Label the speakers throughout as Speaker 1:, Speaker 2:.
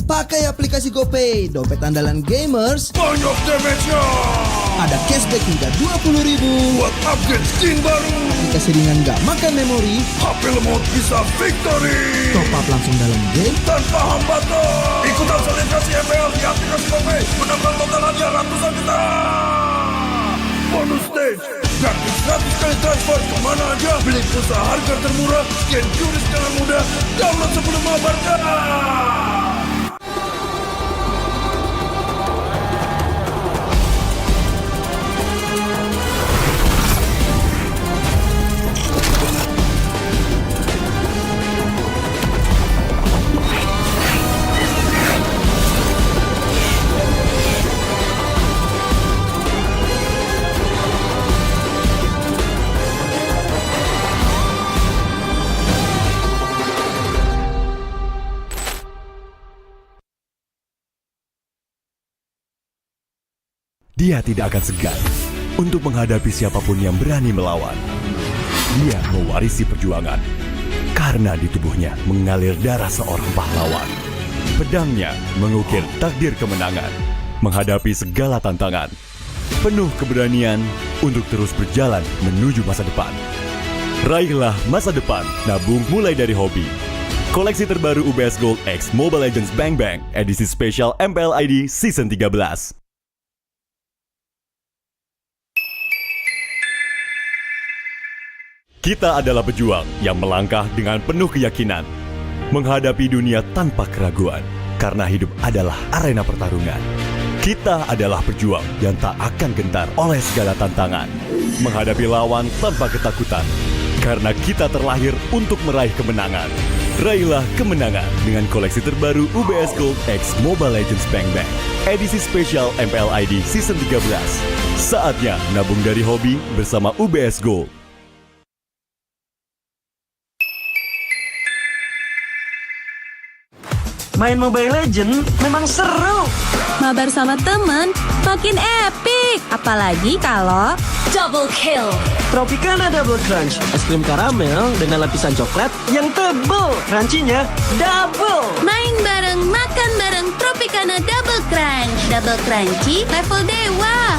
Speaker 1: Pakai aplikasi GoPay, dompet andalan gamers.
Speaker 2: Banyak damage-nya.
Speaker 1: Ada cashback hingga 20.000
Speaker 2: buat upgrade skin baru.
Speaker 1: Aplikasi ringan gak makan memori.
Speaker 2: HP lemot bisa victory.
Speaker 1: Top up langsung dalam game
Speaker 2: tanpa hambatan. Ikutan selebrasi MPL di aplikasi GoPay. Menambah total hadiah ratusan juta. Bonus stage, gratis 100 kali transfer kemana aja. Beli pulsa harga termurah, scan QRIS dengan mudah. Download sebelum mengabarkan.
Speaker 3: Dia tidak akan segan untuk menghadapi siapapun yang berani melawan. Dia mewarisi perjuangan karena di tubuhnya mengalir darah seorang pahlawan. Pedangnya mengukir takdir kemenangan, menghadapi segala tantangan. Penuh keberanian untuk terus berjalan menuju masa depan. Raihlah masa depan, nabung mulai dari hobi. Koleksi terbaru UBS Gold X Mobile Legends Bang Bang, edisi spesial MPL ID Season 13. Kita adalah pejuang yang melangkah dengan penuh keyakinan, menghadapi dunia tanpa keraguan, karena hidup adalah arena pertarungan. Kita adalah pejuang yang tak akan gentar oleh segala tantangan, menghadapi lawan tanpa ketakutan, karena kita terlahir untuk meraih kemenangan. Raihlah kemenangan dengan koleksi terbaru UBS Gold X Mobile Legends Bang Bang, edisi spesial MPL ID Season 13. Saatnya nabung dari hobi bersama UBS Gold.
Speaker 4: Main Mobile Legends memang seru.
Speaker 5: Mabar sama temen makin epic. Apalagi kalau double kill.
Speaker 4: Tropicana Double Crunch, es krim karamel dengan lapisan coklat yang tebal. Crunchy-nya double.
Speaker 5: Main bareng, makan bareng Tropicana Double Crunch. Double crunchy level dewa.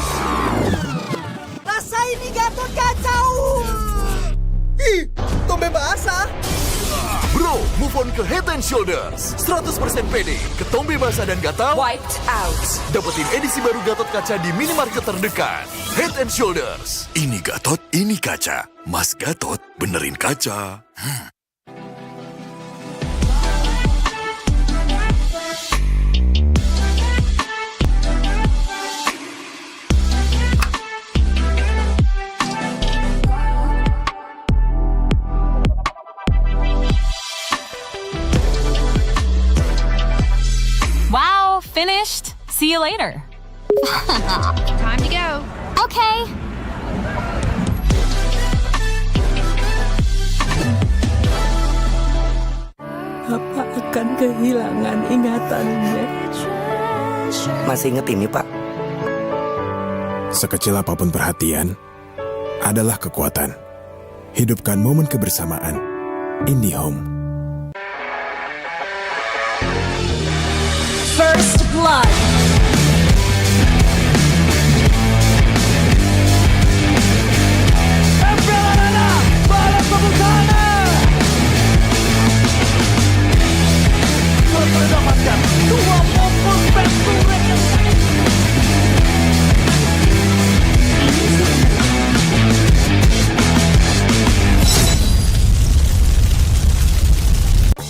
Speaker 6: Rasa ini Gatot kacau.
Speaker 1: Ih, tombe basah.
Speaker 7: Bro, move on ke Head and Shoulders. 100% pede, ketombe basah dan gatal
Speaker 6: Wiped out.
Speaker 7: dapetin edisi baru Gatot kaca di minimarket terdekat. Head and Shoulders. Ini Gatot, ini kaca. Mas Gatot, benerin kaca.
Speaker 8: Wow, finished. See you later.
Speaker 9: Time to go.
Speaker 8: Okay.
Speaker 6: Apa akan kehilangan ingatannya?
Speaker 4: Masih inget ini, Pak?
Speaker 10: Sekecil apapun perhatian adalah kekuatan. Hidupkan momen kebersamaan. IndiHome.
Speaker 5: First blood.
Speaker 4: Mendapatkan 2 fokus back to back.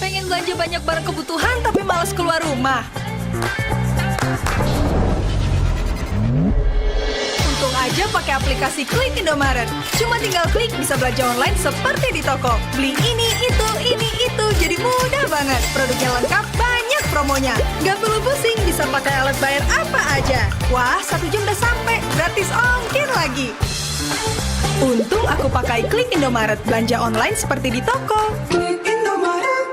Speaker 6: Pengen belanja banyak barang kebutuhan tapi malas keluar rumah. Untung aja pakai aplikasi Klik Indomaret. Cuma tinggal klik bisa belanja online seperti di toko. Beli ini, itu, jadi mudah banget. Produknya lengkap, banyak promonya. Gak perlu pusing, bisa pakai alat bayar apa aja. Wah, 1 jam udah sampai, gratis ongkir lagi. Untung aku pakai Klik Indomaret, belanja online seperti di toko. Klik Indomaret.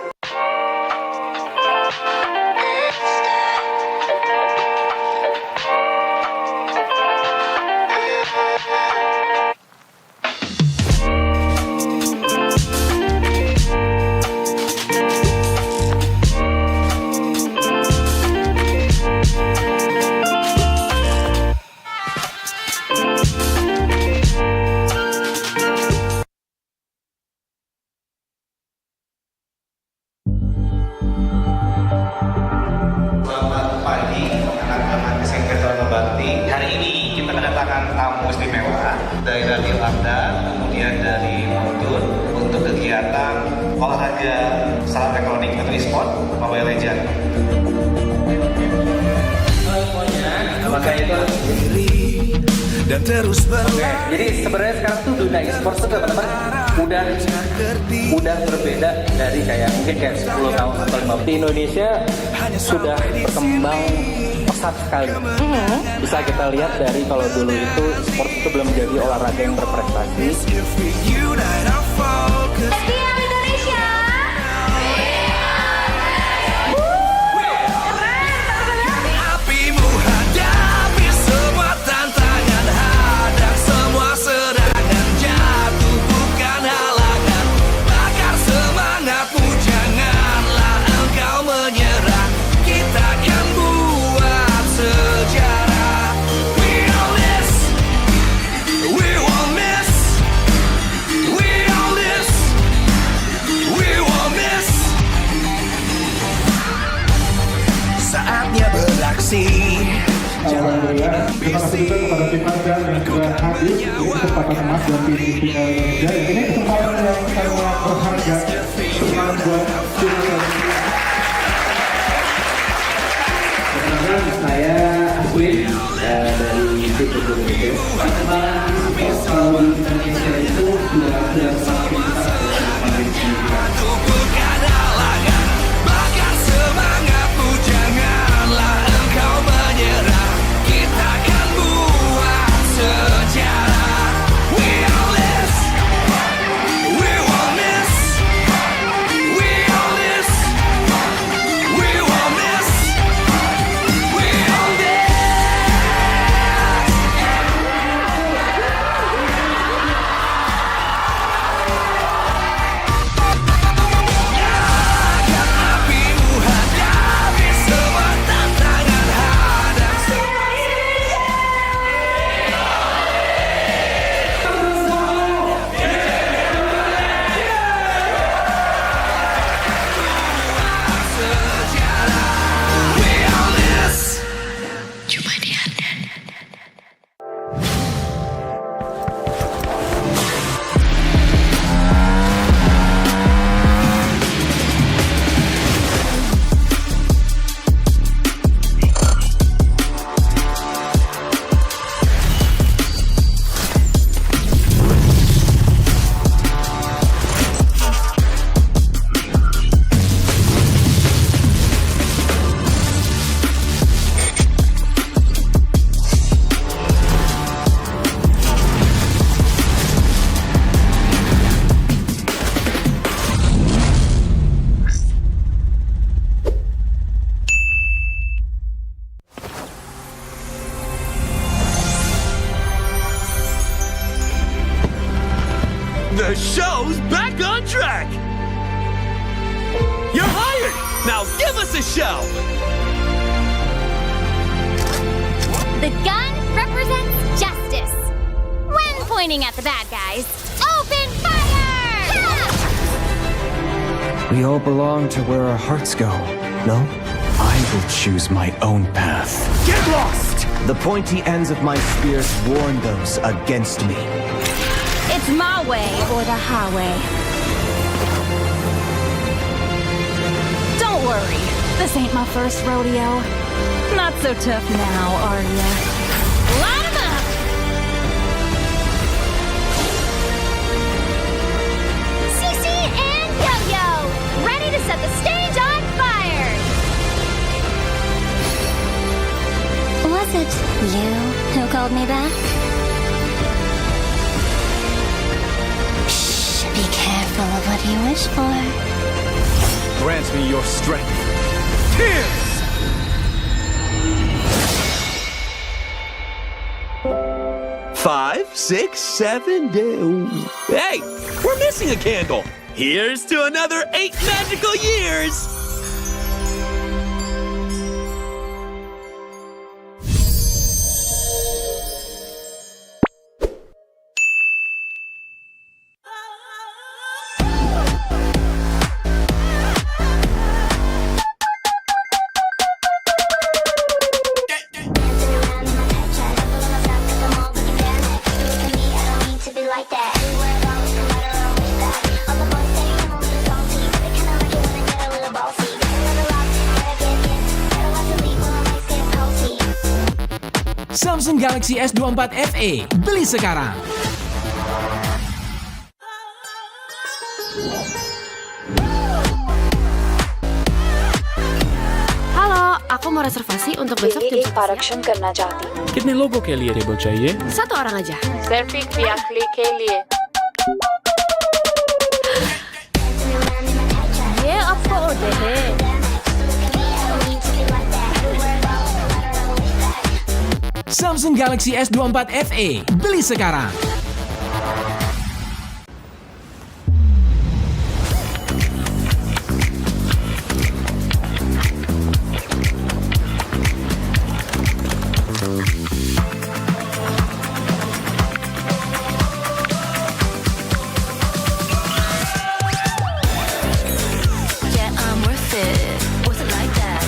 Speaker 11: olahraga startup elektronik atau e-sport, Mobile Legends.
Speaker 12: Maka itu
Speaker 2: dan terus
Speaker 12: jadi sebenarnya sekarang tuh dunia e-sport tuh teman-teman udah berbeda dari kayak mungkin kayak 10 tahun atau 15 di Indonesia sudah berkembang pesat sekali. Bisa kita lihat dari kalau dulu itu sport itu belum menjadi olahraga yang berprestasi.
Speaker 5: MPL Indonesia.
Speaker 2: Apimu hadapi semua tantangan, hadang semua serangan, jatuh bukan halangan, bakar semangatmu, janganlah engkau menyerah, kita akan buat sejarah. We all this, we won't miss, we all this, we won't miss. Saatnya beraksi.
Speaker 13: Alhamdulillah, terima kasih juga kepada tim Anda yang sudah hadir di kesempatan emas dan tim MPL Indonesia. Ini kesempatan yang sangat berharga. Semangat buat tim
Speaker 12: Perkenalkan, saya Aswin dari tim Indonesia. Perkembangan e-sport di Indonesia itu sudah semakin besar.
Speaker 2: Bukan halangan, bakar semangatmu, janganlah engkau menyerah, kita akan buat sejarah. We all this, we won't miss, we all this, we won't miss, we all this. Apimu hadapi semua tantangan, hadang semua. We all this.
Speaker 14: The show's back on track! You're hired! Now give us a show!
Speaker 9: The gun represents justice. When pointing at the bad guys, open fire!
Speaker 15: We all belong to where our hearts go, no? I will choose my own path.
Speaker 14: Get lost!
Speaker 15: The pointy ends of my spears warn those against me.
Speaker 5: It's my way or the highway.
Speaker 8: Don't worry, this ain't my first rodeo. Not so tough now, are ya? Line 'em up!
Speaker 9: CC and Yo-Yo, ready to set the stage on fire!
Speaker 5: Was it you who called me back? Shh, be careful of what you wish for.
Speaker 15: Grant me your strength.
Speaker 14: Tears! 5, 6, 7, hey, we're missing a candle. Here's to another 8 magical years.
Speaker 9: Like that.
Speaker 16: Samsung Galaxy S24 FE, beli sekarang.
Speaker 17: Halo, aku mau reservasi untuk besok jam 11 करना चाहती हूँ।
Speaker 18: कितने लोगों के लिए table चाहिए?
Speaker 17: Satu orang aja.
Speaker 8: सिर्फ एक यात्री के लिए। ये आपको ऑर्डर है।
Speaker 16: Samsung Galaxy S24 FE, beli sekarang.
Speaker 5: Yeah, I'm worth it. Worth it like that.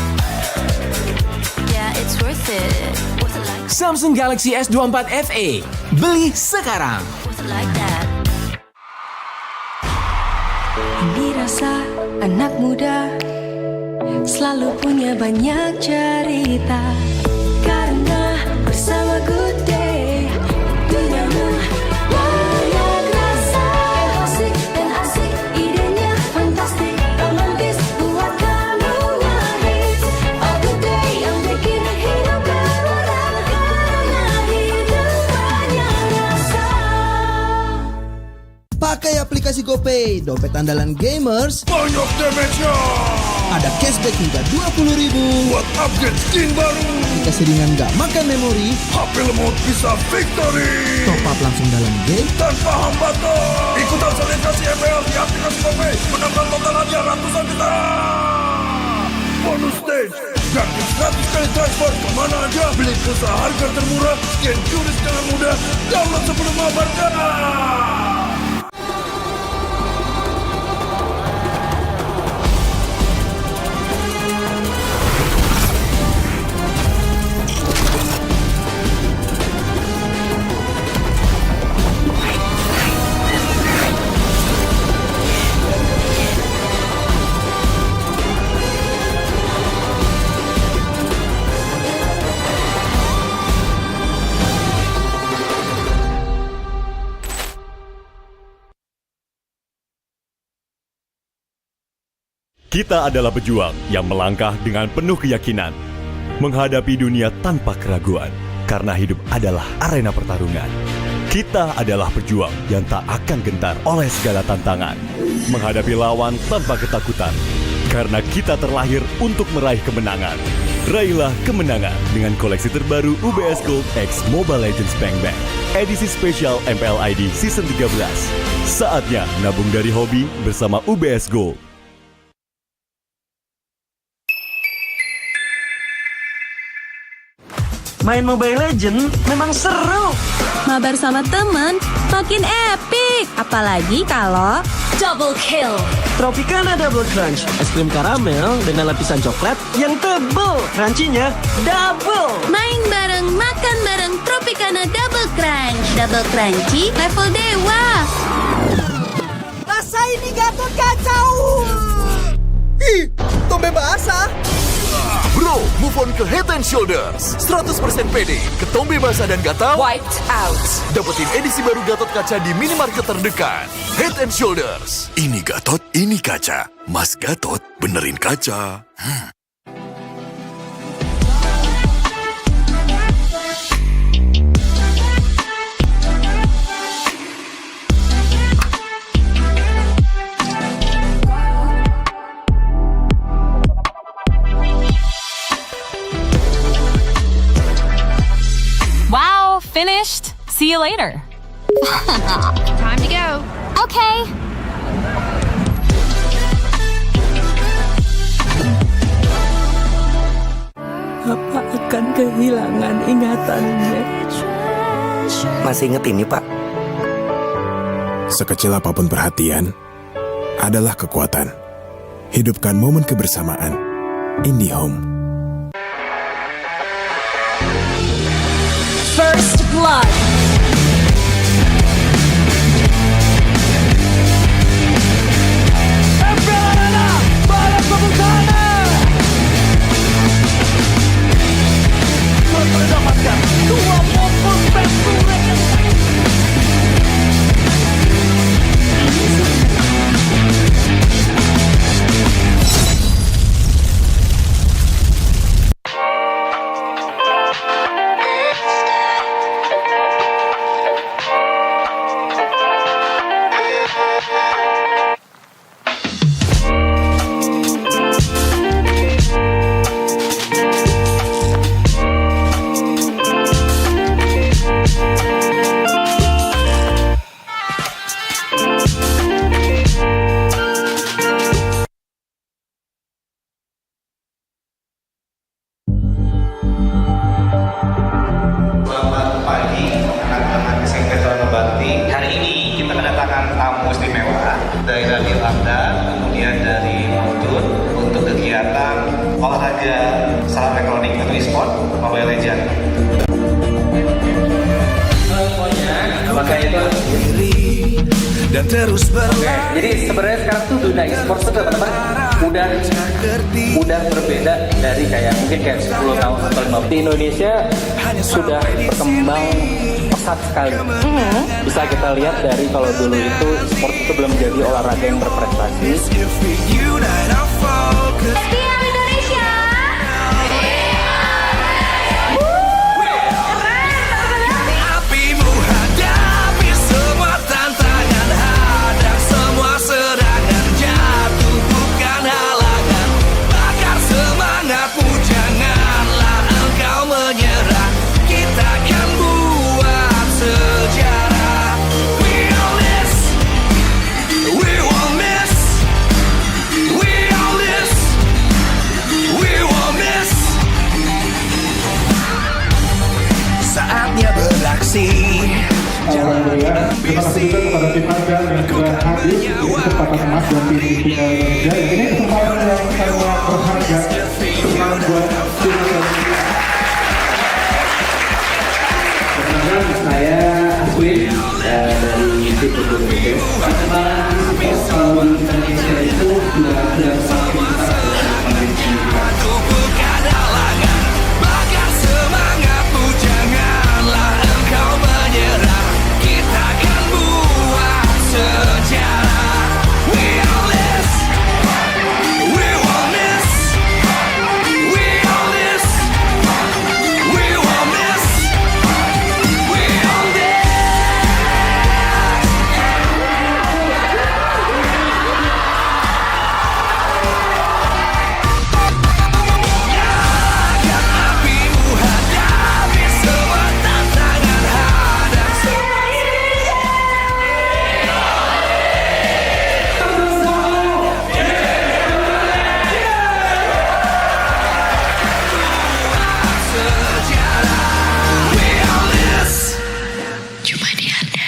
Speaker 5: Yeah, it's worth it. Worth it like
Speaker 16: Samsung Galaxy S24 FE, beli sekarang.
Speaker 5: worth it like that.
Speaker 19: Dirasa anak muda selalu punya banyak cerita, karena bersama Good Day duniamu banyak rasa. Asik dan asik, idenya fantastik, romantis buat kamu ngehits. Oh Good Day yang bikin hidup berwarna, karena hidup banyak rasa.
Speaker 1: Pakai aplikasi GoPay, dompet andalan gamers.
Speaker 2: Banyak damage-nya.
Speaker 1: Ada cashback hingga 20.000
Speaker 2: buat upgrade skin baru.
Speaker 1: Aplikasi ringan gak makan memori.
Speaker 2: HP lemot bisa victory.
Speaker 1: Top up langsung dalam game
Speaker 2: tanpa hambatan. Ikutan selebrasi MPL di aplikasi GoPay, menambah total hadiah ratusan juta. Bonus stage, gratis 100 kali transfer kemana aja. Beli pulsa harga termurah, scan QRIS dengan mudah. Download sebelum mabarkan.
Speaker 3: Kita adalah pejuang yang melangkah dengan penuh keyakinan, menghadapi dunia tanpa keraguan, karena hidup adalah arena pertarungan. Kita adalah pejuang yang tak akan gentar oleh segala tantangan, menghadapi lawan tanpa ketakutan, karena kita terlahir untuk meraih kemenangan. Raihlah kemenangan dengan koleksi terbaru UBS Gold X Mobile Legends Bang Bang, edisi spesial MPL ID Season 13. Saatnya nabung dari hobi bersama UBS Gold.
Speaker 4: Main Mobile Legends memang seru.
Speaker 5: Mabar sama temen makin epic. Apalagi kalau double kill.
Speaker 4: Tropicana Double Crunch, es krim karamel dengan lapisan coklat yang tebal. Crunchy-nya double.
Speaker 5: Main bareng, makan bareng Tropicana Double Crunch. Double crunchy level dewa.
Speaker 1: Rasa ini Gatot kacau. Ih, tombe basah.
Speaker 7: Bro, move on ke Head and Shoulders. 100% pede, ketombe basah dan gatal
Speaker 6: Wiped out.
Speaker 7: dapetin edisi baru Gatot kaca di minimarket terdekat. Head and Shoulders. Ini Gatot, ini kaca. Mas Gatot, benerin kaca.
Speaker 8: Wow, finished. See you later.
Speaker 9: Time to go. Okay.
Speaker 20: Apa akan kehilangan ingatannya?
Speaker 21: Masih inget ini, Pak?
Speaker 10: Sekecil apapun perhatian, adalah kekuatan. Hidupkan momen kebersamaan. IndiHome.
Speaker 6: First blood.
Speaker 2: Dapatkan 2
Speaker 11: London, kemudian dari Montun untuk kegiatan olahraga salam elektronik atau e-sport Mobile Legends.
Speaker 12: Maka itu
Speaker 2: dan terus
Speaker 12: jadi sebenarnya sekarang tuh dunia e-sport tuh teman-teman udah berbeda dari kayak mungkin kayak 10 tahun atau 15 di Indonesia sudah berkembang pesat sekali. Bisa kita lihat dari kalau dulu itu e-sport itu belum jadi olahraga yang berprestasi.
Speaker 9: MPL Indonesia.
Speaker 2: Apimu hadapi semua tantangan, hadang semua serangan, jatuh bukan halangan, bakar semangatmu, janganlah engkau menyerah, kita akan buat sejarah. We all this, we won't miss, we all this, we won't miss. Saatnya beraksi.
Speaker 13: Alhamdulillah, terima kasih juga kepada tim Anda yang sudah hadir di kesempatan emas dan tim MPL Indonesia. Ini kesempatan yang sangat berharga, terutama buat tim Indonesia.
Speaker 22: Perkenalkan, saya Aswin dari tim Indonesia. Perkembangan e-sport Indonesia itu sudah semakin besar.
Speaker 2: Bukan halangan, bakar semangatmu, janganlah engkau menyerah, kita akan buat sejarah. We all this, we won't miss, we all this, we won't miss, we all this. Apimu hadapi semua tantangan, hadang semua. Sejarah. We all this. Cuma di Anda.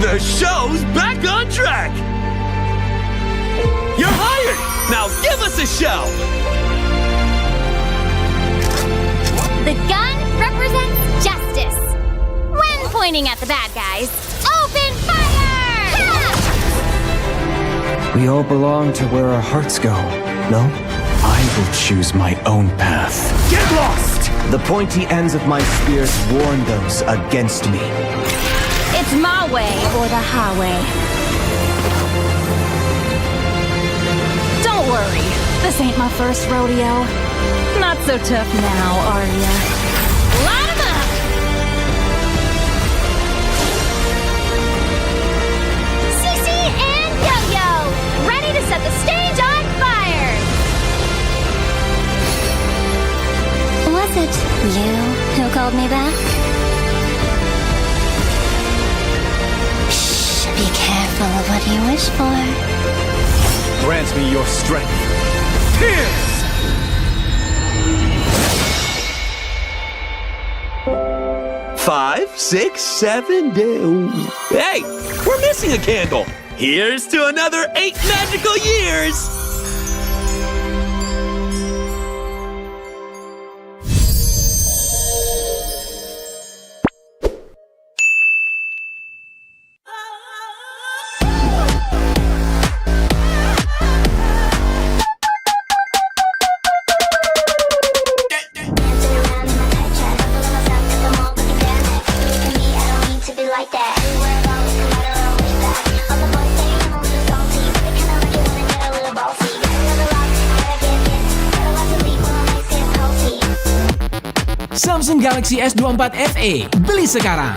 Speaker 14: The show's back on track! You're hired! Now give us a show!
Speaker 9: The gun represents justice. When pointing at the bad guys, open fire! Ha!
Speaker 15: We all belong to where our hearts go, no? I will choose my own path.
Speaker 14: Get lost!
Speaker 15: The pointy ends of my spears warn those against me.
Speaker 8: It's my way or the highway. Don't worry, this ain't my first rodeo. Not so tough now, are ya? Line 'em up!
Speaker 9: Cece and Yo-Yo, ready to set the stage on fire! Was it you who called me back? Shh, be careful of what you wish for.
Speaker 3: Grant me your strength. Pierce!
Speaker 14: 5, 6, 7. Hey, we're missing a candle. Here's to another 8 magical years.
Speaker 9: Like
Speaker 16: Samsung Galaxy S24 FE. Beli sekarang.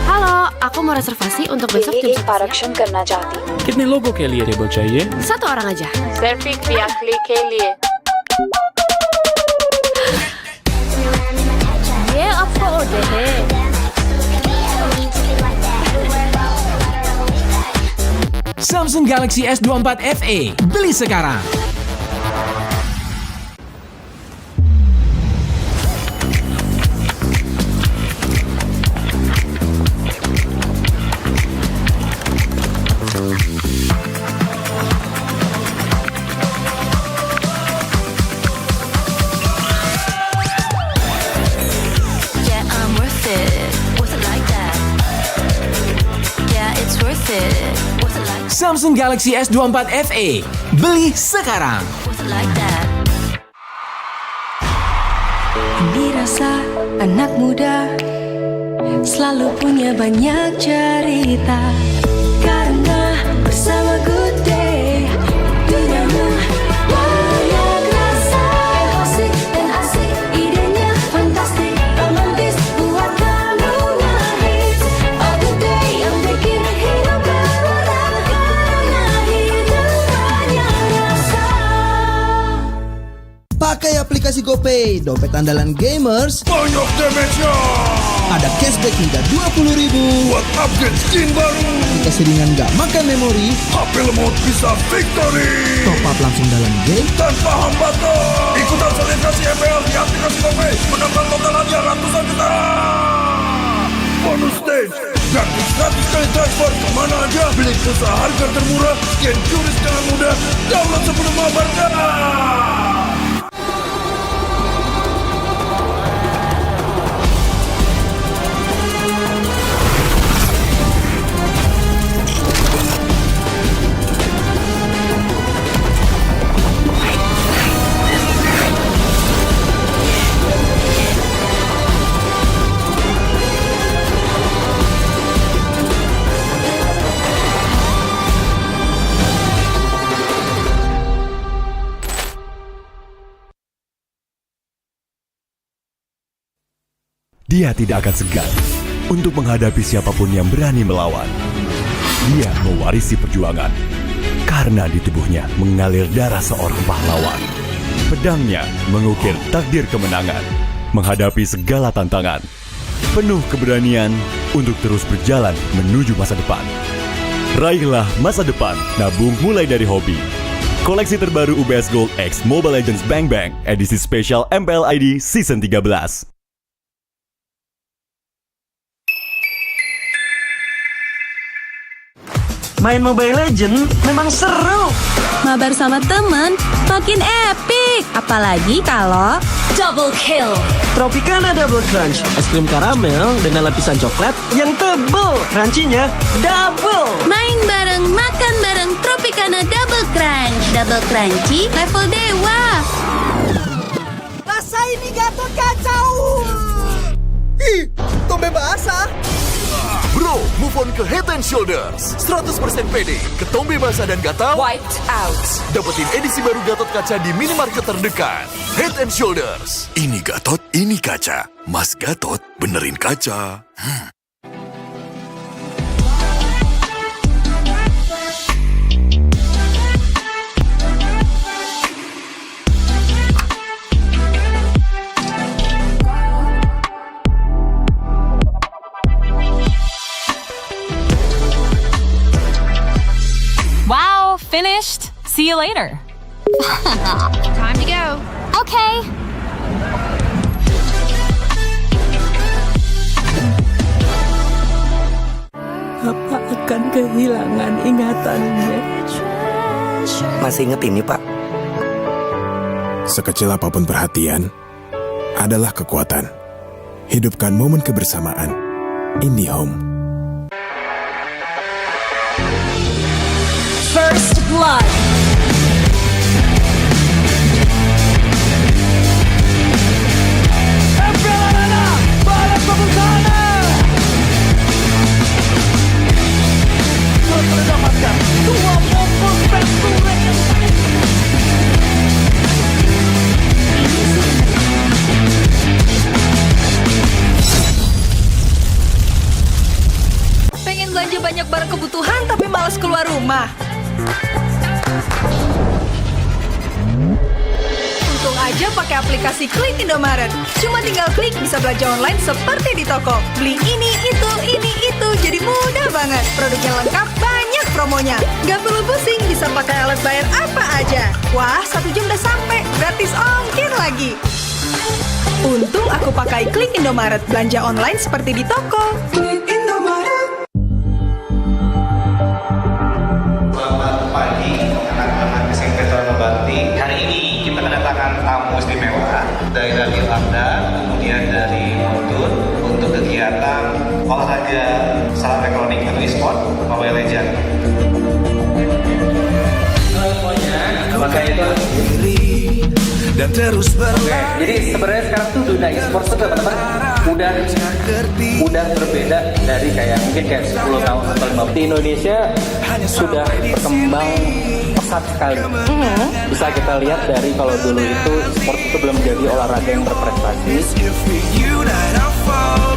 Speaker 17: Halo, aku mau reservasi untuk besok jam 11 करना चाहती हूँ।
Speaker 15: कितने लोगों के लिए table चाहिए?
Speaker 17: Satu orang aja.
Speaker 8: सिर्फ एक यात्री के लिए। ये आपका ऑर्डर है।
Speaker 16: Samsung Galaxy S24 FE. Beli sekarang. Samsung Galaxy S24 FE. Beli sekarang.
Speaker 19: Dirasa anak muda selalu punya banyak cerita, karena bersama Good Day duniamu banyak rasa, asik dan asik, idenya fantastik, romantis buat kamu ngehits. Oh Good Day yang bikin hidup berwarna, karena hidup banyak rasa.
Speaker 1: Pakai aplikasi GoPay, dompet andalan gamers.
Speaker 2: Banyak damage-nya.
Speaker 1: Ada cashback hingga 20.000
Speaker 2: buat upgrade skin baru.
Speaker 1: Keseringan gak makan memori,
Speaker 2: HP lemot bisa victory.
Speaker 1: top up langsung dalam game
Speaker 2: tanpa hambatan. Ikutan selebrasi MPL di aplikasi GoPay, menambah total hadiah ratusan juta. Bonus stage, gratis 100 kali transfer kemana aja. Beli pulsa harga termurah, scan QRIS dengan mudah. Download sebelum mabarkan.
Speaker 3: Dia tidak akan segan untuk menghadapi siapapun yang berani melawan. Dia mewarisi perjuangan karena di tubuhnya mengalir darah seorang pahlawan. Pedangnya mengukir takdir kemenangan, menghadapi segala tantangan. Penuh keberanian untuk terus berjalan menuju masa depan. Raihlah masa depan, nabung mulai dari hobi. Koleksi terbaru UBS Gold X Mobile Legends Bang Bang edisi spesial MPL ID Season 13.
Speaker 4: Main Mobile Legends memang seru.
Speaker 5: Mabar sama teman makin epic. Apalagi kalau double kill.
Speaker 4: Tropicana Double Crunch, es krim karamel dengan lapisan coklat yang tebal. Crunchy-nya double.
Speaker 5: Main bareng, makan bareng Tropicana Double Crunch. Double crunchy level dewa.
Speaker 1: Rasa ini gatot kacau. Ih, tombe basah.
Speaker 7: Bro, move on ke Head and Shoulders. 100% pede, ketombe basah dan gatal
Speaker 6: Wiped out.
Speaker 7: dapetin edisi baru Gatot Kaca di minimarket terdekat. Head and Shoulders. Ini Gatot, ini kaca. Mas Gatot, benerin kaca.
Speaker 8: Wow, finished. See you later.
Speaker 9: Time to go. Okay.
Speaker 20: Apa akan kehilangan ingatannya?
Speaker 21: Masih inget ini, Pak?
Speaker 10: Sekecil apapun perhatian adalah kekuatan. Hidupkan momen kebersamaan. IndiHome.
Speaker 8: First blood.
Speaker 2: Mendapatkan 20
Speaker 6: kebutuhan tapi malas keluar rumah? Untung aja pakai aplikasi Klik Indomaret. Cuma tinggal klik bisa belanja online seperti di toko. Beli ini, itu, jadi mudah banget. Produknya lengkap, banyak promonya. Gak perlu pusing, bisa pakai alat bayar apa aja. Wah, 1 jam udah sampai, gratis ongkir lagi. Untung aku pakai Klik Indomaret, belanja online seperti di toko. Klik Indomaret.
Speaker 11: Selamat pagi, anak-anak SMP Taruna Bakti. Hari ini kita kedatangan tamu istimewa dari Radio Anda, kemudian dari Motor untuk kegiatan olahraga salam elektronik atau e-sport Mobile Legends.
Speaker 12: Halo semuanya, maka itu
Speaker 2: dan terus berlari.
Speaker 12: Jadi sebenarnya sekarang tuh dunia e-sport tuh teman-teman udah berbeda dari mungkin 10 tahun atau 15 di Indonesia sudah berkembang pesat sekali. Bisa kita lihat dari kalau dulu itu e-sport itu belum menjadi olahraga yang berprestasi.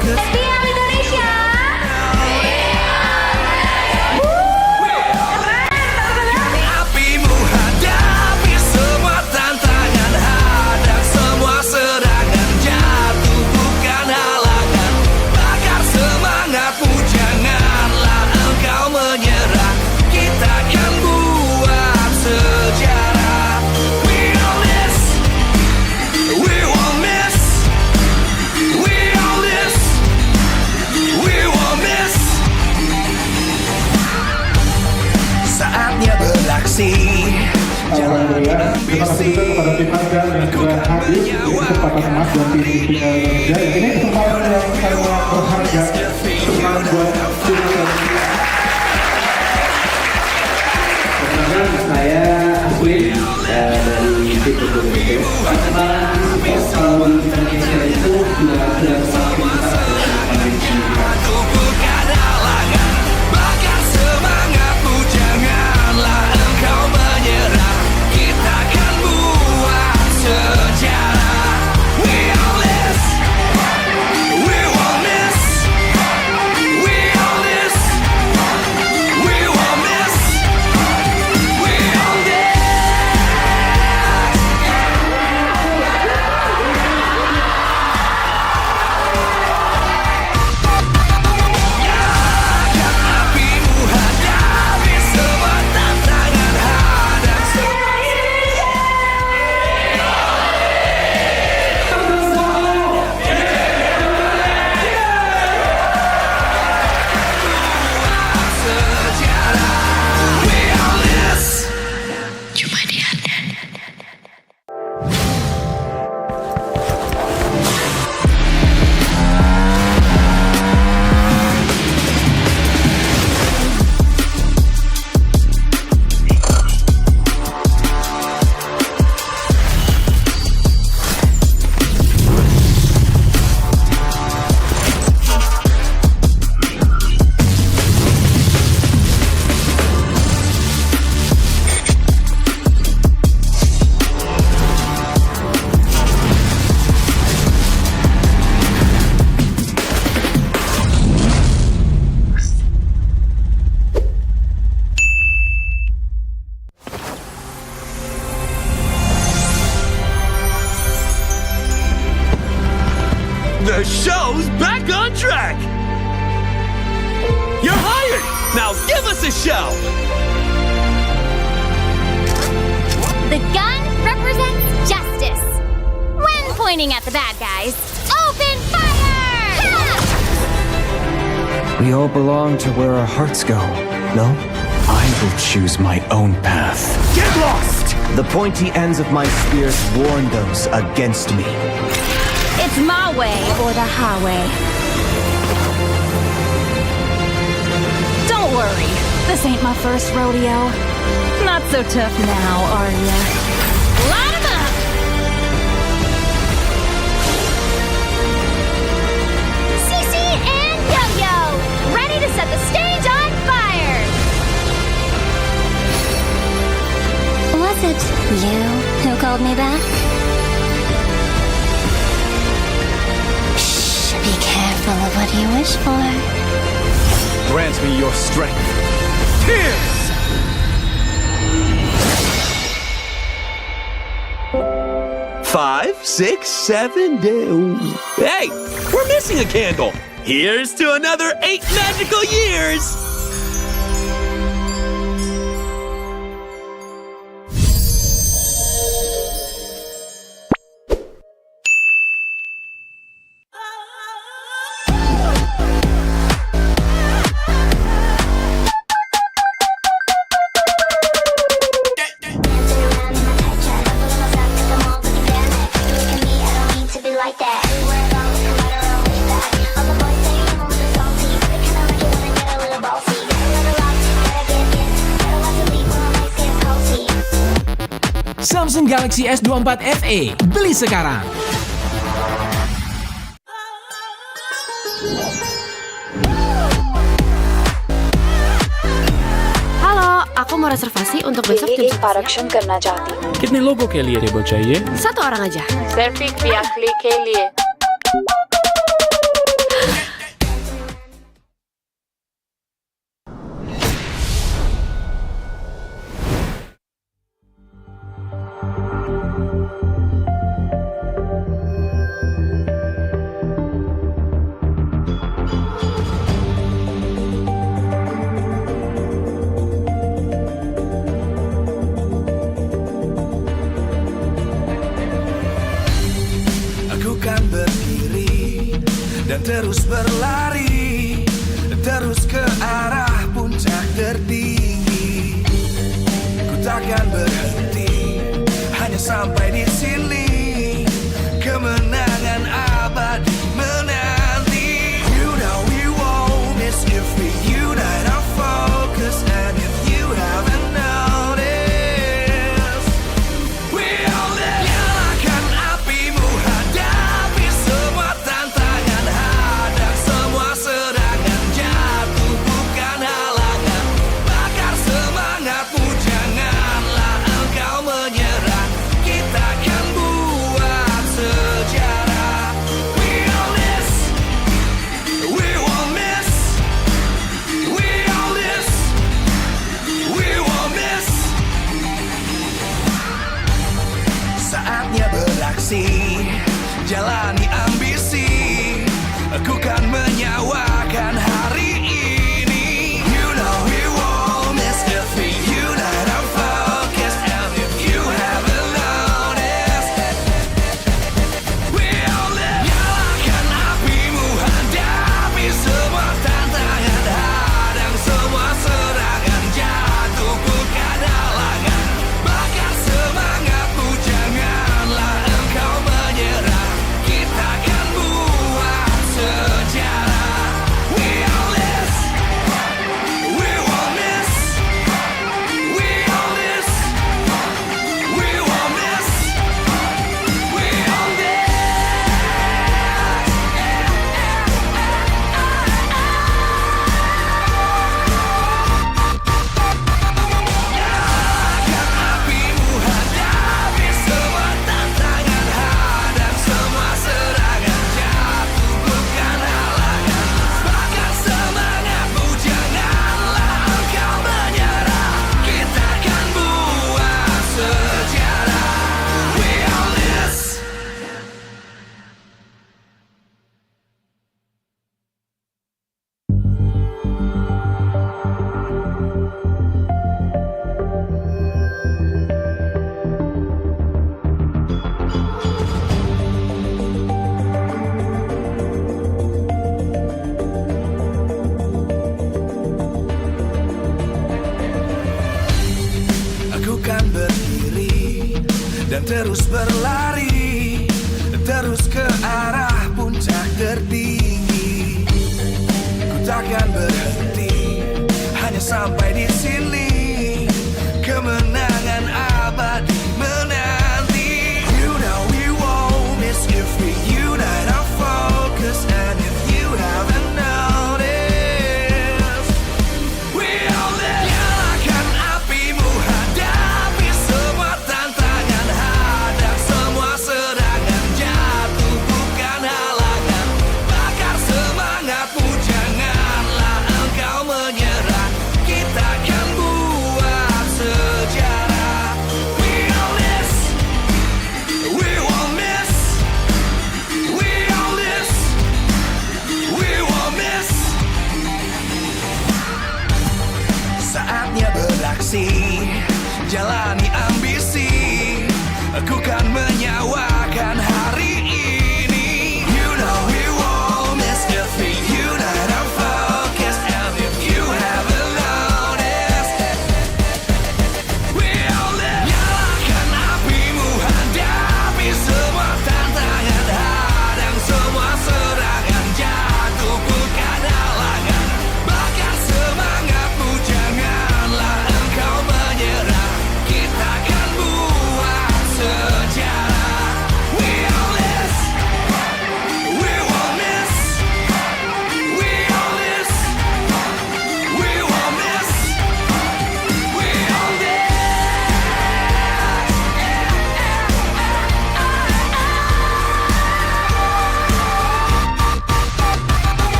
Speaker 9: MPL Indonesia.
Speaker 2: Apimu hadapi semua tantangan, hadap semua serangan, jatuh bukan halangan. Bakar semangatmu, janganlah engkau menyerah. Kita akan buat sejarah. We all this, we won't miss. We all this, we won't miss. Saatnya beraksi.
Speaker 13: Alhamdulillah, terima kasih juga kepada tim Arga yang sudah hadir di kesempatan emas dan tim MPL Indonesia. Ini kesempatan yang sangat berharga, kesempatan buat tim
Speaker 22: Perkenalkan, saya Aswin dari tim Indonesia. Perkembangan e-sport Indonesia itu sudah semakin besar.
Speaker 2: Bakar semangatmu, janganlah engkau menyerah. Kita akan buat sejarah. We all this, we won't miss. We all this, we won't miss. We all this. Apimu hadapi semua tantangan, hadap semua. Sejarah. We all this. Cuma di Anda.
Speaker 14: The show's back on track! You're hired! Now give us a show!
Speaker 9: The gun represents justice. When pointing at the bad guys, open fire!
Speaker 15: We all belong to where our hearts go, no? I will choose my own path.
Speaker 16: Get lost! The pointy ends of my spears warn those against me.
Speaker 8: It's my way or the highway. Don't worry, this ain't my first rodeo. Not so tough now, are ya? Light 'em up!
Speaker 9: Cece and Yo-Yo, ready to set the stage on fire! Was it you who called me back? Shh, be careful of what you wish for.
Speaker 15: grant me your strength. Tears!
Speaker 14: 5, 6, 7 days. Hey, we're missing a candle. Here's to another 8 magical years.
Speaker 17: Samsung Galaxy S24 FE, beli sekarang.
Speaker 18: Halo, aku mau reservasi untuk besok jam 11
Speaker 23: करना चाहती हूँ।
Speaker 15: कितने लोगों के लिए table चाहिए?
Speaker 18: 1 orang aja.
Speaker 23: सिर्फ एक व्याकली के लिए।
Speaker 2: Dan terus berlari, terus ke arah puncak tertinggi. Ku takkan berhenti, hanya sampai di sini. Kemenangan abadi menanti. You know we won't miss if we unite our focus. And if you haven't noticed, we all live. Nyalakan apimu, hadapi semua tantangan. Hadang semua serangan, jatuh bukan halangan. Bakar semangatmu, janganlah engkau menyerah. Kita akan buat sejarah. We all this, we won't miss. We all this, we won't miss. Saatnya beraksi, jalani ambisi. Aku kan menyawakan hari ini. You know we won't miss if we unite our focus. And if you haven't noticed, we all live. Nyalakan apimu, hadapi semua tantangan. Hadang semua serangan, jatuh bukan halangan. Bakar semangatmu, janganlah engkau menyerah. Kita akan buat sejarah. We all this, we won't miss. We all this, we won't miss. We all this. Nyalakan apimu, hadapi semua tantangan. Hadang semua serangan, jatuh bukan halangan. Bakar semangatmu, janganlah engkau menyerah. Kita akan buat sejarah. We all this. Aku kan berdiri dan terus berlari, terus ke arah puncak tertinggi. Ku takkan berhenti, hanya sampai di sini. Kemenangan abadi menanti. You know we won't miss if we unite our focus. And if you haven't noticed, we all live. Nyalakan apimu, hadapi semua tantangan. Hadang semua serangan, jatuh bukan halangan. Bakar semangatmu, janganlah engkau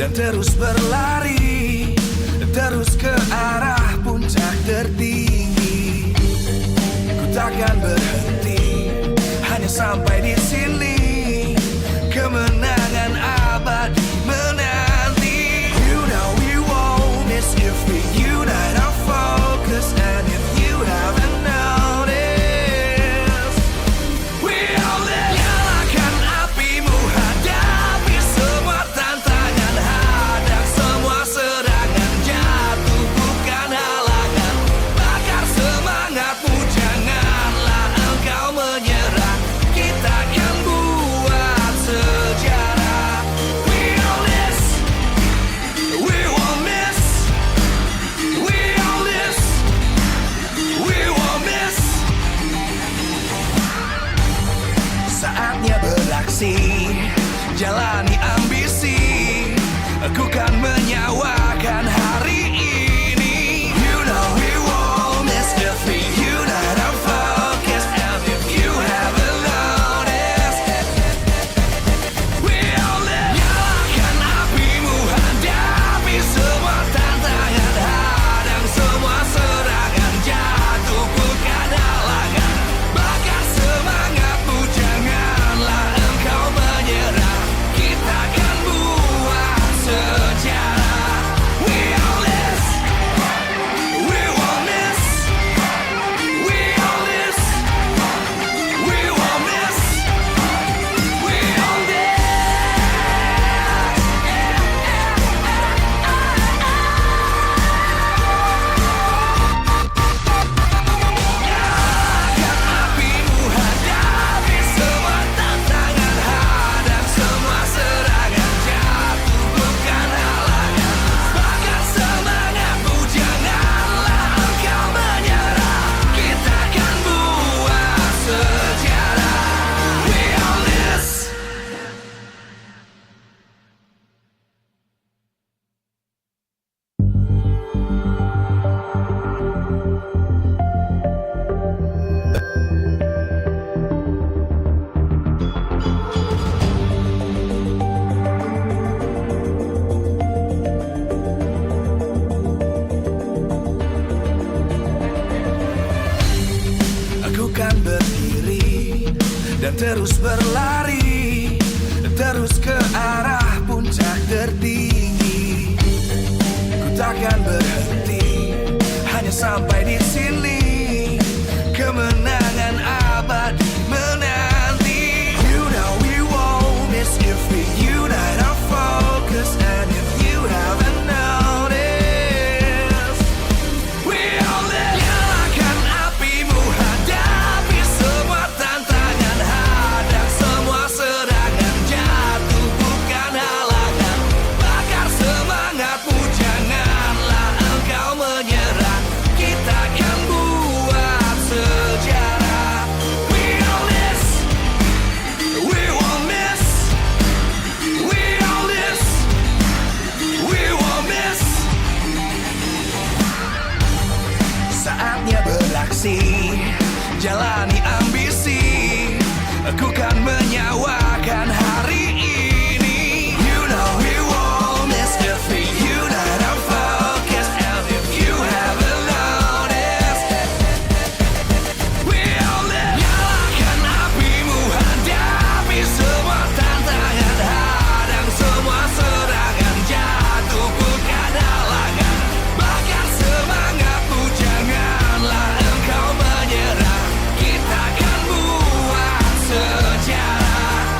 Speaker 2: dan terus berlari, terus ke arah puncak tertinggi. Ku takkan berhenti, hanya sampai di sini. Kemenangan abadi menanti. You know we won't miss if we unite our focus. And if you haven't noticed, we all live. Nyalakan apimu, hadapi semua tantangan, hadang semua serangan, jatuh bukan halangan. Bakar semangatmu, janganlah engkau menyerah. Kita akan buat sejarah. We all this, we won't miss. We all this, we won't miss. Saatnya beraksi, jalani ambisi. Aku kan menyawakan hari ini. You know we won't miss if we unite our focus. And if you haven't noticed, we all live. Nyalakan apimu, hadapi semua tantangan, hadang semua serangan, jatuh bukan halangan. Bakar semangatmu, janganlah engkau menyerah. Kita akan buat sejarah. We all this, we won't miss. We all this, we won't miss. We all this. Nyalakan apimu, hadapi semua tantangan, hadang semua serangan, jatuh bukan halangan. Bakar semangatmu, janganlah engkau menyerah. Kita akan buat sejarah. We all this. Aku kan berdiri dan terus berlari, terus ke arah puncak tertinggi. Ku takkan berhenti, hanya sampai di sini. Kemenangan abadi menanti. You know we won't miss if we unite our focus. And if you haven't noticed, we all live. Nyalakan apimu, hadapi semua tantangan, hadang semua serangan, jatuh bukan halangan. Bakar semangatmu, janganlah engkau menyerah. Kita akan buat sejarah. We all this, we won't miss. We all this, we won't miss. Saatnya beraksi, jalani ambisi. Aku kan menyawakan hari ini. You know we won't miss if we unite our focus. And if you haven't noticed, we all live. Nyalakan apimu, hadapi semua tantangan, hadang semua serangan, jatuh bukan halangan. Bakar semangatmu, janganlah engkau menyerah. Kita akan buat sejarah.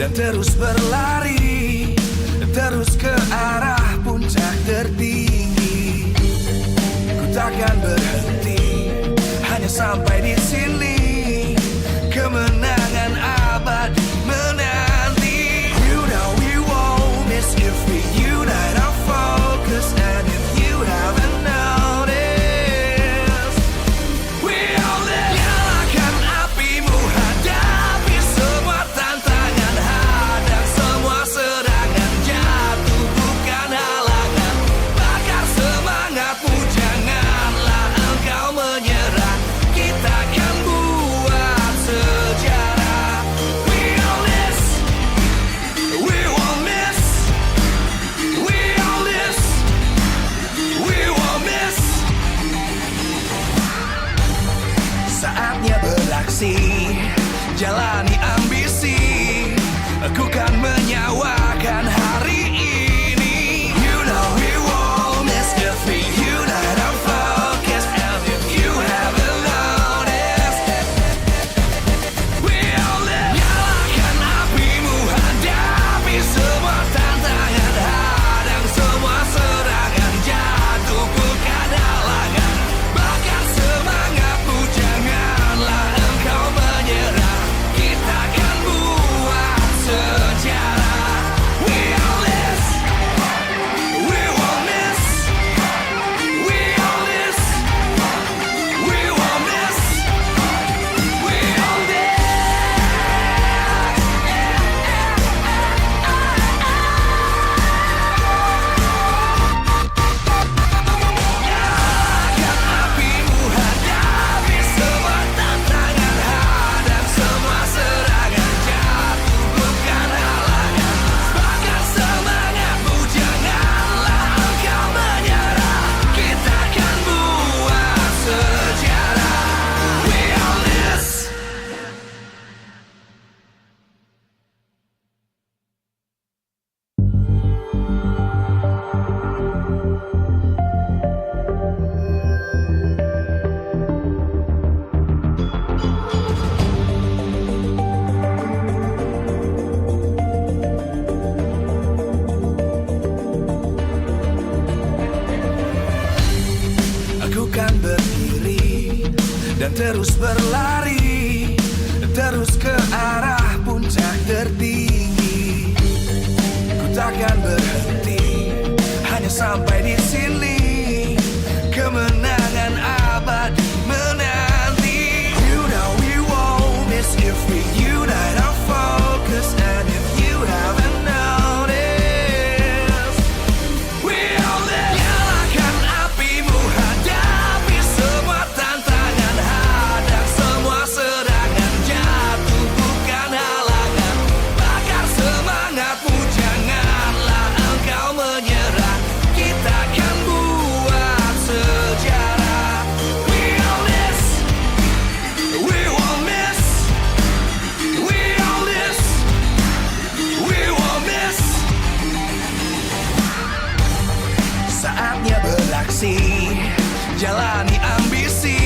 Speaker 2: dan terus berlari, terus ke arah puncak tertinggi. Ku takkan berhenti, hanya sampai di sini. Kemenangan abadi menanti. You know we won't miss if we unite our focus. And if you haven't noticed, we all live. Nyalakan apimu, hadapi semua tantangan, hadang semua serangan, jatuh bukan halangan. Bakar semangatmu, janganlah engkau menyerah. Kita akan buat sejarah. We all this, we won't miss. We all this, we won't miss. Saatnya beraksi, jalani ambisi. Aku kan menyawakan hari ini. You know we won't miss if we unite our focus. And if you haven't noticed, we all live. Nyalakan apimu, hadapi semua tantangan, hadang semua serangan, jatuh bukan halangan. Bakar semangatmu, janganlah engkau menyerah. Kita akan buat sejarah. We all this, we won't miss. We all this, we won't miss. We all this. Nyalakan apimu, hadapi semua tantangan, hadang semua serangan, jatuh bukan halangan. Bakar semangatmu, janganlah engkau menyerah. Kita akan buat sejarah. We all this. Aku kan berdiri dan terus berlari, terus ke arah puncak tertinggi. Ku takkan berhenti, hanya sampai di sini. Kemenangan abadi menanti. You know we won't miss if we unite our focus. And if you haven't noticed, we all live. Nyalakan apimu, hadapi semua tantangan, hadang semua serangan, jatuh bukan halangan. Bakar semangatmu, janganlah engkau menyerah. Kita akan buat sejarah. We all this, we won't miss. We all this, we won't miss. Saatnya beraksi, jalani ambisi.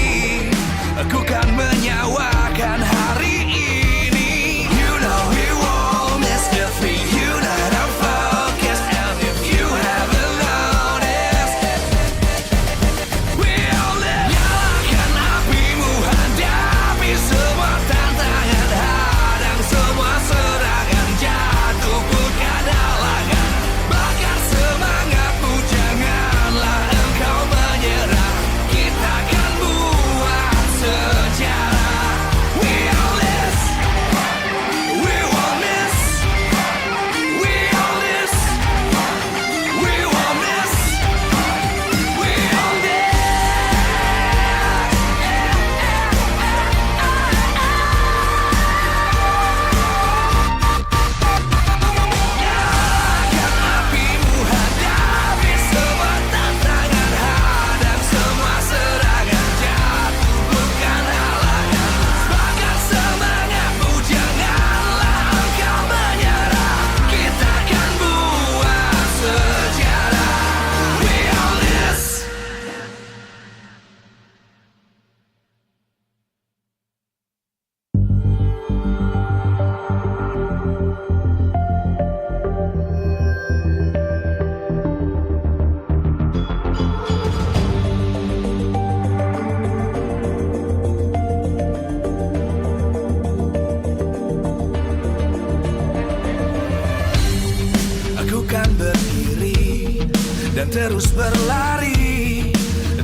Speaker 2: Aku kan menyawakan hari ini. You know we won't miss if we unite our focus. And if you haven't noticed, we all live. Nyalakan apimu, hadapi semua tantangan, hadang semua serangan, jatuh bukan halangan. Bakar semangatmu, janganlah engkau menyerah. Kita akan buat sejarah. dan terus berlari,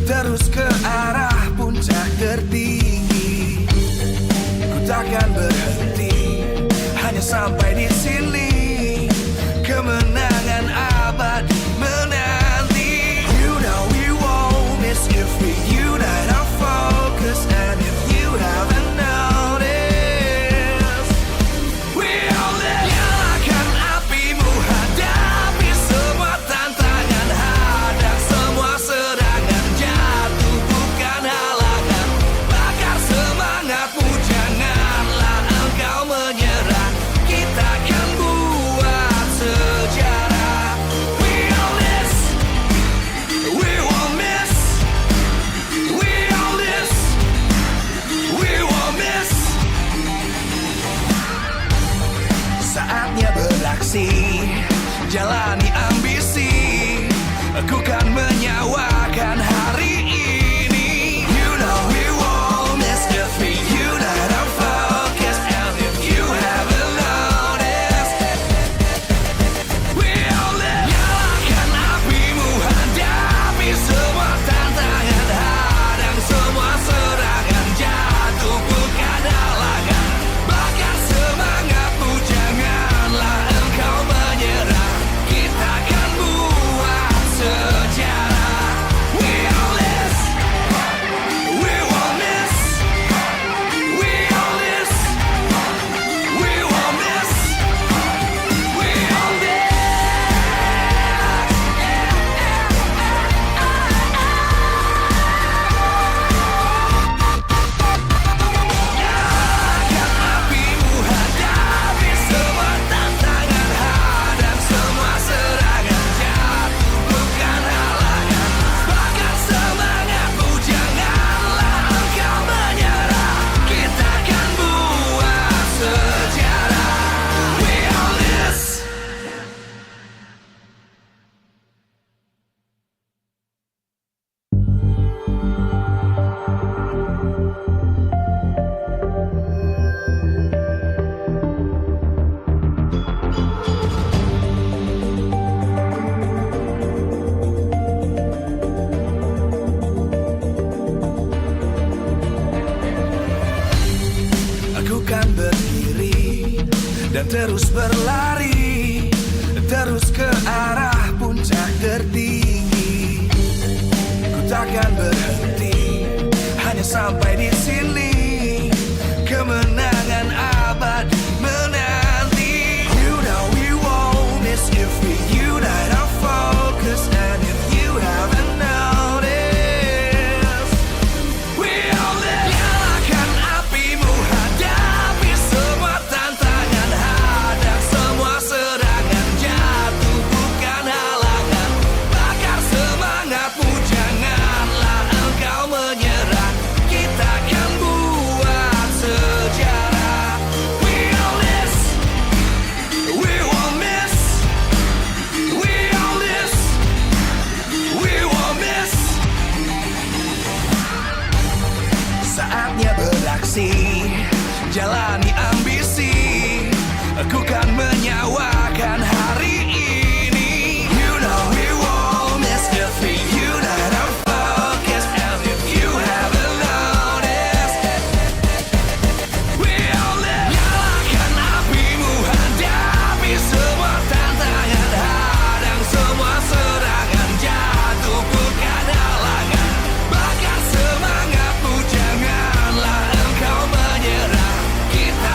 Speaker 2: terus ke arah puncak tertinggi. Ku takkan berhenti, hanya sampai di sini. Kemenangan abadi menanti. You know we won't miss if we unite our focus. And if you haven't noticed, we all live. Nyalakan apimu, hadapi semua tantangan, hadang semua serangan, jatuh bukan halangan. Bakar semangatmu, janganlah engkau menyerah. Kita akan buat sejarah. We all this, we won't miss. We all this, we won't miss. Saatnya beraksi, jalani ambisi. Aku kan menyawakan hari ini. You know we won't miss if we unite our focus. And if you haven't noticed, we all live. Nyalakan apimu, hadapi semua tantangan, hadang semua serangan, jatuh bukan halangan. Bakar semangatmu, janganlah engkau menyerah. Kita akan buat sejarah. We all this, we won't miss. We all this, we won't miss. We all this. Nyalakan apimu, hadapi semua tantangan, hadang semua serangan, jatuh bukan halangan. Bakar semangatmu, janganlah engkau menyerah. Kita akan buat sejarah. We all this. Aku kan berdiri dan terus berlari, terus ke arah puncak tertinggi. Ku takkan berhenti, hanya sampai di sini. Kemenangan abadi menanti. You know we won't miss if we unite our focus. And if you haven't noticed, we all live. Nyalakan apimu, hadapi semua tantangan, hadang semua serangan, jatuh bukan halangan. Bakar semangatmu, janganlah engkau menyerah. Kita akan buat sejarah. We all this, we won't miss. We all this, we won't miss. Saatnya beraksi, jalani ambisi. Aku kan menyawakan hari ini. You know we won't miss if we unite our focus. And if you haven't noticed, we all live. Nyalakan apimu, hadapi semua tantangan, hadang semua serangan, jatuh bukan halangan. Bakar semangatmu, janganlah engkau menyerah. Kita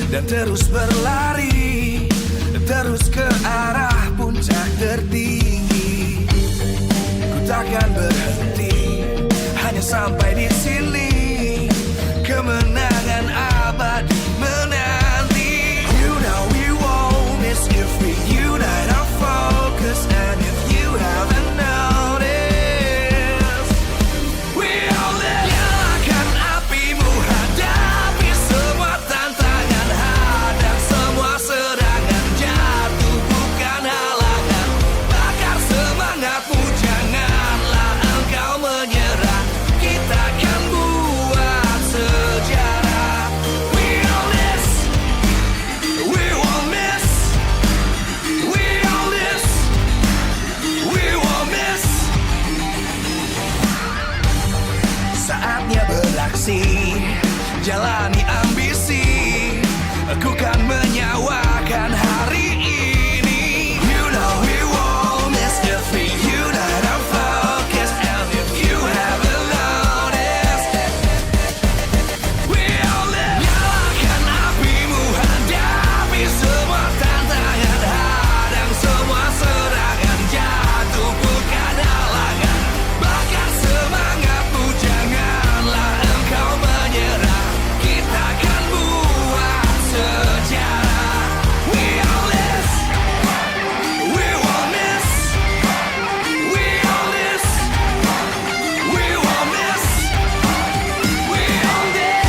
Speaker 2: dan terus berlari, terus ke arah puncak tertinggi. Ku takkan berhenti, hanya sampai di sini. Kemenangan abadi menanti. You know we won't miss if we unite our focus. And if you haven't noticed, we all live. Nyalakan apimu, hadapi semua tantangan, hadang semua serangan, jatuh bukan halangan. Bakar semangatmu, janganlah engkau menyerah. Kita akan buat sejarah. We all this, we won't miss. We all this, we won't miss. Saatnya beraksi, jalani ambisi. Aku kan menyawakan hari ini. You know we won't miss if we unite our focus. And if you haven't noticed, we all live. Nyalakan apimu, hadapi semua tantangan, hadang semua serangan, jatuh bukan halangan. Bakar semangatmu, janganlah engkau menyerah. Kita akan buat sejarah. We all this, we won't miss. We all this, we won't miss. We all this.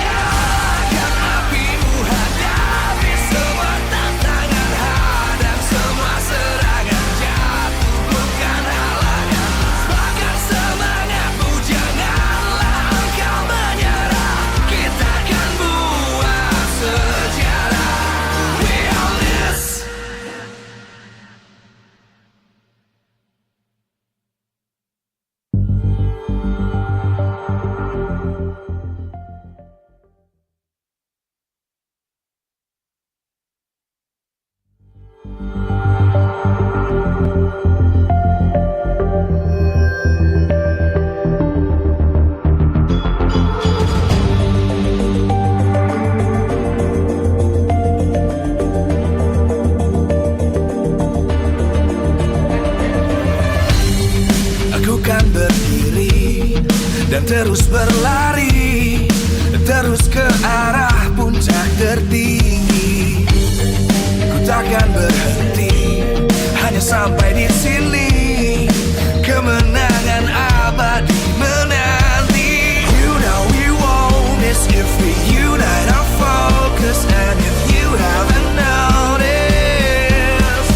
Speaker 2: Nyalakan apimu, hadapi semua tantangan, hadang semua serangan, jatuh bukan halangan. Bakar semangatmu, janganlah engkau menyerah. Kita akan buat sejarah. We all this. Aku kan berdiri dan terus berlari, terus ke arah puncak tertinggi. Ku takkan berhenti, hanya sampai di sini. Kemenangan abadi menanti. You know we won't miss if we unite our focus. And if you haven't noticed,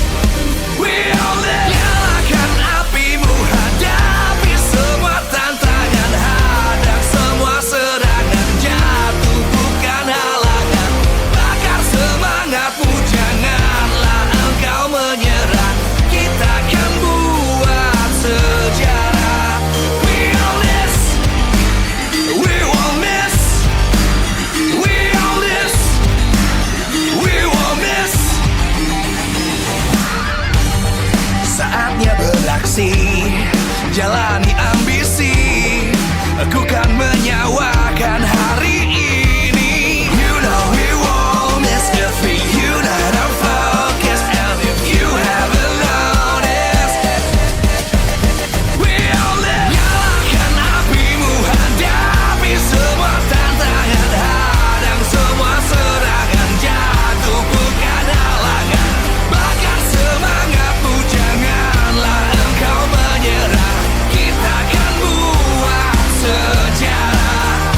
Speaker 2: we all live. Nyalakan apimu, hadapi semua tantangan, hadang semua serangan, jatuh bukan halangan. Bakar semangatmu, janganlah engkau menyerah. Kita akan buat sejarah. We all this, we won't miss. We all this, we won't miss. Saatnya beraksi, jalani ambisi. Aku kan menyawakan hari ini. You know we won't miss if we unite our focus. And if you haven't noticed, we all live. Nyalakan apimu, hadapi semua tantangan, hadang semua serangan, jatuh bukan halangan. Bakar semangatmu, janganlah engkau menyerah. Kita akan buat sejarah.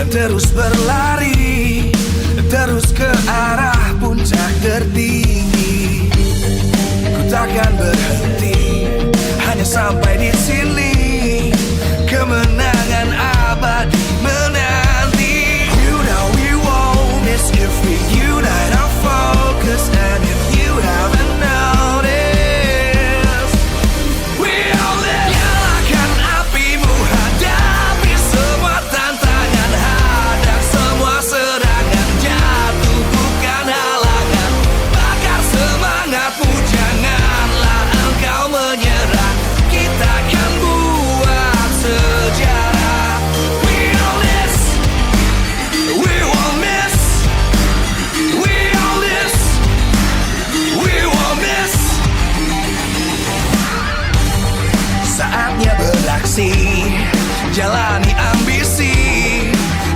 Speaker 2: terus berlari, terus ke arah puncak tertinggi. Ku takkan berhenti, hanya sampai di sini. Kemenangan abadi menanti. You know we won't miss if we unite our focus. And if you haven't noticed, we all live. Nyalakan apimu, hadapi semua tantangan, hadang semua serangan, jatuh bukan halangan. Bakar semangatmu, janganlah engkau menyerah. Kita akan buat sejarah. We all this, we won't miss. We all this, we won't miss. Saatnya beraksi, jalani ambisi.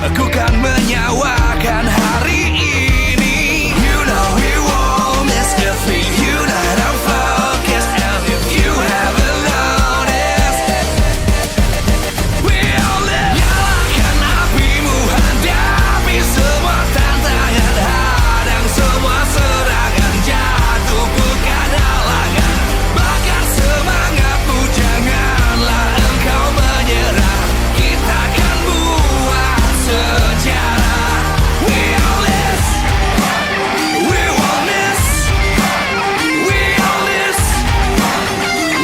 Speaker 2: Aku kan menyawakan hari ini. You know we won't miss if we unite our focus. And if you haven't noticed, we all live. Nyalakan apimu, hadapi semua tantangan, hadang semua serangan, jatuh bukan halangan. Bakar semangatmu, janganlah engkau menyerah. Kita akan buat sejarah. We all this, we won't miss. We all this,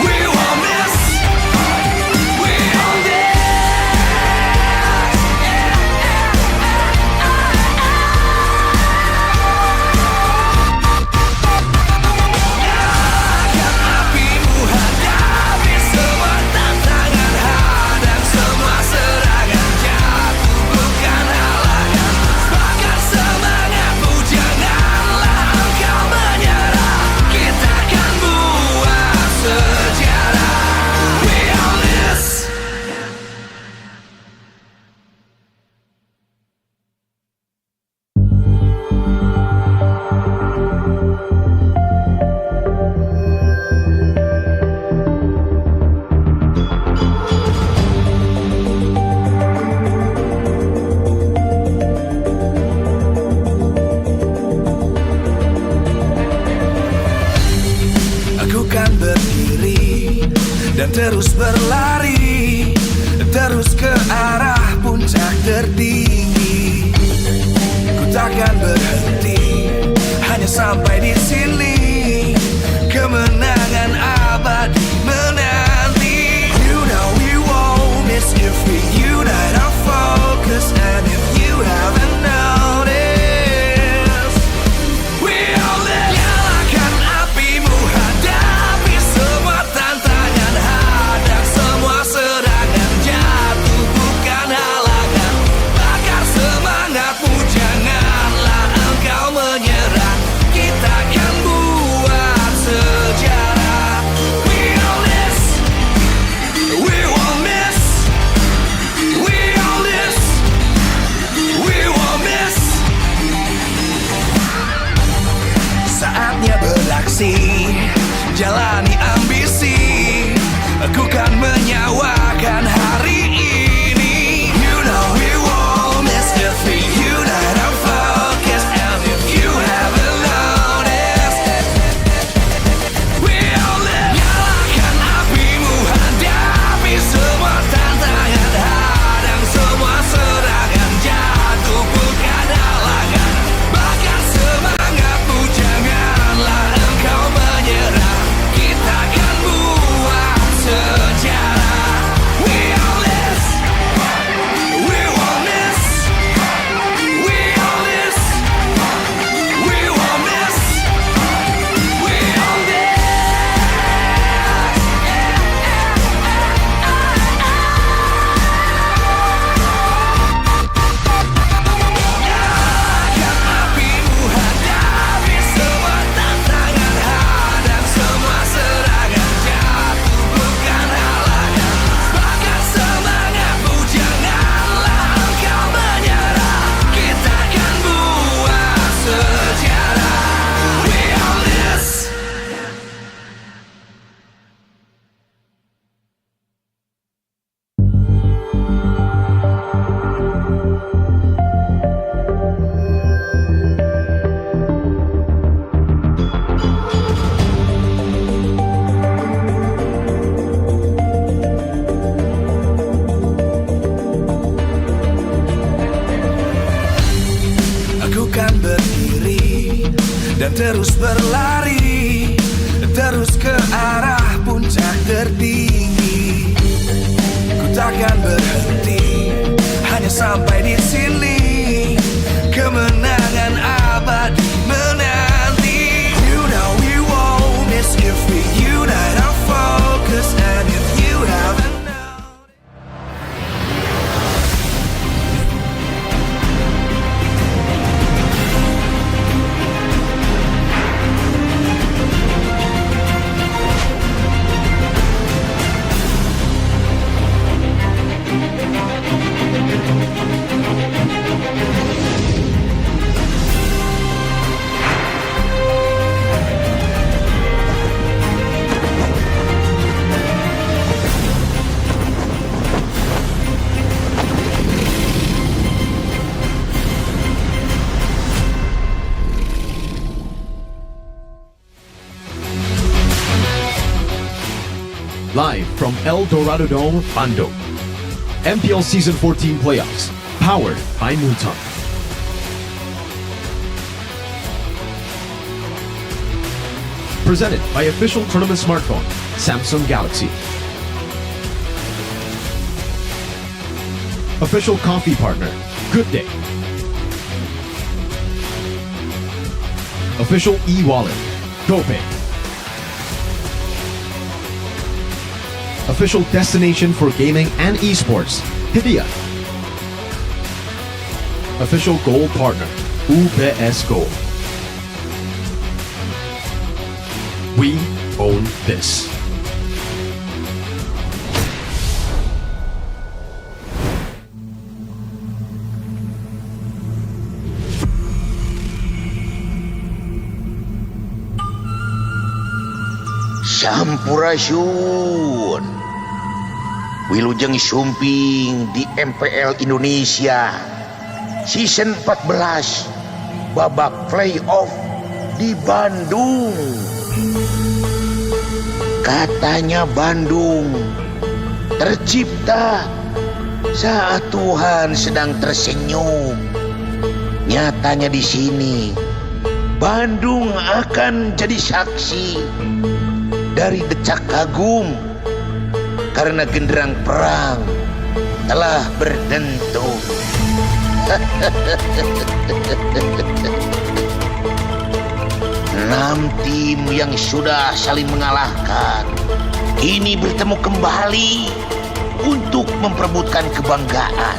Speaker 2: we won't miss. We all this. Nyalakan apimu, hadapi semua tantangan, hadang semua serangan, jatuh bukan halangan. Bakar semangatmu, janganlah engkau menyerah. Kita akan buat sejarah. We all this. Aku kan berdiri dan terus berlari, terus ke arah puncak tertinggi. Ku takkan berhenti, hanya sampai di sini. Kemenangan abadi menanti. You know we won't miss if we unite our focus. And if you haven't noticed, we all live. Nyalakan apimu, hadapi semua tantangan, hadang semua serangan, jatuh bukan halangan. Bakar semangatmu, janganlah engkau menyerah. Kita dan terus berlari, terus ke arah puncak tertinggi. Ku takkan berhenti, hanya sampai di sini. Kemenangan abadi menanti. You know we won't miss if we unite our focus. And if you haven't
Speaker 3: Live from El Dorado Dome, Bandung. MPL Season 14 Playoffs, powered by Moonton. Presented by official tournament smartphone, Samsung Galaxy. Official coffee partner, Good Day. Official e-wallet, GoPay. Official destination for gaming and esports, Hidea. Official gold partner, UBS Gold. We own this.
Speaker 4: Sampurasun. Wilujeng Sumping di MPL Indonesia Season 14 babak playoff di Bandung. Katanya Bandung tercipta saat Tuhan sedang tersenyum. Nyatanya di sini Bandung akan jadi saksi dari decak kagum karena genderang perang telah berdentum. 6 tim yang sudah saling mengalahkan kini bertemu kembali untuk memperebutkan kebanggaan.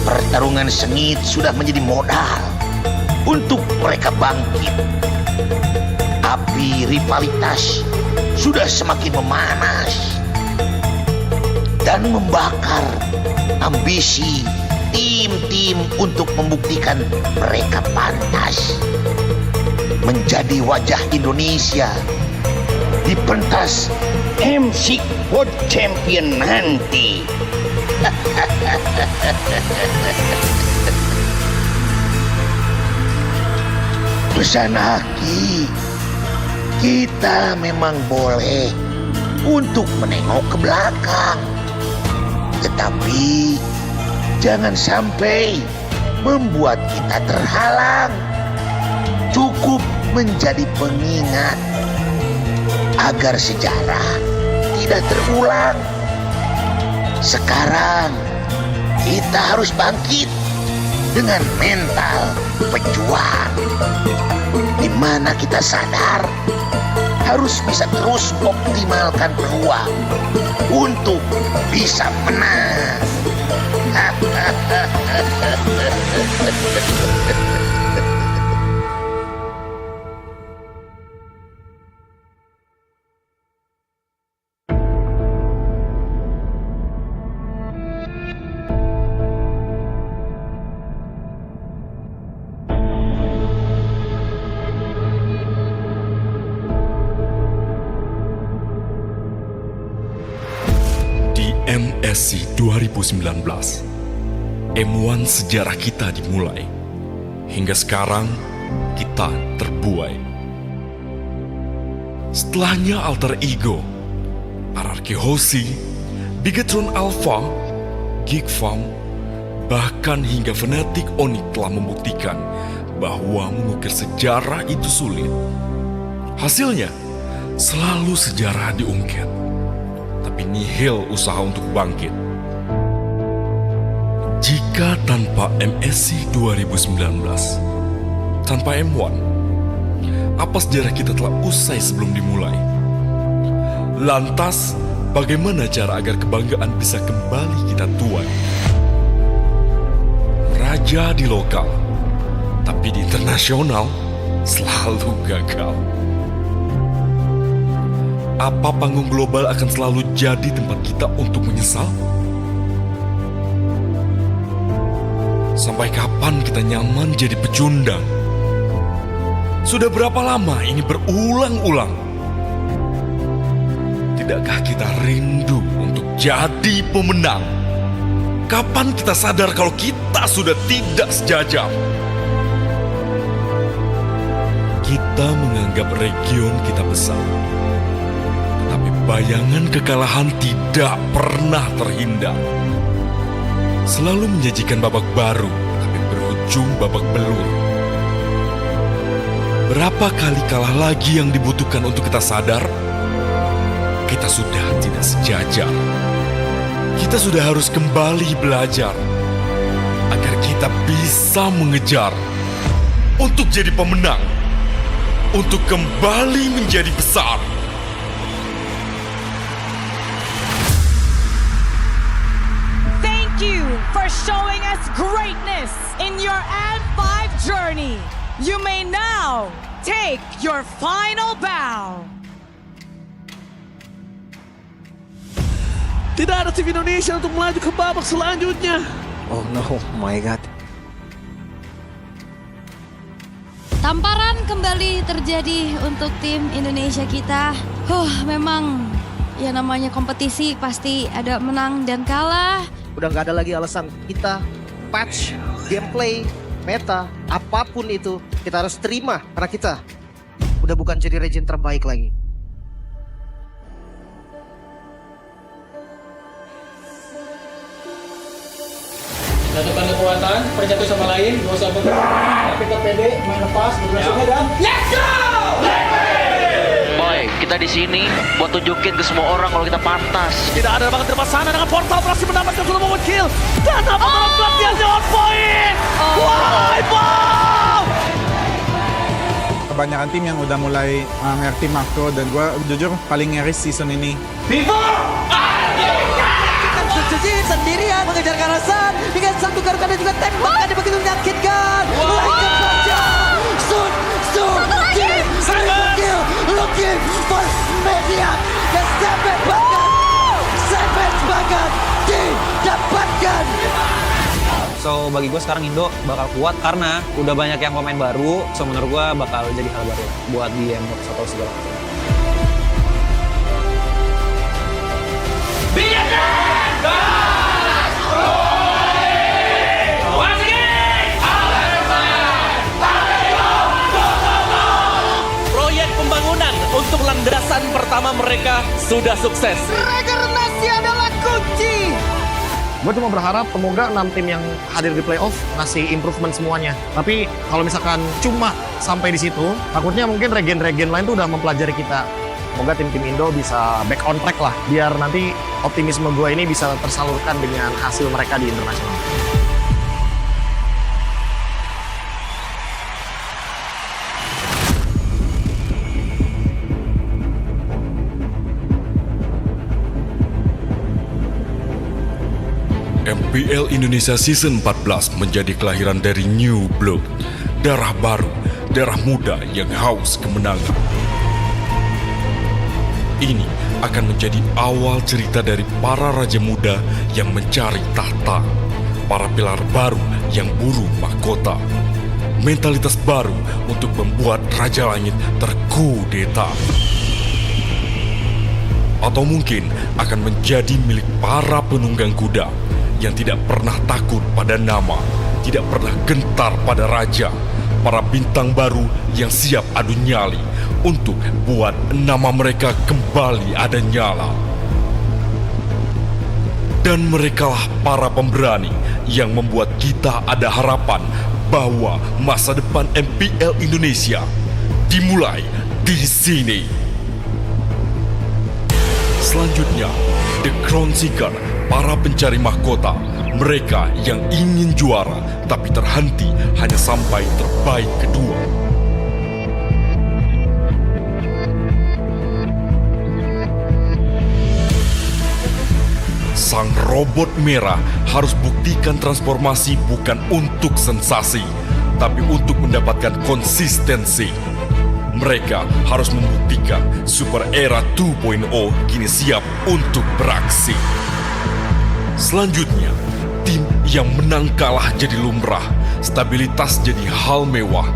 Speaker 4: Pertarungan sengit sudah menjadi modal untuk mereka bangkit. Api rivalitas sudah semakin memanas dan membakar ambisi tim-tim untuk membuktikan mereka pantas menjadi wajah Indonesia di pentas MC World Champion nanti. Pesan Aki, kita memang boleh untuk menengok ke belakang, tetapi jangan sampai membuat kita terhalang. Cukup menjadi pengingat agar sejarah tidak terulang. Sekarang kita harus bangkit dengan mental pejuang, di mana kita sadar harus bisa terus optimalkan peluang untuk bisa menang.
Speaker 19: MSC 2019, M1 sejarah kita dimulai. Hingga sekarang, kita terbuai. Setelahnya Alter Ego, RRQ Hoshi, Bigetron Alpha, Geek Farm, bahkan hingga Fnatic Onyx telah membuktikan bahwa mengukir sejarah itu sulit. Hasilnya, selalu sejarah diungkit, tapi nihil usaha untuk bangkit. Jika tanpa MSC 2019, tanpa M1, apa sejarah kita telah usai sebelum dimulai? Lantas, bagaimana cara agar kebanggaan bisa kembali kita tuai? Raja di lokal, tapi di internasional selalu gagal. Apa panggung global akan selalu jadi tempat kita untuk menyesal? Sampai kapan kita nyaman jadi pecundang? Sudah berapa lama ini berulang-ulang? Tidakkah kita rindu untuk jadi pemenang? Kapan kita sadar kalau kita sudah tidak sejajar? Kita menganggap region kita besar, tetapi bayangan kekalahan tidak pernah terhindar. Selalu menjanjikan babak baru, tapi berujung babak belur. Berapa kali kalah lagi yang dibutuhkan untuk kita sadar? Kita sudah tidak sejajar. Kita sudah harus kembali belajar agar kita bisa mengejar untuk jadi pemenang, untuk kembali menjadi besar.
Speaker 1: Thank you for showing us greatness in your N5 journey. You may now take your final bow.
Speaker 5: Tidak ada tim Indonesia untuk melaju ke babak selanjutnya.
Speaker 21: Oh no, my god.
Speaker 7: Tamparan kembali terjadi untuk tim Indonesia kita. Memang ya namanya kompetisi pasti ada menang dan kalah.
Speaker 24: Udah nggak ada lagi alasan kita patch, gameplay, meta, apapun itu kita harus terima karena kita udah bukan jadi region terbaik lagi.
Speaker 12: Satukan kekuatan, bersatu sama lain, gak usah bergerak, kita pede, main lepas, bergeraknya dan let's go!
Speaker 4: Boy, kita di sini buat tunjukin ke semua orang kalau kita pantas.
Speaker 5: Tidak ada banget di depan sana dengan portal berhasil mendapatkan solo moment kill dan dapat pelatihan di on point. Wow!
Speaker 13: Kebanyakan tim yang udah mulai ngerti makro dan gue jujur paling ngeris season ini.
Speaker 25: Sejid sendirian mengejar Karasan dengan satu garukan dan juga tembakannya begitu menyakitkan. Looking for media. Dan Savage bahkan didapatkan.
Speaker 12: So bagi gue sekarang Indo bakal kuat karena udah banyak yang pemain baru. So menurut gue bakal jadi hal baru buat di M1 atau segala macam.
Speaker 5: Proyek pembangunan untuk landasan pertama mereka sudah sukses.
Speaker 25: Regenerasi adalah kunci.
Speaker 26: Gue cuma berharap semoga 6 tim yang hadir di playoff ngasih improvement semuanya. Tapi kalau misalkan cuma sampai di situ, takutnya mungkin regen-regen lain tuh udah mempelajari kita. Semoga tim-tim Indo bisa back on track lah, biar nanti optimisme gue ini bisa tersalurkan dengan hasil mereka di internasional.
Speaker 19: MPL Indonesia Season 14 menjadi kelahiran dari New Blood, darah baru, darah muda yang haus kemenangan. Ini akan menjadi awal cerita dari para raja muda yang mencari tahta, para pilar baru yang buru mahkota, mentalitas baru untuk membuat Raja Langit terkudeta. Atau mungkin akan menjadi milik para penunggang kuda yang tidak pernah takut pada nama, tidak pernah gentar pada raja, para bintang baru yang siap adu nyali untuk buat nama mereka kembali ada nyala. Dan merekalah para pemberani yang membuat kita ada harapan bahwa masa depan MPL Indonesia dimulai di sini. Selanjutnya, The Crown Seeker, para pencari mahkota, mereka yang ingin juara tapi terhenti hanya sampai terbaik kedua. Sang robot merah harus buktikan transformasi bukan untuk sensasi, tapi untuk mendapatkan konsistensi. Mereka harus membuktikan Super Era 2.0 kini siap untuk beraksi. Selanjutnya, tim yang menang kalah jadi lumrah, stabilitas jadi hal mewah.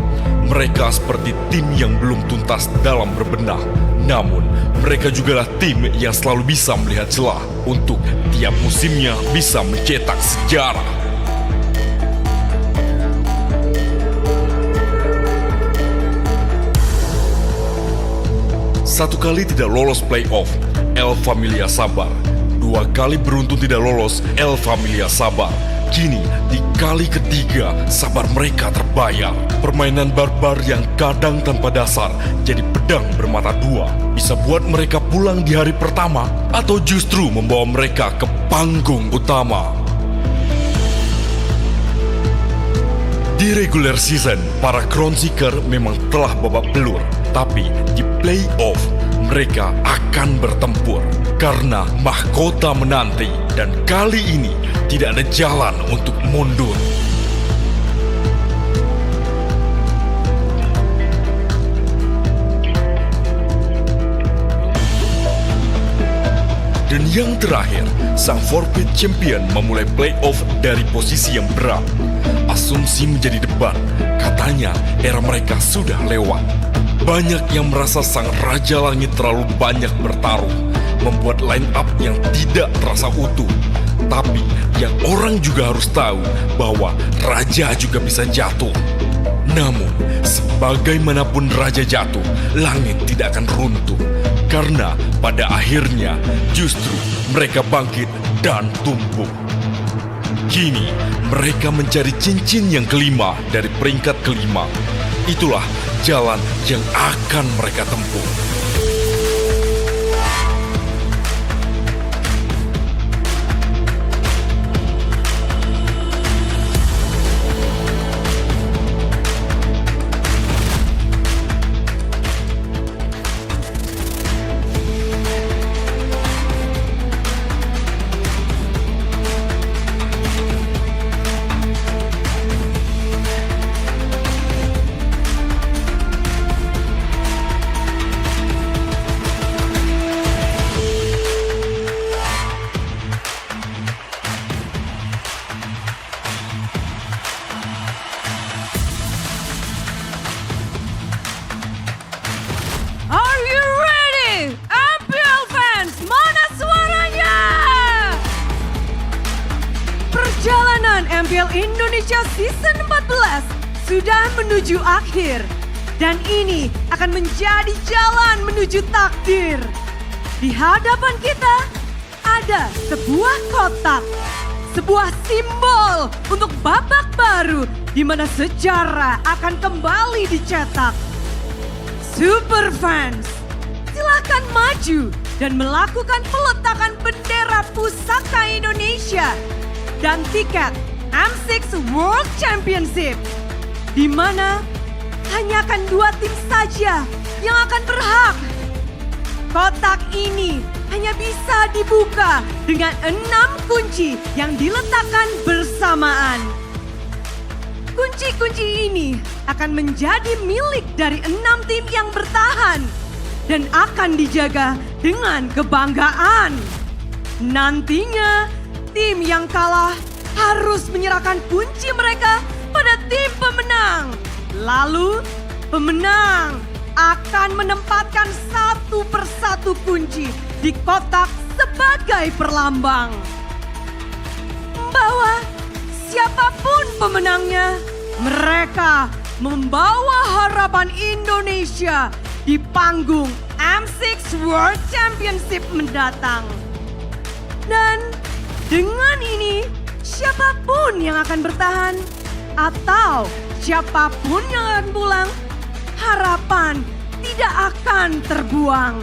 Speaker 19: Mereka seperti tim yang belum tuntas dalam berbenah. Namun, mereka jugalah tim yang selalu bisa melihat celah untuk tiap musimnya bisa mencetak sejarah. Satu kali tidak lolos playoff, El Familia sabar. 2 kali beruntun tidak lolos, El Familia sabar. Kini, di kali ketiga, sabar mereka terbayar. Permainan barbar yang kadang tanpa dasar jadi pedang bermata dua. Bisa buat mereka pulang di hari pertama, atau justru membawa mereka ke panggung utama. Di regular season, para Crown Seeker memang telah babak belur. Tapi di playoff, mereka akan bertempur. Karena mahkota menanti, dan kali ini tidak ada jalan untuk mundur. Dan yang terakhir, sang forfeit champion memulai playoff dari posisi yang berat. Asumsi menjadi debat, katanya era mereka sudah lewat. Banyak yang merasa sang Raja Langit terlalu banyak bertarung, membuat line up yang tidak terasa utuh. Tapi yang orang juga harus tahu bahwa Raja juga bisa jatuh. Namun, sebagaimanapun Raja jatuh, langit tidak akan runtuh. Karena pada akhirnya justru mereka bangkit dan tumbuh. Kini mereka mencari cincin yang kelima dari peringkat kelima. Itulah jalan yang akan mereka tempuh.
Speaker 1: Are you ready? MPL fans, mana suaranya? Perjalanan MPL Indonesia Season 14 sudah menuju akhir. Dan ini akan menjadi jalan menuju takdir. Di hadapan kita ada sebuah kotak. Sebuah simbol untuk babak baru di mana sejarah akan kembali dicetak. Super fans, silakan maju dan melakukan peletakan bendera pusaka Indonesia dan tiket M6 World Championship, di mana hanya akan 2 tim saja yang akan berhak. Kotak ini hanya bisa dibuka dengan 6 kunci yang diletakkan bersamaan. Kunci-kunci ini akan menjadi milik dari 6 tim yang bertahan dan akan dijaga dengan kebanggaan. Nantinya, tim yang kalah harus menyerahkan kunci mereka pada tim pemenang. Lalu, pemenang akan menempatkan satu persatu kunci di kotak sebagai perlambang. Bahwa siapapun pemenangnya, mereka membawa harapan Indonesia di panggung M6 World Championship mendatang. Dan dengan ini, siapapun yang akan bertahan atau Siapapun yang akan pulang, harapan tidak akan terbuang.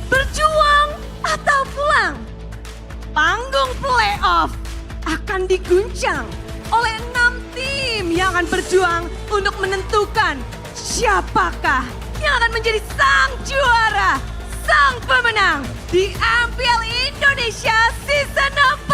Speaker 1: Berjuang atau pulang? Panggung playoff akan diguncang oleh 6 tim yang akan berjuang untuk menentukan siapakah yang akan menjadi sang juara, sang pemenang di MPL Indonesia Season 14.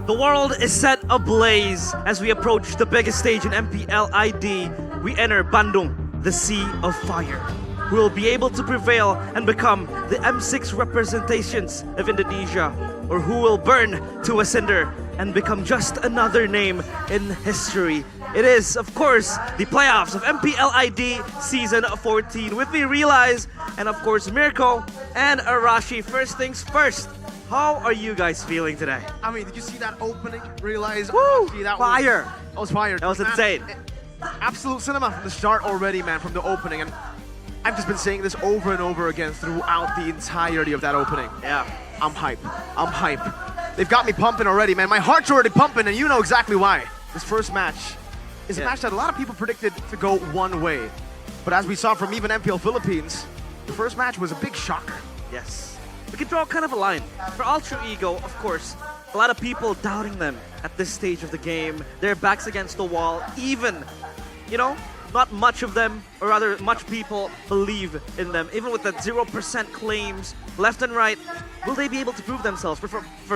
Speaker 5: The world is set ablaze as we approach the biggest stage in MPL ID. We enter Bandung, the Sea of Fire. We will be able to prevail and become the M6 representations of Indonesia, or who will burn to a cinder and become just another name in history. It is, of course, the playoffs of MPL ID Season 14. With me, Realize, and of course, Mirko and Arashi. First things first. How are you guys feeling today?
Speaker 6: I mean, did you see that opening? Realize,
Speaker 5: Woo!
Speaker 6: that
Speaker 5: Fire!
Speaker 6: That was fire.
Speaker 5: That was insane.
Speaker 6: Absolute cinema from the start already, man, from the opening. And I've just been saying this over and over again throughout the entirety of that opening.
Speaker 5: Yeah.
Speaker 6: I'm hype. I'm hype. They've got me pumping already, man. My heart's already pumping, and you know exactly why. This first match is a match that a lot of people predicted to go one way. But as we saw from even MPL Philippines, the first match was a big shocker.
Speaker 5: Yes. We can draw kind of a line. For Ultra Ego, of course, a lot of people doubting them at this stage of the game. Their backs against the wall. Even, you know, not much of them, or rather much people believe in them. Even with that 0% claims left and right, will they be able to prove themselves? For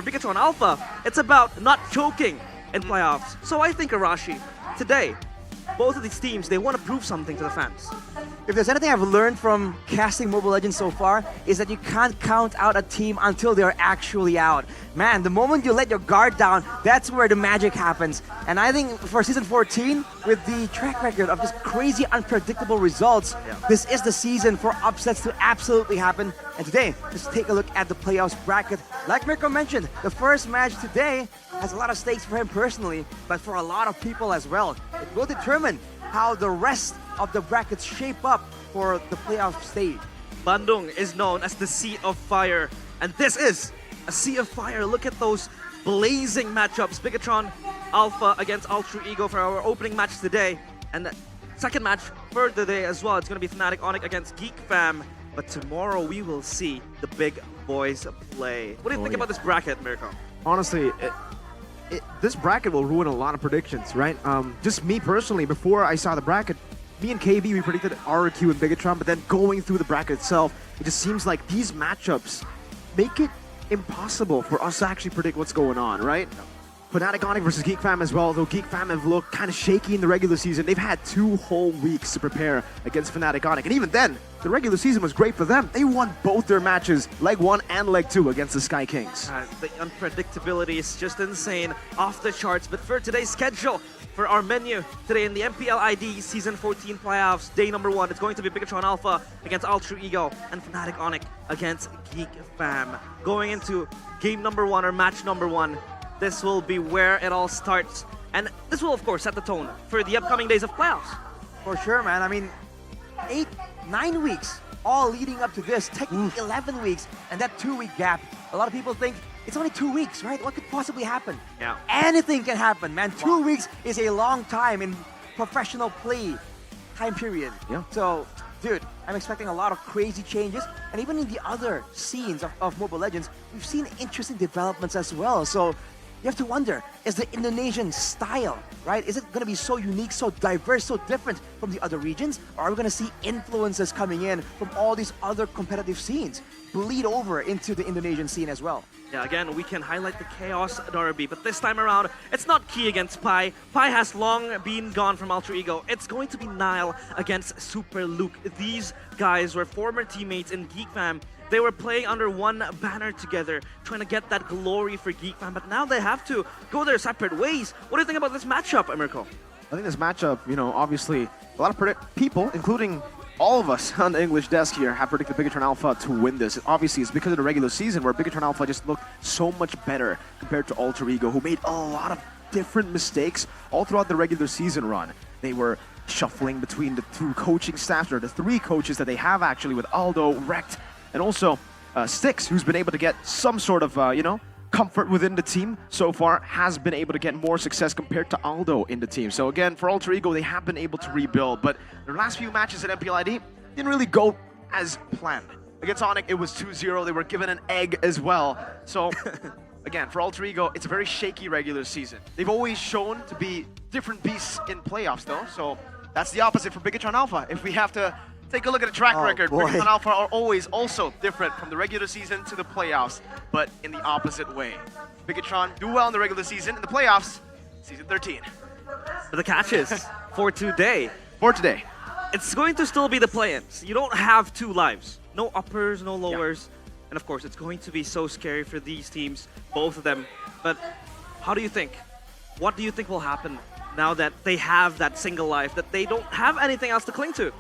Speaker 5: Bigatron Alpha, it's about not choking in playoffs. So I think, Arashi, today, both of these teams, they want to prove something to the fans.
Speaker 10: If there's anything I've learned from casting Mobile Legends so far, is that you can't count out a team until they're actually out. Man, the moment you let your guard down, that's where the magic happens. And I think for Season 14, with the track record of just crazy, unpredictable results, this is the season for upsets to absolutely happen. And today, just take a look at the playoffs bracket. Like Mirko mentioned, the first match today has a lot of stakes for him personally, but for a lot of people as well. It will determine how the rest of the brackets shape up for the playoff stage.
Speaker 5: Bandung is known as the Sea of Fire, and this is a Sea of Fire. Look at those blazing matchups. Bigatron Alpha against Ultra Ego for our opening match today, and the second match for the day as well. It's going to be Fnatic Onyx against Geek Fam, but tomorrow we will see the big boys play. What do you think about this bracket, Mirko?
Speaker 6: Honestly, this bracket will ruin a lot of predictions, right? Just me personally, before I saw the bracket, me and KB, we predicted RQ and Bigatron, but then going through the bracket itself, it just seems like these matchups make it impossible for us to actually predict what's going on, right? Fnatic Onyx versus Geek Fam as well, though Geek Fam have looked kind of shaky in the regular season. They've had 2 whole weeks to prepare against Fnatic Onyx, and even then, the regular season was great for them. They won both their matches, Leg 1 and Leg 2 against the Sky Kings.
Speaker 5: The unpredictability is just insane, off the charts. But for today's schedule, for our menu today in the MPL ID Season 14 Playoffs, day number 1, it's going to be Bigatron Alpha against Ultra Ego and Fnatic Onyx against Geek Fam. Going into game number 1 or match number 1, this will be where it all starts. And this will, of course, set the tone for the upcoming days of playoffs.
Speaker 10: For sure, man. I mean, 9 weeks, all leading up to this, technically 11 weeks, and that 2-week gap. A lot of people think it's only 2 weeks, right? What could possibly happen?
Speaker 5: Yeah.
Speaker 10: Anything can happen, man. 2 weeks is a long time in professional play time period.
Speaker 6: Yeah.
Speaker 10: So, dude, I'm expecting a lot of crazy changes. And even in the other scenes of Mobile Legends, we've seen interesting developments as well. So, you have to wonder, is the Indonesian style, right? Is it going to be so unique, so diverse, so different from the other regions? Or are we going to see influences coming in from all these other competitive scenes bleed over into the Indonesian scene as well?
Speaker 5: Yeah, again, we can highlight the Chaos Derby, but this time around, it's not Key against Pi. Pi has long been gone from Alter Ego. It's going to be Nile against Super Luke. These guys were former teammates in Geek Fam. They were playing under one banner together, trying to get that glory for Geek Fam, but now they have to go their separate ways. What do you think about this matchup, Mirko?
Speaker 6: I think this matchup, obviously, a lot of people, including all of us on the English desk here, have predicted Bigatron Alpha to win this. Obviously, it's because of the regular season where Bigatron Alpha just looked so much better compared to Alter Ego, who made a lot of different mistakes all throughout the regular season run. They were shuffling between the two coaching staffs, or the three coaches that they have actually, with Aldo, Rekt, and also Styx, who's been able to get some sort of, comfort within the team so far, has been able to get more success compared to Aldo in the team. So again, for Alter Ego, they have been able to rebuild, but their last few matches at MPL ID didn't really go as planned. Against Onyx, it was 2-0. They were given an egg as well. So again, for Alter Ego, it's a very shaky regular season. They've always shown to be different beasts in playoffs though, so that's the opposite for Bigatron Alpha. If we have to take a look at the track record, Bigatron Alpha are always also different from the regular season to the playoffs, but in the opposite way. Bigatron do well in the regular season, in the playoffs, season 13.
Speaker 5: But the catch is, for today, it's going to still be the play-ins. You don't have two lives. No uppers, no lowers. Yeah. And of course, it's going to be so scary for these teams, both of them. But how do you think? What do you think will happen now that they have that single life, that they don't have anything else to cling to?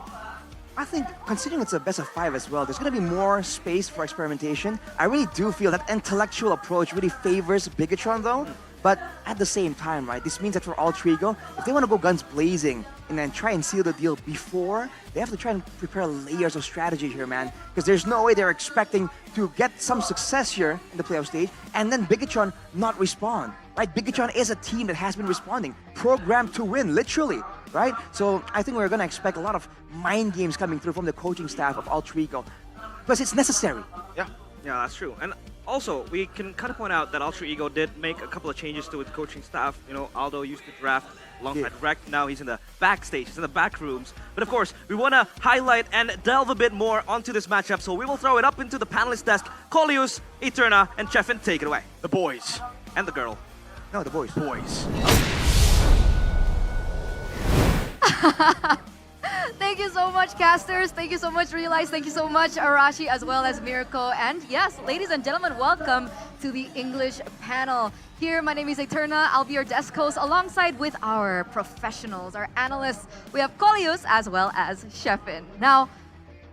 Speaker 10: I think, considering it's a best of 5 as well, there's going to be more space for experimentation. I really do feel that intellectual approach really favors Bigatron though. But at the same time, right, this means that for Alter Ego, if they want to go guns blazing and then try and seal the deal before, they have to try and prepare layers of strategy here, man. Because there's no way they're expecting to get some success here in the playoff stage and then Bigatron not respond, right? Bigatron is a team that has been responding, programmed to win, literally, right? So I think we're going to expect a lot of mind games coming through from the coaching staff of Alter Ego. Because it's necessary.
Speaker 5: Yeah, that's true. And also, we can kind of point out that Alter Ego did make a couple of changes to its coaching staff. Aldo used to draft alongside Rekt. Now he's in the backstage, he's in the back rooms. But of course, we want to highlight and delve a bit more onto this matchup. So we will throw it up into the panelist desk. Coleus, Eterna, and Chefin, take it away.
Speaker 6: The boys.
Speaker 5: And the girl.
Speaker 10: No, the boys.
Speaker 6: Boys.
Speaker 8: Thank you so much, casters. Thank you so much, Realize. Thank you so much, Arashi, as well as Mirko. And yes, ladies and gentlemen, welcome to the English panel. Here, my name is Eterna. I'll be your desk host alongside with our professionals, our analysts. We have Coleus as well as Chefin. Now,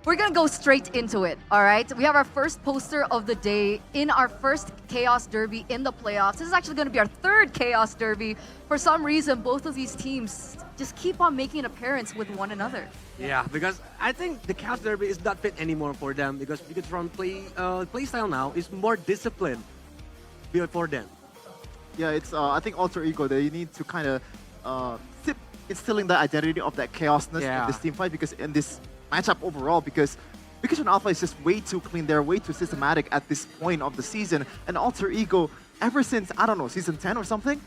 Speaker 8: we're gonna go straight into it, all right? We have our first poster of the day in our first Chaos Derby in the playoffs. This is actually gonna be our third Chaos Derby. For some reason, both of these teams just keep on making an appearance with one another.
Speaker 9: Yeah, because I think the Chaos Derby is not fit anymore for them because Bigatron play style now is more disciplined for them.
Speaker 11: Yeah, it's I think Alter Ego, they need to kind of keep instilling the identity of that chaosness in this team fight, because in this matchup overall, because Bigatron Alpha is just way too clean, they're way too systematic at this point of the season, and Alter Ego, ever since, I don't know, season 10 or something,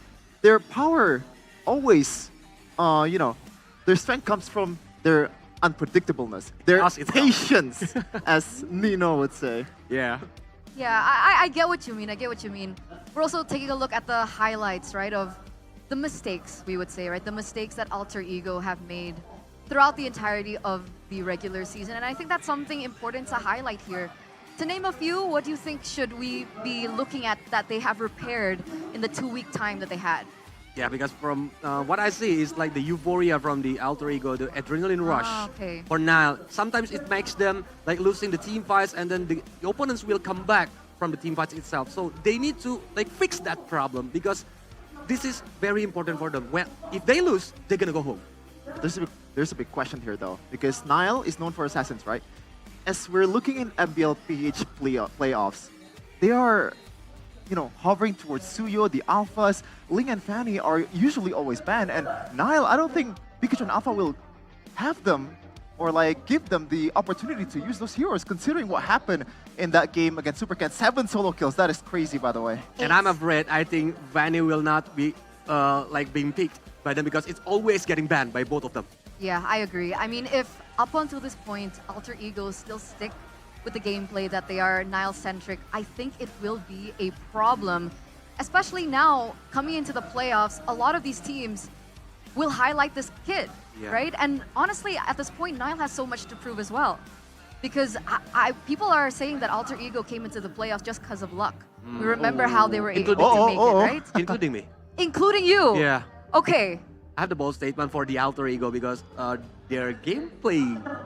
Speaker 11: their power always, their strength comes from their unpredictableness, their patience, as Nino would say.
Speaker 9: Yeah.
Speaker 8: Yeah, I get what you mean. We're also taking a look at the highlights, right, of the mistakes, we would say, right? The mistakes that Alter Ego have made throughout the entirety of the regular season. And I think that's something important to highlight here. To name a few, what do you think should we be looking at that they have repaired in the 2-week time that they had?
Speaker 9: Yeah, because from what I see is like the euphoria from the Alter Ego, the adrenaline rush.
Speaker 8: Okay.
Speaker 9: For now, sometimes it makes them like losing the team fights, and then the opponents will come back from the team fights itself. So they need to like fix that problem, because this is very important for them. If they lose, they're gonna go home.
Speaker 11: There's a big question here though, because Nile is known for assassins, right? As we're looking in MPL PH playoffs, they are, hovering towards Suyo, the Alphas. Ling and Fanny are usually always banned, and Nile, I don't think Bigatron Alpha will have them or like give them the opportunity to use those heroes, considering what happened in that game against Supercat. 7 solo kills, that is crazy, by the way.
Speaker 9: And I'm afraid, I think Vanny will not be like being picked by them because it's always getting banned by both of them.
Speaker 8: Yeah, I agree. I mean, if up until this point, Alter Ego still stick with the gameplay that they are Nile-centric, I think it will be a problem. Especially now, coming into the playoffs, a lot of these teams will highlight this kid, right? And honestly, at this point, Nile has so much to prove as well. Because people are saying that Alter Ego came into the playoffs just because of luck. We remember how they were able to make it, right?
Speaker 9: Including me.
Speaker 8: Including you?
Speaker 9: Yeah.
Speaker 8: Okay.
Speaker 9: I have the bold statement for the Alter Ego because their gameplay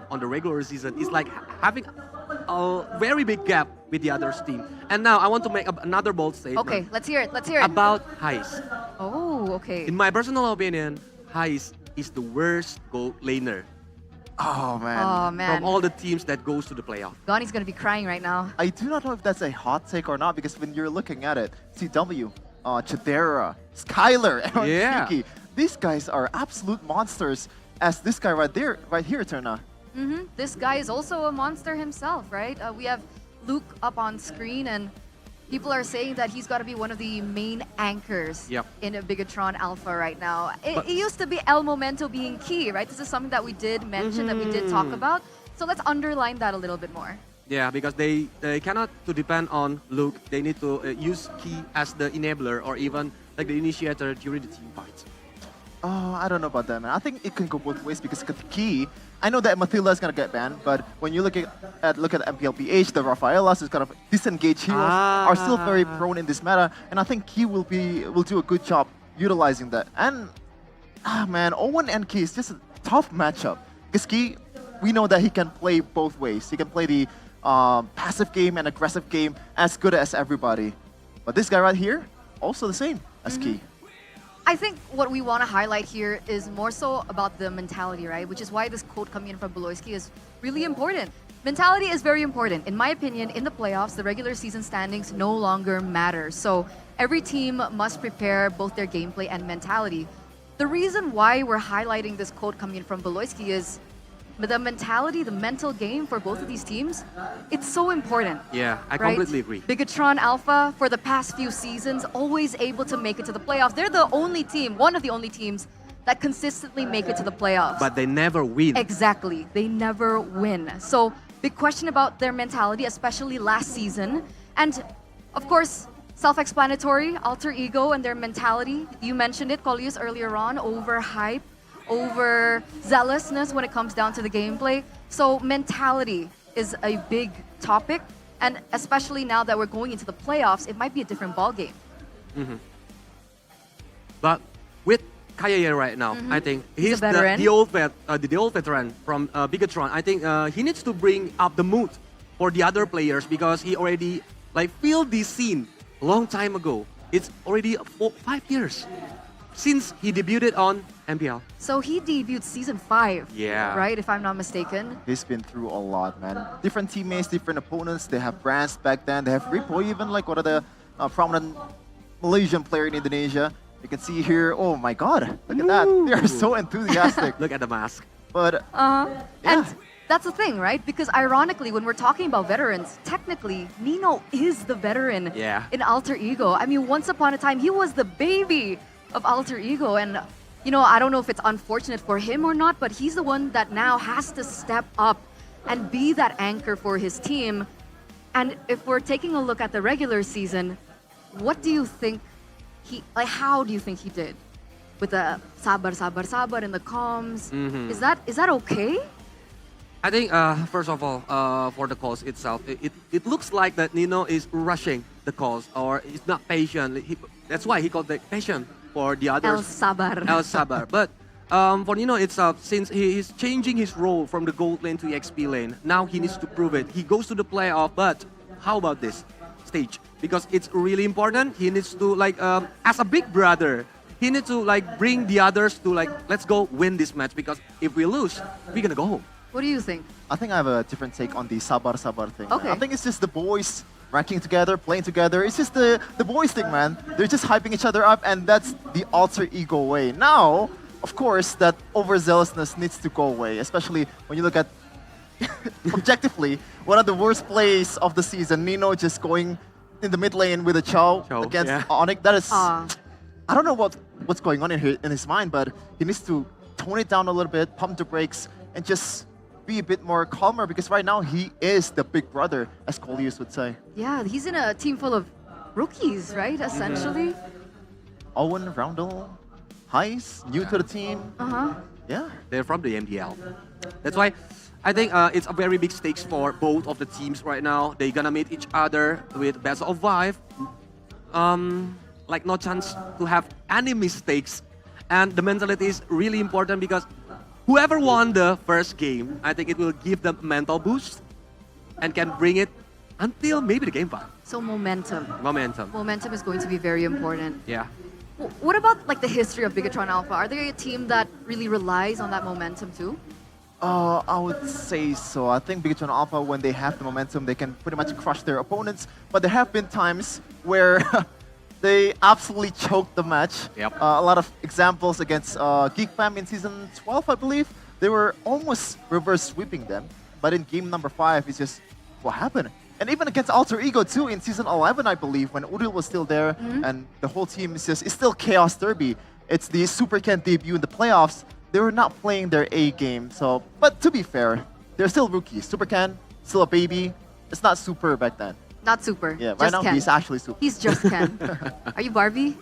Speaker 9: on the regular season is like having a very big gap with the other team. And now I want to make another bold statement.
Speaker 8: Okay, let's hear it. Let's hear it.
Speaker 9: About Heist.
Speaker 8: Oh, okay.
Speaker 9: In my personal opinion, Heist is the worst gold laner.
Speaker 11: Oh man.
Speaker 8: Oh man.
Speaker 9: From all the teams that goes to the playoff.
Speaker 8: Donnie's gonna be crying right now.
Speaker 11: I do not know if that's a hot take or not, because when you're looking at it, CW, Chidera, Skylar, and Shiki, these guys are absolute monsters. As this guy right here, Turna.
Speaker 8: This guy is also a monster himself, right? We have Luke up on screen, and people are saying that he's got to be one of the main anchors in a Bigatron Alpha right now. It used to be El Momento being key, right? This is something that we did mention, that we did talk about. So let's underline that a little bit more.
Speaker 9: Yeah, because they cannot to depend on Luke. They need to use Key as the enabler or even like the initiator during the team fights.
Speaker 11: Oh, I don't know about that, man. I think it can go both ways because Key, I know that Matilda is gonna get banned, but when you look at MPL PH, the Rafaelas, who's kind of disengaged heroes, are still very prone in this meta, and I think Key will do a good job utilizing that. And man, Owen and Key is just a tough matchup because Key, we know that he can play both ways. He can play the passive game and aggressive game as good as everybody. But this guy right here, also the same as Key.
Speaker 8: I think what we want to highlight here is more so about the mentality, right? Which is why this quote coming in from Beloyski is really important. Mentality is very important. In my opinion, in the playoffs, the regular season standings no longer matter. So every team must prepare both their gameplay and mentality. The reason why we're highlighting this quote coming in from Beloyski is the mentality, the mental game for both of these teams, it's so important.
Speaker 9: Yeah, I
Speaker 8: right?
Speaker 9: completely agree.
Speaker 8: Bigatron Alpha, for the past few seasons, always able to make it to the playoffs. They're the only team, one of the only teams, that consistently make it to the playoffs.
Speaker 9: But they never win.
Speaker 8: Exactly, they never win. So, big question about their mentality, especially last season. And, of course, self-explanatory, Alter Ego and their mentality. You mentioned it, Colius, earlier on, overhype, over zealousness when it comes down to the gameplay. So mentality is a big topic, and especially now that we're going into the playoffs, it might be a different ballgame.
Speaker 9: But with Kaya right now, I think he's the old veteran from Bigatron. I think he needs to bring up the mood for the other players because he already feel this scene a long time ago. It's already 5 years since he debuted on MPL.
Speaker 8: So he debuted season 5, right, if I'm not mistaken.
Speaker 11: He's been through a lot, man. Different teammates, different opponents. They have brands back then. They have Ripo, even like one of the prominent Malaysian player in Indonesia. You can see here, oh my god, look at that. They are so enthusiastic.
Speaker 9: Look at the mask.
Speaker 11: But
Speaker 8: and that's the thing, right? Because ironically, when we're talking about veterans, technically, Nino is the veteran in Alter Ego. I mean, once upon a time, he was the baby of Alter Ego, and you know, I don't know if it's unfortunate for him or not, but he's the one that now has to step up and be that anchor for his team. And if we're taking a look at the regular season, what do you think how do you think he did with the sabar and the comms? Is that okay?
Speaker 9: I think first of all, for the calls itself, it looks like that Nino is rushing the calls or he's not patient. That's why he called the patient for the others. El Sabar. But for Nino itself, since he is changing his role from the gold lane to XP lane, now he needs to prove it. He goes to the playoff, but how about this stage? Because it's really important. He needs to as a big brother, he needs to bring the others to let's go win this match, because if we lose, we're gonna go home.
Speaker 8: What do you think?
Speaker 11: I think I have a different take on the Sabar thing.
Speaker 8: Okay.
Speaker 11: I think it's just the boys ranking together, playing together. It's just the boys thing, man. They're just hyping each other up, and that's the Alter Ego way. Now, of course, that overzealousness needs to go away, especially when you look at objectively one of the worst plays of the season. Nino just going in the mid lane with a Chow against Onyx. That is, I don't know what's going on in his mind, but he needs to tone it down a little bit, pump the brakes, and just be a bit more calmer, because right now he is the big brother, as Coleus would say.
Speaker 8: Yeah, he's in a team full of rookies, right? Essentially.
Speaker 11: Owen, Roundel, Heis, new to the team. Yeah.
Speaker 9: They're from the MPL. That's why I think it's a very big stakes for both of the teams right now. They're gonna meet each other with best of 5. Like no chance to have any mistakes. And the mentality is really important, because whoever won the first game, I think it will give them mental boost and can bring it until maybe the game 5.
Speaker 8: So momentum.
Speaker 9: Momentum.
Speaker 8: Momentum is going to be very important.
Speaker 9: Yeah.
Speaker 8: What about like the history of Bigatron Alpha? Are they a team that really relies on that momentum too?
Speaker 11: I would say so. I think Bigatron Alpha, when they have the momentum, they can pretty much crush their opponents. But there have been times where they absolutely choked the match.
Speaker 9: Yep.
Speaker 11: A lot of examples against Geek Fam in Season 12, I believe. They were almost reverse sweeping them. But in game number 5, it's just, what happened? And even against Alter Ego too in Season 11, I believe, when Uril was still there and the whole team is just, it's still Chaos Derby. It's the Super Ken debut in the playoffs. They were not playing their A game. So, but to be fair, they're still rookies. Super Ken, still a baby. It's not super back then.
Speaker 8: Not super.
Speaker 11: Yeah, right
Speaker 8: just
Speaker 11: now
Speaker 8: Ken.
Speaker 11: he's actually super.
Speaker 8: He's just Ken. Are you Barbie?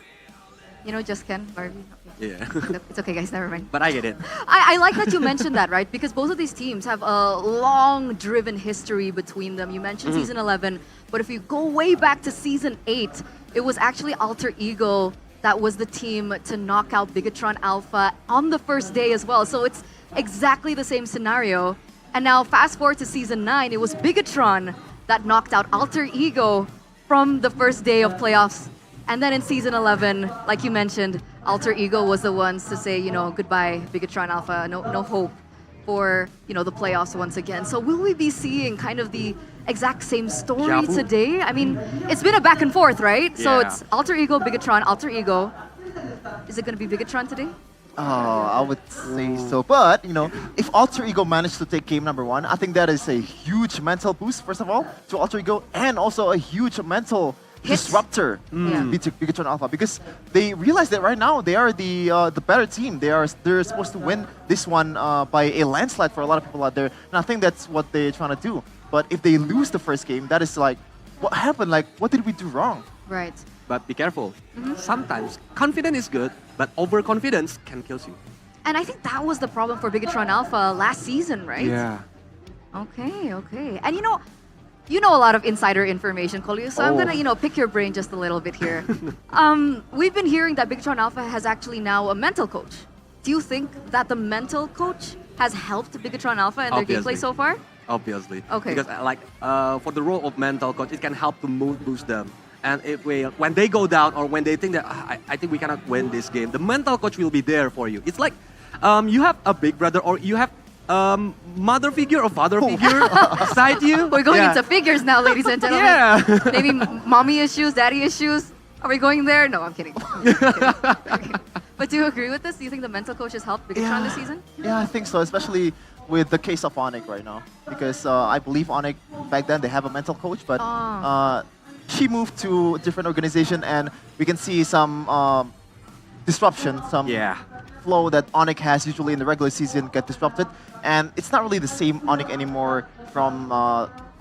Speaker 8: You know, just Ken, Barbie?
Speaker 9: Yeah.
Speaker 8: It's okay, guys, never mind.
Speaker 9: But I get it.
Speaker 8: I like that you mentioned that, right? Because both of these teams have a long-driven history between them. You mentioned Season 11, but if you go way back to Season 8, it was actually Alter Ego that was the team to knock out Bigatron Alpha on the first day as well. So it's exactly the same scenario. And now fast forward to Season 9, it was Bigatron that knocked out Alter Ego from the first day of playoffs. And then in Season 11, like you mentioned, Alter Ego was the ones to say, you know, goodbye, Bigatron Alpha, no hope for, you know, the playoffs once again. So will we be seeing kind of the exact same story today? I mean, it's been a back and forth, right? So it's Alter Ego, Bigatron, Alter Ego. Is it going to be Bigatron today?
Speaker 11: I would say so. But, you know, if Alter Ego managed to take game number 1, I think that is a huge mental boost, first of all, to Alter Ego, and also a huge mental disruptor to Bigatron Alpha, because they realize that right now they are the better team. They're supposed to win this one by a landslide for a lot of people out there, and I think that's what they're trying to do. But if they lose the first game, that is like, what happened? Like, what did we do wrong?
Speaker 8: Right.
Speaker 9: But be careful. Sometimes confidence is good, but overconfidence can kill you.
Speaker 8: And I think that was the problem for Bigatron Alpha last season, right?
Speaker 9: Yeah.
Speaker 8: Okay. And you know a lot of insider information, Coleus, so I'm gonna, you know, pick your brain just a little bit here. We've been hearing that Bigatron Alpha has actually now a mental coach. Do you think that the mental coach has helped Bigatron Alpha in their gameplay so far?
Speaker 9: Obviously.
Speaker 8: Okay.
Speaker 9: Because for the role of mental coach, it can help to mood boost them. And when they go down or when they think that I think we cannot win this game, the mental coach will be there for you. It's like you have a big brother or you have mother figure or father figure beside you.
Speaker 8: We're going into figures now, ladies and gentlemen. Maybe mommy issues, daddy issues. Are we going there? No, I'm kidding. Okay. But do you agree with this? Do you think the mental coach has helped Bigatron this season?
Speaker 11: Yeah, I think so, especially with the case of Onyx right now. Because I believe Onyx, back then, they have a mental coach, but she moved to a different organization, and we can see some disruption, some flow that Onyx has usually in the regular season get disrupted. And it's not really the same Onyx anymore from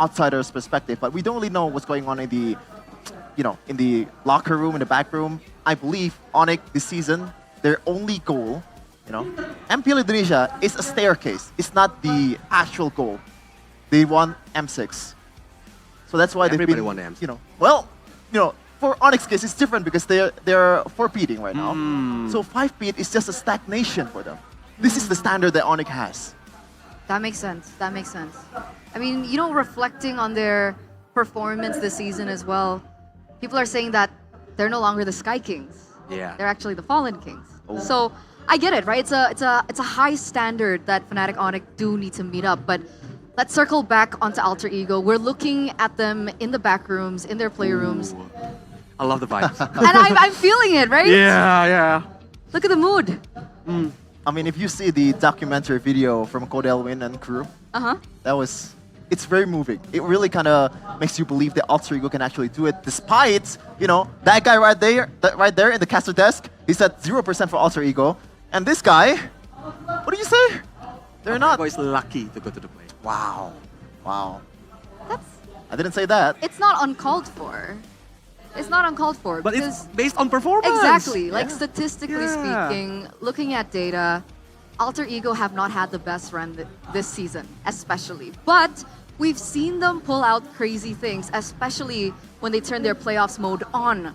Speaker 11: outsiders' perspective, but we don't really know what's going on in the, in the locker room, in the back room. I believe Onyx this season, their only goal, MPL Indonesia is a staircase. It's not the actual goal. They want M6. So that's why
Speaker 9: everybody
Speaker 11: they've been,
Speaker 9: want M6.
Speaker 11: For Onyx case, it's different because they're 4-peating right now. So 5-peat is just a stagnation for them. This is the standard that Onyx has.
Speaker 8: That makes sense. I mean, reflecting on their performance this season as well, people are saying that they're no longer the Sky Kings.
Speaker 9: Yeah.
Speaker 8: They're actually the Fallen Kings. So I get it, right? It's a high standard that Fnatic Onyx do need to meet up, but let's circle back onto Alter Ego. We're looking at them in the back rooms, in their playrooms.
Speaker 9: I love the vibes.
Speaker 8: And I'm feeling it, right?
Speaker 9: Yeah.
Speaker 8: Look at the mood.
Speaker 11: I mean, if you see the documentary video from Codelwin and crew, it's very moving. It really kind of makes you believe that Alter Ego can actually do it, despite, you know, that guy right there in the caster desk, he said 0% for Alter Ego. And this guy, what do you say? They're not.
Speaker 9: Alter Ego is lucky to go to the play.
Speaker 11: Wow. I didn't say that.
Speaker 8: It's not uncalled for. It's not uncalled for.
Speaker 9: But
Speaker 8: because
Speaker 9: it's based on performance.
Speaker 8: Exactly. Like statistically speaking, looking at data, Alter Ego have not had the best run this season, especially. But we've seen them pull out crazy things, especially when they turn their playoffs mode on.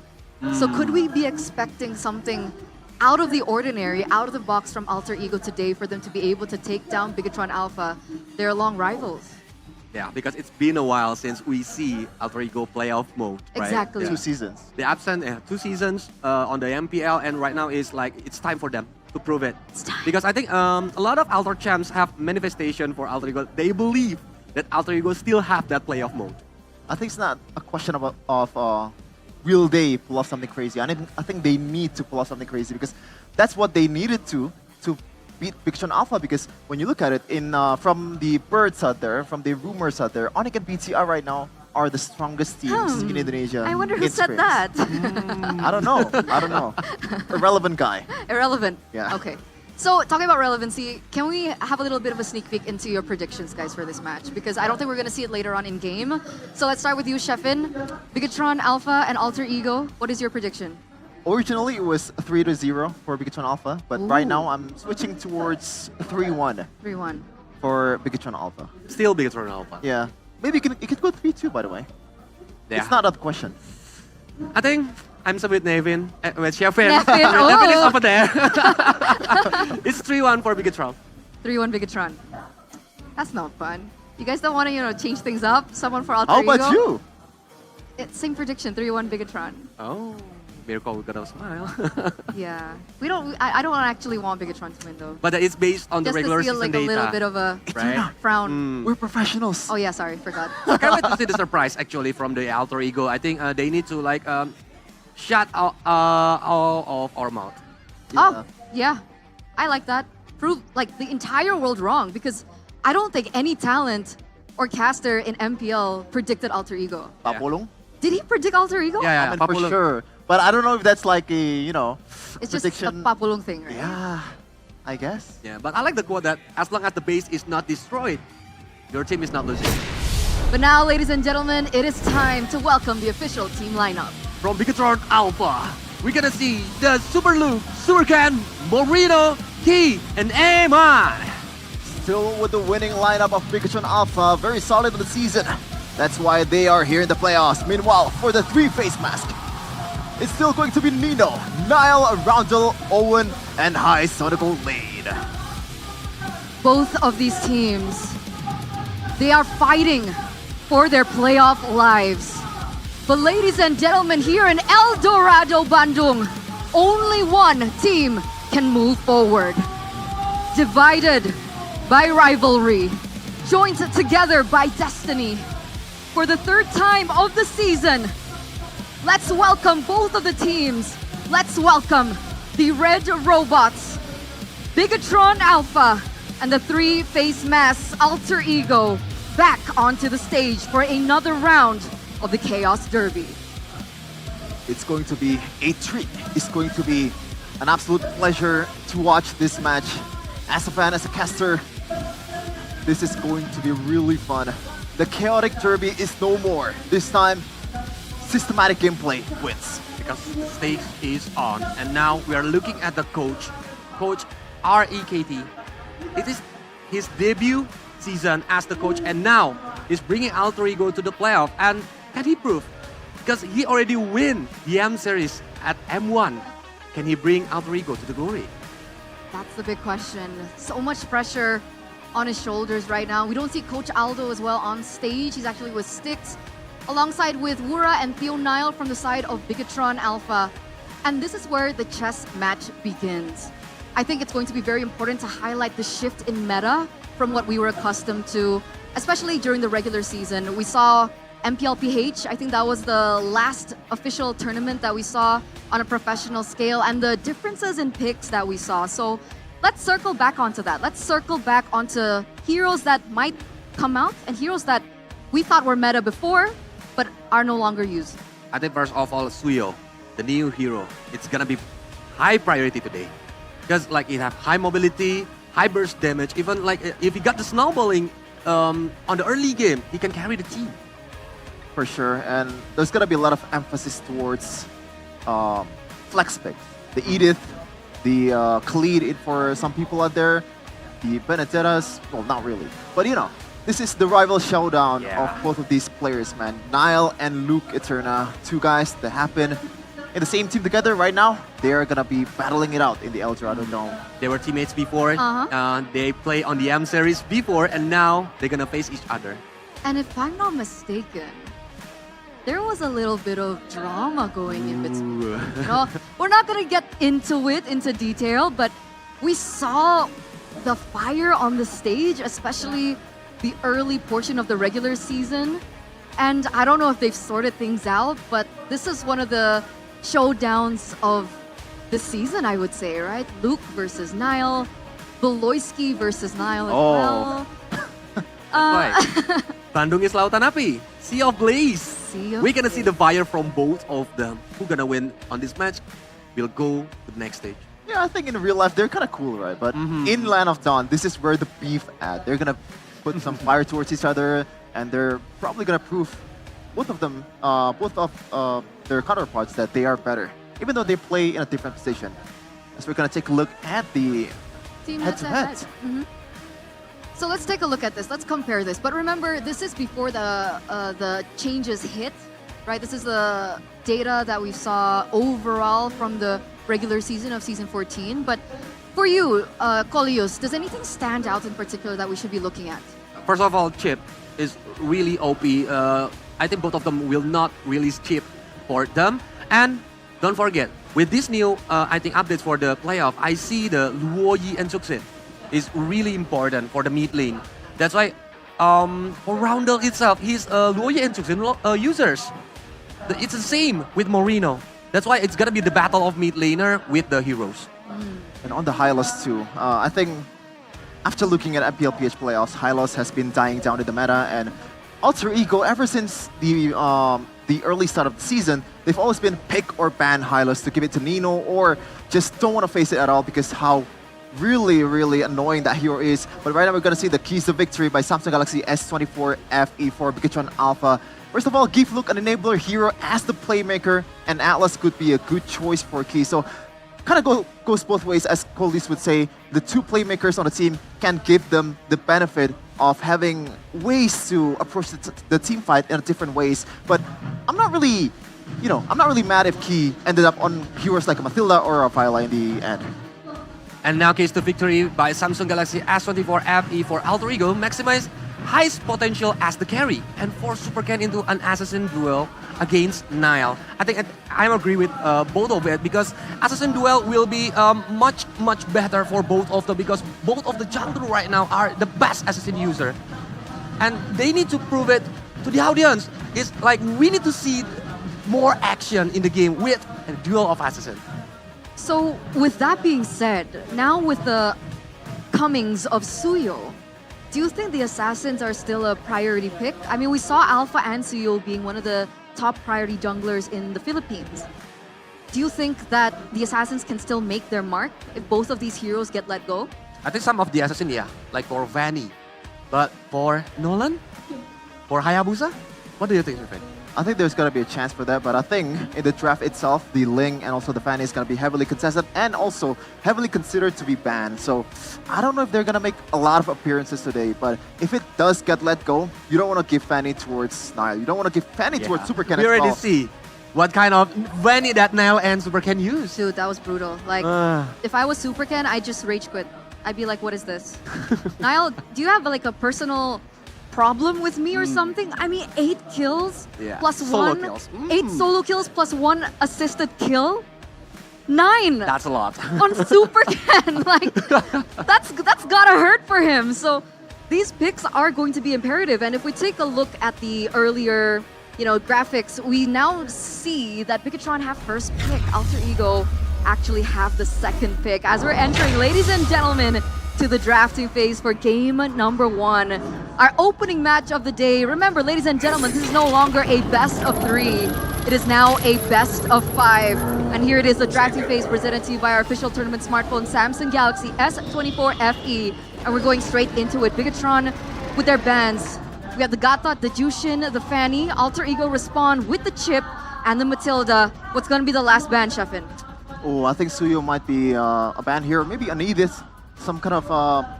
Speaker 8: So could we be expecting something out of the ordinary, out of the box from Alter Ego today for them to be able to take down Bigatron Alpha, their long rivals?
Speaker 9: Yeah, because it's been a while since we see Alter Ego playoff mode, right?
Speaker 8: Exactly.
Speaker 11: 2 seasons.
Speaker 9: The absent 2 seasons on the MPL, and right now is like it's time for them to prove it.
Speaker 8: It's time.
Speaker 9: Because I think a lot of Alter champs have manifestation for Alter Ego. They believe that Alter Ego still have that playoff mode.
Speaker 11: I think it's not a question of will they pull off something crazy. I think they need to pull off something crazy because that's what they needed to beat Bigatron Alpha. Because when you look at it, from the birds out there, from the rumors out there, Onyx and BTR right now are the strongest teams in Indonesia.
Speaker 8: I wonder who
Speaker 11: in
Speaker 8: said
Speaker 11: scrims.
Speaker 8: that.
Speaker 11: I don't know. Irrelevant guy.
Speaker 8: Irrelevant.
Speaker 11: Yeah.
Speaker 8: Okay. So talking about relevancy, can we have a little bit of a sneak peek into your predictions, guys, for this match? Because I don't think we're going to see it later on in game. So let's start with you, Sheffin. Bigatron Alpha and Alter Ego. What is your prediction?
Speaker 11: Originally, it was 3-0 for Bigatron Alpha, but right now I'm switching towards 3-1.
Speaker 8: 3-1.
Speaker 11: For Bigatron Alpha.
Speaker 9: Still Bigatron Alpha.
Speaker 11: Yeah. Maybe you could go 3-2, by the way.
Speaker 9: Yeah.
Speaker 11: It's not a question.
Speaker 9: I think I'm with Nevin, with Sheffin.
Speaker 8: Nevin,
Speaker 9: Nevin is over there. It's 3-1 for Bigatron.
Speaker 8: 3-1 Bigatron. That's not fun. You guys don't want to, change things up? Someone for Alter
Speaker 11: How
Speaker 8: Ego?
Speaker 11: about you?
Speaker 8: Same prediction, 3-1 Bigatron.
Speaker 9: Oh, Miracle with a smile.
Speaker 8: Yeah. We don't. I don't actually want Bigatron to win though.
Speaker 9: But it's based on the regular
Speaker 8: just to feel
Speaker 9: season
Speaker 8: like
Speaker 9: data.
Speaker 8: a little bit of a
Speaker 9: right?
Speaker 8: frown.
Speaker 11: We're professionals.
Speaker 8: Oh yeah, sorry, forgot.
Speaker 9: I can't wait to see the surprise actually from the Alter Ego. I think they need to shut all of our mouth.
Speaker 8: Oh yeah, I like that. Prove the entire world wrong because I don't think any talent or caster in MPL predicted Alter Ego.
Speaker 11: Papulong?
Speaker 8: Did he predict Alter Ego?
Speaker 9: Yeah,
Speaker 11: I mean, for sure. But I don't know if that's like a,
Speaker 8: It's
Speaker 11: prediction.
Speaker 8: just a Papulong thing, right?
Speaker 11: Yeah, I guess.
Speaker 9: Yeah, but I like the quote that as long as the base is not destroyed, your team is not losing.
Speaker 8: But now, ladies and gentlemen, it is time to welcome the official team lineup.
Speaker 9: From Bigatron Alpha, we're gonna see the Super Luke, Supercan, Morino, Key, and Amon.
Speaker 11: Still with the winning lineup of Bigatron Alpha, very solid in the season. That's why they are here in the playoffs. Meanwhile, for the 3-face mask, it's still going to be Nino, Niall, Roundel, Owen, and High Sonical Lane.
Speaker 8: Both of these teams, they are fighting for their playoff lives. But ladies and gentlemen, here in El Dorado, Bandung, only one team can move forward. Divided by rivalry, joined together by destiny. For the 3rd time of the season, let's welcome both of the teams. Let's welcome the Red Robots, Bigatron Alpha, and the 3-face masks Alter Ego back onto the stage for another round of the Chaos Derby.
Speaker 11: It's going to be a treat. It's going to be an absolute pleasure to watch this match. As a fan, as a caster, this is going to be really fun. The chaotic derby is no more. This time, systematic gameplay wins.
Speaker 9: Because the stage is on, and now we are looking at the coach, Coach REKT. It is his debut season as the coach, and now he's bringing Alter Ego to the playoff. And can he prove? Because he already win the M series at M1. Can he bring Alter Ego to the glory?
Speaker 8: That's the big question. So much pressure on his shoulders right now. We don't see Coach Aldo as well on stage. He's actually with Styx, alongside with Wura and Theo Nile from the side of Bigatron Alpha. And this is where the chess match begins. I think it's going to be very important to highlight the shift in meta from what we were accustomed to, especially during the regular season. We saw MPL PH, I think that was the last official tournament that we saw on a professional scale, and the differences in picks that we saw. So let's circle back onto that. Let's circle back onto heroes that might come out and heroes that we thought were meta before, but are no longer used.
Speaker 9: I think first of all, Suyo, the new hero, it's gonna be high priority today. Because like it have high mobility, high burst damage, even like if he got the snowballing on the early game, he can carry the team.
Speaker 11: For sure, and there's gonna be a lot of emphasis towards flex picks. The Edith, the Khalid for some people out there, the Benedettas, well, not really. But you know, this is the rival showdown of both of these players, man. Nile and Luke Eterna, two guys that happen in the same team together right now. They're gonna be battling it out in the El Dorado Dome.
Speaker 9: They were teammates before, they play on the M series before, and now they're gonna face each other.
Speaker 8: And if I'm not mistaken, there was a little bit of drama going in between. You know, we're not gonna get into it into detail, but we saw the fire on the stage, especially the early portion of the regular season. And I don't know if they've sorted things out, but this is one of the showdowns of the season, I would say, right? Luke versus Nile, Beloyski versus Nile as well.
Speaker 9: Right. Bandung is Lautan Api, Sea of Blaze. We're gonna see the fire from both of them. Who's gonna win on this match? We'll go to the next stage.
Speaker 11: Yeah, I think in real life they're kind of cool, right? But in Land of Dawn, this is where the beef at. They're gonna put some fire towards each other, and they're probably gonna prove both of them, both of their counterparts that they are better, even though they play in a different position. As we're gonna take a look at the head-to-head.
Speaker 8: So let's take a look at this. Let's compare this. But remember, this is before the changes hit, right? This is the data that we saw overall from the regular season of Season 14. But for you, Kolius, does anything stand out in particular that we should be looking at?
Speaker 9: First of all, Chip is really OP. I think both of them will not release Chip for them. And don't forget, with this new, I think, updates for the playoff, I see the Luoyi and Suksin is really important for the mid lane. That's why for Roundel itself, he's Luoyi and Suksin users. It's the same with Moreno. That's why it's gonna be the battle of mid laner with the heroes.
Speaker 11: And on the Hylos too, I think after looking at MPL PH playoffs, Hylos has been dying down in the meta, and Alter Ego, ever since the early start of the season, they've always been pick or ban Hylos to give it to Nino, or just don't want to face it at all because how really annoying that hero is. But right now we're going to see the keys to victory by Samsung Galaxy S24 FE4 Bigatron Alpha. First of all, give Luke an enabler hero as the playmaker, and Atlas could be a good choice for Key. So kind of goes both ways, as Colis would say. The two playmakers on the team can give them the benefit of having ways to approach the team fight in different ways. But I'm not really mad if Key ended up on heroes like a Mathilda or a Viola in the end.
Speaker 9: And now case to victory by Samsung Galaxy S24 FE for Alter Ego, maximize highest potential as the carry and force Super Ken into an assassin duel against Nile. I think I agree with both of it, because assassin duel will be much better for both of them, because both of the jungle right now are the best assassin user. And they need to prove it to the audience. It's like we need to see more action in the game with a duel of assassin.
Speaker 8: So with that being said, now with the comings of Suyo, do you think the Assassins are still a priority pick? I mean, we saw Alpha and Suyo being one of the top priority junglers in the Philippines. Do you think that the Assassins can still make their mark if both of these heroes get let go?
Speaker 9: I think some of the Assassin, yeah, like for Vanny. But for Nolan? For Hayabusa? What do you think, Sufyan?
Speaker 11: I think there's going to be a chance for that, but I think in the draft itself, the Ling and also the Fanny is going to be heavily contested and also heavily considered to be banned. So I don't know if they're going to make a lot of appearances today, but if it does get let go, you don't want to give Fanny towards Nile. You don't want to give Fanny towards Super Ken as
Speaker 9: we
Speaker 11: well.
Speaker 9: already see what kind of Vanny that Nile and Super Ken use.
Speaker 8: Dude, that was brutal. Like, if I was Super Ken, I'd just rage quit. I'd be like, what is this? Nile, do you have like a personal problem with me or something? I mean, 8 kills plus
Speaker 9: solo
Speaker 8: 1.
Speaker 9: Kills.
Speaker 8: 8 solo kills plus 1 assisted kill. 9.
Speaker 9: That's a lot.
Speaker 8: On Super Ken. Like, that's gotta hurt for him. So these picks are going to be imperative. And if we take a look at the earlier, graphics, we now see that Bigatron have first pick, Alter Ego, actually have the second pick as we're entering, ladies and gentlemen, to the drafting phase for game number 1. Our opening match of the day. Remember, ladies and gentlemen, this is no longer a best of 3. It is now a best of 5. And here it is, the drafting phase presented to you by our official tournament smartphone, Samsung Galaxy S24 FE. And we're going straight into it. Bigatron with their bands. We have the Gatot, the Jushin, the Fanny, Alter Ego Respawn with the Chip, and the Matilda. What's going to be the last band, Sheffin?
Speaker 11: Oh, I think Suyo might be a ban here. Maybe an Edith. Some kind of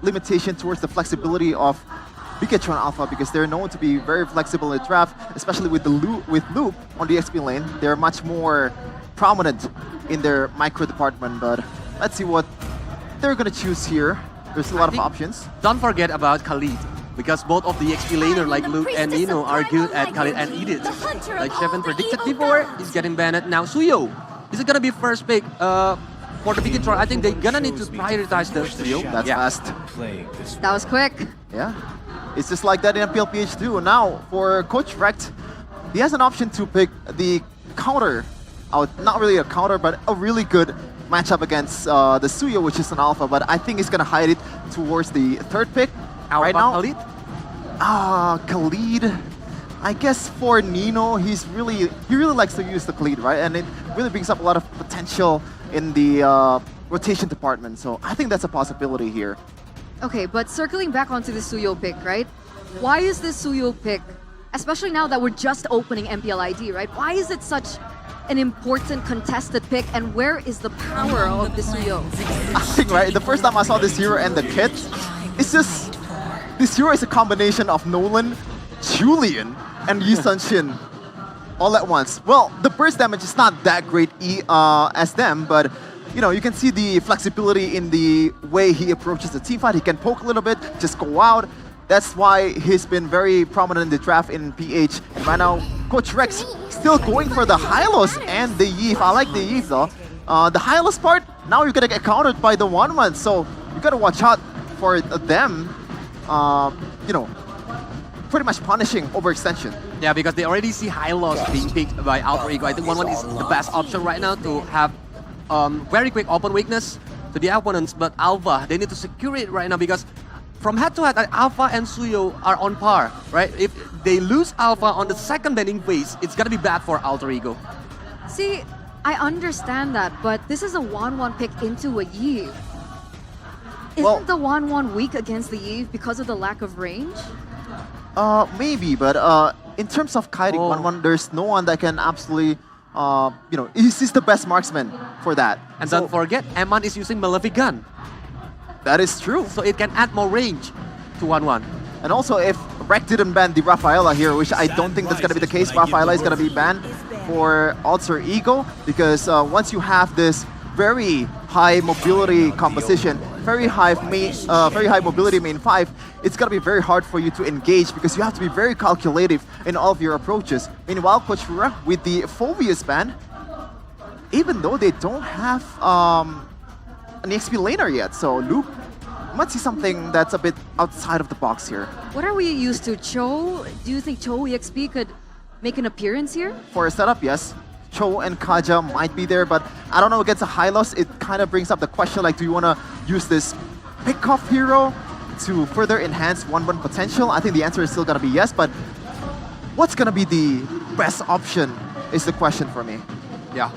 Speaker 11: limitation towards the flexibility of Bigatron Alpha because they're known to be very flexible in the draft, especially with the Loop on the XP lane. They're much more prominent in their micro department, but let's see what they're gonna choose here. There's a lot of options.
Speaker 9: Don't forget about Khalid, because both of the XP laner like Luke and Nino are good at Khalid and Edith. Like Sheffin predicted before, he's getting banned. Now Suyo, is it gonna be first pick? For the Bigatron, I think they're gonna need to prioritize the Suyo.
Speaker 11: That's fast.
Speaker 8: That was quick.
Speaker 11: Yeah. It's just like that in MPL PH2. Now, for Coach Rect, he has an option to pick the counter. Not really a counter, but a really good matchup against the Suyo, which is an alpha. But I think he's gonna hide it towards the third pick. Right now,
Speaker 9: Khalid?
Speaker 11: Khalid. I guess for Nino, he really likes to use the Khalid, right? And it really brings up a lot of potential in the rotation department. So I think that's a possibility here.
Speaker 8: Okay, but circling back onto the Suyo pick, right? Why is this Suyo pick, especially now that we're just opening MPL ID, right? Why is it such an important contested pick, and where is the power of the Suyo?
Speaker 11: I think, right, the first time I saw this hero and the kit, it's just, this hero is a combination of Nolan, Julian, and Yi Sun-shin all at once. Well, the burst damage is not that great as them, but you know, you can see the flexibility in the way he approaches the team fight. He can poke a little bit, just go out. That's why he's been very prominent in the draft in PH. And right now, Coach Rex still going for the Hylos and the Yves. I like the Yves though. The Hylos part, now you're gonna get countered by the 1-1, so you gotta watch out for them, you know, pretty much punishing overextension.
Speaker 9: Yeah, because they already see Hylos being picked by Alter Ego. I think 1-1 is the best option right now to have very quick open weakness to the opponents, but Alpha, they need to secure it right now because from head-to-head, Alpha and Suyo are on par, right? If they lose Alpha on the second bending phase, it's gonna be bad for Alter Ego.
Speaker 8: See, I understand that, but this is a 1-1 pick into a Yves. Isn't the 1-1 weak against the Yves because of the lack of range?
Speaker 11: Maybe, but in terms of kiting 1-1, there's no one that can absolutely, you know, he's the best marksman for that.
Speaker 9: And don't forget, Eman is using Malefic Gun.
Speaker 11: That is true.
Speaker 9: So it can add more range to 1-1.
Speaker 11: And also, if Rek didn't ban the Rafaela here, which I don't think that's going to be the case, Rafaela is going to be banned for Alter Ego, because once you have this very high mobility composition, very high mobility main 5, it's gonna be very hard for you to engage because you have to be very calculative in all of your approaches. Meanwhile, Coach Rura with the Phobius ban, even though they don't have an XP laner yet, so Luke might see something that's a bit outside of the box here.
Speaker 8: What are we used to? Cho? Do you think Cho EXP could make an appearance here?
Speaker 11: For a setup, yes. Cho and Kaja might be there, but I don't know, against a Hylos, it kind of brings up the question, like, do you want to use this pick-off hero to further enhance 1-1 potential? I think the answer is still going to be yes, but what's going to be the best option is the question for me.
Speaker 9: Yeah,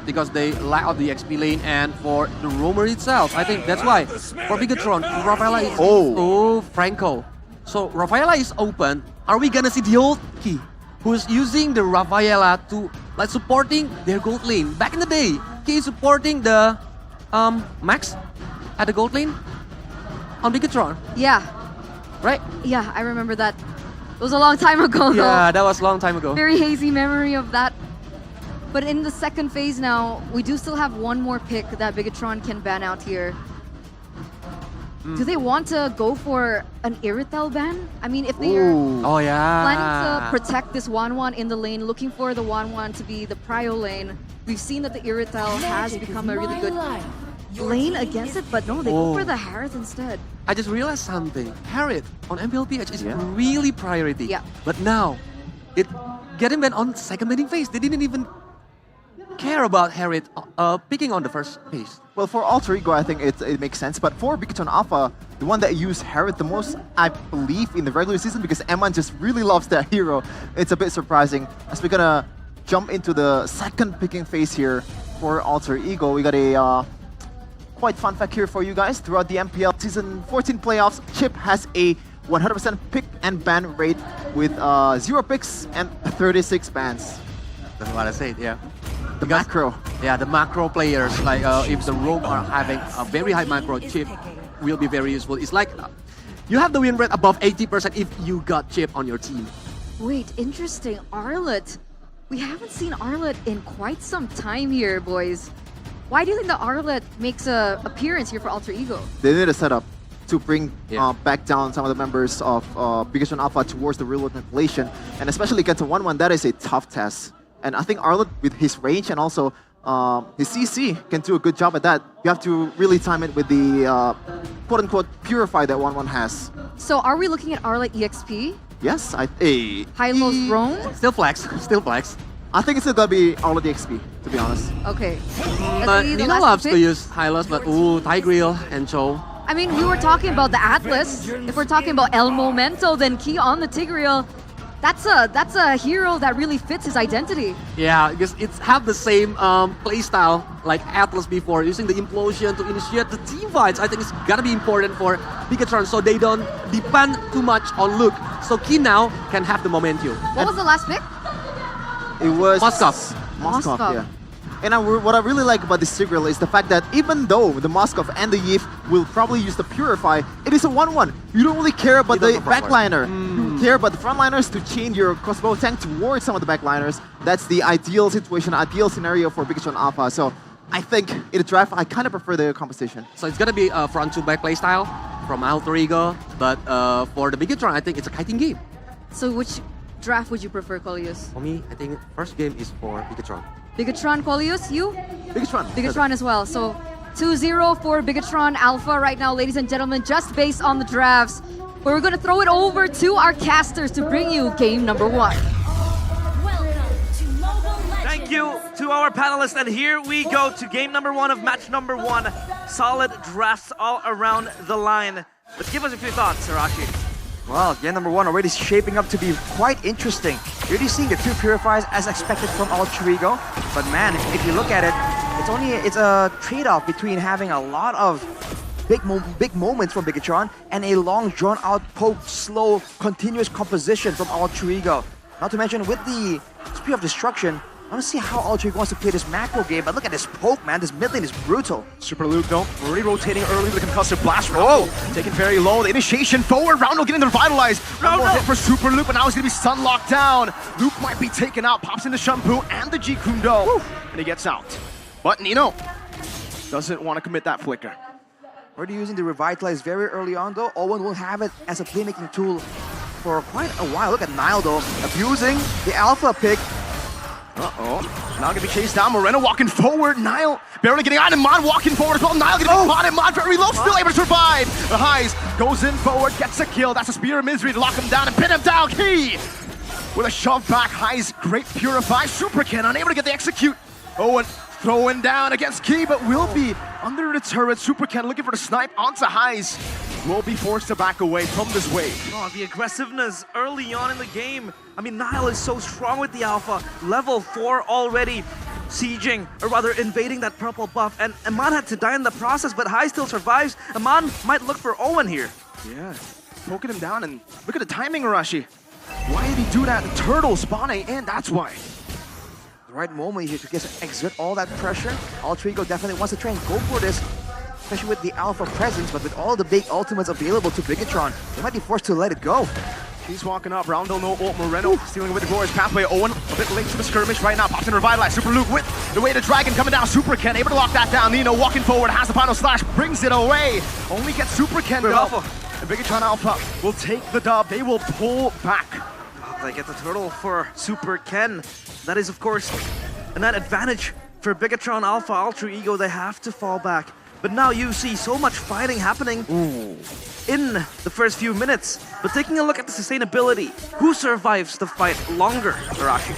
Speaker 9: because they lack of the XP lane, and for the Roamer itself, I think that's why for Bigatron, Rafaela is Franco. So Rafaela is open. Are we gonna see the old Key, who's using the Rafaela to like supporting their gold lane? Back in the day, Key is supporting the Max at the gold lane on Bigatron.
Speaker 8: Yeah.
Speaker 9: Right?
Speaker 8: Yeah, I remember that. It was a long time ago though.
Speaker 9: Yeah, that was a long time ago.
Speaker 8: Very hazy memory of that. But in the second phase now, we do still have one more pick that Bigatron can ban out here. Do they want to go for an Irritel ban? I mean, if they are planning to protect this 1-1 in the lane, looking for the 1-1 to be the prio lane, we've seen that the Irritel has become a really good lane against it, but no, they go for the Harith instead.
Speaker 9: I just realized something. Harith on MPLPH is really priority.
Speaker 8: Yeah.
Speaker 9: But now, it getting banned on second banning phase. They didn't even care about Harriet picking on the first piece?
Speaker 11: Well, for Alter Ego, I think it makes sense. But for Bigatron Alpha, the one that used Harriet the most, I believe, in the regular season, because Eman just really loves that hero, it's a bit surprising. As we're gonna jump into the second picking phase here for Alter Ego, we got a quite fun fact here for you guys. Throughout the MPL Season 14 Playoffs, Chip has a 100% pick and ban rate with 0 picks and 36 bans.
Speaker 9: That's what I said, yeah.
Speaker 11: The macro.
Speaker 9: Yeah, the macro players, like if the Rogue are having a very high macro, Chip will be very useful. It's like you have the win rate above 80% if you got Chip on your team.
Speaker 8: Wait, interesting. Arlet. We haven't seen Arlet in quite some time here, boys. Why do you think the Arlet makes an appearance here for Alter Ego?
Speaker 11: They need a setup to bring back down some of the members of Bigatron Alpha towards the real-world manipulation. And especially against a 1-1, that is a tough test. And I think Arlet, with his range and also his CC, can do a good job at that. You have to really time it with the quote-unquote purify that 1-1 has.
Speaker 8: So are we looking at Arlet EXP?
Speaker 11: Yes,
Speaker 8: Hylos Roam?
Speaker 9: Still flex, still flex.
Speaker 11: I think it's still gonna be Arlet EXP, to be honest.
Speaker 8: Okay.
Speaker 9: But Nino loves to use Hylos, but Tigreal and Cho.
Speaker 8: I mean, we were talking about the Atlas. If we're talking about El Momento, then key on the Tigreal. That's a hero that really fits his identity.
Speaker 9: Yeah, because it's have the same playstyle like Atlas before, using the implosion to initiate the team fights. I think it's gonna be important for Bigatron so they don't depend too much on Luke. So Ki now can have the momentum.
Speaker 8: What was the last pick?
Speaker 11: It was
Speaker 8: Moskov,
Speaker 11: yeah. And what I really like about this Tigreal is the fact that even though the Moskov and the Yif will probably use the Purify, it is a 1-1. You don't really care about the backliner. You care about the frontliners to chain your crossbow tank towards some of the backliners. That's the ideal situation, ideal scenario for Bigatron Alpha. So I think in the draft, I kind of prefer the composition.
Speaker 9: So it's gonna be a front to back playstyle from Alter Ego, but for the Bigatron, I think it's a kiting game.
Speaker 8: So which draft would you prefer, Coleus?
Speaker 9: For me, I think first game is for Bigatron.
Speaker 8: Bigatron, Coleus, you?
Speaker 11: Bigatron.
Speaker 8: Bigatron as well. So 2-0 for Bigatron Alpha right now, ladies and gentlemen, just based on the drafts. But we're going to throw it over to our casters to bring you game number 1.
Speaker 5: Thank you to our panelists, and here we go to game number 1 of match number 1. Solid drafts all around the line. But give us a few thoughts, Arashi.
Speaker 10: Well, game number 1 already shaping up to be quite interesting. You're already seeing the 2 purifiers as expected from Alter Ego. But man, if you look at it, it's a trade-off between having a lot of big moments from Bigatron and a long, drawn-out, poke, slow, continuous composition from Alter Ego. Not to mention, with the Spear of Destruction, I want to see how Alter Ego wants to play this macro game, but look at this poke, man. This mid lane is brutal.
Speaker 6: Super Luke, though, already rotating early with the concussive blast. Oh, taken very low. The initiation forward. Roundel getting the revitalized. One more hit for Super Luke, but now he's going to be stun locked down. Luke might be taken out. Pops into Shampoo and the G Kundo. And he gets out. But Nino doesn't want to commit that flicker.
Speaker 10: Already using the revitalize very early on, though. Owen will have it as a playmaking tool for quite a while. Look at Nile, though, abusing the alpha pick.
Speaker 6: Now gonna be chased down. Moreno walking forward. Nile barely getting on. And Mon walking forward as well. Nile getting spotted. Mon very low, still able to survive. The Highs goes in forward, gets a kill. That's a Spear of Misery to lock him down and pin him down. Key with a shove back. Highs, great purify. Super Ken unable to get the execute. Owen throwing down against Key, but will be under the turret. Super Ken looking for the snipe onto Highs. Will be forced to back away from this wave.
Speaker 5: Oh, the aggressiveness early on in the game. I mean, Nile is so strong with the alpha. Level 4 already. Sieging, or rather invading that purple buff. And Aman had to die in the process, but High still survives. Aman might look for Owen here.
Speaker 6: Yeah, poking him down, and look at the timing, Arashi. Why did he do that? The turtle spawning in, that's why.
Speaker 10: The right moment here to just exert all that pressure. Alter Ego definitely wants to try and go for this, especially with the alpha presence, but with all the big ultimates available to Bigatron, they might be forced to let it go.
Speaker 6: He's walking up, Roundel, no ult, Moreno stealing with the glorious pathway. Owen a bit late to the skirmish right now, pops in Revitalize. Super Luke with the way to Dragon coming down. Super Ken able to lock that down. Nino walking forward, has the final slash, brings it away. Only gets Super Ken dub. And Bigatron Alpha will take the dub. They will pull back.
Speaker 5: Oh, they get the turtle for Super Ken. That is, of course, an advantage for Bigatron Alpha. Alter Ego, they have to fall back. But now you see so much fighting happening in the first few minutes. But taking a look at the sustainability, who survives the fight longer, Arashi?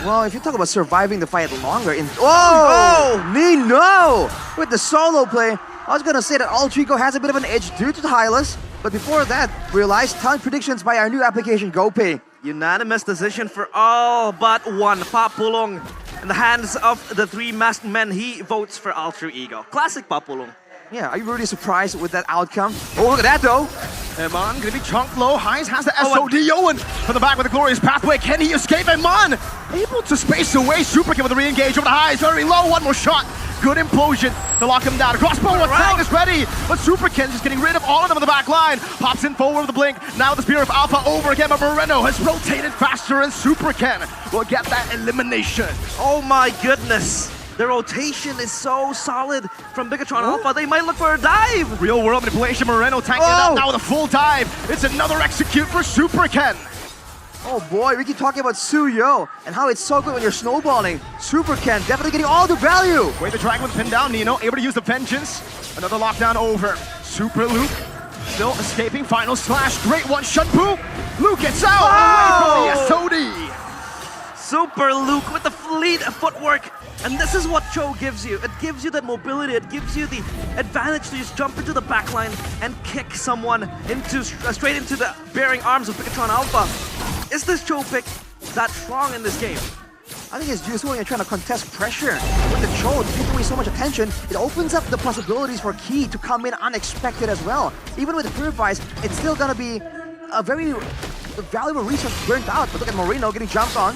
Speaker 10: Well, if you talk about surviving the fight longer in... Oh! Nino! With the solo play. I was gonna say that Altrigo has a bit of an edge due to the Hylas, but before that, realized talent predictions by our new application, GoPay.
Speaker 5: Unanimous decision for all but one. Papulong, in the hands of the three masked men, he votes for Alter Ego. Classic Papulong.
Speaker 10: Yeah, are you really surprised with that outcome? Oh, look at that though!
Speaker 6: Eman gonna be chunked low. Highs has the SOD. Owen from the back with the glorious pathway. Can he escape? Eman able to space away. Super King with the re-engage over the Highs. Very low. One more shot. Good implosion to lock him down. Crossbow attack is ready, but Super Ken just getting rid of all of them in the back line. Pops in forward with the blink. Now the Spear of Alpha over again, but Moreno has rotated faster, and Super Ken will get that elimination.
Speaker 5: Oh my goodness. The rotation is so solid from Bigatron Alpha. They might look for a dive.
Speaker 6: Real world manipulation. Moreno tanking it up now with a full dive. It's another execute for Super Ken.
Speaker 10: Oh boy, we keep talking about Suyo and how it's so good when you're snowballing. Super Ken definitely getting all the value.
Speaker 6: Wait, the Dragon with pinned down. Nino able to use the Vengeance. Another lockdown over. Super Luke still escaping. Final slash. Great one. Shunpu. Luke gets out. Away from the SOD.
Speaker 5: Super Luke with the fleet footwork. And this is what Cho gives you. It gives you that mobility. It gives you the advantage to just jump into the backline and kick someone into straight into the bearing arms of Bigatron Alpha. Is this Cho pick that strong in this game?
Speaker 10: I think it's useful when you're trying to contest pressure. With the Cho taking away so much attention, it opens up the possibilities for Key to come in unexpected as well. Even with the Purifies, it's still gonna be a very valuable resource burnt out. But look at Moreno getting jumped on.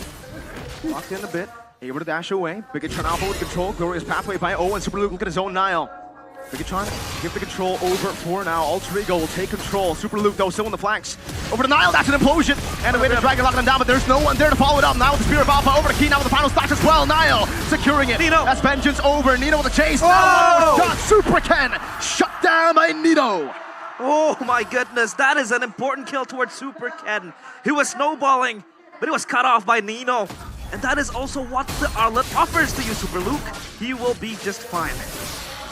Speaker 6: Locked in a bit. Able to dash away. Bigatron Alpha with control. Glorious pathway by Owen. Super Luke, look at his own Nile. Bigatron, give the control over for now. Alter Ego will take control. Super Luke, though, still in the flanks. Over to Nile, that's an implosion. And a way to Dragon locking him down, but there's no one there to follow it up. Now with the Spear of Alpha over to Key, now with the final splash as well. Nile securing it.
Speaker 5: Nino.
Speaker 6: That's Vengeance over. Nino with the chase. Now one more shot. Super Ken shut down by Nino.
Speaker 5: Oh my goodness, that is an important kill towards Super Ken. He was snowballing, but he was cut off by Nino. And that is also what the Arlet offers to you, Super Luke. He will be just fine.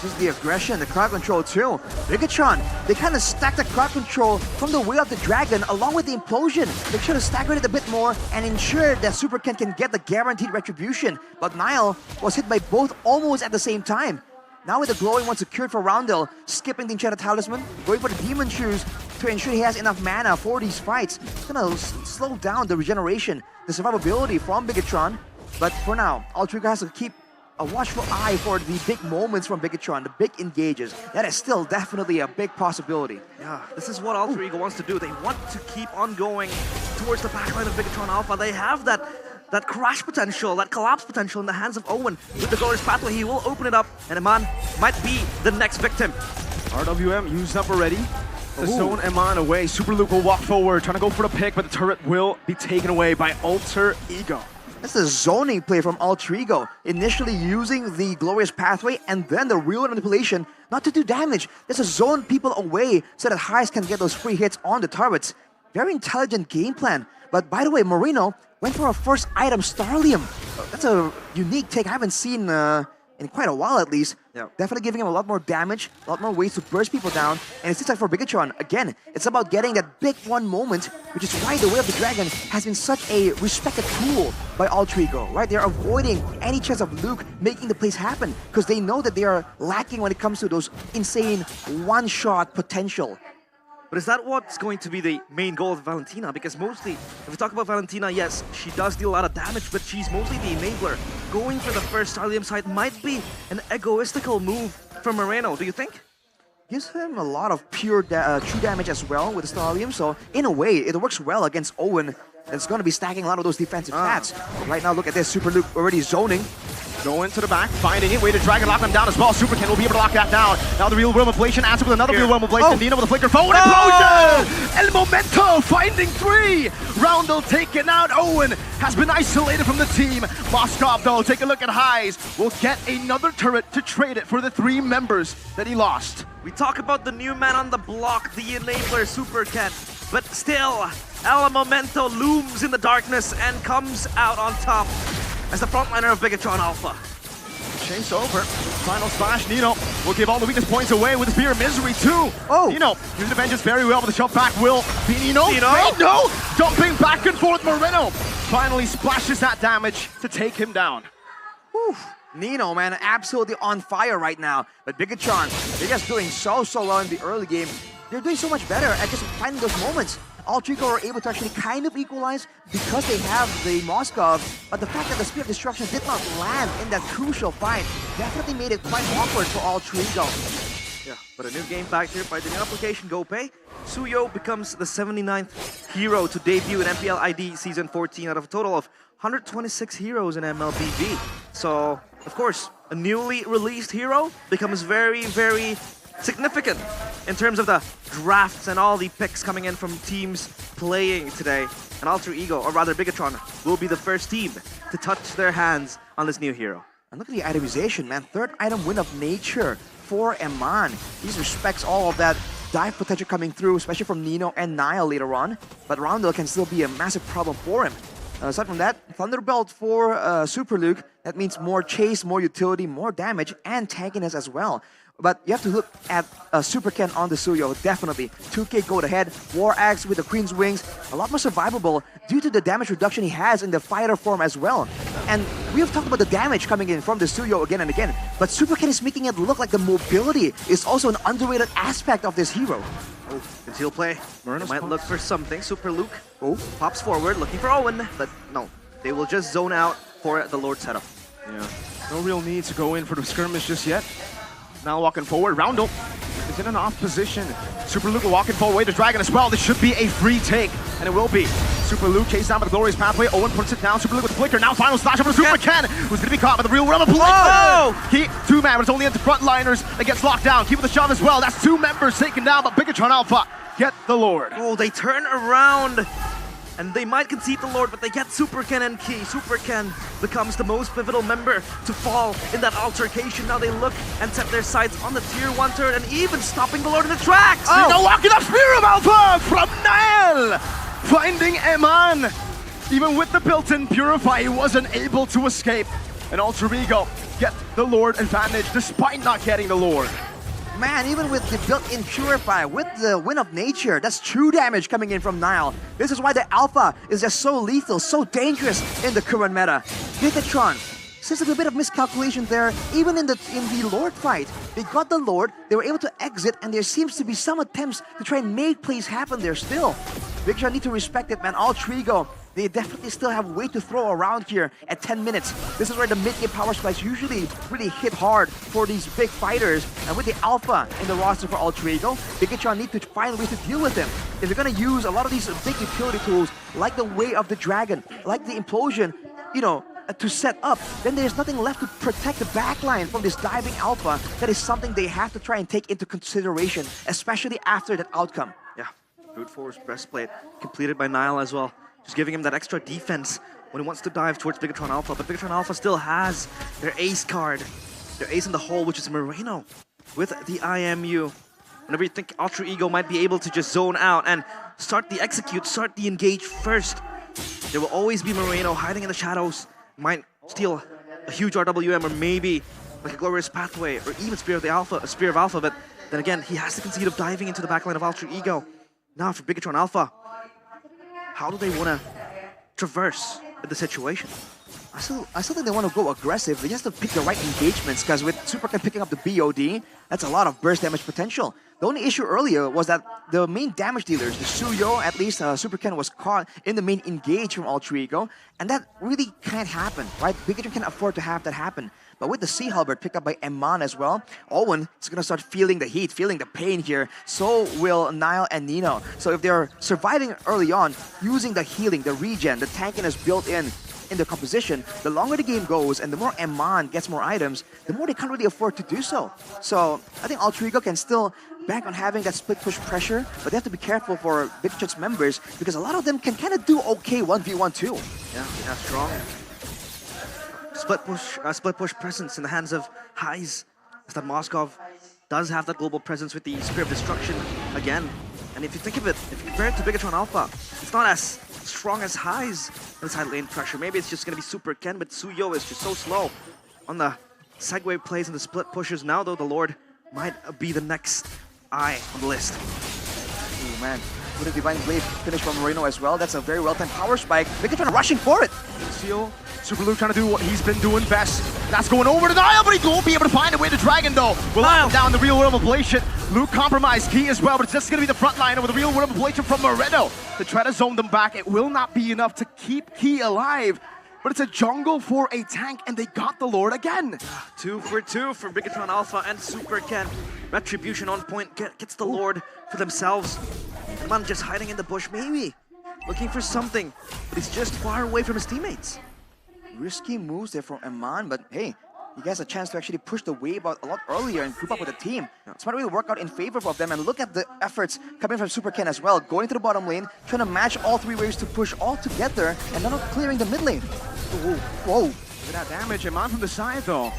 Speaker 10: Just the aggression, the crowd control too. Bigatron, they kind of stacked the crowd control from the way of the Dragon along with the implosion. They should have staggered it a bit more and ensured that Super Ken can get the guaranteed retribution. But Nile was hit by both almost at the same time. Now with the glowing one secured for Roundel, skipping the Enchanted Talisman, going for the Demon Shoes to ensure he has enough mana for these fights. It's gonna slow down the regeneration, the survivability from Bigatron. But for now, Alter Ego has to keep a watchful eye for the big moments from Bigatron, the big engages. That is still definitely a big possibility.
Speaker 5: Yeah, this is what Alter Ego wants to do. They want to keep on going towards the backline of Bigatron Alpha. They have that crash potential, that collapse potential in the hands of Owen. With the glorious pathway, he will open it up, and Eman might be the next victim.
Speaker 6: RWM used up already. The zone Eman away. Super Luke will walk forward, trying to go for the pick, but the turret will be taken away by Alter Ego.
Speaker 10: That's a zoning play from Alter Ego, initially using the glorious pathway and then the real manipulation not to do damage. Just to zone people away so that Highs can get those free hits on the turrets. Very intelligent game plan. But by the way, Moreno went for a first item, Starlium. That's a unique take I haven't seen in quite a while at least. Yeah. Definitely giving him a lot more damage, a lot more ways to burst people down. And it seems like for Bigatron, again, it's about getting that big one moment, which is why the Way of the Dragon has been such a respected tool by Alter Ego, right? They're avoiding any chance of Luke making the plays happen because they know that they are lacking when it comes to those insane one-shot potential.
Speaker 5: But is that what's going to be the main goal of Valentina? Because mostly, if we talk about Valentina, yes, she does deal a lot of damage, but she's mostly the enabler. Going for the first Starlium site might be an egoistical move from Moreno, do you think?
Speaker 10: Gives him a lot of pure true damage as well with the Starlium, so in a way, it works well against Owen. It's going to be stacking a lot of those defensive stats. Right now, look at this, Super Luke already zoning.
Speaker 6: Going to the back, finding it, way to Dragon lock them down as well. Super Ken will be able to lock that down. Now the real world inflation answer with another real world inflation. Nino with a flicker forward implosion! El Momento finding 3! Roundel taken out. Owen has been isolated from the team. Moskov though, take a look at Highs. Will get another turret to trade it for the 3 members that he lost.
Speaker 5: We talk about the new man on the block, the enabler Super Ken. But still, El Momento looms in the darkness and comes out on top as the frontliner of Bigatron Alpha.
Speaker 6: Chase over. Final splash. Nino will give all the weakness points away with the Spear of Misery too. Nino using the Vengeance very well, but the shot back will be Nino.
Speaker 5: Nino?
Speaker 6: No! Jumping back and forth, Moreno finally splashes that damage to take him down.
Speaker 10: Whew. Nino, man, absolutely on fire right now. But Bigatron, they're just doing so well in the early game. They're doing so much better at just finding those moments. All Trico were able to actually kind of equalize because they have the Moskov, but the fact that the Spear of Destruction did not land in that crucial fight definitely made it quite awkward for All Trico.
Speaker 5: Yeah, but a new game factor by the new application GoPay. Suyo becomes the 79th hero to debut in MPL ID Season 14 out of a total of 126 heroes in MLBB. So, of course, a newly released hero becomes very significant in terms of the drafts and all the picks coming in from teams playing today. And Alter Ego, or rather Bigatron, will be the first team to touch their hands on this new hero.
Speaker 10: And look at the itemization, man. 3rd item, Wind of Nature for Eman. He respects all of that dive potential coming through, especially from Nino and Niall later on. But Roundel can still be a massive problem for him. Aside from that, Thunderbolt for Super Luke. That means more chase, more utility, more damage, and tankiness as well. But you have to look at Super Ken on the Suyo, definitely. 2K gold ahead, War Axe with the Queen's Wings, a lot more survivable due to the damage reduction he has in the fighter form as well. And we have talked about the damage coming in from the Suyo again and again, but Super Ken is making it look like the mobility is also an underrated aspect of this hero.
Speaker 5: Oh, conceal play. They might look for something. Super Luke pops forward, looking for Owen, but no. They will just zone out for the Lord setup.
Speaker 6: Yeah, no real need to go in for the skirmish just yet. Now walking forward, Roundel is in an off position. Super Luke walking forward, the Dragon as well. This should be a free take, and it will be. Super Luke chased down by the Glorious Pathway. Owen puts it down. Super Luke with the flicker. Now final slash over to Super Ken, who's going to be caught by the real realm of Whoa! He, 2-man, but it's only into frontliners that gets locked down. Keep with the shove as well. That's 2 members taken down, but Bigatron Alpha get the Lord.
Speaker 5: Oh, they turn around. And they might concede the Lord, but they get Super Ken and Key. Super Ken becomes the most pivotal member to fall in that altercation. Now they look and set their sights on the Tier 1 turret and even stopping the Lord in the tracks.
Speaker 6: Oh, no, locking up Spear of Alpha from Niall! Finding Eman. Even with the built-in Purify, he wasn't able to escape. And Alter Ego get the Lord advantage despite not getting the Lord.
Speaker 10: Man, even with the built-in Purify, with the Wind of Nature, that's true damage coming in from Niall. This is why the Alpha is just so lethal, so dangerous in the current meta. Bigatron, since there's a bit of miscalculation there, even in the Lord fight, they got the Lord, they were able to exit, and there seems to be some attempts to try and make plays happen there still. Bigatron need to respect it, man. All Trigo, they definitely still have weight to throw around here at 10 minutes. This is where the mid-game power spikes usually really hit hard for these big fighters. And with the Alpha in the roster for Alter Ego, Bigatron need to find ways to deal with him. If they're gonna use a lot of these big utility tools, like the Way of the Dragon, like the Implosion, you know, to set up, then there's nothing left to protect the backline from this diving Alpha. That is something they have to try and take into consideration, especially after that outcome.
Speaker 5: Yeah, brute force breastplate completed by Niall as well. Just giving him that extra defense when he wants to dive towards Bigatron Alpha. But Bigatron Alpha still has their ace card, their ace in the hole, which is Moreno with the IMU. Whenever you think Alter Ego might be able to just zone out and start the execute, start the engage first, there will always be Moreno hiding in the shadows, might steal a huge RWM or maybe like a Glorious Pathway or even Spear of Alpha, but then again, he has the conceit of diving into the backline of Alter Ego. Now for Bigatron Alpha, how do they want to traverse the situation?
Speaker 10: I still think they want to go aggressive. They just have to pick the right engagements, because with Super Ken picking up the BOD, that's a lot of burst damage potential. The only issue earlier was that the main damage dealers, the Suyo, at least Super Ken was caught in the main engage from Alter Ego, and that really can't happen, right? Bigatron can afford to have that happen. But with the Sea Halberd picked up by Eman as well, Owen is going to start feeling the heat, feeling the pain here. So will Niall and Nino. So if they're surviving early on, using the healing, the regen, the tankiness built in the composition, the longer the game goes and the more Eman gets more items, the more they can't really afford to do so. So I think Alter Ego can still bank on having that split push pressure, but they have to be careful for Bigatron's members, because a lot of them can kind of do okay 1v1 too.
Speaker 5: Yeah, they have strong split push presence in the hands of Highs. As that Moskov does have that global presence with the Spear of Destruction again. And if you think of it, if you compare it to Bigatron Alpha, it's not as strong as Highs in side lane pressure. Maybe it's just going to be Super Ken, but Suyo is just so slow on the segue plays and the split pushes. Now though, the Lord might be the next eye on the list.
Speaker 10: man. With a Divine Blade finish from Moreno as well. That's a very well-timed power spike. Bigatron rushing for it.
Speaker 6: Seal, Super Luke trying to do what he's been doing best. That's going over to Niall, but he won't be able to find a way to Dragon though. Will knock down the real world ablation. Luke compromised Key as well, but it's just going to be the front liner with a real world ablation from Moreno to try to zone them back. It will not be enough to keep Key alive. But it's a jungle for a tank, and they got the Lord again.
Speaker 5: 2 for 2 for Bigatron Alpha and Super Ken. Retribution on point gets the Lord for themselves. Man just hiding in the bush, maybe looking for something, but he's just far away from his teammates.
Speaker 10: Risky moves there from Eman, but hey, he gets a chance to actually push the wave out a lot earlier and group up with the team. It's not really work out in favor of them, and look at the efforts coming from Super Ken as well, going to the bottom lane, trying to match all 3 waves to push all together, and not clearing the mid lane. Whoa.
Speaker 6: Look at that damage. Eman from the side though.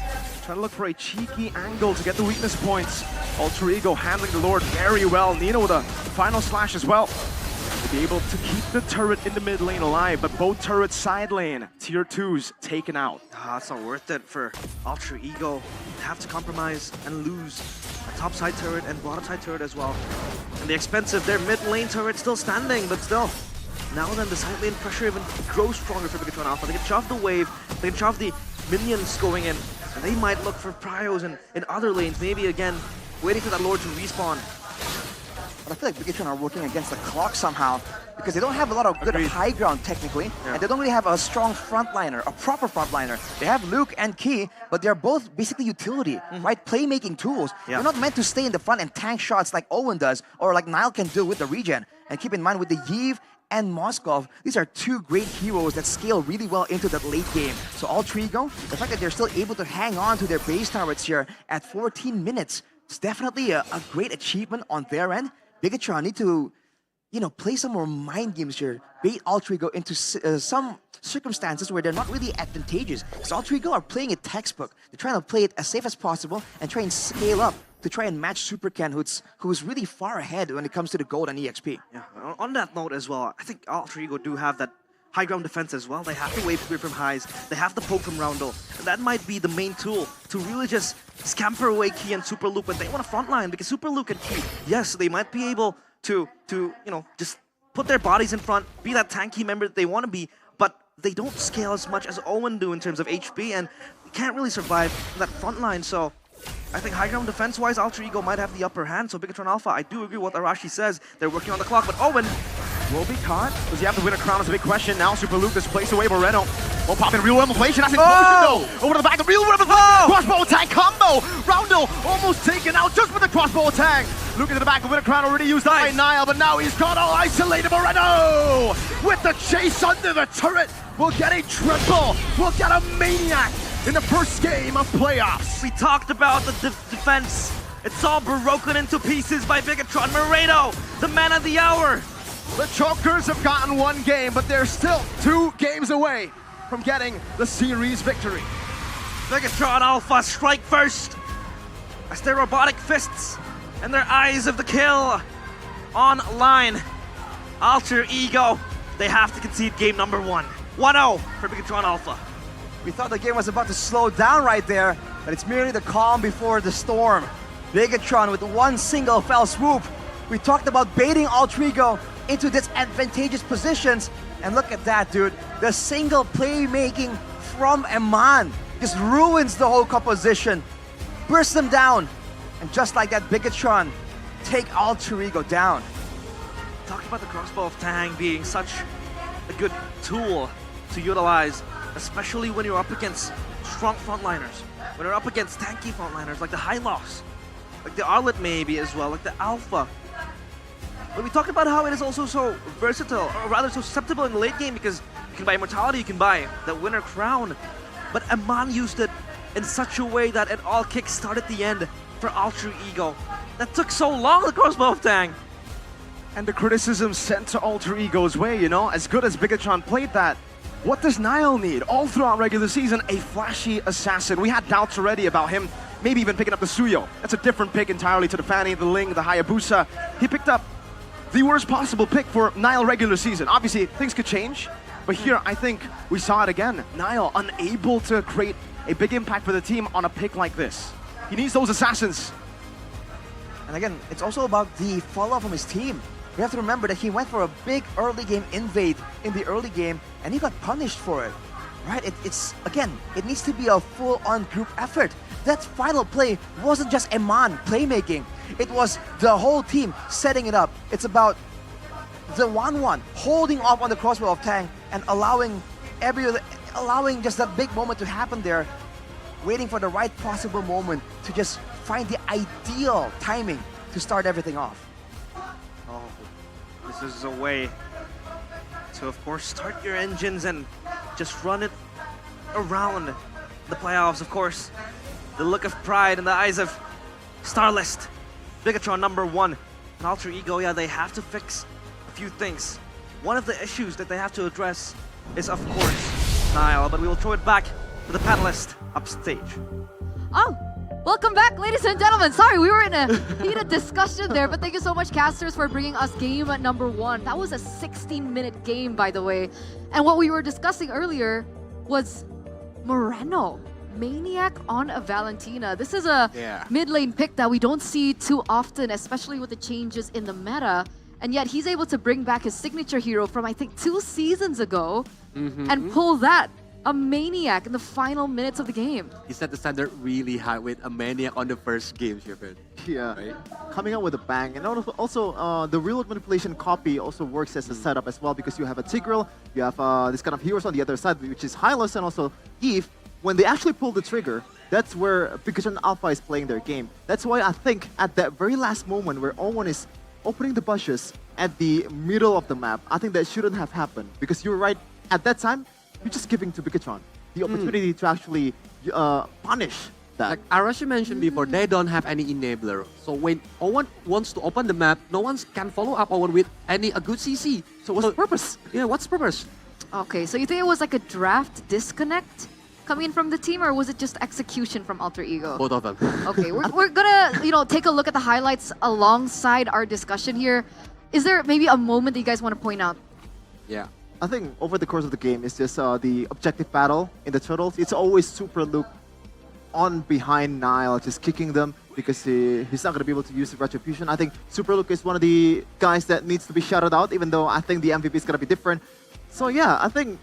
Speaker 6: Trying to look for a cheeky angle to get the weakness points. Alter Ego handling the Lord very well. Nino with a final slash as well. To be able to keep the turret in the mid lane alive, but both turrets side lane, tier 2s taken out.
Speaker 5: It's not worth it for Alter Ego to have to compromise and lose a top side turret and bottom side turret as well. And the expensive, their mid lane turret still standing, but still. Now then, the side lane pressure even grows stronger for Bigatron Alpha. They can shove the wave, they can shove the minions going in, and they might look for pryos in other lanes, maybe again, waiting for that Lord to respawn.
Speaker 10: But I feel like Bigatron are working against the clock somehow, because they don't have a lot of good high ground technically, and they don't really have a strong frontliner, a proper frontliner. They have Luke and Key, but they're both basically utility, right? Playmaking tools. They're not meant to stay in the front and tank shots like Owen does, or like Niall can do with the regen. And keep in mind with the Yves and Moskov, these are 2 great heroes that scale really well into that late game. So Alter Ego, the fact that they're still able to hang on to their base turrets here at 14 minutes, it's definitely a great achievement on their end. Bigatron need to, play some more mind games here, bait Alter Ego into some circumstances where they're not really advantageous. Because Alter Ego are playing it textbook. They're trying to play it as safe as possible and try and scale up to try and match Super Ken, who's really far ahead when it comes to the gold and EXP.
Speaker 5: Yeah, on that note as well, I think Alter Ego do have that high ground defense as well. They have to wave clear from highs, they have to poke from Roundel, and that might be the main tool to really just scamper away Key and Super Luke when they want to frontline, because Super Luke and Key, yes, they might be able to just put their bodies in front, be that tanky member that they want to be, but they don't scale as much as Owen do in terms of HP, and can't really survive that front line. So I think high ground defense-wise, Alter Ego might have the upper hand. So Bigatron Alpha, I do agree with what Arashi says. They're working on the clock, but Owen
Speaker 6: will be caught. Does he have to win a crown is a big question. Now Super Luke has placed away Moreno. Oh, popping real world inflation. That's though. Over to the back, the real world crossbow attack combo. Roundel almost taken out just with the crossbow attack. Luke into the back, the winner crown already used by Niall, but now he's got all isolated. Moreno with the chase under the turret. We'll get a triple. We'll get a maniac in the first game of playoffs.
Speaker 5: We talked about the defense. It's all broken into pieces by Bigatron. Moreno, the man of the hour.
Speaker 6: The Chokers have gotten 1 game, but they're still 2 games away from getting the series victory.
Speaker 5: Bigatron Alpha strike first as their robotic fists and their eyes of the kill online. Alter Ego, they have to concede game number 1. 1-0 for Bigatron Alpha.
Speaker 10: We thought the game was about to slow down right there, but it's merely the calm before the storm. Bigatron with 1 single fell swoop. We talked about baiting Alter Ego into disadvantageous positions, and look at that, dude. The single playmaking from Eman just ruins the whole composition, bursts them down, and just like that, Bigatron take Alter Ego down.
Speaker 5: Talk about the crossbow of Tang being such a good tool to utilize, especially when you're up against strong frontliners, when you're up against tanky frontliners like the Hylos, like the Arlet maybe as well, like the Alpha. But we talked about how it is also so versatile, or rather so susceptible in the late game, because you can buy Immortality, you can buy the winner crown. But Eman used it in such a way that it all kick-started the end for Alter Ego. That took so long, the crossbow of Tang.
Speaker 6: And the criticism sent to Alter Ego's way, as good as Bigatron played that, what does Niall need? All throughout regular season, a flashy assassin. We had doubts already about him, maybe even picking up the Suyo. That's a different pick entirely to the Fanny, the Ling, the Hayabusa. He picked up the worst possible pick for Niall regular season. Obviously, things could change, but here I think we saw it again. Niall unable to create a big impact for the team on a pick like this. He needs those assassins.
Speaker 10: And again, it's also about the follow-up from his team. we have to remember that he went for a big early game invade in the early game, and he got punished for it. Right? It's again, it needs to be a full-on group effort. That final play wasn't just Eman playmaking. It was the whole team setting it up. It's about the 1-1 holding off on the crossbow of Tang and allowing just that big moment to happen there, waiting for the right possible moment to just find the ideal timing to start everything off.
Speaker 5: Oh, this is a way to, of course, start your engines and just run it around the playoffs, of course. The look of pride in the eyes of Starlist, Bigatron #1, and Alter Ego, yeah, they have to fix a few things. One of the issues that they have to address is, of course, Nile, but we will throw it back to the panelist upstage.
Speaker 8: Oh, welcome back, ladies and gentlemen. Sorry, we were in a heated discussion there, but thank you so much, casters, for bringing us game #1. That was a 16-minute game, by the way. And what we were discussing earlier was Moreno, Maniac on a Valentina. This is a mid lane pick that we don't see too often, especially with the changes in the meta. And yet he's able to bring back his signature hero from, I think, 2 seasons ago and pull that, a Maniac, in the final minutes of the game.
Speaker 9: He set the standard really high with a Maniac on the first game, Shepard.
Speaker 11: Yeah,
Speaker 9: right?
Speaker 11: Coming out with a bang. And also the real-world manipulation copy also works as a setup as well, because you have a Tigreal, you have this kind of heroes on the other side, which is Hylos and also Eve. When they actually pull the trigger, that's where Bigatron Alpha is playing their game. That's why I think at that very last moment where Owen is opening the bushes at the middle of the map, I think that shouldn't have happened, because you're right, at that time, you're just giving to Bigatron the opportunity to actually punish that.
Speaker 9: Like Arashi mentioned before, they don't have any enabler. So when Owen wants to open the map, no one can follow up Owen with a good CC.
Speaker 11: So what's the purpose?
Speaker 9: Yeah, what's the purpose?
Speaker 8: Okay, so you think it was like a draft disconnect coming in from the team, or was it just execution from Alter Ego?
Speaker 9: Both of them.
Speaker 8: Okay, we're gonna take a look at the highlights alongside our discussion here. Is there maybe a moment that you guys want to point out?
Speaker 9: Yeah.
Speaker 11: I think over the course of the game, it's just the objective battle in the turtles. It's always Super Luke on behind Nile, just kicking them because he's not going to be able to use the retribution. I think Super Luke is one of the guys that needs to be shouted out, even though I think the MVP is going to be different. So yeah, I think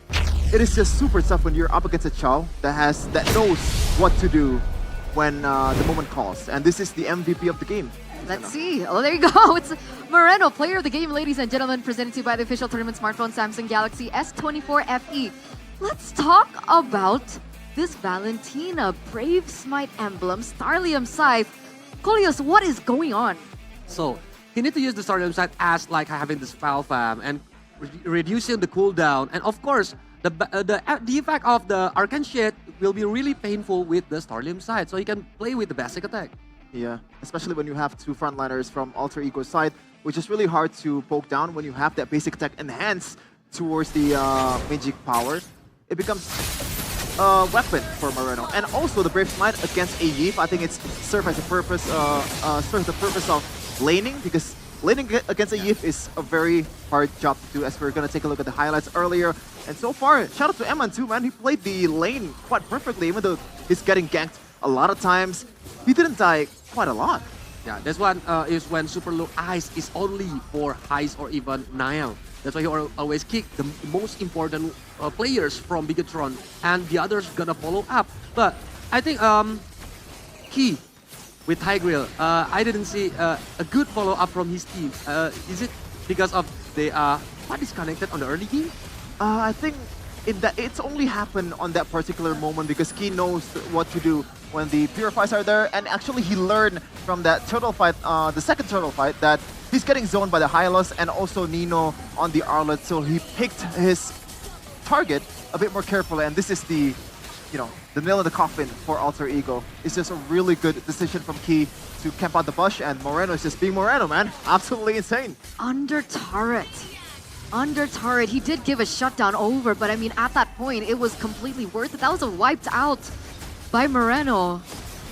Speaker 11: it is just super tough when you're up against a Chao that knows what to do when the moment calls. And this is the MVP of the game.
Speaker 8: Let's see. Oh, there you go. It's Moreno, player of the game, ladies and gentlemen, presented to you by the official tournament smartphone Samsung Galaxy S24 FE. Let's talk about this Valentina Brave Smite emblem, Starlium Scythe. Kolios, what is going on?
Speaker 9: So, you need to use the Starlium Scythe as like having this foul fam and reducing the cooldown. And of course, the effect of the Arcane Shade will be really painful with the Starlium Scythe. So you can play with the basic attack.
Speaker 11: Yeah, especially when you have 2 frontliners from Alter Ego's side, which is really hard to poke down when you have that basic attack enhanced towards the magic power. It becomes a weapon for Moreno. And also the Brave Smite against a Yve, I think it's serves the purpose of laning, because laning against a Yve is a very hard job to do, as we're going to take a look at the highlights earlier. And so far, shout out to Eman too, man. He played the lane quite perfectly, even though he's getting ganked a lot of times. He didn't die quite a lot.
Speaker 9: Yeah, this one is when Super Low Eyes is only for Heist or even Nile. That's why he always kick the most important players from Bigatron, and the others gonna follow up. But I think Key with Tigreal, I didn't see a good follow up from his team. Is it because of they are quite disconnected on the early game?
Speaker 11: I think it's only happened on that particular moment because Key knows what to do when the Purifiers are there, and actually he learned from that turtle fight, the second turtle fight, that he's getting zoned by the Hylos and also Nino on the Arlet, so he picked his target a bit more carefully, and this is the, the nail in the coffin for Alter Ego. It's just a really good decision from Key to camp out the bush, and Moreno is just being Moreno, man. Absolutely insane.
Speaker 8: Under turret, he did give a shutdown over, but I mean, at that point, it was completely worth it. That was a wiped out by Moreno.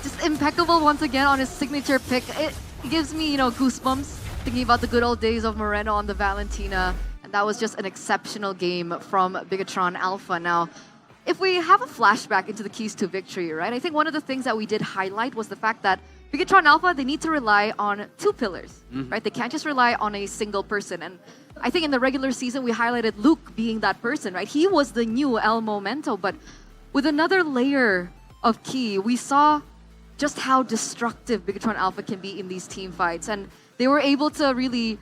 Speaker 8: Just impeccable once again on his signature pick. It gives me, goosebumps thinking about the good old days of Moreno on the Valentina. And that was just an exceptional game from Bigatron Alpha. Now, if we have a flashback into the keys to victory, right? I think one of the things that we did highlight was the fact that Bigatron Alpha, they need to rely on two pillars, right? They can't just rely on a single person. And I think in the regular season, we highlighted Luke being that person, right? He was the new El Momento, but with another layer of Key, we saw just how destructive Bigatron Alpha can be in these team fights. And they were able to really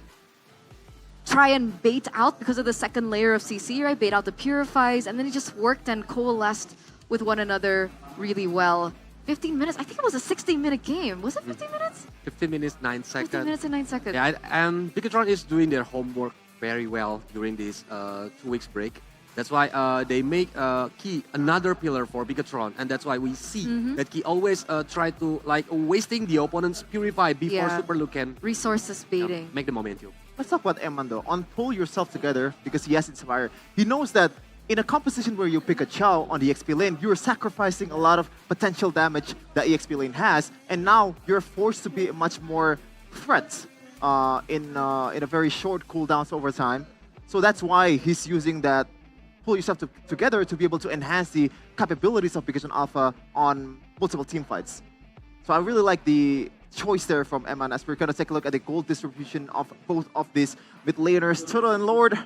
Speaker 8: try and bait out because of the second layer of CC, right? Bait out the Purifies, and then it just worked and coalesced with one another really well. 15 minutes, I think it was a 16-minute game. Was it 15 minutes?
Speaker 9: 15 minutes, 9 seconds.
Speaker 8: 15 minutes and 9 seconds.
Speaker 9: Yeah, and Bigatron is doing their homework very well during this 2 weeks break. That's why they make Key another pillar for Bigatron, and that's why we see that Key always try to like wasting the opponent's Purify before Super Luke can
Speaker 8: resources baiting.
Speaker 9: Make the momentum.
Speaker 11: Let's talk about Eman though. On Pull Yourself Together, because he has Inspire, he knows that in a composition where you pick a Chow on the EXP lane, you're sacrificing a lot of potential damage that EXP lane has, and now you're forced to be much more threat in a very short cooldowns over time. So that's why he's using that Pull Yourself Together to be able to enhance the capabilities of Bigatron Alpha on multiple team fights. So I really like the choice there from Eman as we're going to take a look at the gold distribution of both of these mid laners, Turtle and Lord.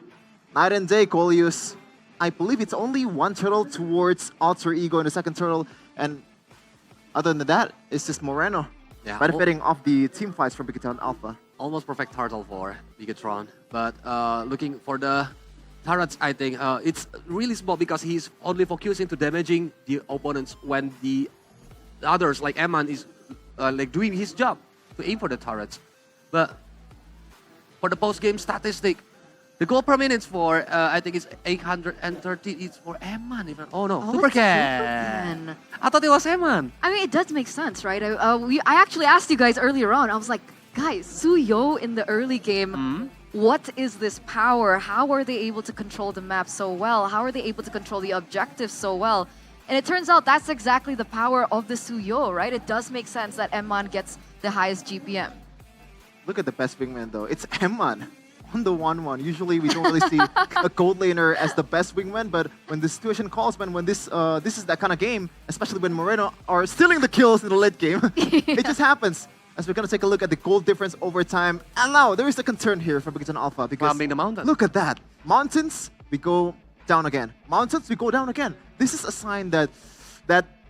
Speaker 11: Night and day, Coleus. I believe it's only one turtle towards Alter Ego in the second turtle, and other than that, it's just Moreno benefiting off the team fights from Bigatron Alpha.
Speaker 9: Almost perfect turtle for Bigatron, but looking for the turrets, I think it's really small because he's only focusing to damaging the opponents when the others like Eman is like doing his job to aim for the turrets. But for the post-game statistic, the goal per minute for I think it's 830. It's for Eman even. Oh no, Supercan. I thought it was Eman.
Speaker 8: I mean, it does make sense, right? I actually asked you guys earlier on. I was like, guys, Suyo in the early game. What is this power? How are they able to control the map so well? How are they able to control the objectives so well? And it turns out that's exactly the power of the Suyo, right? It does make sense that Eman gets the highest GPM.
Speaker 11: Look at the best wingman though. It's Eman on the 1-1. Usually we don't really see a gold laner as the best wingman, but when the situation calls, when this is that kind of game, especially when Moreno are stealing the kills in the late game, it just happens. As we're going to take a look at the gold difference over time. And now, there is a concern here for Bigatron Alpha because
Speaker 9: climbing the mountain.
Speaker 11: Look at that. Mountains, we go down again. Mountains, we go down again. This is a sign that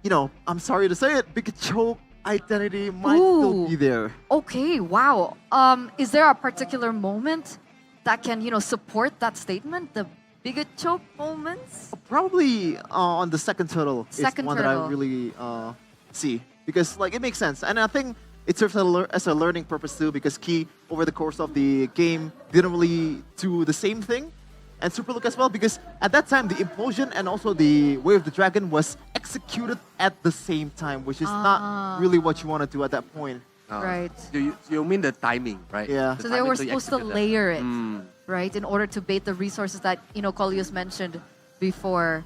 Speaker 11: you know, I'm sorry to say it, Bigatron identity might still be there.
Speaker 8: Okay, wow. Is there a particular moment that can, you know, support that statement? The Bigatron moments?
Speaker 11: Probably on the second turtle is one that I really see. Because, like, it makes sense. And I think it serves as a learning purpose too, because Key, over the course of the game, didn't really do the same thing. And Super Luke as well, because at that time, the Implosion and also the Way of the Dragon was executed at the same time, which is not really what you want to do at that point.
Speaker 8: Right.
Speaker 9: You mean the timing, right?
Speaker 11: Yeah.
Speaker 8: So they were supposed to layer it, right, in order to bait the resources that, you know, Coleus mentioned before.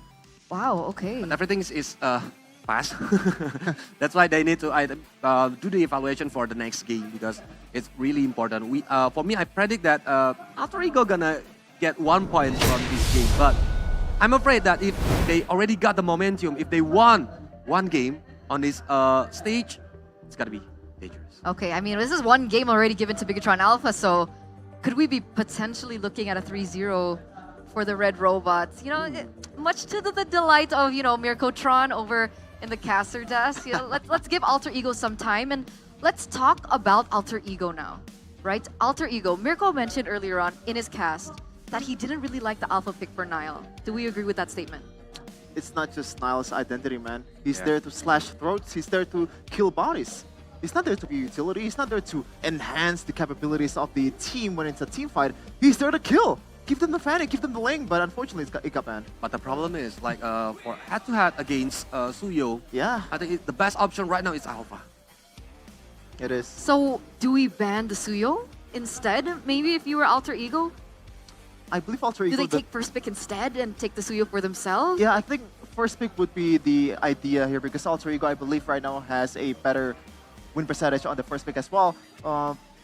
Speaker 8: Wow, okay.
Speaker 9: But everything is fast. That's why they need to do the evaluation for the next game because it's really important. For me, I predict that Alter Ego gonna get 1 point from this game, but I'm afraid that if they already got the momentum, if they won one game on this stage, it's gonna be dangerous.
Speaker 8: Okay, I mean, this is one game already given to Bigatron Alpha, so could we be potentially looking at a 3-0 for the Red Robots? You know, much to the delight of, you know, Mirkotron over in the caster desk. You know, let's give Alter Ego some time and let's talk about Alter Ego now, right? Alter Ego, Mirko mentioned earlier on in his cast that he didn't really like the alpha pick for Nile. Do we agree with that statement?
Speaker 11: It's not just Nile's identity, man. He's there to slash throats. He's there to kill bodies. He's not there to be utility. He's not there to enhance the capabilities of the team when it's a team fight. He's there to kill. Give them the fanning, give them the lane, but unfortunately it got banned.
Speaker 9: But the problem is, like, for head-to-head against Suyo, I think the best option right now is Alpha.
Speaker 11: It is.
Speaker 8: So, do we ban the Suyo instead? Maybe if you were Alter Ego?
Speaker 11: I believe Alter Ego...
Speaker 8: Do they take first pick instead and take the Suyo for themselves?
Speaker 11: Yeah, I think first pick would be the idea here because Alter Ego, I believe, right now has a better win percentage on the first pick as well.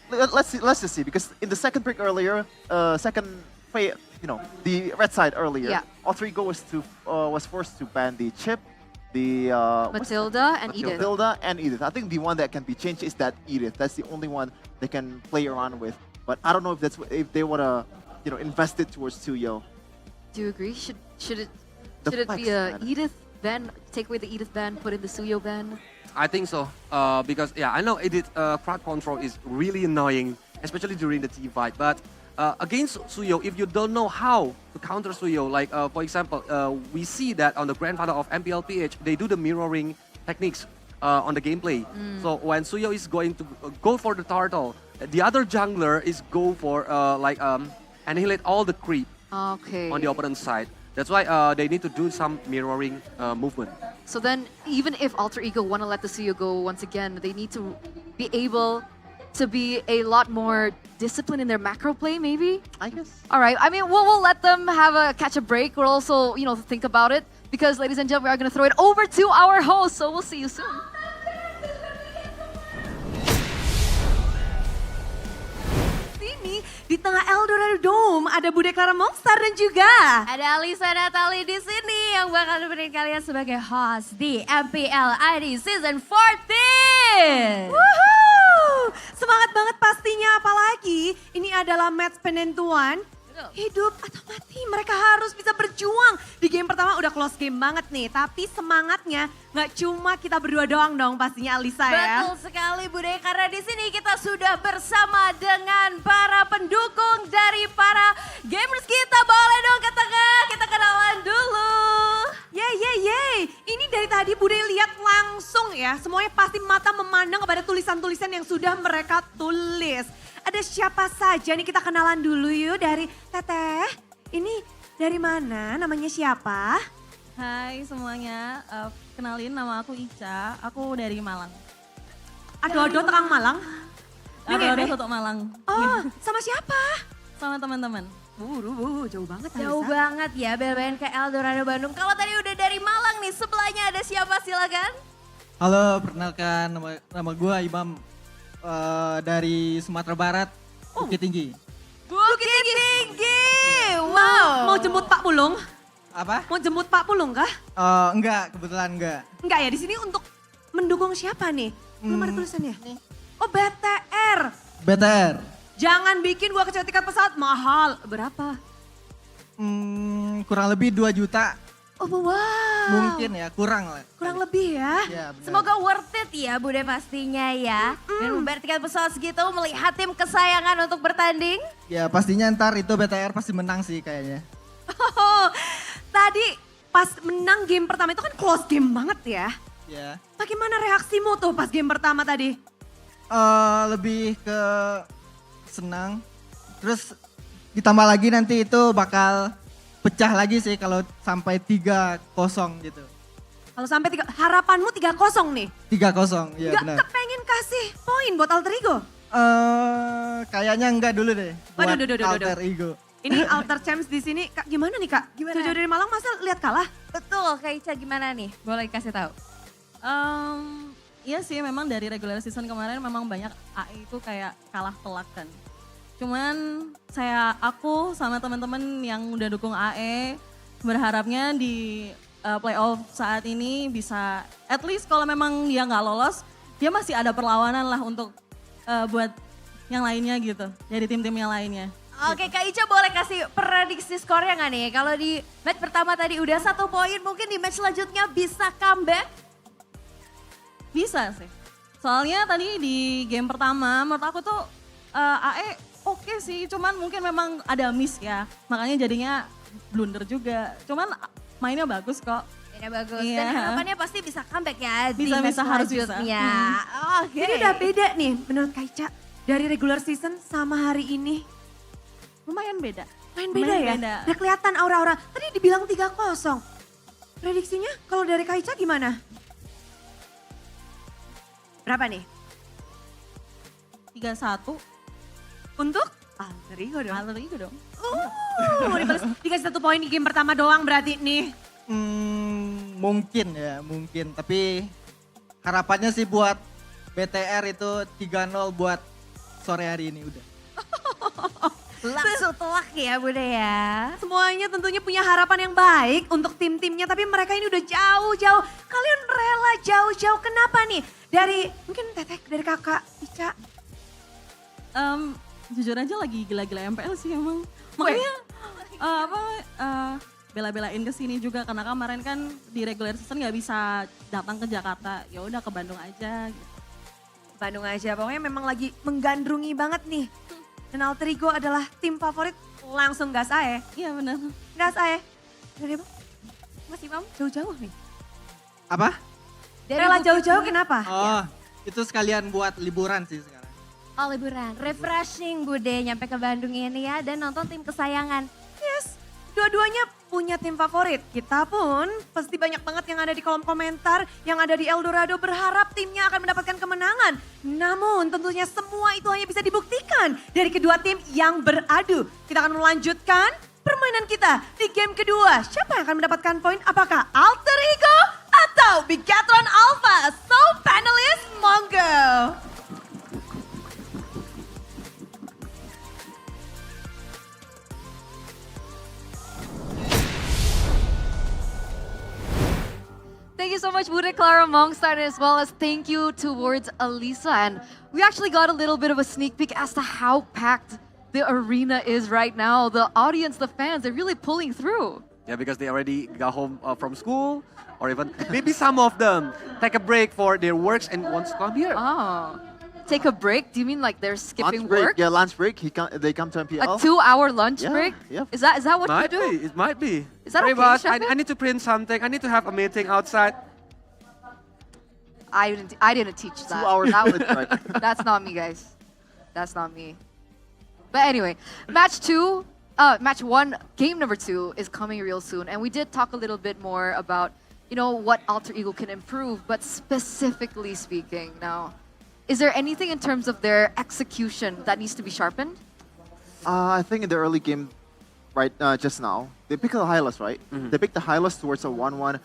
Speaker 11: Let's just see, because in the second pick earlier, you know, the red side earlier, Alter Ego was forced to ban the chip
Speaker 8: Matilda and Edith.
Speaker 11: Matilda and Edith. I think the one that can be changed is that Edith. That's the only one they can play around with. But I don't know if they wanna, invest it towards Suyo.
Speaker 8: Do you agree? Should it be a Edith ban? Take away the Edith ban, put in the Suyo ban.
Speaker 9: I think so. Because I know Edith crowd control is really annoying, especially during the team fight. But against Suyo, if you don't know how to counter Suyo, like for example, we see that on the grandfather of MPL PH, they do the mirroring techniques on the gameplay. So when Suyo is going to go for the turtle, the other jungler is go for annihilate all the creep on the opponent's side. That's why they need to do some mirroring movement.
Speaker 8: So then, even if Alter Ego want to let the Suyo go once again, they need to be able to be a lot more disciplined in their macro play, maybe?
Speaker 11: I guess.
Speaker 8: All right. I mean, we'll let them catch a break. We'll also, think about it. Because, ladies and gentlemen, we are going to throw it over to our host. So we'll see you soon.
Speaker 14: Di tengah Eldorado Dome ada Bude Clara Monster dan juga
Speaker 7: ada Alisa Natali di sini yang bakal nemenin kalian sebagai host di MPL ID Season 14.
Speaker 14: Woohoo! Semangat banget pastinya, apalagi ini adalah match penentuan. Hidup atau mati, mereka harus bisa berjuang. Di game pertama udah close game banget nih, tapi semangatnya nggak cuma kita berdua doang dong pastinya Alisa ya.
Speaker 7: Betul sekali Bude, karena di sini kita sudah bersama dengan para pendukung dari para gamers kita. Boleh dong ke tengah, kita kenalan dulu.
Speaker 14: Yeay. Ini dari tadi Bude lihat langsung ya, semuanya pasti mata memandang kepada tulisan-tulisan yang sudah mereka tulis. Ada siapa saja nih, kita kenalan dulu yuk dari Teteh. Ini dari mana, namanya siapa?
Speaker 15: Hai semuanya, kenalin nama aku Ica, aku dari Malang.
Speaker 14: Aduh, Terang Malang?
Speaker 15: Aduh, Soto Malang.
Speaker 14: Oh, sama siapa?
Speaker 15: Sama teman-teman.
Speaker 14: Jauh banget.
Speaker 7: Jauh banget ya, bel-belain ke Eldorado Bandung. Kalau tadi udah dari Malang nih, sebelahnya ada siapa, silakan?
Speaker 16: Halo, perkenalkan nama gue Imam dari Sumatera Barat, Bukit Tinggi.
Speaker 14: Bukit Tinggi. Wow. Mau jemput Pak Pulung?
Speaker 16: Apa?
Speaker 14: Mau jemput Pak Pulung kah?
Speaker 16: Enggak, kebetulan enggak.
Speaker 14: Enggak ya, di sini untuk mendukung siapa nih? Belum ada tulisannya. Oh, BTR.
Speaker 16: BTR.
Speaker 14: Jangan bikin gua kecewa tiket pesawat mahal. Berapa?
Speaker 16: Kurang lebih 2 juta.
Speaker 14: Oh wow.
Speaker 16: Mungkin ya, kurang lah.
Speaker 14: Kurang lebih ya.
Speaker 16: Ya,
Speaker 7: semoga worth it ya Bude pastinya ya. Dan membayar tiket pesawat segitu melihat tim kesayangan untuk bertanding.
Speaker 16: Ya pastinya ntar itu BTR pasti menang sih kayaknya.
Speaker 14: Oh, tadi pas menang game pertama itu kan close game banget ya.
Speaker 16: Ya.
Speaker 14: Bagaimana reaksimu tuh pas game pertama tadi?
Speaker 16: Lebih ke senang. Terus ditambah lagi nanti itu bakal pecah lagi sih kalau sampai 3-0 gitu.
Speaker 14: Kalau sampai harapanmu 3-0 nih?
Speaker 16: 3-0, ya benar.
Speaker 14: Gak kepengen kasih poin buat Alter Ego?
Speaker 16: Kayaknya enggak dulu deh. Buat Alter Ego.
Speaker 14: Ini Alter Champs di sini, Kak gimana nih Kak? Jauh dari Malang masa lihat kalah?
Speaker 7: Betul, Kak Ica gimana nih? Boleh kasih tahu?
Speaker 15: Iya sih, memang dari regular season kemarin memang banyak AE itu kayak kalah telak kan. Cuman aku sama teman-teman yang udah dukung AE berharapnya di playoff saat ini bisa at least kalau memang dia nggak lolos, dia masih ada perlawanan lah untuk buat yang lainnya gitu, dari tim-tim yang lainnya.
Speaker 7: Oke, Kak Ica boleh kasih prediksi skornya nggak nih? Kalau di match pertama tadi udah 1 poin, mungkin di match selanjutnya bisa comeback?
Speaker 15: Bisa sih. Soalnya tadi di game pertama menurut aku tuh AE oke sih, cuman mungkin memang ada miss ya. Makanya jadinya blunder juga. Cuman mainnya bagus kok.
Speaker 7: Mainnya bagus.
Speaker 15: Iya.
Speaker 7: Dan harapannya pasti bisa comeback ya di
Speaker 15: Bisa,
Speaker 7: match
Speaker 15: harus bisa.
Speaker 7: selanjutnya. Oke.
Speaker 14: Jadi udah beda nih menurut Kak Ica dari regular season sama hari ini.
Speaker 15: Lumayan beda.
Speaker 14: Lumayan beda ya? Udah kelihatan aura-aura. Tadi dibilang 3-0. Prediksinya kalau dari Kak Ica gimana? Berapa nih?
Speaker 15: 3-1.
Speaker 14: Untuk? Alter Ego dong.
Speaker 15: Alter Ego dong.
Speaker 14: Mau dibalas dikasih 1 poin di game pertama doang berarti nih.
Speaker 16: Mungkin ya, mungkin. Tapi harapannya sih buat BTR itu 3-0 buat sore hari ini udah.
Speaker 14: Langsung telak ya Bude ya. Semuanya tentunya punya harapan yang baik untuk tim-timnya. Tapi mereka ini udah jauh-jauh. Kalian rela jauh-jauh. Kenapa nih? Dari mungkin Tetek, dari kakak, Ica.
Speaker 15: Jujur aja lagi gila-gila MPL sih emang. Makanya bela-belain ke sini juga karena kemarin kan di regular season nggak bisa datang ke Jakarta. Ya udah ke Bandung aja gitu.
Speaker 14: Bandung aja, pokoknya memang lagi menggandrungi banget nih. Dan Alter Ego adalah tim favorit, langsung gas ae.
Speaker 15: Iya benar.
Speaker 14: Gas ae. Dari Bang? Mas Imam jauh-jauh nih.
Speaker 16: Apa?
Speaker 14: Rela jauh-jauh kenapa?
Speaker 16: Oh, itu sekalian buat liburan sih sekarang.
Speaker 2: Oh liburan, refreshing Bude nyampe ke Bandung ini ya dan nonton tim kesayangan.
Speaker 14: Yes, dua-duanya punya tim favorit. Kita pun pasti banyak banget yang ada di kolom komentar, yang ada di Eldorado berharap timnya akan mendapatkan kemenangan. Namun tentunya semua itu hanya bisa dibuktikan dari kedua tim yang beradu. Kita akan melanjutkan permainan kita di game kedua. Siapa yang akan mendapatkan poin? Apakah Alter Ego atau Bigatron Alpha? So panelists, monggo.
Speaker 8: Thank you so much, Bude, Clara, Mongstar, as well as thank you towards Alisa. And we actually got a little bit of a sneak peek as to how packed the arena is right now. The audience, the fans, they're really pulling through.
Speaker 9: Yeah, because they already got home from school, or even maybe some of them take a break for their works and wants to come here.
Speaker 8: Oh, take a break? Do you mean like they're skipping
Speaker 11: Lunch break,
Speaker 8: work?
Speaker 11: yeah, lunch break. They come to MPL.
Speaker 8: A 2-hour lunch
Speaker 11: Yeah,
Speaker 8: break?
Speaker 11: yeah.
Speaker 8: Is that what
Speaker 9: Might
Speaker 8: you do?
Speaker 9: be, it might be.
Speaker 8: Is that
Speaker 9: Sorry,
Speaker 8: okay,
Speaker 9: boss,
Speaker 8: Sheffield?
Speaker 9: I need to print something. I need to have a meeting outside.
Speaker 8: I didn't teach that.
Speaker 11: 2 hours
Speaker 8: That
Speaker 11: lunch break.
Speaker 8: That's not me, guys. That's not me. But anyway, match one, game number 2 is coming real soon. And we did talk a little bit more about, what Alter Ego can improve, but specifically speaking now, is there anything in terms of their execution that needs to be sharpened?
Speaker 11: I think in the early game, right, just now, they picked the Hylas, right? They picked the Hylas towards a 1-1.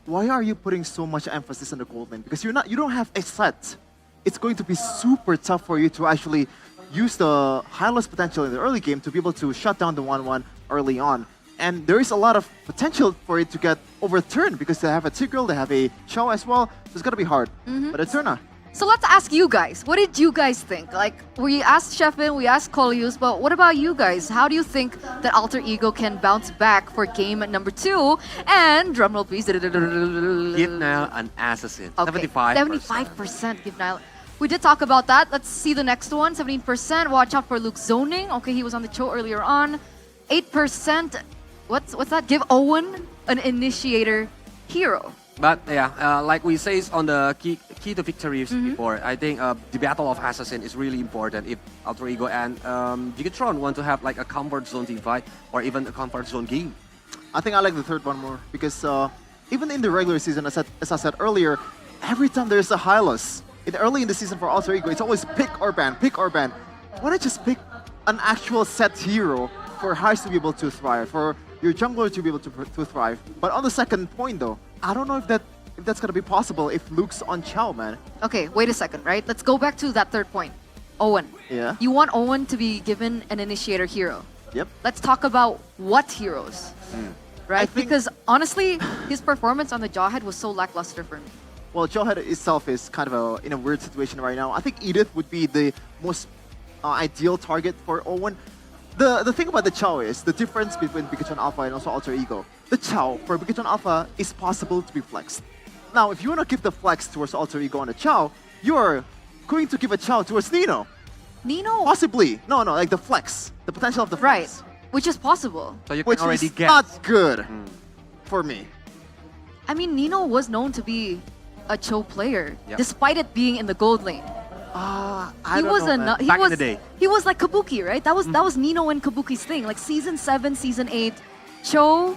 Speaker 11: Why are you putting so much emphasis on the gold lane? Because you don't have a set. It's going to be super tough for you to actually use the Hylas potential in the early game to be able to shut down the 1-1 early on. And there is a lot of potential for it to get overturned because they have a Tigreal, they have a Chow as well. So it's going to be hard. But Eterna.
Speaker 8: So let's ask you guys, what did you guys think? Like, we asked Sheffin, we asked Colius, but what about you guys? How do you think that Alter Ego can bounce back for game number 2? And drumroll please.
Speaker 9: Give Nile an assassin.
Speaker 8: Okay,
Speaker 9: 75%.
Speaker 8: 75% give Nile. We did talk about that. Let's see the next one. 17%. Watch out for Luke zoning. Okay, he was on the show earlier on. 8%. What's that? Give Owen an initiator hero.
Speaker 9: But yeah, like we say on the key to victories before, I think the battle of assassin is really important if Alter Ego and Gigatron want to have like a comfort zone team fight or even a comfort zone game.
Speaker 11: I think I like the third one more because even in the regular season, as I said earlier, every time there's a Hylas, early in the season for Alter Ego, it's always pick or ban, pick or ban. Why not just pick an actual set hero for Hylas to be able to thrive, for your jungler to be able to thrive? But on the second point though, I don't know if that's gonna be possible if Luke's on Chow, man.
Speaker 8: Okay, wait a second, right? Let's go back to that third point. Owen.
Speaker 11: Yeah.
Speaker 8: You want Owen to be given an initiator hero.
Speaker 11: Yep.
Speaker 8: Let's talk about what heroes, right? Because honestly, his performance on the Jawhead was so lackluster for me.
Speaker 11: Well, Jawhead itself is kind of in a weird situation right now. I think Edith would be the most ideal target for Owen. The thing about the Chow is the difference between Bigatron Alpha and also Alter Ego. The Chow for Bigatron Alpha is possible to be flexed. Now, if you want to give the flex towards Alter Ego on the Chow, you're going to give a Chow towards Nino.
Speaker 8: Nino?
Speaker 11: Possibly. No, like the flex. The potential of the flex.
Speaker 8: Right, which is possible.
Speaker 9: So you can
Speaker 11: which
Speaker 9: already
Speaker 11: is
Speaker 9: guess.
Speaker 11: not good for me.
Speaker 8: I mean, Nino was known to be a Cho player,
Speaker 9: Yep.
Speaker 8: despite it being in the gold lane.
Speaker 11: I
Speaker 8: He
Speaker 11: don't
Speaker 8: was
Speaker 11: know,
Speaker 8: a
Speaker 11: man.
Speaker 9: Back in the day.
Speaker 8: He was like Kabuki, right? That was Nino and Kabuki's thing. Like season 7, season 8, Cho,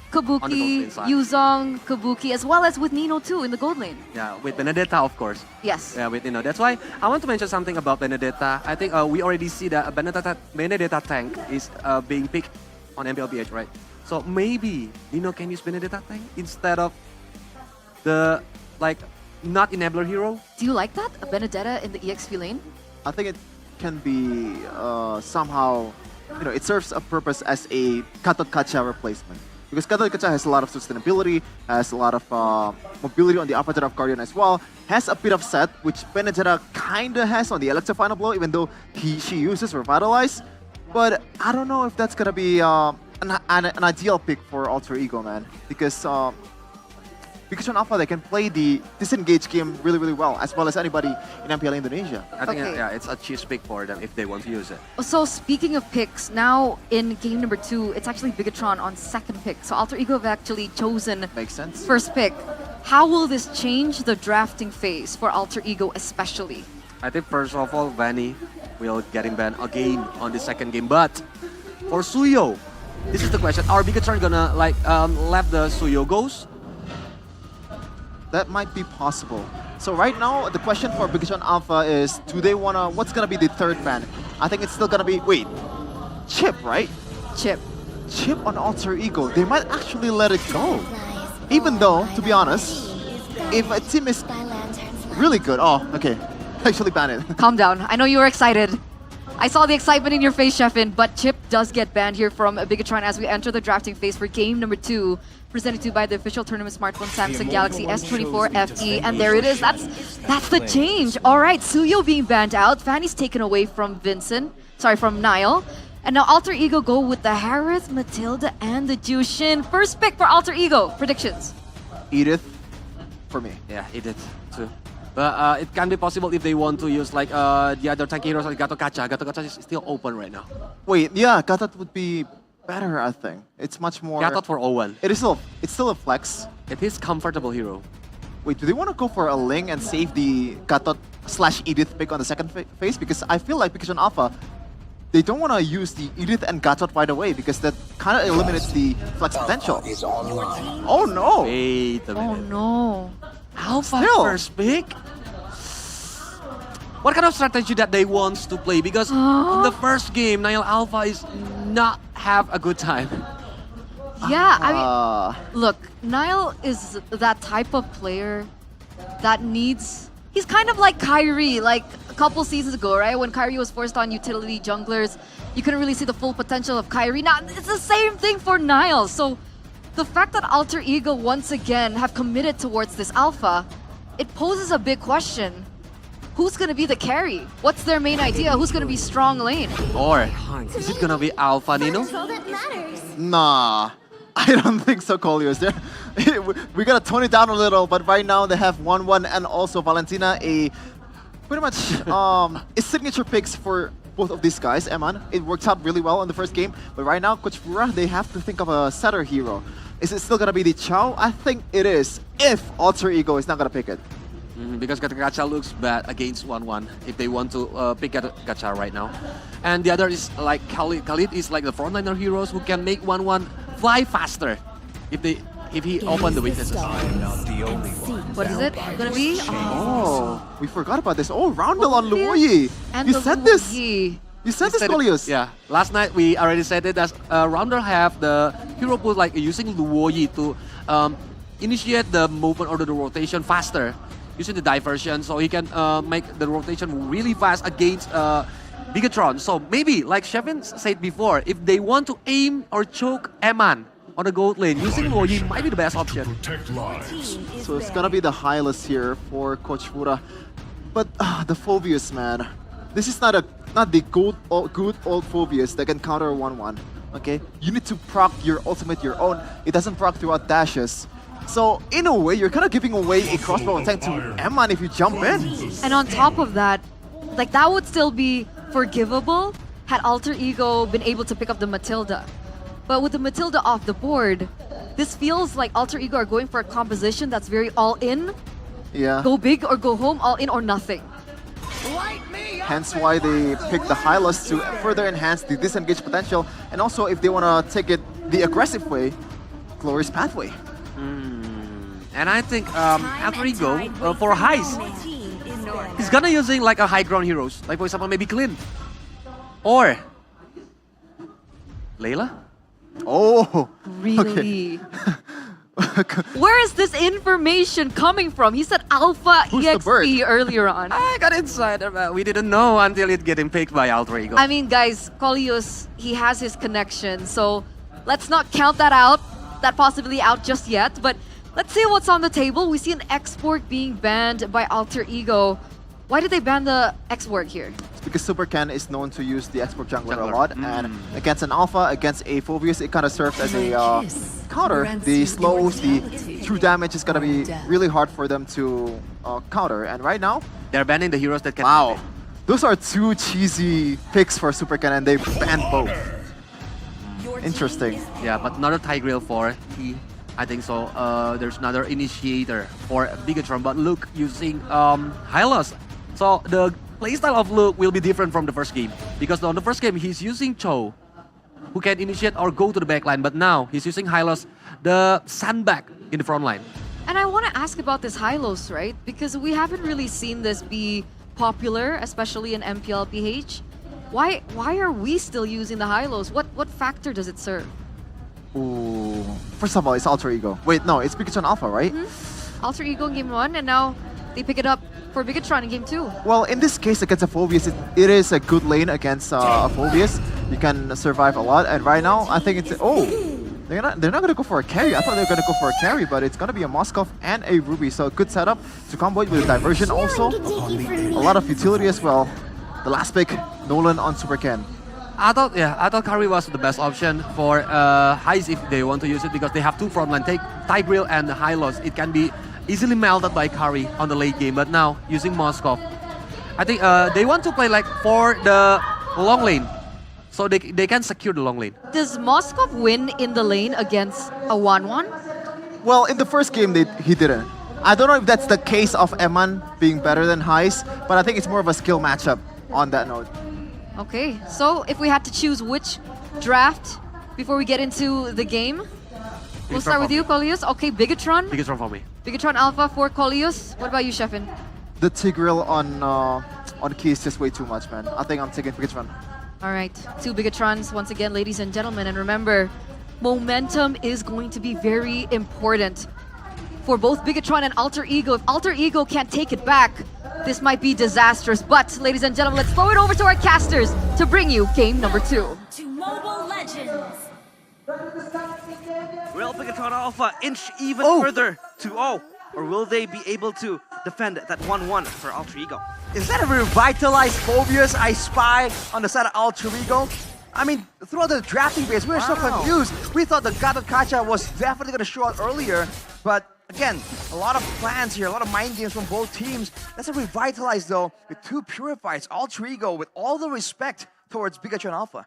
Speaker 8: Kabuki,
Speaker 9: gold lane side.
Speaker 8: Yuzong, Kabuki, as well as with Nino too in the gold lane.
Speaker 9: Yeah, with Benedetta, of course.
Speaker 8: Yes.
Speaker 9: Yeah, that's why I want to mention something about Benedetta. I think we already see that Benedetta tank is being picked on MPLBH, right? So maybe Nino can use Benedetta tank instead of the not enabler hero.
Speaker 8: Do you like that? A Benedetta in the EXP lane?
Speaker 11: I think it can be somehow it serves a purpose as a Gatot Kaca replacement. Because Gatot Kaca has a lot of sustainability, has a lot of mobility on the upper of Guardian as well, has a bit of set, which Benedetta kinda has on the Electro Final Blow, even though she uses Revitalize. But I don't know if that's gonna be an ideal pick for Alter Ego, man. Because on Alpha, they can play the disengage game really, really well as anybody in MPL Indonesia.
Speaker 9: I think it's a cheese pick for them if they want to use it.
Speaker 8: So speaking of picks, now in game number 2, it's actually Bigatron on second pick. So Alter Ego have actually chosen
Speaker 11: Makes sense.
Speaker 8: first pick. How will this change the drafting phase for Alter Ego especially?
Speaker 9: I think first of all, Vanny will get him banned again on the second game. But for Suyo, this is the question. Are Bigatron gonna let the Suyo goes?
Speaker 11: That might be possible. So right now, the question for Bigatron Alpha is, do they wanna, what's gonna be the third ban? I think it's still gonna be, wait, Chip, right?
Speaker 8: Chip.
Speaker 11: Chip on Alter Ego. They might actually let it go. Even though, to be honest, if a team is really good, okay, actually ban it.
Speaker 8: Calm down. I know you were excited. I saw the excitement in your face, Sheffin, but Chip does get banned here from Bigatron as we enter the drafting phase for game number 2, presented to you by the official tournament smartphone Samsung Galaxy S24 FE. And there it is. That's the change. All right, Suyo being banned out. Fanny's taken away from from Niall. And now Alter Ego go with the Harith, Matilda, and the Jushin. First pick for Alter Ego. Predictions.
Speaker 11: Edith, for me.
Speaker 9: Yeah, Edith too. But it can be possible if they want to use the other tanky heroes like Gatot Kaca. Gatot Kaca is still open right now.
Speaker 11: Wait, yeah, Gatot would be better, I think. It's much more...
Speaker 9: Gatot for Owen.
Speaker 11: It's still a flex.
Speaker 9: It is comfortable hero.
Speaker 11: Wait, do they want to go for a Ling and save the Gatot/Edith pick on the second phase? Because I feel like because on Alpha, they don't want to use the Edith and Gatot right away because that kind of eliminates the flex potential. Oh no!
Speaker 9: Wait a minute.
Speaker 8: Oh no.
Speaker 9: Alpha first pick? What kind of strategy that they want to play? Because in the first game, Niall Alpha is not have a good time.
Speaker 8: Yeah, I mean, look, Niall is that type of player that needs... He's kind of like Kyrie, like a couple seasons ago, right? When Kyrie was forced on utility junglers, you couldn't really see the full potential of Kyrie. Now, it's the same thing for Niall. So the fact that Alter Ego once again have committed towards this alpha, it poses a big question. Who's gonna be the carry? What's their main idea? Who's gonna be strong lane?
Speaker 9: Or is it gonna be Alpha Nino?
Speaker 11: Nah, I don't think so, Colios. We gotta tone it down a little, but right now they have 1-1 and also Valentina, pretty much a signature picks for both of these guys. Eman, it worked out really well in the first game, but right now, Coach Fura, they have to think of a setter hero. Is it still gonna be the Chow? I think it is, if Alter Ego is not gonna pick it.
Speaker 9: Because Gacha looks bad against 1-1 if they want to pick Gacha right now. And the other is like Khalid. Khalid is like the frontliner heroes who can make 1-1 fly faster if he open the weaknesses.
Speaker 8: What is it gonna be?
Speaker 11: Oh, we forgot about this. Oh, Roundel on Luoyi. You said this. You said this, Colios.
Speaker 9: Yeah, last night we already said it as Roundel have the hero pool like using Luoyi to initiate the movement or the rotation faster. Using the diversion, so he can make the rotation really fast against Bigatron. So maybe, like Shevin said before, if they want to aim or choke Eman on the gold lane, using Luoyi might be the best option.
Speaker 11: So it's gonna be the Hylas here for Coach Fura. But the Phobius, man. This is not the good old Phobius that can counter 1-1. Okay? You need to proc your ultimate your own. It doesn't proc throughout dashes. So, in a way, you're kind of giving away a crossbow attack to Eman if you jump in.
Speaker 8: And on top of that, like that would still be forgivable had Alter Ego been able to pick up the Matilda. But with the Matilda off the board, this feels like Alter Ego are going for a composition that's very all-in.
Speaker 11: Yeah.
Speaker 8: Go big or go home, all-in or nothing.
Speaker 11: Hence why they picked the Hylas to further enhance the disengage potential. And also, if they want to take it the aggressive way, Glorious Pathway.
Speaker 9: And I think Alter Ego for Heist, he's gonna using like a high ground heroes, like for example maybe Clint or Layla.
Speaker 11: Oh,
Speaker 8: really? Where is this information coming from? He said Alpha
Speaker 11: Who's the bird?
Speaker 8: EXP earlier on.
Speaker 9: I got inside. We didn't know until it getting picked by Alter Ego.
Speaker 8: I mean, guys, Coleus, he has his connection, so let's not count that out, that possibility out just yet. But let's see what's on the table. We see an export being banned by Alter Ego. Why did they ban the export here?
Speaker 11: It's because Super Ken is known to use the export jungler a lot, and against an alpha, against a Phobius, it kind of serves as a counter. The slows, the true damage is gonna be really hard for them to counter. And right now,
Speaker 9: they're banning the heroes that can.
Speaker 11: Wow, those are two cheesy picks for Super Ken, and they banned both. Interesting.
Speaker 9: Yeah, but another Tigreal for T. I think so. There's another initiator for Bigatron, but Luke using Hylos. So the playstyle of Luke will be different from the first game, because on the first game he's using Cho, who can initiate or go to the backline, but now he's using Hylos, the sandbag in the front line.
Speaker 8: And I want to ask about this Hylos, right? Because we haven't really seen this be popular, especially in MPL PH. Why are we still using the Hylos? What factor does it serve?
Speaker 11: Ooh. First of all, it's Alter Ego. Wait, no, it's Bigatron Alpha, right?
Speaker 8: Alter Ego in game 1, and now they pick it up for Bigatron in game 2.
Speaker 11: Well, in this case, against a Phobius, it is a good lane against a Phobius. You can survive a lot, and right now, I think it's... Oh! They're not going to go for a carry. I thought they were going to go for a carry, but it's going to be a Moskov and a Ruby. So good setup to combo it with a diversion also. A lot of utility as well. The last pick, Nolan on Super Ken.
Speaker 9: I thought Kari was the best option for Heist if they want to use it, because they have two frontline, Tigreal and Hylos. It can be easily melted by Kari on the late game, but now using Moskov, I think they want to play like for the long lane, so they can secure the long lane.
Speaker 8: Does Moskov win in the lane against a 1-1?
Speaker 11: Well, in the first game, he didn't. I don't know if that's the case of Eman being better than Heist, but I think it's more of a skill matchup on that note.
Speaker 8: Okay, so if we had to choose which draft before we get into the game, we'll start with you, Coleus. Okay, Bigatron.
Speaker 9: Bigatron for me.
Speaker 8: Bigatron Alpha for Coleus. What about you, Shefin?
Speaker 11: The Tigreal on key is just way too much, man. I think I'm taking Bigatron.
Speaker 8: All right, two Bigatrons once again, ladies and gentlemen. And remember, momentum is going to be very important for both Bigatron and Alter Ego. If Alter Ego can't take it back, this might be disastrous. But, ladies and gentlemen, let's throw it over to our casters to bring you game number 2.
Speaker 1: To Mobile Legends.
Speaker 5: Will Bigatron Alpha inch even further to or will they be able to defend that 1-1 for Alter Ego?
Speaker 10: Is that a revitalized Phobius I spy on the side of Alter Ego? I mean, throughout the drafting phase, we were so confused. We thought the Gatot Kacha was definitely going to show up earlier, but again, a lot of plans here, a lot of mind games from both teams. That's a revitalized though, with two Purifies, Alter Ego, with all the respect towards Bigatron Alpha.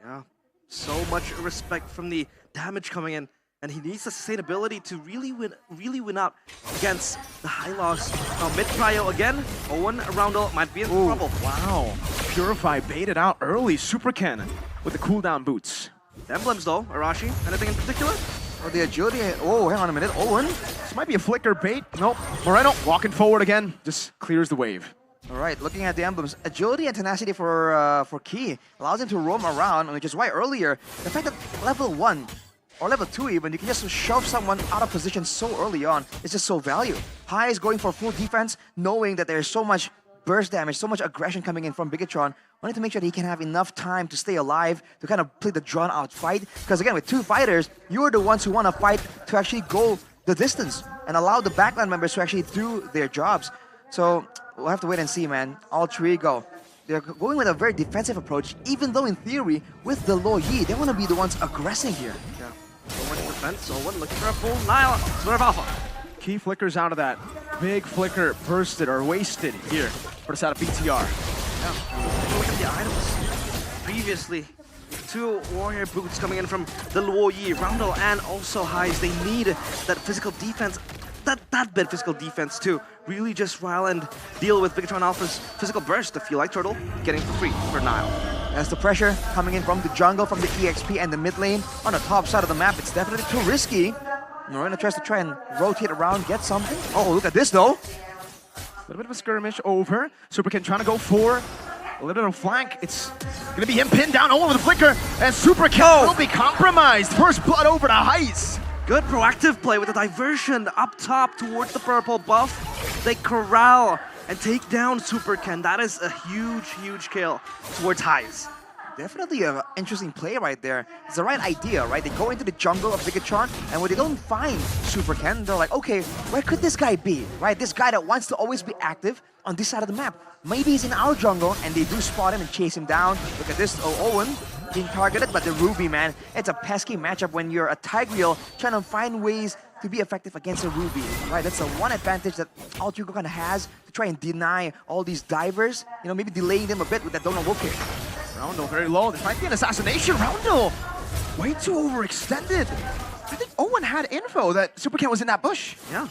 Speaker 5: Yeah, so much respect from the damage coming in, and he needs the sustainability to really win out against the Hylos. Now mid trio again, Owen Roundel might be in trouble.
Speaker 6: Wow, Purify baited out early, Super Ken with the cooldown boots.
Speaker 5: The emblems though, Arashi, anything in particular?
Speaker 10: Oh, the agility, oh, hang on a minute, Owen.
Speaker 6: This might be a flicker bait. Nope, Moreno walking forward again, just clears the wave.
Speaker 10: All right, looking at the emblems, agility and tenacity for Key allows him to roam around, which is why earlier, the fact that level 1 or level 2 even, you can just shove someone out of position so early on is just so valuable. High is going for full defense, knowing that there's so much burst damage, so much aggression coming in from Bigatron, wanting to make sure that he can have enough time to stay alive, to kind of play the drawn-out fight. Because again, with two fighters, you're the ones who want to fight to actually go the distance and allow the backline members to actually do their jobs. So we'll have to wait and see, man. Alter Ego, they're going with a very defensive approach, even though in theory, with the low Yi, they want to be the ones aggressing here.
Speaker 5: Yeah, Owen in defense, Owen looking for a full Nile, Swerve Alpha.
Speaker 6: Key flickers out of that big flicker, bursted or wasted here for the side of BTR.
Speaker 5: Yeah, look at the items. Previously, two warrior boots coming in from the Luo Yi, Roundel and also Highs. They need that physical defense, that bit physical defense to really just rile and deal with Bigatron Alpha's physical burst. The Feel Like Turtle getting for free for Nile.
Speaker 10: As the pressure coming in from the jungle, from the EXP and the mid lane on the top side of the map, it's definitely too risky. Moreno tries to try and rotate around, get something. Oh, look at this though.
Speaker 6: A little bit of a skirmish over. Super Ken trying to go for a little bit of flank. It's going to be him pinned down Owen with a flicker, and Super Ken will be compromised. First blood over to Heist.
Speaker 5: Good proactive play with a diversion up top towards the purple buff. they corral and take down Super Ken. That is a huge kill towards Highs.
Speaker 10: Definitely an interesting play right there. It's the right idea, right? They go into the jungle of Bigatron, and when they don't find Super Ken, they're like, okay, where could this guy be, right? This guy that wants to always be active on this side of the map. Maybe he's in our jungle, and they do spot him and chase him down. Look at this, Owen being targeted, but the Ruby, man, it's a pesky matchup when you're a Tigreal trying to find ways to be effective against a Ruby, right? That's the one advantage that Alter Ego kind of has to try and deny all these divers, you know, maybe delaying them a bit with that Donut Woke kick.
Speaker 6: Roundel very low. This might be an assassination. Roundel way too overextended. I think Owen had info that Super Ken was in that bush.
Speaker 5: Yeah,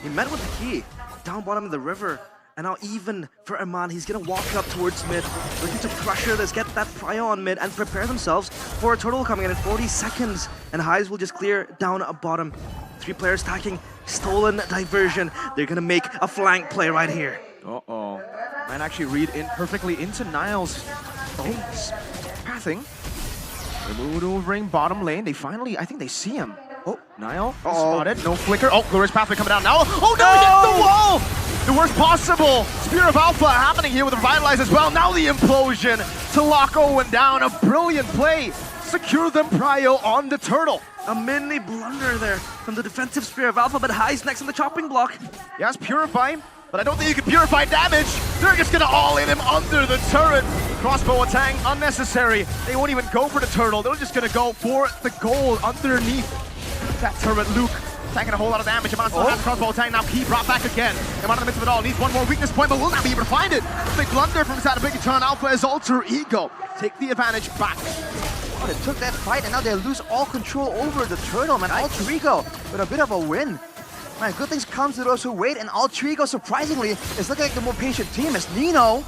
Speaker 5: he met with the key down bottom of the river. And now even for Iman, he's gonna walk up towards mid, looking to pressure this, get that prio on mid, and prepare themselves for a turtle coming in 40 seconds. And Highs will just clear down a bottom. 3 players stacking, stolen diversion. They're gonna make a flank play right here.
Speaker 6: Uh-oh. Might actually read in perfectly into Niall's pathing. They're maneuvering bottom lane. They finally, I think they see him. Oh, Niall spotted. No flicker. Oh, Glorious Pathway coming down now. Oh no, he hit the wall! The worst possible. Spear of Alpha happening here with Revitalize as well. Now the implosion to lock Owen down. A brilliant play. Secure them prio on the turtle.
Speaker 5: A mini blunder there from the defensive Spear of Alpha, but Highs next on the chopping block.
Speaker 6: Yes, Purify, but I don't think you can Purify damage. They're just gonna all-in him under the turret. Crossbow attack, unnecessary. They won't even go for the turtle. They're just gonna go for the gold underneath that turret. Luke taking a whole lot of damage. Iman still has the crossbow attack. Now Key brought back again. Iman in the midst of it all needs one more weakness point, but will not be able to find it. Big blunder from inside of Bigatron Alpha as Alter Ego take the advantage back.
Speaker 10: Oh, they took that fight and now they lose all control over the turtle, man. Alter Ego with a bit of a win. Man, good things come to those who wait, and Alter Ego, surprisingly, is looking like the more patient team as Nino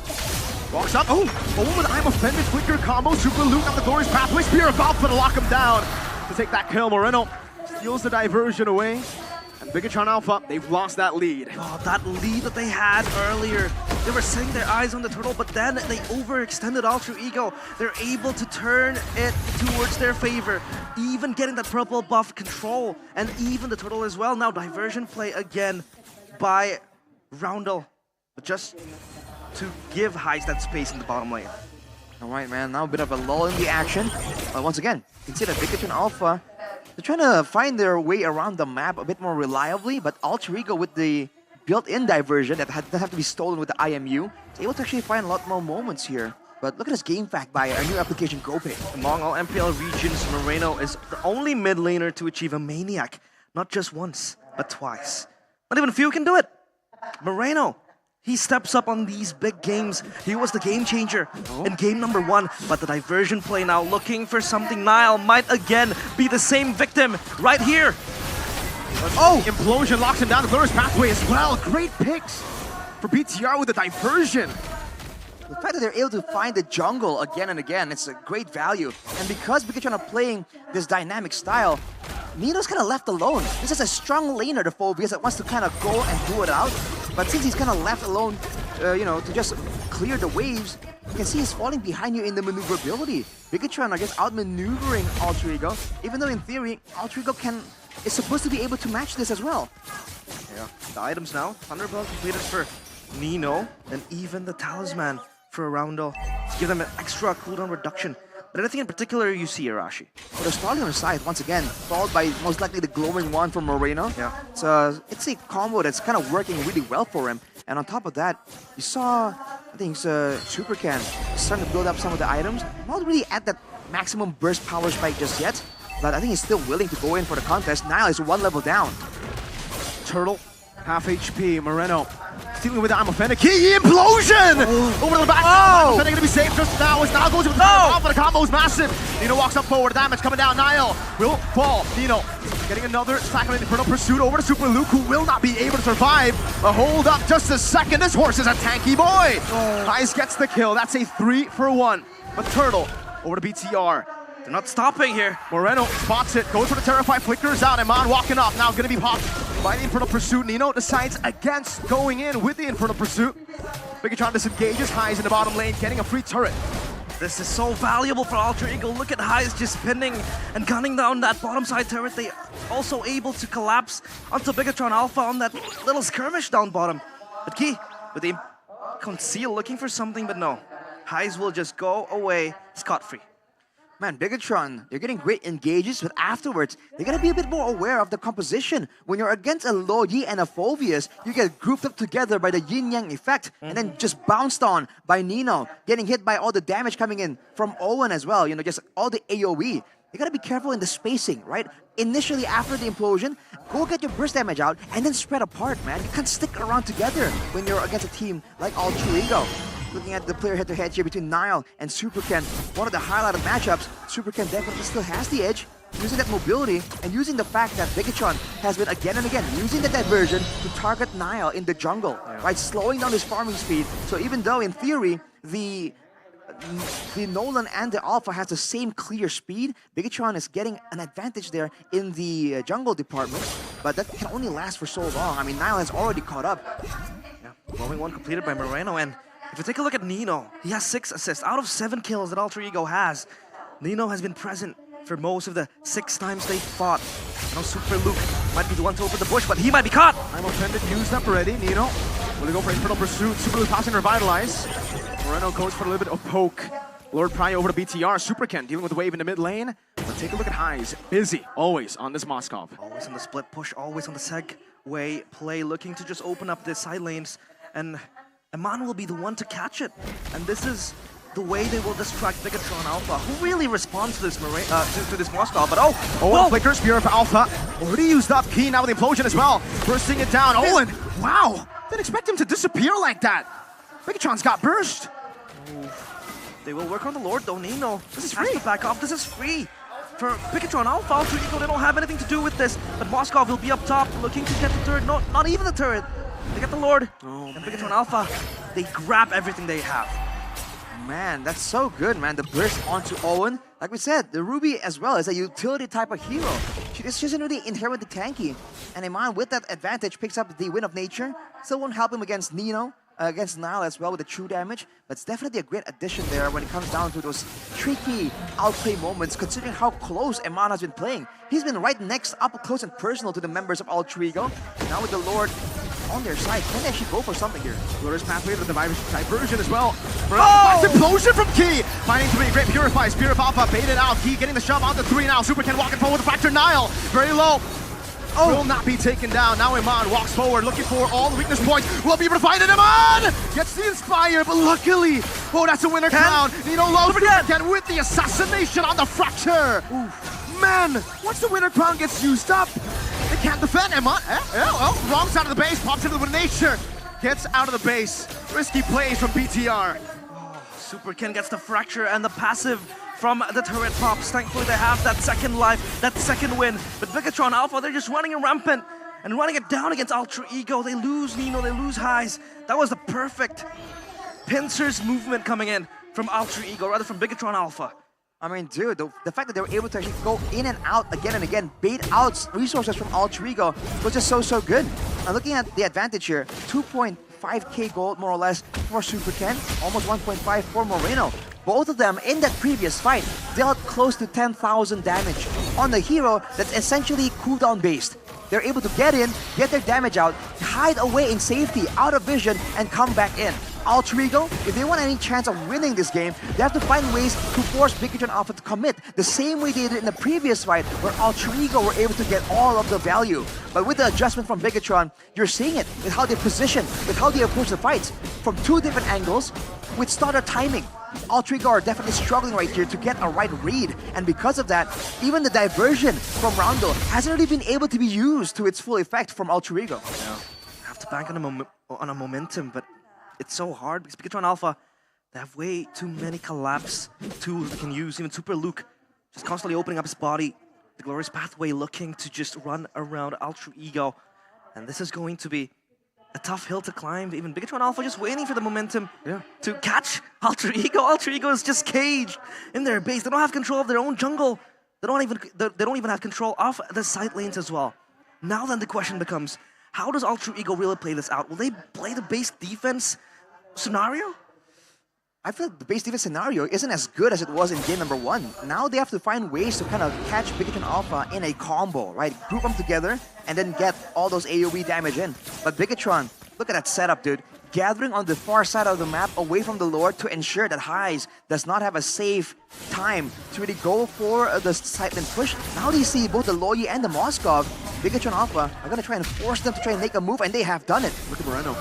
Speaker 6: walks up. Oh, with I'm Offended flicker combo. Super Luke on the Glorious Pathway. Spear of Alpha to lock him down. To take that kill, Moreno steals the diversion away. And Bigatron Alpha, they've lost that lead.
Speaker 5: Oh, that lead that they had earlier. They were setting their eyes on the turtle, but then they overextended Alter Ego. They're able to turn it towards their favor, even getting that purple buff control, and even the turtle as well. Now diversion play again by Roundel, but just to give Highs that space in the bottom lane.
Speaker 10: All right, man, now a bit of a lull in the action. But once again, consider Bigatron Alpha, they're trying to find their way around the map a bit more reliably, but Alter Ego with the built-in diversion that have to be stolen with the IMU, is able to actually find a lot more moments here. But look at this game fact by our new application, GoPay.
Speaker 5: Among all MPL regions, Moreno is the only mid laner to achieve a Maniac, not just once, but twice. Not even a few can do it. Moreno, he steps up on these big games. He was the game changer in game number 1, but the diversion play now looking for something. Niall might again be the same victim right here.
Speaker 6: Oh, Implosion locks him down. The Glorious Pathway as well. Great picks for BTR with the diversion.
Speaker 10: The fact that they're able to find the jungle again and again, it's a great value. And because Bigatron are playing this dynamic style, Nino's kind of left alone. This is a strong laner, the Phobias, that wants to kind of go and do it out. But since he's kind of left alone, you know, to just clear the waves, you can see he's falling behind you in the maneuverability. Bigatron are just outmaneuvering Alter Ego, even though in theory, Alter Ego is supposed to be able to match this as well.
Speaker 5: Yeah, the items now. Thunderbolt completed for Nino, and even the Talisman for Roundel to give them an extra cooldown reduction. But anything in particular you see, Arashi?
Speaker 10: Well, they're starting on the side once again, followed by most likely the glowing one from Moreno.
Speaker 5: Yeah.
Speaker 10: It's a combo that's kind of working really well for him. And on top of that, you saw, I think Super Ken starting to build up some of the items. Not really at that maximum burst power spike just yet, but I think he's still willing to go in for the contest. Niall is 1 level down.
Speaker 6: Turtle, half HP, Moreno stealing with the I'm Offended. Key Implosion! Over to the back. I'm Offended gonna be safe just now. As Niall goes with the Alpha, the combo is massive. Nino walks up forward, damage coming down. Niall will fall. Nino getting another stack of Infernal Pursuit over to Super Luke, who will not be able to survive. But hold up just a second. This horse is a tanky boy. Highs gets the kill. That's a 3 for 1. But Turtle over to BTR.
Speaker 5: They're not stopping here.
Speaker 6: Moreno spots it, goes for the Terrify, flickers out. Iman walking up, now gonna be popped by the Infernal Pursuit. Nino decides against going in with the Infernal Pursuit. Bigatron disengages, Highs in the bottom lane, getting a free turret.
Speaker 5: This is so valuable for Alter Ego. Look at Highs just pinning and gunning down that bottom side turret. They also able to collapse onto Bigatron Alpha on that little skirmish down bottom. But Key, with the conceal, looking for something, but no. Highs will just go away scot-free.
Speaker 10: Man, Bigatron, they're getting great engages, but afterwards, they gotta be a bit more aware of the composition. When you're against a Logi and a Phoveus, you get grouped up together by the yin-yang effect, and then just bounced on by Nino, getting hit by all the damage coming in from Owen as well, you know, just all the AoE. You gotta be careful in the spacing, right? Initially, after the implosion, go get your burst damage out, and then spread apart, man. You can't stick around together when you're against a team like Alter Ego. Looking at the player head-to-head here between Nile and Superken, one of the highlighted matchups, Superken definitely still has the edge, using that mobility and using the fact that Bigatron has been again and again using the diversion to target Nile in the jungle, right? Slowing down his farming speed. So even though in theory, the Nolan and the Alpha has the same clear speed, Bigatron is getting an advantage there in the jungle department, but that can only last for so long. I mean, Nile has already caught up.
Speaker 5: Yeah, glowing one completed by Moreno, and if you take a look at Nino, he has 6 assists out of 7 kills that Alter Ego has. Nino has been present for most of the 6 times they fought. Now Super Luke might be the one to open the bush, but he might be caught.
Speaker 6: I'm offended, used up already. Nino will go for Infernal Pursuit. Super Luke passing Revitalize. Moreno goes for a little bit of poke. Lord Pry over to BTR. Superken dealing with the wave in the mid lane. But take a look at Highs. Busy, always on this Moskov.
Speaker 5: Always on the split push, always on the segue play, looking to just open up the side lanes. And Eman will be the one to catch it. And this is the way they will distract Bigatron Alpha, who really responds to this to this Moskov. But
Speaker 6: Owen flickers, Spear of Alpha. Already used up. Key now with the implosion as well. Bursting it down. Owen, wow. Didn't expect him to disappear like that. Bigatron's got burst.
Speaker 5: They will work on the Lord though, Nino. This is free. Back off. This is free. For Bigatron Alpha, Alter Ego, they don't have anything to do with this. But Moskov will be up top, looking to get the turret. No, not even the turret. They get the Lord. And Bigatron Alpha, they grab everything they have.
Speaker 10: Man, that's so good, man. The burst onto Owen. Like we said, the Ruby as well is a utility type of hero. She isn't really inherently tanky. And Eman, with that advantage, picks up the Wind of Nature. Still won't help him against Nino. Against Nile as well with the true damage, but it's definitely a great addition there when it comes down to those tricky outplay moments, considering how close Eman has been playing. He's been right next, up close and personal to the members of Alter Ego. Now with the Lord on their side, can they actually go for something here?
Speaker 6: Lord's pathway to the diversion as well. Oh! Implosion from Key! Finding to be great Purify, Spear of Alpha, baited out. Key getting the shove on the 3 now. Superken walking forward to Fracture Nile. Very low. Will not be taken down. Now Eman walks forward, looking for all the weakness points. Will be able to find it. Eman gets the Inspire, but luckily, that's a winner crown. Nino low again with the assassination on the Fracture. Oof. Man, once the winner crown gets used up, they can't defend. Eman, wrong side of the base, pops into the nature, gets out of the base. Risky plays from BTR.
Speaker 5: Superken gets the Fracture and the passive from the turret pops. Thankfully, they have that second life, that second win. But Bigatron Alpha, they're just running rampant and running it down against Alter Ego. They lose Nino, they lose Highs. That was the perfect pincers movement coming in from Alter Ego, rather from Bigatron Alpha.
Speaker 10: I mean, dude, the fact that they were able to actually go in and out again and again, bait out resources from Alter Ego was just so good. Now looking at the advantage here, 2.5k gold more or less for Superken, almost 1.5 for Moreno. Both of them in that previous fight dealt close to 10,000 damage on the hero that's essentially cooldown based. They're able to get in, get their damage out, hide away in safety, out of vision, and come back in. Alter Ego, if they want any chance of winning this game, they have to find ways to force Bigatron Alpha to commit, the same way they did in the previous fight, where Alter Ego were able to get all of the value. But with the adjustment from Bigatron, you're seeing it with how they position, with how they approach the fights, from 2 different angles, with starter timing. Alter Ego are definitely struggling right here to get a right read, and because of that, even the diversion from Rondo hasn't really been able to be used to its full effect from Alter Ego.
Speaker 5: Yeah. Have to bank on a momentum, but it's so hard because Bigatron Alpha, they have way too many collapse tools they can use. Even Super Luke just constantly opening up his body. The Glorious Pathway looking to just run around Alter Ego, and this is going to be a tough hill to climb. Even Bigatron Alpha just waiting for the momentum to catch Alter Ego. Alter Ego is just caged in their base. They don't have control of their own jungle. They don't even have control of the side lanes as well. Now then the question becomes, how does Alter Ego really play this out? Will they play the base defense scenario?
Speaker 10: I feel the base defense scenario isn't as good as it was in game number 1. Now they have to find ways to kind of catch Bigatron Alpha in a combo, right? Group them together and then get all those AoE damage in. But Bigatron, Look at that setup, dude. Gathering on the far side of the map away from the Lord to ensure that Highs does not have a safe time to really go for the sideline push. Now they see both the Loyi and the Moskov. Bigatron Alpha are going to try and force them to try and make a move, and they have done it.
Speaker 6: Look at Moreno.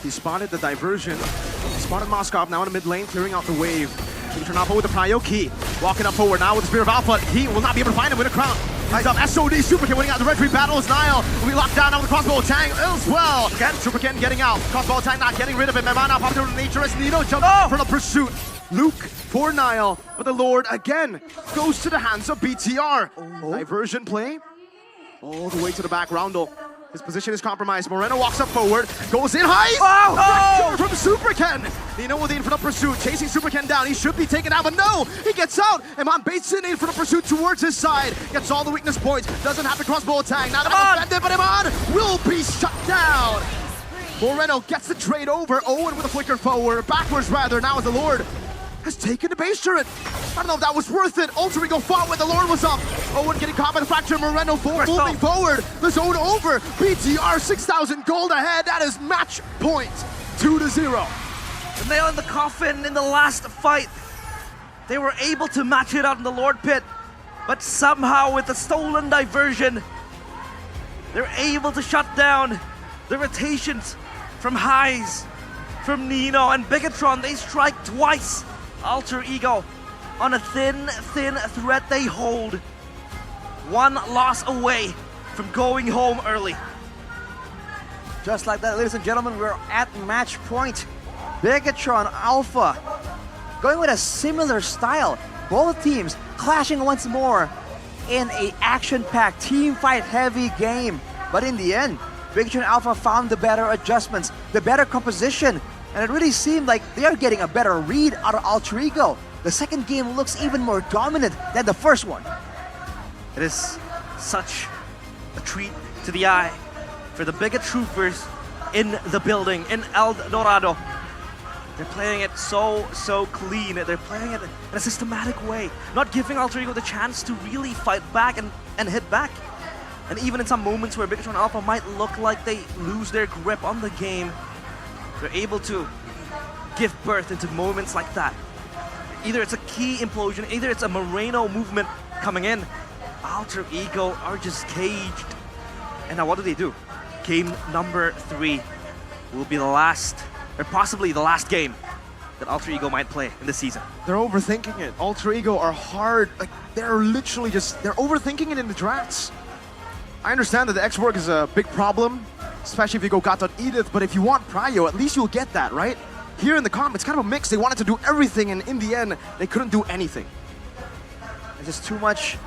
Speaker 6: He spotted the diversion. Spotted Moskov now in the mid lane, clearing out the wave. Bigatron Alpha with the Prio Key. Walking up forward now with the Spear of Alpha. He will not be able to find him with a crown. He's up. SOD Super Ken winning out the Red Tree battles. Nile will be locked down now with the crossbow Tang as well. Again, Super Ken getting out. Crossbow Tang not getting rid of it. Memana popped over to nature as Nino jumps for the pursuit. Luke for Nile, but the Lord again goes to the hands of BTR. Diversion play all the way to the back. Roundel. His position is compromised. Moreno walks up forward, goes in high. Oh! From Super Ken. Nino with the infinite pursuit, chasing Super Ken down. He should be taken out, but no, he gets out. Iman baits in for the pursuit towards his side. Gets all the weakness points. Doesn't have the crossbow attack. Now defended, but Iman will be shut down. Moreno gets the trade over. Owen with a flicker forward, backwards rather. Now as the Lord has taken the base turret. I don't know if that was worth it. Ultra Ego fought when the Lord was up. Owen getting caught by the fracture. Moreno moving forward. The zone over. BTR 6,000 gold ahead. That is match point. 2-0.
Speaker 5: The nail in the coffin in the last fight. They were able to match it out in the Lord Pit, but somehow with the stolen diversion, they're able to shut down the rotations from Highs, from Nino and Bigatron. They strike twice. Alter Ego on a thin thread they hold. One loss away from going home early.
Speaker 10: Just like that, ladies and gentlemen, we're at match point. Bigatron Alpha going with a similar style. Both teams clashing once more in a action-packed, team fight heavy game. But in the end, Bigatron Alpha found the better adjustments, the better composition, and it really seemed like they are getting a better read out of Alter Ego. The second game looks even more dominant than the first one.
Speaker 5: It is such a treat to the eye for the Bigot Troopers in the building, in El Dorado. They're playing it so clean. They're playing it in a systematic way, not giving Alter Ego the chance to really fight back and hit back. And even in some moments where Bigatron Alpha might look like they lose their grip on the game, they're able to give birth into moments like that. Either it's a key implosion, either it's a Moreno movement coming in. Alter Ego are just caged. And now what do? Game number 3 will be the last, or possibly the last game that Alter Ego might play in this season.
Speaker 6: They're overthinking it. Alter Ego are hard. Like, they're literally they're overthinking it in the drafts. I understand that the X-Work is a big problem, especially if you go Gatot Edith, but if you want Prio, at least you'll get that, right? Here in the comp, it's kind of a mix. They wanted to do everything, and in the end, they couldn't do anything.
Speaker 10: It's just too much,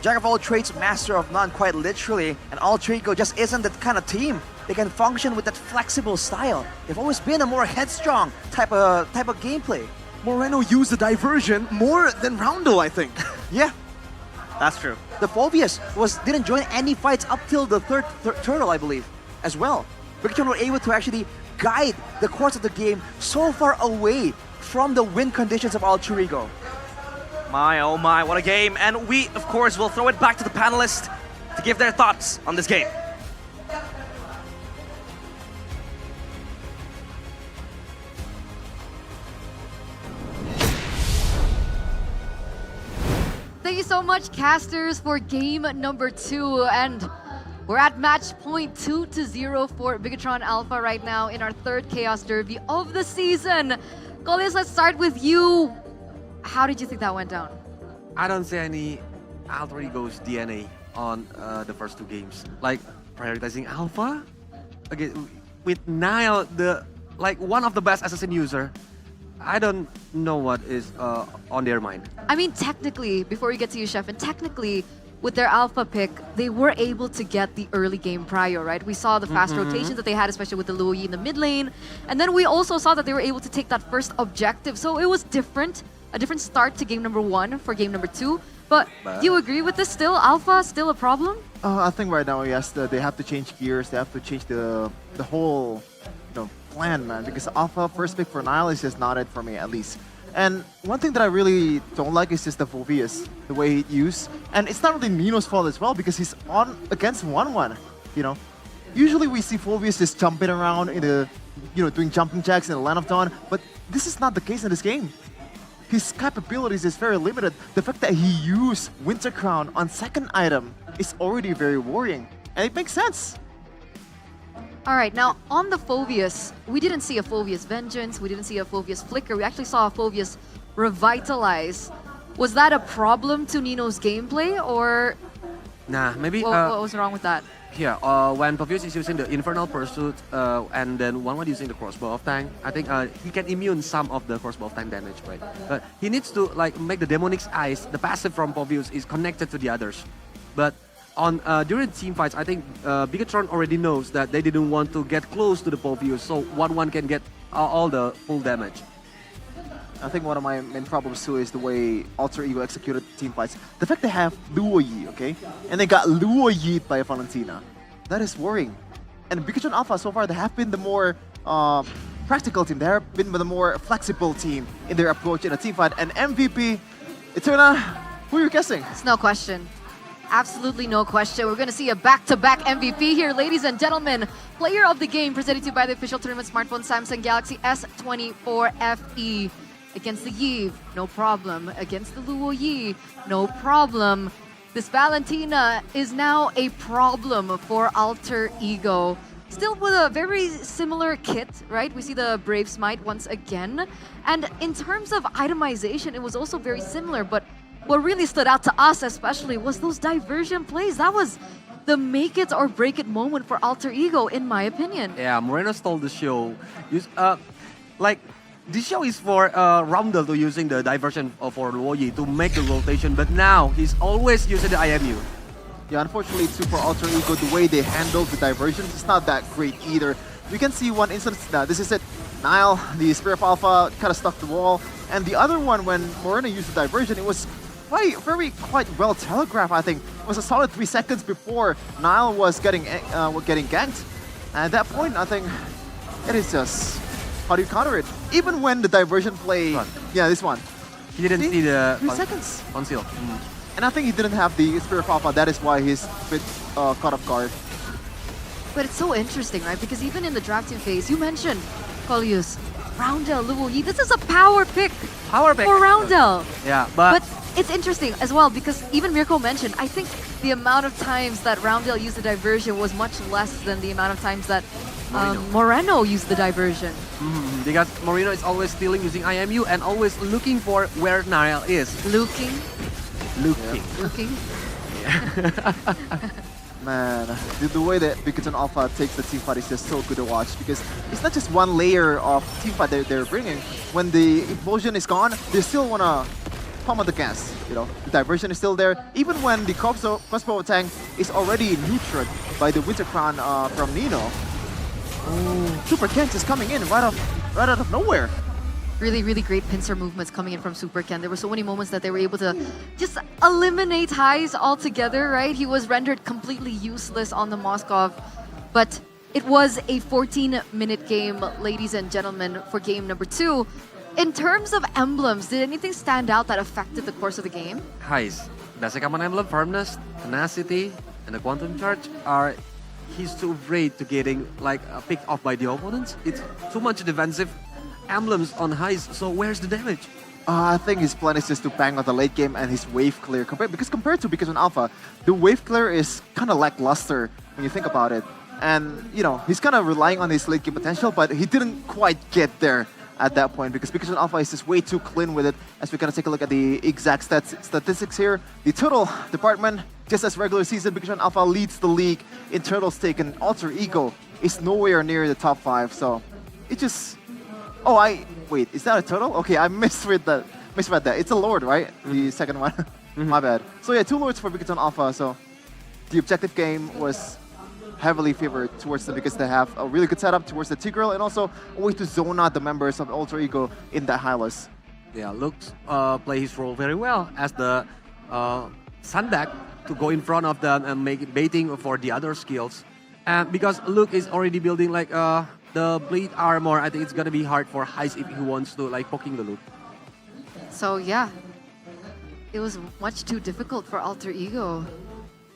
Speaker 10: jack of all trades, master of none, quite literally, and Alter Ego just isn't that kind of team. They can function with that flexible style. They've always been a more headstrong type of gameplay.
Speaker 6: Moreno used the diversion more than Roundel, I think.
Speaker 10: Yeah.
Speaker 5: That's true.
Speaker 10: The Phobius didn't join any fights up till the third turtle, I believe, as well. Bigatron were able to actually guide the course of the game so far away from the win conditions of Alter Ego.
Speaker 5: My, oh my, what a game. And we, of course, will throw it back to the panelists to give their thoughts on this game.
Speaker 8: Thank you so much, casters, for game number 2. And we're at match point 2-0 for Bigatron Alpha right now in our third Chaos Derby of the season. Goliath, let's start with you. How did you think that went down?
Speaker 9: I don't see any Alter Ego's DNA on the first 2 games. Like, prioritizing Alpha? Again, with Nile, one of the best assassin user, I don't know what is on their mind.
Speaker 8: I mean, technically, before we get to you, Chef, and technically, with their alpha pick, they were able to get the early game prio, right? We saw the fast rotations that they had, especially with the Luoyi in the mid lane. And then we also saw that they were able to take that first objective. So it was different, a different start to game number 1 for game number 2. But do you agree with this still? Alpha still a problem?
Speaker 11: I think right now, yes, they have to change gears. They have to change the whole plan, man, because Alpha first pick for Nile is just not it for me, at least. And one thing that I really don't like is just the Phobius, the way he used. And it's not really Nino's fault as well, because he's on against 1-1, Usually we see Phobius just jumping around in the, doing jumping jacks in the Land of Dawn, but this is not the case in this game. His capabilities is very limited. The fact that he used Winter Crown on second item is already very worrying, and it makes sense.
Speaker 8: All right, now on the Phobius, we didn't see a Phobius Vengeance, we didn't see a Phobius Flicker, we actually saw a Phobius Revitalize. Was that a problem to Nino's gameplay, or
Speaker 9: Nah, maybe...
Speaker 8: what was wrong with that?
Speaker 9: Yeah, when Phobius is using the Infernal Pursuit and then one using the Crossbow of Tank, I think he can immune some of the Crossbow of Tank damage, right? But he needs to make the Demonic's Eyes, the passive from Phobius is connected to the others. But during team fights, I think Bigatron already knows that they didn't want to get close to the Phobius, so one can get all the full damage.
Speaker 11: I think one of my main problems too is the way Alter Ego executed team fights. The fact they have Luo Yi, okay? And they got Luo Yi by Valentina. That is worrying. And Bigatron Alpha so far, they have been the more practical team. They have been the more flexible team in their approach in a team fight. And MVP, Eterna, who are you guessing?
Speaker 8: It's no question. Absolutely no question. We're going to see a back-to-back MVP here, ladies and gentlemen. Player of the game presented to you by the official tournament smartphone Samsung Galaxy S24 FE. Against the Yi, no problem. Against the Luo Yi, no problem. This Valentina is now a problem for Alter Ego. Still with a very similar kit, right? We see the Brave Smite once again. And in terms of itemization, it was also very similar. But what really stood out to us especially was those diversion plays. That was the make it or break it moment for Alter Ego, in my opinion.
Speaker 9: Yeah, Moreno stole the show. This show is for Roundel to using the diversion for Luo Yi to make the rotation, but now he's always using the IMU.
Speaker 11: Yeah, unfortunately too for Alter Ego, the way they handled the diversions is not that great either. We can see one instance now, this is it. Nile, the Spirit of Alpha, kind of stuck the wall. And the other one, when Moreno used the diversion, it was quite well telegraphed, I think. It was a solid 3 seconds before Nile was getting ganked. And at that point, I think it is just... how do you counter it? Even when the diversion play... Yeah, this one.
Speaker 9: He didn't see the...
Speaker 11: 3 seconds.
Speaker 9: Conceal.
Speaker 11: And I think he didn't have the Spirit of Alpha. That is why he's a bit caught off guard.
Speaker 8: But it's so interesting, right? Because even in the drafting phase, you mentioned, Colius, Roundel, Luo Yi. This is a power pick.
Speaker 9: For
Speaker 8: Roundel.
Speaker 9: Yeah,
Speaker 8: but it's interesting as well because even Mirko mentioned, I think the amount of times that Roundel used the diversion was much less than the amount of times that Moreno used the diversion.
Speaker 9: Because Moreno is always stealing using IMU and always looking for where Nile is.
Speaker 8: Looking.
Speaker 11: Man, the way that Bigatron Alpha takes the team fight is just so good to watch because it's not just one layer of team fight that they're bringing. When the implosion is gone, they still want to pump on the gas. The diversion is still there. Even when the crossbow tank is already neutered by the Winter Crown from Nino. Super Kent is coming in right out of nowhere.
Speaker 8: Really, really great pincer movements coming in from Super Ken. There were so many moments that they were able to just eliminate Highs altogether, right? He was rendered completely useless on the Moskov. But it was a 14-minute game, ladies and gentlemen, for game number 2. In terms of emblems, did anything stand out that affected the course of the game?
Speaker 9: Highs. Basic common emblem, Firmness, Tenacity, and the Quantum Charge are... He's too afraid to getting picked off by the opponents. It's too much defensive emblems on Highs, so where's the damage?
Speaker 11: I think his plan is just to bang on the late game and his wave clear. Compared to Bigatron Alpha, the wave clear is kind of lackluster when you think about it. And, he's kind of relying on his late game potential, but he didn't quite get there at that point because Bigatron Alpha is just way too clean with it. As we kind of take a look at the exact statistics here, the total department, just as regular season, Bigatron Alpha leads the league in turtles taken. Alter Ego is nowhere near the top 5, so it just... wait, is that a turtle? Okay, I misread that. It's a Lord, right? The second one. My bad. So yeah, 2 Lords for Bigatron Alpha, so the objective game was heavily favored towards them because they have a really good setup towards the Tigreal and also a way to zone out the members of Alter Ego in that Hylas.
Speaker 9: Yeah, Luke's play his role very well as the Sundeck to go in front of them and make it baiting for the other skills. And because Luke is already building the bleed armor, I think it's gonna be hard for Highs if he wants to poking the Luke.
Speaker 8: So yeah, it was much too difficult for Alter Ego.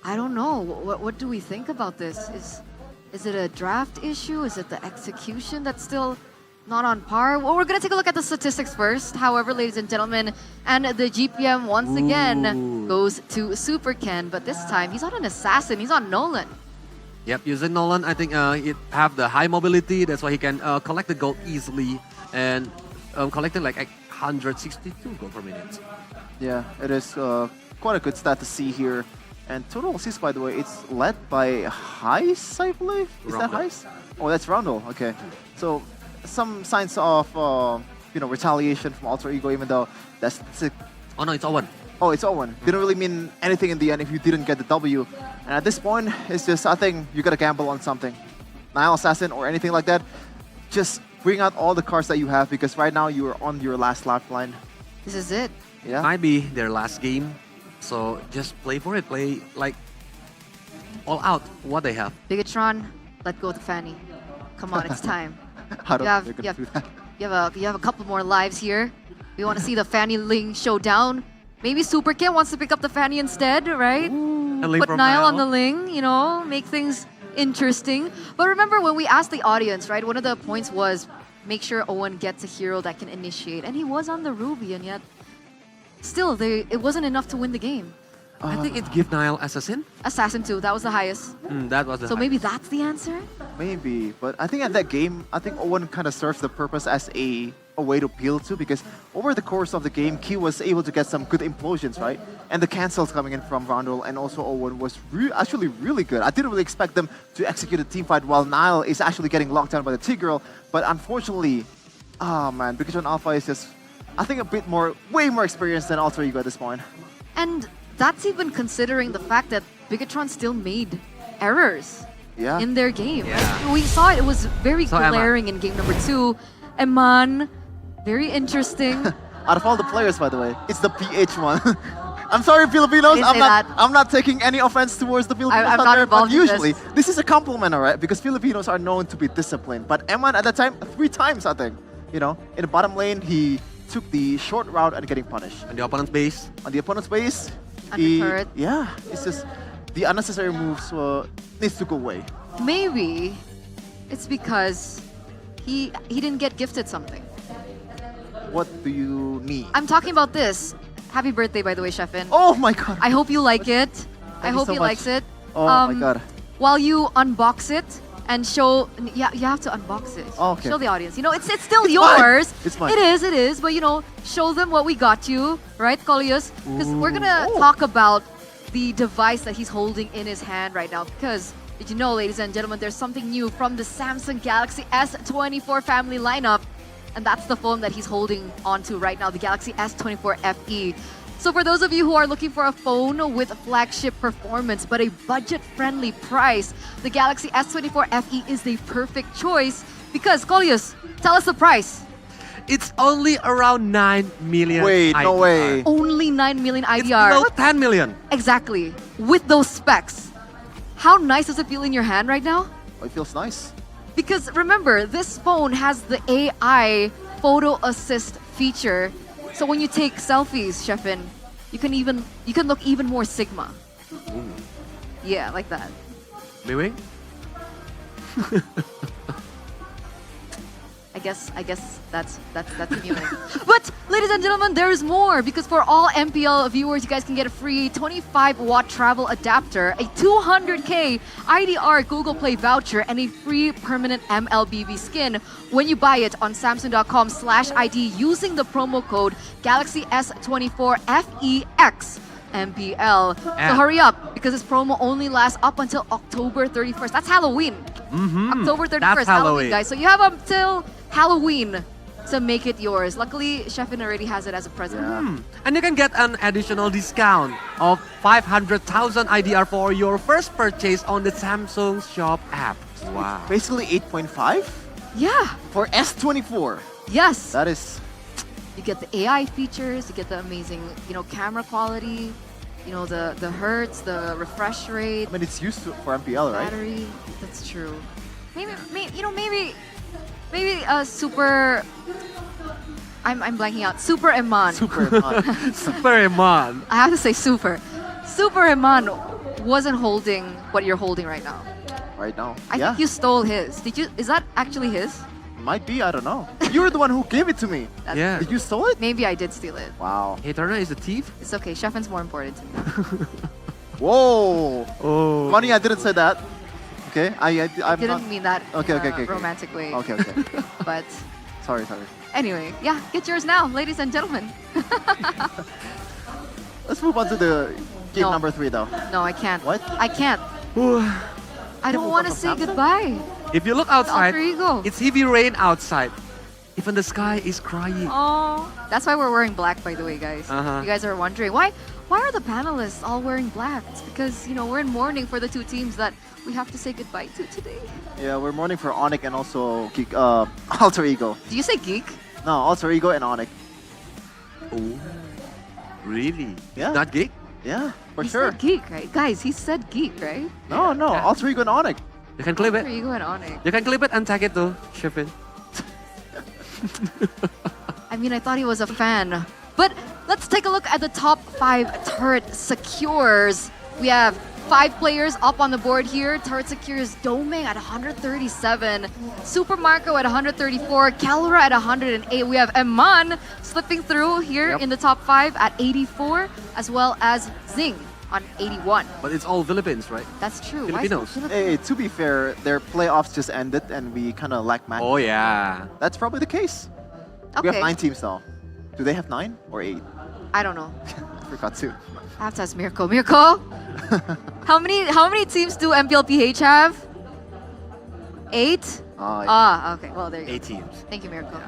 Speaker 8: I don't know. What do we think about this? Is it a draft issue? Is it the execution that's still not on par? Well, we're gonna take a look at the statistics first. However, ladies and gentlemen, and the GPM once again goes to Super Ken, but this time he's not an assassin, he's on Nolan.
Speaker 9: Yep, using Nolan, I think he have the high mobility. That's why he can collect the gold easily and collecting like 162 gold per minute.
Speaker 11: Yeah, it is quite a good stat to see here. And total assists, by the way, it's led by Heist, I believe. Is that Heist? Oh, that's Roundel. Okay, so some signs of retaliation from Alter Ego, even though that's it.
Speaker 9: Oh no, it's Owen.
Speaker 11: Oh, it's Owen. Didn't really mean anything in the end if you didn't get the W. And at this point, it's just, I think you gotta gamble on something. Nile Assassin or anything like that. Just bring out all the cards that you have, because right now you are on your last lifeline.
Speaker 8: This is it.
Speaker 11: Yeah.
Speaker 9: Might be their last game. So just play for it. Play like all out what they have.
Speaker 8: Bigatron, let go of the Fanny. Come on, it's time.
Speaker 11: I don't
Speaker 8: you have,
Speaker 11: think
Speaker 8: you
Speaker 11: they're gonna
Speaker 8: have,
Speaker 11: do that.
Speaker 8: you have a couple more lives here. We want to see the Fanny Ling showdown. Maybe Super Ken wants to pick up the Fanny instead, right?
Speaker 9: Ling
Speaker 8: Put
Speaker 9: from
Speaker 8: Nile on
Speaker 9: Nile.
Speaker 8: the Ling, you know, make things interesting. But remember when we asked the audience, right? One of the points was make sure Owen gets a hero that can initiate, and he was on the Ruby, and yet still, it wasn't enough to win the game.
Speaker 9: I think it give Nile Assassin.
Speaker 8: Assassin 2, that was the highest.
Speaker 9: That was the
Speaker 8: So
Speaker 9: highest.
Speaker 8: maybe that's the answer?
Speaker 11: Maybe, but I think at that game, I think Owen kind of serves the purpose as a way to appeal to, because over the course of the game, Key was able to get some good implosions, right? And the cancels coming in from Rondel and also Owen was actually really good. I didn't really expect them to execute a team fight while Nile is actually getting locked down by the T-Girl, but unfortunately, man, Bigatron Alpha is just, I think, way more experienced than Alter Ego at this point.
Speaker 8: And that's even considering the fact that Bigatron still made errors in their game. Right? We saw it was very glaring in game number 2. Eman, very interesting.
Speaker 11: Out of all the players, by the way, it's the PH one. I'm sorry, Filipinos. I'm not taking any offense towards the Filipinos.
Speaker 8: I'm not involved
Speaker 11: but
Speaker 8: in
Speaker 11: usually, this is a compliment, alright? Because Filipinos are known to be disciplined. But Eman at that time, 3 times, I think. You know, in the bottom lane, he took the short route and getting punished.
Speaker 9: On the opponent's base.
Speaker 11: On the opponent's base, it's just the unnecessary moves needs to go away.
Speaker 8: Maybe it's because he didn't get gifted something.
Speaker 11: What do you mean?
Speaker 8: I'm talking about this. Happy birthday, by the way, Chefin.
Speaker 11: Oh my god.
Speaker 8: I hope you like it. I hope
Speaker 11: so
Speaker 8: he
Speaker 11: much.
Speaker 8: likes it.
Speaker 11: Oh my god.
Speaker 8: While you unbox it and show, you have to unbox it.
Speaker 11: Oh, okay.
Speaker 8: Show the audience. You know, it's still
Speaker 11: It's
Speaker 8: yours.
Speaker 11: mine. It's mine.
Speaker 8: It is. But you know, show them what we got you, right, Kolius? Because we're gonna talk about the device that he's holding in his hand right now. Because did you know, ladies and gentlemen, there's something new from the Samsung Galaxy S24 family lineup, and that's the phone that he's holding onto right now, the Galaxy S24 FE. So for those of you who are looking for a phone with flagship performance but a budget-friendly price, the Galaxy S24 FE is the perfect choice because, Kolius, tell us the price.
Speaker 9: It's only around 9 million.
Speaker 11: Wait, no
Speaker 9: IDR.
Speaker 11: way.
Speaker 8: Only 9 million IDR.
Speaker 9: It's below 10 million.
Speaker 8: Exactly. With those specs. How nice does it feel in your hand right now?
Speaker 11: Oh, it feels nice.
Speaker 8: Because remember, this phone has the AI photo assist feature. So when you take selfies, Chefin, you can look even more Sigma.
Speaker 9: Ooh.
Speaker 8: Yeah, like that.
Speaker 9: Maybe?
Speaker 8: I guess that's amusing. But ladies and gentlemen, there is more because for all MPL viewers, you guys can get a free 25-watt travel adapter, a 200k IDR Google Play voucher, and a free permanent MLBB skin when you buy it on Samsung.com/ID using the promo code Galaxy S24 FEX. MPL. So hurry up because this promo only lasts up until October 31st. That's Halloween. October 31st,
Speaker 9: That's Halloween,
Speaker 8: guys. So you have until Halloween to make it yours. Luckily, Chefin already has it as a present.
Speaker 9: And you can get an additional discount of 500,000 IDR for your first purchase on the Samsung Shop app. Wow.
Speaker 11: Basically 8.5?
Speaker 8: Yeah.
Speaker 11: For S24.
Speaker 8: Yes.
Speaker 11: That is...
Speaker 8: You get the AI features, you get the amazing, camera quality, the hertz, the refresh rate.
Speaker 11: I mean, it's used for MPL, right?
Speaker 8: Battery. That's true. Maybe super. I'm blanking out. Super Eman.
Speaker 11: Super Eman.
Speaker 9: Super Eman.
Speaker 8: I have to say super. Super Eman wasn't holding what you're holding right now.
Speaker 11: right now.
Speaker 8: I think you stole his. Did you? Is that actually his?
Speaker 11: Might be, I don't know. You're the one who gave it to me.
Speaker 9: Yeah.
Speaker 11: Did you stole it?
Speaker 8: Maybe I did steal it.
Speaker 11: Wow.
Speaker 9: Hey, Turner is a thief?
Speaker 8: It's okay. Sheffen's more important to me.
Speaker 11: Whoa.
Speaker 9: Oh.
Speaker 11: Funny, I didn't say that. Okay,
Speaker 8: I
Speaker 11: I'm
Speaker 8: didn't
Speaker 11: not...
Speaker 8: mean that
Speaker 11: Okay,
Speaker 8: in
Speaker 11: okay,
Speaker 8: a
Speaker 11: okay, okay.
Speaker 8: romantic way.
Speaker 11: Okay, okay.
Speaker 8: But
Speaker 11: Sorry.
Speaker 8: anyway, yeah, get yours now, ladies and gentlemen.
Speaker 11: Let's move on to the game
Speaker 8: No.
Speaker 11: number 3 though.
Speaker 8: No, I can't.
Speaker 11: What?
Speaker 8: I can't. I don't want to say goodbye.
Speaker 9: If you look outside,
Speaker 8: Alter ego.
Speaker 9: it's heavy rain outside. Even the sky is crying.
Speaker 8: Oh, that's why we're wearing black, by the way, guys.
Speaker 9: Uh-huh.
Speaker 8: You guys are wondering why are the panelists all wearing black? It's because we're in mourning for the two teams that we have to say goodbye to today.
Speaker 11: Yeah, we're mourning for Onyx and also Geek, Alter Ego.
Speaker 8: Do you say geek?
Speaker 11: No, Alter Ego and Onyx.
Speaker 9: Oh, really?
Speaker 11: Yeah.
Speaker 9: Not geek?
Speaker 11: Yeah, for
Speaker 8: He
Speaker 11: sure.
Speaker 8: said geek, right? Guys, he said geek, right?
Speaker 11: No, Alter Ego and Onyx.
Speaker 9: You can clip
Speaker 8: Alter
Speaker 9: it.
Speaker 8: Ego and Onyx.
Speaker 9: You can clip it and tag it to Sheffin.
Speaker 8: I mean, I thought he was a fan. But let's take a look at the top 5 turret secures. We have 5 players up on the board here. Turret secures Doming at 137, Super Marco at 134, Kalura at 108. We have Eman slipping through here in the top 5 at 84, as well as Zing on 81.
Speaker 9: But it's all Philippines, right?
Speaker 8: That's true. Why is it
Speaker 9: Filipinos.
Speaker 11: Hey, to be fair, their playoffs just ended and we kind of lack matches.
Speaker 9: Oh, yeah.
Speaker 11: That's probably the case. We
Speaker 8: Okay.
Speaker 11: have 9 teams now. Do they have 9 or 8?
Speaker 8: I don't know.
Speaker 11: I forgot to.
Speaker 8: I have to ask Mirko. Mirko, how many teams do MPL PH have? 8? Okay. Well, there you go.
Speaker 9: 8 teams.
Speaker 8: Thank you, Mirko.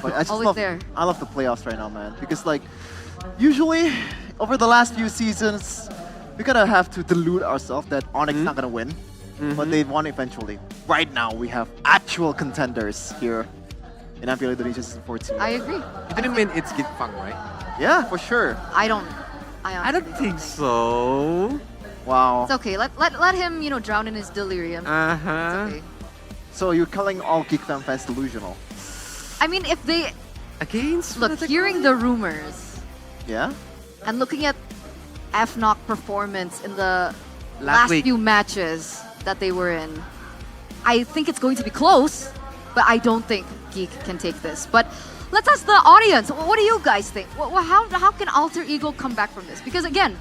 Speaker 11: But I just
Speaker 8: Always
Speaker 11: love,
Speaker 8: there.
Speaker 11: I love the playoffs right now, man. Because like, usually over the last few seasons, we gotta have to delude ourselves that Onyx not gonna win, but they won eventually. Right now, we have actual contenders here in MPL Indonesia Season 14.
Speaker 8: I agree.
Speaker 9: You didn't mean it's Git Fang, right?
Speaker 11: Yeah, for sure.
Speaker 8: I don't
Speaker 9: think so.
Speaker 11: Wow.
Speaker 8: It's okay. Let him, drown in his delirium.
Speaker 9: Uh-huh.
Speaker 8: It's okay.
Speaker 11: So you're calling all Geek Fan fans delusional?
Speaker 8: I mean, if they
Speaker 9: against
Speaker 8: look, hearing the rumors
Speaker 11: Yeah.
Speaker 8: and looking at FNOC performance in the
Speaker 9: Last
Speaker 8: last
Speaker 9: week.
Speaker 8: few matches that they were in, I think it's going to be close, but I don't think Geek can take this. But let's ask the audience. What do you guys think? How can Alter Ego come back from this? Because again,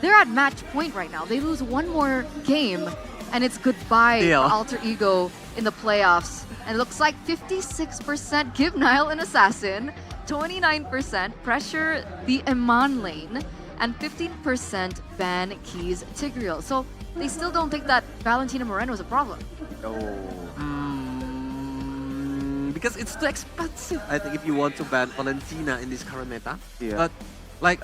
Speaker 8: they're at match point right now. They lose one more game, and it's goodbye
Speaker 9: Deal.
Speaker 8: for Alter Ego in the playoffs. And it looks like 56% give Nile an assassin, 29% pressure the Eman lane, and 15% ban Keys Tigreal. So they still don't think that Valentina Moreno is a problem.
Speaker 9: Because it's too expensive, I think, if you want to ban Valentina in this current meta.
Speaker 11: Yeah.
Speaker 9: But like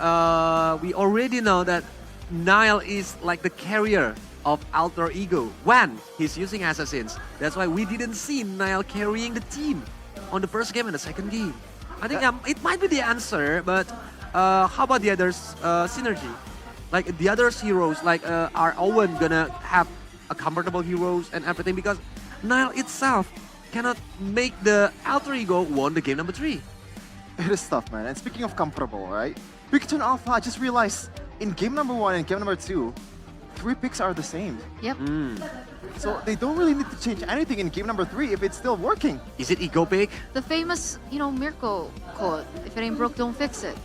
Speaker 9: we already know that Nile is like the carrier of Alter Ego when he's using assassins. That's why we didn't see Nile carrying the team on the first game and the second game. I think it might be the answer, but how about the others synergy? Like the others heroes, like are Owen gonna have a comfortable heroes and everything, because Nile itself cannot make the Alter Ego won the game number 3.
Speaker 11: It is tough, man. And speaking of comfortable, right? Pikachu and Alpha, I just realized in game number 1 and game number 2, 3 picks are the same.
Speaker 8: Yep.
Speaker 11: So they don't really need to change anything in game number 3 if it's still working.
Speaker 9: Is it ego pick?
Speaker 8: The famous, Mirko quote, if it ain't broke, don't fix it.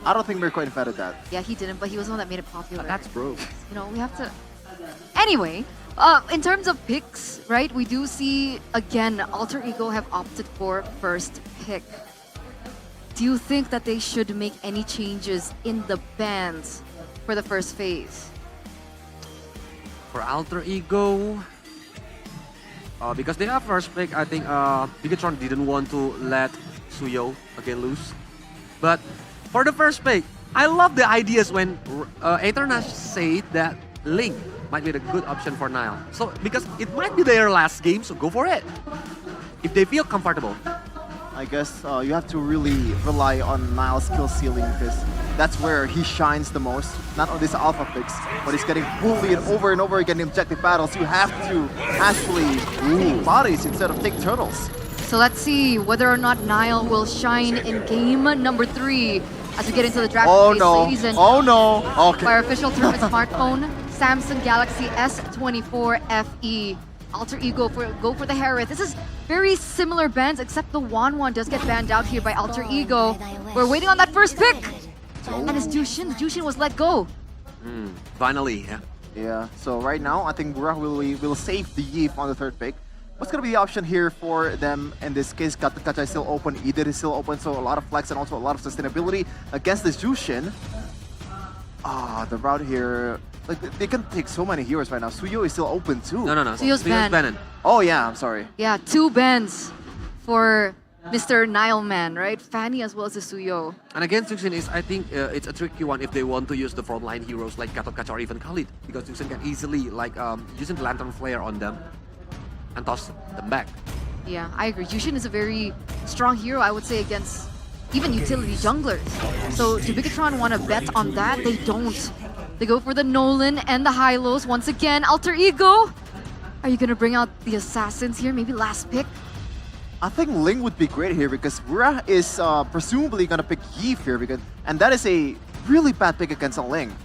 Speaker 11: I don't think Mirko invented that.
Speaker 8: Yeah, he didn't, but he was the one that made it popular.
Speaker 9: That's broke.
Speaker 8: We have to... Anyway, in terms of picks, right, we do see, again, Alter Ego have opted for first pick. Do you think that they should make any changes in the bans for the first phase?
Speaker 9: For Alter Ego, because they have first pick, I think Bigatron didn't want to let Suyo again lose. But for the first pick, I love the ideas when Aetherna said that Link might be a good option for Nile. So because it might be their last game, so go for it. If they feel comfortable.
Speaker 11: I guess you have to really rely on Nile's skill ceiling because that's where he shines the most. Not on this alpha picks, but he's getting bullied over and over again in objective battles. You have to actually take bodies instead of take turtles.
Speaker 8: So let's see whether or not Nile will shine in game number 3 as we get into the draft phase, ladies and
Speaker 11: Oh no! Okay.
Speaker 8: by our official term is smartphone Samsung Galaxy S24 FE. Alter Ego go for the Harith. This is very similar bans, except the Wanwan does get banned out here by Alter Ego. We're waiting on that first pick. And it's Jushin. Jushin was let go.
Speaker 9: Finally, yeah.
Speaker 11: Yeah, so right now, I think Burak will save the Yif on the third pick. What's going to be the option here for them in this case? Kacha is still open, Edith is still open, so a lot of flex and also a lot of sustainability against this Jushin. The route here, like they can take so many heroes right now. Suyo is still open too.
Speaker 9: No.
Speaker 8: Suyo's banned.
Speaker 11: Oh yeah, I'm sorry.
Speaker 8: Yeah, 2 bans for Mr. Nile Man, right? Fanny as well as the Suyo.
Speaker 9: And against Jushin is, I think it's a tricky one if they want to use the frontline heroes like Gatot Kaca or even Khalid, because Jushin can easily like using the Lantern Flare on them and toss them back.
Speaker 8: Yeah, I agree. Jushin is a very strong hero, I would say, against even utility junglers. So do Bigatron want to bet on that? They don't. They go for the Nolan and the Hylos once again. Alter Ego! Are you going to bring out the Assassins here? Maybe last pick?
Speaker 11: I think Ling would be great here because Burak is presumably going to pick Yif here, and that is a really bad pick against a Ling.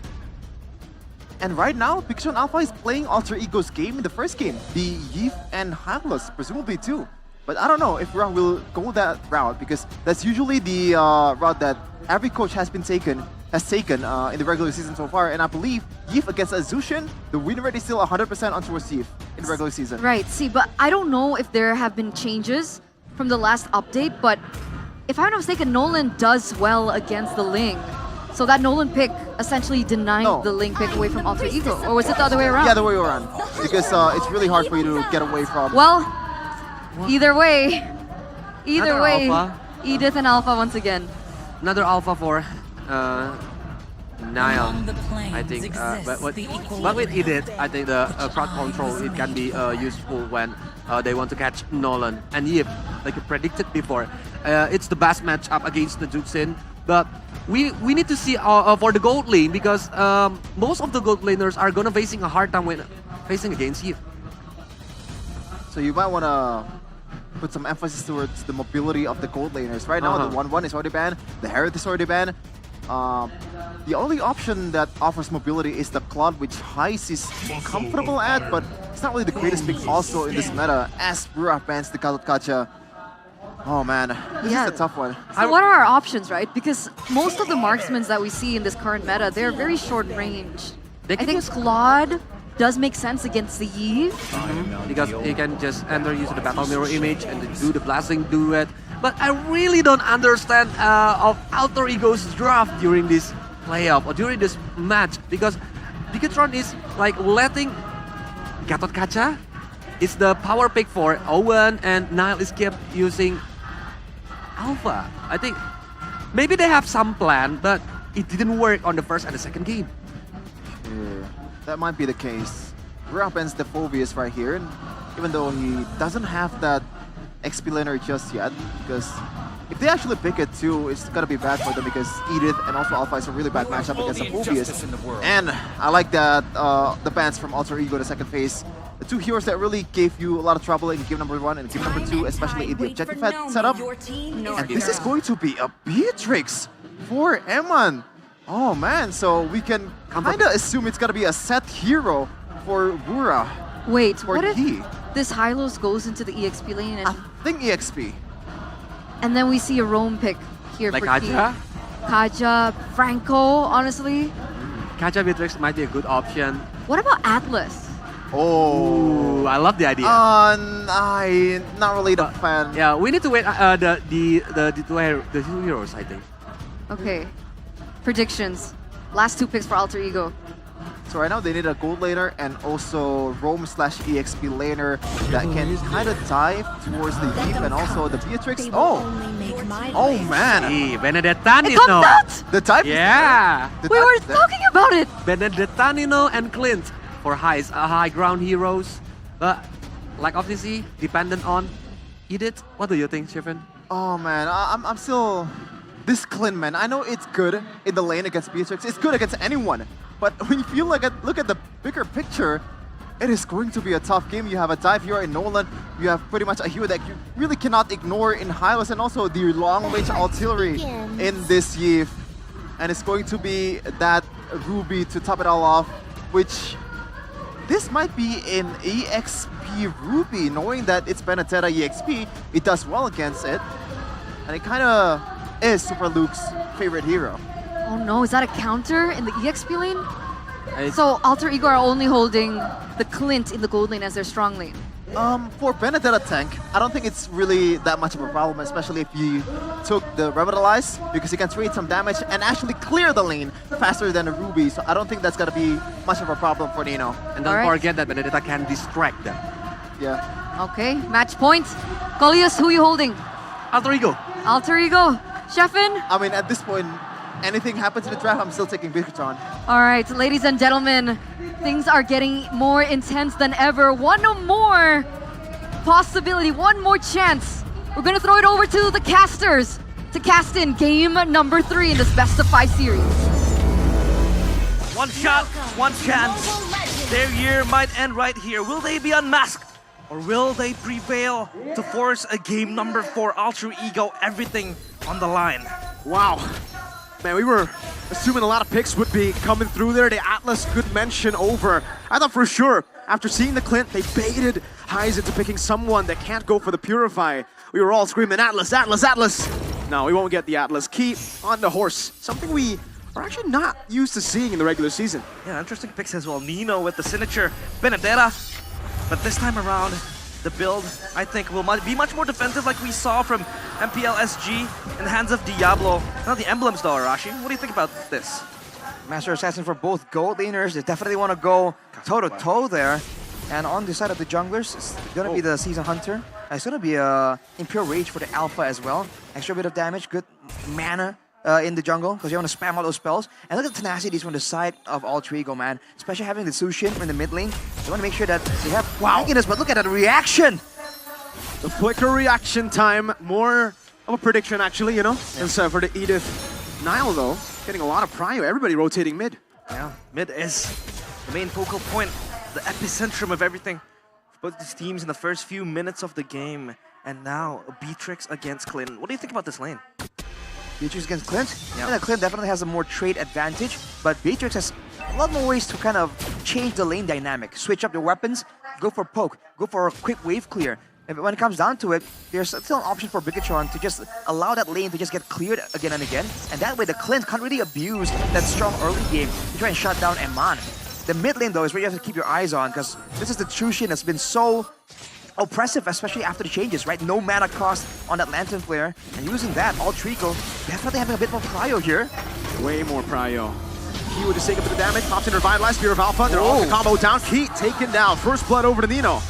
Speaker 11: And right now, Bigatron Alpha is playing Alter Ego's game in the first game. The Yif and Hylos, presumably too. But I don't know if Burak will go that route because that's usually the route that every coach has taken in the regular season so far. And I believe Yif against Azushin, the win rate is still 100% on towards Yif in the regular season.
Speaker 8: Right, see, but I don't know if there have been changes from the last update, but if I'm not mistaken, Nolan does well against the Ling. So that Nolan pick essentially denied the Ling pick away from Alter Ego, or was it the other way around?
Speaker 11: Yeah, the other way around. Because it's really hard for you to get away from.
Speaker 8: Well, either way,
Speaker 9: Alpha.
Speaker 8: Edith and Alpha once again.
Speaker 9: Another Alpha for Niall, I think. But with Edith, I think the crowd control, it can be useful when they want to catch Nolan. And Yip, like you predicted before, it's the best matchup against the Jushin. But we need to see for the gold lane because most of the gold laners are gonna facing a hard time when facing against Yip.
Speaker 11: So you might want to put some emphasis towards the mobility of the gold laners. Right now, the 1-1 is already banned, the Harith is already banned. The only option that offers mobility is the Claude, which Heist is comfortable at, but it's not really the greatest pick also in this meta as Burak bans the Gatot Kaca. Oh man, this is a tough one.
Speaker 8: So what are our options, right? Because most of the marksmen that we see in this current meta, they're very short range. I think Claude does make sense against the Yves.
Speaker 9: Because he can just enter using the battle mirror image and do the blasting duet. But I really don't understand of Alter Ego's draft during this playoff or during this match because Bigatron is like letting Gatot Kaca. It's the power pick for Owen and Nile is kept using Alpha. I think maybe they have some plan, but it didn't work on the first and the second game.
Speaker 11: Yeah, that might be the case. Burak bans the Phobius right here, and even though he doesn't have that XP laner just yet, because if they actually pick it too, it's gonna be bad for them because Edith and also Alpha is a really bad matchup against the Phobius. And I like that the bans from Alter Ego the second phase. The two heroes that really gave you a lot of trouble in game number 1 and game number 2, especially in the objective setup. And this is going to be a Beatrix for Eman. Oh man, so we can kind of assume it's gonna be a set hero for Burak.
Speaker 8: Wait, what if this Hylos goes into the EXP lane? And
Speaker 11: I think EXP.
Speaker 8: And then we see a roam pick here
Speaker 9: like
Speaker 8: for
Speaker 9: Kaja?
Speaker 8: Kaja, Franco, honestly.
Speaker 9: Kaja Beatrix might be a good option.
Speaker 8: What about Atlas?
Speaker 11: Oh,
Speaker 9: I love the idea.
Speaker 11: I'm not really the fan.
Speaker 9: Yeah, we need to wait the two heroes, I think.
Speaker 8: Okay, predictions. Last 2 picks for Alter Ego.
Speaker 11: So right now they need a gold laner and also roam/EXP laner that can kind of dive towards the Eve and also the Beatrix. Oh man!
Speaker 9: Hey, Benedettanino.
Speaker 8: It comes out!
Speaker 11: The type.
Speaker 9: Yeah.
Speaker 8: We were talking about it.
Speaker 9: Benedettanino and Clint for high ground heroes, but like obviously dependent on Edith. What do you think, Shivan?
Speaker 11: Oh man, I'm still this Clint, man. I know it's good in the lane against Beatrix. It's good against anyone. But when you look at the bigger picture, it is going to be a tough game. You have a dive hero in Nolan. You have pretty much a hero that you really cannot ignore in Hylos, and also the long-range artillery in this Yif. And it's going to be that Ruby to top it all off, which this might be an EXP Ruby, knowing that it's Benedetta EXP, it does well against it. And it kind of is Super Luke's favorite hero.
Speaker 8: Oh no, is that a counter in the EXP lane? So Alter Ego are only holding the Clint in the gold lane as their strong lane.
Speaker 11: For Benedetta tank, I don't think it's really that much of a problem, especially if you took the Revitalize, because you can trade some damage and actually clear the lane faster than a Ruby. So I don't think that's gonna be much of a problem for Nino.
Speaker 9: And don't forget that Benedetta can distract them.
Speaker 11: Yeah.
Speaker 8: Okay, match point. Coleus, who are you holding?
Speaker 9: Alter Ego.
Speaker 8: Alter Ego. Sheffin?
Speaker 11: I mean, at this point, anything happens in the draft, I'm still taking Bigotron.
Speaker 8: All right, ladies and gentlemen, things are getting more intense than ever. One more possibility, one more chance. We're gonna throw it over to the casters to cast in game number 3 in this best of 5 series.
Speaker 5: One shot, one chance. Their year might end right here. Will they be unmasked? Or will they prevail to force a game number 4 Alter Ego, everything on the line?
Speaker 6: Wow. Man, we were assuming a lot of picks would be coming through there. The Atlas, good mention over. I thought for sure, after seeing the Clint, they baited Heiss into picking someone that can't go for the Purify. We were all screaming, Atlas, Atlas, Atlas! No, we won't get the Atlas. Keep on the horse. Something we are actually not used to seeing in the regular season.
Speaker 5: Yeah, interesting picks as well. Nino with the signature, Benedetta. But this time around, the build, I think, will be much more defensive like we saw from MPL SG in the hands of Diablo. Not the emblems though, Arashi. What do you think about this?
Speaker 10: Master Assassin for both gold laners. They definitely want to go toe-to-toe there. And on the side of the junglers, it's going to be the Season Hunter. It's going to be Impure Rage for the Alpha as well. Extra bit of damage, good mana in the jungle, because you want to spam all those spells. And look at the tenacities from the side of Alter Ego, man. Especially having the Sushin in the mid lane. They want to make sure that they have weakness, but look at that reaction!
Speaker 6: The flicker reaction time, more of a prediction actually, you know? And so for the Edith. Nile though, getting a lot of prio, everybody rotating mid.
Speaker 5: Yeah, mid is the main focal point, the epicentrum of everything. Both these teams in the first few minutes of the game. And now, Beatrix against Clint. What do you think about this lane?
Speaker 10: Beatrix against Clint? Yeah, Clint definitely has a more trade advantage, but Beatrix has a lot more ways to kind of change the lane dynamic. Switch up your weapons, go for poke, go for a quick wave clear. And when it comes down to it, there's still an option for Bigotron to just allow that lane to just get cleared again and again. And that way the Clint can't really abuse that strong early game to try and shut down Eman. The mid lane though is where you have to keep your eyes on, because this is the Chushin that's been so oppressive, especially after the changes, right? No mana cost on that Lantern Flare, and using that, Alter Ego definitely having a bit more prio here.
Speaker 6: Way more prio. Key would just take a bit of damage, pops in Revitalize, Spear of Alpha, they're all the combo down. Key taken down, first blood over to Nino.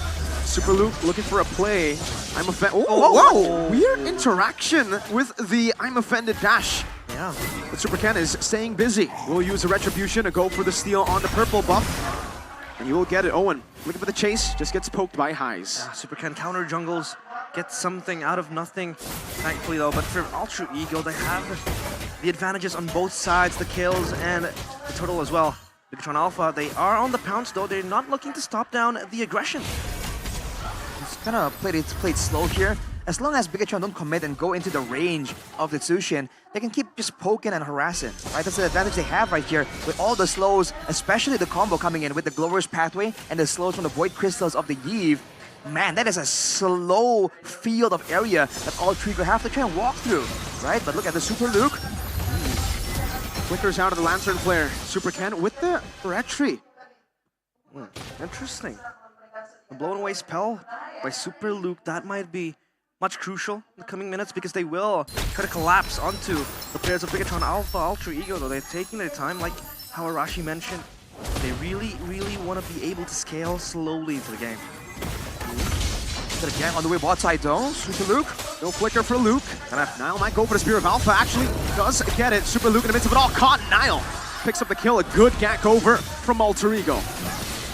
Speaker 6: Super Luke looking for a play. I'm offended. Whoa! Weird interaction with the I'm offended dash.
Speaker 5: Yeah.
Speaker 6: But Super Ken is staying busy. We'll use a Retribution to go for the steal on the purple buff. And you will get it. Owen, looking for the chase, just gets poked by Heiss.
Speaker 5: Yeah, Super Ken counter jungles, get something out of nothing, thankfully though. But for Alter Ego, they have the advantages on both sides, the kills and the total as well. Bigotron Alpha, they are on the pounce though. They're not looking to stop down the aggression.
Speaker 10: It's kind of played slow here. As long as Bigotron don't commit and go into the range of the Tsushin, they can keep just poking and harassing, right? That's the advantage they have right here with all the slows, especially the combo coming in with the Glover's Pathway and the slows from the Void Crystals of the Eve. Man, that is a slow field of area that Alter Ego have to try and walk through, right? But look at the Super Luke.
Speaker 6: Flickers out of the Lantern Flare. Super Ken with the Retri.
Speaker 5: Interesting. The blown away spell by Super Luke, that might be much crucial in the coming minutes because they will try to collapse onto the players of Bigotron Alpha, Alter Ego, though they're taking their time, like how Arashi mentioned. They really, really want to be able to scale slowly into the game.
Speaker 10: But again, on the way bot side though, Super Luke.
Speaker 6: No flicker for Luke. And Nile might go for the Spear of Alpha, actually does get it. Super Luke in the midst of it all, caught Nile. Picks up the kill, a good gank over from Alter Ego.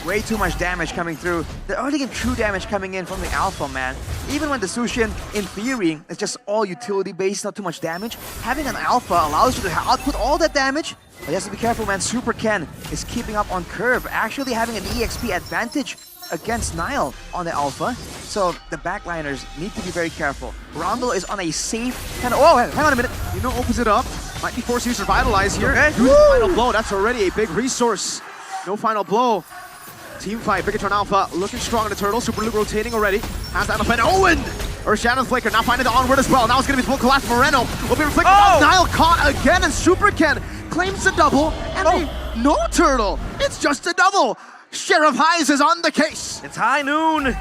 Speaker 10: Way too much damage coming through. The early game true damage coming in from the Alpha, man. Even when the Sushin, in theory, is just all utility based, not too much damage, having an Alpha allows you to output all that damage. But you have to be careful, man. Super Ken is keeping up on curve, actually having an EXP advantage against Nile on the Alpha. So the backliners need to be very careful. Rondo is on a safe kind of... Oh, hang on a minute.
Speaker 6: Nino opens it up. Might be forced to use Revitalize here.
Speaker 10: Okay.
Speaker 6: Use the final blow. That's already a big resource. No final blow. Team fight, Bigatron Alpha looking strong in the turtle. Super Luke rotating already. Has that offend. Owen! Or Shannon Flicker now finding the onward as well. Now it's going to be full collapse. Moreno will be reflected. Oh! Nile caught again, and Super Ken claims the double. And no turtle. It's just a double. Sheriff Highs is on the case.
Speaker 5: It's high noon.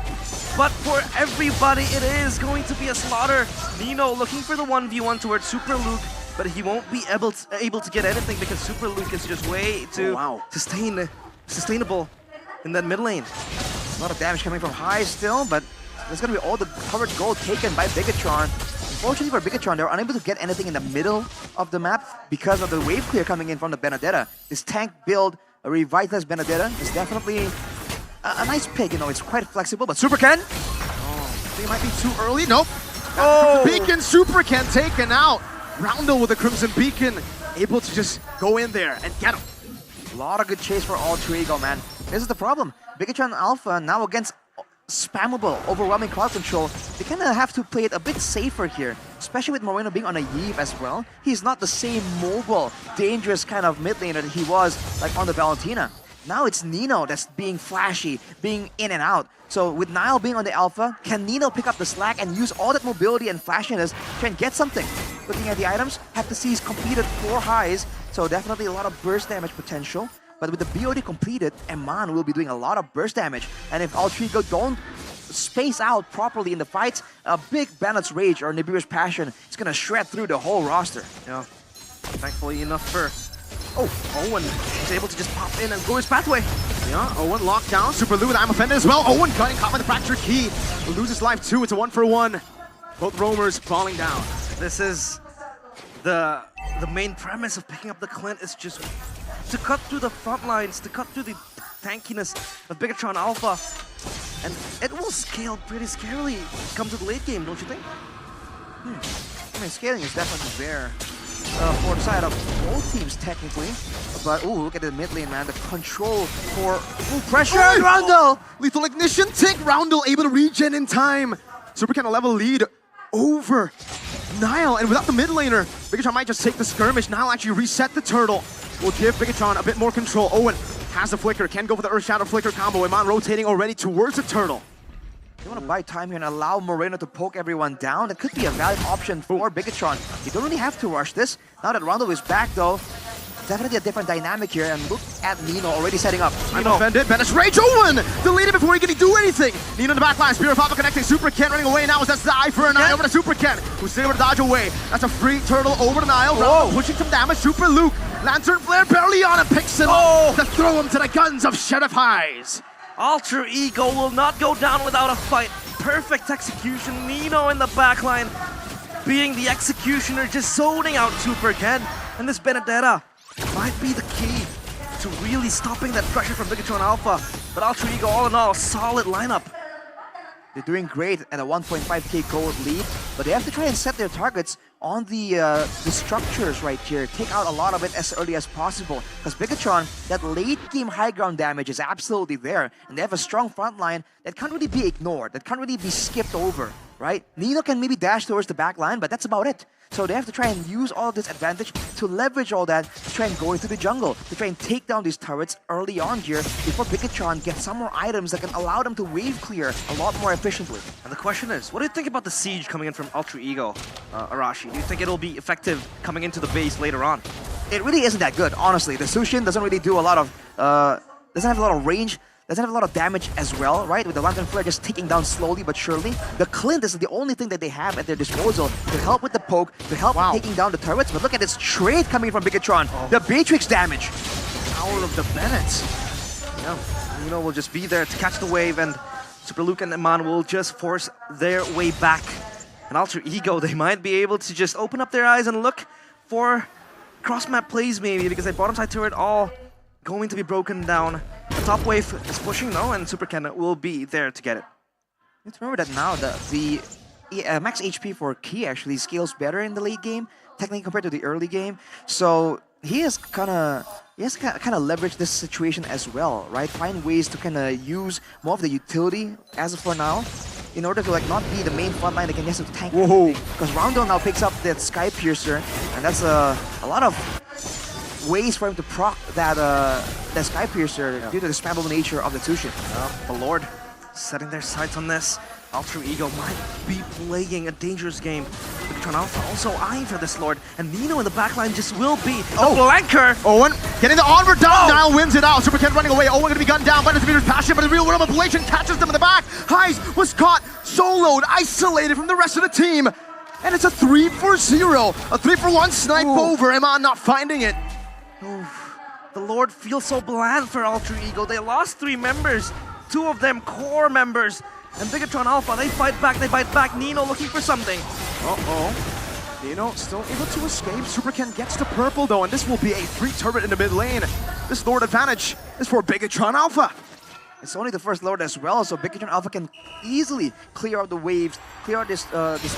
Speaker 5: But for everybody, it is going to be a slaughter. Nino looking for the 1v1 towards Super Luke, but he won't be able to get anything because Super Luke is just way too sustainable in that mid lane.
Speaker 10: A lot of damage coming from High still, but there's going to be all the covered gold taken by Bigatron. Unfortunately for Bigatron, they're unable to get anything in the middle of the map because of the wave clear coming in from the Benedetta. This tank build, a revitalized Benedetta, is definitely a nice pick. You know, it's quite flexible, but Super Ken?
Speaker 6: Oh, they might be too early. Nope. Oh! Beacon Super Ken taken out. Roundel with the Crimson Beacon, able to just go in there and get him.
Speaker 10: A lot of good chase for Alter Ego, man. This is the problem. Bigatron Alpha now against spammable, overwhelming crowd control. They kind of have to play it a bit safer here, especially with Moreno being on a Yve as well. He's not the same mobile, dangerous kind of mid laner that he was like on the Valentina. Now it's Nino that's being flashy, being in and out. So with Nile being on the Alpha, can Nino pick up the slack and use all that mobility and flashiness to try and get something? Looking at the items, have to see he's completed 4 highs, so definitely a lot of burst damage potential. But with the BOD completed, Eman will be doing a lot of burst damage. And if Alter Ego don't space out properly in the fights, a big Bandit's Rage or Nibiru's Passion is going to shred through the whole roster.
Speaker 5: Yeah, thankfully enough for... Oh, Owen is able to just pop in and go his pathway.
Speaker 6: Yeah, Owen locked down. Super Lou with I'm offended as well. Owen getting caught by the fractured key. Will lose his life too. It's a 1-for-1. Both roamers falling down.
Speaker 5: This is the main premise of picking up the Clint is just to cut through the front lines, to cut through the tankiness of Bigatron Alpha. And it will scale pretty scarily come to the late game, don't you think?
Speaker 10: I mean, scaling is definitely there. For the side of both teams technically, but look at the mid lane, man. The control for full pressure. Roundel!
Speaker 6: Lethal Ignition tick. Roundel able to regen in time. Super Ken a level lead over Nile, and without the mid laner, Bigatron might just take the skirmish. Nile actually reset the turtle. Will give Bigatron a bit more control. Owen has the flicker, can go for the Earth Shadow flicker combo. Iman rotating already towards the turtle.
Speaker 10: They want to buy time here and allow Moreno to poke everyone down. That could be a valid option for Bigatron. You don't really have to rush this. Now that Rondo is back though, definitely a different dynamic here. And look at Nino already setting up.
Speaker 6: I'm offended. Bandit's Rage. Owen deleted before he can do anything. Nino in the back line. Spirit of Alpha connecting. Super Ken running away now. That's the eye for an eye over to Super Ken, who's able to dodge away. That's a free turtle over to Nile. Rondo pushing some damage. Super Luke. Lantern Flare barely on and picks him up to throw him to the guns of Sheriff Highs.
Speaker 5: Alter Ego will not go down without a fight. Perfect execution. Nino in the backline being the executioner, just zoning out Super Ken. And this Benedetta might be the key to really stopping that pressure from Bigatron Alpha. But Alter Ego, all in all, a solid lineup.
Speaker 10: They're doing great at a 1.5k gold lead, but they have to try and set their targets on the structures right here. Take out a lot of it as early as possible, because Bigatron, that late game high ground damage is absolutely there, and they have a strong front line that can't really be ignored, that can't really be skipped over, right? Nino can maybe dash towards the back line, but that's about it. So they have to try and use all of this advantage to leverage all that to try and go into the jungle, to try and take down these turrets early on here before Bigatron gets some more items that can allow them to wave clear a lot more efficiently.
Speaker 5: And the question is, what do you think about the siege coming in from Alter Ego, Arashi? Do you think it'll be effective coming into the base later on?
Speaker 10: It really isn't that good, honestly. The Sushin doesn't really do a lot of, doesn't have a lot of range, doesn't have a lot of damage as well, right? With the Lantern Flare just taking down slowly but surely. The Clint is the only thing that they have at their disposal to help with the poke, to help taking down the turrets. But look at this trade coming from Bigatron. The Beatrix damage.
Speaker 5: Power of the Bennett. Yeah, Nino will just be there to catch the wave, and Super Luke and Iman will just force their way back. And Alter Ego, they might be able to just open up their eyes and look for cross-map plays maybe, because their bottom side turret all going to be broken down. The top wave is pushing now, and Super Ken will be there to get it.
Speaker 10: Let's remember that now the max HP for Key actually scales better in the late game, technically compared to the early game. So he has kind of leveraged this situation as well, right? Find ways to kind of use more of the utility as of for now, in order to like not be the main front line that can just tank everything. Because Roundel now picks up that Sky Piercer, and that's a lot of ways for him to proc that that Sky Piercer due to the spammable nature of the Tushin.
Speaker 5: The Lord setting their sights on this. Ultra Ego might be playing a dangerous game. Bigatron Alpha also eyeing for this Lord, and Nino in the backline just will be the flanker.
Speaker 6: Owen getting the onward down, Nile wins it out. Super Ken running away. Owen gonna be gunned down by the Meter's passion, but the real world ablation catches them in the back. Heis was caught, soloed, isolated from the rest of the team. And it's a 3-for-0. A 3-for-1 snipe over. Iman not finding it.
Speaker 5: The Lord feels so bland for Ultra Ego. They lost 3 members, 2 of them core members. And Bigatron Alpha, they fight back, they bite back. Nino looking for something.
Speaker 6: Nino still able to escape. Super Ken gets to purple though, and this will be a 3 turret in the mid lane. This Lord advantage is for Bigatron Alpha.
Speaker 10: It's only the first Lord as well, so Bigatron Alpha can easily clear out the waves, clear out this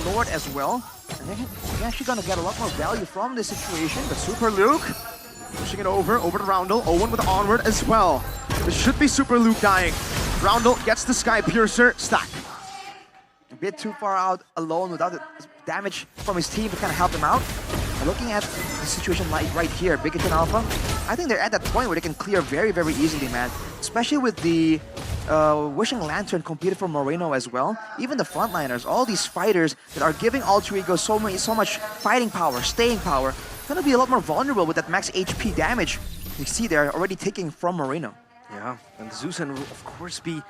Speaker 10: Lord as well. And they're actually gonna get a lot more value from this situation. But
Speaker 6: Super Luke pushing it over to Roundel. Owen with the onward as well. This should be Super Luke dying. Roundel gets the Sky Piercer stack.
Speaker 10: A bit too far out alone without the damage from his team to kind of help him out. And looking at the situation like right here, Bigatron Alpha, I think they're at that point where they can clear very, very easily, man. Especially with the Wishing Lantern completed for Moreno as well. Even the frontliners, all these fighters that are giving Ultra Ego so much fighting power, staying power, gonna be a lot more vulnerable with that max HP damage. You see they're already taking from Moreno.
Speaker 5: Yeah, and Zeusson will of course be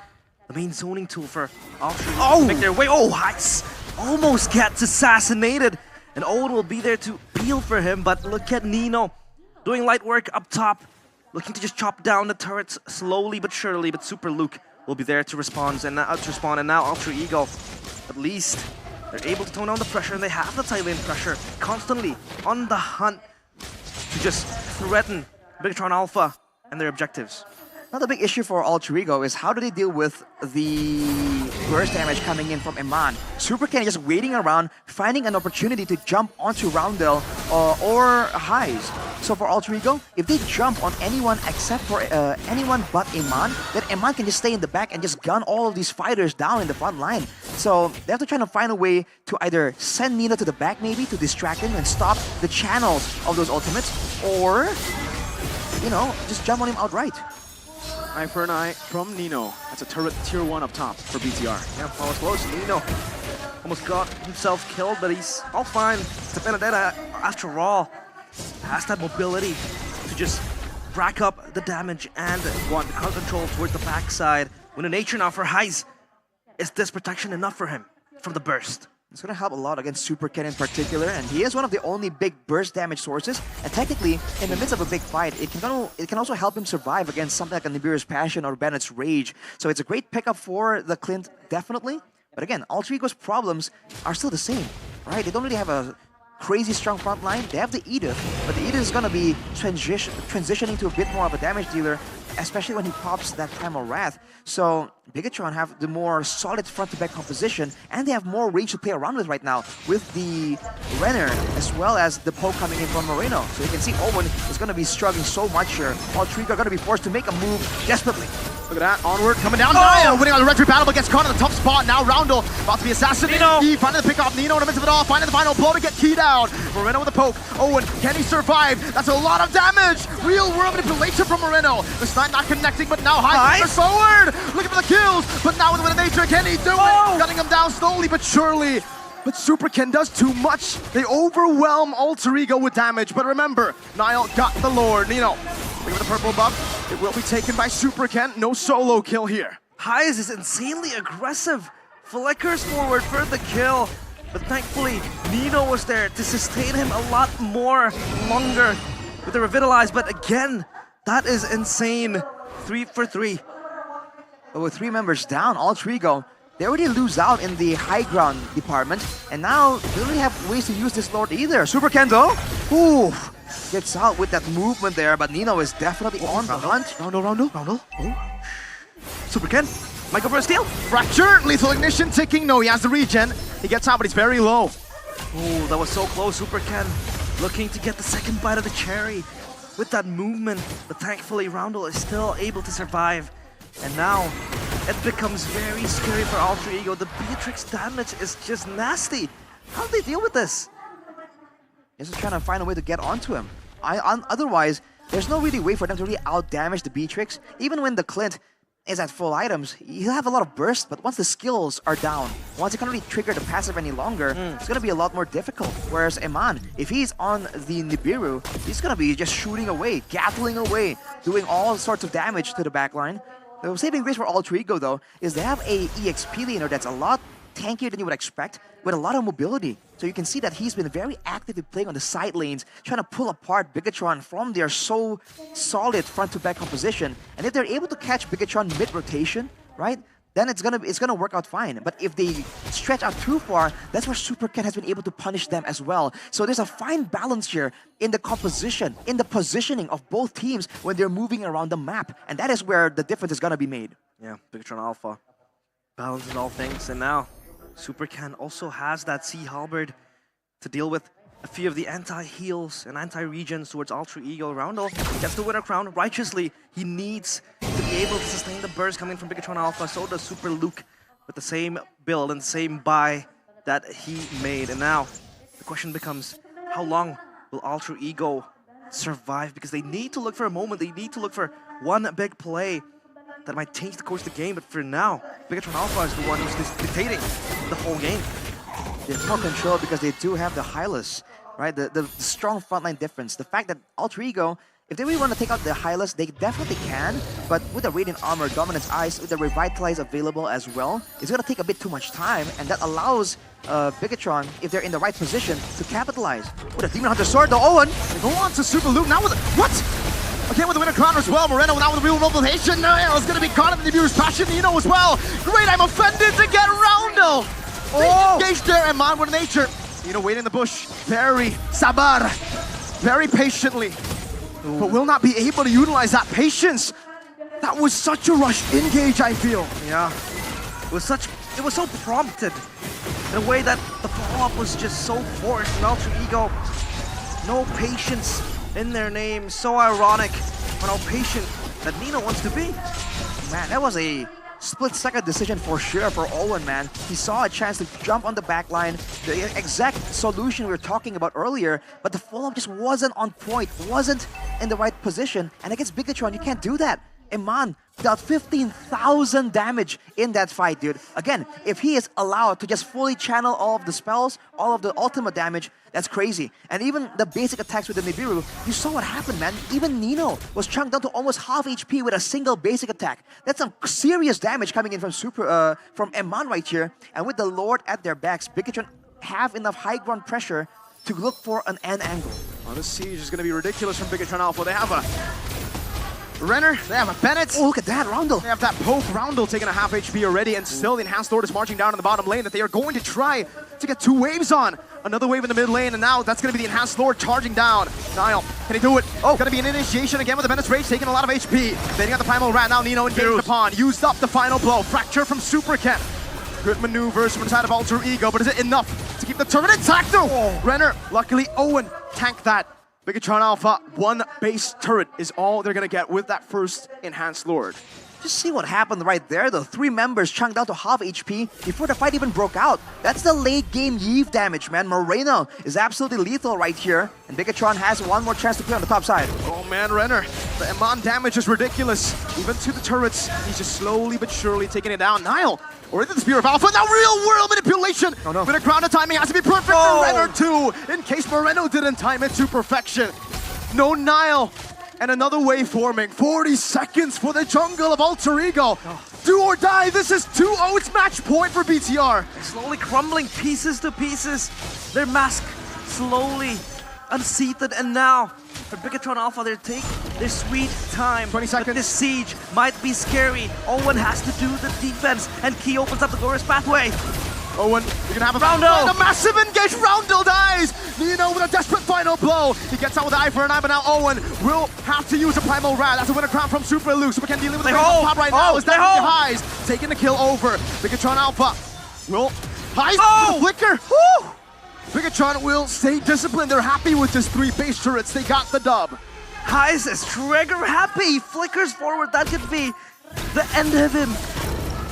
Speaker 5: the main zoning tool for Ultra Ego to make their way. Heis almost gets assassinated. And Owen will be there to peel for him, but look at Nino doing light work up top, looking to just chop down the turrets slowly but surely. But Super Luke will be there to respond, and now Ultra Ego, at least they're able to tone down the pressure, and they have the tight lane pressure constantly on the hunt to just threaten Bigatron Alpha and their objectives.
Speaker 10: Another big issue for Ultra Ego is how do they deal with the burst damage coming in from Iman. Super Ken just waiting around, finding an opportunity to jump onto Roundel or Heis. So for Ultra Ego, if they jump on anyone except for anyone but Iman, then Iman can just stay in the back and just gun all of these fighters down in the front line. So they have to try to find a way to either send Nino to the back maybe to distract him and stop the channels of those ultimates, or, you know, just jump on him outright.
Speaker 6: Eye for an eye from Nino. That's a turret tier 1 up top for BTR.
Speaker 5: Yeah, almost close. Nino almost got himself killed, but he's all fine. It's a Benedetta, after all, has that mobility to just rack up the damage and want the crowd control towards the backside. When the nature now for Heis, is this protection enough for him from the burst?
Speaker 10: It's going to help a lot against Super Ken in particular, and he is one of the only big burst damage sources. And technically, in the midst of a big fight, it can also help him survive against something like a Nibiru's Passion or Bennett's Rage. So it's a great pickup for the Clint, definitely. But again, Ultra Ego's problems are still the same, right? They don't really have a crazy strong front line. They have the Edith, but the Edith is going to be transitioning to a bit more of a damage dealer, especially when he pops that Primal Wrath. So Bigatron have the more solid front-to-back composition, and they have more range to play around with right now with the Renner, as well as the poke coming in from Moreno. So you can see Owen is going to be struggling so much here. Ultra Ego are going to be forced to make a move desperately.
Speaker 6: Look at that, onward, coming down. Nile winning on the retreat battle, but gets caught in the top spot. Now Roundel about to be assassinated. He finding the pick off Nino in the midst of it all, finding the final blow to get keyed out. Moreno with the poke. Owen, can he survive? That's a lot of damage. Real world manipulation from Moreno. The snipe not connecting, but now Heis forward. Looking for the kills, but now with the nature, can he do it? Gunning him down slowly but surely. But Super Ken does too much. They overwhelm Ultra Ego with damage. But remember, Nile got the Lord. Nino, looking for the purple buff. It will be taken by Super Ken. No solo kill here.
Speaker 5: Heis is insanely aggressive. Flickers forward for the kill. But thankfully, Nino was there to sustain him a lot longer with the Revitalize. But again, that is insane. 3 for 3.
Speaker 10: But with 3 members down, Ultra Ego, they already lose out in the high ground department. And now they don't really have ways to use this Lord either. Super Ken though, gets out with that movement there, but Nino is definitely on the hunt.
Speaker 6: Roundel.
Speaker 5: Super Ken, might go for a steal.
Speaker 6: Fracture, lethal ignition ticking. No, he has the regen. He gets out, but he's very low.
Speaker 5: Oh, that was so close. Super Ken looking to get the second bite of the cherry with that movement, but thankfully Roundel is still able to survive. And now it becomes very scary for Ultra Ego. The Beatrix damage is just nasty. How do they deal with this?
Speaker 10: He's just trying to find a way to get onto him. Otherwise, there's no really way for them to really out-damage the Beatrix. Even when the Clint is at full items, he'll have a lot of burst, but once the skills are down, once he can't really trigger the passive any longer, it's gonna be a lot more difficult. Whereas Eman, if he's on the Nibiru, he's gonna be just shooting away, gatling away, doing all sorts of damage to the backline. The saving grace for Alter Ego, though, is they have a EXP laner that's a lot tankier than you would expect, with a lot of mobility. So you can see that he's been very actively playing on the side lanes, trying to pull apart Bigatron from their so solid front-to-back composition. And if they're able to catch Bigatron mid-rotation, right, then it's gonna work out fine. But if they stretch out too far, that's where Super Cat has been able to punish them as well. So there's a fine balance here in the composition, in the positioning of both teams when they're moving around the map. And that is where the difference is gonna be made.
Speaker 5: Yeah, Bigatron Alpha balances all things, and now Super Cat also has that Sea Halberd to deal with a few of the anti-heals and anti-regions towards Alter Ego. Roundel gets the winner crown righteously. He needs to be able to sustain the burst coming from Bigatron Alpha. So does Super Luke with the same build and the same buy that he made. And now the question becomes, how long will Alter Ego survive? Because they need to look for a moment. They need to look for one big play that might change the course of the game. But for now, Bigatron Alpha is the one who's dictating the whole game.
Speaker 10: They have more control because they do have the Hylas, right? The strong frontline difference. The fact that Alter Ego, if they really want to take out the Hylas, they definitely can. But with the Radiant Armor, Dominance Ice, with the Revitalize available as well, it's going to take a bit too much time. And that allows Bigatron, if they're in the right position, to capitalize. With a Demon Hunter Sword, the Owen.
Speaker 6: They go on to Super Luke now with what? Again with the winner crown as well. Moreno now with the real mobilization. It's going to be caught in the Nibiru's passion. Nino as well. Great, I'm offended to get Roundel. Engaged there, and Man with nature. Waiting in the bush. Very sabar. Very patiently. But will not be able to utilize that patience. That was such a rush engage, I feel.
Speaker 5: Yeah. It was so prompted. In a way that the follow-up was just so forced. And Alter Ego, no patience in their name. So ironic on how patient that Nino wants to be.
Speaker 10: Man, that was a split-second decision for sure for Owen, man. He saw a chance to jump on the backline, the exact solution we were talking about earlier, but the follow-up just wasn't on point, wasn't in the right position. And against Bigatron, you can't do that. Eman dealt 15,000 damage in that fight, dude. Again, if he is allowed to just fully channel all of the spells, all of the ultimate damage, that's crazy. And even the basic attacks with the Nibiru, you saw what happened, man. Even Nino was chunked down to almost half HP with a single basic attack. That's some serious damage coming in from from Eman right here. And with the Lord at their backs, Bigatron have enough high ground pressure to look for an end angle.
Speaker 6: Oh, this siege is going to be ridiculous from Bigatron Alpha. They have a Renner, they have a Bennett.
Speaker 10: Oh, look at that, Roundel.
Speaker 6: They have that poke. Roundel taking a half HP already, and still the Enhanced Lord is marching down in the bottom lane that they are going to try to get 2 waves on. Another wave in the mid lane, and now that's going to be the Enhanced Lord charging down. Niall, can he do it? Oh, going to be an initiation again with the Bennett's Rage, taking a lot of HP. They got the Primal Rat, now Nino engaged upon. Used up the final blow. Fracture from Super Cat. Good maneuvers from inside of Alter Ego, but is it enough to keep the turret intact though? Renner, luckily Owen tanked that. Bigatron Alpha, 1 base turret is all they're gonna get with that first Enhanced Lord.
Speaker 10: Just see what happened right there. The 3 members chunked down to half HP before the fight even broke out. That's the late game Yeve damage, man. Moreno is absolutely lethal right here. And Bigatron has one more chance to play on the top side.
Speaker 6: Oh man, Renner, the Eman damage is ridiculous. Even to the turrets, he's just slowly but surely taking it down. Niall, already the Spear of Alpha, now real world manipulation!
Speaker 10: Oh no.
Speaker 6: With a crown, the timing has to be perfect for Renner too, in case Moreno didn't time it to perfection. No Niall. And another wave forming. 40 seconds for the jungle of Alter Ego. Do or die. This is 2-0. It's match point for BTR.
Speaker 5: Slowly crumbling pieces to pieces. Their mask slowly unseated. And now, for Bigatron Alpha, they take their sweet time.
Speaker 6: 20 seconds.
Speaker 5: But this siege might be scary. Owen has to do the defense. And Key opens up the glorious pathway.
Speaker 6: Owen, you're gonna have a
Speaker 5: Roundel.
Speaker 6: A massive engage. Roundel dies. Nino with a desperate final blow. He gets out with the eye for an eye, but now Owen will have to use a Primal Rat. That's a winner crown from Super Luke. Super Cat dealing with the pop right now. Is that Highs taking the kill over? Bigatron Alpha will Highs with the flicker. Woo! Bigatron will stay disciplined. They're happy with just 3 base turrets. They got the dub.
Speaker 5: Highs is trigger happy. Flickers forward. That could be the end of him.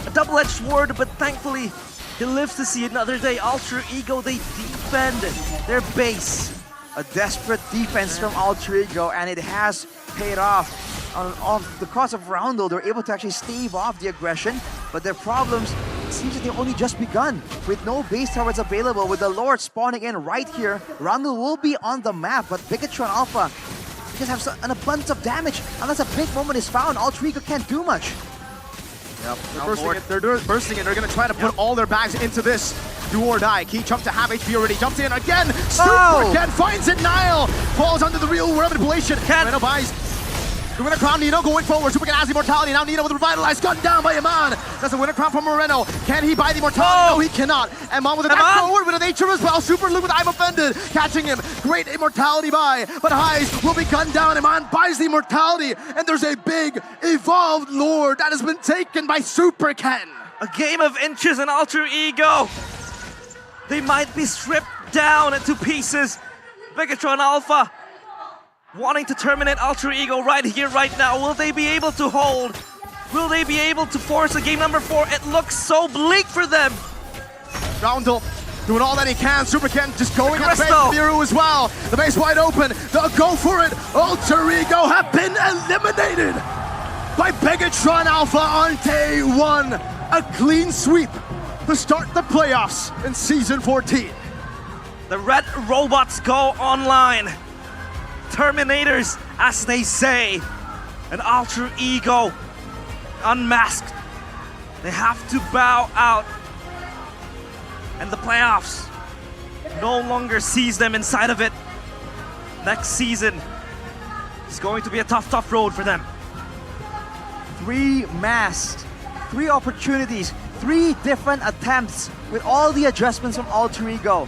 Speaker 5: A double-edged sword, but thankfully he lives to see another day. Alter Ego, they defend their base.
Speaker 10: A desperate defense from Alter Ego, and it has paid off. On the cost of Roundel, they're able to actually stave off the aggression, but their problems seems that they've only just begun. With no base towers available, with the Lord spawning in right here, Roundel will be on the map, but Bigatron Alpha just have an abundance of damage. Unless a big moment is found, Alter Ego can't do much.
Speaker 6: Yep, they're bursting it. They're going to try to put all their bags into this. Do or die. Key jump to half HP already. Jumps in again. Super Ken finds it. Nile falls under the real manipulation. Moreno buys. The winner crown, Nino going forward. Super Ken has the immortality. Now Nino with the revitalized. Gunned down by Iman. That's a winner crown from Moreno. Can he buy the immortality? No, he cannot. Iman with a back forward with a nature as well. Super Luke with I'm offended. Catching him. Great immortality buy. But Highs will be gunned down. Iman buys the immortality. And there's a big evolved Lord that has been taken by Super Ken.
Speaker 5: A game of inches and Alter Ego. They might be stripped down into pieces. Bigatron Alpha wanting to terminate Alter Ego right here, right now. Will they be able to hold? Will they be able to force a game number 4? It looks so bleak for them.
Speaker 6: Roundel doing all that he can. Super Ken just going at the base. Miru as well. The base wide open. They'll go for it. Alter Ego have been eliminated by Bigatron Alpha on day 1. A clean sweep to start the playoffs in Season 14.
Speaker 5: The red robots go online. Terminators, as they say. And Alter Ego unmasked. They have to bow out. And the playoffs no longer sees them inside of it. Next season is going to be a tough road for them.
Speaker 10: 3 masked, 3 opportunities, 3 different attempts with all the adjustments from Alter Ego.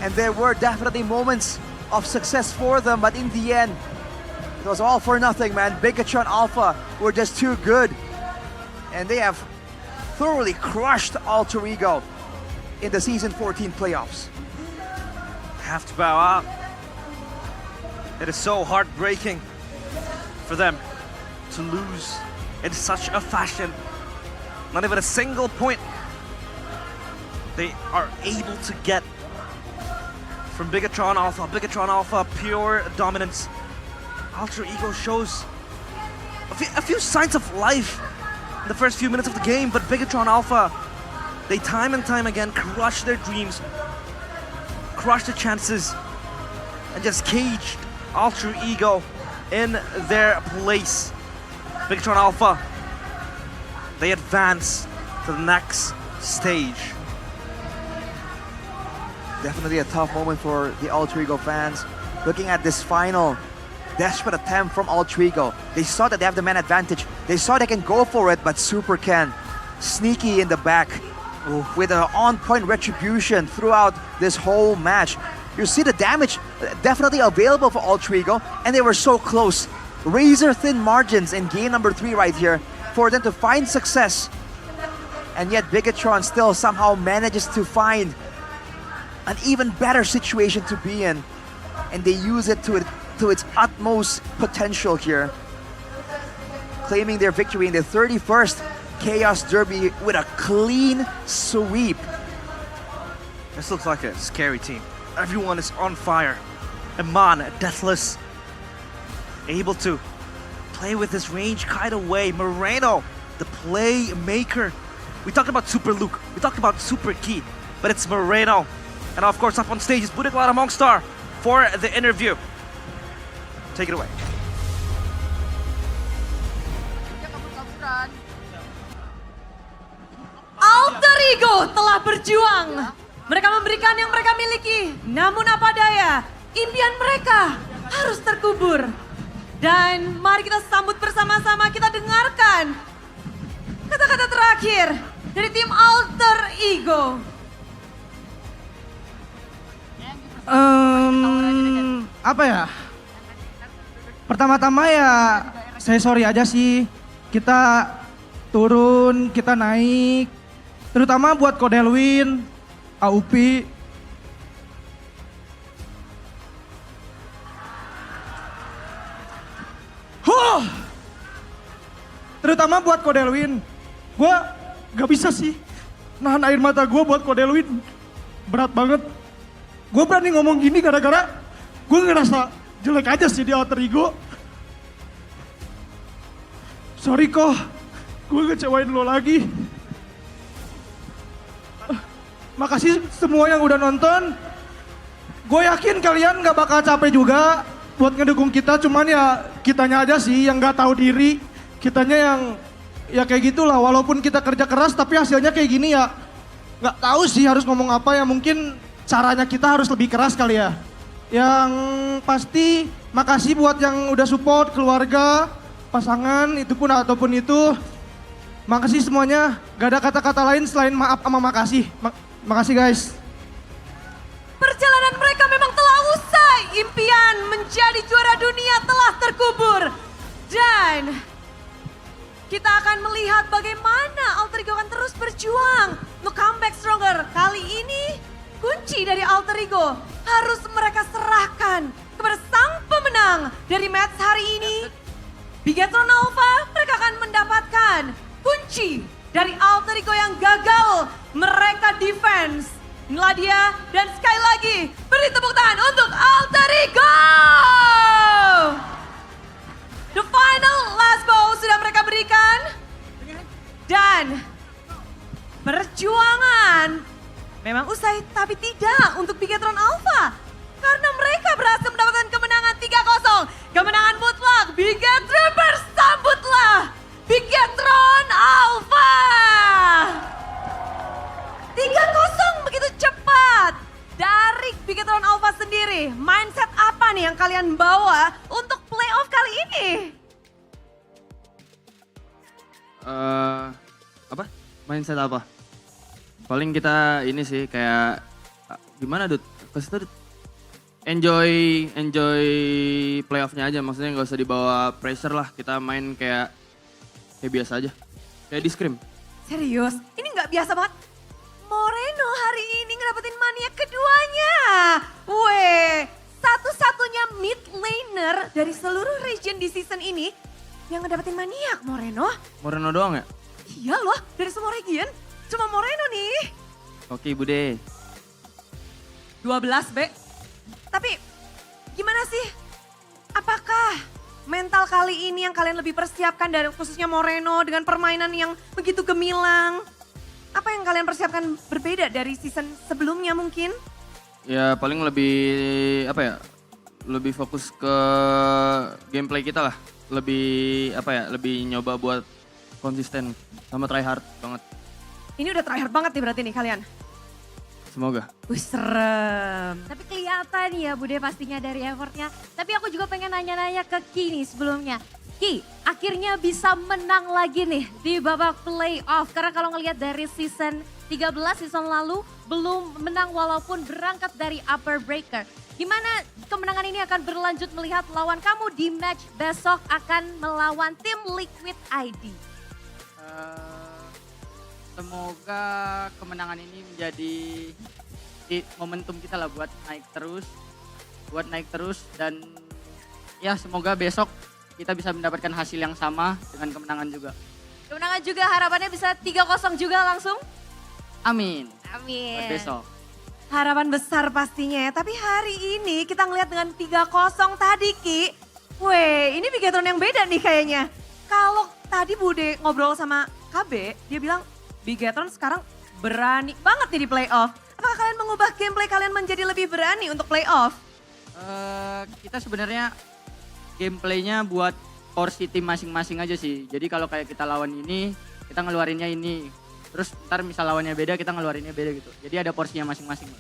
Speaker 10: And there were definitely moments of success for them, but in the end, it was all for nothing, man. Bigatron Alpha were just too good. And they have thoroughly crushed Alter Ego in the Season 14 playoffs.
Speaker 5: Have to bow out. It is so heartbreaking for them to lose in such a fashion. Not even a single point they are able to get from Bigatron Alpha. Bigatron Alpha, pure dominance. Alter Ego shows a few signs of life in the first few minutes of the game, but Bigatron Alpha, they time and time again crush their dreams, crush the chances, and just caged Alter Ego in their place. Bigatron Alpha, they advance to the next stage.
Speaker 10: Definitely a tough moment for the Alter Ego fans. Looking at this final desperate attempt from Alter Ego. They saw that they have the man advantage. They saw they can go for it, but Super Ken, sneaky in the back with an on-point retribution throughout this whole match. You see the damage definitely available for Alter Ego, and they were so close. Razor-thin margins in game number 3 right here for them to find success. And yet Bigatron still somehow manages to find an even better situation to be in, and they use it to its utmost potential here, claiming their victory in the 31st Chaos Derby with a clean sweep.
Speaker 5: This looks like a scary team. Everyone is on fire. Iman, deathless, able to play with his range kite away. Moreno, the playmaker. We talked about Super Luke, we talked about Super Key, but it's Moreno. And of course, up on stage is Budiklara Mongstar for the interview. Take it away.
Speaker 14: Alter Ego telah berjuang. Mereka memberikan yang mereka miliki. Namun apa daya, impian mereka harus terkubur. Dan mari kita sambut bersama-sama, kita dengarkan kata-kata terakhir dari tim Alter Ego.
Speaker 16: Apa ya? Pertama-tama ya saya sorry aja sih. Kita turun, kita naik. Terutama buat Kodelwin, AUP. Terutama buat Kodelwin. Gue gak bisa sih nahan air mata gue buat Kodelwin. Berat banget. Gue berani ngomong gini gara-gara gue ngerasa jelek aja sih di Alter Ego.
Speaker 3: Sorry kok, gue ngecewain lo lagi. Makasih semua yang udah nonton. Gue yakin kalian gak bakal capek juga buat ngedukung kita. Cuman ya kitanya aja sih yang gak tahu diri. Kitanya yang ya kayak gitulah. Walaupun kita kerja keras tapi hasilnya kayak gini ya. Gak tahu sih harus ngomong apa ya. Mungkin caranya kita harus lebih keras kali ya. Yang pasti makasih buat yang udah support keluarga, pasangan, itu pun ataupun itu. Makasih semuanya. Gak ada kata-kata lain selain maaf sama makasih. Makasih guys.
Speaker 14: Perjalanan mereka memang telah usai. Impian menjadi juara dunia telah terkubur. Dan kita akan melihat bagaimana Alter Ego akan terus berjuang untuk comeback stronger. Kali ini kunci dari Alter Ego harus mereka serahkan kepada sang pemenang dari match hari ini. Bigetron Alpha, mereka akan mendapatkan kunci dari Alter Ego yang gagal mereka defense. Inilah dia, dan sekali lagi beri tepuk tangan untuk Alter Ego. The final last bow sudah mereka berikan. Dan perjuangan memang usai, tapi tidak untuk Bigetron Alpha. Karena mereka berhasil mendapatkan kemenangan 3-0. Kemenangan mutlak, Bigetron bersambutlah Bigetron Alpha. 3-0 begitu cepat dari Bigetron Alpha sendiri. Mindset apa nih yang kalian bawa untuk playoff kali ini?
Speaker 17: Apa? Mindset apa? Paling kita ini sih kayak gimana Dut? Kasih tau Dut. Enjoy playoffnya aja, maksudnya nggak usah dibawa pressure lah. Kita main kayak biasa aja, kayak di scrim.
Speaker 14: Serius? Ini nggak biasa banget. Moreno hari ini ngedapetin mania keduanya. Weh, satu-satunya mid laner dari seluruh region di season ini yang ngedapetin maniak Moreno.
Speaker 17: Moreno doang ya?
Speaker 14: Iya loh, dari semua region cuma Moreno nih.
Speaker 17: Oke Bude.
Speaker 14: 12 Be. Tapi gimana sih? Apakah mental kali ini yang kalian lebih persiapkan dari khususnya Moreno dengan permainan yang begitu gemilang? Apa yang kalian persiapkan berbeda dari season sebelumnya mungkin?
Speaker 17: Ya paling lebih apa ya? Lebih fokus ke gameplay kita lah. Lebih nyoba buat konsisten sama try hard banget.
Speaker 14: Ini udah try hard banget nih berarti nih kalian.
Speaker 17: Semoga.
Speaker 14: Wih serem.
Speaker 2: Tapi kelihatan ya Bude pastinya dari effortnya. Tapi aku juga pengen nanya-nanya ke Ki nih sebelumnya. Ki, akhirnya bisa menang lagi nih di babak playoff. Karena kalau ngelihat dari season 13, season lalu belum menang walaupun berangkat dari upper breaker. Gimana kemenangan ini akan berlanjut melihat lawan kamu di match besok akan melawan tim Liquid ID?
Speaker 18: Semoga kemenangan ini menjadi momentum kita lah buat naik terus dan ya semoga besok kita bisa mendapatkan hasil yang sama dengan kemenangan juga.
Speaker 2: Kemenangan juga harapannya bisa 3-0 juga langsung?
Speaker 18: Amin.
Speaker 2: Amin.
Speaker 18: Buat besok.
Speaker 14: Harapan besar pastinya ya, tapi hari ini kita ngelihat dengan 3-0 tadi Ki. Weh, ini Bigetron yang beda nih kayaknya. Kalau tadi Bude ngobrol sama KB, dia bilang Bigetron sekarang berani banget nih di playoff. Apakah kalian mengubah gameplay kalian menjadi lebih berani untuk playoff?
Speaker 18: Kita sebenarnya gameplaynya buat porsi tim masing-masing aja sih. Jadi kalau kayak kita lawan ini, kita ngeluarinnya ini. Terus ntar misal lawannya beda, kita ngeluarinnya beda gitu. Jadi ada porsinya masing-masing.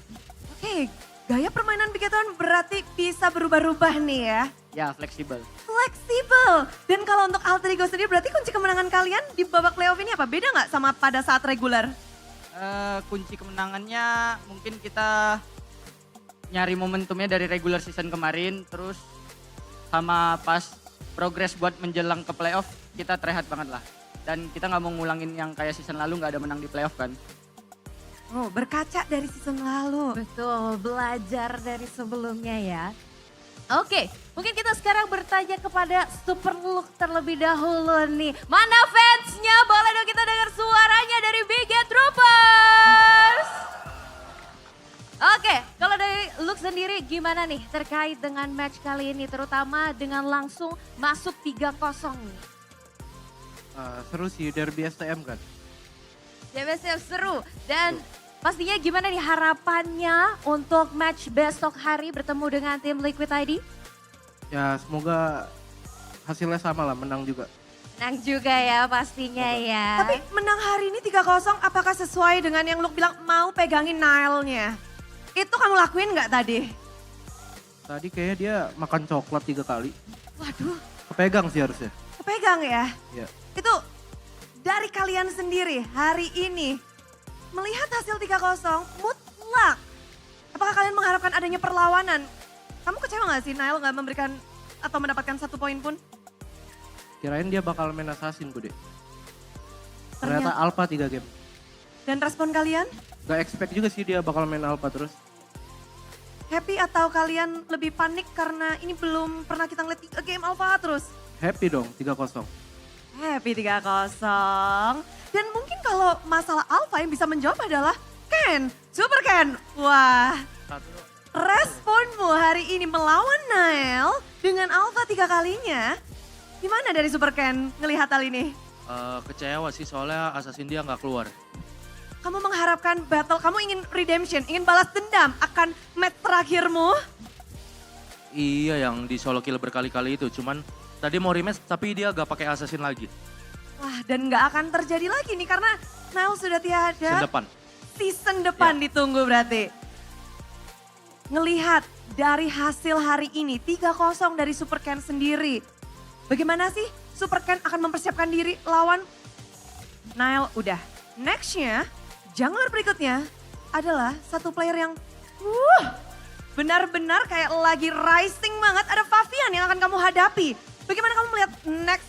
Speaker 14: Oke, gaya permainan Bigetron berarti bisa berubah-ubah nih ya?
Speaker 18: Ya, fleksibel.
Speaker 14: Fleksibel. Dan kalau untuk Alter Ego sendiri berarti kunci kemenangan kalian di babak playoff ini apa? Beda nggak sama pada saat regular?
Speaker 18: Kunci kemenangannya mungkin kita nyari momentumnya dari regular season kemarin. Terus sama pas progress buat menjelang ke playoff kita try hard banget lah. Dan kita nggak mau ngulangin yang kayak season lalu nggak ada menang di playoff kan.
Speaker 14: Oh, berkaca dari season lalu.
Speaker 2: Betul, belajar dari sebelumnya ya. Oke, mungkin kita sekarang bertanya kepada Super Look terlebih dahulu nih. Mana fansnya? Boleh dong kita dengar suaranya dari Biget Troopers. Oke, kalau dari Look sendiri gimana nih terkait dengan match kali ini, terutama dengan langsung masuk 3-0 nih?
Speaker 4: Seru sih, derby STM kan.
Speaker 2: JBSF seru. Dan pastinya gimana nih harapannya untuk match besok hari bertemu dengan tim Liquid ID?
Speaker 4: Ya semoga hasilnya sama lah, menang juga.
Speaker 2: Menang juga ya pastinya ya.
Speaker 14: Tapi menang hari ini 3-0 apakah sesuai dengan yang lu bilang mau pegangin Nile-nya? Itu kamu lakuin nggak tadi?
Speaker 4: Tadi kayaknya dia makan coklat 3 kali.
Speaker 14: Waduh,
Speaker 4: Kepegang sih harusnya.
Speaker 14: kepegang ya?
Speaker 4: Iya.
Speaker 14: Itu dari kalian sendiri hari ini melihat hasil 3-0 mutlak. Apakah kalian mengharapkan adanya perlawanan? Kamu kecewa gak sih Nile gak memberikan atau mendapatkan 1 poin pun?
Speaker 4: Kirain dia bakal main assassin, Bude. Ternyata Alpha 3 game.
Speaker 14: Dan respon kalian?
Speaker 4: Gak expect juga sih dia bakal main Alpha terus.
Speaker 14: Happy atau kalian lebih panik karena ini belum pernah kita ngeliat 3 game Alpha terus?
Speaker 4: Happy dong, 3-0.
Speaker 14: Happy 3-0. Dan mungkin kalau masalah Alpha yang bisa menjawab adalah Ken, Super Ken. Wah, responmu hari ini melawan Nile dengan Alpha 3 kalinya. Gimana dari Super Ken ngelihat hal ini?
Speaker 20: Kecewa sih soalnya assassin dia nggak keluar.
Speaker 14: Kamu mengharapkan battle, kamu ingin redemption, ingin balas dendam akan match terakhirmu?
Speaker 20: Iya yang di solo kill berkali-kali itu, cuman tadi mau rematch tapi dia gak pakai assassin lagi.
Speaker 14: Wah, dan nggak akan terjadi lagi nih karena Nile sudah tiada.
Speaker 20: Season depan.
Speaker 14: Season depan ditunggu berarti. Ngelihat dari hasil hari ini 3-0 dari Super Ken sendiri. Bagaimana sih Super Ken akan mempersiapkan diri lawan Nile? Udah. Nextnya, jungler berikutnya adalah satu player yang benar-benar kayak lagi rising banget. Ada Favian yang akan kamu hadapi. Bagaimana kamu melihat next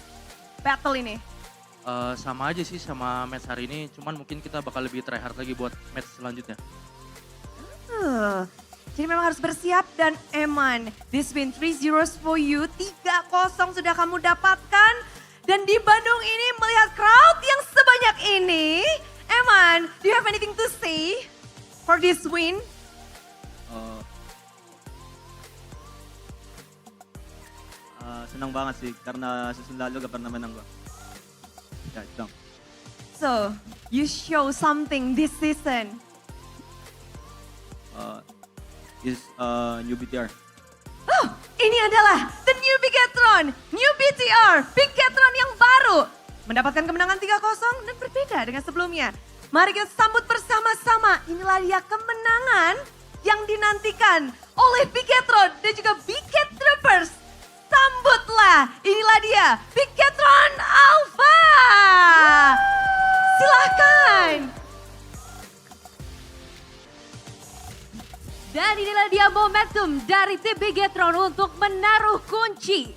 Speaker 14: battle ini?
Speaker 20: Sama aja sih sama match hari ini, cuman mungkin kita bakal lebih try hard lagi buat match selanjutnya.
Speaker 14: Jadi memang harus bersiap dan Eman, this win 3-0 for you, 3-0 sudah kamu dapatkan. Dan di Bandung ini melihat crowd yang sebanyak ini, Eman, do you have anything to say for this win?
Speaker 21: Senang banget sih karena season lalu gak pernah menang gua. Ya, itu dong.
Speaker 14: So, you show something this season.
Speaker 21: Is new BTR.
Speaker 14: Oh, ini adalah the new Bigetron, new BTR, Bigetron yang baru. Mendapatkan kemenangan 3-0 dan berbeda dengan sebelumnya. Mari kita sambut bersama-sama. Inilah dia kemenangan yang dinantikan oleh Bigetron dan juga Biget Troopers. Sambutlah, inilah dia Bigetron Alpha. Silahkan.
Speaker 2: Dan inilah dia momentum dari tim Bigetron untuk menaruh kunci.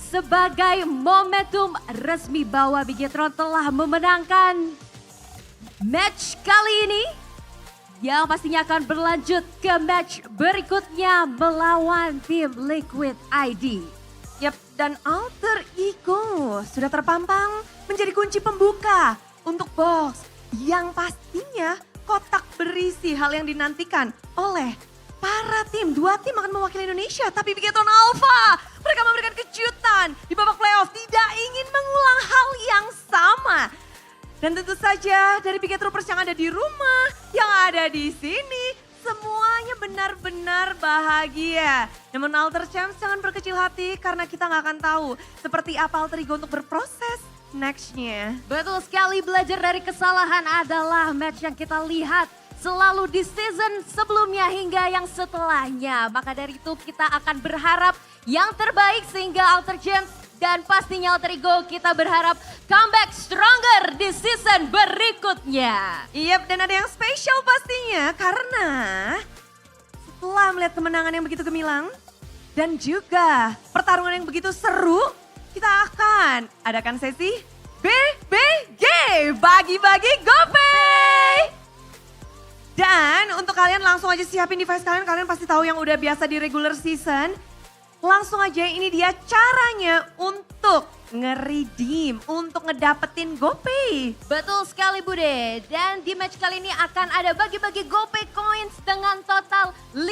Speaker 2: Sebagai momentum resmi bahwa Bigetron telah memenangkan match kali ini. Yang pastinya akan berlanjut ke match berikutnya melawan tim Liquid ID.
Speaker 14: Yap, dan alter ego sudah terpampang menjadi kunci pembuka untuk box. Yang pastinya kotak berisi hal yang dinantikan oleh para tim. 2 tim akan mewakili Indonesia, tapi Bigetron Alpha mereka memberikan kejutan di babak playoff, tidak ingin mengulang hal yang sama. Dan tentu saja dari Biget Troopers yang ada di rumah, yang ada di sini, semuanya benar-benar bahagia. Namun Alter Champs jangan berkecil hati karena kita nggak akan tahu seperti apa Alter Ego untuk berproses nextnya.
Speaker 2: Betul sekali, belajar dari kesalahan adalah match yang kita lihat selalu di season sebelumnya hingga yang setelahnya. Maka dari itu kita akan berharap yang terbaik sehingga Alter Champs dan pastinya Alter Ego kita berharap comeback stronger di season berikutnya.
Speaker 14: Iya, dan ada yang spesial pastinya karena setelah melihat kemenangan yang begitu gemilang dan juga pertarungan yang begitu seru, kita akan adakan sesi BBG, bagi-bagi GoPay. Dan untuk kalian langsung aja siapin device kalian, kalian pasti tahu yang udah biasa di regular season. Langsung aja ini dia caranya untuk nge-redeem, untuk ngedapetin GoPay.
Speaker 2: Betul sekali Bude, dan di match kali ini akan ada bagi-bagi GoPay Coins dengan total 50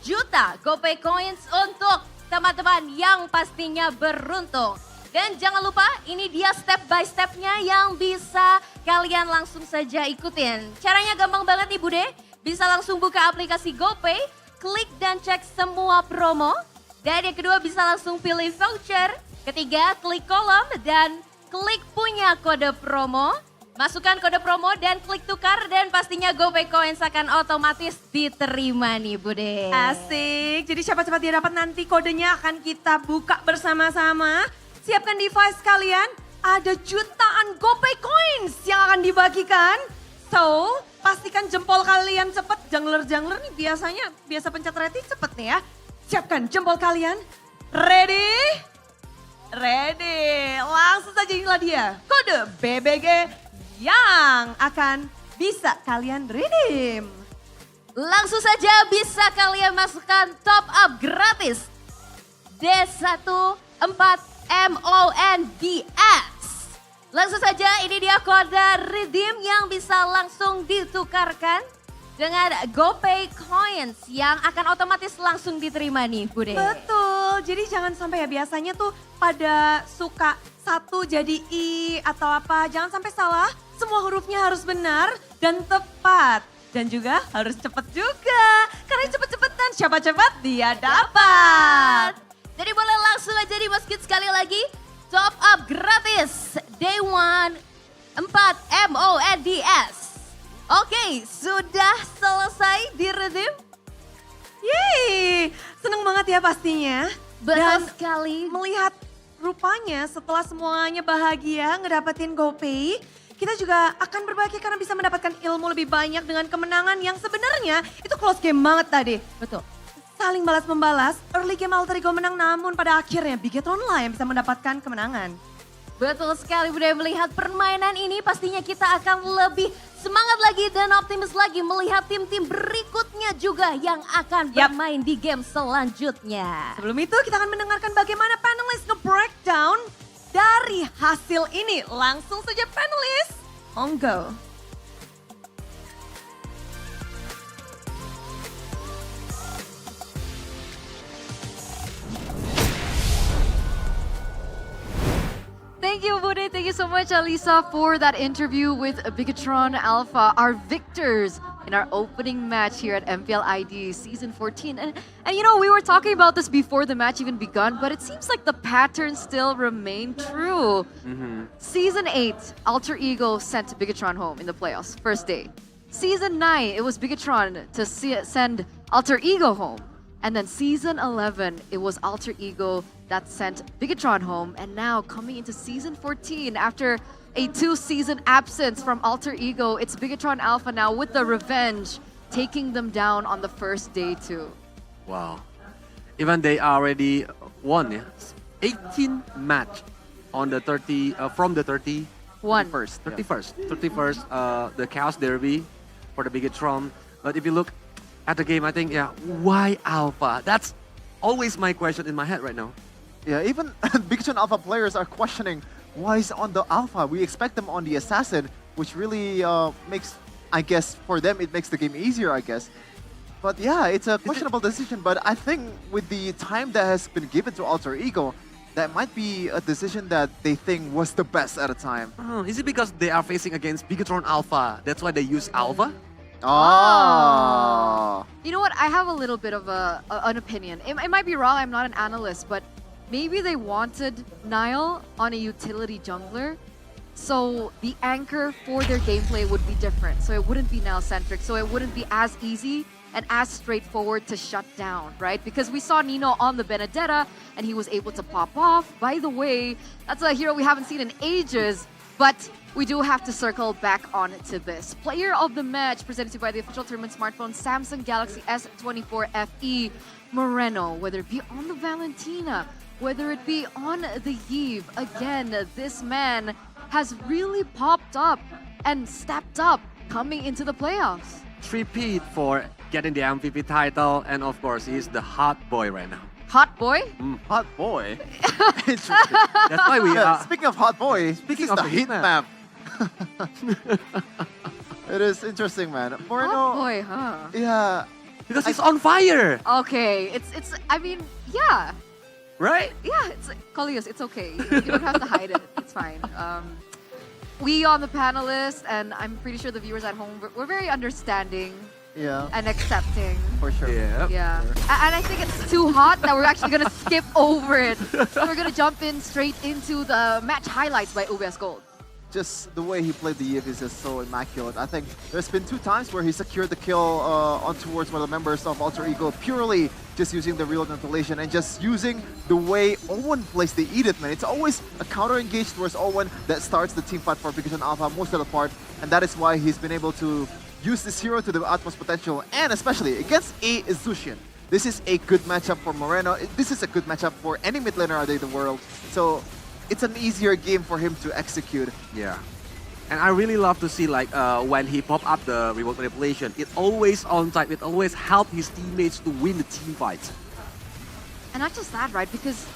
Speaker 2: juta GoPay Coins untuk teman-teman yang pastinya beruntung. Dan jangan lupa ini dia step by stepnya yang bisa kalian langsung saja ikutin. Caranya gampang banget nih Bude. Bisa langsung buka aplikasi GoPay, klik dan cek semua promo. Dan yang kedua bisa langsung pilih voucher. Ketiga klik kolom dan klik punya kode promo. Masukkan kode promo dan klik tukar dan pastinya GoPay Coins akan otomatis diterima nih Bude.
Speaker 14: Asik, jadi cepat-cepat dia dapat nanti kodenya akan kita buka bersama-sama. Siapkan device kalian, ada jutaan GoPay Coins yang akan dibagikan. So, pastikan jempol kalian cepet, jungler-jungler nih biasa pencet ready cepet nih ya. Siapkan jempol kalian, ready? Ready, langsung saja inilah dia kode BBG yang akan bisa kalian redeem.
Speaker 2: Langsung saja bisa kalian masukkan top up gratis D14MONDS. Langsung saja ini dia kode redeem yang bisa langsung ditukarkan dengan GoPay Coins yang akan otomatis langsung diterima nih Bude.
Speaker 14: Betul, jadi jangan sampai ya biasanya tuh pada suka satu jadi I atau apa, jangan sampai salah. Semua hurufnya harus benar dan tepat. Dan juga harus cepat juga. Karena cepet-cepetan, siapa cepat dia dapat.
Speaker 2: Jadi boleh langsung aja dimasukin sekali lagi. Top up gratis Day 1 4MONDS. Oke, sudah selesai di-redeem?
Speaker 14: Yeay, seneng banget ya pastinya.
Speaker 2: Betul
Speaker 14: sekali. Melihat rupanya setelah semuanya bahagia ngedapetin GoPay, kita juga akan berbagi karena bisa mendapatkan ilmu lebih banyak dengan kemenangan yang sebenarnya itu close game banget tadi.
Speaker 2: Betul.
Speaker 14: Saling balas-membalas, early game Alter Ego menang namun pada akhirnya Bigetron lah yang bisa mendapatkan kemenangan.
Speaker 2: Betul sekali Bude, melihat permainan ini pastinya kita akan lebih semangat lagi dan optimis lagi melihat tim-tim berikutnya juga yang akan bermain di game selanjutnya.
Speaker 14: Sebelum itu kita akan mendengarkan bagaimana panelis nge-breakdown dari hasil ini. Langsung saja panelis, monggo.
Speaker 8: Thank you, Bude. Thank you so much, Alisa, for that interview with Bigetron Alpha, our victors in our opening match here at MPL ID Season 14. And you know, we were talking about this before the match even begun, but it seems like the pattern still remained true. Season 8, Alter Ego sent Bigetron home in the playoffs, first day. Season 9, it was Bigetron to send Alter Ego home. And then Season 11, it was Alter Ego that sent Bigetron home. And now coming into Season 14, after a 2-season absence from Alter Ego, it's Bigetron Alpha now with the revenge, taking them down on the first day too.
Speaker 9: Wow. Even they already won 18 match on the 30, from the 31st, the Chaos Derby for the Bigetron. But if you look at the game, I think, why Alpha? That's always my question in my head right now.
Speaker 11: Yeah, even Bigetron Alpha players are questioning why is on the Alpha. We expect them on the Assassin, which really makes, I guess, for them it makes the game easier, I guess. But yeah, it's a questionable decision. But I think with the time that has been given to Alter Ego, that might be a decision that they think was the best at a time.
Speaker 9: Is it because they are facing against Bigetron Alpha? That's why they use Alpha?
Speaker 11: Oh.
Speaker 8: You know what? I have a little bit of an opinion. It might be wrong. I'm not an analyst, but maybe they wanted Nile on a utility jungler, so the anchor for their gameplay would be different. So it wouldn't be Nile-centric, so it wouldn't be as easy and as straightforward to shut down, right? Because we saw Nino on the Benedetta, and he was able to pop off. By the way, that's a hero we haven't seen in ages, but we do have to circle back on to this. Player of the match presented to you by the official tournament smartphone Samsung Galaxy S24 FE Moreno, whether it be on the Valentina, whether it be on the Eve. Again, this man has really popped up and stepped up coming into the playoffs.
Speaker 9: Three-peat for getting the MVP title, and of course, he's the hot boy right now.
Speaker 8: Hot boy?
Speaker 11: Hot boy?
Speaker 9: Interesting. That's why we are...
Speaker 11: Speaking of hot boy,
Speaker 9: Speaking
Speaker 11: of
Speaker 9: of
Speaker 11: the heat map. It is interesting, man. Moreno,
Speaker 8: Hot boy, huh?
Speaker 11: Yeah.
Speaker 9: Because he's on fire.
Speaker 8: Okay, it's I mean, yeah.
Speaker 9: right?
Speaker 8: Yeah, it's Coleus, it's okay. You don't have to hide it. It's fine. We on the panelists, and I'm pretty sure the viewers at home, we're very understanding.
Speaker 11: Yeah.
Speaker 8: And accepting.
Speaker 11: For sure.
Speaker 8: Yeah. And I think it's too hot that we're actually going to skip over it. We're going to jump in straight into the match highlights by UBS Gold.
Speaker 11: Just the way he played the Eve is just so immaculate. I think there's been 2 times where he secured the kill on towards one of the members of Alter Ego, purely just using the real manipulation and just using the way Owen plays the Edith, man. It's always a counter engage towards Owen that starts the team fight for Pikachu and Alpha most of the part, and that is why he's been able to use this hero to the utmost potential, and especially against a Zushian. This is a good matchup for Moreno. This is a good matchup for any mid laner out there in the world. So it's an easier game for him to execute.
Speaker 9: Yeah. And I really love to see like when he pop up the remote manipulation, it always on time, it always help his teammates to win the team fight.
Speaker 8: And not just that, right? Because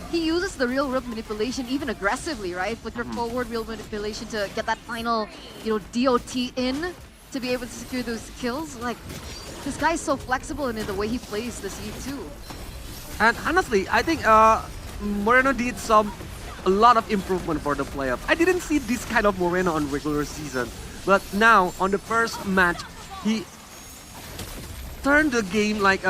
Speaker 8: he uses the real manipulation even aggressively, right? Flicker forward real manipulation to get that final, DOT in to be able to secure those kills. Like, this guy is so flexible in the way he plays this Eve too.
Speaker 9: And honestly, I think Moreno did a lot of improvement for the playoff. I didn't see this kind of Moreno on regular season, but now on the first match, he turned the game like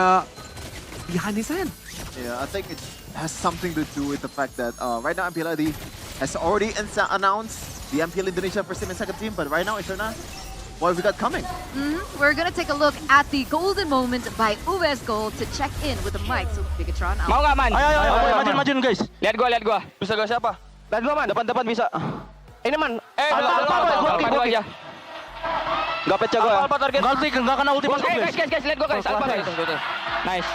Speaker 9: behind his hand.
Speaker 11: Yeah, I think it has something to do with the fact that right now MPL ID has already announced the MPL Indonesia first team and second team, but right now, Eterna, what have we got coming?
Speaker 8: We're gonna take a look at the golden moment by UBS Gold to check in with the mics of Bigatron.
Speaker 12: Mau nggak, Man? Ayo, maju guys. Lihat gua. Bisa gua siapa? Lihat gua, Man. Depan bisa. Ini, Man. Gua aja. Nggak pecah gua. Alpha target. Nggak kena ulti pas guys. Guys, lihat gua guys. Alpha guys. Nice.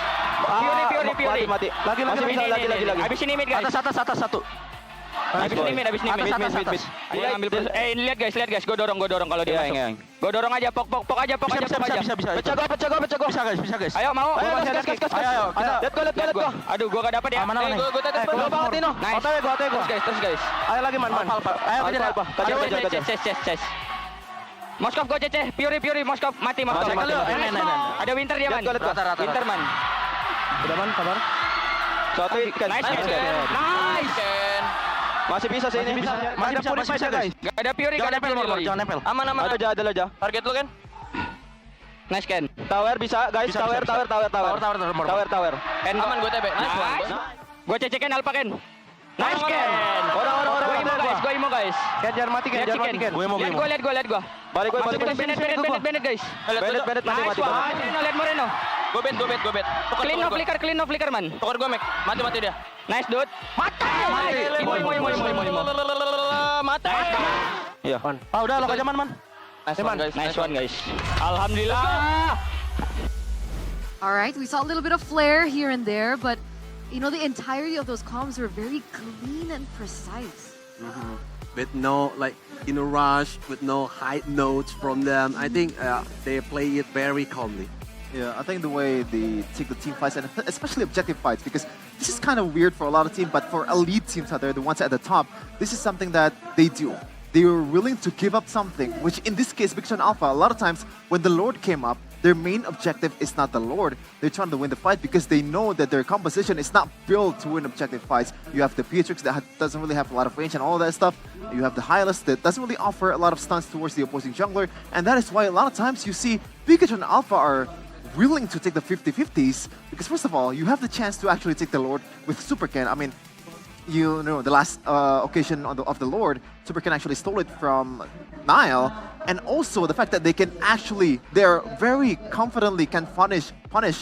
Speaker 12: Pure. Mati. Lagi. Habis ini mid guys. Atas satu. Habis ini mid. Atas. Ayo ambil. Lihat guys. Gua dorong kalau dia masuk. Gua dorong aja, pok aja. Pecah gua. Bisa guys. Ayo mau. Gas. Ayo. Lihat gua. Aduh, gua gak dapet ya.
Speaker 21: Mana?
Speaker 12: Gua tetes banget Tino. Nice.
Speaker 21: Otw gua.
Speaker 12: Terus guys.
Speaker 21: Ayo lagi Man. Ayo kejar Alpha.
Speaker 12: Kejar. Moskov gua cece. Pure. Moskov mati. Ada Winter dia, Man. Winter, Man.
Speaker 21: Udah Man, kabar?
Speaker 12: Suatu ikan. Nice. Masih bisa sih ini.
Speaker 21: Masih bisa guys.
Speaker 12: Gak ada Pure.
Speaker 21: Jangan nempel.
Speaker 12: Aman. Ada aja. Target lu kan? Nice Ken. Tower bisa guys. Tower. Ken aman gue TB. Nice. Gue cecekin Alpha Ken. Nice Ken. Orang. Gue imo guys.
Speaker 21: Ken jangan mati Ken. Gue mau.
Speaker 12: Lihat gue. Balik. Bennett guys. Bennett mati. Lihat Moreno. Gue bet. Clean off flicker man. Tukar gue Mac. Mati dia. Nice dude. Mati. Mati. Iya.
Speaker 21: Udah lo aja man.
Speaker 12: Nice one guys. Alhamdulillah.
Speaker 8: All right, we saw a little bit of flair here and there, but the entirety of those comms were very clean and precise.
Speaker 9: With no rush, with no high notes from them. I think they play it very calmly.
Speaker 11: Yeah, I think the way they take the team fights, and especially objective fights, because this is kind of weird for a lot of teams, but for elite teams out there, the ones at the top, this is something that they do. They were willing to give up something, which in this case, Bigatron Alpha, a lot of times when the Lord came up, their main objective is not the Lord. They're trying to win the fight because they know that their composition is not built to win objective fights. You have the Beatrix that doesn't really have a lot of range and all that stuff. You have the Hylas that doesn't really offer a lot of stunts towards the opposing jungler. And that is why a lot of times you see Bigatron Alpha are willing to take the 50-50s because first of all, you have the chance to actually take the Lord with Super Ken. I mean, the last occasion of the Lord, Super Ken actually stole it from Nile, and also the fact that they're very confidently can punish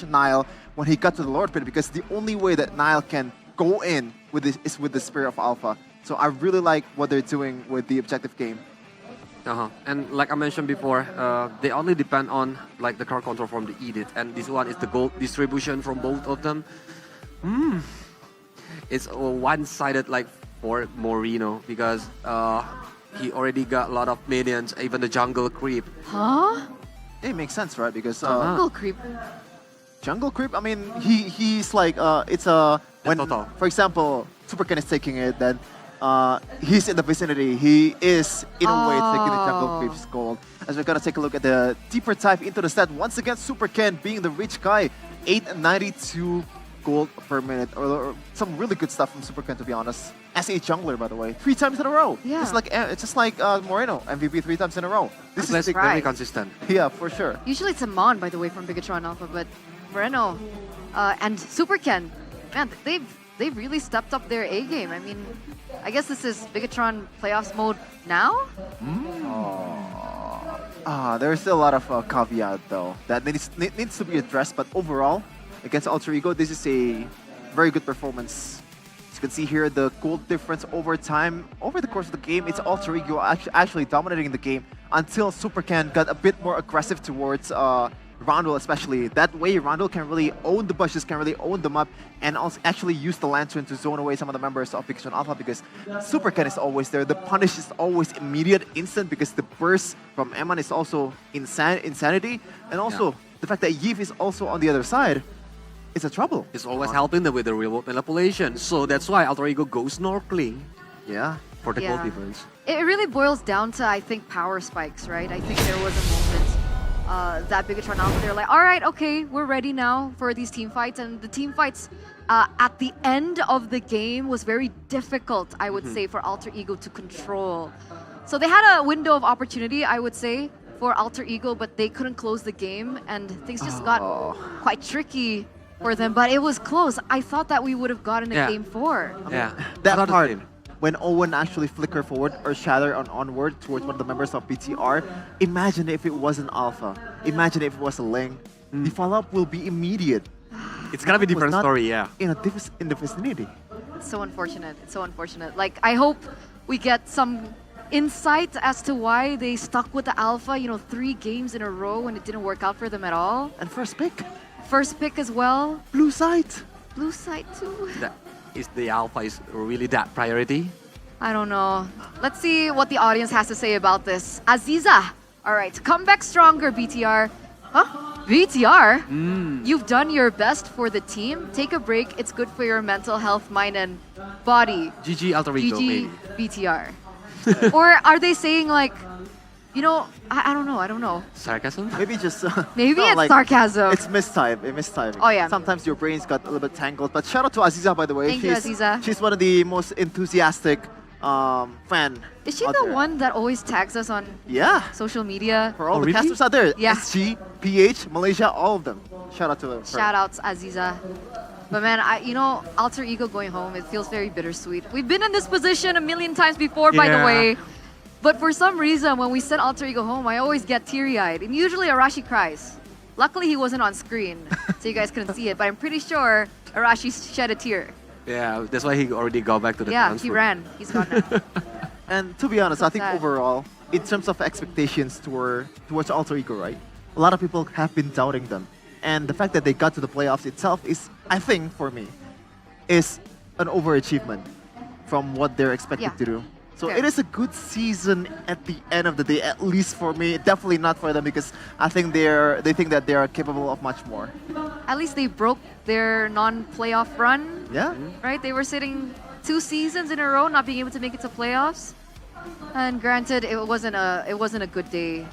Speaker 11: Nile when he got to the Lord Pit, because the only way that Nile can go in with this is with the Spirit of Alpha. So I really like what they're doing with the objective game.
Speaker 9: And like I mentioned before, they only depend on the card control from the Edith, and this one is the gold distribution from both of them. It's one-sided for Moreno because he already got a lot of minions, even the jungle creep.
Speaker 8: Huh?
Speaker 11: It makes sense, right? Because
Speaker 8: jungle creep.
Speaker 11: Jungle creep. I mean, he's it's a when
Speaker 9: total.
Speaker 11: For example, Super Ken is taking it, then he's in the vicinity. He is in a way taking the jungle creep's gold. As we're gonna take a look at the deeper dive into the stat once again, Super Ken being the rich guy, 892 gold per minute, or some really good stuff from Superken, to be honest. As a jungler, by the way, 3 times in a row.
Speaker 8: Yeah.
Speaker 11: It's just like Moreno, MVP 3 times in a row. This is
Speaker 9: very consistent.
Speaker 11: Yeah, for sure.
Speaker 8: Usually it's Amon, by the way, from Bigatron Alpha, but Moreno and Superken, man, they've really stepped up their A game. I mean, I guess this is Bigatron playoffs mode now.
Speaker 11: There's still a lot of caveat though that needs to be addressed. But overall, against Alter Ego, this is a very good performance. As you can see here, the gold difference over time, over the course of the game, it's Alter Ego actually dominating the game until Supercan got a bit more aggressive towards Rondel, especially. That way, Rondel can really own the bushes, can really own the map, and also actually use the Lantern to zone away some of the members of Bigatron Alpha, because Supercan is always there. The punish is always immediate, instant, because the burst from Eman is also insanity. And also, the fact that Yves is also on the other side is a trouble.
Speaker 9: It's always helping them with the real-world manipulation. So that's why Alter Ego goes snorkeling.
Speaker 11: Yeah.
Speaker 9: For the gold difference.
Speaker 8: It really boils down to, I think, power spikes, right? I think there was a moment that Bigatron Alpha, they're like, all right, okay, we're ready now for these team fights. And the team fights at the end of the game was very difficult, I would say, for Alter Ego to control. So they had a window of opportunity, I would say, for Alter Ego, but they couldn't close the game, and things just got quite tricky for them. But it was close. I thought that we would have gotten a game 4.
Speaker 11: That part, when Owen actually flicker forward or shatter on onward towards one of the members of BTR, imagine if it wasn't Alpha. Imagine if it was a Ling. The follow-up will be immediate.
Speaker 9: It's gonna be a different story, yeah.
Speaker 11: In the vicinity.
Speaker 8: It's so unfortunate. It's so unfortunate. Like, I hope we get some insight as to why they stuck with the Alpha, 3 games in a row when it didn't work out for them at all.
Speaker 11: And first pick.
Speaker 8: First pick as well.
Speaker 11: Blue side.
Speaker 8: Blue side too.
Speaker 9: Is the Alpha is really that priority?
Speaker 8: I don't know. Let's see what the audience has to say about this. Aziza. All right, come back stronger, BTR. Huh? BTR? You've done your best for the team. Take a break. It's good for your mental health, mind, and body.
Speaker 9: GG Alter Ego,
Speaker 8: GG
Speaker 9: maybe.
Speaker 8: BTR. Or are they saying like, I don't know.
Speaker 9: Sarcasm?
Speaker 11: Maybe just...
Speaker 8: Maybe it's sarcasm.
Speaker 11: It's mistiming.
Speaker 8: Oh, yeah.
Speaker 11: Sometimes your brains got a little bit tangled. But shout out to Aziza, by the way.
Speaker 8: Thank you, Aziza.
Speaker 11: She's one of the most enthusiastic fan.
Speaker 8: Is she the one that always tags us on social media?
Speaker 11: For all the casters out there.
Speaker 8: Yeah.
Speaker 11: SG, PH, Malaysia, all of them. Shout out to her.
Speaker 8: Shout outs, Aziza. But man, Alter Ego going home, it feels very bittersweet. We've been in this position a million times before, by the way. But for some reason, when we send Alter Ego home, I always get teary-eyed. And usually Arashi cries. Luckily, he wasn't on screen, so you guys couldn't see it. But I'm pretty sure Arashi shed a tear.
Speaker 9: Yeah, that's why he already got back to the
Speaker 8: Yeah,
Speaker 9: transfer.
Speaker 8: he ran. He's gone now.
Speaker 11: And to be honest, I think overall, in terms of expectations towards Alter Ego, right? A lot of people have been doubting them. And the fact that they got to the playoffs itself is, I think, for me, is an overachievement from what they're expected to do. So it is a good season at the end of the day, at least for me. Definitely not for them, because I think they think that they are capable of much more.
Speaker 8: At least they broke their non-playoff run.
Speaker 11: Yeah.
Speaker 8: Right? They were sitting 2 seasons in a row not being able to make it to playoffs. And granted, it wasn't a good day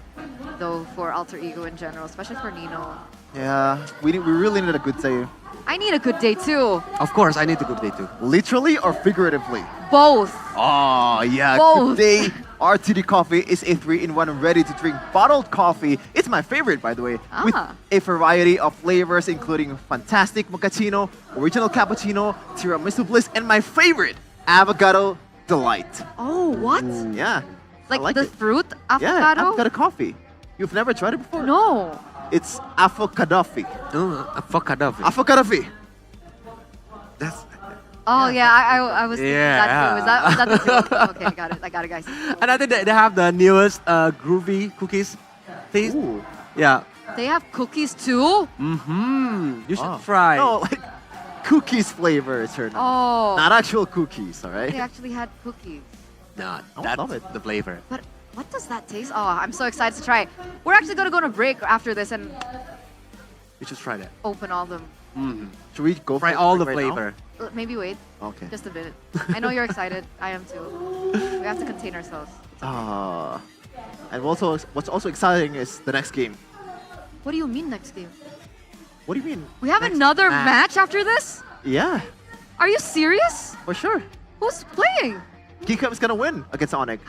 Speaker 8: though for Alter Ego in general, especially for Nino.
Speaker 11: Yeah, we really need a good day.
Speaker 8: I need a good day too.
Speaker 9: Of course, I need a good day too.
Speaker 11: Literally or figuratively?
Speaker 8: Both.
Speaker 11: Oh, yeah.
Speaker 8: Both.
Speaker 11: Good day. RTD Coffee is a 3-in-1 ready-to-drink bottled coffee. It's my favorite, by the way, with a variety of flavors, including fantastic mochaccino, original cappuccino, tiramisu bliss, and my favorite, avocado delight.
Speaker 8: Oh, what?
Speaker 11: Yeah.
Speaker 8: Like the fruit avocado?
Speaker 11: Yeah, avocado coffee. You've never tried it before?
Speaker 8: No.
Speaker 11: It's avocadoffee.
Speaker 9: Avocadoffee.
Speaker 11: Avocadoffee. That's...
Speaker 8: Oh yeah, I was thinking
Speaker 9: Yeah.
Speaker 8: that too. Was that the fruit? Okay, I got it, guys.
Speaker 9: And I think they have the newest groovy cookies taste. Yeah.
Speaker 8: They have cookies too?
Speaker 9: You should try.
Speaker 11: No, like cookies flavor, Eternal.
Speaker 8: Oh.
Speaker 11: Not actual cookies, all right?
Speaker 8: They actually had cookies.
Speaker 9: No,
Speaker 11: I
Speaker 9: that's
Speaker 11: love it.
Speaker 9: the flavor.
Speaker 8: But what does that taste? Oh, I'm so excited to try it. We're actually going to go on a break after this and
Speaker 9: You should try that.
Speaker 8: open all them.
Speaker 11: Should we go
Speaker 9: Try
Speaker 11: for
Speaker 9: all
Speaker 11: it
Speaker 9: the
Speaker 11: right now?
Speaker 9: flavor.
Speaker 8: Maybe wait.
Speaker 11: Okay.
Speaker 8: Just a bit. I know you're excited. I am too. We have to contain ourselves.
Speaker 11: And what's also exciting is the next game.
Speaker 8: What do you mean next game?
Speaker 11: What do you mean?
Speaker 8: We have another match after this?
Speaker 11: Yeah,
Speaker 8: Are you serious?
Speaker 11: for sure.
Speaker 8: Who's playing?
Speaker 11: Geekum is gonna win against Onyx.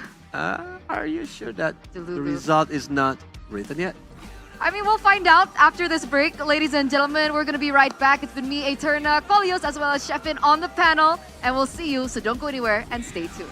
Speaker 9: Are you sure that the result is not written yet?
Speaker 8: I mean, we'll find out after this break. Ladies and gentlemen, we're going to be right back. It's been me, Eterna, Kolios, as well as Sheffin on the panel. And we'll see you, so don't go anywhere and stay tuned.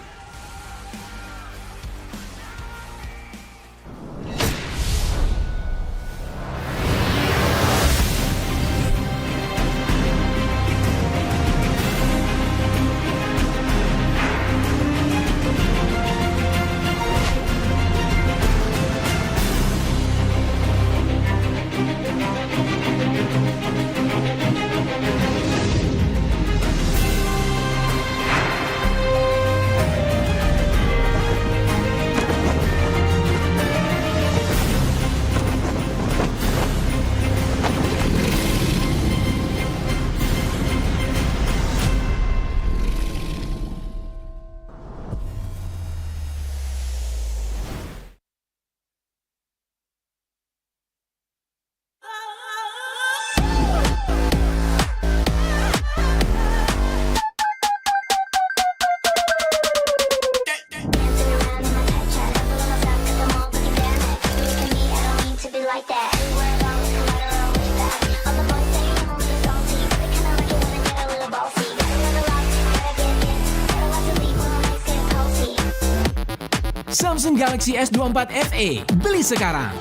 Speaker 13: Samsung Galaxy S24 FE, beli sekarang.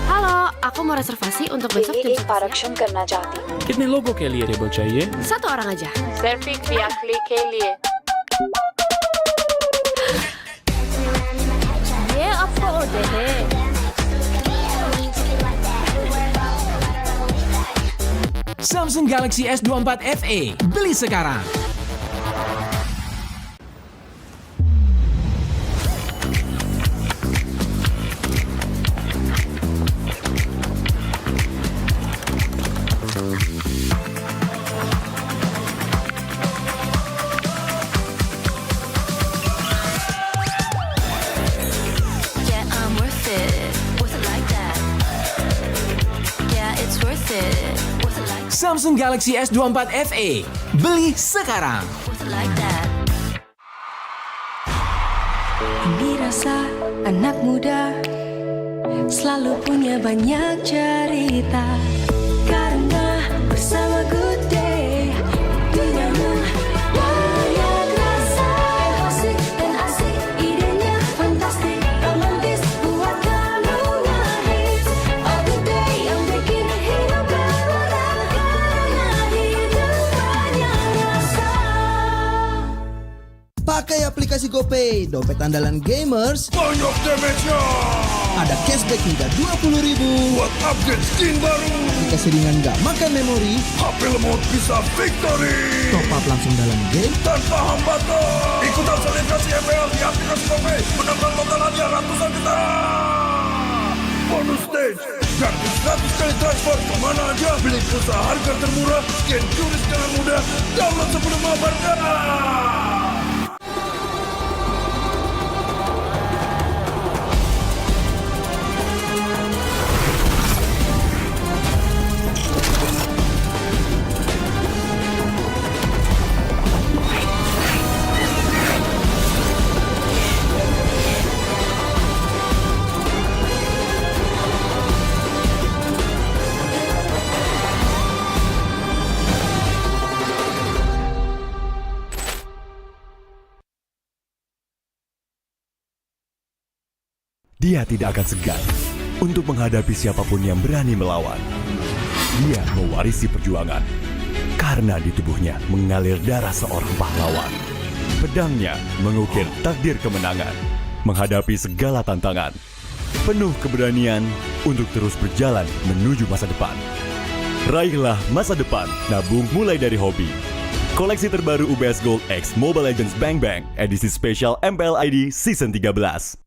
Speaker 22: Halo, aku mau reservasi untuk besok jam 11 करना चाहती हूँ।
Speaker 23: कितने लोगों के लिए table चाहिए?
Speaker 22: Satu orang aja. सिर्फ एक व्यक्ति के लिए। ये आपको ऑर्डर है।
Speaker 13: Samsung Galaxy S24 FE, beli sekarang.
Speaker 22: Yeah, I'm worth it. Worth it like that. Yeah, it's worth it. Worth it like
Speaker 13: Samsung Galaxy S24 FE, beli sekarang.
Speaker 22: like that. Ini rasa anak muda selalu punya banyak cerita karena bersama Good Day duniamu banyak rasa asik dan asik idenya fantastik romantis buat kamu ngehits oh Good Day yang bikin hidup berwarna karena hidup banyak rasa.
Speaker 24: Pakai aplikasi GoPay, dompet andalan gamers.
Speaker 19: Banyak damage-nya.
Speaker 24: Ada cashback hingga 20.000
Speaker 19: buat upgrade skin baru.
Speaker 24: Aplikasi ringan gak makan memori.
Speaker 19: HP lemot bisa victory.
Speaker 24: Top up langsung dalam game
Speaker 19: tanpa hambatan. Ikutan selebrasi MPL di aplikasi GoPay. Menambah total hadiah ratusan juta. Bonus stage. Gratis 100 kali transfer kemana aja. Beli pulsa harga termurah. Scan QRIS dengan mudah. Download sebelum mabarkan.
Speaker 25: Dia tidak akan segan untuk menghadapi siapapun yang berani melawan. Dia mewarisi perjuangan karena di tubuhnya mengalir darah seorang pahlawan. Pedangnya mengukir takdir kemenangan, menghadapi segala tantangan. Penuh keberanian untuk terus berjalan menuju masa depan. Raihlah masa depan, nabung mulai dari hobi. Koleksi terbaru UBS Gold X Mobile Legends Bang Bang, edisi spesial MPL ID Season 13.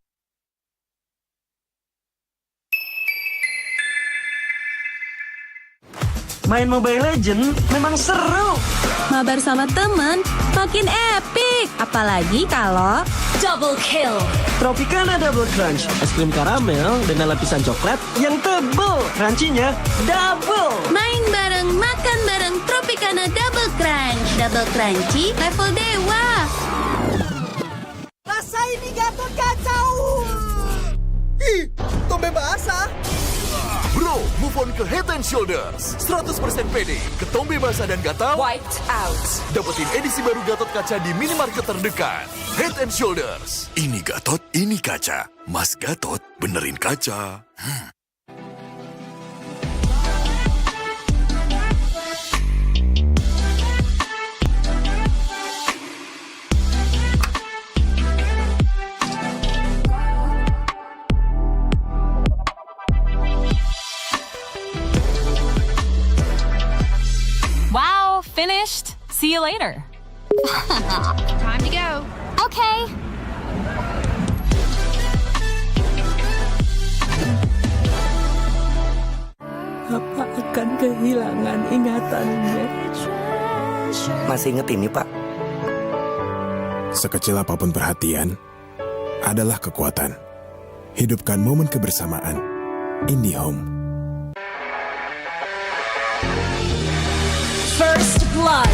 Speaker 26: Main Mobile Legends memang seru.
Speaker 1: Mabar sama temen makin epic. Apalagi kalau double kill.
Speaker 6: Tropicana Double Crunch, es krim karamel dengan lapisan coklat yang tebal, crunchy-nya double.
Speaker 1: Main bareng, makan bareng Tropicana Double Crunch. Double crunchy level dewa.
Speaker 7: Rasa ini Gatot kacau. Ih, tombe basah.
Speaker 15: Bro, move on ke Head and Shoulders. 100% pede, ketombe basah dan gatal.
Speaker 7: Wiped out.
Speaker 15: Dapetin edisi baru Gatot kaca di minimarket terdekat. Head and Shoulders. Ini Gatot, ini kaca. Mas Gatot, benerin kaca.
Speaker 23: Wow, finished. See you later.
Speaker 22: Time to go. Okay.
Speaker 1: Apa akan kehilangan ingatannya?
Speaker 26: Masih inget ini, Pak?
Speaker 27: Sekecil apapun perhatian adalah kekuatan. Hidupkan momen kebersamaan. IndiHome.
Speaker 1: First blood.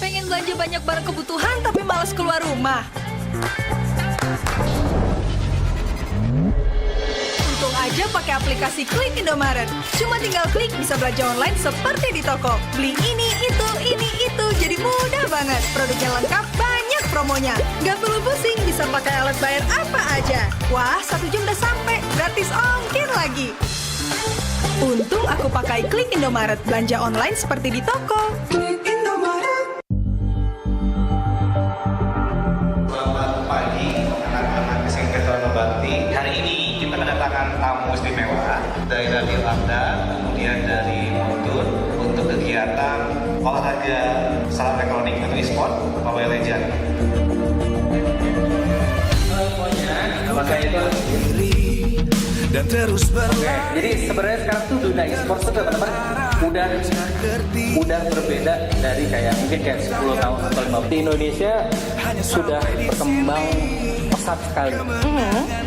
Speaker 7: Pengen belanja banyak barang kebutuhan tapi malas keluar rumah. Untung aja pakai aplikasi Klik Indomaret. Cuma tinggal klik bisa belanja online seperti di toko. Beli ini, itu, jadi mudah banget. Produknya lengkap, banyak promonya. Gak perlu pusing, bisa pakai alat bayar apa aja. Wah, 1 jam udah sampai, gratis ongkir lagi. Untung aku pakai Klik Indomaret, belanja online seperti di toko. Klik Indomaret.
Speaker 28: Selamat pagi, anak-anak SMP Taruna Bakti. Hari ini kita kedatangan tamu istimewa dari Radio Anda, kemudian dari Mundur untuk kegiatan olahraga salam elektronik atau e-sport Mobile Legends.
Speaker 29: Semuanya, nama saya itu dan terus jadi sebenarnya sekarang tuh dunia e-sport tuh teman-teman udah berbeda dari kayak mungkin kayak 10 tahun atau 15 tahun. Di Indonesia sudah berkembang pesat sekali.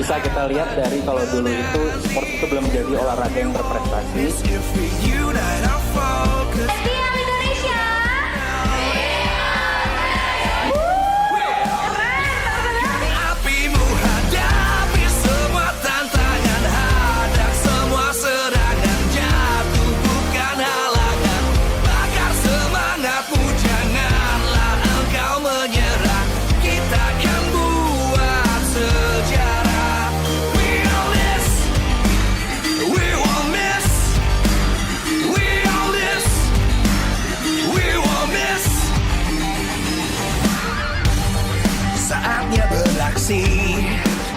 Speaker 29: Bisa kita lihat dari kalau dulu itu sport itu belum menjadi olahraga yang berprestasi.
Speaker 7: MPL Indonesia.
Speaker 29: Apimu hadapi semua tantangan, hadang semua serangan, jatuh bukan halangan. Bakar semangatmu, janganlah engkau menyerah. Kita akan buat sejarah. We all this, we won't miss. We all this, we won't miss. Saatnya beraksi.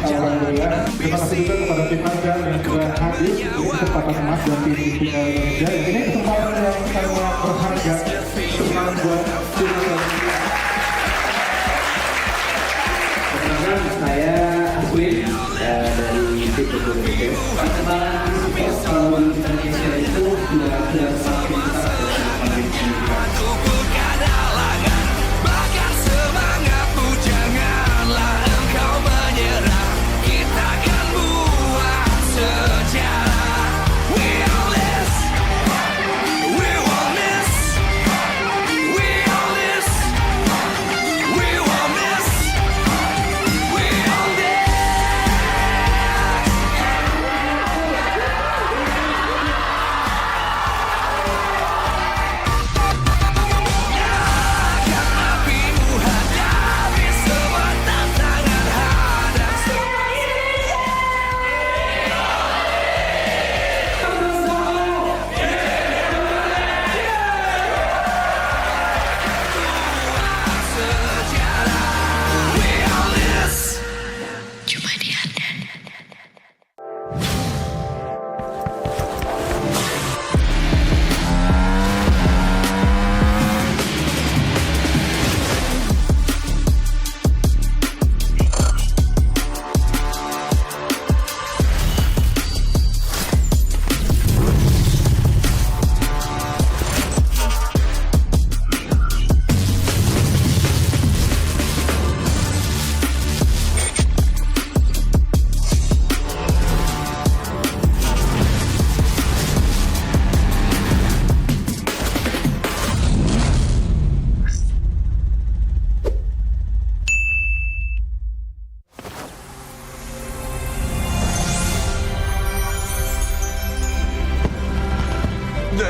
Speaker 30: Alhamdulillah, terima kasih juga kepada tim Anda yang sudah hadir di kesempatan emas dan tim MPL Indonesia. Ini kesempatan yang sangat berharga. Semangat buat tim
Speaker 29: Perkenalkan, saya Aswin dari tim Indonesia. Perkembangan e-sport di Indonesia itu sudah semakin besar. Bakar semangatmu, janganlah engkau menyerah. Kita akan buat sejarah. We all this, we won't miss. We all this, we won't miss. We all this.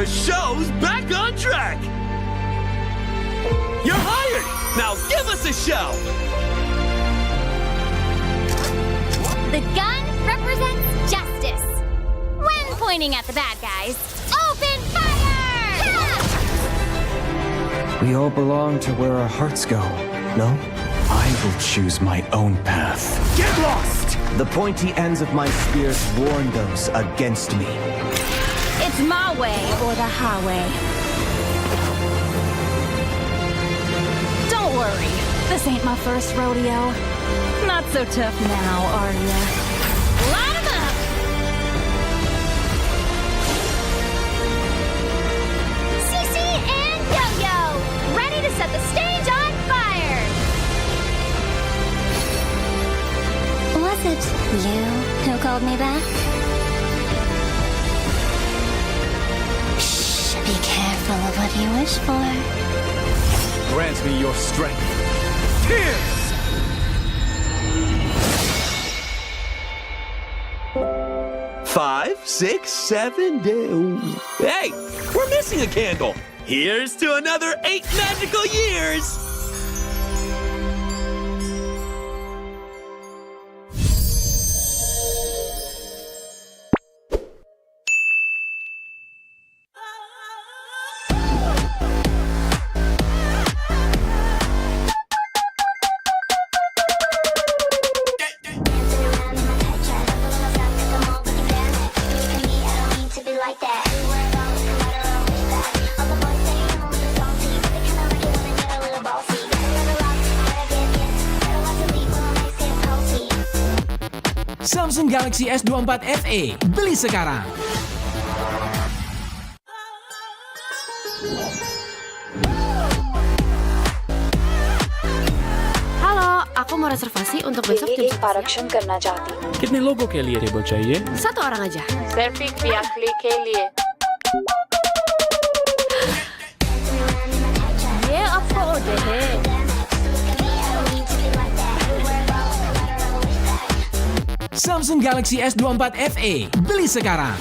Speaker 2: The show's back on track. You're hired. Now give us a show.
Speaker 3: The gun represents justice. When pointing at the bad guys, open fire!
Speaker 4: We all belong to where our hearts go, no? I will choose my own path.
Speaker 2: Get lost!
Speaker 4: The pointy ends of my spears warn those against me.
Speaker 3: It's my way or the highway. Don't worry, this ain't my first rodeo. Not so tough now, are ya? Line 'em up! CC and Yo-Yo, ready to set the stage on fire! Was it you who called me back? Shh, be careful of what you wish for.
Speaker 2: Grant me your strength. Tears! 5, 6, 7. Hey, we're missing a candle. Here's to another 8 magical years.
Speaker 13: Samsung Galaxy S24 FE, beli sekarang.
Speaker 22: Halo, aku mau reservasi untuk besok jam 11.
Speaker 5: आरक्षण करना चाहती हूँ।
Speaker 10: कितने लोगों के लिए table चाहिए?
Speaker 22: Satu orang aja.
Speaker 5: सिर्फ एक यात्री के लिए।
Speaker 3: ये आपका ऑर्डर है।
Speaker 13: Samsung Galaxy S24 FE, beli sekarang.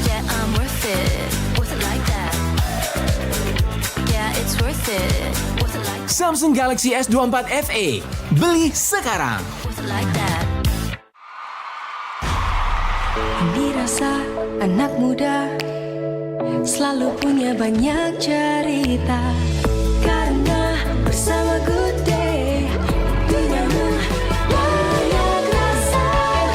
Speaker 3: Yeah, I'm worth it. Worth it like that. Yeah, it's worth it. Worth it like
Speaker 13: Samsung Galaxy S24 FE, beli sekarang.
Speaker 3: like that.
Speaker 14: Dirasa anak muda selalu punya banyak cerita karena bersama Good Day duniamu banyak rasa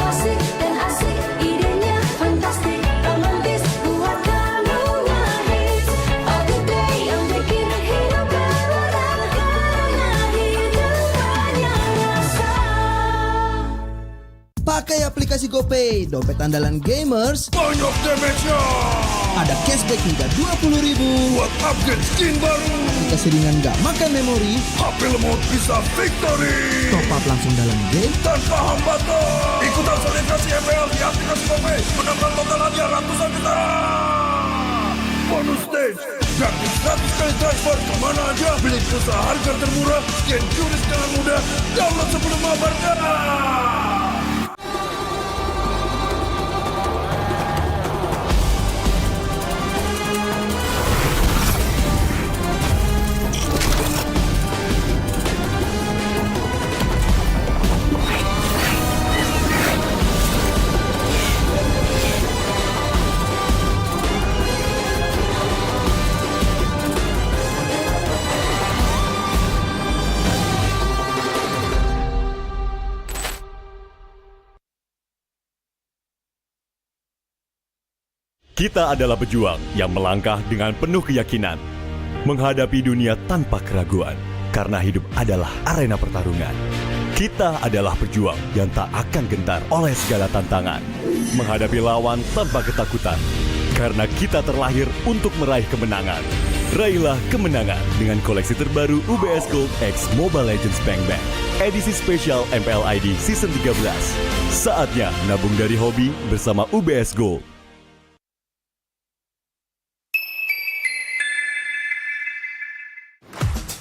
Speaker 14: asik dan asik idenya fantastik romantis buat kamu ngehits oh Good Day yang bikin hidup berwarna karena hidup banyak rasa.
Speaker 24: Pakai aplikasi GoPay, dompet andalan gamers.
Speaker 2: Banyak damage-nya.
Speaker 24: Ada cashback hingga 20.000
Speaker 2: buat upgrade skin baru.
Speaker 24: Aplikasi ringan gak makan memori.
Speaker 2: HP lemot bisa victory.
Speaker 24: Top up langsung dalam game
Speaker 2: tanpa hambatan. Ikutan selebrasi MPL di aplikasi GoPay. Menambah total hadiah ratusan juta. Bonus stage. Gratis 100 kali transfer kemana aja. Beli pulsa harga termurah. Scan QRIS dengan mudah. Download sebelum mabarkan.
Speaker 25: Kita adalah pejuang yang melangkah dengan penuh keyakinan, menghadapi dunia tanpa keraguan, karena hidup adalah arena pertarungan. Kita adalah pejuang yang tak akan gentar oleh segala tantangan, menghadapi lawan tanpa ketakutan, karena kita terlahir untuk meraih kemenangan. Raihlah kemenangan dengan koleksi terbaru UBS Gold X Mobile Legends Bank Bank. Edisi spesial MPL ID Season 13. Saatnya nabung dari hobi bersama UBS Gold.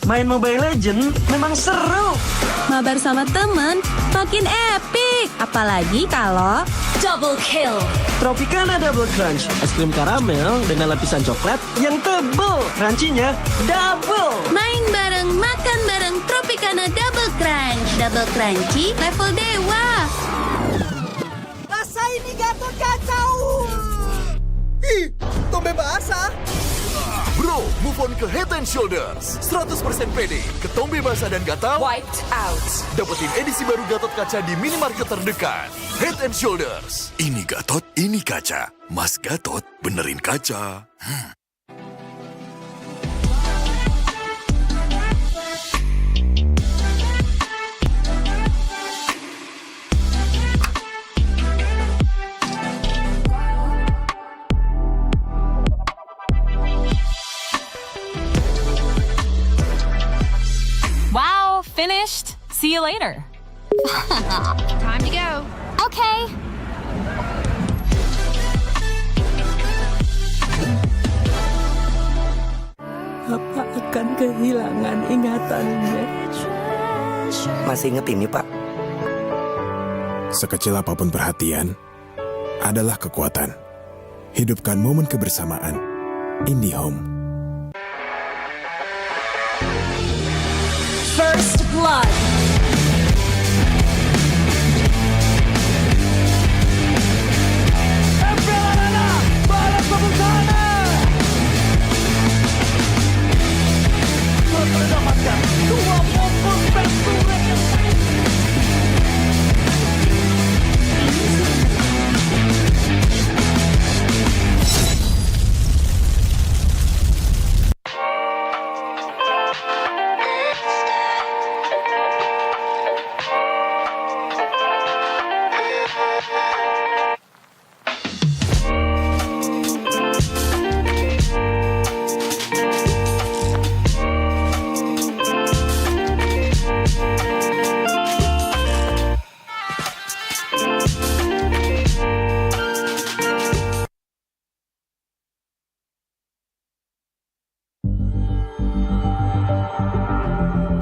Speaker 6: Main Mobile Legends memang seru.
Speaker 1: Mabar sama temen makin epic. Apalagi kalau double kill.
Speaker 6: Tropicana Double Crunch, es krim karamel dengan lapisan coklat yang tebal. Crunchy-nya double.
Speaker 1: Main bareng, makan bareng Tropicana Double Crunch. Double crunchy, level dewa.
Speaker 8: Rasa ini gatot kacau. Ih, tombe basah.
Speaker 15: Bro, move on ke Head and Shoulders. 100% pede, ketombe basah dan gatal
Speaker 8: Wiped out.
Speaker 15: dapetin edisi baru Gatot Kaca di minimarket terdekat. Head and Shoulders. Ini Gatot, ini kaca. Mas Gatot, benerin kaca.
Speaker 23: Wow, finished. See you later.
Speaker 3: Time to go. Okay.
Speaker 14: Apa akan kehilangan ingatannya?
Speaker 26: Masih inget ini, Pak?
Speaker 27: Sekecil apapun perhatian adalah kekuatan. Hidupkan momen kebersamaan. IndiHome.
Speaker 14: First Blood.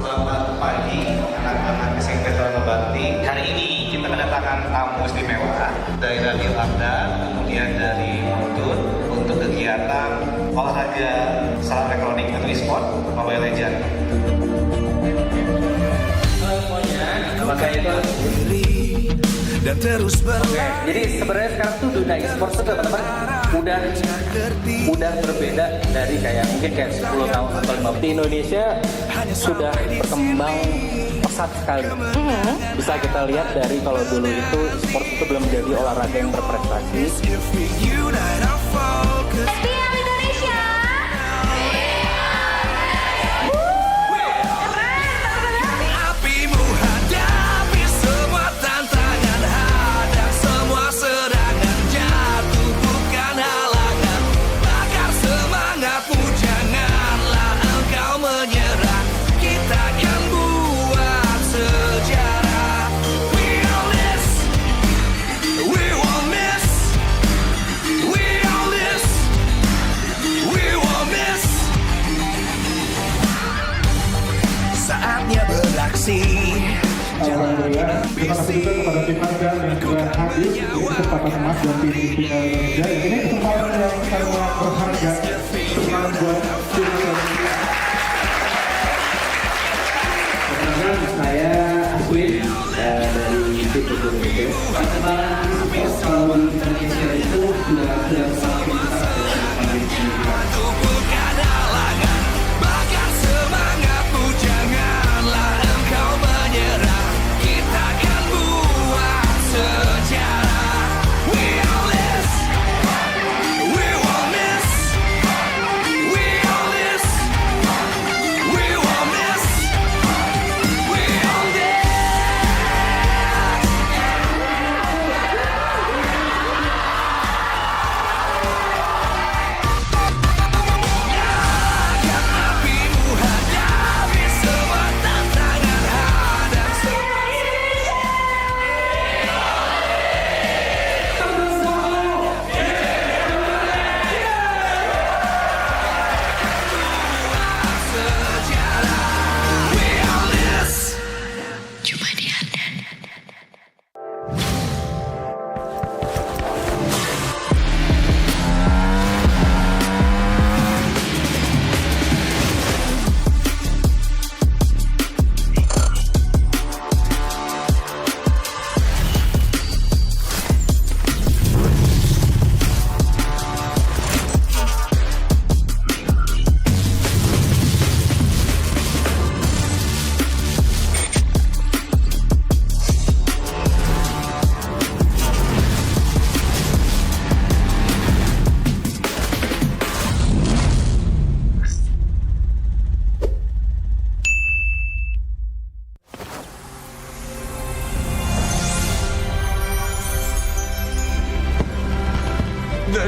Speaker 28: Selamat pagi anak-anak SMP Bakti. Hari ini kita kedatangan tamu istimewa dari Radio Abda, kemudian dari Montun untuk kegiatan olahraga salah elektronik atau e-sport Mobile Legends.
Speaker 29: Semuanya, maka itu
Speaker 2: dan terus
Speaker 29: jadi sebenarnya sekarang tuh dunia e-sport tuh teman-teman udah berbeda dari kayak mungkin kayak 10 tahun atau 15 di Indonesia sudah berkembang pesat sekali. Bisa kita lihat dari kalau dulu itu sport itu belum menjadi olahraga yang berprestasi.
Speaker 3: MPL Indonesia.
Speaker 2: apimu hadapi semua tantangan, hadang semua serangan, jatuh bukan halangan, bakar semangatmu, janganlah engkau menyerah, kita akan buat sejarah. We all this, we won't miss, we all this, we won't miss. Saatnya beraksi.
Speaker 30: Alhamdulillah, terima kasih juga kepada tim Anda yang sudah hadir di kesempatan emas dan tim MPL Indonesia. Ini kesempatan yang sangat berharga terutama buat tim Indonesia.
Speaker 9: Perkenalkan, saya Aswin dari tim Indonesia. Perkembangan e-sport kalau di Indonesia itu sudah semakin besar.
Speaker 2: Bukan halangan, bakar semangatmu, janganlah engkau menyerah, kita akan buat sejarah. We all this, we won't miss, we all this, we won't miss, we all this.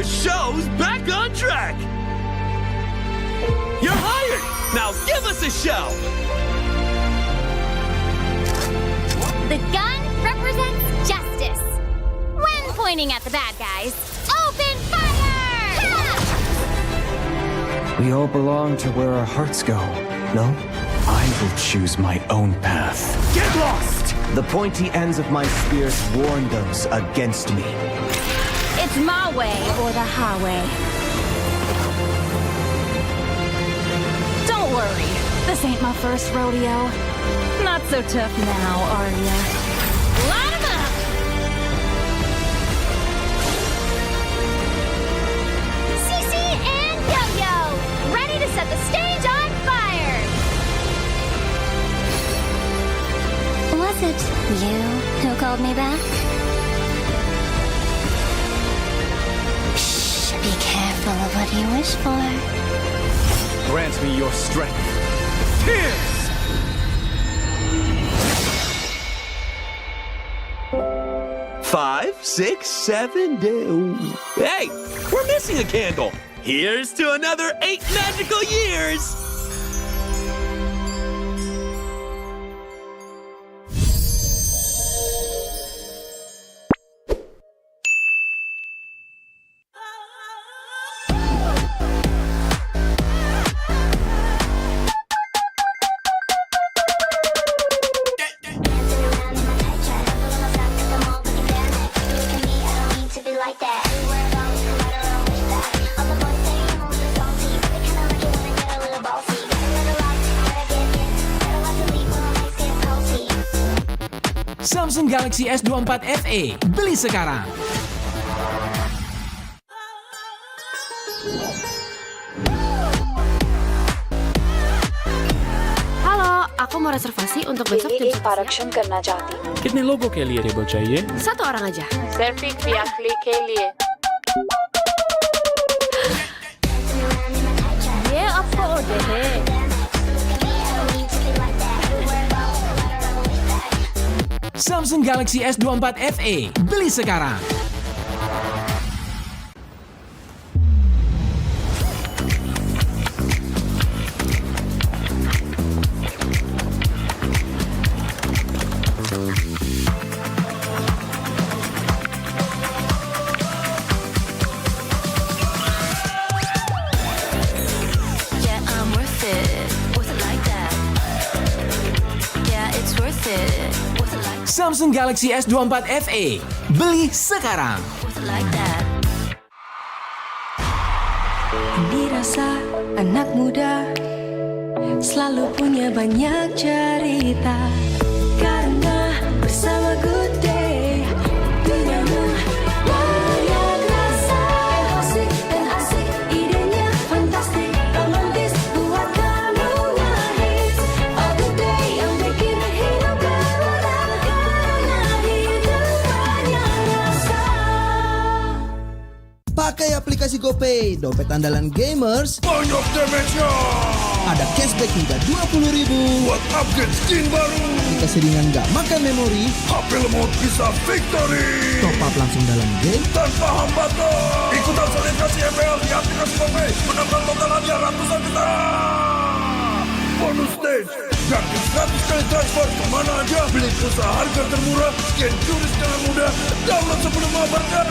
Speaker 4: show's back on track! You're hired! Now give us a show!
Speaker 3: The gun represents justice. When pointing at the bad guys, open fire!
Speaker 7: We all belong to where our hearts go, no? I will choose my own path.
Speaker 4: Get lost!
Speaker 7: The pointy ends of my spears warn those against me.
Speaker 3: It's my way or the highway.
Speaker 23: Don't worry, this ain't my first rodeo. Not so tough now, are ya?
Speaker 3: Line 'em up! CC and Yo-Yo, ready to set the stage on fire! Was it you who called me back? Shh, be careful of what you wish for.
Speaker 4: Grant me your strength. Tears! Five, six, 7, Hey, we're missing a candle. Here's to another 8 magical years.
Speaker 13: Samsung Galaxy S24 FE, beli sekarang.
Speaker 22: Halo, aku mau reservasi untuk besok jam 11
Speaker 5: आरक्षण करना चाहती हूँ।
Speaker 10: कितने लोगों के लिए table चाहिए?
Speaker 22: 1 orang aja.
Speaker 5: सिर्फ एक यात्री के लिए।
Speaker 3: ये आपको ऑर्डर है।
Speaker 13: Samsung Galaxy S24 FE, beli sekarang.
Speaker 1: Yeah, I'm worth it. Worth it like that. Yeah, it's worth it. Worth it like
Speaker 13: Samsung Galaxy S24 FE, beli sekarang.
Speaker 1: worth it like that.
Speaker 14: Dirasa anak muda selalu punya banyak cerita, karena bersama Good Day duniamu banyak rasa. Asik dan asik, idenya fantastik, romantis buat kamu nangis. Oh Good Day yang bikin hidup berwarna, karena hidup banyak rasa.
Speaker 24: Pakai aplikasi GoPay, dompet andalan gamers.
Speaker 2: Banyak damage-nya.
Speaker 24: Ada cashback hingga 20.000
Speaker 2: buat upgrade skin baru.
Speaker 24: aplikasi ringan gak makan memori.
Speaker 2: HP lemot bisa victory.
Speaker 24: Top up langsung dalam game
Speaker 2: tanpa hambatan. Ikutan selebrasi MPL di aplikasi GoPay. Menambah total hadiah ratusan juta. Bonus stage. Gratis 100 kali transfer kemana aja. Beli pulsa harga termurah. Scan jurus dengan mudah. Download sebelum mabarkan.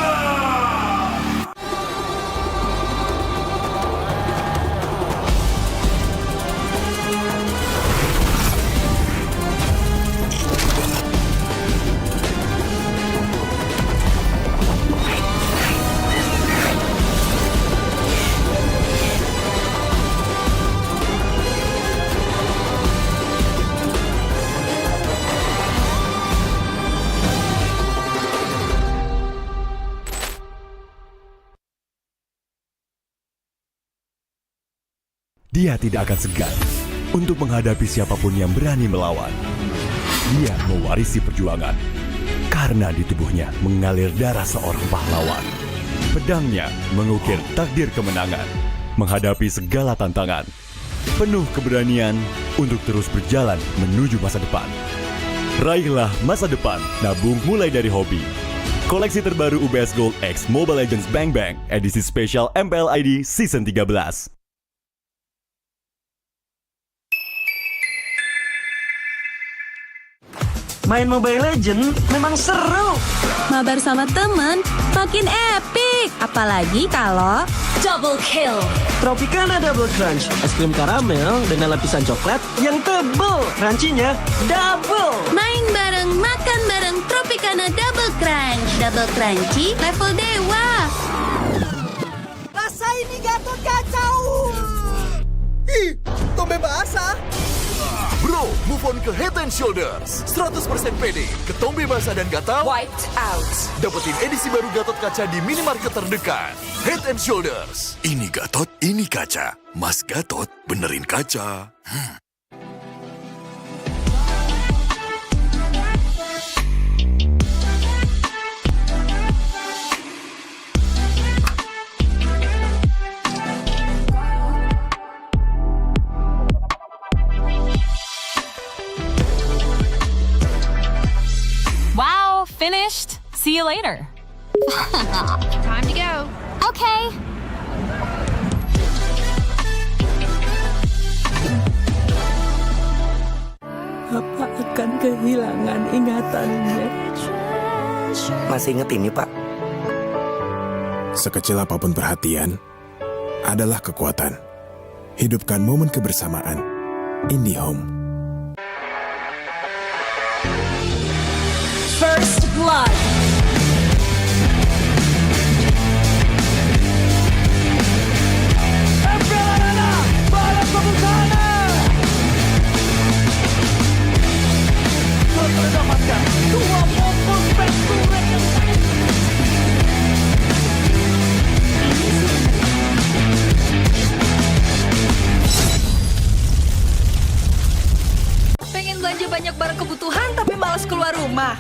Speaker 25: Dia tidak akan segan untuk menghadapi siapapun yang berani melawan. Dia mewarisi perjuangan karena di tubuhnya mengalir darah seorang pahlawan. Pedangnya mengukir takdir kemenangan, menghadapi segala tantangan. Penuh keberanian untuk terus berjalan menuju masa depan. Raihlah masa depan, nabung mulai dari hobi. koleksi terbaru UBS Gold X Mobile Legends Bang Bang edisi spesial MPL ID Season 13.
Speaker 6: Main Mobile Legends memang seru.
Speaker 1: Mabar sama temen makin epic. Apalagi kalau double kill.
Speaker 6: Tropicana Double Crunch, es krim karamel dengan lapisan coklat yang tebal. Crunchy-nya double.
Speaker 1: Main bareng, makan bareng Tropicana Double Crunch. Double crunchy level dewa.
Speaker 8: Rasa ini Gatot kacau. Ih, tombe basah.
Speaker 15: Bro, move on ke Head and Shoulders. 100% pede, ketombe basah dan gatal
Speaker 8: Wiped out.
Speaker 15: dapetin edisi baru Gatot Kaca di minimarket terdekat. Head and Shoulders. Ini Gatot, ini kaca. Mas Gatot, benerin kaca.
Speaker 23: Wow, finished. See you later.
Speaker 3: Time to go. Okay.
Speaker 11: Apa akan kehilangan ingatannya?
Speaker 26: Masih inget ini, Pak?
Speaker 27: Sekecil apapun perhatian adalah kekuatan. Hidupkan momen kebersamaan. IndiHome.
Speaker 23: First blood.
Speaker 8: Pengen belanja banyak barang kebutuhan tapi malas keluar rumah.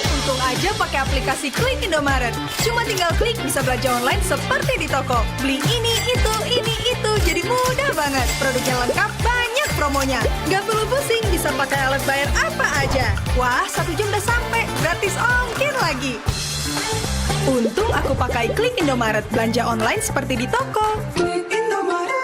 Speaker 8: Untung aja pakai aplikasi Klik Indomaret. Cuma tinggal klik bisa belanja online seperti di toko. Beli ini, itu. Jadi mudah banget. Produknya lengkap, banyak promonya. Gak perlu pusing, bisa pakai alat bayar apa aja. Wah, 1 jam udah sampai. Gratis ongkir lagi. Untung aku pakai Klik Indomaret. Belanja online seperti di toko. Klik Indomaret.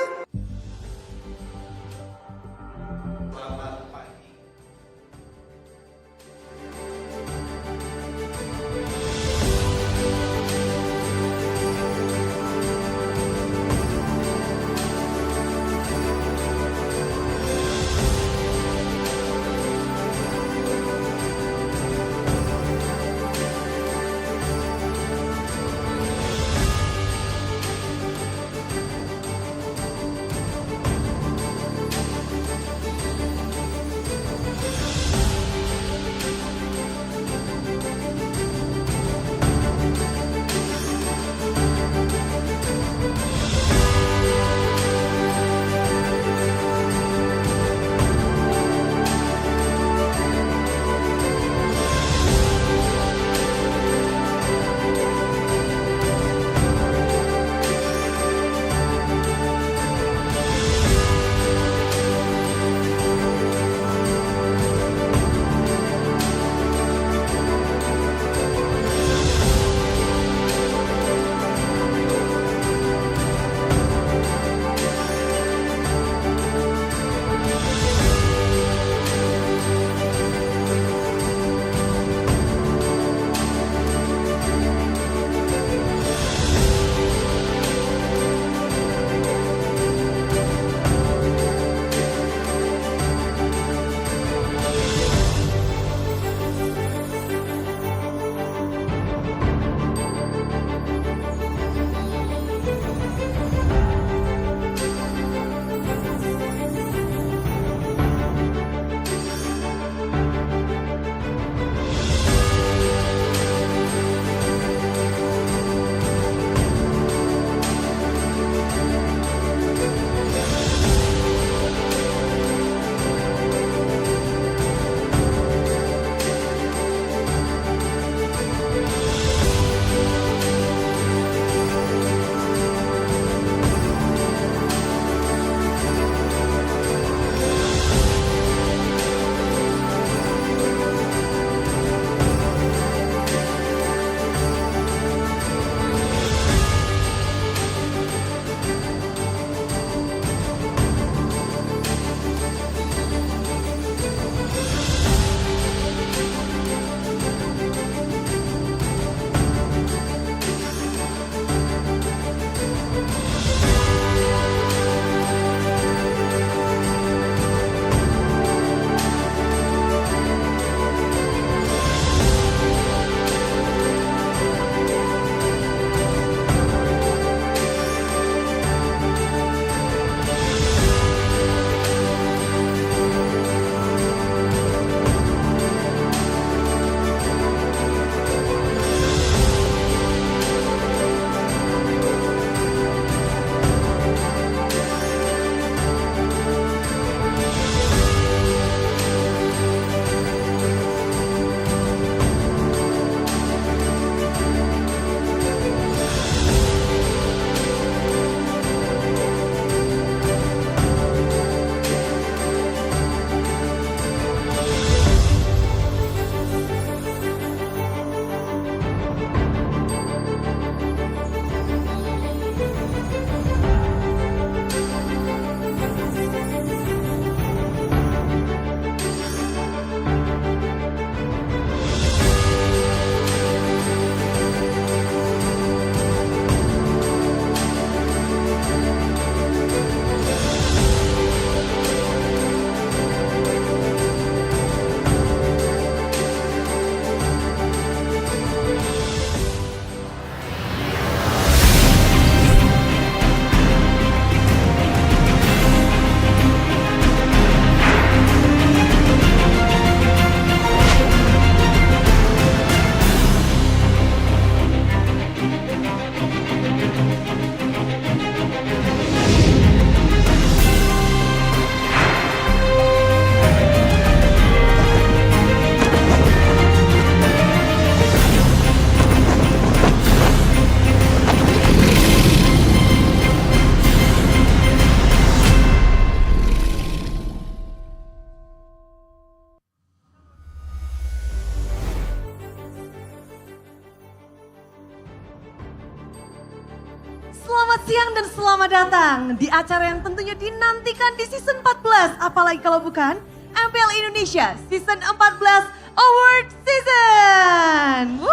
Speaker 12: selamat datang di acara yang tentunya dinantikan di season 14. Apalagi kalau bukan MPL Indonesia season 14 Award Season.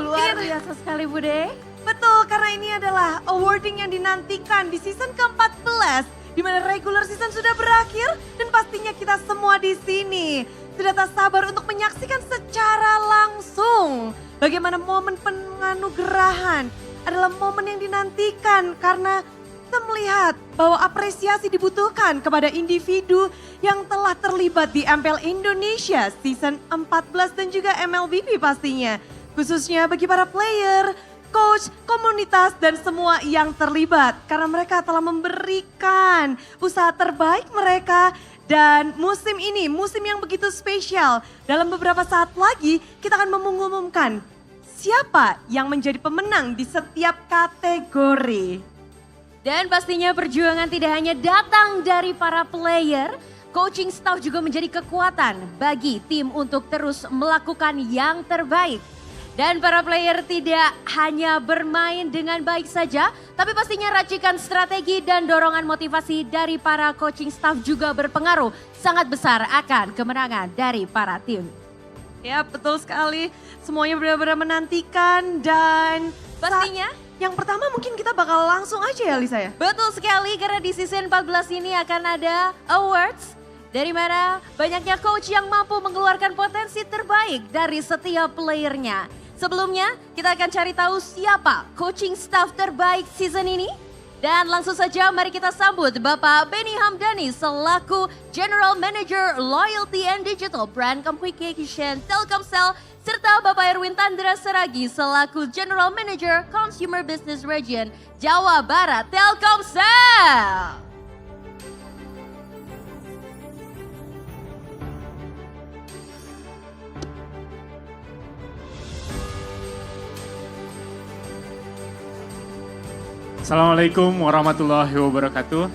Speaker 23: Luar biasa sekali Bude.
Speaker 12: Betul, karena ini adalah awarding yang dinantikan di season ke-14, di mana regular season sudah berakhir dan pastinya kita semua di sini sudah tak sabar untuk menyaksikan secara langsung bagaimana momen penganugerahan adalah momen yang dinantikan karena kita melihat bahwa apresiasi dibutuhkan kepada individu yang telah terlibat di MPL Indonesia season 14 dan juga MLBP pastinya. Khususnya bagi para player, coach, komunitas, dan semua yang terlibat. Karena mereka telah memberikan usaha terbaik mereka. Dan musim ini, musim yang begitu spesial. Dalam beberapa saat lagi, kita akan mengumumkan siapa yang menjadi pemenang di setiap kategori.
Speaker 23: Dan pastinya perjuangan tidak hanya datang dari para player, coaching staff juga menjadi kekuatan bagi tim untuk terus melakukan yang terbaik. Dan para player tidak hanya bermain dengan baik saja, tapi pastinya racikan strategi dan dorongan motivasi dari para coaching staff juga berpengaruh sangat besar akan kemenangan dari para tim.
Speaker 12: Ya, betul sekali. Semuanya benar-benar menantikan dan pastinya yang pertama mungkin kita bakal langsung aja ya Lisa ya.
Speaker 23: Betul sekali, karena di season 14 ini akan ada awards dari mana banyaknya coach yang mampu mengeluarkan potensi terbaik dari setiap playernya. Sebelumnya, kita akan cari tahu siapa coaching staff terbaik season ini. Dan langsung saja mari kita sambut Bapak Benny Hamdani selaku General Manager Loyalty and Digital Brand Communication Telkomsel, serta Bapak Erwin Tandra Seragi selaku General Manager Consumer Business Region Jawa Barat Telkomsel.
Speaker 10: Assalamualaikum warahmatullahi wabarakatuh.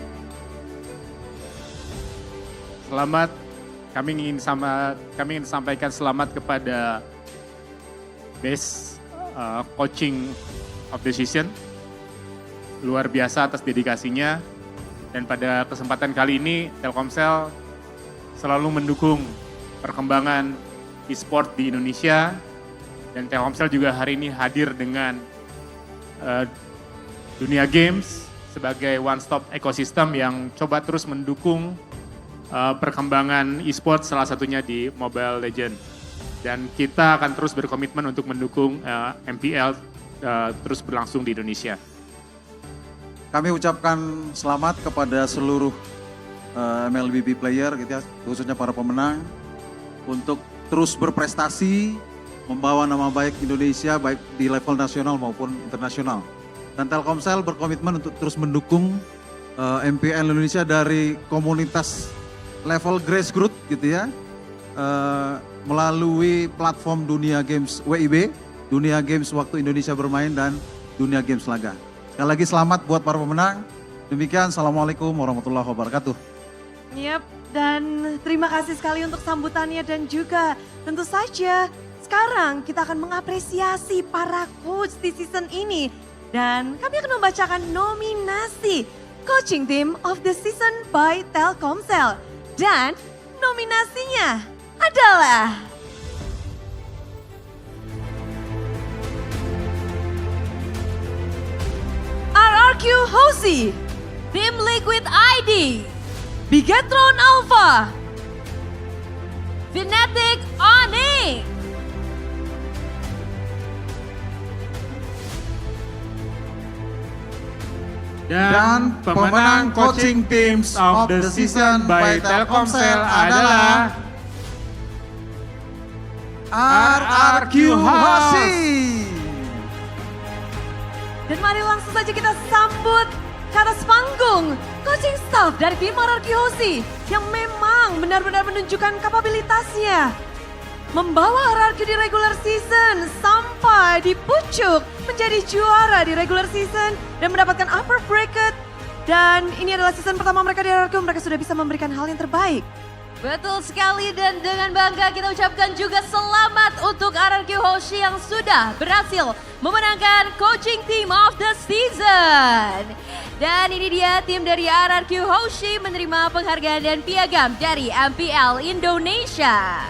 Speaker 10: Kami ingin sampaikan selamat kepada Best Coaching of the Season. Luar biasa atas dedikasinya. Dan pada kesempatan kali ini Telkomsel selalu mendukung perkembangan e-sport di Indonesia. Dan Telkomsel juga hari ini hadir dengan Dunia Games sebagai one-stop ekosistem yang coba terus mendukung perkembangan e-sport, salah satunya di Mobile Legends. Dan kita akan terus berkomitmen untuk mendukung MPL terus berlangsung di Indonesia.
Speaker 16: Kami ucapkan selamat kepada seluruh MLBB player, gitu ya, khususnya para pemenang, untuk terus berprestasi, membawa nama baik Indonesia baik di level nasional maupun internasional. Dan Telkomsel berkomitmen untuk terus mendukung MPL Indonesia dari komunitas level grassroots gitu ya, melalui platform Dunia Games WIB, Dunia Games Waktu Indonesia Bermain, dan Dunia Games Laga. Sekali lagi selamat buat para pemenang. Demikian, Assalamualaikum warahmatullahi wabarakatuh.
Speaker 12: Yap, dan terima kasih sekali untuk sambutannya dan juga tentu saja sekarang kita akan mengapresiasi para coach di season ini. Dan kami akan membacakan nominasi Coaching Team of the Season by Telkomsel. Dan nominasinya adalah RRQ Hosi, Team Liquid ID, Bigetron Alpha, Vinetic Onyx,
Speaker 10: Dan pemenang Coaching Teams of the Season by Telkomsel adalah RRQ Hosi.
Speaker 12: Dan mari langsung saja kita sambut ke atas panggung coaching staff dari tim RRQ Hosi yang memang benar-benar menunjukkan kapabilitasnya. Membawa RRQ di regular season sampai di pucuk menjadi juara di regular season dan mendapatkan upper bracket. Dan ini adalah season pertama mereka di RRQ, mereka sudah bisa memberikan hal yang terbaik.
Speaker 23: Betul sekali dan dengan bangga kita ucapkan juga selamat untuk RRQ Hoshi yang sudah berhasil memenangkan Coaching Team of the Season. Dan ini dia tim dari RRQ Hoshi menerima penghargaan dan piagam dari MPL Indonesia.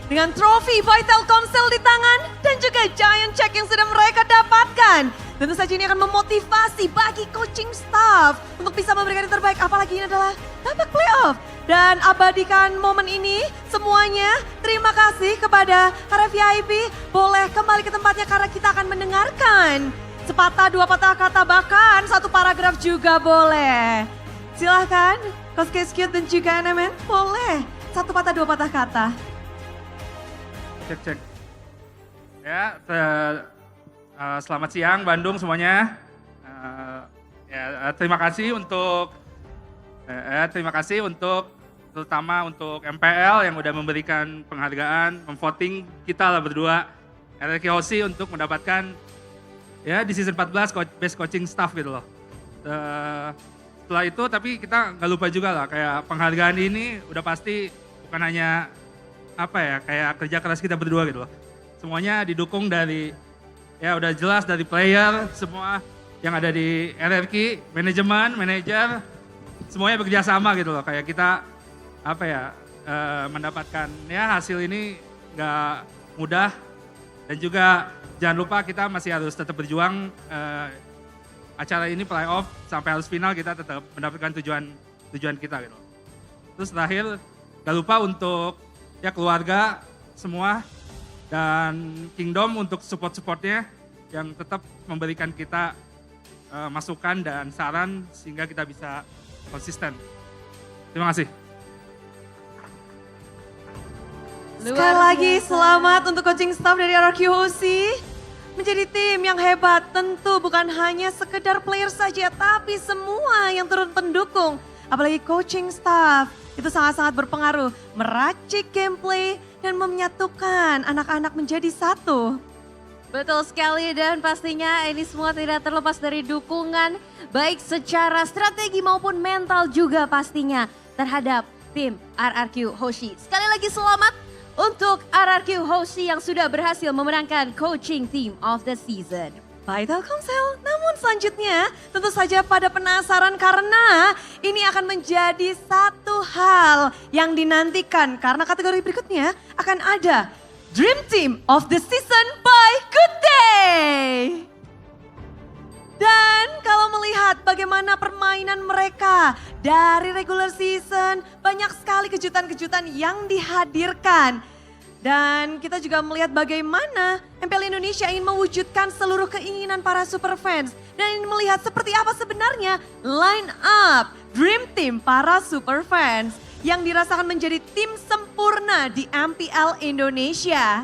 Speaker 12: Dengan trofi Vital Console di tangan dan juga Giant Check yang sudah mereka dapatkan. Tentu saja ini akan memotivasi bagi coaching staff untuk bisa memberikan yang terbaik. Apalagi ini adalah babak playoff. Dan abadikan momen ini semuanya. Terima kasih kepada para VIP. Boleh kembali ke tempatnya karena kita akan mendengarkan sepatah dua patah kata bahkan satu paragraf juga boleh. Silahkan Coach Cute dan juga NMN boleh satu patah dua patah kata.
Speaker 7: Cek. Ya, selamat siang Bandung semuanya. Terima kasih untuk terutama untuk MPL yang udah memberikan penghargaan, memvoting kita lah berdua RRQ Hoshi untuk mendapatkan ya di season 14 best coaching staff gitu loh. Setelah itu tapi kita nggak lupa juga lah kayak penghargaan ini udah pasti bukan hanya kayak kerja keras kita berdua gitu loh. Semuanya didukung dari, ya udah jelas dari player, semua yang ada di RRQ, manajemen, manajer, semuanya bekerja sama gitu loh. Kayak kita, mendapatkan ya hasil ini nggak mudah. Dan juga jangan lupa kita masih harus tetap berjuang, acara ini playoff sampai harus final kita tetap mendapatkan tujuan kita gitu loh. Terus terakhir, gak lupa untuk ya keluarga semua dan Kingdom untuk support-supportnya yang tetap memberikan kita masukan dan saran sehingga kita bisa konsisten. Terima kasih.
Speaker 12: Sekali lagi selamat untuk coaching staff dari RRQ Hoshi. Menjadi tim yang hebat tentu bukan hanya sekedar player saja tapi semua yang turut mendukung. Apalagi coaching staff. Itu sangat-sangat berpengaruh, meracik gameplay dan menyatukan anak-anak menjadi satu.
Speaker 23: Betul sekali dan pastinya ini semua tidak terlepas dari dukungan baik secara strategi maupun mental juga pastinya terhadap tim RRQ Hoshi. Sekali lagi selamat untuk RRQ Hoshi yang sudah berhasil memenangkan Coaching Team of the Season.
Speaker 12: Vital Console, namun selanjutnya tentu saja pada penasaran karena ini akan menjadi satu hal yang dinantikan karena kategori berikutnya akan ada Dream Team of the Season by Good Day. Dan kalau melihat bagaimana permainan mereka dari regular season, banyak sekali kejutan-kejutan yang dihadirkan. Dan kita juga melihat bagaimana MPL Indonesia ingin mewujudkan seluruh keinginan para super fans. Dan ingin melihat seperti apa sebenarnya line up Dream Team para super fans yang dirasakan menjadi tim sempurna di MPL Indonesia.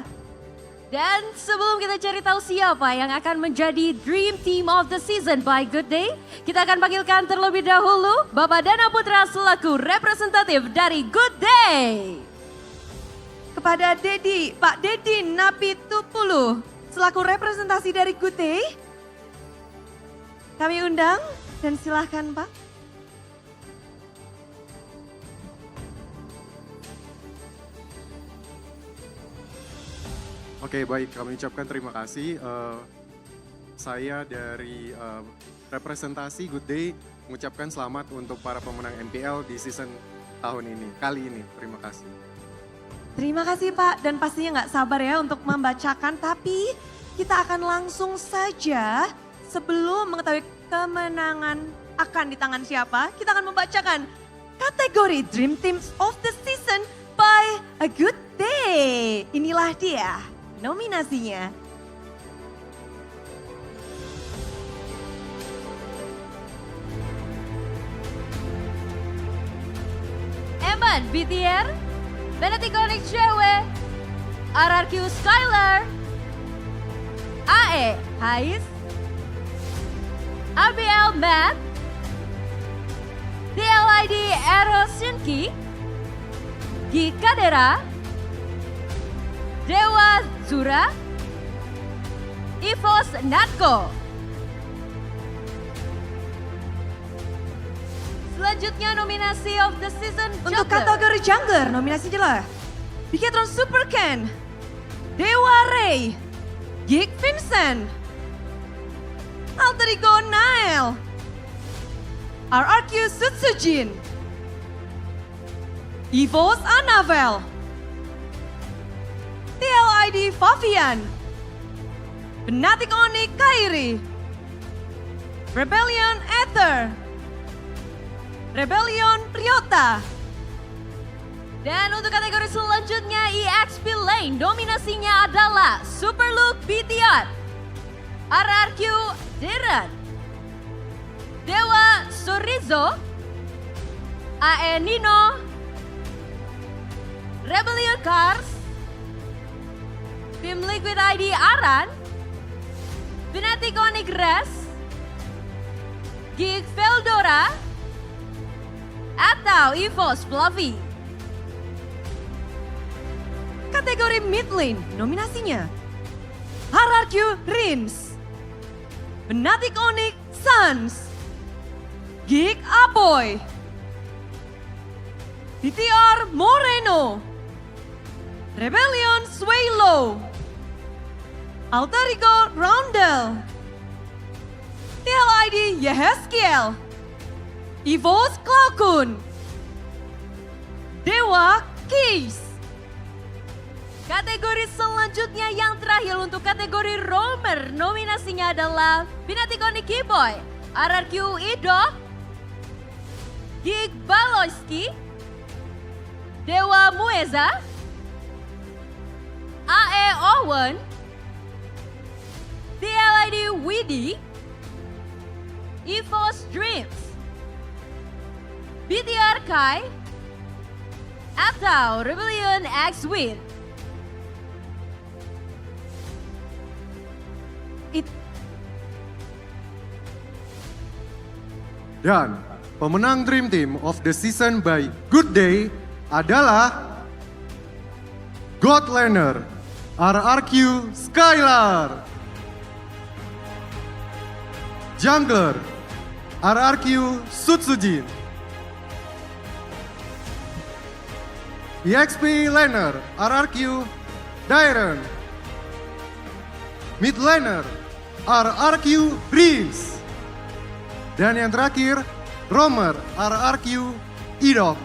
Speaker 23: Dan sebelum kita cari tahu siapa yang akan menjadi Dream Team of the Season by Good Day, kita akan panggilkan terlebih dahulu Bapak Dana Putra selaku representatif dari Good Day.
Speaker 12: Kepada Pak Dedi Napitupulu selaku representasi dari Good Day, kami undang dan silahkan Pak.
Speaker 9: Oke, baik, kami ucapkan terima kasih. Saya dari representasi Good Day mengucapkan selamat untuk para pemenang MPL di season tahun ini, kali ini. Terima kasih.
Speaker 12: Terima kasih Pak dan pastinya nggak sabar ya untuk membacakan. Tapi kita akan langsung saja sebelum mengetahui kemenangan akan di tangan siapa. Kita akan membacakan kategori Dream Teams of the Season by A Good Day. Inilah dia nominasinya.
Speaker 23: Eman BTR, Benetikonik Cewek, RRQ Skylar, AE Hais, ABL Matt, DLID Erosinki, Gikadera, Dewa Zura, Ivos Natko. selanjutnya nominasi of the season
Speaker 12: Untuk
Speaker 23: jungler.
Speaker 12: kategori jungler, nominasi jelas. Bigetron Super Ken, Dewa Ray, Geek Vincent, Alter Ego Nael, RRQ Sutsujin, Evos Annabelle, TLID Favian, Benatic Onyx Kairi, Rebellion Ether, Rebellion Priota.
Speaker 23: Dan untuk kategori selanjutnya EXP Lane, dominasinya adalah Super Look BTR, RRQ Diran, Dewa Sorizo, AE Nino, Rebellion Cars, Tim Liquid ID Aran, Benatic Onyx Res, Geek Veldora, atau Evos Fluffy.
Speaker 12: Kategori mid lane, nominasinya RRQ Rims, Benatic Onyx Suns, Geek Apoy, DTR Moreno, Rebellion Swaylo, Alter Ego Roundel, TLID Yehezkiel, Evos Klaukun, Dewa Keys.
Speaker 23: Kategori selanjutnya yang terakhir untuk kategori roamer, nominasinya adalah Benatic Onyx Keyboy, RRQ Ido, Geek Baloyski, Dewa Mueza, AE Owen, TLID Widi, Evos Dreams, BTR Kai, atau Rebellion X Win.
Speaker 9: Dan pemenang Dream Team of the Season by Good Day adalah God Laner RRQ Skylar, Jungler RRQ Sutsujin, EXP Laner RRQ Dairen, Mid Laner RRQ Rims, dan yang terakhir roamer RRQ Idok.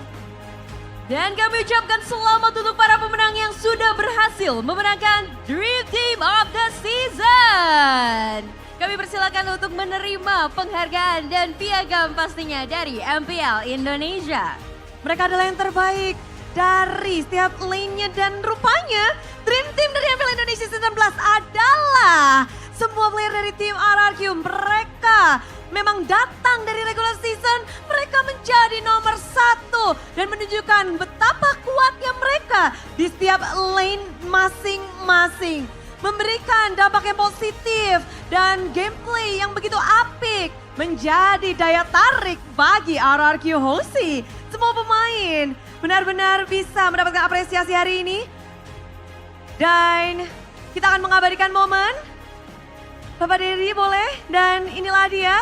Speaker 23: Dan kami ucapkan selamat untuk para pemenang yang sudah berhasil memenangkan Dream Team of the Season. Kami persilakan untuk menerima penghargaan dan piagam pastinya dari MPL Indonesia.
Speaker 12: Mereka adalah yang terbaik dari setiap lane-nya dan rupanya Dream Team dari MPL Indonesia Season 11 adalah semua player dari tim RRQ. Mereka memang datang dari regular season, mereka menjadi nomor 1 dan menunjukkan betapa kuatnya mereka di setiap lane masing-masing. Memberikan dampak yang positif dan gameplay yang begitu apik menjadi daya tarik bagi RRQ Hoshi. Semua pemain benar-benar bisa mendapatkan apresiasi hari ini. Dan kita akan mengabadikan momen. Bapak Dedi boleh, dan inilah dia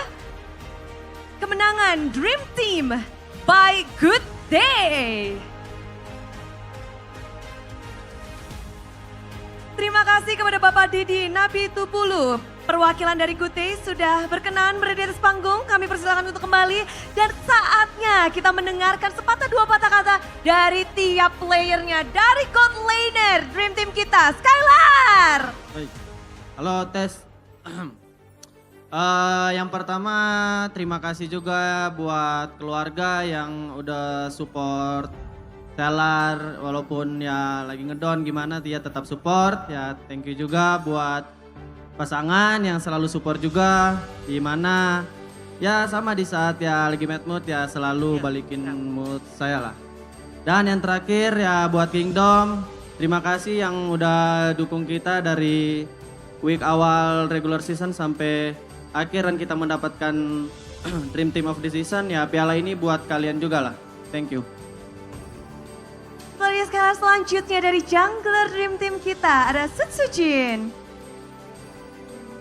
Speaker 12: kemenangan Dream Team by Good Day. Terima kasih kepada Bapak Didi Nabi Tupulu. Perwakilan dari Good Day sudah berkenan berada di atas panggung. Kami persilakan untuk kembali dan saatnya kita mendengarkan sepatah dua patah kata dari tiap playernya. Dari God Laner Dream Team kita, Skylar.
Speaker 4: Baik. Halo, tes. Yang pertama terima kasih juga buat keluarga yang udah support Stellar walaupun ya lagi ngedown gimana dia tetap support ya. Thank you juga buat pasangan yang selalu support juga gimana ya sama di saat ya lagi bad mood ya selalu balikin mood saya lah. Dan yang terakhir ya buat Kingdom, terima kasih yang udah dukung kita dari week awal regular season sampai akhir dan kita mendapatkan Dream Team of the Season ya piala ini buat kalian juga lah. Thank you.
Speaker 12: Player sekarang selanjutnya dari jungler Dream Team kita ada Sutsujin.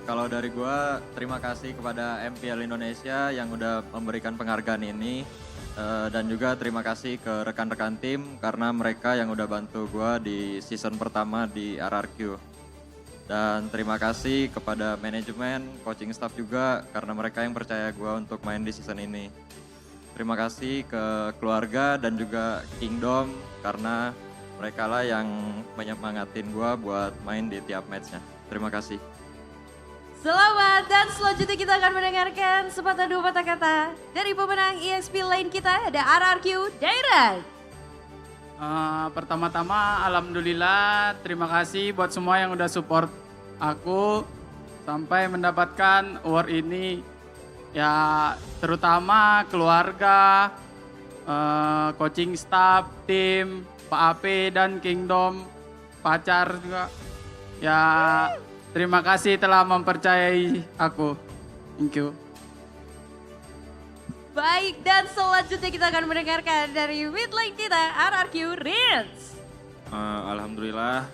Speaker 17: Kalau dari gua terima kasih kepada MPL Indonesia yang udah memberikan penghargaan ini. Dan juga terima kasih ke rekan-rekan tim karena mereka yang udah bantu gue di season pertama di RRQ. Dan terima kasih kepada manajemen, coaching staff juga karena mereka yang percaya gue untuk main di season ini. Terima kasih ke keluarga dan juga Kingdom karena mereka lah yang menyemangatin gue buat main di tiap matchnya. Terima kasih.
Speaker 23: Selamat, dan selanjutnya kita akan mendengarkan sepatah dua patah kata dari pemenang EXP lain kita, ada RRQ Dairan.
Speaker 5: Pertama-tama alhamdulillah terima kasih buat semua yang udah support aku sampai mendapatkan award ini. Ya terutama keluarga, coaching staff, tim, Pak AP dan Kingdom, pacar juga. Ya terima kasih telah mempercayai aku. Thank you.
Speaker 23: Baik, dan selanjutnya kita akan mendengarkan dari mid lane kita, RRQ Rins.
Speaker 13: Alhamdulillah,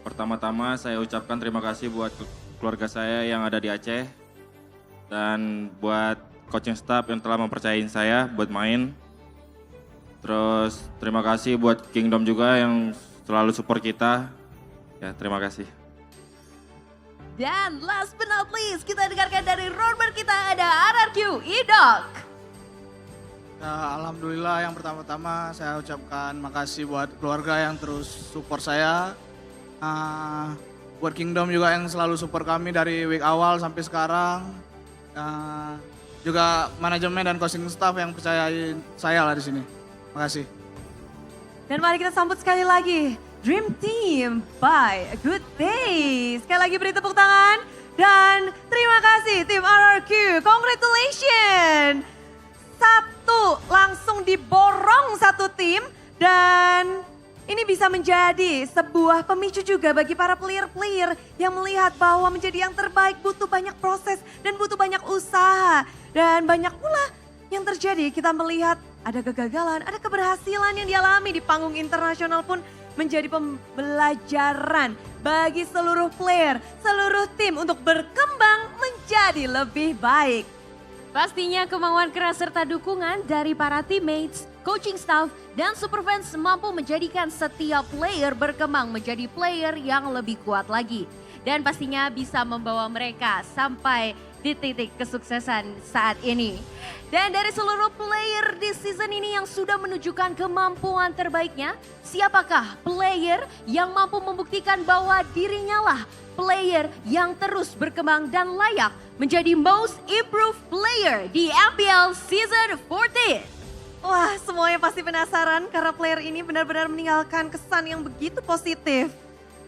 Speaker 13: pertama-tama saya ucapkan terima kasih buat keluarga saya yang ada di Aceh. Dan buat coaching staff yang telah mempercayain saya buat main. Terus terima kasih buat Kingdom juga yang selalu support kita. Ya, terima kasih.
Speaker 23: Dan last but not least, kita dengarkan dari roadmap kita, ada RRQ Idok.
Speaker 5: Alhamdulillah, yang pertama-tama saya ucapkan makasih buat keluarga yang terus support saya. Buat Kingdom juga yang selalu support kami dari week awal sampai sekarang. Juga manajemen dan coaching staff yang percayain saya lah di sini. Makasih.
Speaker 12: Dan mari kita sambut sekali lagi Dream Team by Good Day. Sekali lagi beri tepuk tangan dan terima kasih tim RRQ. Congratulations. Langsung diborong satu tim dan ini bisa menjadi sebuah pemicu juga bagi para player-player yang melihat bahwa menjadi yang terbaik butuh banyak proses dan butuh banyak usaha. Dan banyak pula yang terjadi, kita melihat ada kegagalan, ada keberhasilan yang dialami di panggung internasional pun menjadi pembelajaran bagi seluruh player, seluruh tim untuk berkembang menjadi lebih baik.
Speaker 23: Pastinya kemauan keras serta dukungan dari para teammates, coaching staff, dan super fans mampu menjadikan setiap player berkembang menjadi player yang lebih kuat lagi. Dan pastinya bisa membawa mereka sampai di titik kesuksesan saat ini. Dan dari seluruh player di season ini yang sudah menunjukkan kemampuan terbaiknya, siapakah player yang mampu membuktikan bahwa dirinya lah player yang terus berkembang dan layak menjadi most improved player di MPL Season 14?
Speaker 12: Wah, semuanya pasti penasaran karena player ini benar-benar meninggalkan kesan yang begitu positif.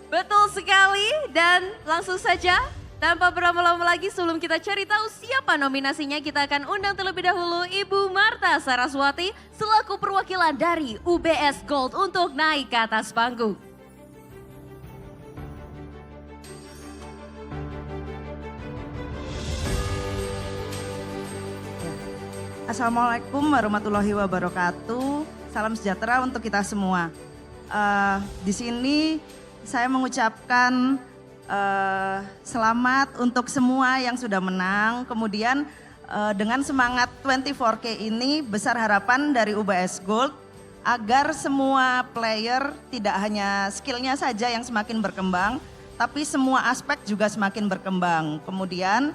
Speaker 23: Betul sekali, dan langsung saja tanpa berlama-lama lagi sebelum kita cari tahu siapa nominasinya, kita akan undang terlebih dahulu Ibu Marta Saraswati selaku perwakilan dari UBS Gold untuk naik ke atas panggung.
Speaker 18: Assalamualaikum warahmatullahi wabarakatuh. Salam sejahtera untuk kita semua. Di sini saya mengucapkan selamat untuk semua yang sudah menang. Kemudian dengan semangat 24K ini besar harapan dari UBS Gold agar semua player tidak hanya skillnya saja yang semakin berkembang, tapi semua aspek juga semakin berkembang. Kemudian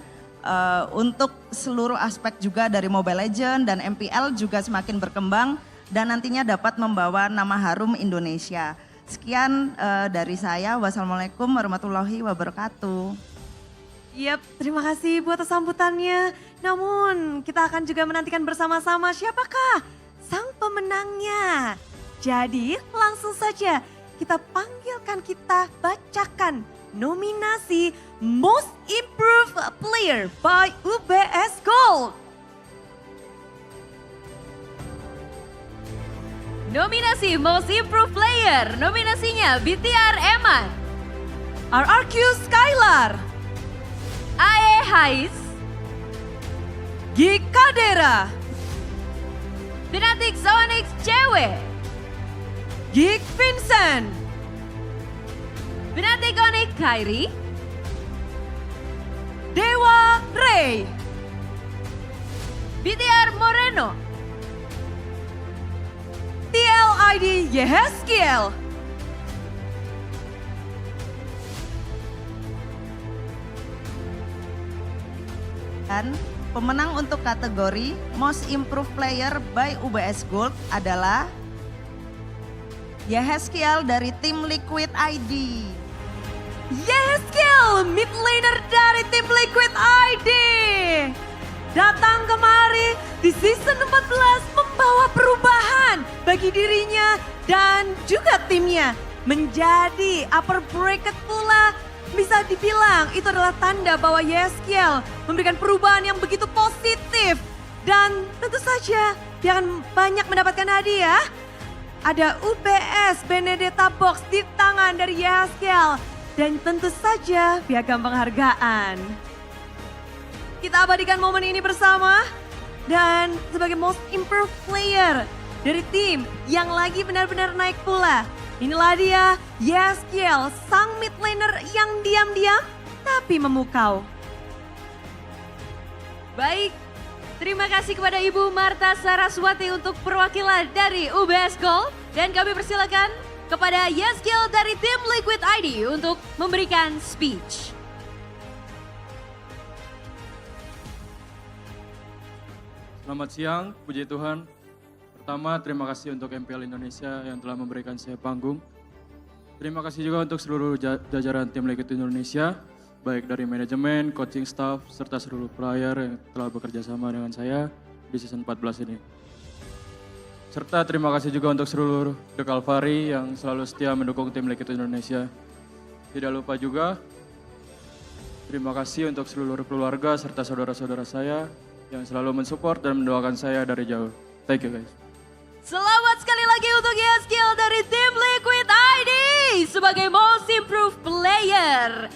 Speaker 18: untuk seluruh aspek juga dari Mobile Legends dan MPL juga semakin berkembang dan nantinya dapat membawa nama harum Indonesia. Sekian dari saya. Wassalamualaikum warahmatullahi wabarakatuh.
Speaker 12: Yap, terima kasih buat sambutannya. Namun kita akan juga menantikan bersama-sama siapakah sang pemenangnya. Jadi langsung saja kita panggilkan, kita bacakan nominasi Most Improved Player by UBS Gold.
Speaker 23: Nominasi Most Improved Player, nominasinya BTR Eman,
Speaker 12: RRQ Skylar,
Speaker 23: AE Hais,
Speaker 12: Gikadera,
Speaker 23: Fnatic Zonix Cewek,
Speaker 12: Geek Vincent,
Speaker 23: Fnatic Onyx Kairi,
Speaker 12: Dewa Ray,
Speaker 23: BTR Moreno,
Speaker 12: ID Yehezkiel.
Speaker 18: Dan pemenang untuk kategori Most Improved Player by UBS Gold adalah Yehezkiel dari tim Liquid ID.
Speaker 12: Yehezkiel, mid laner dari tim Liquid ID. Datang kemari di season 14 membawa perubahan bagi dirinya dan juga timnya. Menjadi upper bracket pula, bisa dibilang itu adalah tanda bahwa Yehezkiel memberikan perubahan yang begitu positif. Dan tentu saja dia akan banyak mendapatkan hadiah. Ada UBS Benedetta Box di tangan dari Yehezkiel. Dan tentu saja piagam penghargaan. Kita abadikan momen ini bersama. Dan sebagai most improved player dari tim yang lagi benar-benar naik pula. Inilah dia Yehezkiel, sang mid laner yang diam-diam tapi memukau.
Speaker 23: Baik, terima kasih kepada Ibu Marta Saraswati untuk perwakilan dari UBS Gold. Dan kami persilakan kepada Yehezkiel dari tim Liquid ID untuk memberikan speech.
Speaker 2: Selamat siang, puji Tuhan. Pertama, terima kasih untuk MPL Indonesia yang telah memberikan saya panggung. Terima kasih juga untuk seluruh jajaran tim Liquid Indonesia, baik dari manajemen, coaching staff, serta seluruh player yang telah bekerja sama dengan saya di season 14 ini. Serta terima kasih juga untuk seluruh The Calvary yang selalu setia mendukung tim Liquid Indonesia. Tidak lupa juga, terima kasih untuk seluruh keluarga serta saudara-saudara saya yang selalu mensupport dan mendoakan saya dari jauh. Thank you guys.
Speaker 23: Selamat sekali lagi untuk Yehezkiel dari tim Liquid ID sebagai Most Improved Player.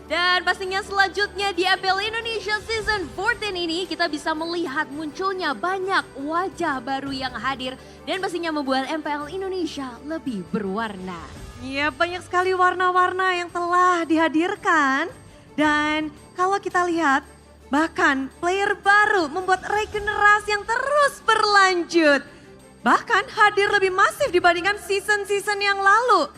Speaker 23: Dan pastinya selanjutnya di MPL Indonesia Season 14 ini kita bisa melihat munculnya banyak wajah baru yang hadir. Dan pastinya membuat MPL Indonesia lebih berwarna.
Speaker 12: Iya, banyak sekali warna-warna yang telah dihadirkan. Dan kalau kita lihat, bahkan player baru membuat regenerasi yang terus berlanjut. Bahkan hadir lebih masif dibandingkan season-season yang lalu.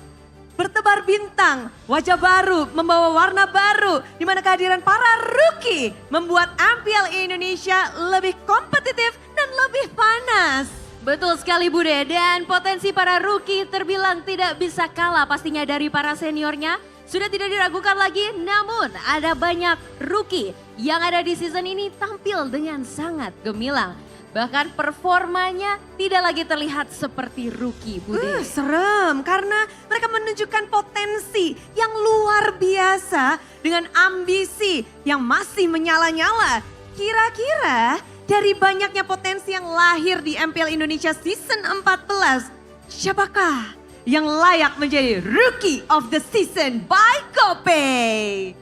Speaker 12: Bertebar bintang, wajah baru, membawa warna baru, di mana kehadiran para rookie membuat MPL Indonesia lebih kompetitif dan lebih panas.
Speaker 23: Betul sekali Bude, dan potensi para rookie terbilang tidak bisa kalah pastinya dari para seniornya. Sudah tidak diragukan lagi, namun ada banyak rookie yang ada di season ini tampil dengan sangat gemilang. Bahkan performanya tidak lagi terlihat seperti rookie, Bude.
Speaker 12: Serem, karena mereka menunjukkan potensi yang luar biasa dengan ambisi yang masih menyala-nyala. Kira-kira dari banyaknya potensi yang lahir di MPL Indonesia Season 14, siapakah yang layak menjadi Rookie of the Season by GoPay?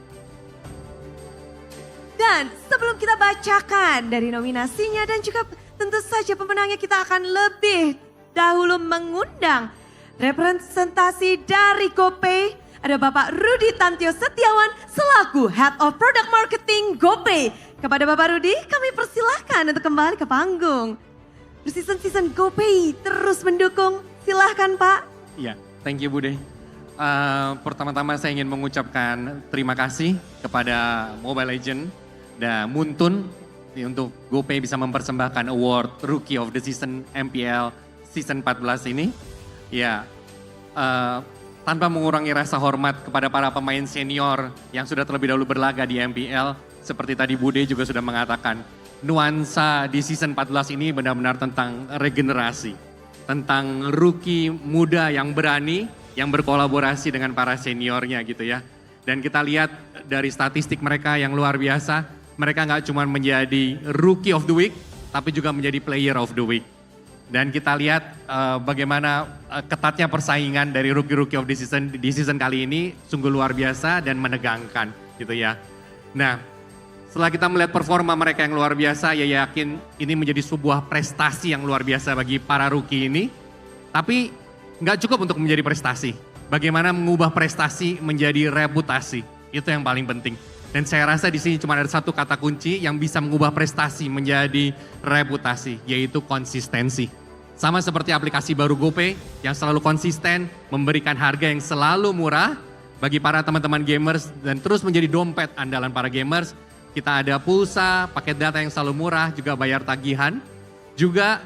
Speaker 12: Dan sebelum kita bacakan dari nominasinya dan juga tentu saja pemenangnya, kita akan lebih dahulu mengundang representasi dari GoPay. Ada Bapak Rudi Tantio Setiawan selaku Head of Product Marketing GoPay. Kepada Bapak Rudi kami persilahkan untuk kembali ke panggung. Berseason-season GoPay terus mendukung, silahkan Pak.
Speaker 14: Iya, thank you Bude. Pertama-tama saya ingin mengucapkan terima kasih kepada Mobile Legends dan Muntun untuk GoPay bisa mempersembahkan award Rookie of the Season MPL Season 14 ini. Ya, tanpa mengurangi rasa hormat kepada para pemain senior yang sudah terlebih dahulu berlaga di MPL. Seperti tadi Bude juga sudah mengatakan, nuansa di Season 14 ini benar-benar tentang regenerasi. Tentang rookie muda yang berani, yang berkolaborasi dengan para seniornya gitu ya. Dan kita lihat dari statistik mereka yang luar biasa, mereka nggak cuma menjadi Rookie of the Week, tapi juga menjadi Player of the Week. Dan kita lihat bagaimana ketatnya persaingan dari Rookie of the Season di season kali ini sungguh luar biasa dan menegangkan gitu ya. Nah, setelah kita melihat performa mereka yang luar biasa, ya yakin ini menjadi sebuah prestasi yang luar biasa bagi para rookie ini. Tapi nggak cukup untuk menjadi prestasi. Bagaimana mengubah prestasi menjadi reputasi, itu yang paling penting. Dan saya rasa di sini cuma ada satu kata kunci yang bisa mengubah prestasi menjadi reputasi, yaitu konsistensi. Sama seperti aplikasi baru GoPay yang selalu konsisten memberikan harga yang selalu murah bagi para teman-teman gamers dan terus menjadi dompet andalan para gamers. Kita ada pulsa, paket data yang selalu murah, juga bayar tagihan. Juga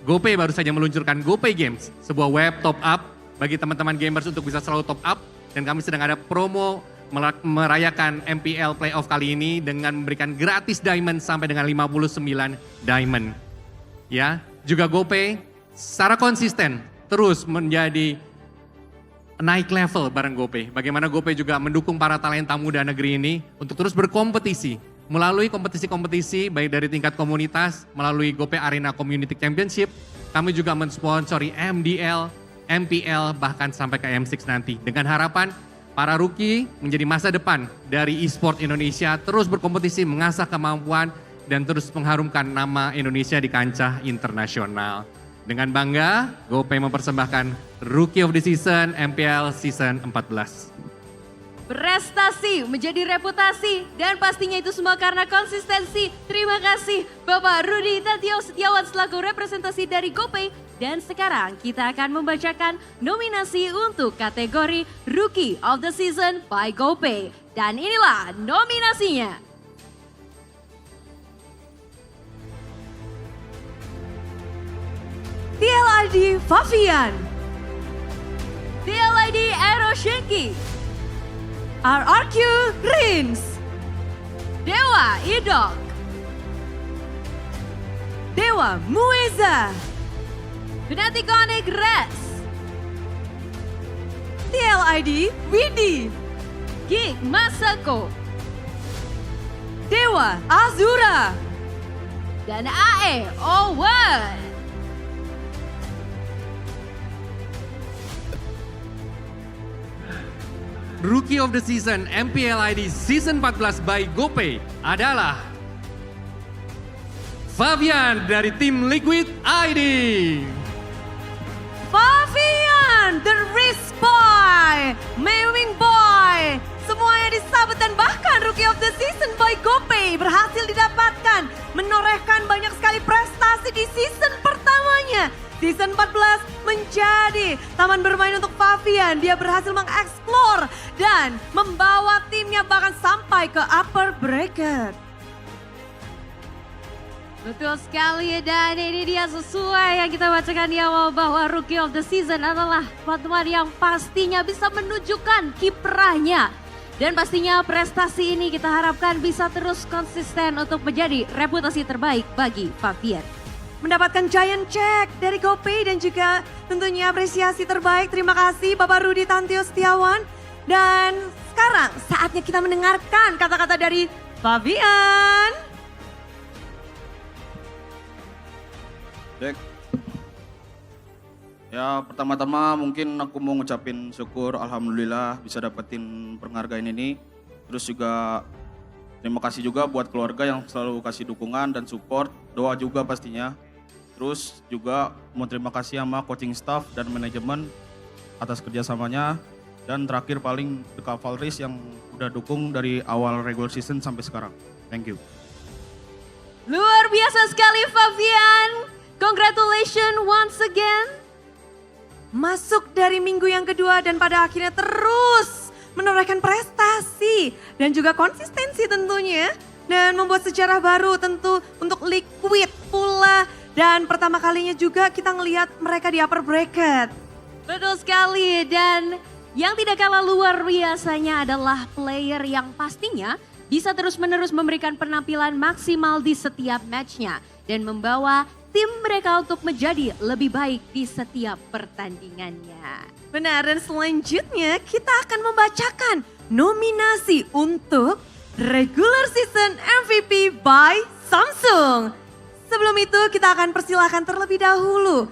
Speaker 14: GoPay baru saja meluncurkan GoPay Games, sebuah web top up bagi teman-teman gamers untuk bisa selalu top up. Dan kami sedang ada promo merayakan MPL Playoff kali ini dengan memberikan gratis diamond sampai dengan 59 diamond. Ya, juga GoPay secara konsisten terus menjadi naik level bareng GoPay. Bagaimana GoPay juga mendukung para talenta muda negeri ini untuk terus berkompetisi. Melalui kompetisi-kompetisi baik dari tingkat komunitas, melalui GoPay Arena Community Championship, kami juga mensponsori MDL, MPL, bahkan sampai ke M6 nanti. Dengan harapan para rookie menjadi masa depan dari e-sport Indonesia, terus berkompetisi, mengasah kemampuan, dan terus mengharumkan nama Indonesia di kancah internasional. Dengan bangga, GoPay mempersembahkan Rookie of the Season MPL Season 14.
Speaker 23: Prestasi menjadi reputasi dan pastinya itu semua karena konsistensi. Terima kasih Bapak Rudi Tantio Setiawan selaku representasi dari GoPay. Dan sekarang kita akan membacakan nominasi untuk kategori Rookie of the Season by GoPay. Dan inilah nominasinya.
Speaker 12: TL ID Favian,
Speaker 23: TL ID Eroshenki,
Speaker 12: RRQ Rins,
Speaker 23: Dewa Idok,
Speaker 12: Dewa Mueza,
Speaker 23: Fnatic Res,
Speaker 12: TL ID Widi,
Speaker 23: Gig Masako,
Speaker 12: Dewa Azura,
Speaker 23: dan AE Owen.
Speaker 14: Rookie of the Season MPL ID Season 14 by GoPay adalah Favian dari tim Liquid ID.
Speaker 12: Favian, The Risk Boy, Mewing Boy, semuanya disabet dan bahkan Rookie of the Season by GoPay berhasil didapatkan, menorehkan banyak sekali prestasi di season pertamanya. Season 14 menjadi taman bermain untuk Favian. Dia berhasil mengeksplor dan membawa timnya bahkan sampai ke upper bracket.
Speaker 23: Betul sekali dan ini dia sesuai yang kita bacakan di awal bahwa Rookie of the Season adalah teman-teman yang pastinya bisa menunjukkan kiprahnya. Dan pastinya prestasi ini kita harapkan bisa terus konsisten untuk menjadi reputasi terbaik bagi Favian.
Speaker 12: Mendapatkan giant check dari GoPay dan juga tentunya apresiasi terbaik. Terima kasih Bapak Rudi Tantio Setiawan. Dan sekarang saatnya kita mendengarkan kata-kata dari Favian.
Speaker 5: Dek. Ya pertama-tama mungkin aku mau ngucapin syukur alhamdulillah bisa dapetin penghargaan ini. Terus juga terima kasih juga buat keluarga yang selalu kasih dukungan dan support. Doa juga pastinya. Terus juga mau terima kasih sama coaching staff dan manajemen atas kerjasamanya. Dan terakhir paling The Cavalrys yang udah dukung dari awal regular season sampai sekarang. Thank you.
Speaker 23: Luar biasa sekali Favian. Congratulations once again.
Speaker 12: Masuk dari minggu yang kedua dan pada akhirnya terus menorehkan prestasi dan juga konsistensi tentunya. Dan membuat sejarah baru tentu untuk Liquid pula. Dan pertama kalinya juga kita ngelihat mereka di upper bracket.
Speaker 23: Betul sekali dan yang tidak kalah luar biasanya adalah player yang pastinya bisa terus-menerus memberikan penampilan maksimal di setiap matchnya. Dan membawa tim mereka untuk menjadi lebih baik di setiap pertandingannya.
Speaker 12: Benar dan selanjutnya kita akan membacakan nominasi untuk Regular Season MVP by Samsung. Sebelum itu kita akan persilahkan terlebih dahulu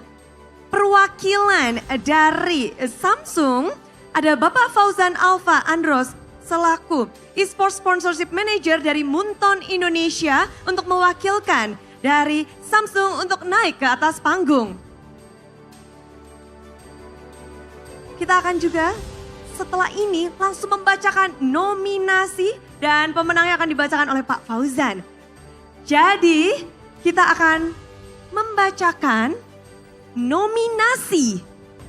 Speaker 12: perwakilan dari Samsung. Ada Bapak Fauzan Alfa Andros selaku e-sport sponsorship manager dari Munton Indonesia untuk mewakilkan dari Samsung untuk naik ke atas panggung. Kita akan juga setelah ini langsung membacakan nominasi dan pemenangnya akan dibacakan oleh Pak Fauzan. Jadi kita akan membacakan nominasi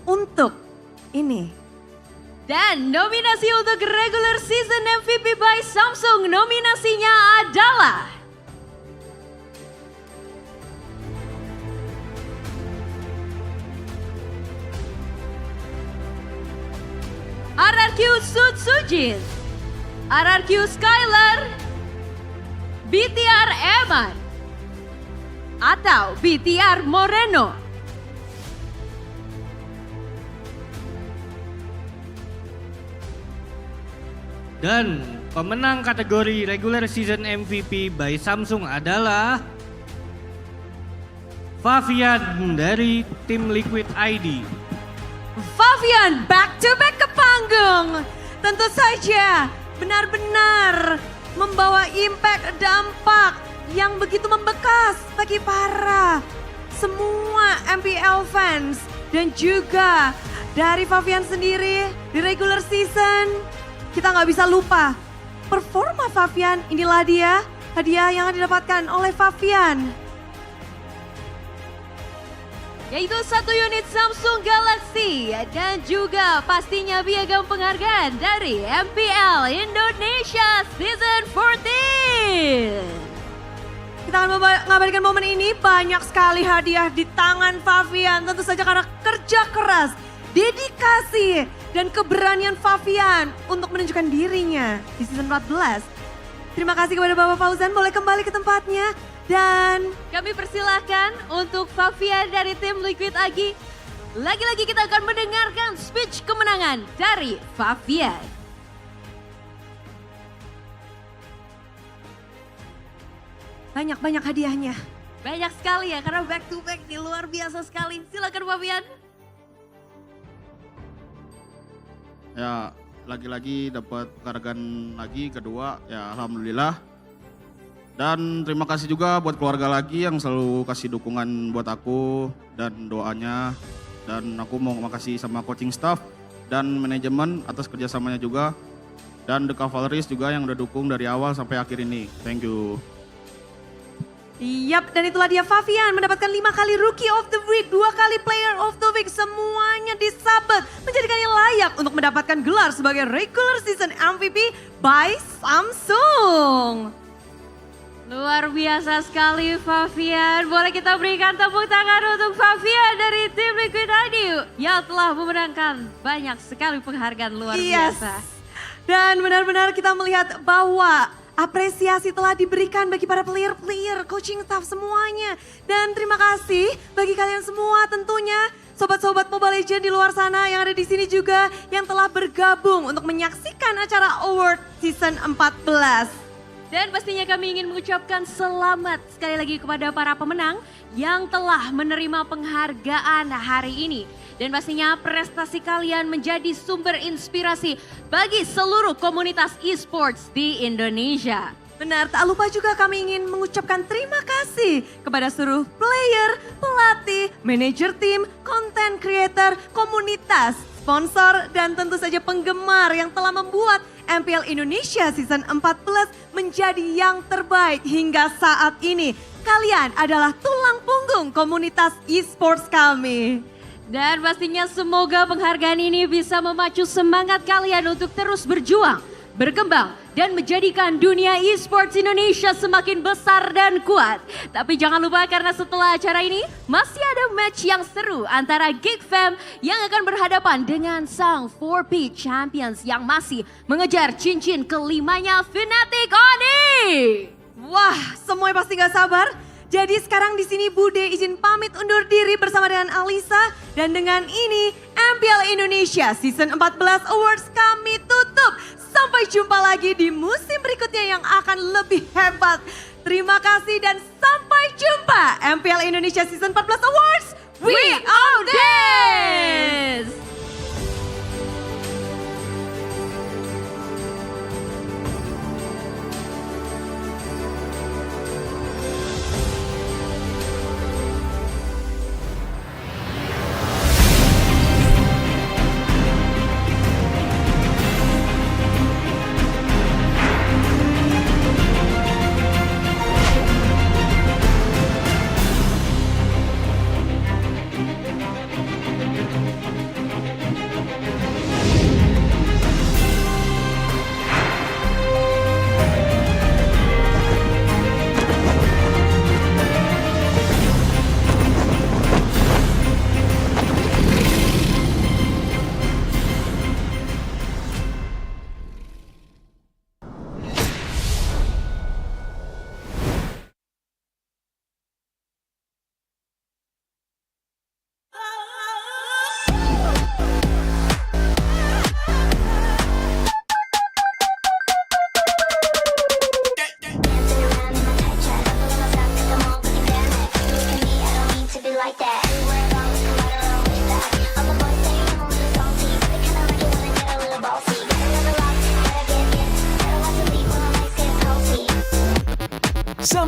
Speaker 12: untuk ini.
Speaker 23: Dan nominasi untuk regular season MVP by Samsung, nominasinya adalah RRQ Sud Sujin, RRQ Skylar, BTR Eman, atau BTR Moreno.
Speaker 6: Dan pemenang kategori regular season MVP by Samsung adalah Favian dari tim Liquid ID.
Speaker 12: Favian back to back ke panggung. Tentu saja benar-benar membawa impact dampak yang begitu membekas bagi para semua MPL fans. Dan juga dari Favian sendiri di regular season kita nggak bisa lupa performa Favian. Inilah dia hadiah yang didapatkan oleh Favian,
Speaker 23: yaitu 1 unit Samsung Galaxy dan juga pastinya piagam penghargaan dari MPL Indonesia Season 14.
Speaker 12: Kita akan mengabadikan momen ini, banyak sekali hadiah di tangan Favian. Tentu saja karena kerja keras, dedikasi, dan keberanian Favian untuk menunjukkan dirinya di season 14. Terima kasih kepada Bapak Fauzan, boleh kembali ke tempatnya. Dan
Speaker 23: kami persilahkan untuk Favian dari tim Liquid ID. Lagi-lagi kita akan mendengarkan speech kemenangan dari Favian.
Speaker 12: Banyak-banyak hadiahnya.
Speaker 23: Banyak sekali ya, karena back to back di luar biasa sekali. Silakan Favian.
Speaker 5: Ya, lagi-lagi dapat penghargaan lagi kedua, ya alhamdulillah. Dan terima kasih juga buat keluarga lagi yang selalu kasih dukungan buat aku dan doanya. Dan aku mau makasih sama coaching staff dan manajemen atas kerjasamanya juga. Dan The Cavalries juga yang udah dukung dari awal sampai akhir ini. Thank you.
Speaker 12: Yap, dan itulah dia Favian mendapatkan 5 kali Rookie of the Week, 2 kali Player of the Week, semuanya disabet menjadikannya layak untuk mendapatkan gelar sebagai regular season MVP by Samsung.
Speaker 23: Luar biasa sekali Favian. Boleh kita berikan tepuk tangan untuk Favian dari tim Liquid ID yang telah memenangkan banyak sekali penghargaan luar biasa.
Speaker 12: Dan benar-benar kita melihat bahwa apresiasi telah diberikan bagi para player-player, coaching staff semuanya. Dan terima kasih bagi kalian semua tentunya. Sobat-sobat Mobile Legends di luar sana yang ada di sini juga yang telah bergabung untuk menyaksikan acara award season 14.
Speaker 23: Dan pastinya kami ingin mengucapkan selamat sekali lagi kepada para pemenang yang telah menerima penghargaan hari ini. Dan pastinya prestasi kalian menjadi sumber inspirasi bagi seluruh komunitas e-sports di Indonesia.
Speaker 12: Benar, tak lupa juga kami ingin mengucapkan terima kasih kepada seluruh player, pelatih, manajer tim, content creator, komunitas, sponsor, dan tentu saja penggemar yang telah membuat MPL Indonesia Season 14 menjadi yang terbaik hingga saat ini. Kalian adalah tulang punggung komunitas e-sports kami.
Speaker 23: Dan pastinya semoga penghargaan ini bisa memacu semangat kalian untuk terus berjuang, berkembang, dan menjadikan dunia e-sports Indonesia semakin besar dan kuat. Tapi jangan lupa karena setelah acara ini masih ada match yang seru antara Geek Fam yang akan berhadapan dengan sang 4P Champions yang masih mengejar cincin kelimanya Fnatic Oni.
Speaker 12: Wah, semuanya pasti gak sabar. Jadi sekarang di sini Bude izin pamit undur diri bersama dengan Alisa. Dan dengan ini MPL Indonesia Season 14 Awards kami tutup. Sampai jumpa lagi di musim berikutnya yang akan lebih hebat. Terima kasih dan sampai jumpa. MPL Indonesia Season 14 Awards. We own this!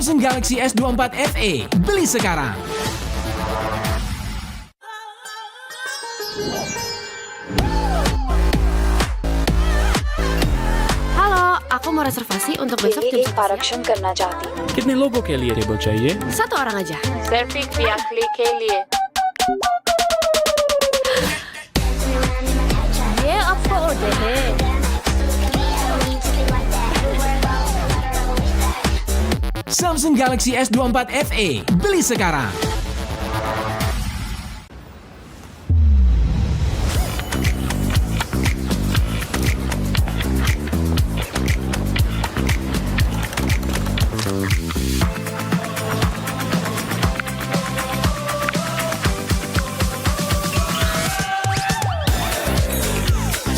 Speaker 1: Samsung Galaxy S24 FE. Beli sekarang.
Speaker 19: Halo, aku mau reservasi untuk besok jam 11 siang.
Speaker 20: कितने लोगों के लिए table चाहिए?
Speaker 19: Satu orang aja.
Speaker 20: Serving व्याख्यान के लिए
Speaker 19: ये आपको order है.
Speaker 1: Samsung Galaxy S24 FE. Beli sekarang.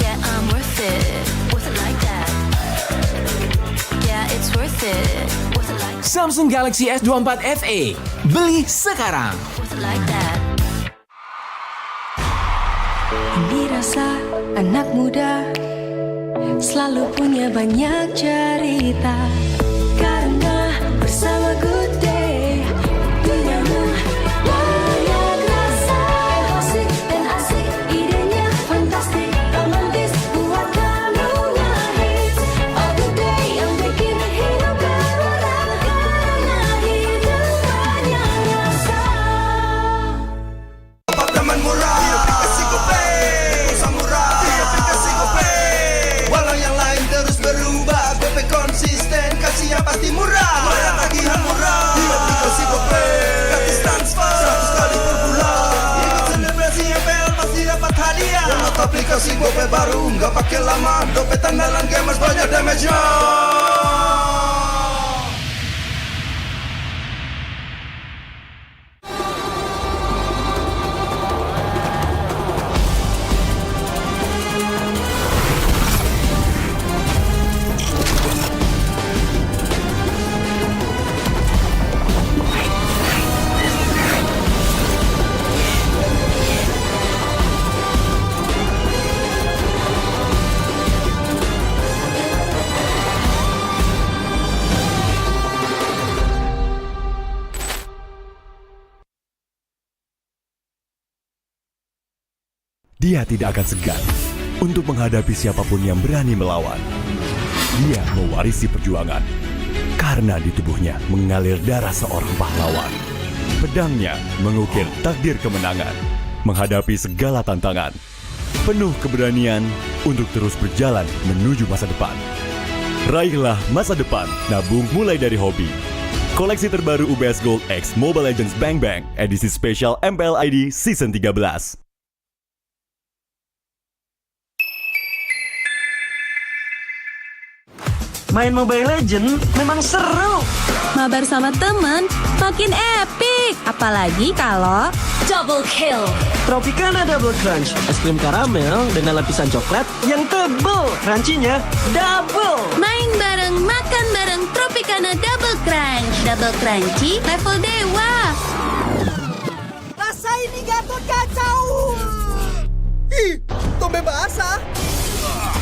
Speaker 19: Yeah, I'm worth it. Worth it like that. Yeah, it's worth it. Worth it like
Speaker 1: Samsung Galaxy S24 FE. Beli sekarang.
Speaker 19: worth it like that.
Speaker 11: Ini rasa anak muda selalu punya banyak cerita. Karena bersama Good Day duniamu banyak rasa asik dan asik, idenya fantastik, romantis buat kamu ngehits. Oh Good Day yang bikin hidup berwarna, karena hidup banyak rasa.
Speaker 21: Apartemen murah, di aplikasi GoPay. Pulsa murah, di aplikasi GoPay. Walau yang lain terus berubah, GoPay konsisten, kasih yang pasti murah. Bayar tagihan murah, di aplikasi GoPay. Gratis transfer, 100 kali per bulan. Ikut selebrasi MPL pasti dapat hadiah. Download aplikasi GoPay baru, nggak pakai lama. Dompet andalan gamers banyak damage-nya.
Speaker 22: Dia tidak akan segan untuk menghadapi siapapun yang berani melawan. Dia mewarisi perjuangan karena di tubuhnya mengalir darah seorang pahlawan. Pedangnya mengukir takdir kemenangan, menghadapi segala tantangan. Penuh keberanian untuk terus berjalan menuju masa depan. Raihlah masa depan, nabung mulai dari hobi. Koleksi terbaru UBS Gold X Mobile Legends Bang Bang, edisi spesial MPL ID Season 13.
Speaker 24: Main Mobile Legends memang seru.
Speaker 11: Mabar sama temen makin epic. Apalagi kalau double kill.
Speaker 24: Tropicana Double Crunch, es krim karamel dengan lapisan coklat yang tebal. Crunchy-nya double.
Speaker 11: Main bareng, makan bareng Tropicana Double Crunch. Double crunchy level dewa.
Speaker 21: Rasa ini Gatot kacau. Ih, tombe basah.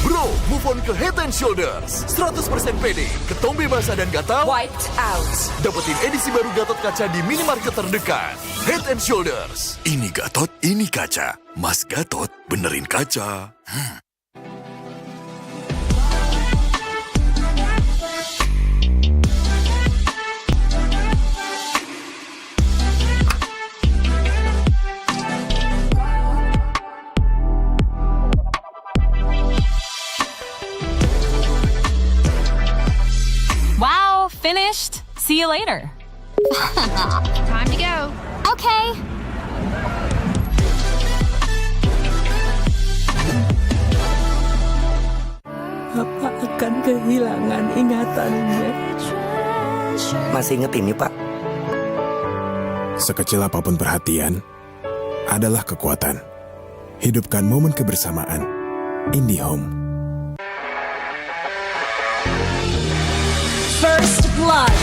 Speaker 15: Bro, move on ke Head and Shoulders. 100% pede, ketombe basah dan gatal
Speaker 11: Wiped out.
Speaker 15: dapetin edisi baru Gatot Kaca di minimarket terdekat. Head and Shoulders. Ini Gatot, ini kaca. Mas Gatot, benerin kaca.
Speaker 25: Wow, finished. See you later.
Speaker 3: Time to go. Okay.
Speaker 11: Papa akan kehilangan ingatannya.
Speaker 26: Masih inget ini, Pak?
Speaker 27: Sekecil apapun perhatian adalah kekuatan. Hidupkan momen kebersamaan. IndiHome.
Speaker 11: First blood.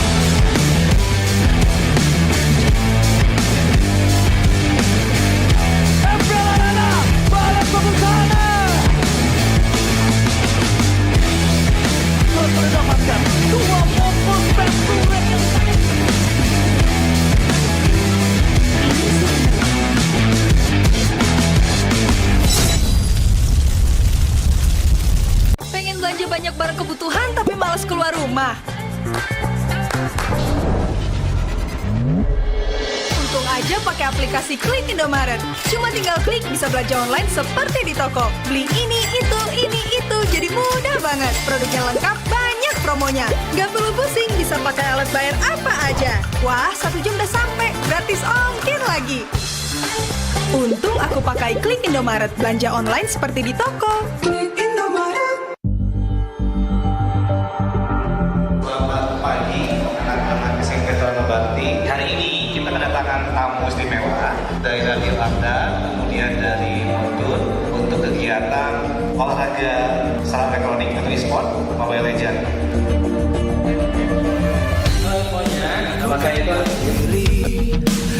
Speaker 24: Mendapatkan 2 momen penturet yang sangat
Speaker 4: rumah. Untung aja pakai aplikasi Klik Indomaret. Cuma tinggal klik bisa belanja online seperti di toko. Beli ini, itu, jadi mudah banget. Produknya lengkap, banyak promonya. Gak perlu pusing, bisa pakai alat bayar apa aja. Wah, 1 jam udah sampai, gratis ongkir lagi. Untung aku pakai Klik Indomaret, belanja online seperti di toko. Klik Indomaret.
Speaker 7: Selamat pagi, anak-anak SMP Taruna Bakti. Hari ini kita kedatangan tamu istimewa dari Radio Anda, kemudian dari Montun untuk kegiatan olahraga salam elektronik atau e-sport Mobile Legends.
Speaker 8: Semuanya, nama saya itu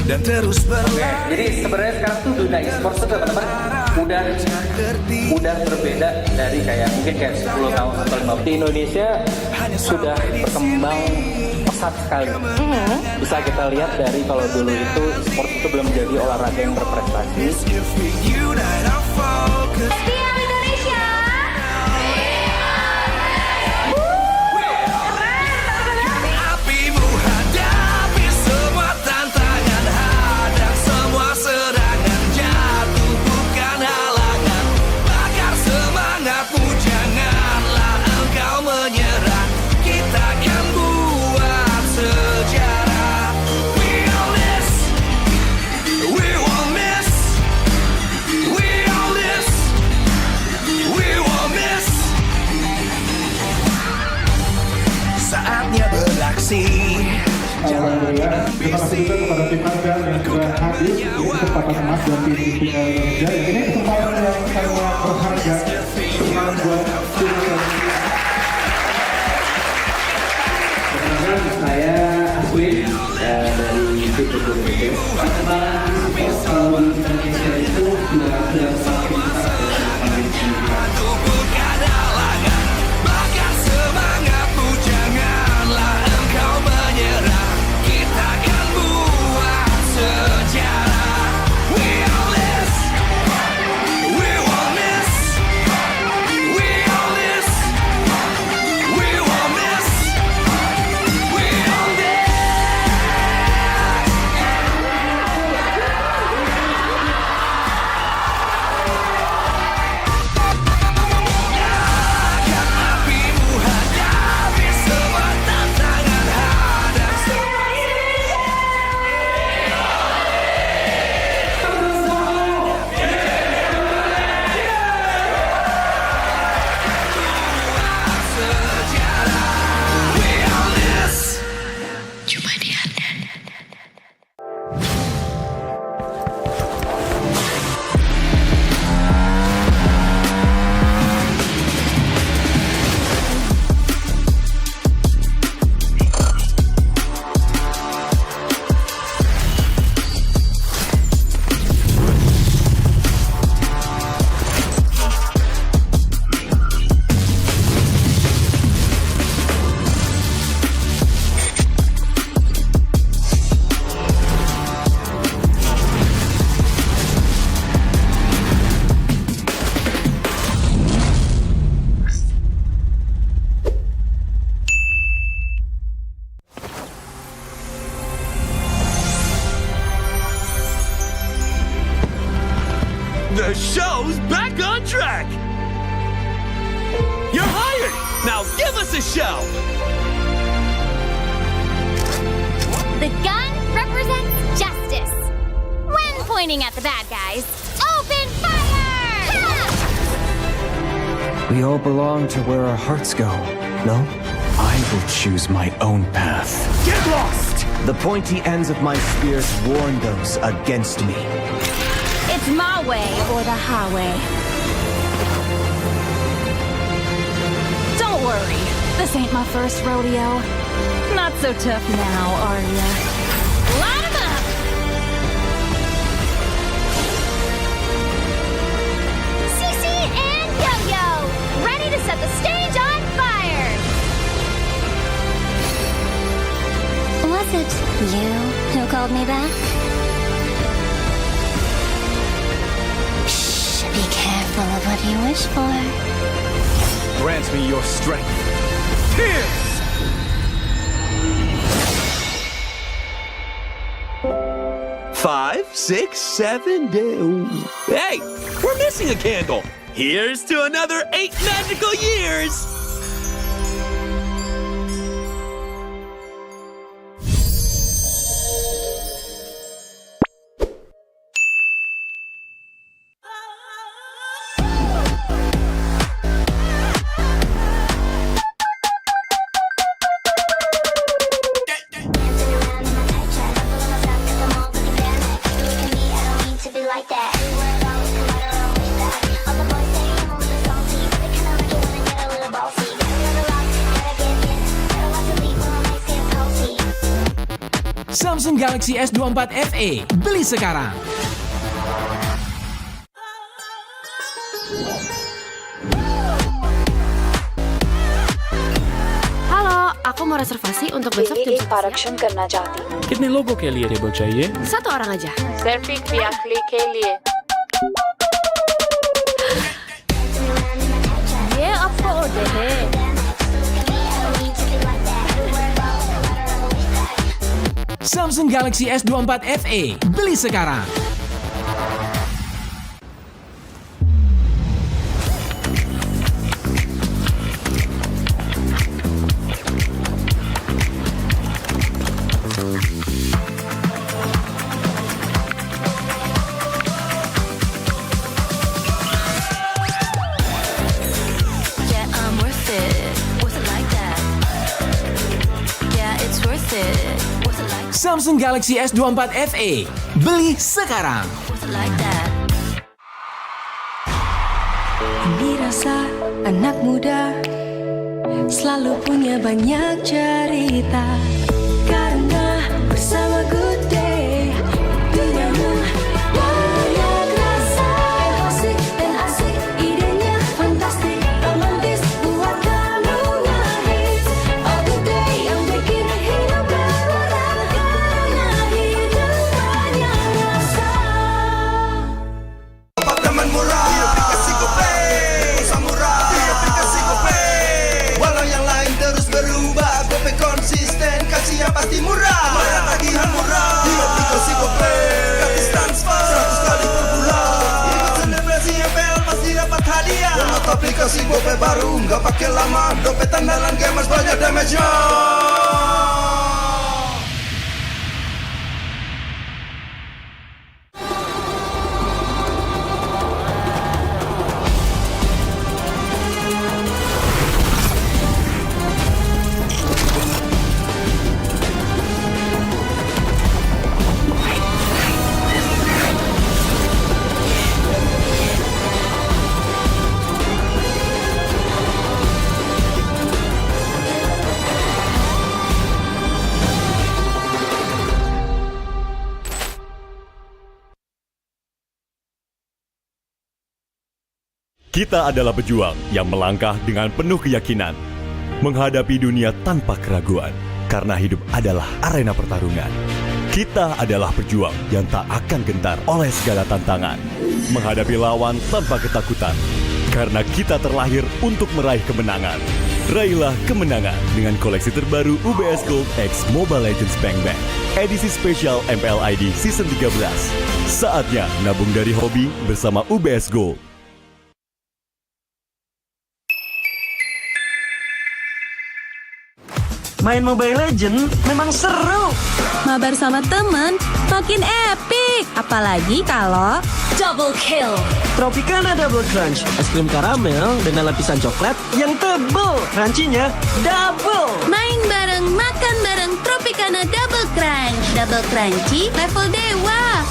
Speaker 8: dan terus jadi sebenarnya sekarang tuh dunia e-sport tuh teman-teman udah berbeda dari mungkin 10 tahun atau 15 tahun. Di Indonesia sudah berkembang pesat sekali. Bisa kita lihat dari kalau dulu itu e-sport itu belum menjadi olahraga yang berprestasi.
Speaker 3: MPL Indonesia.
Speaker 21: Apimu hadapi semua tantangan, hadang semua serangan, jatuh bukan halangan. Bakar semangatmu, janganlah engkau menyerah. Kita akan buat sejarah. We all this, we won't miss. We all this, we won't miss. Saatnya beraksi.
Speaker 9: Alhamdulillah, terima kasih juga kepada tim Anda yang sudah hadir di kesempatan emas dan tim MPL Indonesia. Ini kesempatan yang sangat berharga buat tim
Speaker 24: Perkenalkan, saya Aswin dari tim Indonesia. Perkembangan e-sport di Indonesia itu sudah semakin
Speaker 21: Bakar semangatmu, janganlah engkau menyerah. Kita akan buat sejarah. We all this, we won't miss. We all this, we won't miss. We all this. Apimu hadapi semua tantangan, hadang semua. We all this. Cuma di Anda. The show's back on track. You're hired. Now give us a show.
Speaker 3: The gun represents justice. When pointing at the bad guys, open fire!
Speaker 10: We all belong to where our hearts go, no? I will choose my own path.
Speaker 21: Get lost.
Speaker 10: The pointy ends of my spears warn those against me.
Speaker 23: It's my way or the highway. Don't worry, this ain't my first rodeo. Not so tough now, are ya? Line 'em up!
Speaker 3: CC and Yo-Yo, ready to set the stage on fire! Was it you who called me back? Shh, be careful of what you wish for.
Speaker 15: Grant me your strength. Tears!
Speaker 2: 5, 6, 7. Hey, we're missing a candle. Here's to another 8 magical years.
Speaker 1: Samsung Galaxy S24 FE, beli sekarang.
Speaker 6: Halo, aku mau reservasi untuk besok jam 11 करना चाहती हूँ।
Speaker 20: कितने लोगों के लिए table चाहिए?
Speaker 6: 1 orang aja.
Speaker 20: सिर्फ एक व्याकली के लिए।
Speaker 6: ये आपको ऑर्डर है।
Speaker 1: Samsung Galaxy S24 FE, beli sekarang.
Speaker 19: Yeah, I'm worth it. Worth it like that. Yeah, it's worth it. Worth it like
Speaker 1: Samsung Galaxy S24 FE, beli sekarang.
Speaker 19: like that.
Speaker 13: Dirasa anak muda selalu punya banyak cerita, karena bersama Good Day duniamu banyak rasa, asik dan asik, idenya fantastik, romantis buat kamu ngehits. Oh Good Day yang bikin hidup berwarna, karena hidup banyak rasa.
Speaker 21: Apartemen murah di aplikasi GoPay, pulsa murah di aplikasi GoPay. Walau yang lain terus berubah, GoPay konsisten, kasihnya pasti murah. Bayar tagihan murah di aplikasi GoPay, gratis transfer 100 kali per bulan. Ikut selebrasi MPL pasti dapat hadiah. Download aplikasi GoPay baru, nggak pakai lama. Dompet andalan gamers banyak damage-nya.
Speaker 22: Kita adalah pejuang yang melangkah dengan penuh keyakinan, menghadapi dunia tanpa keraguan, karena hidup adalah arena pertarungan. Kita adalah pejuang yang tak akan gentar oleh segala tantangan, menghadapi lawan tanpa ketakutan, karena kita terlahir untuk meraih kemenangan. Raihlah kemenangan dengan koleksi terbaru UBS Gold X Mobile Legends Bank Bank, edisi spesial MPL ID Season 13. Saatnya nabung dari hobi bersama UBS Gold.
Speaker 14: Main Mobile Legends memang seru.
Speaker 11: Mabar sama temen makin epic. Apalagi kalau double kill.
Speaker 14: Tropicana Double Crunch, es krim karamel dengan lapisan coklat yang tebal. Crunchy-nya double.
Speaker 11: Main bareng, makan bareng Tropicana Double Crunch. Double crunchy level dewa.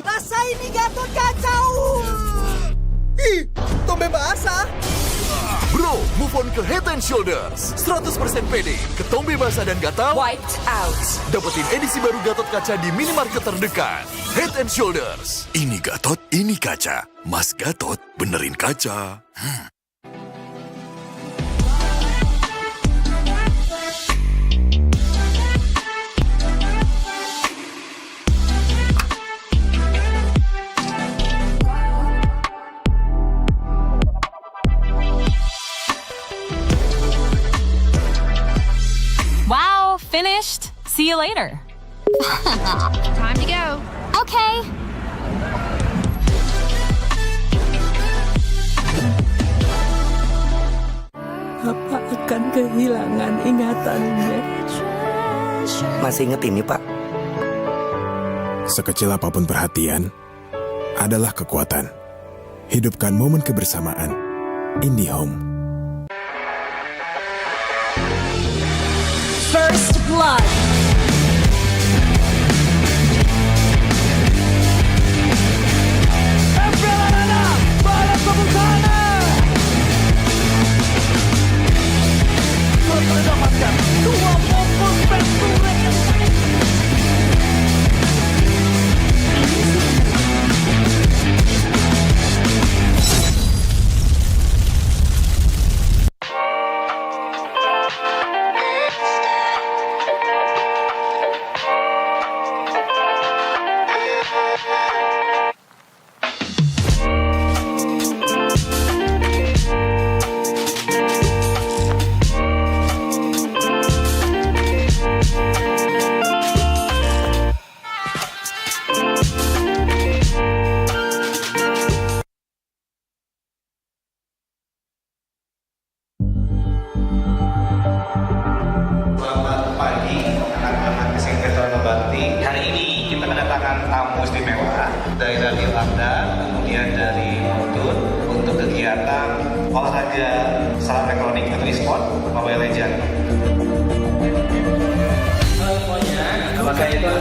Speaker 21: Rasa ini Gatot kacau. Ih, tombe basah.
Speaker 15: Bro, move on ke Head and Shoulders. 100% pede, ketombe basah dan gatal
Speaker 21: Wiped out.
Speaker 15: dapetin edisi baru Gatot kaca di minimarket terdekat. Head and Shoulders. Ini Gatot, ini kaca. Mas Gatot, benerin kaca.
Speaker 25: Wow, finished. See you later.
Speaker 3: Time to go. Okay.
Speaker 5: Papa akan kehilangan ingatannya.
Speaker 12: Masih inget ini, Pak?
Speaker 16: Sekecil apapun perhatian adalah kekuatan. Hidupkan momen kebersamaan. IndiHome.
Speaker 11: First Blood.
Speaker 21: Mendapatkan 2 pompon pentulen yang
Speaker 7: tamu istimewa dari Radio Anda, kemudian dari Montun untuk kegiatan olahraga salam elektronik atau e-sport Mobile Legends.
Speaker 8: Halo semuanya, maka itu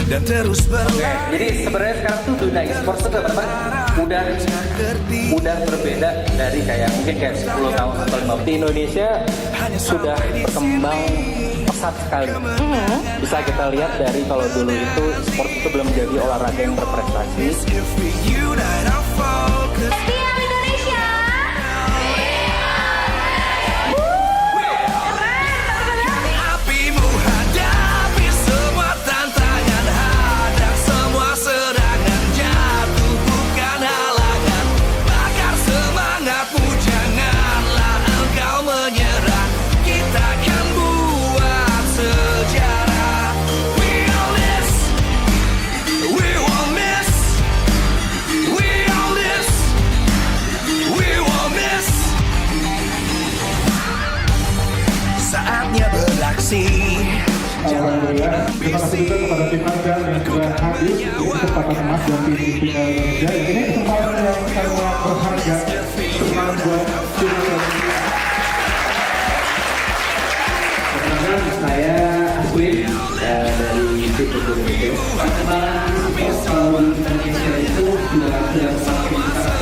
Speaker 21: dan terus berlari.
Speaker 8: Jadi sebenarnya sekarang tuh dunia e-sport tuh teman-teman udah berbeda dari kayak mungkin kayak 10 tahun atau 15 di Indonesia sudah berkembang pesat sekali. Bisa kita lihat dari kalau dulu itu sport itu belum menjadi olahraga yang berprestasi.
Speaker 3: MPL Indonesia.
Speaker 21: Apimu hadapi semua tantangan, hadap semua serangan, jatuh bukan halangan, bakar semangatmu, janganlah engkau menyerah, kita akan buat sejarah. We all this, we won't miss, we all this, we won't miss. Saatnya beraksi.
Speaker 9: Alhamdulillah, terima kasih juga kepada tim Anda yang sudah hadir di kesempatan emas dan tim MPL Indonesia. Ini kesempatan yang sangat berharga, kesempatan buat tim
Speaker 24: Perkenalkan, saya Aswin dari tim Indonesia. Perkembangan e-sport Indonesia itu sudah semakin besar.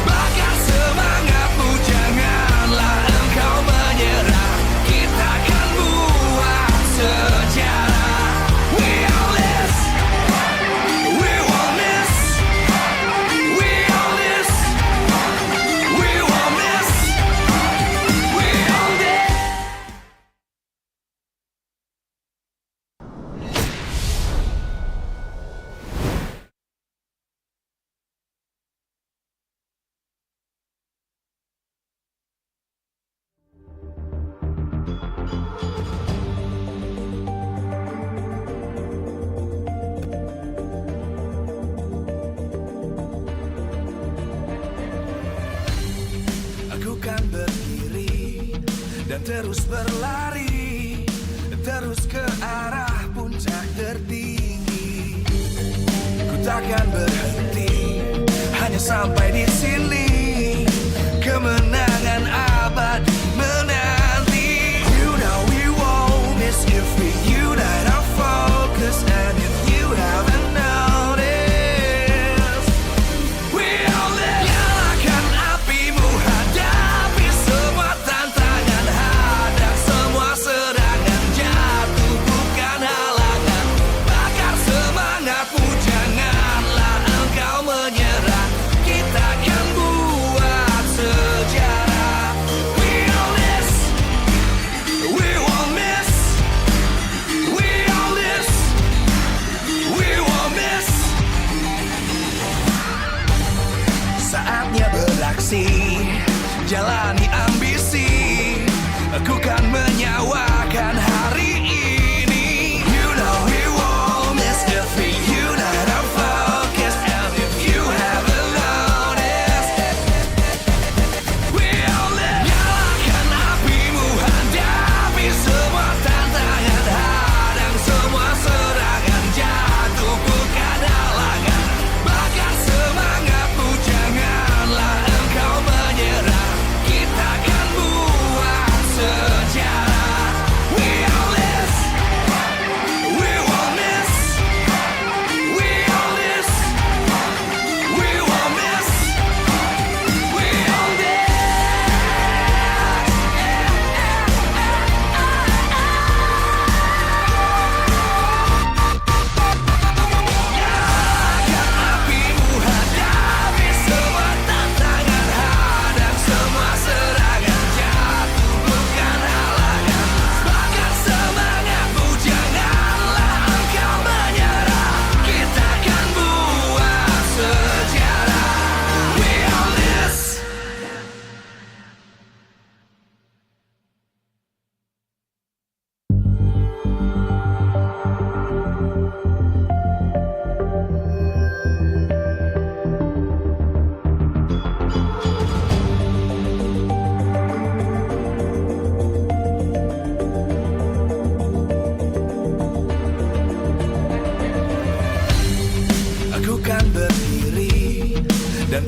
Speaker 21: Bakar semangatmu, janganlah engkau menyerah, kita akan buat sejarah. We all this, we won't miss, we all this, we won't miss, we all this. Aku kan berdiri dan terus berlari, terus ke arah puncak tertinggi. Ku takkan berhenti, hanya sampai di sini. Kemenangan abadi menanti. You know we won't miss if we unite our focus, and if you haven't noticed, we all live. Nyalakan apimu, hadapi semua tantangan, hadap semua serangan, jatuh bukan halangan, bakar semangatmu, janganlah engkau menyerah, kita akan buat sejarah.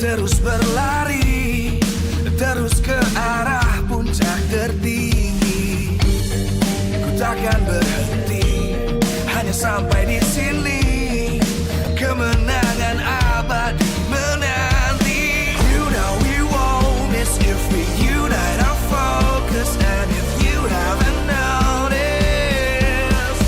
Speaker 21: terus berlari, terus ke arah puncak tertinggi. Ku takkan berhenti, hanya sampai di sini. Kemenangan abadi menanti. You know we won't miss if we unite our focus. And if you haven't noticed,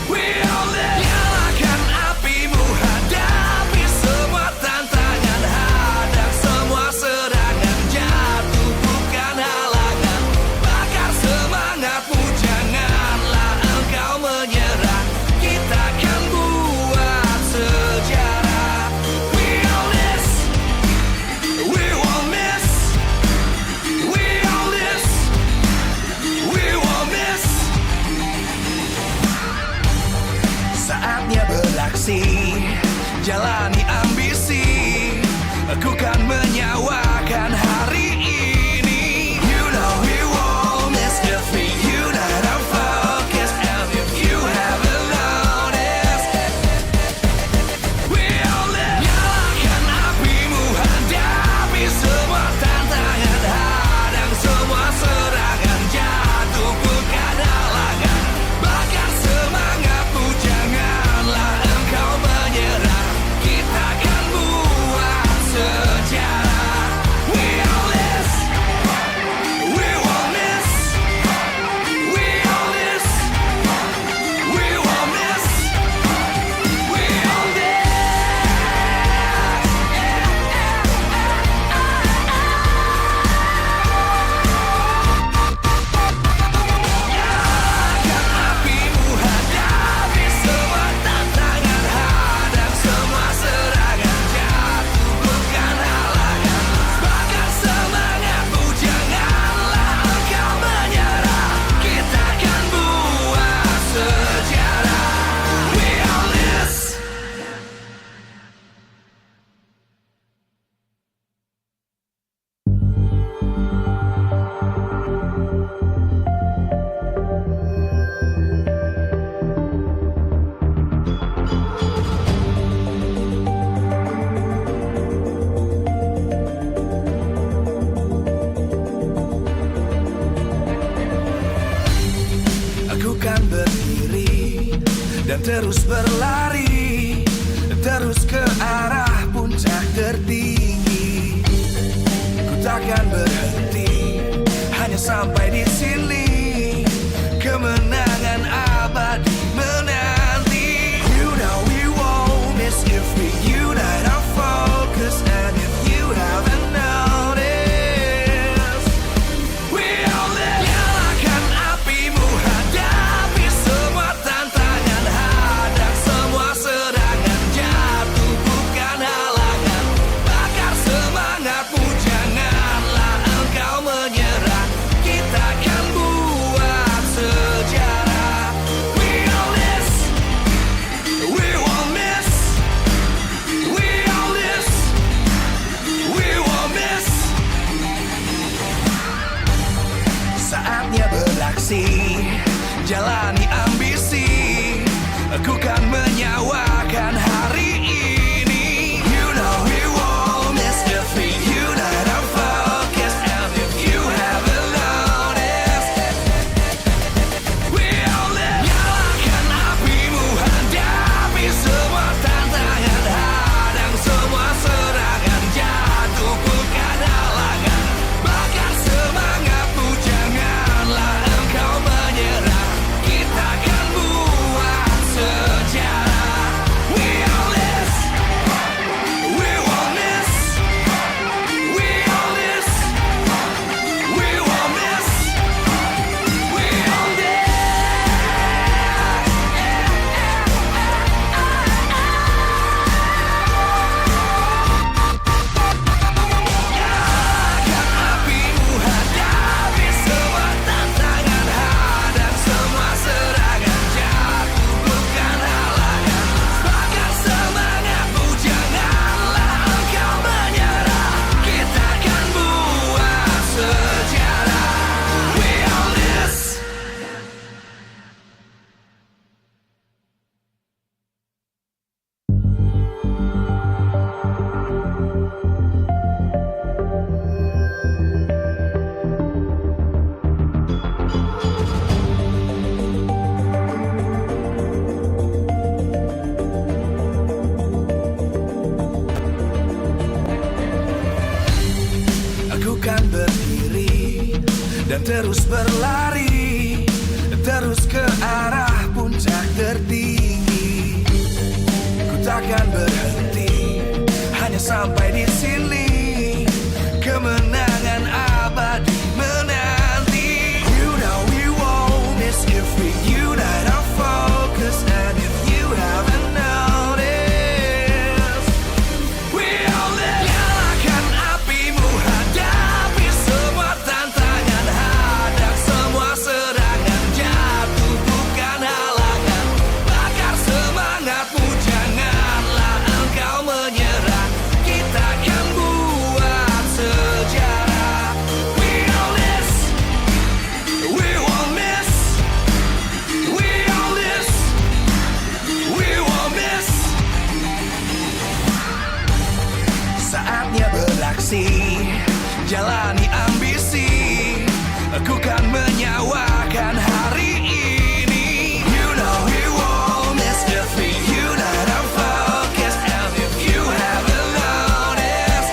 Speaker 21: we all live. Nyalakan apimu, hadapi semua tantangan, hadang semua serangan, jatuh bukan halangan. Bakar semangatmu, janganlah engkau menyerah. Kita akan buat sejarah. We all this, we won't miss. We all this, we won't miss. Saatnya beraksi, jalani ambisi. Aku kan menyawakan hari ini. You know we won't miss if we unite our focus. And if you haven't noticed, we all live. Nyalakan apimu, hadapi semua tantangan, hadang semua serangan, jatuh bukan halangan. Bakar semangatmu, janganlah engkau menyerah. Kita akan buat sejarah. We all this, we won't miss. We all this, we won't miss. We all this. Nyalakan apimu, hadapi semua tantangan, hadang semua serangan, jatuh bukan halangan. Bakar semangatmu, janganlah engkau menyerah. Kita akan buat sejarah. We all this. Aku kan berdiri dan terus berlari, terus ke arah puncak tertinggi. Ku takkan berhenti, hanya sampai di sini. Kemenangan abadi menanti. You know we won't miss if we unite our focus. And if you haven't noticed, we all live. Nyalakan apimu, hadapi semua tantangan, hadang semua serangan, jatuh bukan halangan. Bakar semangatmu, janganlah engkau menyerah. Kita akan buat takkan berhenti hanya sampai di sini. Kemenangan abadi menanti. You know we won't miss if we unite our focus. And if you haven't noticed, we all live. Nyalakan apimu, hadapi semua tantangan, hadang semua serangan, jatuh bukan halangan. Bakar semangatmu, janganlah engkau menyerah. Kita akan buat sejarah. We all this, we won't miss. We all this, we won't miss. Saatnya beraksi, jalani ambisi. Aku kan menyawakan hari ini. You know we won't miss if we unite our focus. And if you haven't noticed,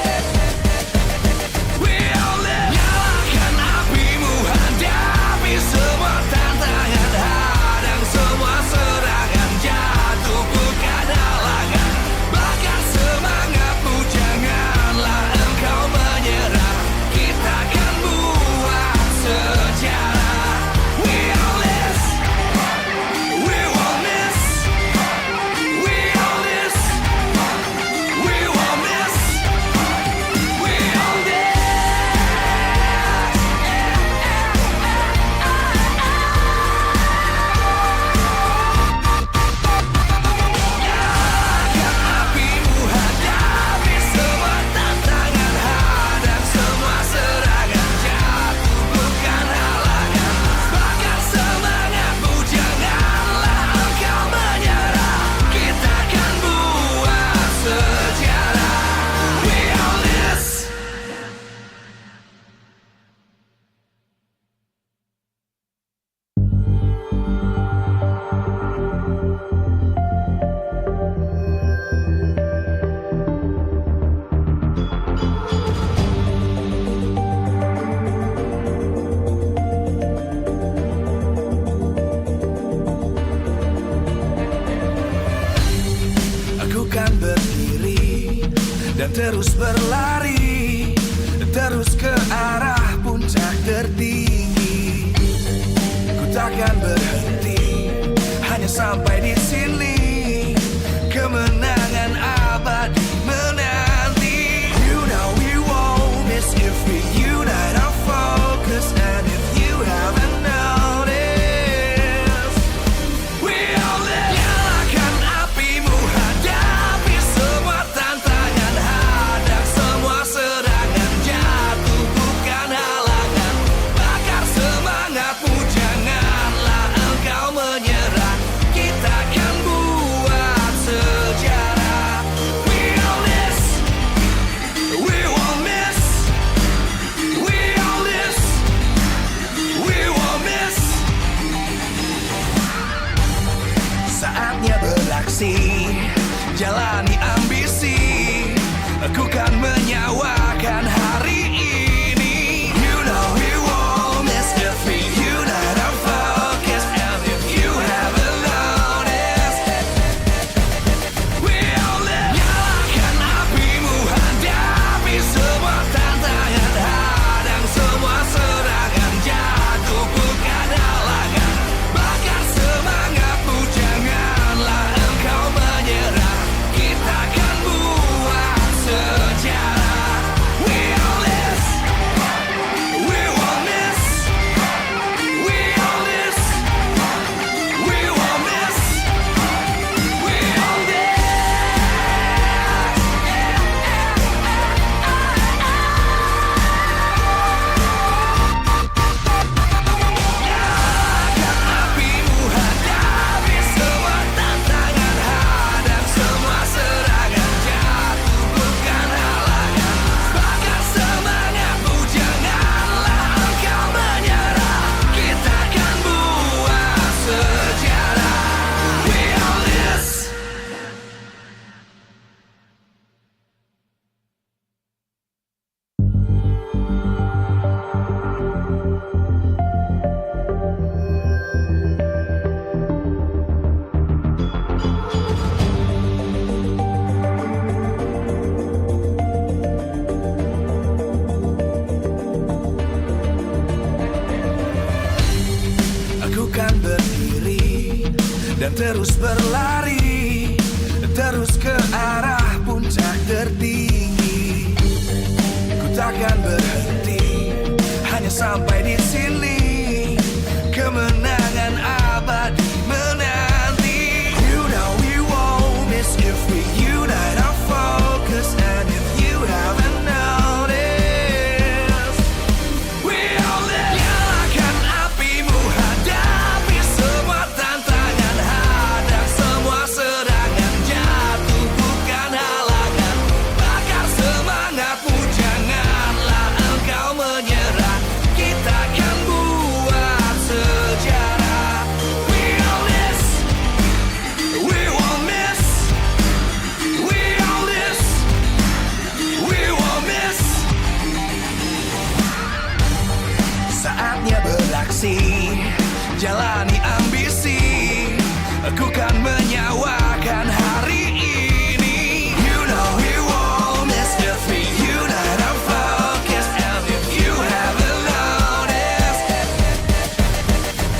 Speaker 21: we all live. Nyalakan apimu, hadapi semua tantangan, hadang semua serangan, jatuh bukan halangan. Bakar semangatmu, janganlah engkau menyerah. Kita akan buat sejarah. We all this, we won't miss. We all this, we won't miss. We all this. Nyalakan apimu, hadapi semua tantangan, hadang semua serangan, jatuh bukan halangan. Bakar semangatmu, janganlah engkau menyerah. Kita akan buat sejarah. We all this. Aku kan berdiri dan terus berlari, terus ke arah puncak tertinggi. Ku takkan berhenti hanya sampai di sini. Kemenangan abadi menanti. You know we won't miss if we unite our focus. And if you haven't noticed, we all live. Nyalakan apimu, hadapi semua tantangan, hadang semua serangan, jatuh bukan halangan. Bakar semangatmu, janganlah engkau menyerah. Kita akan buat sejarah. We all this, we won't miss. We all this, we won't miss. Saatnya beraksi, jalani ambisi. Aku kan menyawakan hari ini. You know we won't miss if we unite our focus. And if you haven't noticed, we all live. Nyalakan apimu, hadapi semua tantangan, hadang semua serangan, jatuh bukan halangan. Bakar semangatmu, janganlah engkau menyerah. Kita akan terus berlari, terus ke arah puncak tertinggi. Ku takkan berhenti, hanya sampai di sini. Kemenangan abadi menanti. You know we won't miss if we unite our focus. And if you haven't noticed, we all live. Nyalakan apimu, hadapi semua tantangan, hadang semua serangan, jatuh bukan halangan. Bakar semangatmu, janganlah engkau menyerah. Kita akan buat sejarah. We all this, we won't miss. We all this, we won't miss. Saatnya beraksi, jalani ambisi. Aku kan menyawakan hari ini. You know we won't miss if we unite our focus. And if you haven't noticed,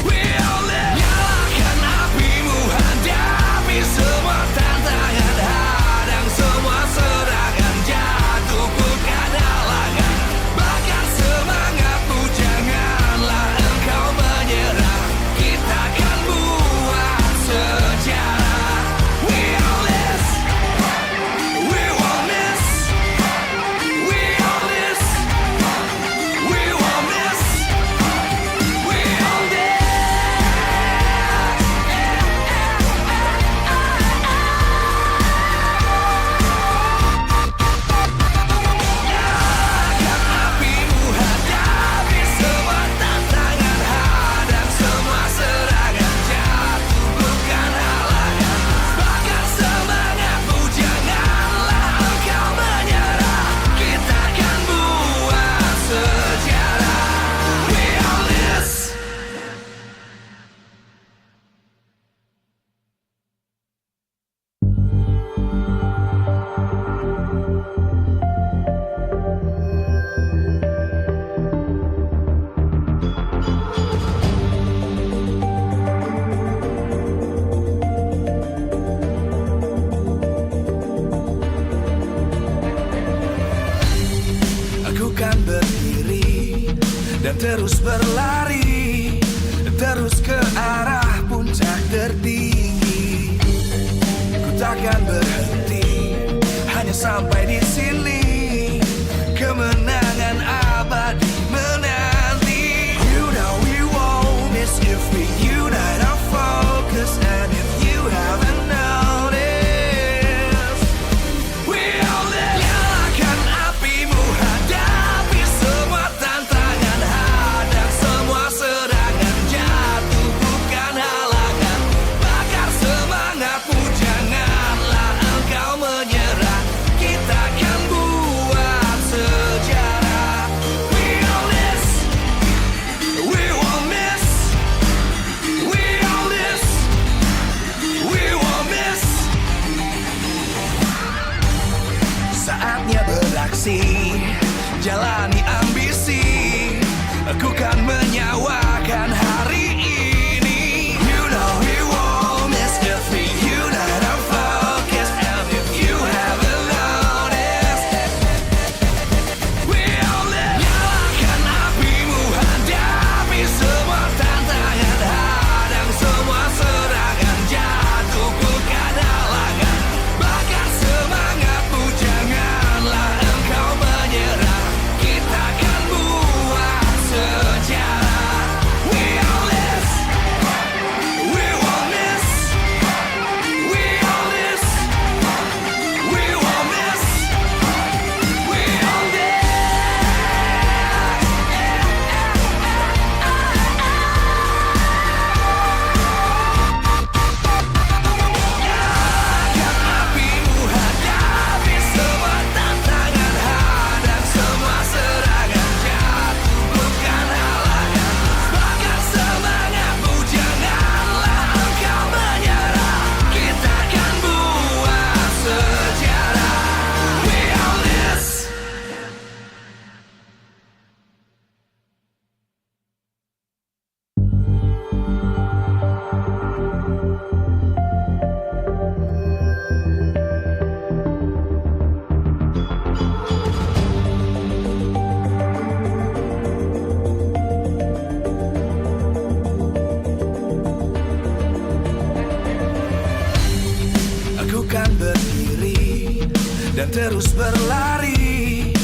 Speaker 21: we all live. Nyalakan apimu, hadapi semua tantangan, hadang semua serangan, jatuh bukan halangan. Bakar semangatmu, janganlah engkau menyerah. Kita akan buat sejarah. We all this, we won't miss. We all this, we won't miss. We all this. Nyalakan apimu, hadapi semua tantangan, hadang semua serangan, jatuh bukan halangan. Bakar semangatmu, janganlah engkau menyerah. Kita akan buat sejarah. We all this. Aku kan berdiri dan terus berlari, terus ke arah puncak tertinggi. Ku takkan berhenti, hanya sampai di sini. Kemenangan abadi menanti. You know we won't miss if we unite our focus. And if you haven't noticed, we all live. Nyalakan apimu, hadapi semua tantangan, hadang semua serangan, jatuh bukan halangan. Bakar semangatmu, janganlah engkau menyerah. Kita akan buat sejarah. We all this, we won't miss. We all this, we won't miss. Saatnya beraksi, jalani ambisi. Aku kan menyawakan hari ini. You know we won't miss if we unite our focus. And if you haven't noticed, we all live. Nyalakan apimu, hadapi semua tantangan, hadang semua serangan, jatuh bukan halangan. Bakar semangatmu, janganlah engkau menyerah. dan terus berlari,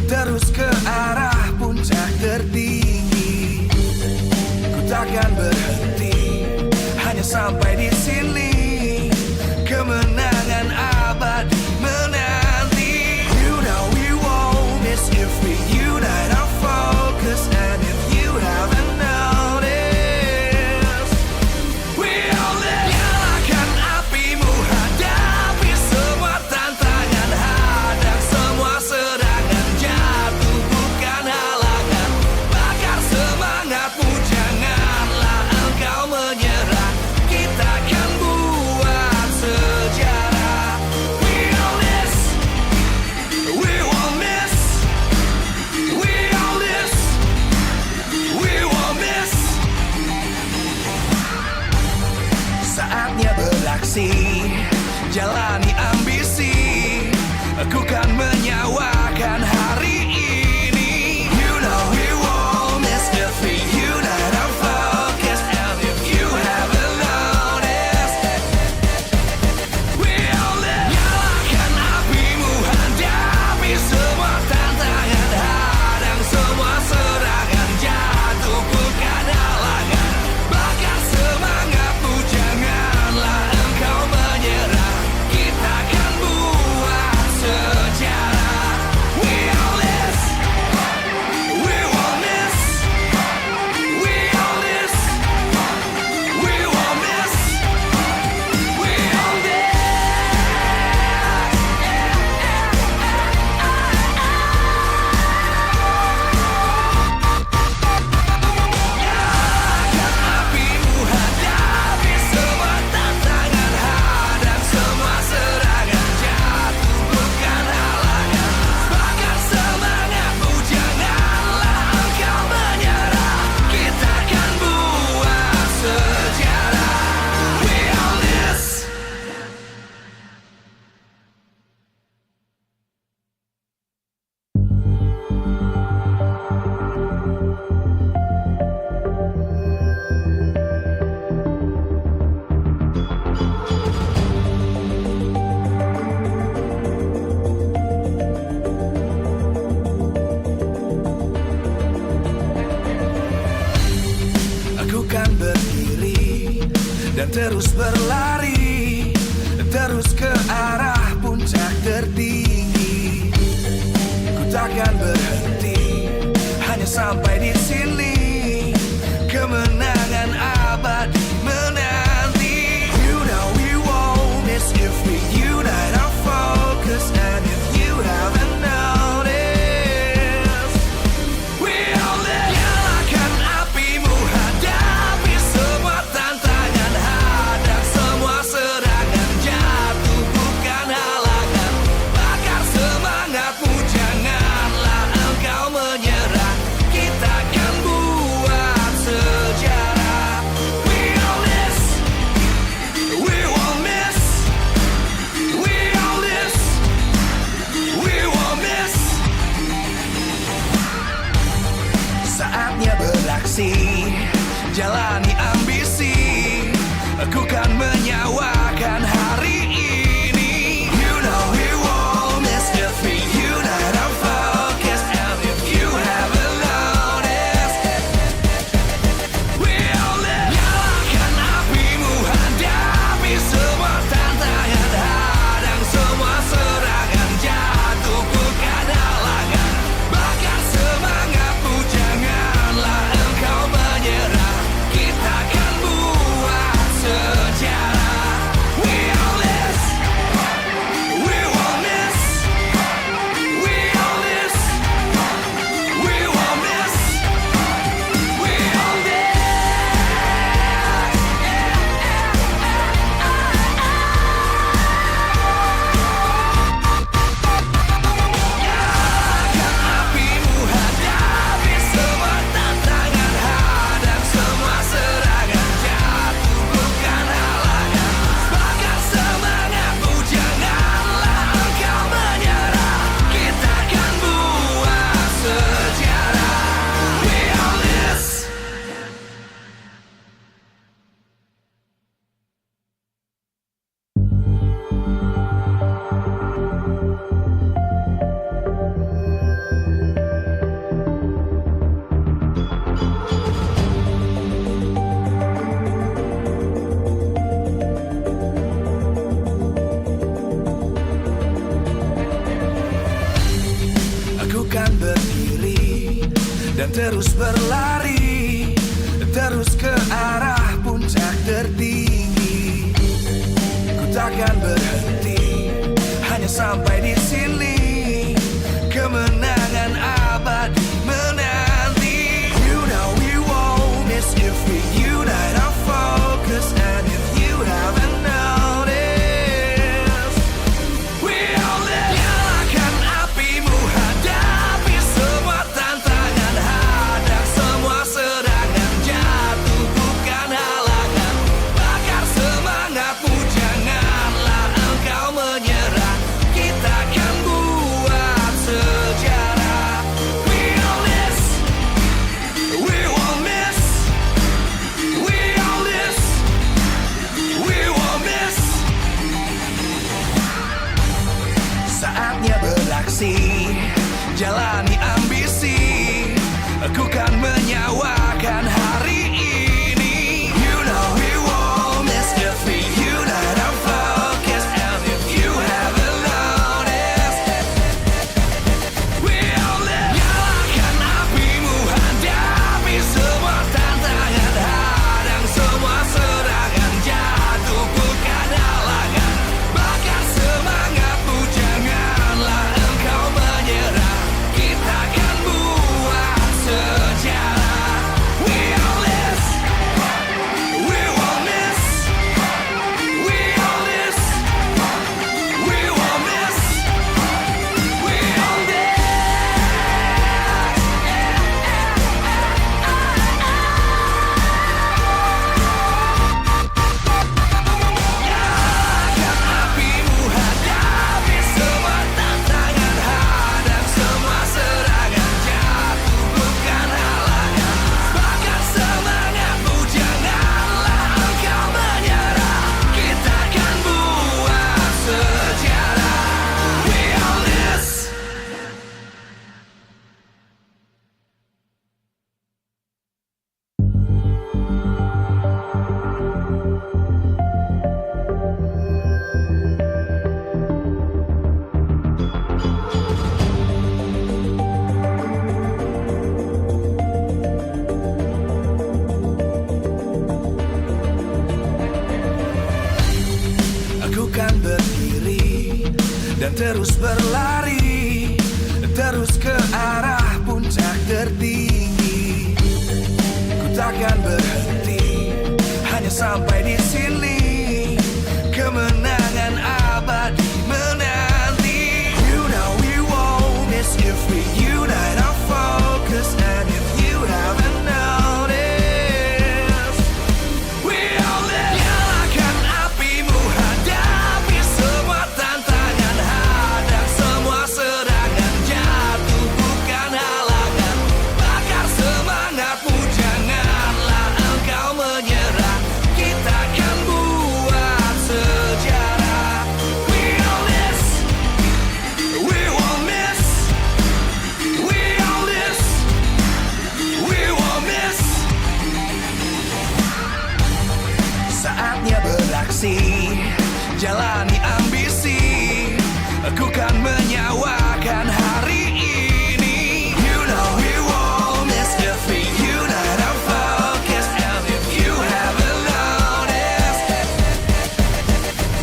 Speaker 21: terus ke arah puncak tertinggi. Ku takkan berhenti, hanya sampai di sini. Kemenangan abadi menanti. You know we won't miss if we unite our focus. And if you haven't noticed, we all live. Nyalakan apimu, hadapi semua tantangan, hadang semua serangan, jatuh bukan halangan. Bakar semangatmu, janganlah engkau menyerah. Kita akan buat sejarah. We all this, we won't miss. We all this, we won't miss. Saatnya beraksi, jalani ambisi. Aku kan menyawakan hari ini. You know we won't miss if we unite our focus. And if you haven't noticed, we all live. Nyalakan apimu, hadapi semua tantangan, hadang semua serangan, jatuh bukan halangan. Bakar semangatmu, janganlah engkau menyerah. Kita akan buat sejarah. dan terus berlari, terus ke arah puncak tertinggi. Ku takkan berhenti, hanya sampai di sini. Kemenangan abadi menanti. You know we won't miss if we unite our focus. And if you haven't noticed, we all live. Nyalakan apimu, hadapi semua tantangan, hadang semua serangan, jatuh bukan halangan. Bakar semangatmu, janganlah engkau menyerah. Kita akan buat sejarah. We all this, we won't miss. We all this, we won't miss. Saatnya beraksi, jalani ambisi. Aku kan menyawakan hari ini. You know we won't miss if we unite our focus. And if you haven't noticed, we all live. Nyalakan apimu, hadapi semua tantangan, hadang semua serangan, jatuh bukan halangan. Bakar semangatmu, janganlah engkau menyerah. Kita akan buat sejarah. We all this, we won't miss. We all this, we won't miss. We all this. Nyalakan apimu, hadapi semua tantangan, hadang semua serangan, jatuh bukan halangan. Bakar semangatmu, janganlah engkau menyerah. Kita akan buat sejarah. We all this. Aku kan berdiri dan terus berlari, terus ke arah puncak tertinggi. Ku takkan berhenti, hanya sampai di sini. Kemenangan abadi menanti. You know we won't miss if we unite our focus. And if you haven't noticed, we all live. Nyalakan apimu, hadapi semua tantangan, hadang semua serangan, jatuh bukan halangan. Bakar semangatmu, janganlah engkau menyerah. Kita akan buat sejarah. We all this, we won't miss. We all this, we won't miss. Saatnya beraksi, jalani ambisi. Aku kan menyawakan hari ini. You know we won't miss if we unite our focus. And if you haven't noticed,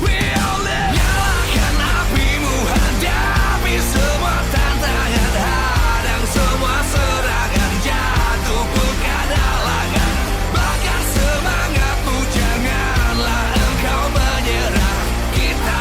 Speaker 21: we all live. Nyalakan apimu, hadapi semua tantangan, hadang semua serangan, jatuh bukan halangan. Bakar semangatmu, janganlah engkau menyerah. Kita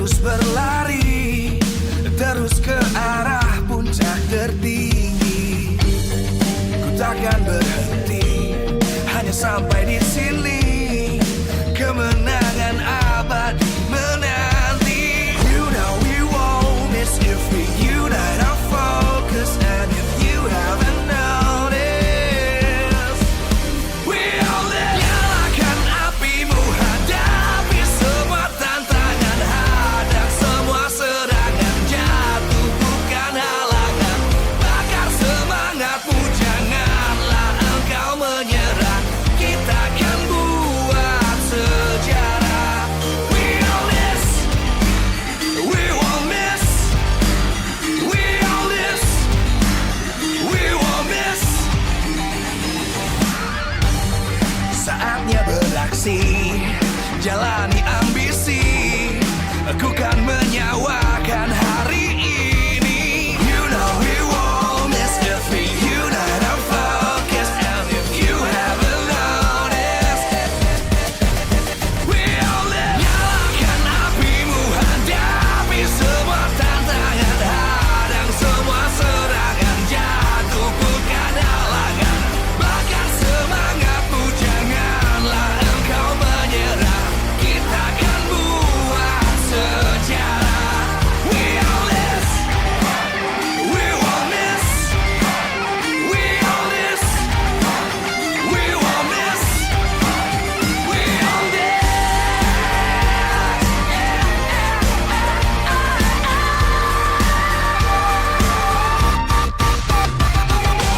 Speaker 21: terus berlari, terus ke arah puncak tertinggi. Ku takkan berhenti, hanya sampai di sini. Kemenangan abadi menanti. You know we won't miss if we unite our focus. And if you haven't noticed, we all live. Nyalakan apimu, hadapi semua tantangan, hadang semua serangan, jatuh bukan halangan. Bakar semangatmu, janganlah engkau menyerah. Kita akan buat sejarah. We all this, we won't miss. We all this, we won't miss. Saatnya beraksi, jalani ambisi. Aku kan menyawakan hari ini. You know we won't miss if we unite our focus. And if you haven't noticed, we all live. Nyalakan apimu, hadapi semua tantangan, hadang semua serangan, jatuh bukan halangan. Bakar semangatmu, janganlah engkau menyerah. Kita akan buat sejarah. We all this, we won't miss. We all this, we won't miss. We all this.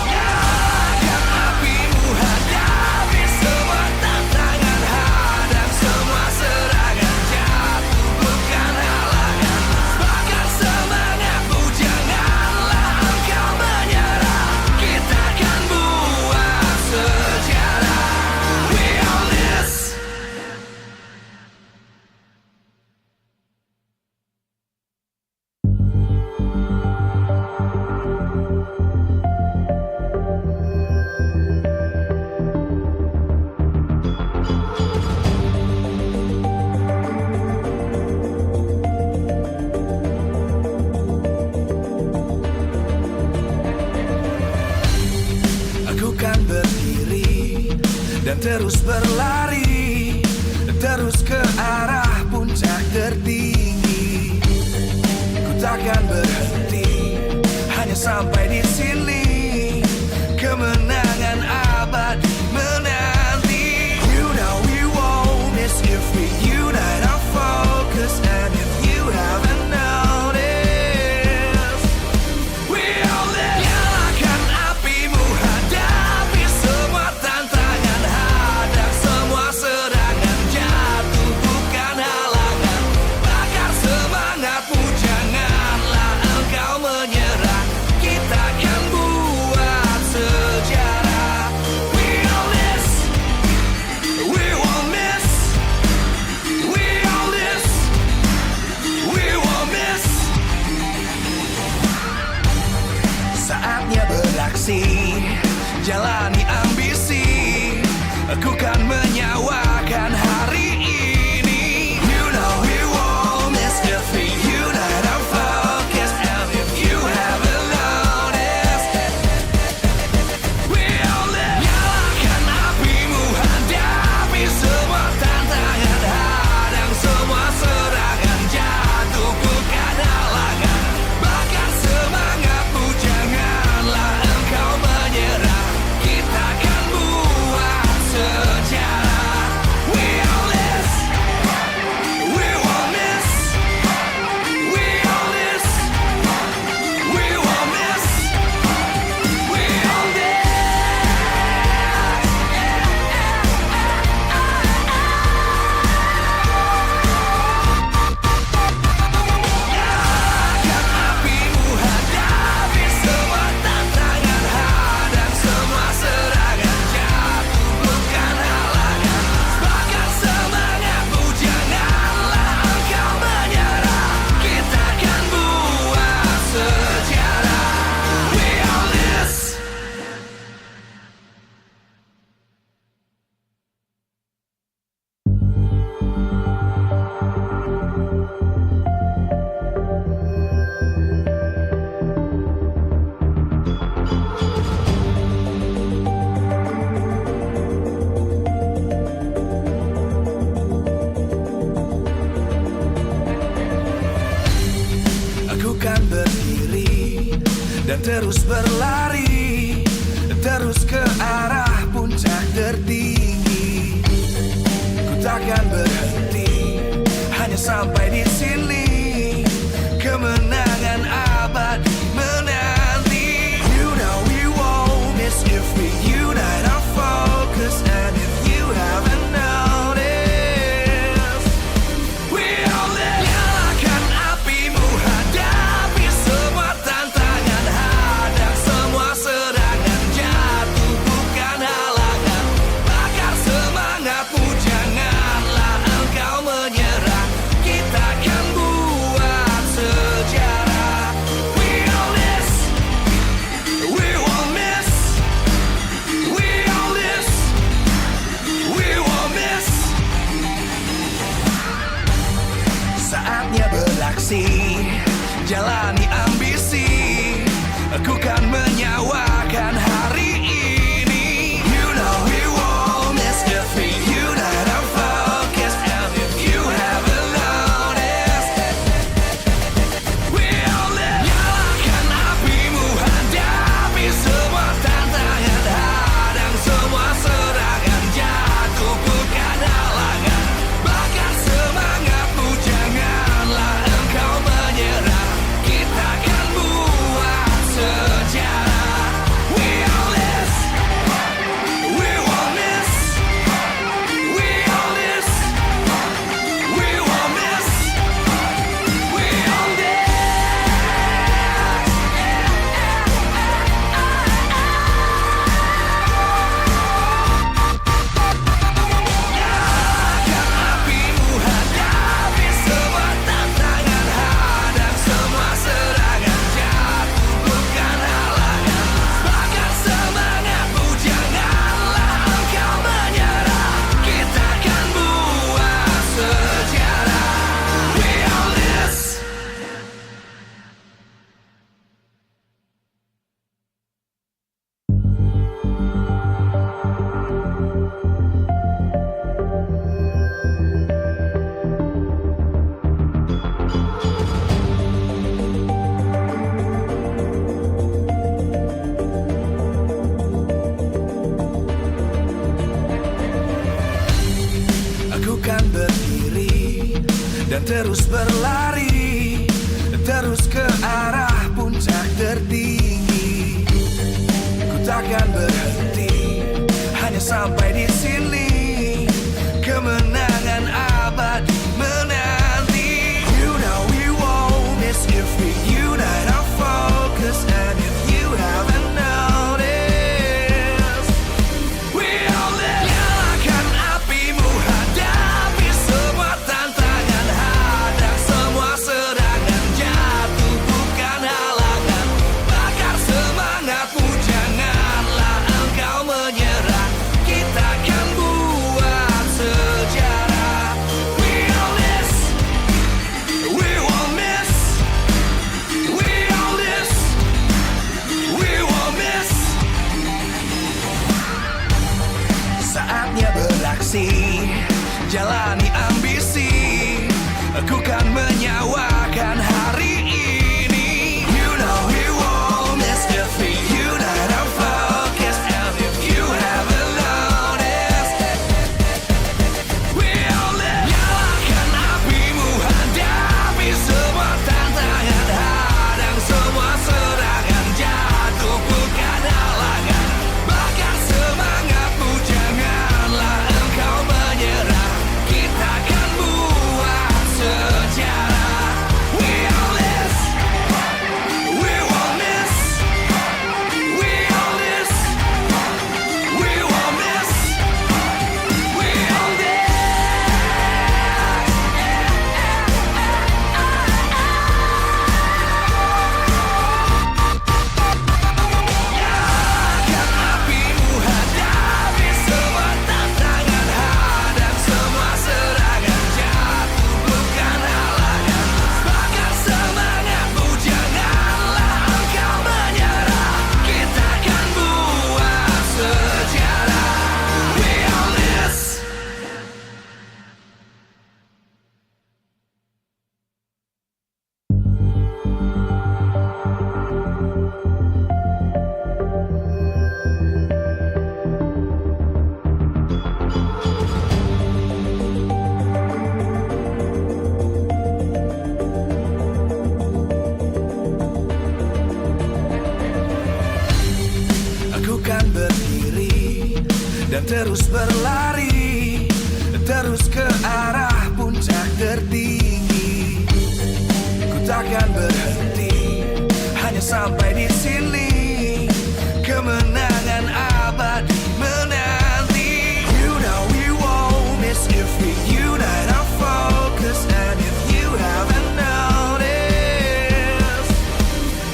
Speaker 21: Nyalakan apimu, hadapi semua tantangan, hadang semua serangan, jatuh bukan halangan. Bakar semangatmu, janganlah engkau menyerah. Kita akan buat sejarah. We all this. Aku kan berdiri dan terus berlari, terus ke arah puncak tertinggi. Ku takkan berhenti, hanya sampai di sini. Kemenangan abadi menanti. You know we won't miss if we unite our focus. And if you haven't noticed, we all live. Nyalakan apimu, hadapi semua tantangan, hadang semua serangan, jatuh bukan halangan. Bakar semangatmu, janganlah engkau menyerah. Kita akan buat sejarah. We all this, we won't miss. We all this, we won't miss. Saatnya beraksi, jalani ambisi. Aku kan menyawakan hari ini. You know we won't miss if we unite our focus. And if you haven't noticed, we all live. Nyalakan apimu, hadapi semua tantangan, hadang semua serangan, jatuh bukan halangan. Bakar semangatmu, janganlah engkau menyerah. Kita akan buat sejarah. Aku kan berdiri dan terus berlari, terus ke arah puncak tertinggi. Ku takkan berhenti, hanya sampai di sini. Kemenangan abadi menanti. You know we won't miss if we unite our focus. And if you haven't noticed, we all live. Nyalakan apimu, hadapi semua tantangan, hadang semua serangan, jatuh bukan halangan. Bakar semangatmu, janganlah engkau menyerah. Kita akan buat sejarah. We all this, we won't miss. We all this, we won't miss. Saatnya beraksi, jalani ambisi. Aku kan menyawakan hari ini. You know we won't miss if we unite our focus. And if you haven't noticed, we all live. Nyalakan apimu, hadapi semua tantangan, hadang semua serangan, jatuh bukan halangan. Bakar semangatmu, janganlah engkau menyerah. Kita akan buat sejarah. We all this, we won't miss. We all this, we won't miss. We all this. Nyalakan apimu, hadapi semua tantangan, hadang semua serangan, jatuh bukan halangan. Bakar semangatmu, janganlah engkau menyerah. Kita akan buat sejarah. We all this. Aku kan berdiri dan terus berlari, terus ke arah puncak tertinggi. Ku takkan berhenti, hanya sampai di sini. Kemenangan abadi menanti. You know we won't miss if we unite our focus. And if you haven't noticed, we all live. Nyalakan apimu, hadapi semua tantangan, hadang semua serangan, jatuh bukan halangan. Bakar semangatmu, janganlah engkau menyerah. Kita akan buat sejarah. We all this, we won't miss. We all this, we won't miss. Saatnya beraksi, jalani ambisi. Aku kan menyawakan hari ini. You know we won't miss if we unite our focus. And if you haven't noticed, we all live. Nyalakan apimu, hadapi semua tantangan, hadang semua serangan, jatuh bukan halangan. Bakar semangatmu, janganlah engkau menyerah. Kita akan buat sejarah. terus berlari, terus ke arah puncak tertinggi. Ku takkan berhenti, hanya sampai di sini. Kemenangan abadi menanti. You know we won't miss if we unite our focus. And if you haven't noticed,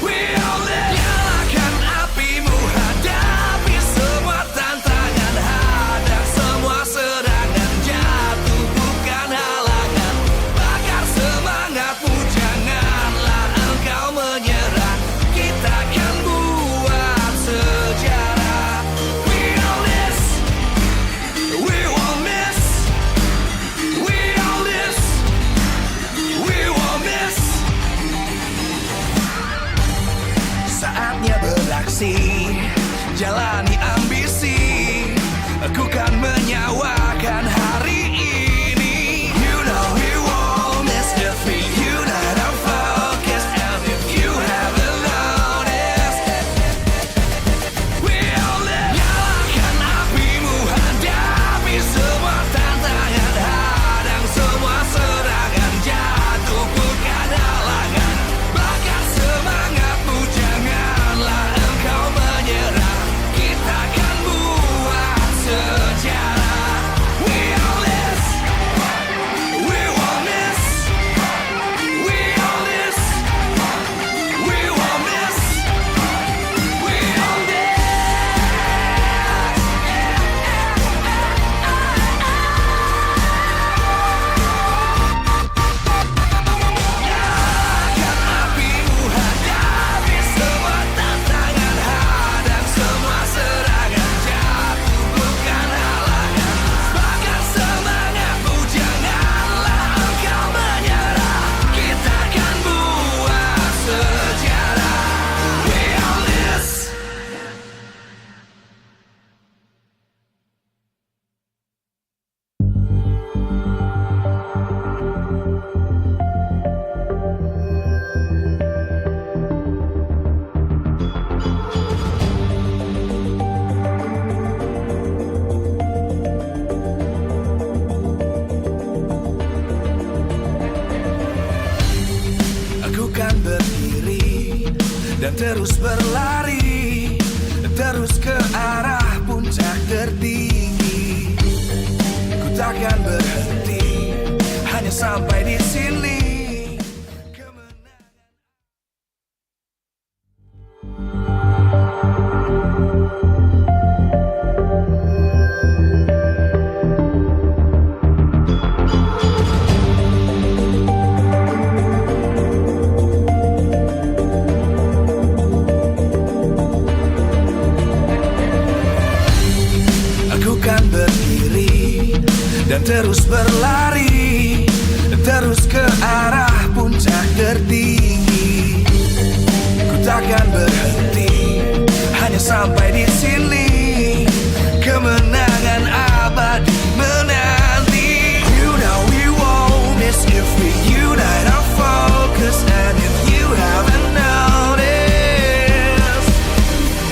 Speaker 21: we'll nyalakan apimu, hadapi semua tantangan, hadang semua serangan, jatuh bukan halangan, bakar semangatmu, janganlah engkau menyerah. Kita akan buat sejarah. We all this, we won't miss. We all this, we won't miss. Saatnya beraksi, jalani ambisi. Aku kan menyawakan hari ini. You know we won't miss if we unite our focus. And if you haven't noticed, we'll nyalakan apimu, hadapi semua tantangan, hadang semua serangan, jatuh bukan halangan, bakar semangatmu, janganlah engkau menyerah. Kita akan buat sejarah. We all this, we won't miss. We all this, we won't miss. We all this. Nyalakan apimu, hadapi semua tantangan, hadang semua serangan, jatuh bukan halangan, bakar semangatmu, janganlah engkau menyerah. Kita akan buat sejarah. We all this. Aku kan berdiri dan terus berlari, terus ke arah puncak tertinggi. Ku takkan berhenti, hanya sampai di sini. Aku kan berdiri dan terus berlari, terus ke arah puncak tertinggi. Ku takkan berhenti, hanya sampai di sini. Kemenangan abadi menanti. You know we won't miss if we unite our focus. And if you haven't noticed,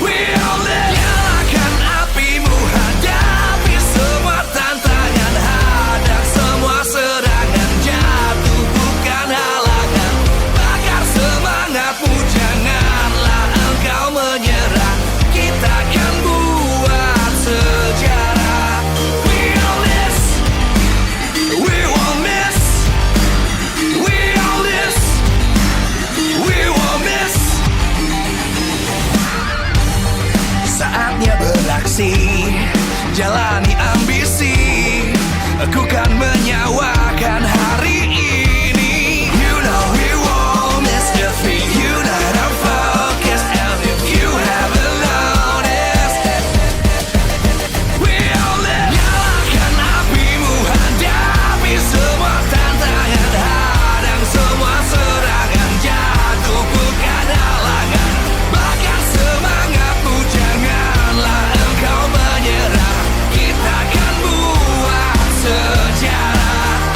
Speaker 21: we'll nyalakan apimu, hadapi semua tantangan, hadang semua serangan, jatuh bukan halangan, bakar semangatmu, janganlah engkau menyerah. Kita akan buat sejarah. We all this, we won't miss. We all this, we won't miss. Saatnya beraksi, jalani ambisi. Aku kan menyawakan hari ini. You know we won't miss if we unite our focus. And if you haven't noticed, we'll nyalakan apimu, hadapi semua tantangan, hadang semua serangan, jatuh bukan halangan, bakar semangatmu, janganlah engkau menyerah. Kita akan buat sejarah.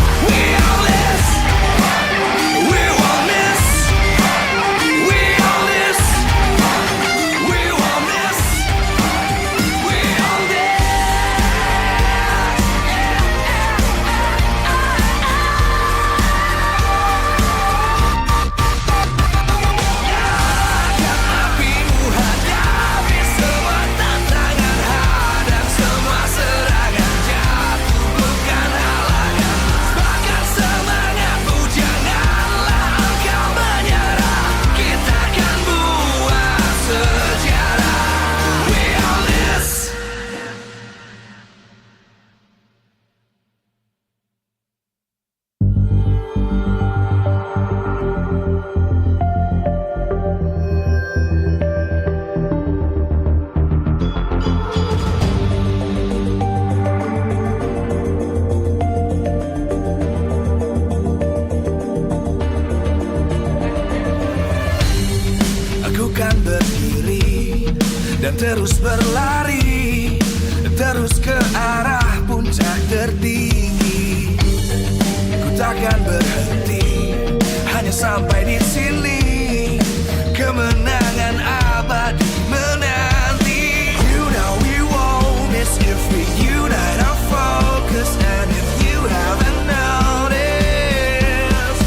Speaker 21: dan terus berlari, terus ke arah puncak tertinggi. Ku takkan berhenti, hanya sampai di sini. Kemenangan abadi menanti. You know we won't miss if we unite our focus. And if you haven't noticed,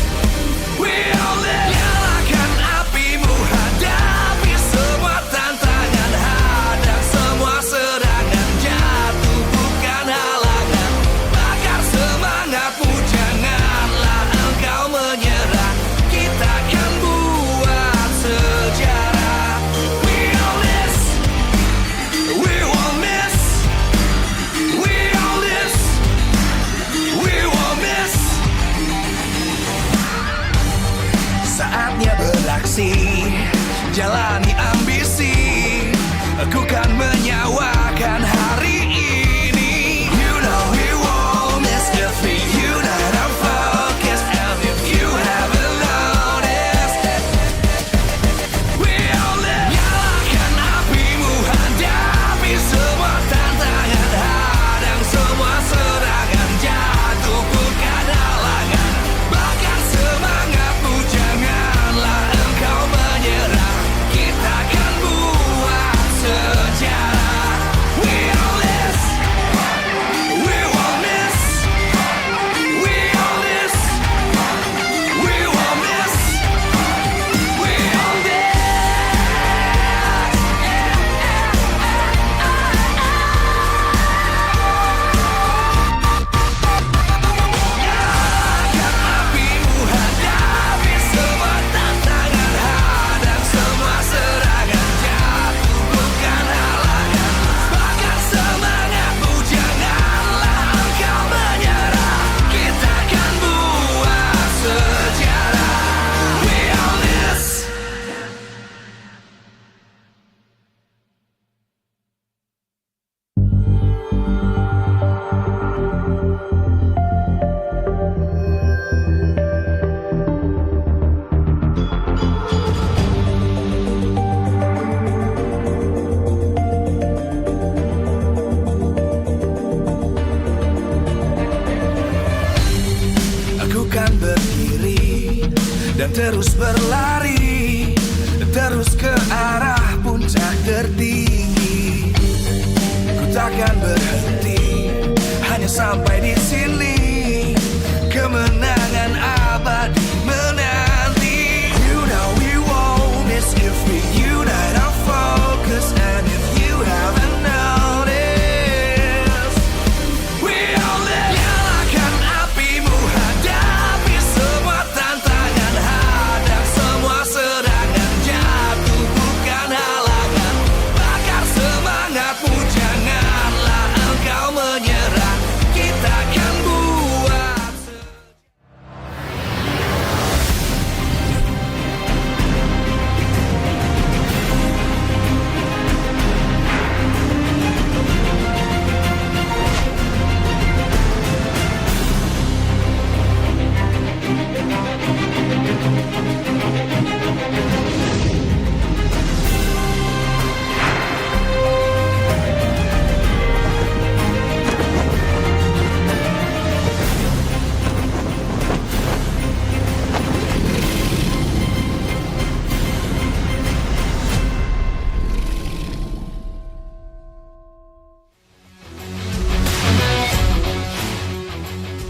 Speaker 21: we all live. Nyalakan apimu, hadapi semua tantangan, hadang semua serangan, jatuh bukan halangan. Bakar semangatmu, janganlah engkau menyerah. Kita akan buat sejarah. We all this, we won't miss. We all this, we won't miss. Saatnya beraksi, jalani ambisi. Aku kan menyawakan hari ini. You know we won't miss if we unite our focus. And if you haven't noticed, we all live. Nyalakan apimu, hadapi semua tantangan, hadang semua serangan, jatuh bukan halangan. Bakar semangatmu, janganlah engkau menyerah. Kita akan buat sejarah. We all this, we won't miss. We all this, we won't miss. We all this. Nyalakan apimu, hadapi semua tantangan, hadang semua serangan, jatuh bukan halangan. Bakar semangatmu, janganlah engkau menyerah. Kita akan buat sejarah. We all this. Aku kan berdiri dan terus berlari, terus ke arah puncak tertinggi. Ku takkan berhenti, hanya sampai di sini. Kemenangan abadi menanti. You know we won't miss if we unite our focus. And if you haven't noticed, we all live. Nyalakan apimu, hadapi semua tantangan, hadang semua serangan, jatuh bukan halangan. Bakar semangatmu, janganlah engkau menyerah. Kita akan buat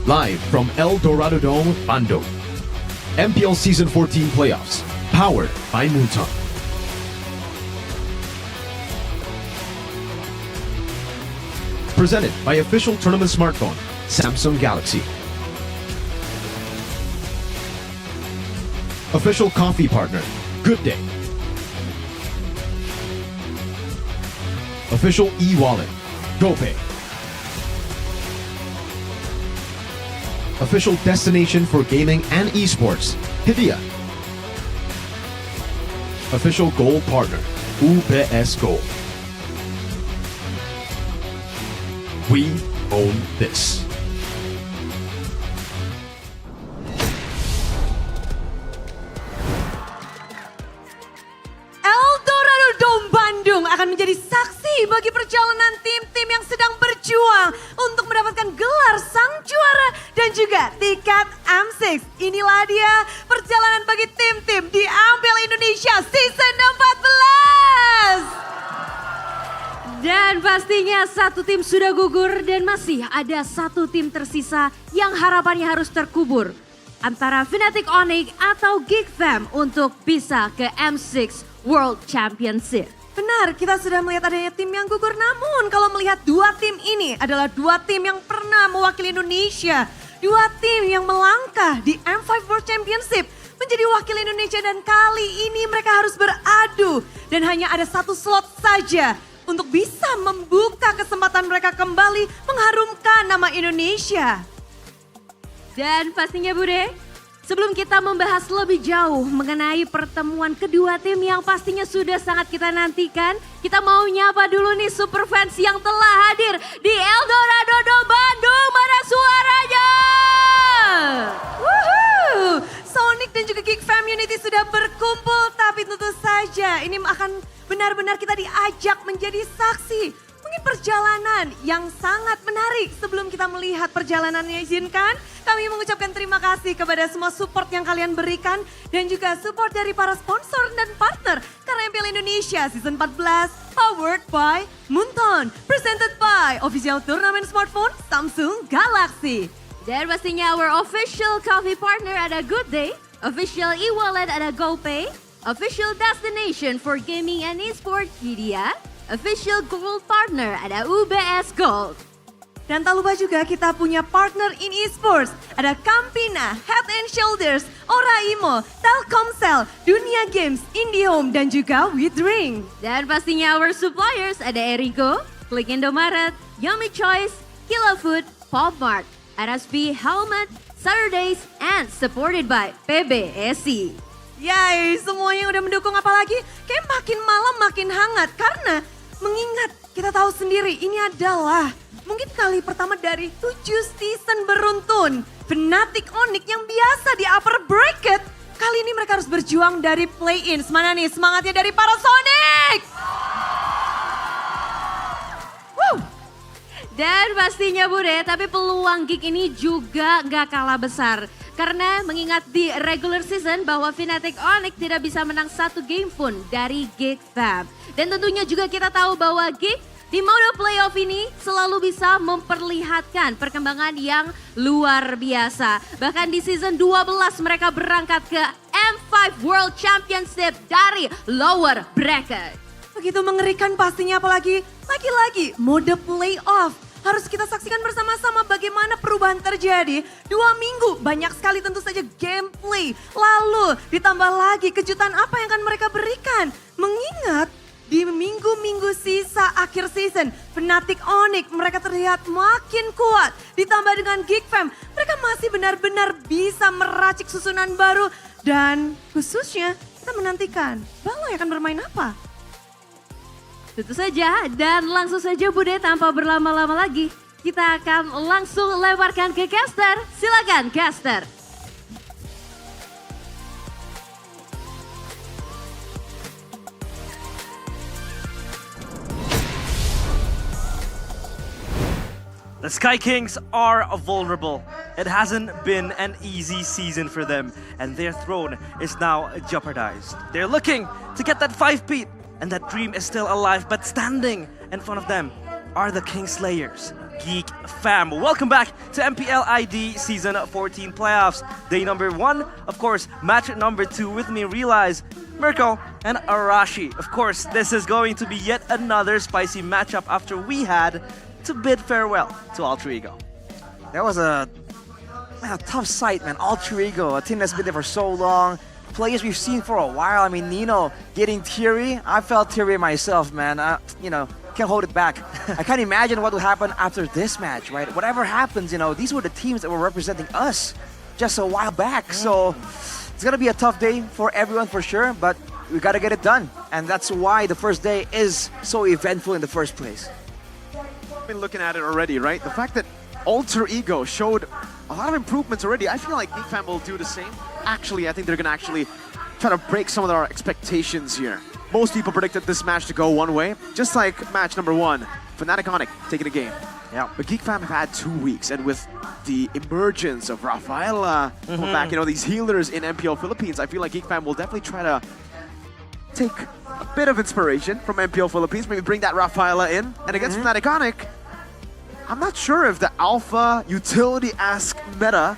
Speaker 4: Live from El Dorado Dome, Bandung. MPL Season 14 Playoffs, powered by Moonton. Presented by official tournament smartphone, Samsung Galaxy. Official coffee partner, Good Day. Official e-wallet, GoPay. Official destination for gaming and esports, Hidea. Official gold partner, UBS Gold. We own this.
Speaker 10: El Dorado Dome Bandung akan
Speaker 2: menjadi saksi bagi perjalanan tim-tim yang sedang berjuang untuk mendapatkan gelar sang juara dan juga tiket M6. Inilah dia perjalanan bagi tim-tim di MPL Indonesia Season 14. Dan pastinya satu tim sudah gugur dan masih ada satu tim tersisa yang harapannya harus terkubur. Antara Fnatic Onyx atau Geek Fam untuk bisa ke M6 World Championship. Benar, kita sudah melihat adanya tim yang gugur, namun kalau melihat dua tim ini adalah dua tim yang pernah mewakili Indonesia. Dua tim yang melangkah di M5 World Championship menjadi wakil Indonesia dan kali ini mereka harus beradu. Dan hanya ada satu slot saja untuk bisa membuka kesempatan mereka kembali mengharumkan nama Indonesia. Dan pastinya Bude, sebelum kita membahas lebih jauh mengenai pertemuan kedua tim yang pastinya sudah sangat kita nantikan, kita mau nyapa dulu nih super fans yang telah hadir di El Dorado Bandung. Mana suaranya? Woohoo! Sonic dan juga Geek Fam Unity sudah berkumpul, tapi tentu saja ini akan benar-benar kita diajak menjadi saksi. Mungkin perjalanan yang sangat menarik. Sebelum kita melihat perjalanannya, izinkan kami mengucapkan terima kasih kepada semua support yang kalian berikan dan juga support dari para sponsor dan partner. Karena MPL Indonesia Season 14 powered by Moonton, presented by official turnamen smartphone Samsung Galaxy. Dan pastinya our official coffee partner ada Good Day, official e-wallet ada GoPay, official destination for gaming and e-sport Media, official gold partner ada UBS Gold. Dan tak lupa juga kita punya partner in esports. Ada Campina, Head and Shoulders, Oraimo, Telkomsel, Dunia Games, IndiHome, dan juga WeDrink. Dan pastinya our suppliers ada Erigo, Klik Indomaret, Yummy Choice, Kilo Food, Popmart, RSP Helmet, Saturdays, and supported by PBSI. Yay, semuanya udah mendukung, apalagi kayak makin malam makin hangat. Karena mengingat kita tahu sendiri ini adalah mungkin kali pertama dari 7 season beruntun. Fnatic Onyx yang biasa di upper bracket, kali ini mereka harus berjuang dari play-in. Mana nih semangatnya dari para Sonic? Woo! Dan pastinya Bude, tapi peluang Geek ini juga gak kalah besar. Karena mengingat di regular season bahwa Fnatic Onyx tidak bisa menang satu game pun dari Geek Fam. Dan tentunya juga kita tahu bahwa Geek di mode playoff ini selalu bisa memperlihatkan perkembangan yang luar biasa. Bahkan di season 12 mereka berangkat ke M5 World Championship dari lower bracket. Begitu mengerikan pastinya, apalagi lagi-lagi mode playoff. Harus kita saksikan bersama-sama bagaimana perubahan terjadi. 2 minggu banyak sekali tentu saja gameplay. Lalu ditambah lagi kejutan apa yang akan mereka berikan. Mengingat di minggu-minggu sisa akhir season, Fnatic Onyx mereka terlihat makin kuat. Ditambah dengan Geek Fam, mereka masih benar-benar bisa meracik susunan baru. Dan khususnya kita menantikan Baloi akan bermain apa? Tentu saja, dan langsung saja Bude tanpa berlama-lama lagi, kita akan langsung lemparkan ke caster. Silakan caster.
Speaker 10: The Sky Kings are vulnerable. It hasn't been an easy season for them, and their throne is now jeopardized. They're looking to get that 5-peat, and that dream is still alive, but standing in front of them are the Kingslayers, Geek Fam. Welcome back to MPL ID Season 14 Playoffs. Day number 1, of course, match number 2 with me, Realize, Mirko, and Arashi. Of course, this is going to be yet another spicy matchup after we had to bid farewell to Alter Ego.
Speaker 17: That was a tough sight, man. Alter Ego, a team that's been there for so long. Players we've seen for a while. I mean, Nino getting teary. I felt teary myself, man. Can't hold it back. I can't imagine what will happen after this match, right? Whatever happens, these were the teams that were representing us just a while back. So it's gonna be a tough day for everyone for sure, but we gotta get it done. And that's why the first day is so eventful in the first place.
Speaker 4: I've been looking at it already, right? The fact that Alter Ego showed a lot of improvements already. I feel like Geek Fam will do the same. Actually, I think they're gonna
Speaker 1: try to break some of our expectations here. Most people predicted this match to go one way, just like match number 1, Fnatic Onic taking the game.
Speaker 10: Yeah.
Speaker 1: But Geek Fam have had 2 weeks, and with the emergence of Rafaela coming back, these healers in MPL Philippines, I feel like Geek Fam will definitely try to take a bit of inspiration from MPL Philippines, maybe bring that Rafaela in. And against Fnatic Onic, I'm not sure if the alpha utility-esque meta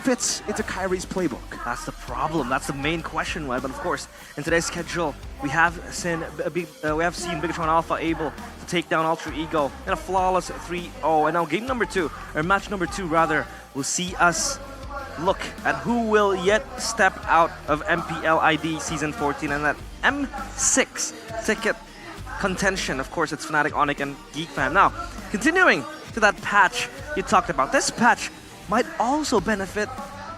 Speaker 1: fits into Kyrie's playbook.
Speaker 10: That's the problem. That's the main question, right? But of course, in today's schedule, we have seen Bigatron Alpha able to take down Ultra Ego in a flawless 3-0. And now game number 2, or match number 2 rather, will see us look at who will yet step out of MPL ID Season 14 and that M6 ticket contention. Of course, it's Fnatic Onic and Geek Fam. Now, continuing to that patch you talked about, this patch might also benefit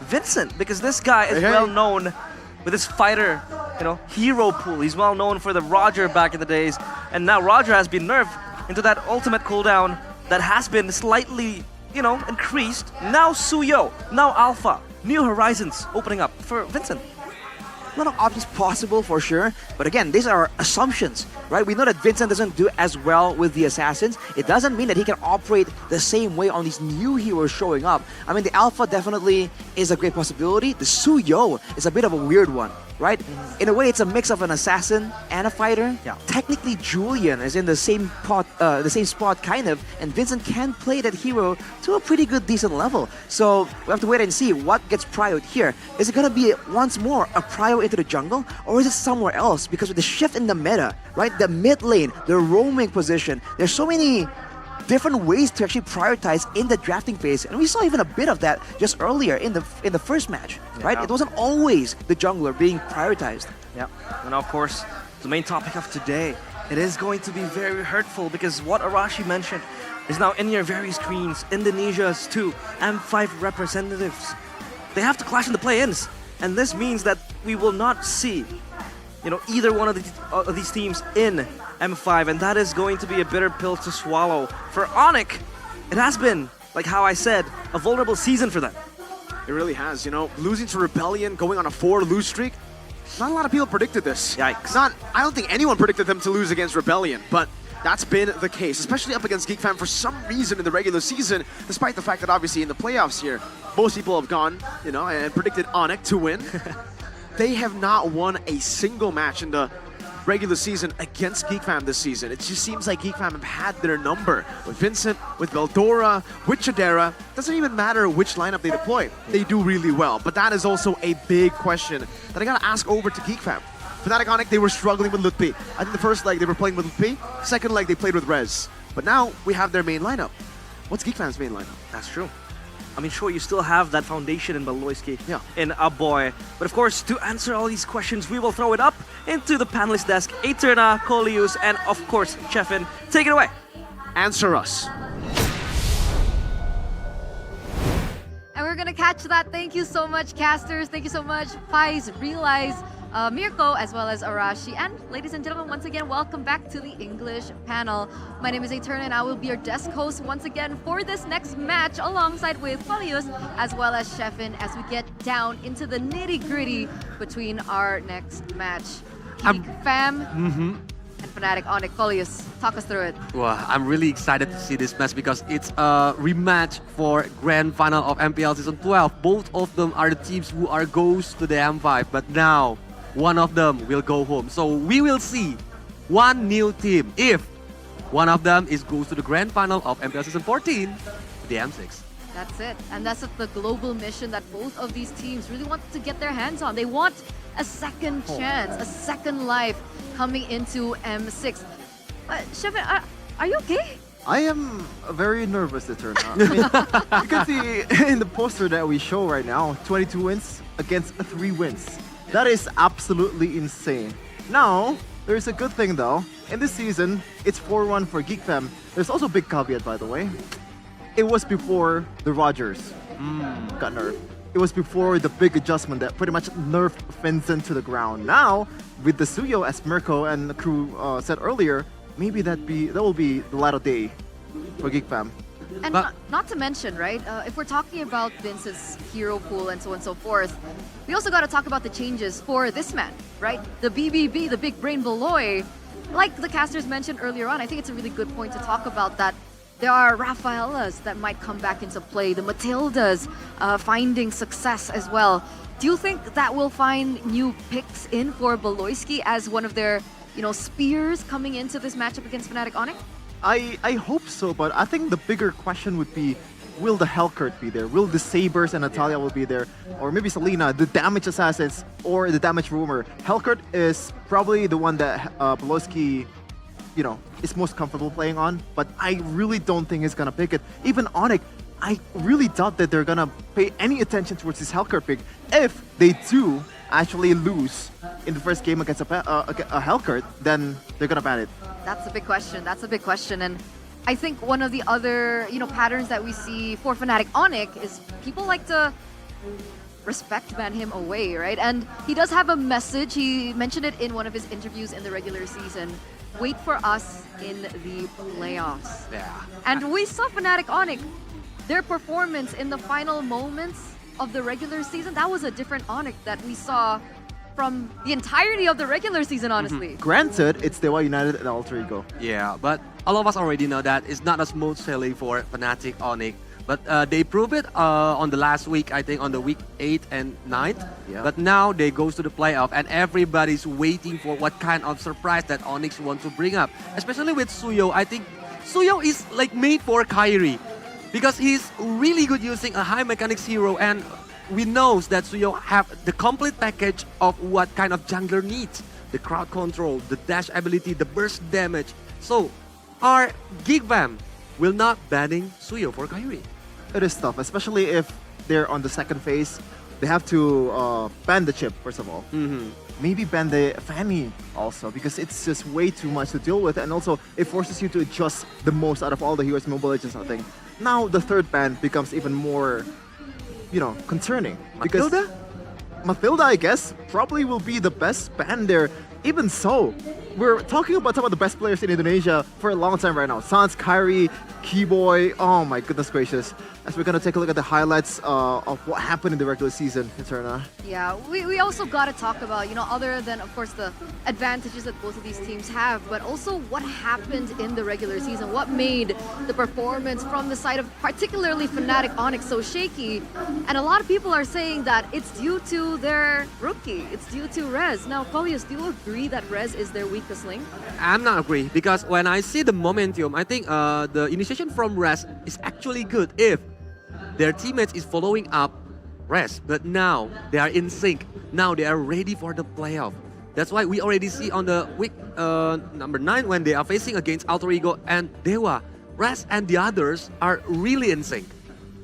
Speaker 10: Vincent, because this guy is well known with his fighter, hero pool. He's well known for the Roger back in the days, and now Roger has been nerfed into that ultimate cooldown that has been slightly, increased. Now Suyo, now Alpha, new horizons opening up for Vincent.
Speaker 17: A lot of options possible for sure, but again, these are assumptions, right? We know that Vincent doesn't do as well with the assassins. It doesn't mean that he can operate the same way on these new heroes showing up. I mean, the Alpha definitely is a great possibility. The Suyo is a bit of a weird one, right? In a way, it's a mix of an assassin and a fighter.
Speaker 10: Yeah.
Speaker 17: Technically, Julian is in the same spot kind of, and Vincent can play that hero to a pretty good, decent level. So we have to wait and see what gets prioed here. Is it gonna be once more a prio into the jungle, or is it somewhere else? Because with the shift in the meta, right, the mid lane, the roaming position, there's so many different ways to actually prioritize in the drafting phase, and we saw even a bit of that just earlier in the first match, right? It wasn't always the jungler being prioritized.
Speaker 10: Yeah, and of course, the main topic of today, it is going to be very hurtful, because what Arashi mentioned is now in your very screens. Indonesia's 2 M5 representatives, they have to clash in the play-ins, and this means that we will not see, either one of these teams in M5, and that is going to be a bitter pill to swallow. For Onic, it has been, like how I said, a vulnerable season for them.
Speaker 1: It really has, losing to Rebellion, going on a 4-lose streak. Not a lot of people predicted this.
Speaker 10: Yikes.
Speaker 1: I don't think anyone predicted them to lose against Rebellion, but that's been the case, especially up against Geek Fam for some reason in the regular season, despite the fact that obviously in the playoffs here, most people have gone, and predicted Onic to win. They have not won a single match in the regular season against Geek Fam this season. It just seems like Geek Fam have had their number with Vincent, with Veldora, with Chidera. Doesn't even matter which lineup they deploy. They do really well, but that is also a big question that I gotta ask over to Geek Fam. Fnatic Onic, they were struggling with Lutpi. I think the first leg they were playing with Lutpi, second leg they played with Rez. But now we have their main lineup. What's Geek Fam's main lineup?
Speaker 10: That's true. I mean, sure, you still have that foundation in Baloyski, in Aboy. But of course, to answer all these questions, we will throw it up into the panelist desk. Eterna, Colius, and of course, Chefin. Take it away.
Speaker 1: Answer us.
Speaker 6: And we're gonna catch that. Thank you so much, casters. Thank you so much, Pais, Realize, Mirko, as well as Arashi. And ladies and gentlemen, once again, welcome back to the English panel. My name is Eterna, and I will be your desk host once again for this next match, alongside with Polius, as well as Chefin, as we get down into the nitty-gritty between our next match. Geek Fam and Fnatic Onic. Polius, talk us through it.
Speaker 18: Well, I'm really excited to see this match because it's a rematch for grand final of MPL Season 12. Both of them are the teams who are goes to the M5, but now one of them will go home. So we will see one new team if one of them goes to the grand final of MPL Season 14, the M6.
Speaker 6: That's it. And that's the global mission that both of these teams really want to get their hands on. They want a second chance, a second life coming into M6. Chefin, are you okay?
Speaker 20: I am very nervous, Eterna. I mean, you can see in the poster that we show right now, 22 wins against 3 wins. That is absolutely insane. Now, there's a good thing though. In this season, it's 4-1 for Geek Fam. There's also a big caveat, by the way. It was before the Rogers got nerfed. It was before the big adjustment that pretty much nerfed Vincent to the ground. Now, with the Suyo, as Mirko and the crew said earlier, maybe that will be the latter day for Geek Fam.
Speaker 6: And
Speaker 18: But-
Speaker 6: not to mention, right, if we're talking about Vince's hero pool and so on and so forth, we also got to talk about the changes for this man, right? The BBB, the big brain Beloy. Like the casters mentioned earlier on, I think it's a really good point to talk about that. There are Rafaelas that might come back into play, the Matildas finding success as well. Do you think that will find new picks in for Beloyski as one of their, spears coming into this matchup against Fnatic Onyx?
Speaker 20: I hope so, but I think the bigger question would be, will the Hellcurt be there? Will the Sabers and Natalia will be there? Or maybe Selena, the damage assassins, or the damage rumor. Hellcurt is probably the one that Beloyski, is most comfortable playing on, but I really don't think he's gonna pick it. Even Onyx, I really doubt that they're gonna pay any attention towards this Hellcurt pick. If they do actually lose in the first game against a Hellcurt, then they're gonna ban it.
Speaker 6: That's a big question. That's a big question. And I think one of the other, patterns that we see for Fnatic Onyx is people like to respect ban him away, right? And he does have a message. He mentioned it in one of his interviews in the regular season. Wait for us in the playoffs.
Speaker 18: Yeah.
Speaker 6: And we saw Fnatic Onyx, their performance in the final moments of the regular season, that was a different Onyx that we saw from the entirety of the regular season, honestly.
Speaker 20: Granted, it's Dewa United and Alter Ego.
Speaker 18: Yeah, but all of us already know that it's not a smooth sailing for Fnatic Onyx. But they proved it on the last week, I think on the week 8 and 9th.
Speaker 20: Yeah.
Speaker 18: But now they goes to the playoff and everybody's waiting for what kind of surprise that Onyx want to bring up. Especially with Suyo. I think Suyo is like made for Kairi because he's really good using a high mechanics hero, and we knows that Suyo have the complete package of what kind of jungler needs. The crowd control, the dash ability, the burst damage. So our Geekfam will not banning Suyo for Kairi.
Speaker 20: It is tough, especially if they're on the second phase. They have to ban the chip, first of all. Maybe ban the Fanny also, because it's just way too much to deal with, and also it forces you to adjust the most out of all the heroes, Mobile Legends, I think. Now the third ban becomes even more, concerning.
Speaker 18: Matilda?
Speaker 20: Because Matilda, I guess, probably will be the best ban there. Even so, we're talking about some of the best players in Indonesia for a long time right now. Sans, Kairi, Keyboy, oh my goodness gracious. As we're gonna take a look at the highlights of what happened in the regular season, Eterna.
Speaker 6: Yeah, we also got to talk about, other than, of course, the advantages that both of these teams have, but also what happened in the regular season. What made the performance from the side of particularly Fnatic Onyx so shaky? And a lot of people are saying that it's due to their rookie. It's due to Rez. Now, Polius, do you agree that Rez is their weakest link?
Speaker 18: I'm not agree because when I see the momentum, I think the initiation from Rez is actually good if their teammates is following up Rez, but now they are in sync. Now they are ready for the playoff. That's why we already see on the week number 9 when they are facing against Alter Ego and Dewa. Rez and the others are really in sync.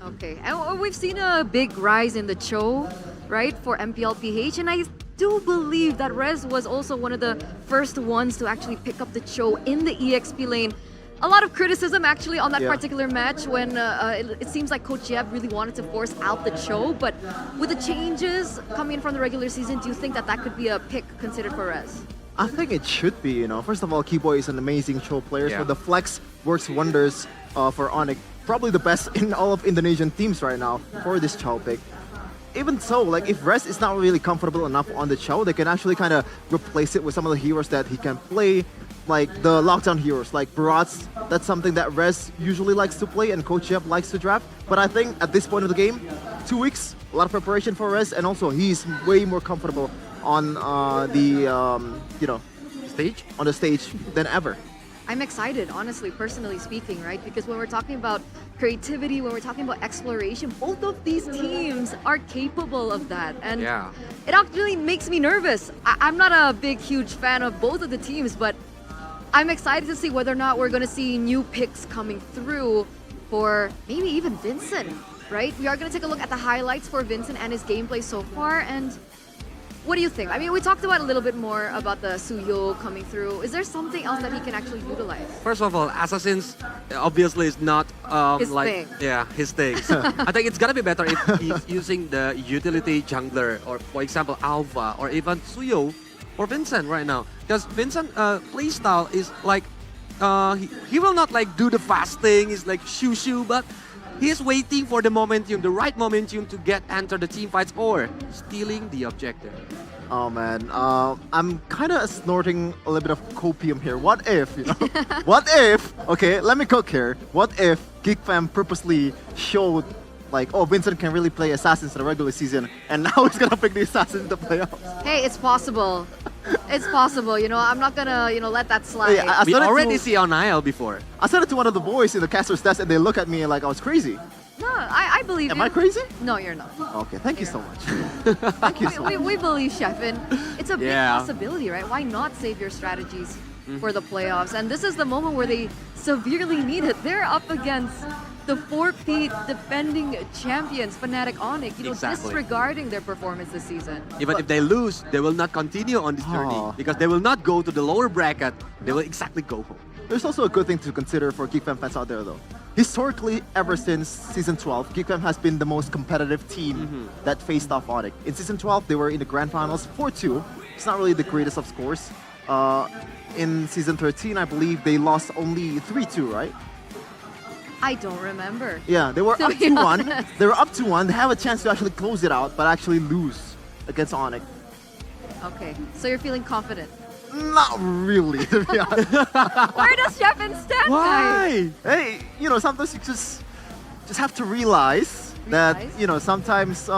Speaker 6: Okay, and we've seen a big rise in the Cho, right, for MPL PH, and I do believe that Rez was also one of the first ones to actually pick up the Cho in the EXP lane. A lot of criticism actually on that particular match when it seems like Coach Yeb really wanted to force out the Cho, but with the changes coming in from the regular season, do you think that could be a pick considered for Rez?
Speaker 20: I think it should be, First of all, Keyboy is an amazing Cho player, so the flex works wonders for Onyx. Probably the best in all of Indonesian teams right now for this Cho pick. Even so, like if Rez is not really comfortable enough on the Cho, they can actually kind of replace it with some of the heroes that he can play, like the lockdown heroes, like Barats. That's something that Rez usually likes to play and Coach Yep likes to draft. But I think at this point of the game, 2 weeks, a lot of preparation for Rez, and also he's way more comfortable on the stage than ever.
Speaker 6: I'm excited, honestly, personally speaking, right? Because when we're talking about creativity, when we're talking about exploration, both of these teams are capable of that. And it actually makes me nervous. I'm not a big, huge fan of both of the teams, but I'm excited to see whether or not we're going to see new picks coming through for maybe even Vincent, right? We are going to take a look at the highlights for Vincent and his gameplay so far. And what do you think? I mean, we talked about a little bit more about the Suyo coming through. Is there something else that he can actually utilize?
Speaker 18: First of all, Assassins obviously is not
Speaker 6: his thing.
Speaker 18: Yeah, his thing. So I think it's gonna be better if he's using the utility jungler, or for example Alpha, or even Suyo for Vincent right now. Because Vincent playstyle is like he will not like do the fast thing. He's like shoo, but he's waiting for the momentum, the right momentum to enter the team fights or stealing the objective.
Speaker 20: Oh man, I'm kind of snorting a little bit of copium here. What if, what if, okay, let me cook here. What if Geek Fam purposely showed like, oh, Vincent can really play Assassins in the regular season, and now he's gonna pick the Assassins in the playoffs.
Speaker 6: Hey, it's possible. It's possible, I'm not gonna, let that slide.
Speaker 20: Yeah,
Speaker 18: we already see on IL before.
Speaker 20: I said it to one of the boys in the caster's desk, and they look at me like I was crazy.
Speaker 6: No, I believe
Speaker 20: Am
Speaker 6: you.
Speaker 20: I crazy?
Speaker 6: No, you're not.
Speaker 20: Okay, thank you so much. Thank you so much.
Speaker 6: We believe Sheffin. It's a big
Speaker 18: Yeah.
Speaker 6: possibility, right? Why not save your strategies for the playoffs? And this is the moment where they severely need it. They're up against the four-peat defending champions, Fnatic Onyx,
Speaker 18: Exactly.
Speaker 6: disregarding their performance this season.
Speaker 18: Even if they lose, they will not continue on this journey because they will not go to the lower bracket. They will exactly go home.
Speaker 20: There's also a good thing to consider for Geek Fam fans out there, though. Historically, ever since Season 12, Geek Fam has been the most competitive team that faced off Onyx. In Season 12, they were in the Grand Finals 4-2. It's not really the greatest of scores. In Season 13, I believe they lost only 3-2, right?
Speaker 6: I don't remember.
Speaker 20: Yeah, they were
Speaker 6: To
Speaker 20: up
Speaker 6: be
Speaker 20: 2-1.
Speaker 6: honest.
Speaker 20: They were up 2-1. They have a chance to actually close it out, but actually lose against Onyx.
Speaker 6: Okay, so you're feeling confident.
Speaker 20: Not really, to be honest.
Speaker 6: Where does Sheffin stand, guys?
Speaker 20: Hey, sometimes you just have to realize that, sometimes,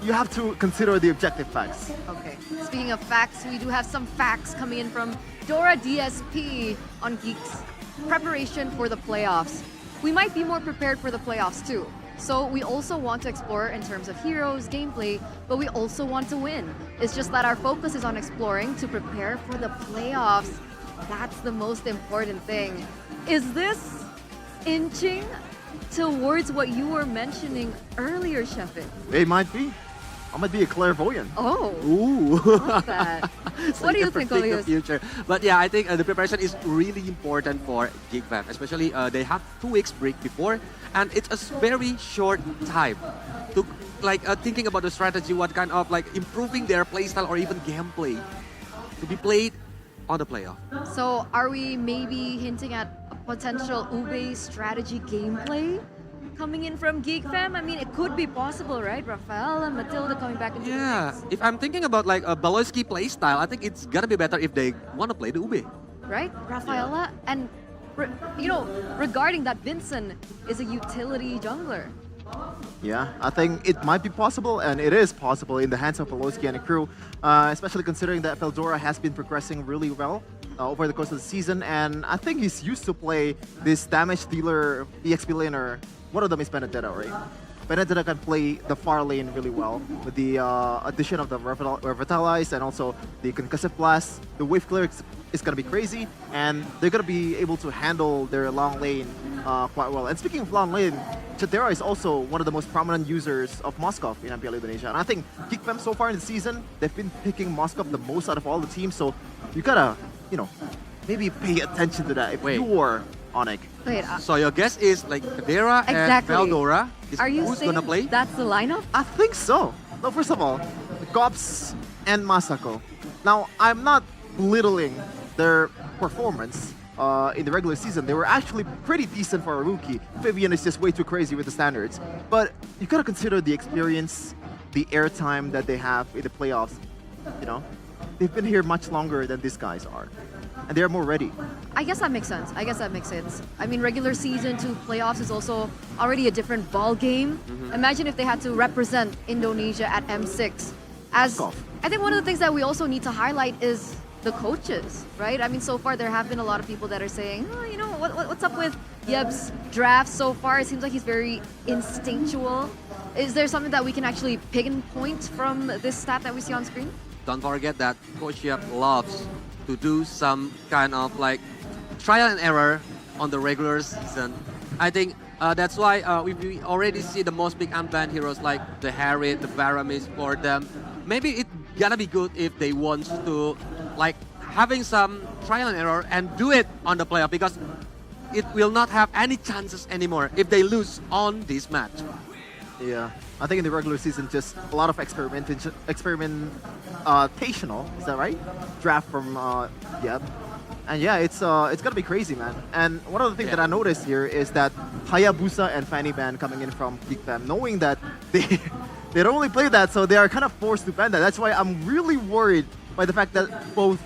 Speaker 20: you have to consider the objective facts.
Speaker 6: Okay, speaking of facts, we do have some facts coming in from Dora DSP on Geeks. Preparation for the playoffs. We might be more prepared for the playoffs too. So we also want to explore in terms of heroes, gameplay, but we also want to win. It's just that our focus is on exploring to prepare for the playoffs. That's the most important thing. Is this inching towards what you were mentioning earlier, Sheffin?
Speaker 20: It might be. I might be a clairvoyant.
Speaker 6: Oh.
Speaker 18: Ooh.
Speaker 6: Love that.
Speaker 18: So
Speaker 6: What do you
Speaker 18: can
Speaker 6: think,
Speaker 18: predict the
Speaker 6: Olius?
Speaker 18: future? But yeah, I think the preparation is really important for Geek Fam, especially they have 2 weeks break before, and it's a very short time to thinking about the strategy, what kind of improving their playstyle or even gameplay to be played on the playoff.
Speaker 6: So are we maybe hinting at a potential Ube strategy gameplay coming in from Geek Fam? I mean, it could be possible, right? Rafael and Matilda coming back into the mix.
Speaker 18: If I'm thinking about a Baloski playstyle, I think it's gonna be better if they want to play the Ube.
Speaker 6: Right? Rafaela and regarding that, Vincent is a utility jungler.
Speaker 20: Yeah, I think it might be possible, and it is possible in the hands of Pelosi and the crew, especially considering that Feldora has been progressing really well over the course of the season, and I think he's used to play this damage dealer, EXP laner. One of them is Benedetta, right? Benedetta can play the far lane really well with the addition of the Revitalize and also the Concussive Blast. The wave clear is going to be crazy, and they're going to be able to handle their long lane quite well. And speaking of long lane, Chatera is also one of the most prominent users of Moskov in MPL Indonesia. And I think Geek Fam so far in the season, they've been picking Moskov the most out of all the teams, so you gotta, maybe pay attention to that if you're Onyx.
Speaker 6: Wait,
Speaker 18: So your guess is Kadera and
Speaker 6: Exactly.
Speaker 18: Feldora is
Speaker 6: are you
Speaker 18: who's
Speaker 6: saying
Speaker 18: gonna play?
Speaker 6: that's the lineup?
Speaker 20: I think so. No, first of all, Gops and Masako. Now, I'm not belittling their performance in the regular season. They were actually pretty decent for a rookie. Vivian is just way too crazy with the standards. But you gotta consider the experience, the airtime that they have in the playoffs. They've been here much longer than these guys are. And they're more ready.
Speaker 6: I guess that makes sense. I mean, regular season to playoffs is also already a different ball game. Imagine if they had to represent Indonesia at M6. I think one of the things that we also need to highlight is the coaches, right? I mean, so far there have been a lot of people that are saying, what's up with Yeb's draft so far? It seems like he's very instinctual. Is there something that we can actually pinpoint from this stat that we see on screen?
Speaker 18: Don't forget that Coach Yep loves to do some kind of trial and error on the regular season. I think that's why we already see the most big unplanned heroes like the Harriet, the Varamis for them. Maybe it's gonna be good if they want to having some trial and error and do it on the playoff, because it will not have any chances anymore if they lose on this match.
Speaker 20: Yeah, I think in the regular season, just a lot of experimentational, is that right? Draft from Yep. And yeah, it's gonna be crazy, man. And one of the things that I noticed here is that Hayabusa and Fanny Ban coming in from Geek Fam, knowing that they don't only play that, so they are kind of forced to ban that. That's why I'm really worried by the fact that both,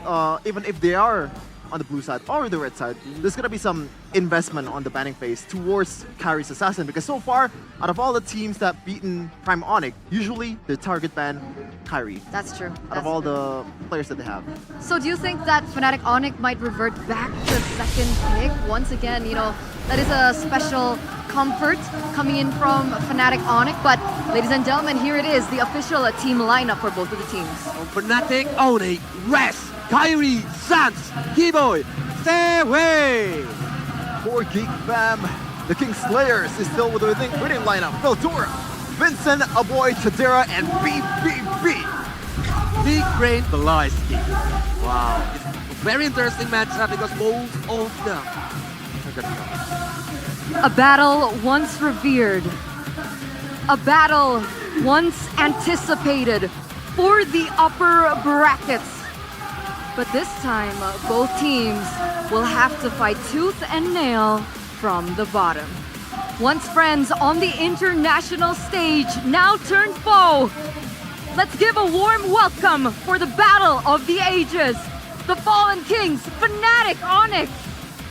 Speaker 20: even if they are on the blue side or the red side, there's gonna be some investment on the banning phase towards Kyrie's assassin, because so far, out of all the teams that beaten Prime Onyx, usually the target ban Kyrie.
Speaker 6: That's true.
Speaker 20: Out of all the players that they have.
Speaker 6: So do you think that Fnatic Onyx might revert back to second pick once again? You know, that is a special comfort coming in from Fnatic Onyx. But ladies and gentlemen, here it is, the official team lineup for both of the teams.
Speaker 18: Fnatic Onyx, Rest, Kyrie, Sans, Keyboy, stay away!
Speaker 20: For Geek Fam, the King Slayers is still with the winning lineup. Veldora, Vincent, Aboy, Tadera, and BBB.
Speaker 18: Big Brain Veloski. Wow, it's a very interesting matchup because both of them are gonna go.
Speaker 6: A battle once revered. A battle once anticipated for the upper brackets. But this time, both teams will have to fight tooth and nail from the bottom. Once friends on the international stage, now turned foe. Let's give a warm welcome for the battle of the ages. The Fallen Kings, Fnatic Onyx,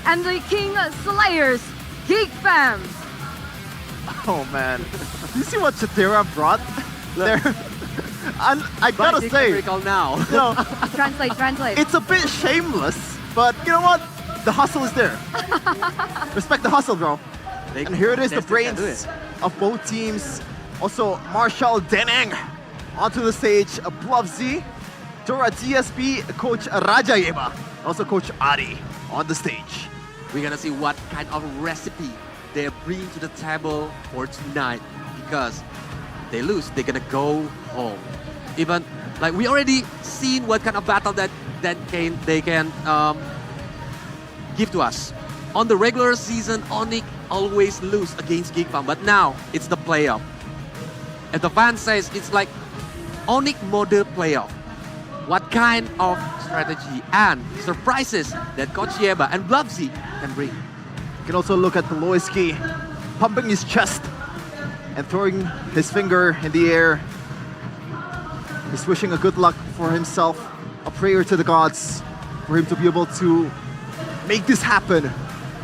Speaker 6: and the King Slayers, Geek Fam.
Speaker 20: Oh man, you see what Tadera brought there? And I gotta say,
Speaker 18: now.
Speaker 20: You know,
Speaker 6: translate.
Speaker 20: It's a bit shameless, but you know what? The hustle is there. Respect the hustle, bro. And here it is, the brains of both teams. Also, Marshall Deneng onto the stage. Bluffzy, Dora DSP, Coach Rajayeva, also Coach Ari on the stage.
Speaker 18: We're gonna see what kind of recipe they bring to the table for tonight, because they lose, they're gonna go home. Even like we already seen what kind of battle they can give to us. On the regular season, Onyx always lose against Geek Fam, but now it's the playoff. And the fan says it's like Onyx model playoff. What kind of strategy and surprises that Coach Yeba and Bluffzy can bring?
Speaker 20: You can also look at Peloisky pumping his chest and throwing his finger in the air. He's wishing a good luck for himself, a prayer to the gods for him to be able to make this happen.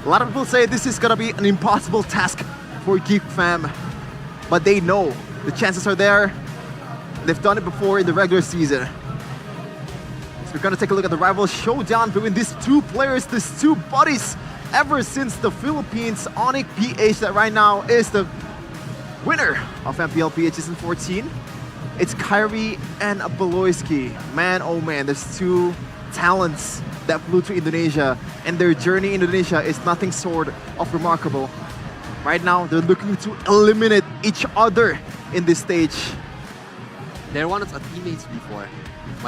Speaker 20: A lot of people say this is gonna be an impossible task for Geek Fam, but they know the chances are there. They've done it before in the regular season. So we're gonna take a look at the rival showdown between these two players, these two buddies, ever since the Philippines. Onyx PH that right now is the winner of MPL PH Season 14. It's Kyrie and Beloisky. Man, oh man, there's two talents that flew to Indonesia, and their journey in Indonesia is nothing short of remarkable. Right now, they're looking to eliminate each other in this stage.
Speaker 18: They're one of the teammates before.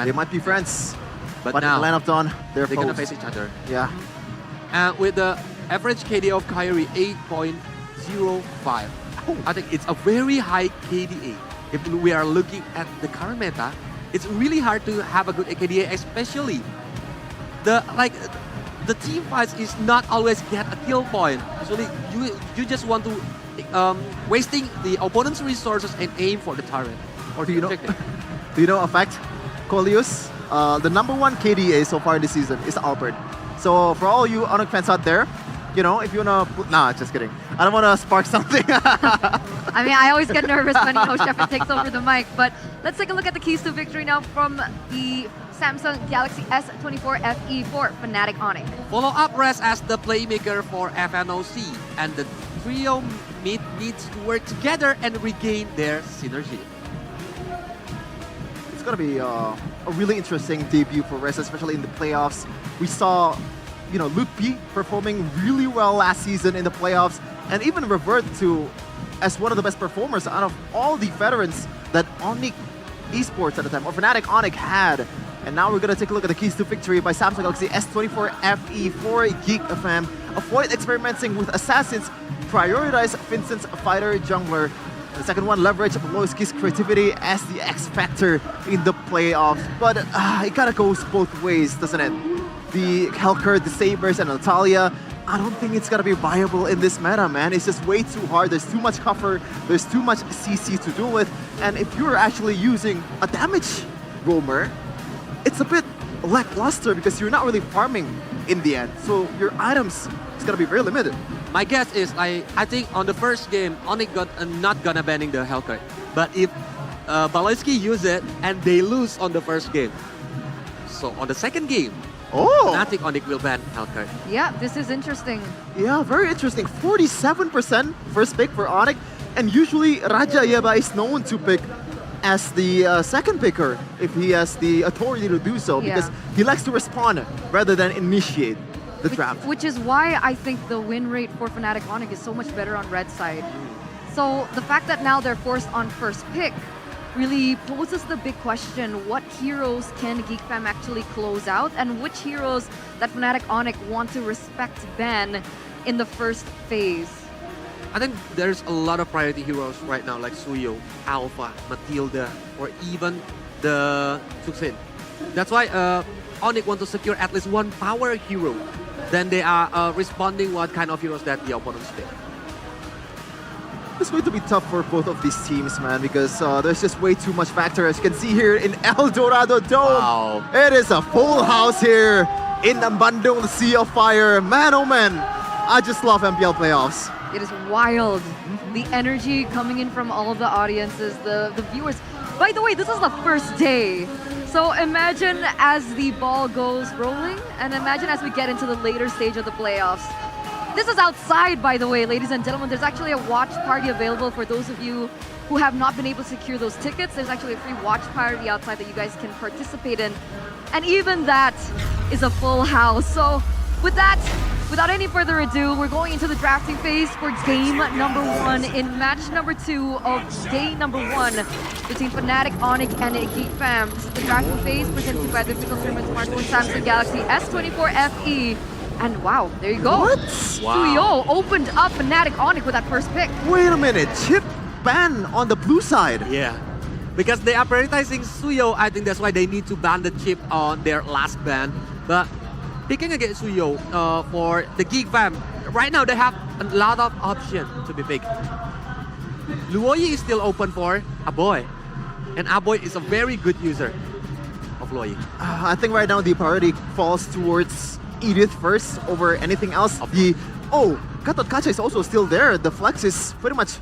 Speaker 20: They might be friends, but
Speaker 18: now
Speaker 20: in the line of dawn, they're
Speaker 18: gonna
Speaker 20: foes.
Speaker 18: face each other.
Speaker 20: Yeah.
Speaker 18: And with the average KDA of Kyrie 8.05, I think it's a very high KDA. If we are looking at the current meta, it's really hard to have a good KDA, especially the team fights is not always get a kill point. Usually you just want to wasting the opponent's resources and aim for the turret or the objective.
Speaker 20: Do you know a fact, Colius? The #1 KDA so far this season is Albert. So for all you Onyx fans out there, you know, if you wanna, nah, just kidding. I don't wanna spark something.
Speaker 6: I mean, I always get nervous when Shepard takes over the mic, but let's take a look at the keys to victory now from the Samsung Galaxy S24 FE for Fnatic Onyx.
Speaker 18: Follow up Rest as the playmaker for FNOC, and the trio mid needs to work together and regain their synergy.
Speaker 20: It's gonna be a really interesting debut for Rest, especially in the playoffs. We saw, you know, Luke P performing really well last season in the playoffs, and even revert to as one of the best performers out of all the veterans that Onyx Esports at the time, or Fnatic Onyx had. And now we're gonna take a look at the keys to victory by Samsung Galaxy S24 FE for Geek FM. Avoid experimenting with assassins, prioritize Vincent's fighter jungler. The second one, leverage Peloisky's creativity as the X factor in the playoffs. But it kinda goes both ways, doesn't it? the Helker, the Sabers, and Natalia. I don't think it's gonna be viable in this meta, man. It's just way too hard. There's too much cover. There's too much CC to deal with. And if you're actually using a damage roamer, it's a bit lackluster because you're not really farming in the end. So your items is gonna be very limited.
Speaker 18: My guess is I think on the first game, Onyx not gonna banning the Hellkite. But if Baloyski use it and they lose on the first game, so on the second game, I think Onyx will ban Hellkite.
Speaker 6: Yeah, this is interesting.
Speaker 20: Yeah, very interesting. 47% first pick for Onyx. And usually Raja Yeba is known to pick as the second picker if he has the authority to do so, because he likes to respond rather than initiate the draft.
Speaker 6: Which is why I think the win rate for Fnatic Onyx is so much better on red side. So the fact that now they're forced on first pick really poses the big question, what heroes can Geek Fam actually close out, and which heroes that Fnatic Onyx want to respect ban in the first phase?
Speaker 18: I think there's a lot of priority heroes right now, like Suyo, Alpha, Matilda, or even the Tuxin. That's why Onyx want to secure at least one power hero. Then they are responding what kind of heroes that the opponents pick.
Speaker 20: It's going to be tough for both of these teams, man, because there's just way too much factor. As you can see here in El Dorado Dome, it is a full house here in Bandung, the Sea of Fire. Man, oh man, I just love MPL playoffs.
Speaker 6: It is wild. The energy coming in from all of the audiences, the viewers. By the way, this is the first day. So imagine as the ball goes rolling, and imagine as we get into the later stage of the playoffs. This is outside, by the way, ladies and gentlemen. There's actually a watch party available for those of you who have not been able to secure those tickets. There's actually a free watch party outside that you guys can participate in. And even that is a full house. So with that, without any further ado, we're going into the drafting phase for game number 1 in match number 2 of day number 1 between Fnatic, Onyx, and Geek Fam. This is the drafting phase presented by the official tournament smartphone Samsung Galaxy S24 FE. And wow, there you go.
Speaker 20: What?
Speaker 6: Suyo opened up Fnatic Onyx with that first pick.
Speaker 20: Wait a minute, chip ban on the blue side.
Speaker 18: Yeah, because they are prioritizing Suyo. I think that's why they need to ban the chip on their last ban. But picking against Suyo for the Geek Fam, right now they have a lot of options to be picked. Luoyi is still open for Aboy, and Aboy is a very good user of Luoyi.
Speaker 20: I think right now the priority falls towards Edith first over anything else. Gatot Kaca is also still there. The flex is pretty much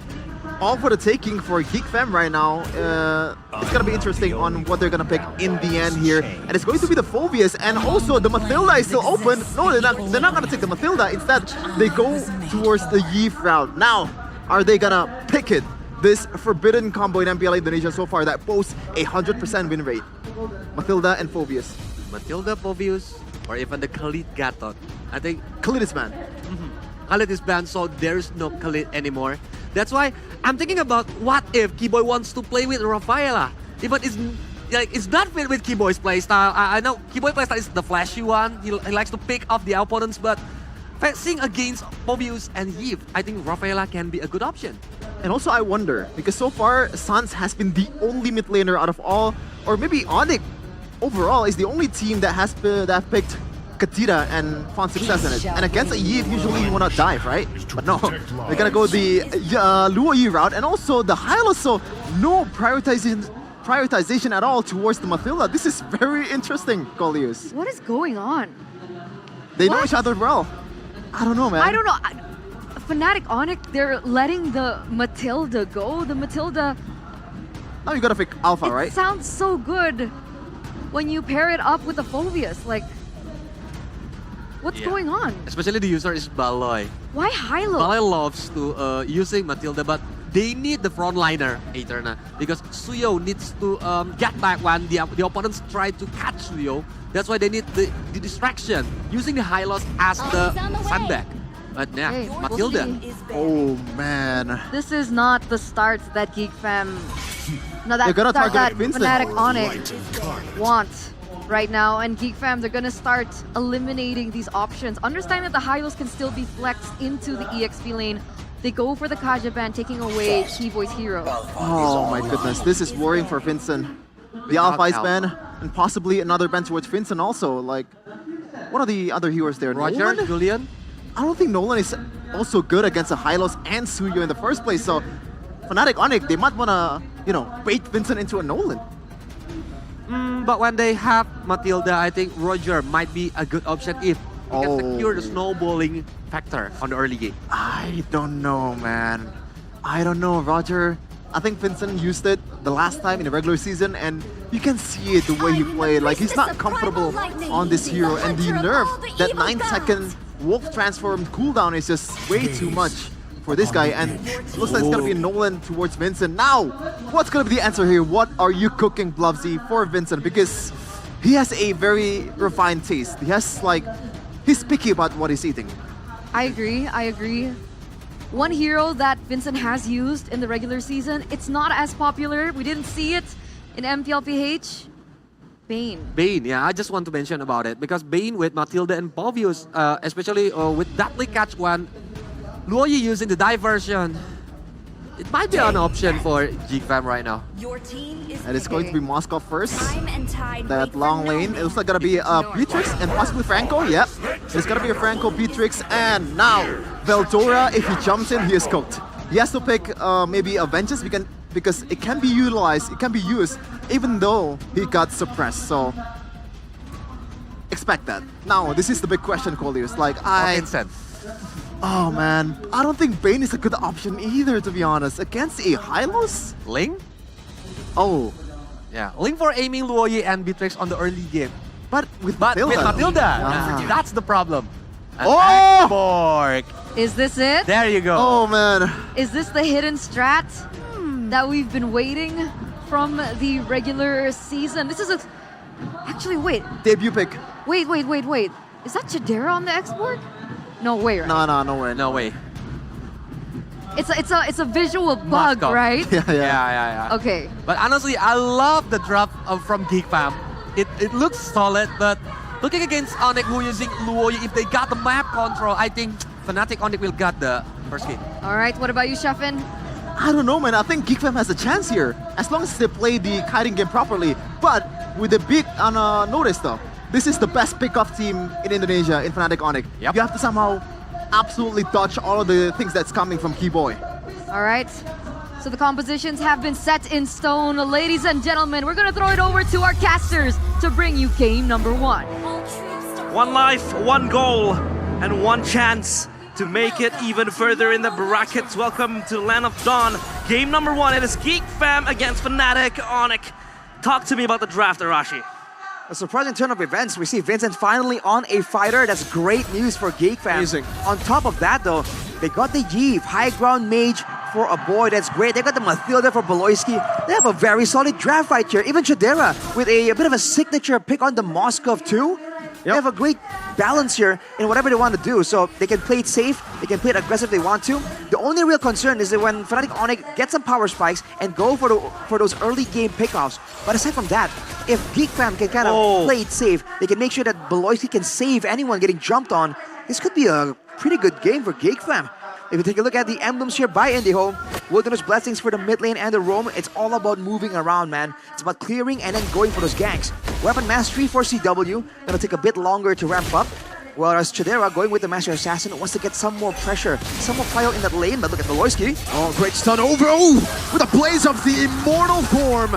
Speaker 20: all for the taking for Geek Fam right now. It's gonna be interesting on what they're gonna pick in the end here. And it's going to be the Phobius, and also the Matilda is still open. No, they're not gonna take the Matilda. Instead, they go towards the Yeef route. Now, are they gonna pick it? This forbidden combo in MPL Indonesia so far that boasts a 100% win rate. Matilda and Phobius.
Speaker 18: Matilda, Phobius, or even the Khalid Gatot. I think
Speaker 20: Khalid is banned.
Speaker 18: Khalid is banned, so there's no Khalid anymore. That's why I'm thinking about what if Keyboy wants to play with Rafaela. Even it's not fit with Keyboy's playstyle. I know Keyboy playstyle is the flashy one. He likes to pick off the opponents, but facing against Phobius and Yeef, I think Rafaela can be a good option.
Speaker 20: And also I wonder, because so far Sans has been the only mid laner out of all, or maybe Onyx overall is the only team that has picked Katira and found success in it. And against a Yeef, usually you wanna dive, right? But no, they're gonna go the Luoyi route, and also the Hylos, so no prioritization at all towards the Matilda. This is very interesting, Colius.
Speaker 6: What is going on?
Speaker 20: They know each other well. I don't know, man.
Speaker 6: I don't know. Fnatic Onyx, they're letting the Matilda go. The Matilda...
Speaker 20: Now you gotta pick Alpha, right?
Speaker 6: It sounds so good when you pair it up with the Phobius. Like, what's going on?
Speaker 18: Especially the user is Baloy.
Speaker 6: Why Hylo?
Speaker 18: Baloy loves to using Matilda, but they need the frontliner, Eterna, because Suyo needs to get back when the opponents try to catch Suyo. That's why they need the distraction, using the Hylos as the sandbag. But yeah, Matilda.
Speaker 20: Oh man.
Speaker 6: This is not the start that Geek Fam... No,
Speaker 20: they're gonna
Speaker 6: start that
Speaker 20: Vincent.
Speaker 6: Fnatic Onyx wants right now. And Geek Fam, they're gonna start eliminating these options. Understand that the Hylos can still be flexed into the EXP lane. They go for the Kaja ban, taking away Keyboy's hero.
Speaker 20: Oh my goodness, this is worrying for Vincent. The Alpha is ban, and possibly another ban towards Vincent also. Like, one of the other heroes there.
Speaker 18: Roger,
Speaker 20: Nolan?
Speaker 18: Julian.
Speaker 20: I don't think Nolan is also good against the Hylos and Suyo in the first place. So Fnatic Onyx, they might want to, bait Vincent into a Nolan.
Speaker 18: But when they have Matilda, I think Roger might be a good option if he can secure the snowballing factor on the early game.
Speaker 20: I don't know, man. I don't know, Roger. I think Vincent used it the last time in the regular season, and you can see it the way he played. Like, he's not comfortable on this hero, and the nerf, that 9-second Wolf transform cooldown is just way too much for this guy, and it looks like it's gonna be Nolan towards Vincent. Now, what's gonna be the answer here? What are you cooking, Blovzy, for Vincent? Because he has a very refined taste. He's picky about what he's eating.
Speaker 6: I agree. One hero that Vincent has used in the regular season, it's not as popular. We didn't see it in MPL PH. Bane.
Speaker 18: Bane, yeah, I just want to mention about it because Bane with Matilda and Povius, especially with Deadly Catch 1, Luoyi using the diversion, it might be an option for GFAM right now.
Speaker 20: And it's going to be Moscow first. That long lane, it looks like gonna be Beatrix and possibly Franco. Yep, it's gonna be a Franco, Beatrix, and now Veldora. If he jumps in, he is cooked. He has to pick maybe a Vengeance because it can be utilized, it can be used, even though he got suppressed. So expect that. Now, this is the big question, Colius.
Speaker 18: Vincent.
Speaker 20: Oh man, I don't think Bane is a good option either, to be honest. Against a Hylos?
Speaker 18: Ling?
Speaker 20: Oh.
Speaker 18: Yeah, Ling for aiming Luoyi and Beatrix on the early game.
Speaker 20: But with Matilda.
Speaker 18: That's the problem.
Speaker 20: Oh!
Speaker 18: Borg.
Speaker 6: Is this it?
Speaker 18: There you go.
Speaker 20: Oh man.
Speaker 6: Is this the hidden strat that we've been waiting from the regular season? This is a... Actually, wait.
Speaker 20: Debut pick.
Speaker 6: Wait. Is that Chidera on the export? No way, right?
Speaker 20: No way.
Speaker 6: It's a visual bug,
Speaker 18: Moscow.
Speaker 6: right?
Speaker 18: Yeah.
Speaker 6: Okay.
Speaker 18: But honestly, I love the drop from GeekFam. It looks solid, but looking against Onyx who using Luoyi, if they got the map control, I think Fnatic Onyx will get the first game.
Speaker 6: All right, what about you, Sheffin?
Speaker 20: I don't know, man. I think GeekFam has a chance here, as long as they play the kiting game properly. But with a big notice though, this is the best pickoff team in Indonesia in Fnatic Onyx.
Speaker 18: Yep.
Speaker 20: You have to somehow absolutely dodge all of the things that's coming from Keyboy.
Speaker 6: All right. So the compositions have been set in stone. Ladies and gentlemen, we're going to throw it over to our casters to bring you game number 1.
Speaker 10: One life, one goal, and one chance to make it even further in the brackets. Welcome to Land of Dawn. Game number 1, it is GeekFam against Fnatic Onyx. Talk to me about the draft, Arashi.
Speaker 17: A surprising turn of events. We see Vincent finally on a fighter. That's great news for GeekFam.
Speaker 20: Amazing.
Speaker 17: On top of that, though, they got the Yves, high ground mage for a boy. That's great. They got the Matilda for Beloyski. They have a very solid draft right here. Even Chidera with a bit of a signature pick on the Moskov too. They have a great balance here in whatever they want to do. So they can play it safe, they can play it aggressive if they want to. The only real concern is that when Fnatic Onyx get some power spikes and go for those early game pickoffs. But aside from that, if GeekFam can kind of play it safe, they can make sure that Beloyski can save anyone getting jumped on. This could be a pretty good game for GeekFam. If you take a look at the emblems here by IndyHome, Wilderness Blessings for the mid lane and the roam, it's all about moving around, man. It's about clearing and then going for those ganks. Weapon Mastery for CW, gonna take a bit longer to ramp up. Whereas Chidera going with the Master Assassin wants to get some more pressure, some more fire in that lane, but look at Beloyski.
Speaker 1: Oh, great stun over, with a blaze of the immortal form.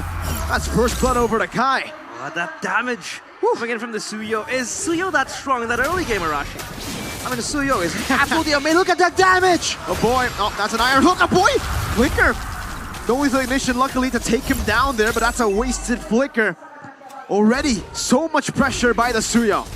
Speaker 1: That's first blood over to Kai.
Speaker 10: That damage coming in from the Suyo. Is Suyo that strong in that early game, Arashi?
Speaker 17: I mean, the Suyo is absolutely amazing. Look at that damage!
Speaker 1: Oh boy, oh, that's an iron hook, oh boy! Flicker! Don't use the ignition, luckily, to take him down there, but that's a wasted flicker. Already, so much pressure by the Suyo.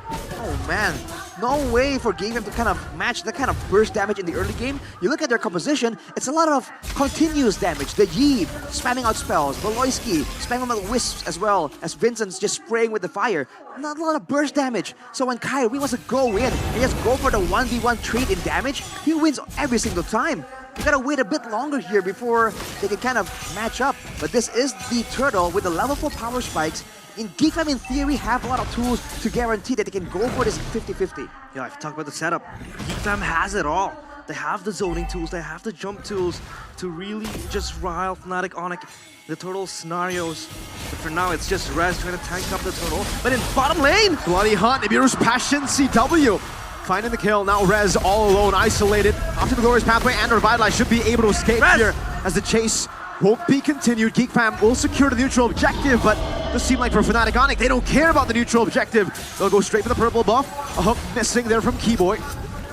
Speaker 17: Oh man, no way for GeekFam to kind of match that kind of burst damage in the early game. You look at their composition, it's a lot of continuous damage. The Yves spamming out spells, Beloyski spamming out wisps as well, as Vincent's just spraying with the fire. Not a lot of burst damage. So when Kyrie wants to go in and just go for the 1v1 trade in damage, he wins every single time. You gotta wait a bit longer here before they can kind of match up. But this is the Turtle with the level 4 power spikes. In GeekFam, in theory, have a lot of tools to guarantee that they can go for this 50-50.
Speaker 10: Yeah, I've talked about the setup. GeekFam has it all. They have the zoning tools, they have the jump tools to really just rile Fnatic Onic the Turtle scenarios. But for now, it's just Rez trying to tank up the Turtle. But in bottom lane,
Speaker 1: Bloody Hunt, Nibiru's Passion, CW. Finding the kill, now Rez all alone, isolated. Up to the Glorious Pathway, and Revitalize should be able to escape here as the chase won't be continued. Geek Fam will secure the neutral objective, but it does seem like for Fnatic Onic, they don't care about the neutral objective. They'll go straight for the purple buff. A hook missing there from Keyboy.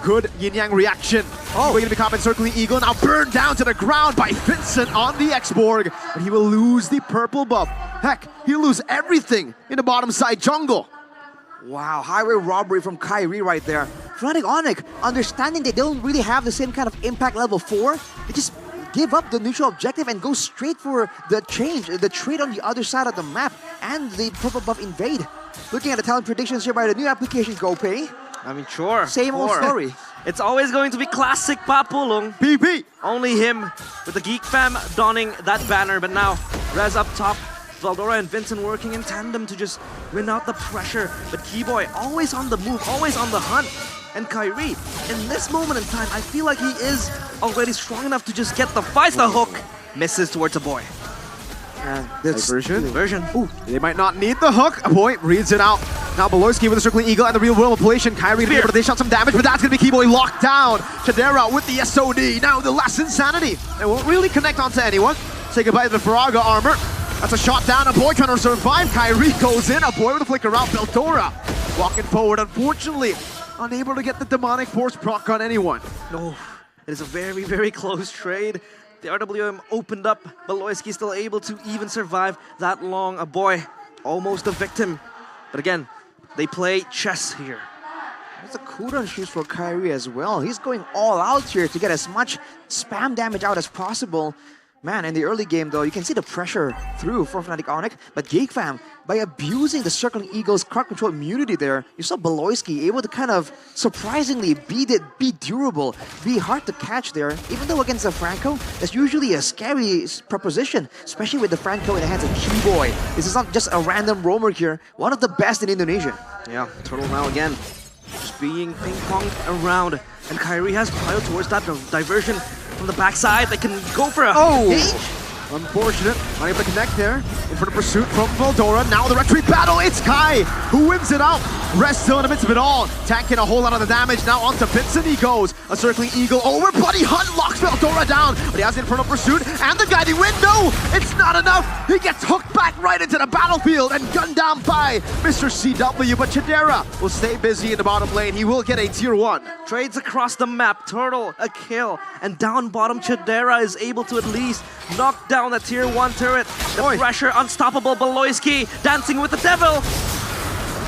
Speaker 1: Good yin-yang reaction. Oh, we're gonna be caught in Circling Eagle, now burned down to the ground by Vincent on the X-Borg, but he will lose the purple buff. Heck, he'll lose everything in the bottom side jungle.
Speaker 17: Wow, highway robbery from Kyrie right there. Fnatic Onic, understanding they don't really have the same kind of impact level 4, they just give up the neutral objective and go straight for the change, the trade on the other side of the map, and the purple buff invade. Looking at the talent predictions here by the new application GoPay.
Speaker 10: I mean, sure.
Speaker 17: Same old story.
Speaker 10: It's always going to be classic Papulong.
Speaker 1: PP.
Speaker 10: Only him with the Geek Fam donning that banner, but now Rez up top. Veldora and Vincent working in tandem to just win out the pressure. But Keyboy always on the move, always on the hunt. And Kyrie, in this moment in time, I feel like he is already strong enough to just get the fight. The hook misses towards a boy.
Speaker 1: Diversion. Ooh, they might not need the hook. A boy reads it out. Now Belorsky with the Circling Eagle and the real world manipulation. Kyrie to be able to dish out some damage, but that's going to be Keyboy locked down. Chadera with the SOD. Now the last insanity. It won't really connect onto anyone. Say goodbye to the Faraga armor. That's a shot down. A boy trying to survive. Kyrie goes in. A boy with a flicker out. Beltora walking forward. Unfortunately, unable to get the demonic force proc on anyone.
Speaker 10: No, it is a very, very close trade. The RWM opened up, but Loiski still able to even survive that long. A boy almost a victim. But again, they play chess here.
Speaker 17: It's a cooldown shoes for Kyrie as well. He's going all out here to get as much spam damage out as possible. Man, in the early game though, you can see the pressure through for Fnatic Onic, but Geek Fam, by abusing the Circling Eagle's crowd control immunity there, you saw Beloisky able to kind of surprisingly be durable, be hard to catch there, even though against the Franco, that's usually a scary proposition, especially with the Franco in the hands of Keyboy. This is not just a random roamer here, one of the best in Indonesia.
Speaker 10: Yeah, Turtle now again, just being ping-ponged around, and Kyrie has pile towards that diversion. From the backside, they can go for a engage.
Speaker 1: Unfortunate. Not able to connect there. In for the pursuit from Veldora. Now the retreat battle. It's Kai who wins it out. Rest still in the midst of it all. Tanking a whole lot of the damage. Now onto Vincent he goes. A Circling Eagle over. Bloody Hunt locks Veldora down. But he has the Infernal Pursuit and the guiding wind. No, it's not enough. He gets hooked back right into the battlefield and gunned down by Mr. CW. But Chadera will stay busy in the bottom lane. He will get a tier 1.
Speaker 10: Trades across the map. Turtle, a kill. And down bottom, Chadera is able to at least knock down the tier 1 turret. The pressure, unstoppable. Beloisky dancing with the devil.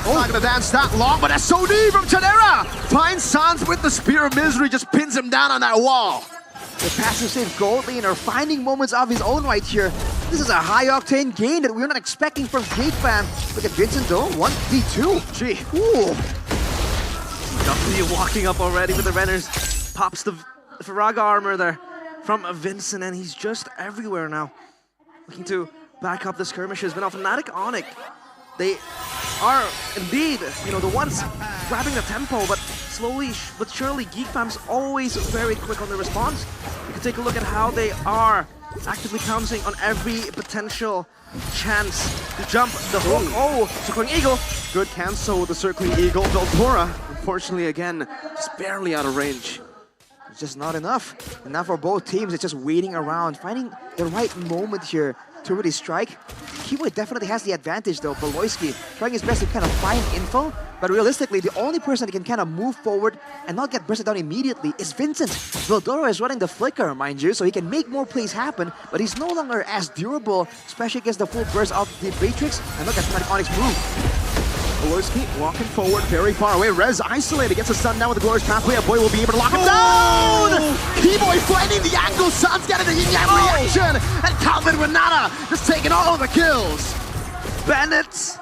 Speaker 1: Not gonna dance that long, but SOD from Chadera finds Sans with the Spear of Misery, just pins him down on that wall.
Speaker 17: The passive save Gold Lane are finding moments of his own right here. This is a high-octane game that we're not expecting from Geek Fam. Look at Vincent though, 1v2.
Speaker 1: Gee.
Speaker 17: Ooh.
Speaker 10: W walking up already with the Renners. Pops the Faraga armor there from Vincent, and he's just everywhere now. Looking to back up the skirmishes, but now Fnatic Onic, they are indeed, the ones grabbing the tempo, but slowly but surely Geek Fam's always very quick on the response. You can take a look at how they are actively pouncing on every potential chance to jump the hook. Oh, Circling Eagle.
Speaker 1: Good cancel with the Circling Eagle. Veldora, unfortunately again, just barely out of range.
Speaker 17: It's just not enough. Enough for both teams. It's just waiting around, finding the right moment here to really strike. Keyboy definitely has the advantage though. Beloisky trying his best to kind of find info, but realistically, the only person that can kind of move forward and not get bursted down immediately is Vincent. Veldora is running the flicker, mind you, so he can make more plays happen, but he's no longer as durable, especially against the full burst of the Matrix. And look at Fnatic Onic's move.
Speaker 1: Beloisky walking forward very far away. Rez isolated, gets a stun down with the Glorious Pathway. A boy will be able to lock him down! Keyboy finding the angle, Sun's getting the yin-yang reaction! And Calvin Renata just taking all the kills!
Speaker 10: Bennett's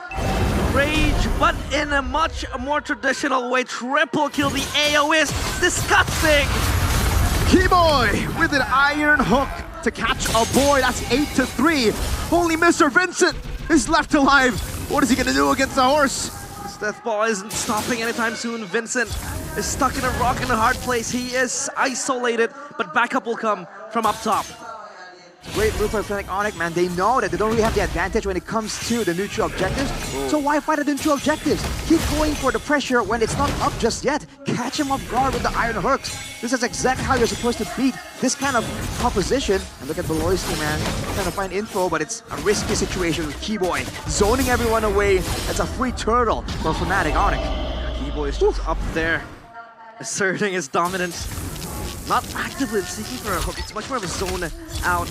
Speaker 10: rage, but in a much more traditional way. Triple kill, the AO is disgusting!
Speaker 1: Keyboy with an iron hook to catch a boy. That's 8-3. Only Mr. Vincent is left alive. What is he gonna do against the horse?
Speaker 10: Death Ball isn't stopping anytime soon. Vincent is stuck in a rock and a hard place. He is isolated, but backup will come from up top.
Speaker 17: Great move for Fnatic Onyx, man. They know that they don't really have the advantage when it comes to the neutral objectives. So why fight the neutral objectives? Keep going for the pressure when it's not up just yet. Catch him off guard with the iron hooks. This is exactly how you're supposed to beat this kind of composition. And look at Beloyski, man. Trying to find info, but it's a risky situation with Keyboy. Zoning everyone away. That's a free turtle for Fnatic Onyx.
Speaker 10: Keyboy is just up there, asserting his dominance. Not actively seeking for a hook. It's much more of a zone out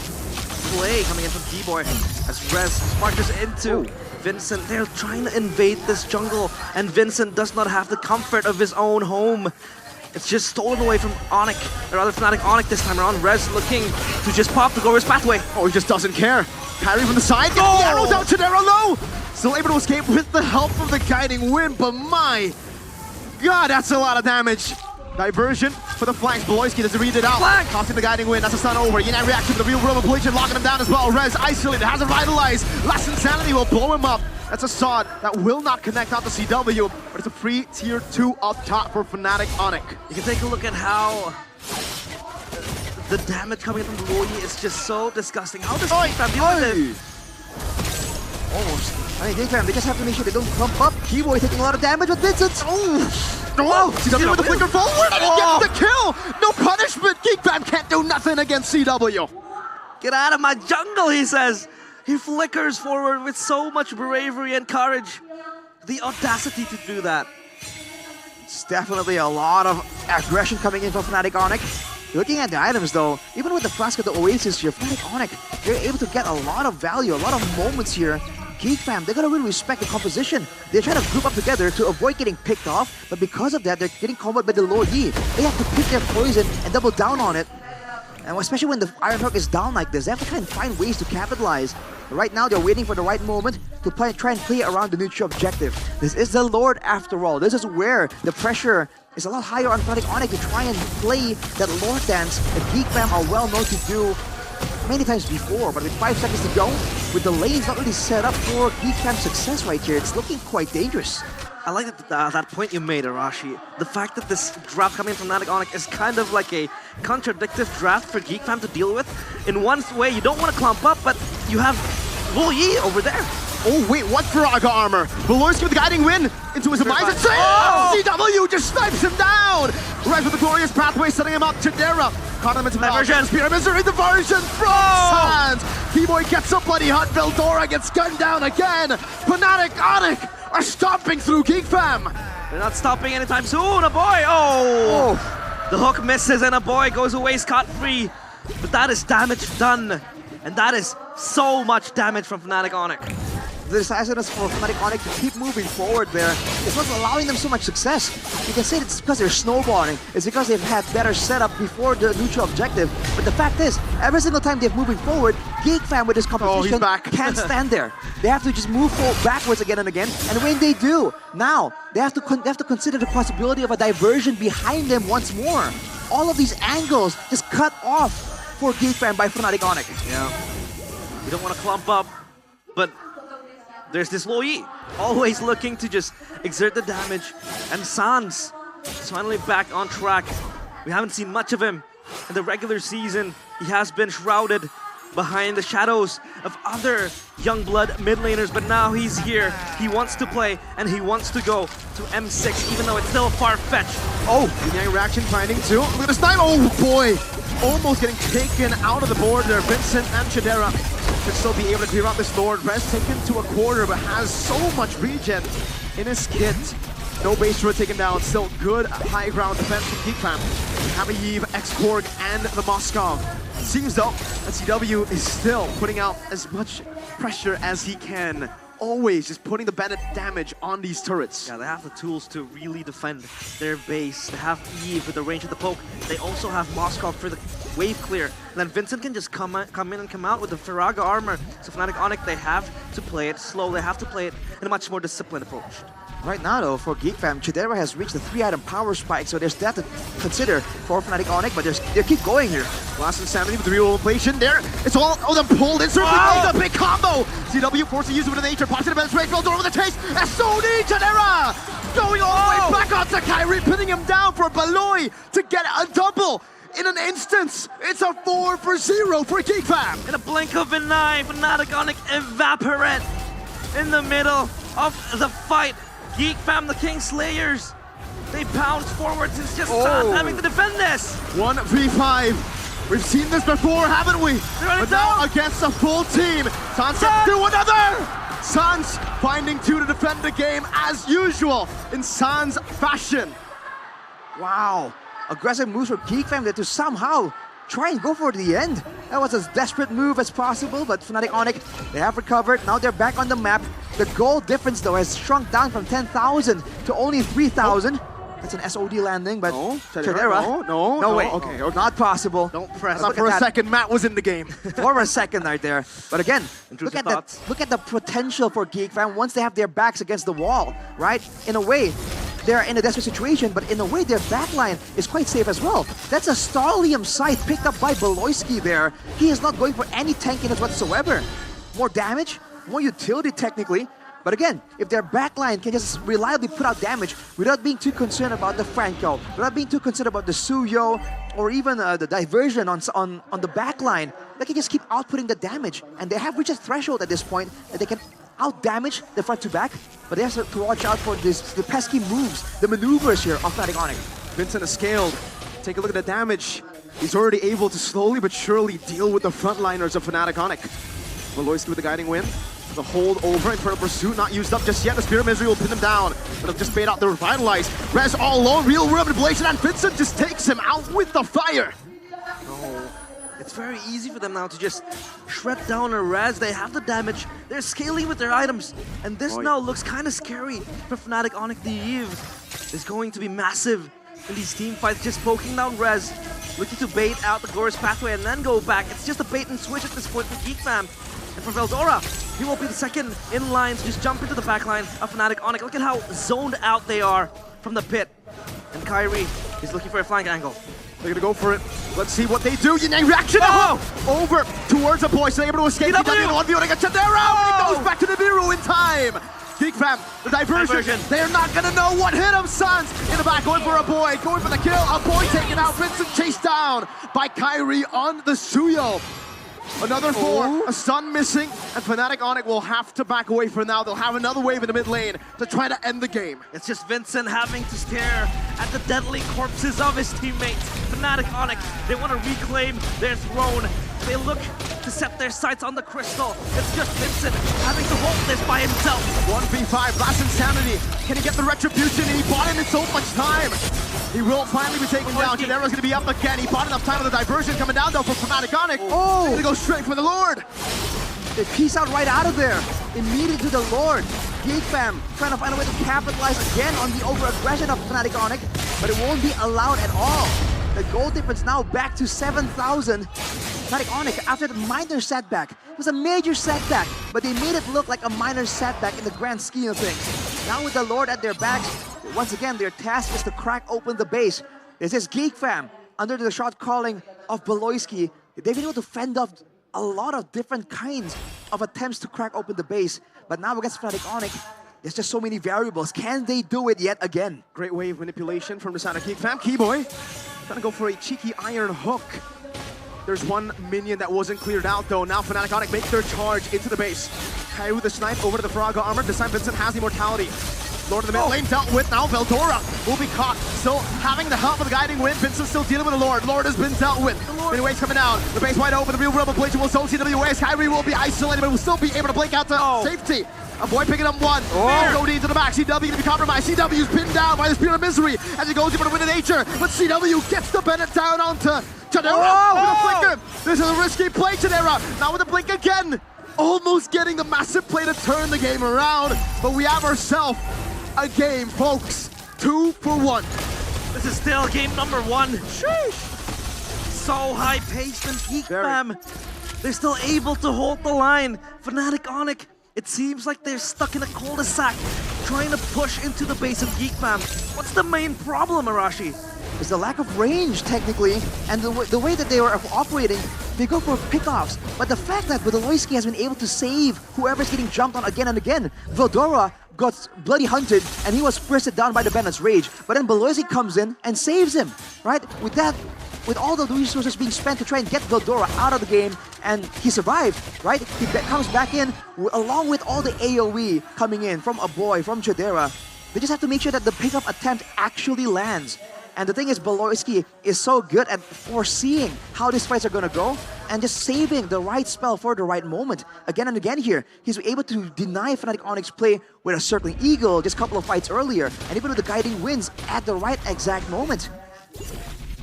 Speaker 10: play coming in from Keyboy as Rez sparks into Vincent. They're trying to invade this jungle, and Vincent does not have the comfort of his own home. It's just stolen away from Onyx, or rather Fnatic Onyx this time around. Rez looking to just pop the Gore's pathway.
Speaker 1: Oh, he just doesn't care. Parry from the side, gets the arrows out to Darrow low! Still able to escape with the help of the guiding wind, but my God, that's a lot of damage. Diversion for the flanks. Beloyski doesn't read it out. Costing the guiding wind. That's a stun over. Yinai reaction to the real world manipulation, locking him down as well. Rez isolated, has a vitalize. Last Insanity will blow him up. That's a sod that will not connect out to CW, but it's a free tier 2 up top for Fnatic Onyx.
Speaker 10: You can take a look at how the damage coming from Luoyi is just so disgusting. How does Geekfam deal with it?
Speaker 17: Almost. I mean, Geekfam, they just have to make sure they don't clump up. Keyboy taking a lot of damage with Vincent.
Speaker 1: Oh, CW with the flicker forward, and he gets the kill! No punishment! Geekfam can't do nothing against CW!
Speaker 10: Get out of my jungle, he says! He flickers forward with so much bravery and courage. The audacity to do that.
Speaker 17: It's definitely a lot of aggression coming in from Fnatic Onyx. Looking at the items though, even with the Flask of the Oasis here, Fnatic Onyx, they're able to get a lot of value, a lot of moments here. Geekfam, they're gonna really respect the composition. They're trying to group up together to avoid getting picked off, but because of that, they're getting comboed by the low E. They have to pick their poison and double down on it. And especially when the Iron Hook is down like this, they have to try and find ways to capitalize. But right now, they're waiting for the right moment to try and play around the neutral objective. This is the Lord after all. This is where the pressure is a lot higher on Fnatic Onyx to try and play that Lord dance that Geekfam are well known to do many times before, but with 5 seconds to go, with the lanes not really set up for Geekfam's success right here, it's looking quite dangerous.
Speaker 10: I like that point you made, Arashi. The fact that this draft coming from Fnatic Onyx is kind of like a contradictive draft for Geekfam to deal with. In one way, you don't want to clump up, but you have Luoyi over there.
Speaker 1: Oh wait, what Firaga armor? Beloyski with the guiding wind into his demise and CW just snipes him down! Right with the glorious pathway, setting him up to Dara. Caught him into diversion. Spear misery diversion from Sans. Keyboy gets a bloody hunt. Veldora gets gunned down again. Fnatic Onyx are stomping through Geekfam.
Speaker 10: They're not stopping anytime soon. A boy. Oh! The hook misses and a boy goes away scot-free. But that is damage done. And that is so much damage from Fnatic Onyx.
Speaker 17: The decisiveness for Fnatic Onyx to keep moving forward there is what's allowing them so much success. You can say it's because they're snowballing. It's because they've had better setup before the neutral objective. But the fact is, every single time they're moving forward, Geekfam with this competition can't stand there. They have to just move backwards again and again. And when they do, now they have to consider the possibility of a diversion behind them once more. All of these angles just cut off for Geekfam by Fnatic Onyx.
Speaker 10: Yeah. We don't want to clump up, but there's this Luoyi, always looking to just exert the damage. And Sans is finally back on track. We haven't seen much of him in the regular season. He has been shrouded behind the shadows of other young blood mid laners, but now he's here. He wants to play, and he wants to go to M6, even though it's still far-fetched.
Speaker 1: Oh, Yinai reaction finding two. Look at this time. Oh boy! Almost getting taken out of the board there. Vincent and Chidera should still be able to clear out this Lord. Rez taken to a quarter, but has so much regen in his kit. No base turret taken down. Still good high ground defense from Geekfam. Habayev, X-Korg, and the Moskov. Seems though that CW is still putting out as much pressure as he can. Always just putting the Bennett damage on these turrets.
Speaker 10: Yeah, they have the tools to really defend their base. They have Eve with the range of the poke. They also have Moskov for the wave clear. And then Vincent can just come in and come out with the Firaga armor. So Fnatic Onyx, they have to play it slow. They have to play it in a much more disciplined approach.
Speaker 17: Right now, though, for Geek Fam, Chidera has reached the 3-item power spike, so there's that to consider for Fnatic Onyx, but they keep going here.
Speaker 1: Last Insanity with the real inflation there. It's all of them pulled in. Certainly a big combo. CW forced to use it with an nature. Pops in the bench, Rachel door with a chase. SOD Chidera going all the way back onto Kyrie, pinning him down for Baloy to get a double. In an instance, it's a 4-0 for Geek Fam.
Speaker 10: In a blink of an eye, Fnatic Onyx evaporate in the middle of the fight. Geek Fam, the King Slayers, they bounce forwards. It's just Sans having to defend this.
Speaker 1: 1v5. We've seen this before, haven't we? But now against a full team. Sans gets through another. Sans finding 2 to defend the game as usual in Sans fashion.
Speaker 17: Wow. Aggressive moves for Geek Fam there to somehow try and go for the end. That was as desperate move as possible, but Fnatic Onyx, they have recovered. Now they're back on the map. The goal difference, though, has shrunk down from 10,000 to only 3,000. That's an SOD landing, but Chidera.
Speaker 1: No way.
Speaker 17: Okay, not possible.
Speaker 1: Don't press. For a second, Matt was in the game.
Speaker 17: For a second right there. But again, look at the potential for Geek Fam once they have their backs against the wall, right? In a way, they're in a desperate situation, but in a way, their backline is quite safe as well. That's a Starlium site picked up by Beloyski there. He is not going for any tankiness whatsoever. More damage, more utility technically. But again, if their backline can just reliably put out damage without being too concerned about the Franco, without being too concerned about the Suyo, or even the diversion on the backline, they can just keep outputting the damage. And they have reached a threshold at this point that they can out-damage the front to back, but they have to watch out for the pesky moves, the maneuvers here of Fnatic Onyx.
Speaker 1: Vincent is scaled. Take a look at the damage. He's already able to slowly but surely deal with the frontliners of Fnatic Onyx. Beloyski with the guiding wind. The hold over, Infernal Pursuit not used up just yet. The Spear of Misery will pin him down. But they'll just bait out the Revitalize. Rez all alone, real world manipulation, and Vincent just takes him out with the fire.
Speaker 10: No, it's very easy for them now to just shred down a Rez. They have the damage. They're scaling with their items. And this now looks kind of scary for Fnatic Onyx. The Eve is going to be massive in these team fights. Just poking down Rez, looking to bait out the Glorious Pathway and then go back. It's just a bait and switch at this point for Geek Fam. And for Veldora, he will be the second in line to just jump into the backline of Fnatic Onyx. Look at how zoned out they are from the pit. And Kyrie is looking for a flank angle.
Speaker 1: They're gonna go for it. Let's see what they do. Yang reaction over towards the boys. They're able to escape. He against Chidera. He goes back to the Nibiru in time. Geek Fam, the diversion. They're not gonna know what hit him. Sans in the back, going for a boy, going for the kill. A boy taken out. Vincent chased down by Kyrie on the Suyo. Another 4, a stun missing, and Fnatic Onyx will have to back away for now. They'll have another wave in the mid lane to try to end the game.
Speaker 10: It's just Vincent having to stare at the deadly corpses of his teammates. Fnatic Onyx, they want to reclaim their throne. They look to set their sights on the crystal. It's just Vincent having to hold this by himself.
Speaker 1: 1v5, last Insanity. Can he get the retribution? He bought him in so much time. He will finally be taken down. Chidera's going to be up again. He bought enough time with the diversion coming down though from Fnatic Onyx. He's going to go straight for the Lord.
Speaker 17: They piece out right out of there. Immediately to the Lord. Geek Fam trying to find a way to capitalize again on the over-aggression of Fnatic Onyx, but it won't be allowed at all. The goal difference now back to 7,000. Fnatic Onyx, after the minor setback, it was a major setback, but they made it look like a minor setback in the grand scheme of things. Now with the Lord at their backs, once again, their task is to crack open the base. This is Geek Fam, under the shot calling of Beloyski. They've been able to fend off a lot of different kinds of attempts to crack open the base. But now against Fnatic Onyx, there's just so many variables. Can they do it yet again?
Speaker 1: Great wave manipulation from the side of Geek Fam. Keyboy trying to go for a cheeky iron hook. There's one minion that wasn't cleared out though. Now Fnatic Onyx make their charge into the base. Kairu the snipe over to the Faraga armor. This time Vincent has the immortality. Lord of the mid lane dealt with. Now Veldora will be caught. Still having the help of the guiding wind. Vincent still dealing with the Lord. Lord has been dealt with. Many waves coming down. The base wide open. The real rebel blade will zone CWS. Kyrie will be isolated, but will still be able to blink out to safety. A boy picking up one. Cody into the back. CW going to be compromised. CW's pinned down by the Spear of Misery as he goes in for the win of nature. But CW gets the Bennett down onto Chidera with a flicker. This is a risky play, Chidera. Now with the blink again. Almost getting the massive play to turn the game around. But we have ourselves a game, folks. 2 for 1.
Speaker 10: This is still game number 1. Sheesh. So high-paced and Geek Fam. They're still able to hold the line. Fnatic Onyx, it seems like they're stuck in a cul-de-sac. trying to push into the base of Geek Fam. What's the main problem, Arashi?
Speaker 17: It's the lack of range, technically, and the way that they were operating, they go for pickoffs. But the fact that Wydoloski has been able to save whoever's getting jumped on again and again. Veldora got bloody hunted, and he was bursted down by the Bandit's Rage. But then Wydoloski comes in and saves him, right? With all the resources being spent to try and get Veldora out of the game, and he survived, right? He comes back in, along with all the AoE coming in from Aboy, from Chidera. They just have to make sure that the pickup attempt actually lands. And the thing is, Wydoloski is so good at foreseeing how these fights are going to go and just saving the right spell for the right moment. Again and again here, he's able to deny Fnatic Onyx play with a Circling Eagle just a couple of fights earlier, and even with the guiding winds at the right exact moment.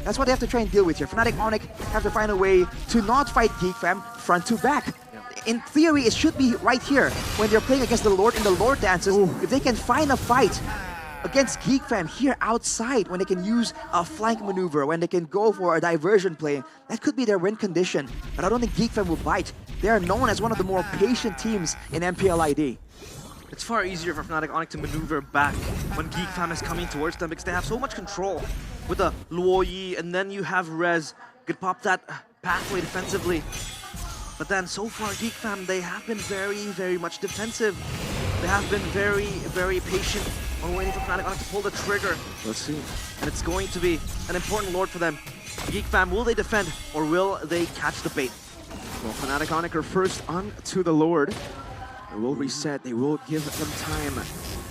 Speaker 17: That's what they have to try and deal with here. Fnatic Onyx have to find a way to not fight Geek Fam front to back. In theory, it should be right here when they're playing against the Lord in the Lord dances. If they can find a fight against Geek Fam here outside, when they can use a flank maneuver, when they can go for a diversion play, that could be their win condition. But I don't think Geek Fam will bite. They are known as one of the more patient teams in MPL ID.
Speaker 10: It's far easier for Fnatic Onyx to maneuver back when Geek Fam is coming towards them because they have so much control with the Luoyi, and then you have Rez. Could pop that pathway defensively. But then so far, Geek Fam, they have been very, very much defensive. They have been very, very patient on waiting for Fnatic Onyx to pull the trigger.
Speaker 1: Let's see.
Speaker 10: And it's going to be an important Lord for them. Geek Fam, will they defend or will they catch the bait?
Speaker 1: Well, Fnatic Onyx are first on to the Lord. They will reset, they will give them time.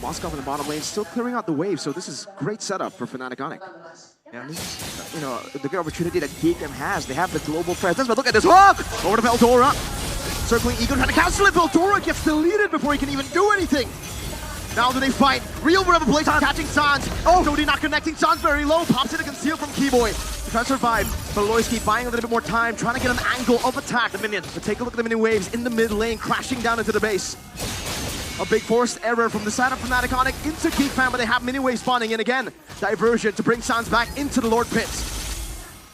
Speaker 1: Moskov in the bottom lane still clearing out the wave, so this is great setup for Fnatic Onyx.
Speaker 17: Yeah, this is, you know, the good opportunity that Geek Fam has. They have the global presence, but look at this hook!
Speaker 1: Over to Veldora. Circling Eagle trying to cancel it. Veldora gets deleted before he can even do anything. Now do they fight? Real Rebel Blaze catching Sans. Oh, Cody not connecting. Sans very low. Pops it to conceal from Keyboy. Trying to survive. Wydoloski buying a little bit more time, trying to get an angle of attack. The minions. But take a look at the minion waves in the mid lane, crashing down into the base. A big forced error from the side of Fnatic Onyx into Geek Fam, but they have minion waves spawning in again. Diversion to bring Sans back into the Lord pits.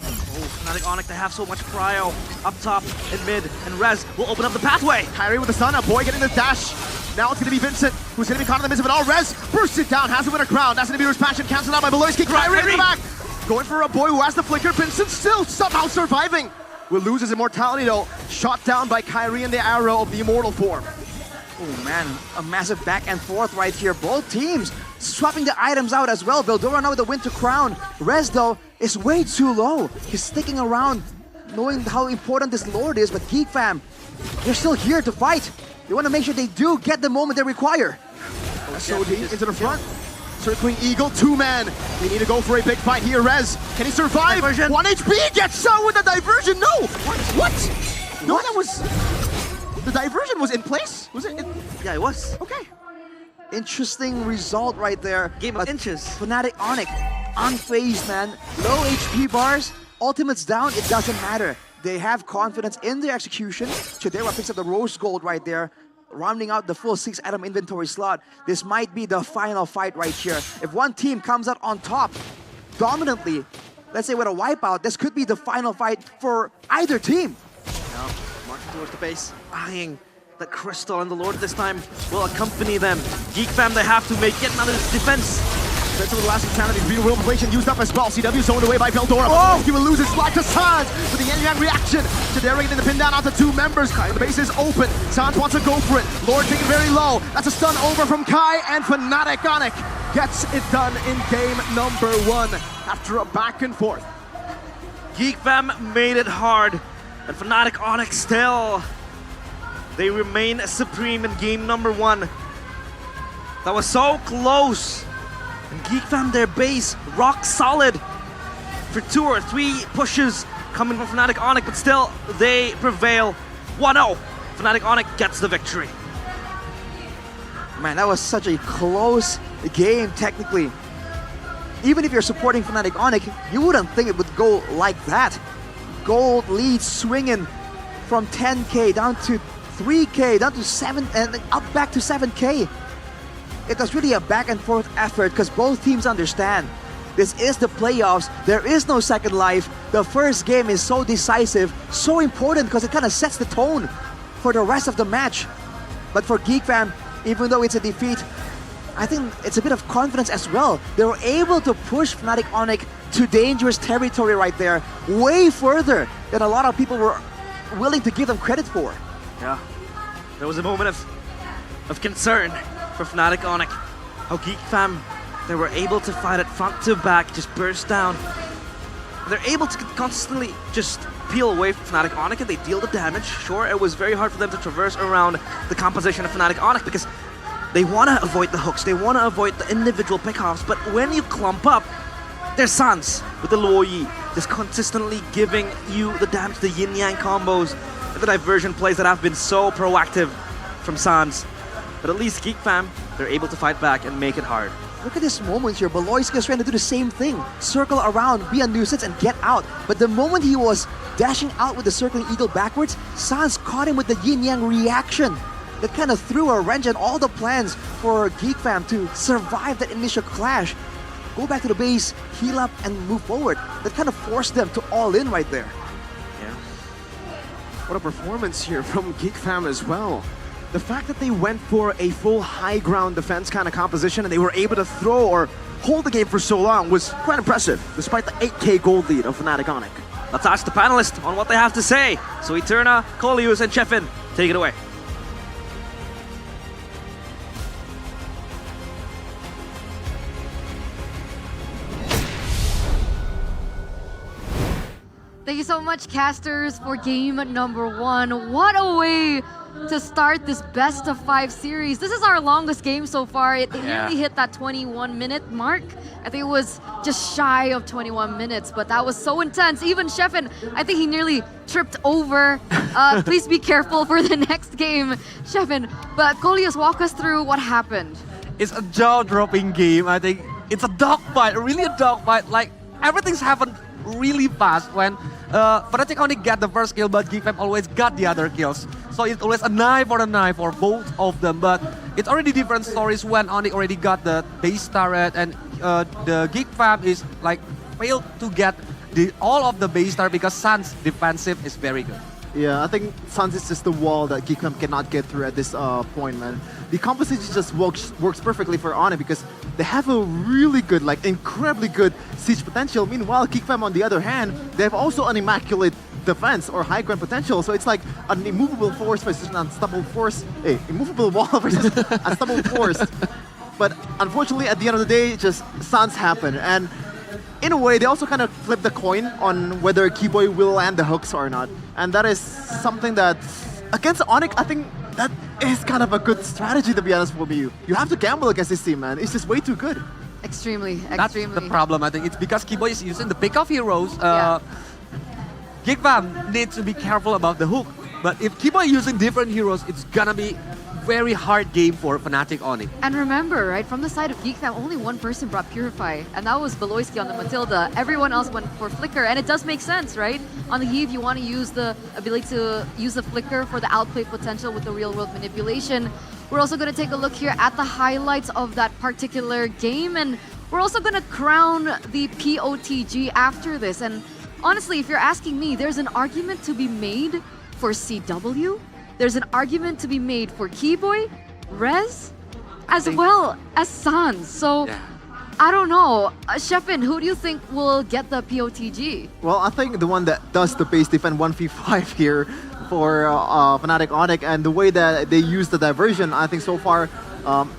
Speaker 10: Oh, Fnatic Onyx, they have so much cryo up top and mid, and Rez will open up the pathway.
Speaker 1: Kyrie with the stun, Aboy getting the dash. Now it's going to be Vincent, who's going to be caught in the midst of it all. Rez bursts it down, has the winner crown. That's going to be his passion, cancelled out by Wydoloski. Kyrie in the back. Going for Aboy, who has the flicker. Vincent still somehow surviving. Will lose his immortality though. Shot down by Kyrie in the arrow of the immortal form.
Speaker 17: Oh man, a massive back and forth right here. Both teams swapping the items out as well. Veldora now with the Winter Crown. Rez though is way too low. He's sticking around knowing how important this Lord is, but Geek Fam, they're still here to fight. They want to make sure they do get the moment they require.
Speaker 1: SOD into the front. Circling Eagle, two-man. They need to go for a big fight here. Rez, can he survive?
Speaker 10: Diversion.
Speaker 1: 1 HP gets out with a diversion. No! What? No, that was... The diversion was in place? Was it?
Speaker 10: Yeah, it was.
Speaker 1: Okay.
Speaker 17: Interesting result right there.
Speaker 10: Game of inches.
Speaker 17: Fnatic Onyx, unfazed, man. Low HP bars, ultimates down, it doesn't matter. They have confidence in their execution. Chidera picks up the rose gold right there, rounding out the full 6-item inventory slot. This might be the final fight right here. If one team comes out on top dominantly, let's say with a wipeout, this could be the final fight for either team.
Speaker 10: Now, marching towards the base, eyeing that crystal, and the Lord this time will accompany them. Geek Fam, they have to make yet another defense.
Speaker 1: That's the last insanity. Beautiful inflation used up as well. CW zoned away by Veldora. Oh! He will lose his flag to Sans with the Yang reaction. Chidera getting the pin down onto two members. The base is open. Sans wants to go for it. Lord taking very low. That's a stun over from Kai, and Fnatic Onyx gets it done in game number 1 after a back and forth.
Speaker 10: Geek Fam made it hard, and Fnatic Onyx still, they remain supreme in game number 1. That was so close. And Geek Fam, their base, rock solid for 2 or 3 pushes coming from Fnatic Onyx, but still, they prevail. 1-0, Fnatic Onyx gets the victory.
Speaker 17: Man, that was such a close game, technically. Even if you're supporting Fnatic Onyx, you wouldn't think it would go like that. Gold lead swinging from 10k down to 3k, down to 7, and then up back to 7k. It was really a back and forth effort because both teams understand this is the playoffs. There is no second life. The first game is so decisive, so important because it kind of sets the tone for the rest of the match. But for Geek Fam, even though it's a defeat, I think it's a bit of confidence as well. They were able to push Fnatic Onyx to dangerous territory right there, way further than a lot of people were willing to give them credit for.
Speaker 10: Yeah, there was a moment of concern for Fnatic Onyx. How Geek Fam, they were able to fight it front to back, just burst down. They're able to constantly just peel away from Fnatic Onyx and they deal the damage. Sure, it was very hard for them to traverse around the composition of Fnatic Onyx because they want to avoid the hooks, they want to avoid the individual pickoffs, but when you clump up, there's Sans with the Luo Yi, just consistently giving you the damage, the yin-yang combos, the diversion plays that have been so proactive from Sans. But at least Geek Fam, they're able to fight back and make it hard.
Speaker 17: Look at this moment here. Beloyski is trying to do the same thing. Circle around, be a nuisance, and get out. But the moment he was dashing out with the circling eagle backwards, Sans caught him with the yin-yang reaction. That kind of threw a wrench in all the plans for Geek Fam to survive that initial clash. Go back to the base, heal up, and move forward. That kind of forced them to all in right there.
Speaker 1: Yeah. What a performance here from Geek Fam as well. The fact that they went for a full high ground defense kind of composition and they were able to throw or hold the game for so long was quite impressive, despite the 8k gold lead of Fnatic Onyx.
Speaker 10: Let's ask the panelists on what they have to say. So Eterna, Coleus, and Chefin, take it away.
Speaker 6: Thank you so much, casters, for game number 1. What a way to start this best of 5 series. This is our longest game so far. It nearly hit that 21-minute mark. I think it was just shy of 21 minutes, but that was so intense. Even Chefin, I think he nearly tripped over. Please be careful for the next game, Chefin. But Coleus, walk us through what happened.
Speaker 18: It's a jaw-dropping game. I think it's a dogfight, really a dogfight. Like, everything's happened really fast when Fnatic only got the first kill, but Geek Fam always got the other kills. So it's always a knife for both of them. But it's already different stories when Onyx already got the base turret and the Geek Fam is like failed to get all of the base turret because Sun's defensive is very good.
Speaker 20: Yeah, I think Sans is just the wall that Geek Fam cannot get through at this point, man. The composition just works perfectly for Onyx because they have a really good, like incredibly good siege potential. Meanwhile, Geek Fam on the other hand, they have also an immaculate defense or high ground potential. So it's like an immovable force versus an unstoppable force. Hey, immovable wall versus unstoppable force. But unfortunately, at the end of the day, just Sans happen. And in a way, they also kind of flip the coin on whether Keyboy will land the hooks or not. And that is something that, against Onyx, I think that is kind of a good strategy, to be honest with you. You have to gamble against this team, man. It's just way too good.
Speaker 6: Extremely.
Speaker 18: That's the problem, I think. It's because Keyboy is using the pick-off heroes. Geek Fam needs to be careful about the hook. But if Keyboy using different heroes, it's gonna be very hard game for Fnatic Onyx.
Speaker 6: And remember, right, from the side of Geek Fam, only one person brought Purify, and that was Beloyski on the Matilda. Everyone else went for Flicker, and it does make sense, right? On the Eve, you want to use the ability to use the Flicker for the outplay potential with the real-world manipulation. We're also going to take a look here at the highlights of that particular game, and we're also going to crown the POTG after this. And honestly, if you're asking me, there's an argument to be made for CW. There's an argument to be made for Keyboy, Rez, as well as Sans. So, I don't know. Chefin, who do you think will get the POTG?
Speaker 20: Well, I think the one that does the base defend 1v5 here for Fnatic Onyx, and the way that they use the diversion, I think so far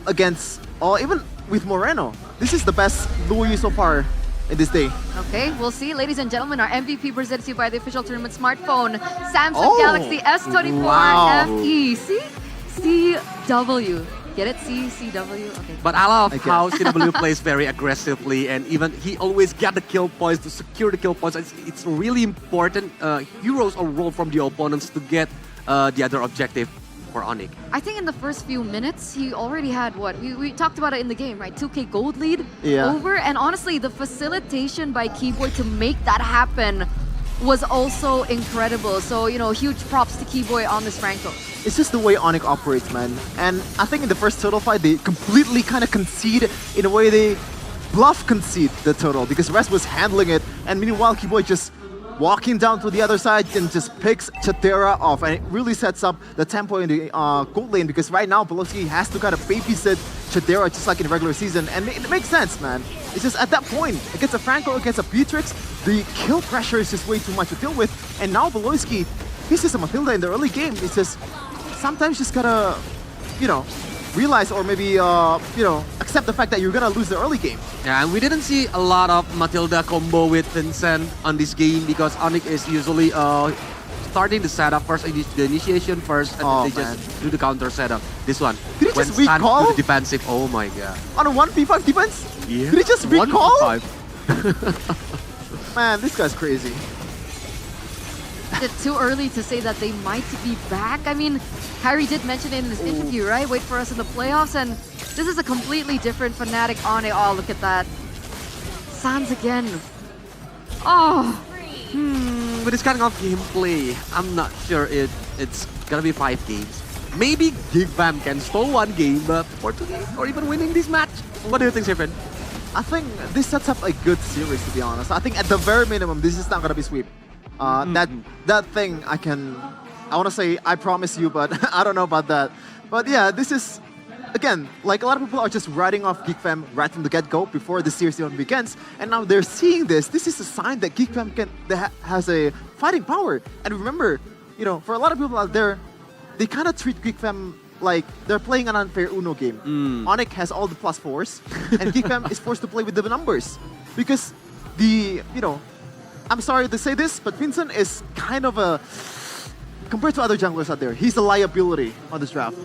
Speaker 20: against, even with Moreno, this is the best Louis so far in this day.
Speaker 6: Okay, we'll see. Ladies and gentlemen, our MVP presented to you by the official tournament smartphone, Samsung Galaxy S24 FE. See? CW. Get it? CW? Okay.
Speaker 18: But I love how CW plays very aggressively, and even he always got the kill points to secure the kill points. It's really important heroes or role from the opponents to get the other objective for Onyx.
Speaker 6: I think in the first few minutes, he already had what? We talked about it in the game, right? 2k gold lead over. And honestly, the facilitation by Keyboy to make that happen was also incredible. So, you know, huge props to Keyboy on this Franco.
Speaker 20: It's just the way Onyx operates, man. And I think in the first total fight, they completely kind of concede in a way they bluff concede the total because Rest was handling it. And meanwhile, Keyboy just walking down to the other side and just picks Chatera off, and it really sets up the tempo in the gold lane, because right now Pelosi has to kind of babysit Chatera just like in regular season, and it makes sense, man. It's just at that point, against a Franco, against a Beatrix, the kill pressure is just way too much to deal with, and now Pelosi, he's just a Matilda in the early game. It's just, sometimes just gotta, you know, realize or maybe, you know, accept the fact that you're gonna lose the early game.
Speaker 18: Yeah, and we didn't see a lot of Matilda combo with Vincent on this game because Onyx is usually starting the setup first, the initiation first, and then they just do the counter setup. This one,
Speaker 20: did he
Speaker 18: when
Speaker 20: just recall?
Speaker 18: to the defensive, oh my god.
Speaker 20: On a 1v5 defense?
Speaker 18: Yeah.
Speaker 20: Did he just recall?
Speaker 18: 1v5.
Speaker 20: Man, this guy's crazy.
Speaker 6: It's too early to say that they might be back. I mean, Kyrie did mention it in his interview, right? Wait for us in the playoffs, and this is a completely different Fnatic on it. Oh, look at that. Sans again. Oh.
Speaker 18: With this kind of gameplay, I'm not sure it's gonna be 5 games. Maybe GigFam can stall 1 game, but for 2 games, or even winning this match. What do you think, Stephen?
Speaker 20: I think this sets up a good series, to be honest. I think at the very minimum, this is not gonna be sweep. That thing I want to say I promise you, but I don't know about that. But yeah, this is, again, like a lot of people are just writing off GigFam right from the get-go before the series even begins, and now they're seeing this. This is a sign that GigFam has a fighting power. And remember, you know, for a lot of people out there, they kind of treat GigFam like they're playing an unfair Uno game. Onyx has all the +4s, and GigFam is forced to play with the numbers because you know, I'm sorry to say this, but Vincent is kind of a, compared to other junglers out there, he's a liability on this draft.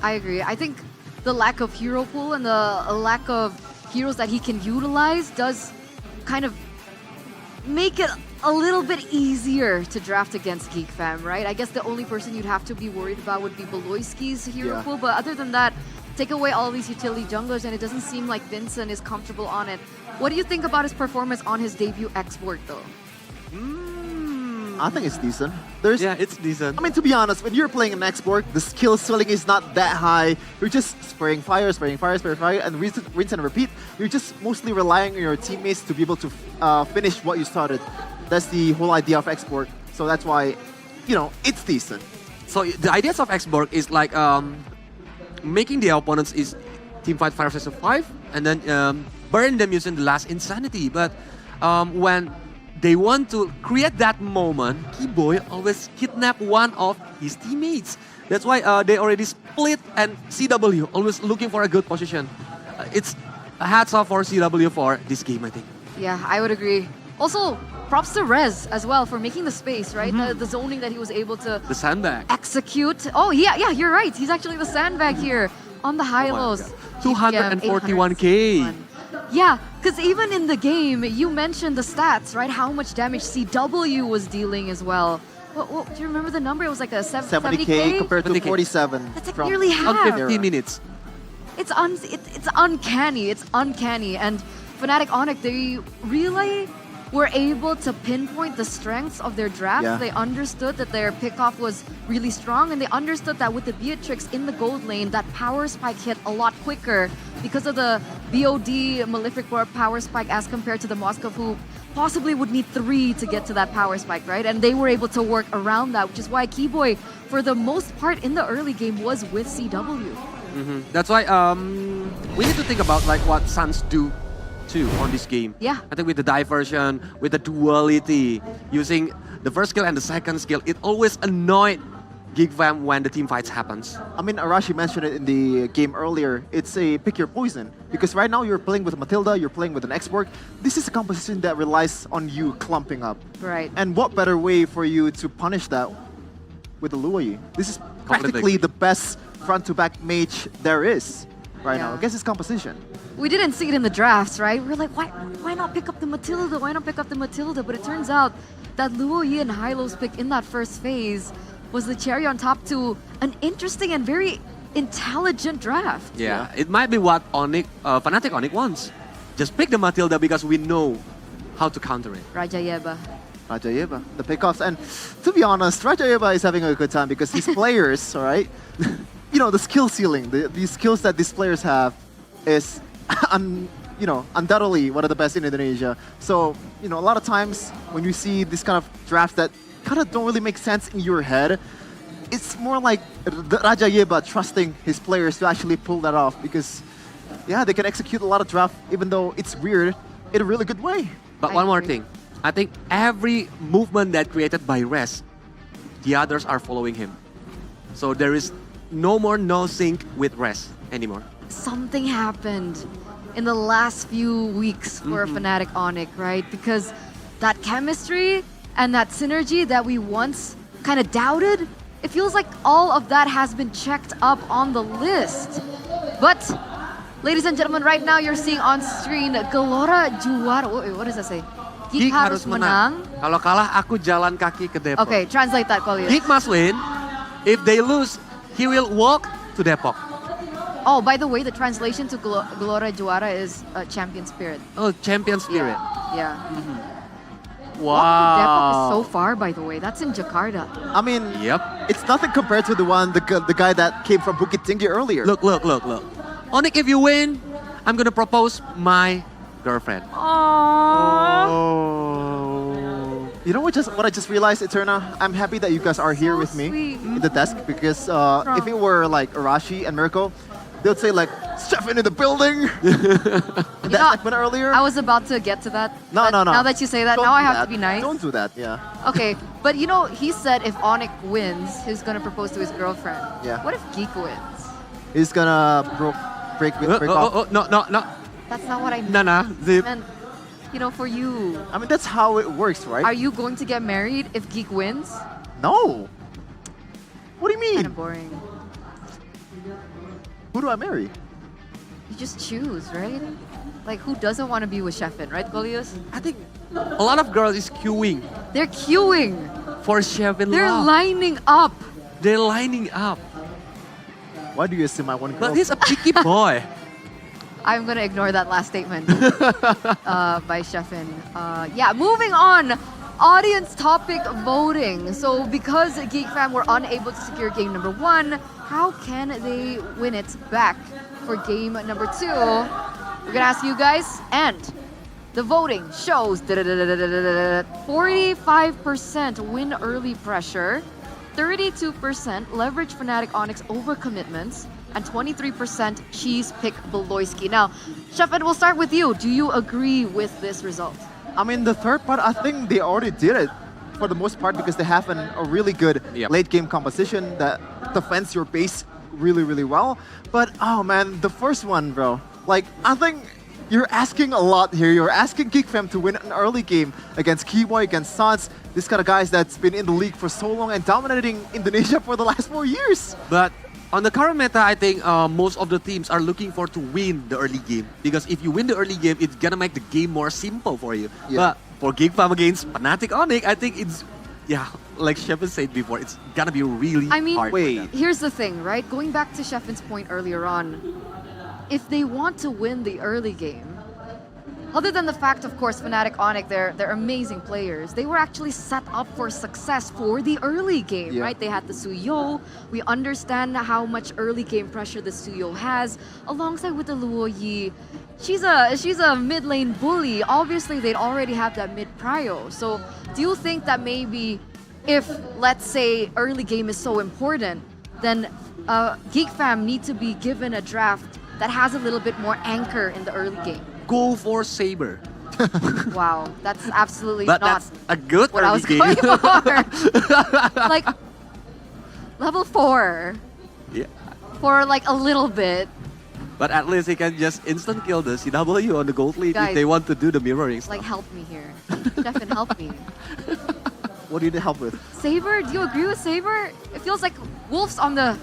Speaker 6: I agree. I think the lack of hero pool and the lack of heroes that he can utilize does kind of make it a little bit easier to draft against GigFam, right? I guess the only person you'd have to be worried about would be Beloyski's hero pool, but other than that, take away all these utility junglers and it doesn't seem like Vincent is comfortable on it. What do you think about his performance on his debut export though?
Speaker 20: I think it's decent.
Speaker 18: Yeah, it's decent.
Speaker 20: I mean, to be honest, when you're playing an export, the skill ceiling is not that high. You're just spraying fire, and rinse and repeat. You're just mostly relying on your teammates to be able to finish what you started. That's the whole idea of export. So that's why, you know, it's decent.
Speaker 18: So the ideas of export is like making the opponents is teamfight 5 vs 5, and then burn them using the last insanity. But when they want to create that moment, Keyboy always kidnap one of his teammates. That's why they already split, and CW always looking for a good position. It's a hats off for CW for this game, I think.
Speaker 6: Yeah, I would agree. Also, props to Rez as well for making the space, right? The zoning that he was able to
Speaker 18: the sandbag
Speaker 6: execute. Oh, yeah, you're right. He's actually the sandbag here on the high-lows.
Speaker 18: 241k.
Speaker 6: Yeah, because even in the game, you mentioned the stats, right? How much damage CW was dealing as well. What, do you remember the number? It was like a 70k
Speaker 20: compared to 47.
Speaker 6: That's like nearly half.
Speaker 18: On 15 minutes.
Speaker 6: It's uncanny. It's uncanny. And Fnatic Onyx, they really were able to pinpoint the strengths of their draft.
Speaker 20: Yeah.
Speaker 6: They understood that their pickoff was really strong, and they understood that with the Beatrix in the gold lane, that power spike hit a lot quicker because of the BOD Malefic Roar power spike as compared to the Moskov, who possibly would need 3 to get to that power spike, right? And they were able to work around that, which is why Keyboy, for the most part in the early game, was with CW.
Speaker 18: That's why we need to think about like what Suns do too on this game.
Speaker 6: Yeah.
Speaker 18: I think with the diversion, with the duality, using the first skill and the second skill, it always annoyed GigFam when the team fights happens.
Speaker 20: I mean, Arashi mentioned it in the game earlier. It's a pick your poison. Because right now you're playing with Matilda, you're playing with an export. This is a composition that relies on you clumping up.
Speaker 6: Right.
Speaker 20: And what better way for you to punish that with the Luoyi? This is practically the best front-to-back mage there is right now against this composition.
Speaker 6: We didn't see it in the drafts, right? We're like, why not pick up the Matilda? Why not pick up the Matilda? But it turns out that Luoyi and Hylo's pick in that first phase was the cherry on top to an interesting and very intelligent draft.
Speaker 18: Yeah, it might be what Fnatic Onyx wants. Just pick the Matilda because we know how to counter it.
Speaker 6: Rajayeva,
Speaker 20: the pickoffs. And to be honest, Rajayeva is having a good time because these players, all right, you know, the skill ceiling, the skills that these players have is undoubtedly one of the best in Indonesia. So, a lot of times when you see this kind of draft that kind of don't really make sense in your head, it's more like Raja Yeba trusting his players to actually pull that off because, yeah, they can execute a lot of draft even though it's weird in a really good way.
Speaker 18: But one more thing. I think every movement that created by Res, the others are following him. So there is no more no sync with Res anymore.
Speaker 6: Something happened in the last few weeks for Fnatic Onyx, right? Because that chemistry and that synergy that we once kind of doubted, it feels like all of that has been checked up on the list. But, ladies and gentlemen, right now you're seeing on screen Gelora Juara. Wait, what does that say? Geek harus menang.
Speaker 18: Kalau kalah, aku jalan kaki ke Depok.
Speaker 6: Okay, translate that, Kolius.
Speaker 18: Geek must win. If they lose, he will walk to Depok.
Speaker 6: Oh, by the way, the translation to Gelora Juara is champion spirit.
Speaker 18: Oh, champion spirit.
Speaker 6: Yeah.
Speaker 18: Wow.
Speaker 6: Walk to Depok is so far, by the way. That's in Jakarta.
Speaker 20: I mean, it's nothing compared to the guy that came from Bukit Tinggi earlier.
Speaker 18: Look. Onyx, if you win, I'm gonna propose my girlfriend.
Speaker 20: You know what I just realized, Eterna? I'm happy that you guys are here with me in the desk because if it were like Arashi and Mirko, they would say like, Stefan in the building! That segment earlier.
Speaker 6: I was about to get to that.
Speaker 20: No.
Speaker 6: Now that you say that, now I have to be nice.
Speaker 20: Don't do that, yeah.
Speaker 6: Okay, but he said if Onyx wins, he's gonna propose to his girlfriend.
Speaker 20: Yeah.
Speaker 6: What if Geek wins?
Speaker 20: He's gonna break off.
Speaker 18: No.
Speaker 6: That's not what I meant.
Speaker 18: No.
Speaker 6: And, for you.
Speaker 20: I mean, that's how it works, right?
Speaker 6: Are you going to get married if Geek wins?
Speaker 20: No. What do you mean?
Speaker 6: Kind of boring.
Speaker 20: Who do I marry?
Speaker 6: You just choose, right? Like, who doesn't want to be with Sheffin, right, Golius?
Speaker 18: I think a lot of girls is queuing.
Speaker 6: They're queuing.
Speaker 18: For Sheffin
Speaker 6: They're
Speaker 18: love.
Speaker 6: lining up.
Speaker 18: They're lining up.
Speaker 20: Why do you assume I want to go?
Speaker 18: But he's a picky boy.
Speaker 6: I'm going to ignore that last statement by Sheffin. Yeah, moving on. Audience topic voting. So because Geek Fam were unable to secure game number 1, how can they win it back for game number 2? We're going to ask you guys, and the voting shows 45% win early pressure, 32% leverage Fnatic Onyx over commitments, and 23% cheese pick Beloyski. Now, Sheffin, we'll start with you. Do you agree with this result?
Speaker 20: I mean, the third part, I think they already did it for the most part because they have a really good late game composition that defends your base really, really well. But, oh man, the first one, bro. Like, I think you're asking a lot here. You're asking Geek Fam to win an early game against Kiwoy, against Sans, this kind of guys that's been in the league for so long and dominating Indonesia for the last 4 years.
Speaker 18: But on the current meta, I think most of the teams are looking for to win the early game. Because if you win the early game, it's gonna make the game more simple for you. But for Geek Fam against Fnatic Onyx, I think it's, like Sheffin said before, it's gonna be really hard.
Speaker 6: Here's the thing, right? Going back to Sheffin's point earlier on, if they want to win the early game, other than the fact, of course, Fnatic Onyx, they're amazing players. They were actually set up for success for the early game, right? They had the Suyo. We understand how much early game pressure the Suyo has, alongside with the Luo Yi. She's a mid lane bully. Obviously, they'd already have that mid prio. So, do you think that maybe if, let's say, early game is so important, then Geek Fam need to be given a draft that has a little bit more anchor in the early game?
Speaker 18: Go for Saber.
Speaker 6: Wow, that's absolutely
Speaker 18: but
Speaker 6: not
Speaker 18: that's a good
Speaker 6: what I was going for. Like, level 4.
Speaker 18: Yeah.
Speaker 6: For like a little bit.
Speaker 18: But at least he can just instant kill the CW on the gold lead
Speaker 6: Guys,
Speaker 18: if they want to do the mirroring stuff.
Speaker 6: Like, help me here. Stefan, help me.
Speaker 20: What do you need help with?
Speaker 6: Saber? Do you agree with Saber? It feels like wolves on the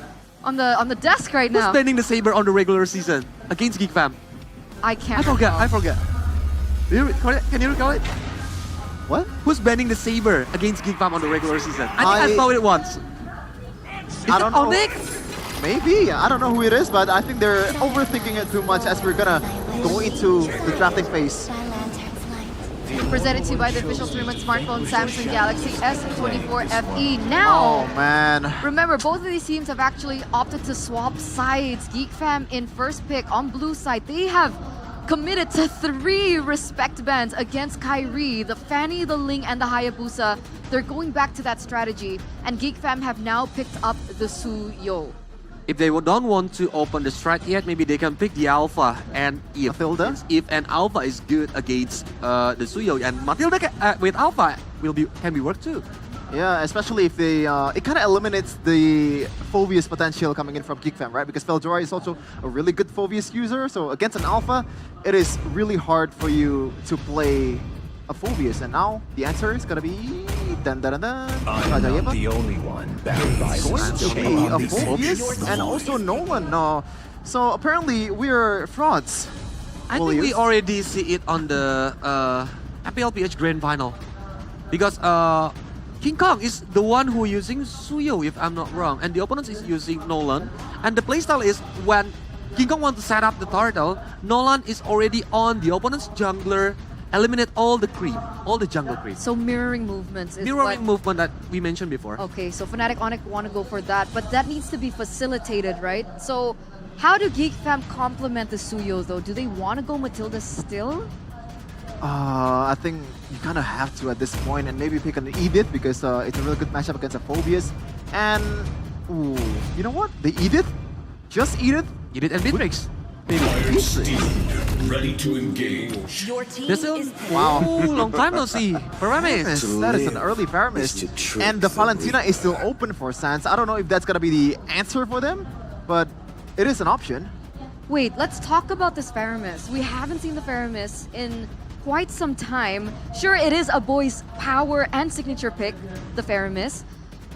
Speaker 6: desk right now.
Speaker 18: Who's banning the Saber on the regular season against Geek Fam?
Speaker 6: I can't.
Speaker 18: I forget. Can you recall it?
Speaker 20: What?
Speaker 18: Who's banning the Saber against Geek Fam on the regular season? I think I saw it once.
Speaker 20: I don't know.
Speaker 18: Onyx?
Speaker 20: Maybe. I don't know who it is, but I think they're overthinking it too much as we're gonna go into the drafting phase.
Speaker 6: Presented to you by the official tournament smartphone Samsung Galaxy S24 FE. Now,
Speaker 20: oh man,
Speaker 6: remember both of these teams have actually opted to swap sides. Geek Fam in first pick on blue side. They have committed to 3 respect bans against Kyrie, the Fanny, the Ling, and the Hayabusa. They're going back to that strategy, and Geek Fam have now picked up the Suyo.
Speaker 18: If they don't want to open the strat yet, maybe they can pick the Alpha, and if an Alpha is good against the Suyo, and Matilda with Alpha can be worked too.
Speaker 20: Yeah, especially if they, it kind of eliminates the Phobius potential coming in from Geek Fam, right? Because Veldora is also a really good Phobius user, so against an Alpha, it is really hard for you to play a Phobius. And now the answer is gonna be dun dun dun dun.
Speaker 13: I'm not the only one bound by
Speaker 20: Going to be a Phobius and also Nolan. So apparently we're frauds.
Speaker 18: I think we already see it on the MPL PH Grand Final, because King Kong is the one who using Suyo, if I'm not wrong, and the opponent is using Nolan. And the playstyle is when King Kong wants to set up the turtle, Nolan is already on the opponent's jungler, eliminate all the creep, all the jungle creep.
Speaker 6: So mirroring movements is
Speaker 18: movement that we mentioned before.
Speaker 6: Okay, so Fnatic Onyx want to go for that, but that needs to be facilitated, right? So how do Geek Fam complement the Suyos though? Do they want to go Matilda still?
Speaker 20: I think you kind of have to at this point, and maybe pick an Edith because it's a really good matchup against a Phobius. And ooh, you know what? The Edith, just Edith.
Speaker 18: Edith and Beatrix.
Speaker 13: Ready to engage.
Speaker 25: Your team
Speaker 18: There's a
Speaker 25: is
Speaker 18: long time no see. Paramis.
Speaker 20: That is an early Paramis. And the Valentina is still open for Sans. I don't know if that's gonna be the answer for them, but it is an option.
Speaker 6: Wait, let's talk about this Faramis. We haven't seen the Faramis in quite some time. Sure, it is a boy's power and signature pick, the Faramis,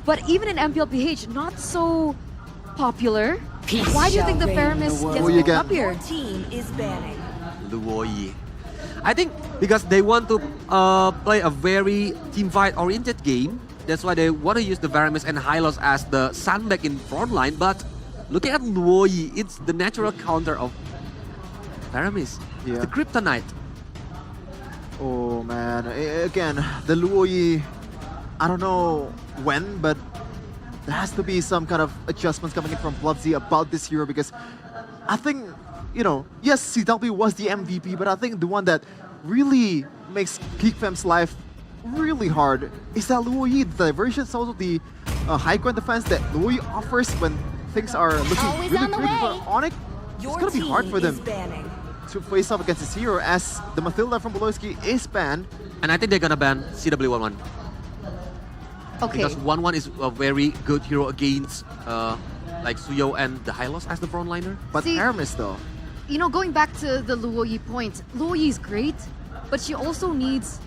Speaker 6: but even in MPL PH, not so popular. Why do you think the Faramis gets picked up here?
Speaker 25: team is banning.
Speaker 18: Luoyi. I think because they want to play a very teamfight-oriented game. That's why they want to use the Varamis and Hylos as the sandbag in front line. But looking at Luoyi, it's the natural counter of Varamis.
Speaker 20: Yeah.
Speaker 18: The Kryptonite.
Speaker 20: Oh man, again, the Luoyi, I don't know when, but there has to be some kind of adjustments coming in from Bloodsy about this hero, because I think, you know, yes, CW was the MVP, but I think the one that really makes Geek Fam's life really hard is that Luoyi. The diversion is also the high ground defense that Luoyi offers when things are looking really quick for Onyx. It's gonna be hard for them to face off against this hero, as the Matilda from Beloski is banned.
Speaker 18: And I think they're gonna ban CW11.
Speaker 6: Okay.
Speaker 18: Because 1-1 is a very good hero against like Suyo and the Hylos as the frontliner.
Speaker 20: But Aramis though.
Speaker 6: You know, going back to the Luoyi point, Luoyi is great, but she also needs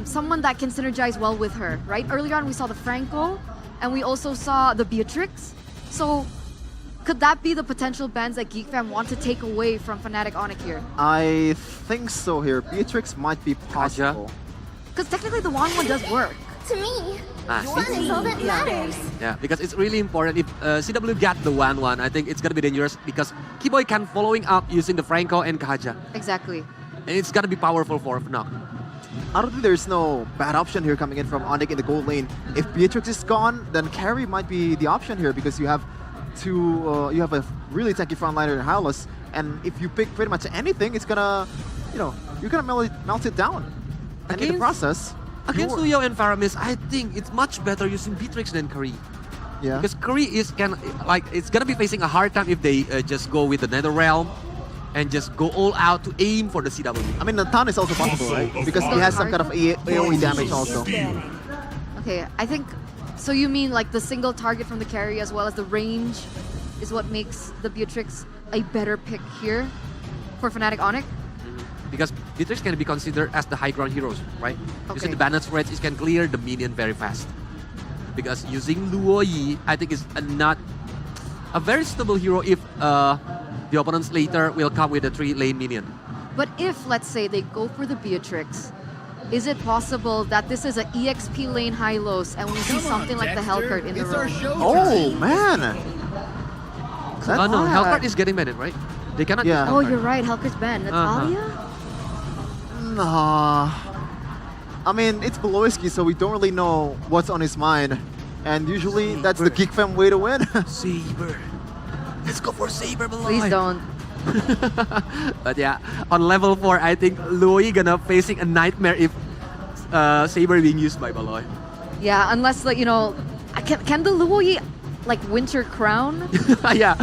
Speaker 6: someone that can synergize well with her, right? Earlier on we saw the Franco, and we also saw the Beatrix. So could that be the potential bans that Geek Fam want to take away from Fnatic Onyx here?
Speaker 20: I think so here. Beatrix might be possible.
Speaker 6: Because technically the 1-1 does work.
Speaker 3: To me,
Speaker 18: Your
Speaker 3: fun is all that matters.
Speaker 18: Yeah, because it's really important. If CW got the 1-1, I think it's gonna be dangerous because Keyboy can following up using the Franco and Kaja.
Speaker 6: Exactly.
Speaker 18: And it's gonna be powerful for Fnac.
Speaker 20: I don't think there's no bad option here coming in from Onyx in the gold lane. If Beatrix is gone, then carry might be the option here, because you have you have a really tanky frontliner in Hylos, and if you pick pretty much anything, it's gonna, you know, you're gonna melt it down. And in the process,
Speaker 18: against Suyo and Faramis, I think it's much better using Beatrix than Curry.
Speaker 20: Yeah.
Speaker 18: Because Curry is it's gonna be facing a hard time if they just go with the Nether Realm and just go all out to aim for the CW.
Speaker 20: I mean, the Tan is also possible, right? Because he has some kind of AoE damage also.
Speaker 6: Okay, I think, so you mean like the single target from the carry as well as the range is what makes the Beatrix a better pick here for Fnatic Onyx?
Speaker 18: Because Beatrix can be considered as the high ground heroes, right?
Speaker 6: Okay.
Speaker 18: Using the balance spreads, it can clear the minion very fast. Because using Luoyi, I think is not a very suitable hero if the opponents later will come with a 3-lane minion.
Speaker 6: But if, let's say, they go for the Beatrix, is it possible that this is an EXP lane Hylos and we see something like the Hellcurt in the room?
Speaker 20: Oh, man!
Speaker 18: No, Hellcurt is getting banned, right? They cannot use
Speaker 6: Oh,
Speaker 18: Hellcurt.
Speaker 6: you're right, Hellcurt's banned. Natalia?
Speaker 20: Nah. I mean, it's Beloski, so we don't really know what's on his mind. And usually, that's the Geek Fam way to win.
Speaker 18: Saber. Let's go for Saber, Beloy.
Speaker 6: Please don't.
Speaker 18: But yeah, on level 4, I think Luoyi gonna facing a nightmare if Saber being used by Baloy.
Speaker 6: Yeah, unless like, you know, can the Luoyi like Winter Crown?
Speaker 18: Yeah,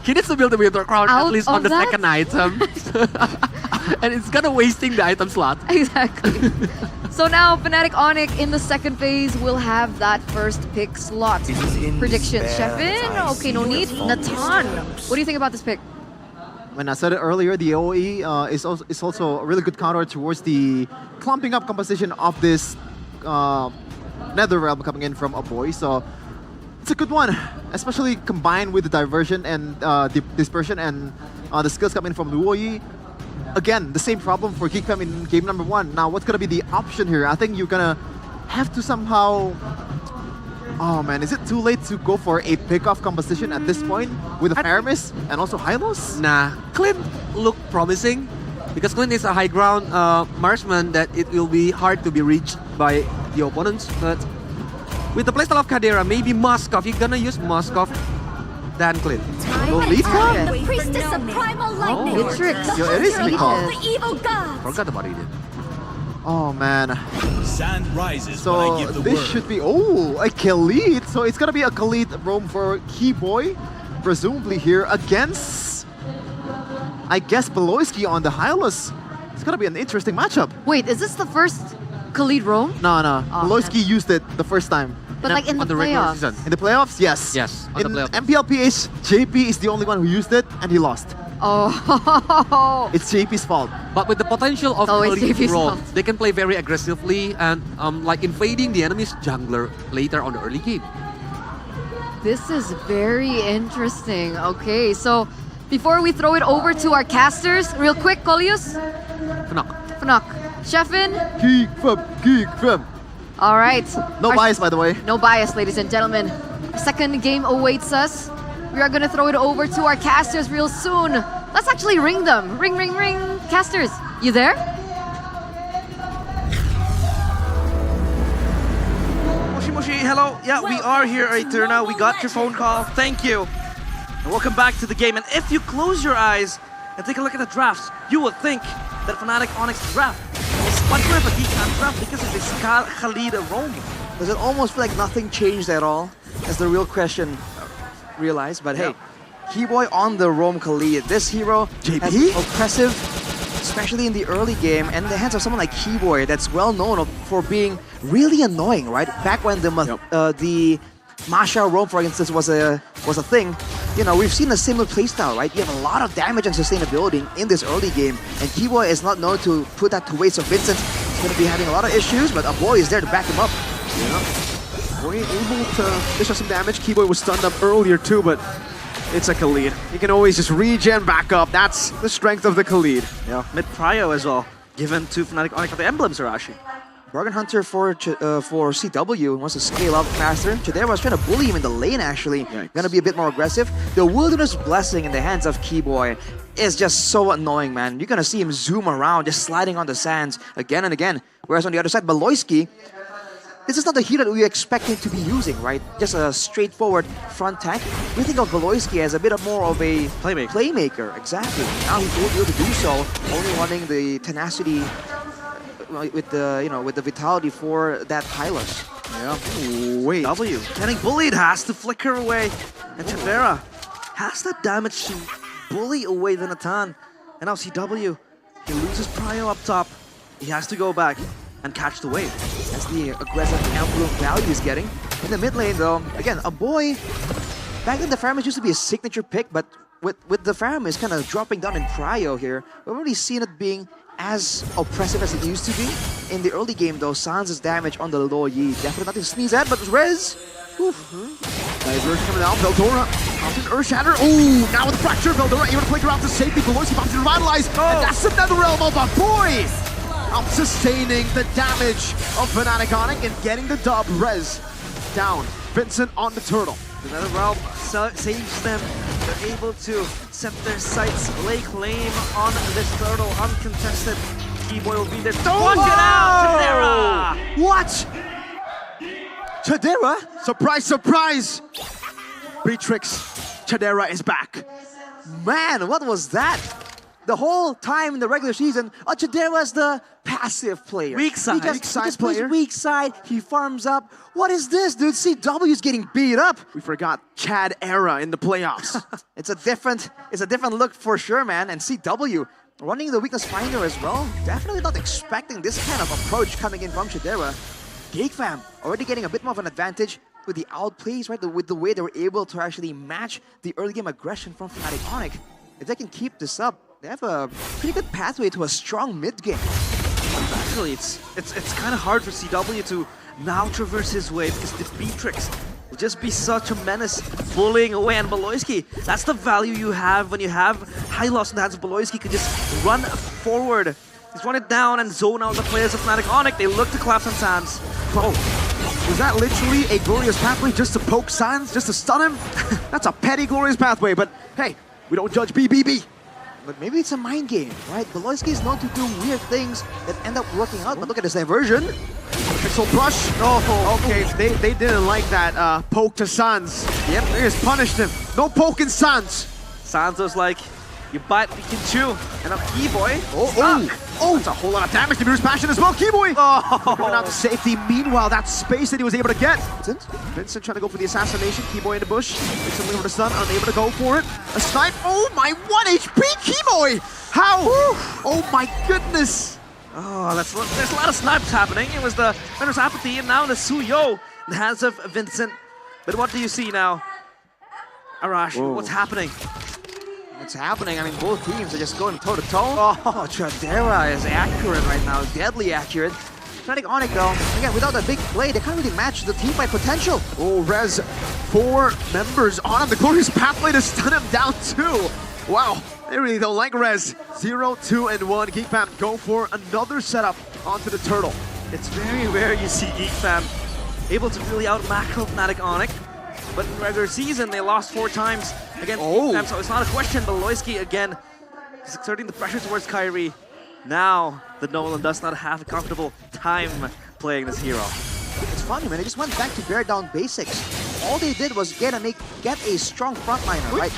Speaker 18: he needs to build the Winter Crown
Speaker 6: Out
Speaker 18: at least
Speaker 6: of
Speaker 18: on the
Speaker 6: that?
Speaker 18: second item. And it's gonna wasting the item slot.
Speaker 6: Exactly. So now Fnatic Onyx in the second phase will have that first pick slot. Predictions, Shevin? Okay, no need. Natan, what do you think about this pick?
Speaker 20: When I said it earlier, the AoE is also a really good counter towards the clumping up composition of this Netherrealm coming in from Aboy. So it's a good one, especially combined with the diversion and the dispersion and the skills coming from Luoyi. Again, the same problem for Geekfam in game number 1. Now, what's going to be the option here? I think you're going to have to somehow... Oh man, is it too late to go for a pick-off composition at this point with a Paramis and also Hylos?
Speaker 18: Nah, Clint look promising because Clint is a high ground marksman that it will be hard to be reached by the opponents. But with the playstyle of Kadera, maybe Moskov, you're gonna use Moskov than Clint.
Speaker 3: The priestess of primal lightning.
Speaker 6: Matrix.
Speaker 20: Yeah, it is Mikal.
Speaker 3: The evil god.
Speaker 18: Forgot about it.
Speaker 20: Oh man.
Speaker 14: Sand rises when I
Speaker 20: So
Speaker 14: give the
Speaker 20: this
Speaker 14: word.
Speaker 20: should be, a Khalid. So it's gonna be a Khalid roam for Keyboy, presumably here against, I guess, Beloyski on the Hylos. It's gonna be an interesting matchup.
Speaker 6: Wait, is this the first Khalid roam?
Speaker 20: No.
Speaker 6: Oh,
Speaker 20: Beloyski used it the first time.
Speaker 6: But like in the playoffs.
Speaker 20: In the playoffs, yes.
Speaker 18: Yes, on
Speaker 20: In
Speaker 18: the playoffs.
Speaker 20: MPL PH, JP is the only one who used it, and he lost.
Speaker 6: Oh.
Speaker 20: It's JP's fault.
Speaker 18: But with the potential of
Speaker 6: Oh, it's
Speaker 18: Khalid
Speaker 6: JP's
Speaker 18: role,
Speaker 6: fault.
Speaker 18: they can play very aggressively and like invading the enemy's jungler later on the early game.
Speaker 6: This is very interesting. Okay, so before we throw it over to our casters, real quick, Colius. Fnac. Shevin.
Speaker 20: Geek fam.
Speaker 6: All right.
Speaker 20: No bias, by the way.
Speaker 6: No bias, ladies and gentlemen. Second game awaits us. We are gonna throw it over to our casters real soon. Let's actually ring them. Ring, ring, ring. Casters, you there?
Speaker 10: Moshi Moshi, hello. Yeah, we are here, Eterna. We got your phone call. Thank you. And welcome back to the game. And if you close your eyes and take a look at the drafts, you will think that Fnatic Onyx draft is much more of a Geek Fan draft because of this Khalid roam.
Speaker 17: Does it almost feel like nothing changed at all? That's the real question. Realize, but hey, Keyboy on the roam Khalid. This hero has oppressive, especially in the early game, and in the hands of someone like Keyboy that's well known for being really annoying, right? Back when the Masha roam, for instance, was a thing, you know, we've seen a similar playstyle, right? You have a lot of damage and sustainability in this early game, and Keyboy is not known to put that to waste. So Vincent is going to be having a lot of issues, but a boy is there to back him up.
Speaker 1: Boy able to dish out some damage. Keyboy was stunned up earlier too, but it's a Khalid. You can always just regen back up. That's the strength of the Khalid.
Speaker 10: Yeah, mid prio as well, given to Fnatic Onyx for the emblems, Arashi.
Speaker 17: Bargain Hunter for CW wants to scale up faster. Chidera was trying to bully him in the lane, actually. Gonna be a bit more aggressive. The Wilderness Blessing in the hands of Keyboy is just so annoying, man. You're gonna see him zoom around, just sliding on the sands again and again. Whereas on the other side, Beloyski, this is not the hero that we expect him to be using, right? Just a straightforward front tank. We think of Beloyski as a bit more of a playmaker. Exactly. Now he's able to do so, only wanting the tenacity with the vitality for that Hylos.
Speaker 10: Yeah. Wait. W. Getting bullied, has to flicker away. And Chidera has that damage to bully away the Natan. And now CW, he loses prio up top. He has to go back and catch the wave.
Speaker 17: That's the aggressive emblem value he's getting. In the mid lane though, again, a boy, back then the Faramis used to be a signature pick, but with the Faramis kind of dropping down in prio here, we've already seen it being as oppressive as it used to be. In the early game though, Sans' damage on the low Yi, definitely nothing to sneeze at, but Rez,
Speaker 1: Diversion coming out, Veldora, Mountain Earth Shatter. Ooh, now with Fracture, Veldora able to play around to safety. Beloyski bounces to revitalize, and that's another realm of a boy! Out sustaining the damage of Fnatic Onyx and getting the dub. Rez down. Vincent on the turtle.
Speaker 10: Another realm saves them. They're able to set their sights, lay claim on this turtle uncontested. Keyboy will be there. Watch it out, Chidera!
Speaker 1: What? Chidera? Surprise, surprise! Beatrix, Chidera is back.
Speaker 17: Man, what was that? The whole time in the regular season, Chidera is the passive player.
Speaker 10: Weak side.
Speaker 17: He just plays weak side. He farms up. What is this, dude? CW is getting beat up.
Speaker 1: We forgot Chad era in the playoffs.
Speaker 17: It's a different look for sure, man. And CW running the weakness finder as well. Definitely not expecting this kind of approach coming in from Chidera. GakeFam already getting a bit more of an advantage with the outplays, right? With the way they were able to actually match the early game aggression from Fnatic Onyx. If they can keep this up, they have a pretty good pathway to a strong mid game.
Speaker 10: Actually, it's kind of hard for CW to now traverse his way because the Beatrix will just be such a menace, bullying away. And Baloyski, that's the value you have when you have high loss in the hands of Baloyski. Could just run forward, just run it down and zone out the players of Fnatic Onyx. They look to collapse on Sans.
Speaker 1: Oh, was that literally a glorious pathway just to poke Sans, just to stun him? That's a petty glorious pathway, but hey, we don't judge BBB.
Speaker 17: But maybe it's a mind game, right? Baloyski is known to do weird things that end up working out. But look at this diversion.
Speaker 1: Pixel brush. Oh, okay. They didn't like that poke to Sans. Yep, they just punished him. No poking Sans.
Speaker 10: Sans was like, you bite, you can chew. And now Keyboy.
Speaker 1: Oh, that's a whole lot of damage to Mirror's Passion as well. Keyboy. Coming out to safety. Meanwhile, that space that he was able to get. Vincent trying to go for the assassination. Keyboy in the bush. Vincent looking for the stun. Unable to go for it. A snipe. Oh my, 1 HP Keyboy. How? Oh my goodness.
Speaker 10: Oh, there's a lot of snipes happening. It was the Runner's Apathy and now the Suyo in the hands of Vincent. But what do you see now? Arash, what's happening?
Speaker 17: What's happening? I mean, both teams are just going toe-to-toe. Oh, Chidera is accurate right now. Deadly accurate. Fnatic Onyx, though, again, without a big play, they can't really match the team fight potential.
Speaker 1: Oh, Rez, 4 members on him. The glorious pathway to stun him down too. Wow, they really don't like Rez. 0, 2, and 1. GeekFam go for another setup onto the turtle.
Speaker 10: It's very rare you see GeekFam able to really out-macro Fnatic Onyx. But in regular season, they lost 4 times against GeekFam, so it's not a question. Baloyski, again, is exerting the pressure towards Kyrie. Now, the Nolan does not have a comfortable time playing this hero.
Speaker 17: It's funny, man. They just went back to bare down basics. All they did was get a strong frontliner, right?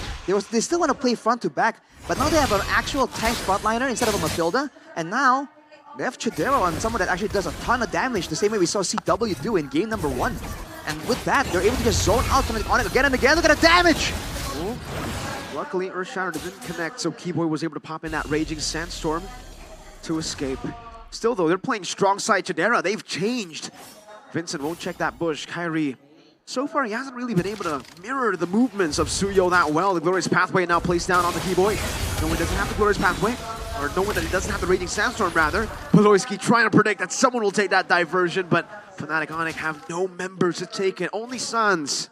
Speaker 17: They still want to play front to back, but now they have an actual tank frontliner instead of a Matilda, and now they have Chidera on someone that actually does a ton of damage, the same way we saw CW do in game number 1. And with that, they're able to just zone out from on it again and again. Look at the damage!
Speaker 1: Oh. Luckily, Earthshatter didn't connect, so Keyboy was able to pop in that Raging Sandstorm to escape. Still, though, they're playing strong side Chidera. They've changed. Vincent won't check that bush. Kyrie, so far, he hasn't really been able to mirror the movements of Suyo that well. The Glorious Pathway now placed down on the Keyboy. No one doesn't have the Glorious Pathway, or knowing that he doesn't have the Raging Sandstorm, rather. Baloyski trying to predict that someone will take that diversion, but Fnatic Onyx have no members to take it, only Suns.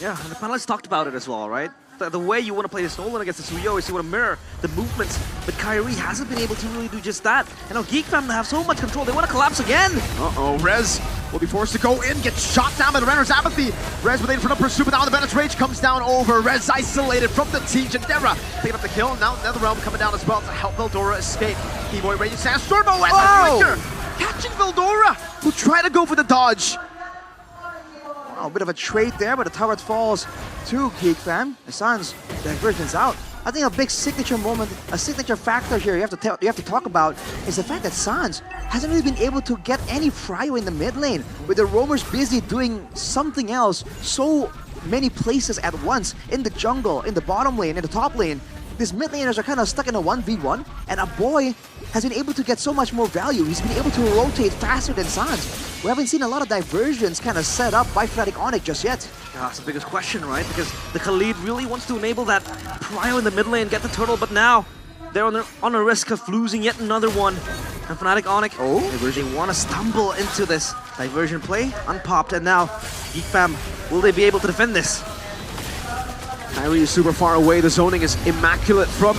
Speaker 10: Yeah, and the panelists talked about it as well, right? The way you want to play this Nolan against the Suyo is you want to mirror the movements, but Kyrie hasn't been able to really do just that. And now GeekFam have so much control, they want to collapse again!
Speaker 1: Uh-oh, Rez will be forced to go in, gets shot down by the Renner's Apathy. Rez with a front of pursuit, but now the Bennett's Rage comes down over. Rez isolated from the team. Chidera picking up the kill. Now NetherRealm coming down as well to help Veldora escape. Keyboy Raging Sandstorm, and catching Veldora, who tried to go for the dodge.
Speaker 17: A bit of a trade there, but the tower falls to GeekFam. The Suns divergence out. I think a big signature moment, a signature factor here you have to talk about is the fact that Suns hasn't really been able to get any prio in the mid lane, with the roamers busy doing something else so many places at once, in the jungle, in the bottom lane, in the top lane. These mid laners are kind of stuck in a 1v1, and a boy has been able to get so much more value. He's been able to rotate faster than Sans. We haven't seen a lot of diversions kind of set up by Fnatic Onyx just yet.
Speaker 10: Yeah, that's the biggest question, right? Because the Khalid really wants to enable that prio in the mid lane, get the turtle, but now they're on a risk of losing yet another one. And Fnatic Onyx, they want to stumble into this diversion play, unpopped, and now GeekFam, will they be able to defend this?
Speaker 1: Kyrie is super far away. The zoning is immaculate from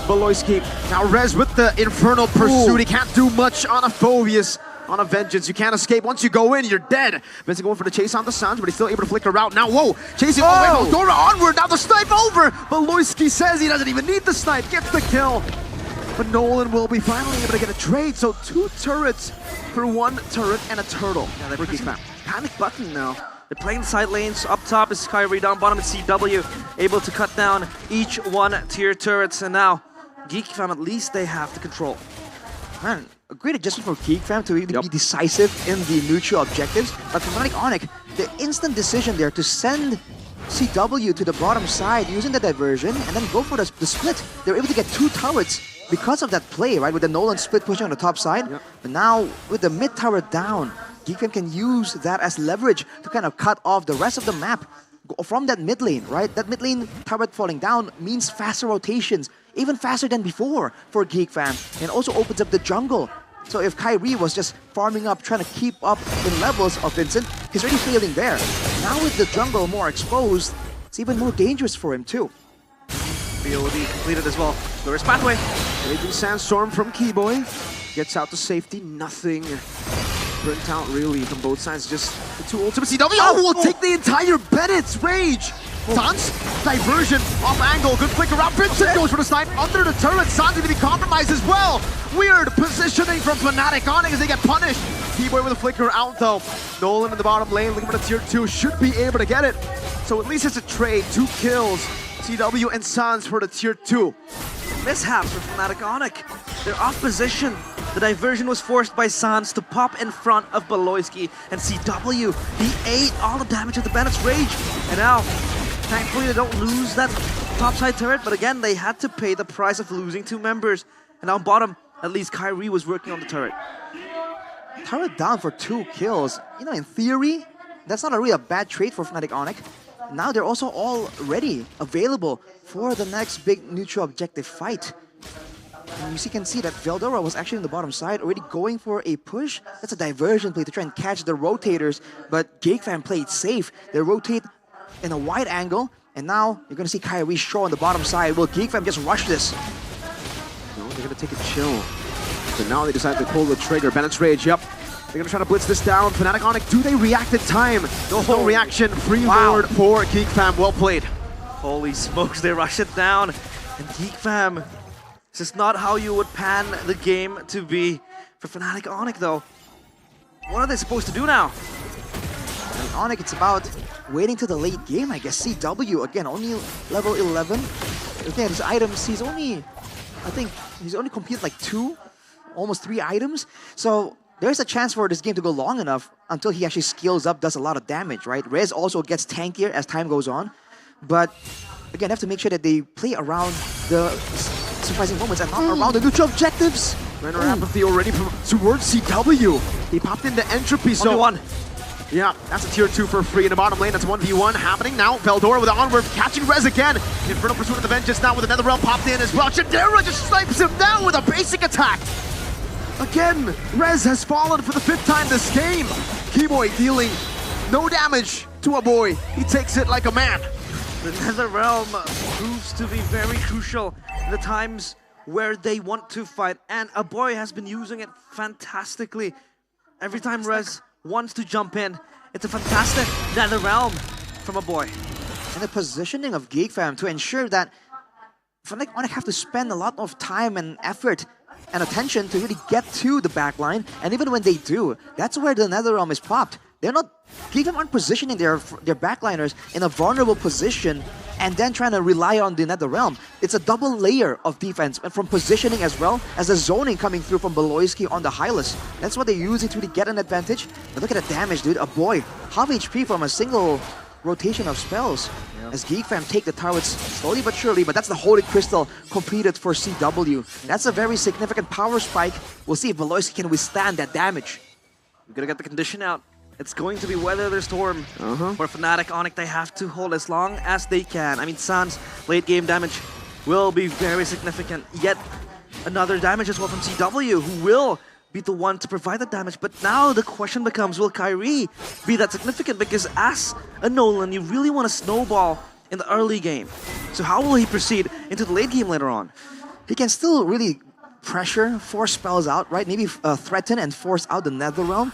Speaker 1: Baloyski. Now Rez with the Infernal Pursuit. He can't do much on a Phobius, on a Vengeance. You can't escape. Once you go in, you're dead. Vincent going for the chase on the Suns, but he's still able to flicker out. Now, chasing all the way. Veldora onward. Now the snipe over. Baloyski says he doesn't even need the snipe. Gets the kill. But Nolan will be finally able to get a trade. So 2 turrets for 1 turret and a turtle.
Speaker 10: Yeah, they're pressing panic button now. They're playing side lanes. Up top is Kyrie, down bottom is CW, able to cut down each one tier turrets. And now, Geek Fam, at least they have the control.
Speaker 17: Man, a great adjustment for Geek Fam to really be decisive in the neutral objectives. But for Fnatic Onyx, the instant decision there to send CW to the bottom side using the diversion and then go for the split. They were able to get 2 turrets because of that play, right? With the Nolan split pushing on the top side. But now, with the mid tower down, Geek Fam can use that as leverage to kind of cut off the rest of the map from that mid lane, right? That mid lane turret falling down means faster rotations, even faster than before for Geek Fam, and also opens up the jungle. So if Kyrie was just farming up, trying to keep up in levels of Vincent, he's already failing there. Now with the jungle more exposed, it's even more dangerous for him too.
Speaker 10: BOD completed as well. Glorious pathway.
Speaker 1: Raging Sandstorm from Keyboy. Gets out to safety, nothing burnt out really from both sides. Just the 2 ultimates. CW will take the entire Bennett's Rage. Sans, diversion, off angle, good flicker out. Vincent goes for the snipe under the turret. Sans going to be compromised as well. Weird positioning from Fnatic Onyx as they get punished. Keyboy with a flicker out though. Nolan in the bottom lane looking for the tier 2. Should be able to get it. So at least it's a trade. 2 kills. CW and Sans for the tier 2.
Speaker 10: Mishaps for Fnatic Onyx. They're off position. The diversion was forced by Sans to pop in front of Baloyski, and CW, he ate all the damage of the Bennett's Rage. And now, thankfully they don't lose that topside turret, but again, they had to pay the price of losing 2 members. And down bottom, at least Kyrie was working on the turret.
Speaker 17: Turret down for 2 kills. You know, in theory, that's not really a bad trade for Fnatic Onyx. Now they're also already available for the next big neutral objective fight. And you can see that Veldora was actually on the bottom side, already going for a push. That's a diversion play to try and catch the rotators, but Geek Fam played safe. They rotate in a wide angle, and now you're going to see Kyrie Shaw on the bottom side. Will Geek Fam just rush this?
Speaker 1: No, they're going to take a chill. But now they decide to pull the trigger. Bennett's Rage, yep. They're going to try to blitz this down. Fnatic Onyx, do they react in time? No reaction. Free ward for Geek Fam. Well played.
Speaker 10: Holy smokes, they rush it down. And Geek Fam, this is not how you would pan the game to be for Fnatic Onyx though. What are they supposed to do now?
Speaker 17: Fnatic Onyx, it's about waiting to the late game, I guess. CW, again, only level 11. Again, his items, he's only completed like 2, almost 3 items. So there's a chance for this game to go long enough until he actually scales up, does a lot of damage, right? Rez also gets tankier as time goes on. But again, they have to make sure that they play around the surprising moments and not around the neutral objectives.
Speaker 1: Renner Apathy already towards CW. He popped into Entropy, so...
Speaker 10: 1v1.
Speaker 1: Yeah, that's a tier 2 for free in the bottom lane. That's 1v1 happening now. Veldora with the onward, catching Rez again. Infernal Pursuit of the Vengeance now with another realm popped in as well. Chidera just snipes him down with a basic attack. Again, Rez has fallen for the 5th time this game. Keyboy dealing no damage to a boy. He takes it like a man.
Speaker 10: The Nether Realm proves to be very crucial in the times where they want to fight, and a boy has been using it fantastically. Every time Rez wants to jump in, it's a fantastic Nether Realm from a boy.
Speaker 17: And the positioning of Geek Fam to ensure that Fnatic Onyx have to spend a lot of time and effort and attention to really get to the backline, and even when they do, that's where the Nether Realm is popped. They're not, Geek Fam aren't positioning their backliners in a vulnerable position and then trying to rely on the Nether Realm. It's a double layer of defense from positioning as well as the zoning coming through from Baloyski on the Hylas. That's what they're using to really get an advantage. But look at the damage, dude. A boy, half HP from a single rotation of spells. As Geek Fam take the turrets slowly but surely, but that's the Holy Crystal completed for CW. That's a very significant power spike. We'll see if Baloyski can withstand that damage.
Speaker 10: We're gonna get the condition out. It's going to be Weather the Storm. For Fnatic Onyx, they have to hold as long as they can. I mean, Sans' late game damage will be very significant. Yet another damage as well from CW, who will be the one to provide the damage. But now the question becomes, will Kyrie be that significant? Because as a Nolan, you really want to snowball in the early game. So how will he proceed into the late game later on?
Speaker 17: He can still really pressure, force spells out, right? Maybe threaten and force out the Nether Realm.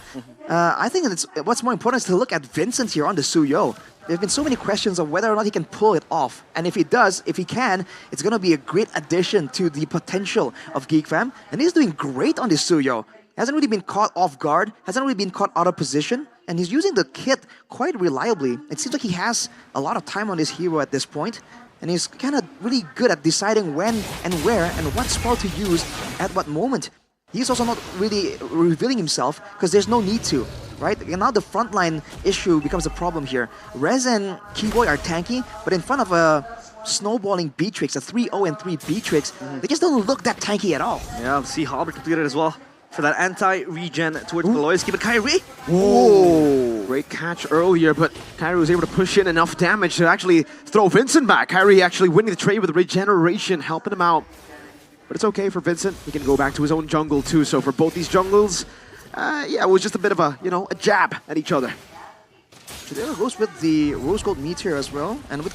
Speaker 17: I think what's more important is to look at Vincent here on the Suyo. There have been so many questions of whether or not he can pull it off. And if he does, if he can, it's going to be a great addition to the potential of Geek Fam. And he's doing great on this Suyo. Hasn't really been caught off guard, hasn't really been caught out of position.
Speaker 5: And he's using the kit quite reliably. It seems like he has a lot of time on his hero at this point, and he's kind of really good at deciding when and where and what spell to use at what moment. He's also not really revealing himself because there's no need to, right? And now the frontline issue becomes a problem here. Rez and Keyboy are tanky, but in front of a snowballing Beatrix, a 3-0 and 3 Beatrix, they just don't look that tanky at all.
Speaker 10: Yeah, see Halbert completed as well for that anti-regen towards Beloyski, but Kyrie!
Speaker 1: Whoa! Great catch earlier, but Kyrie was able to push in enough damage to actually throw Vincent back. Kyrie actually winning the trade with regeneration, helping him out. But it's okay for Vincent. He can go back to his own jungle too. So for both these jungles, yeah, it was just a bit of a, a jab at each other.
Speaker 5: There goes with the Rose Gold Meteor as well. And with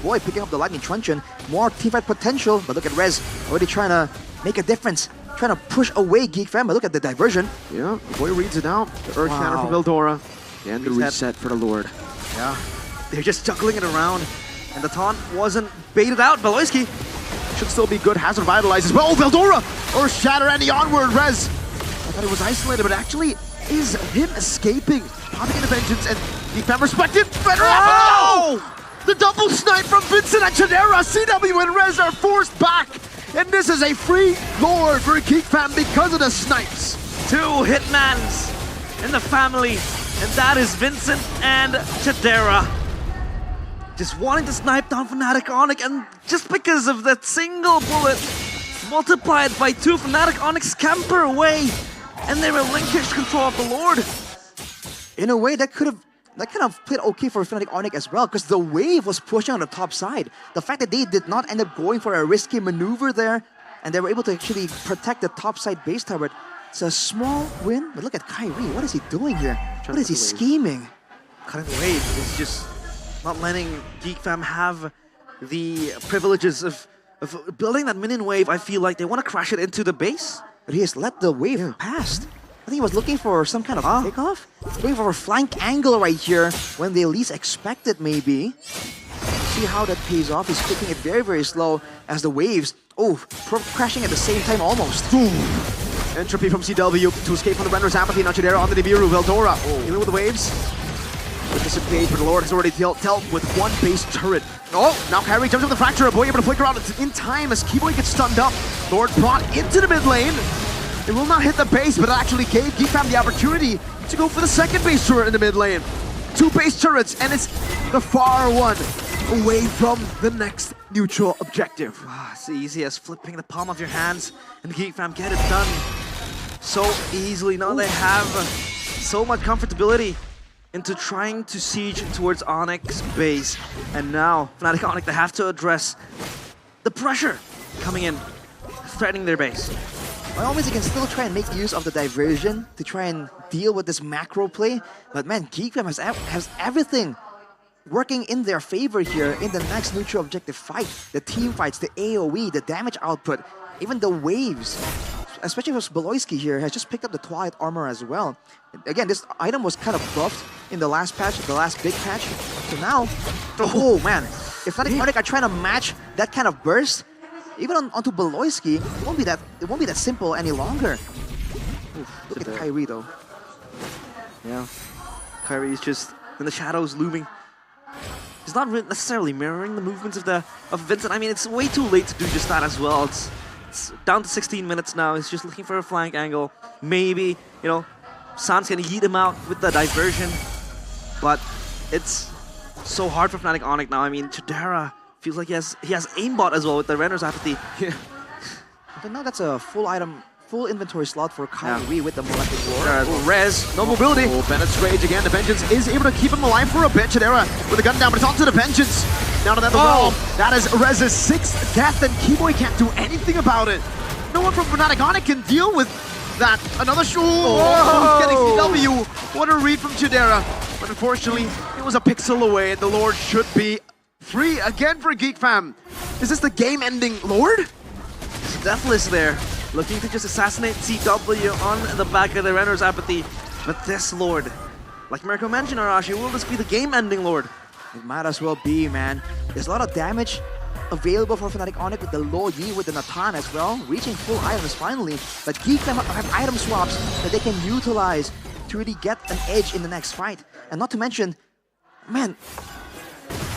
Speaker 5: Boy picking up the Lightning Truncheon, more teamfight potential. But look at Rez already trying to make a difference. Trying to push away Geek Fam, but look at the diversion.
Speaker 1: Yeah, Boy reads it out. The Earth Shatter from Eldora. And the reset for the Lord.
Speaker 10: Yeah, they're just juggling it around. And the taunt wasn't baited out. Beloyski
Speaker 1: should still be good. Has revitalized as well. Oh, Veldora! Earth Shatter and the onward Rez. I thought he was isolated, but actually is him escaping. Popping into Vengeance and Geek Fam respected. Oh! The double snipe from Vincent and Chidera. CW and Rez are forced back. And this is a free Lord for Geek Fam because of the snipes.
Speaker 10: 2 hitmans in the family, and that is Vincent and Chidera. Just wanting to snipe down Fnatic Onyx, and just because of that single bullet, multiplied by 2 Fnatic Onyx scamper away, and they relinquish control of the Lord.
Speaker 5: In a way, that kind of played okay for Fnatic Onyx as well, because the wave was pushing on the top side. The fact that they did not end up going for a risky maneuver there, and they were able to actually protect the top side base turret, it's a small win. But look at Kyrie, what is he doing here? What is he scheming?
Speaker 10: Cutting the wave is just not letting Geek Fam have the privileges of building that minion wave. I feel like they want to crash it into the base.
Speaker 5: But he has let the wave past. I think he was looking for some kind of takeoff. Looking for a flank angle right here when they least expect it, maybe. See how that pays off. He's picking it very, very slow as the waves, crashing at the same time almost.
Speaker 1: Entropy from CW to escape from the Render's apathy. Now Chidera on the Nibiru. Veldora dealing with the waves. Dissipate, but the Lord has already dealt with 1 base turret. Oh, now Kyrie jumps over the Fracture. Boy able to flicker out in time as Keyboy gets stunned up. Lord brought into the mid lane. It will not hit the base, but it actually gave Geek Fam the opportunity to go for the 2nd base turret in the mid lane. 2 base turrets, and it's the far one away from the next neutral objective.
Speaker 10: It's easy as flipping the palm of your hands, and Geek Fam get it done so easily. Now they have so much comfortability into trying to siege towards Onyx base. And now, Fnatic Onyx, they have to address the pressure coming in, threatening their base.
Speaker 5: By all means, they can still try and make use of the diversion to try and deal with this macro play. But man, Geek Fam has everything working in their favor here in the next neutral objective fight. The team fights, the AoE, the damage output, even the waves. Especially for Beloyski here, has just picked up the Twilight Armor as well. Again, this item was kind of buffed in the last patch, the last big patch. So now, oh man, if Fnatic Onyx are trying to match that kind of burst, even onto Beloyski, it won't be that simple any longer. Look at Kyrie though.
Speaker 10: Yeah, Kyrie is just in the shadows looming. He's not necessarily mirroring the movements of Vincent. I mean, it's way too late to do just that as well. It's down to 16 minutes now. He's just looking for a flank angle. Maybe, San's gonna yeet him out with the diversion. But it's so hard for Fnatic Onyx now. I mean, Chidera feels like he has aimbot as well with the Render's apathy.
Speaker 5: Yeah. But now that's a full inventory slot for Kyrie with the Molecular War.
Speaker 1: Rez, no mobility. Bennett's Rage again. The Vengeance is able to keep him alive for a bit. Chidera with the gun down, but it's onto the Vengeance. Now to that the wall. That is Rez's 6th death, and Keyboy can't do anything about it. No one from Fnatic Onyx can deal with that. Another getting CW. What a read from Chidera. But unfortunately, it was a pixel away, and the Lord should be free again for Geek Fam. Is this the game-ending Lord?
Speaker 10: Deathless there, looking to just assassinate CW on the back of the Renner's apathy. But this Lord, like Mirko mentioned, Arashi, will this be the game-ending Lord?
Speaker 5: It might as well be, man. There's a lot of damage available for Fnatic Onyx with the Lo Yi, with the Natan as well, reaching full items finally. But Geek Fam have item swaps that they can utilize to really get an edge in the next fight. And not to mention, man,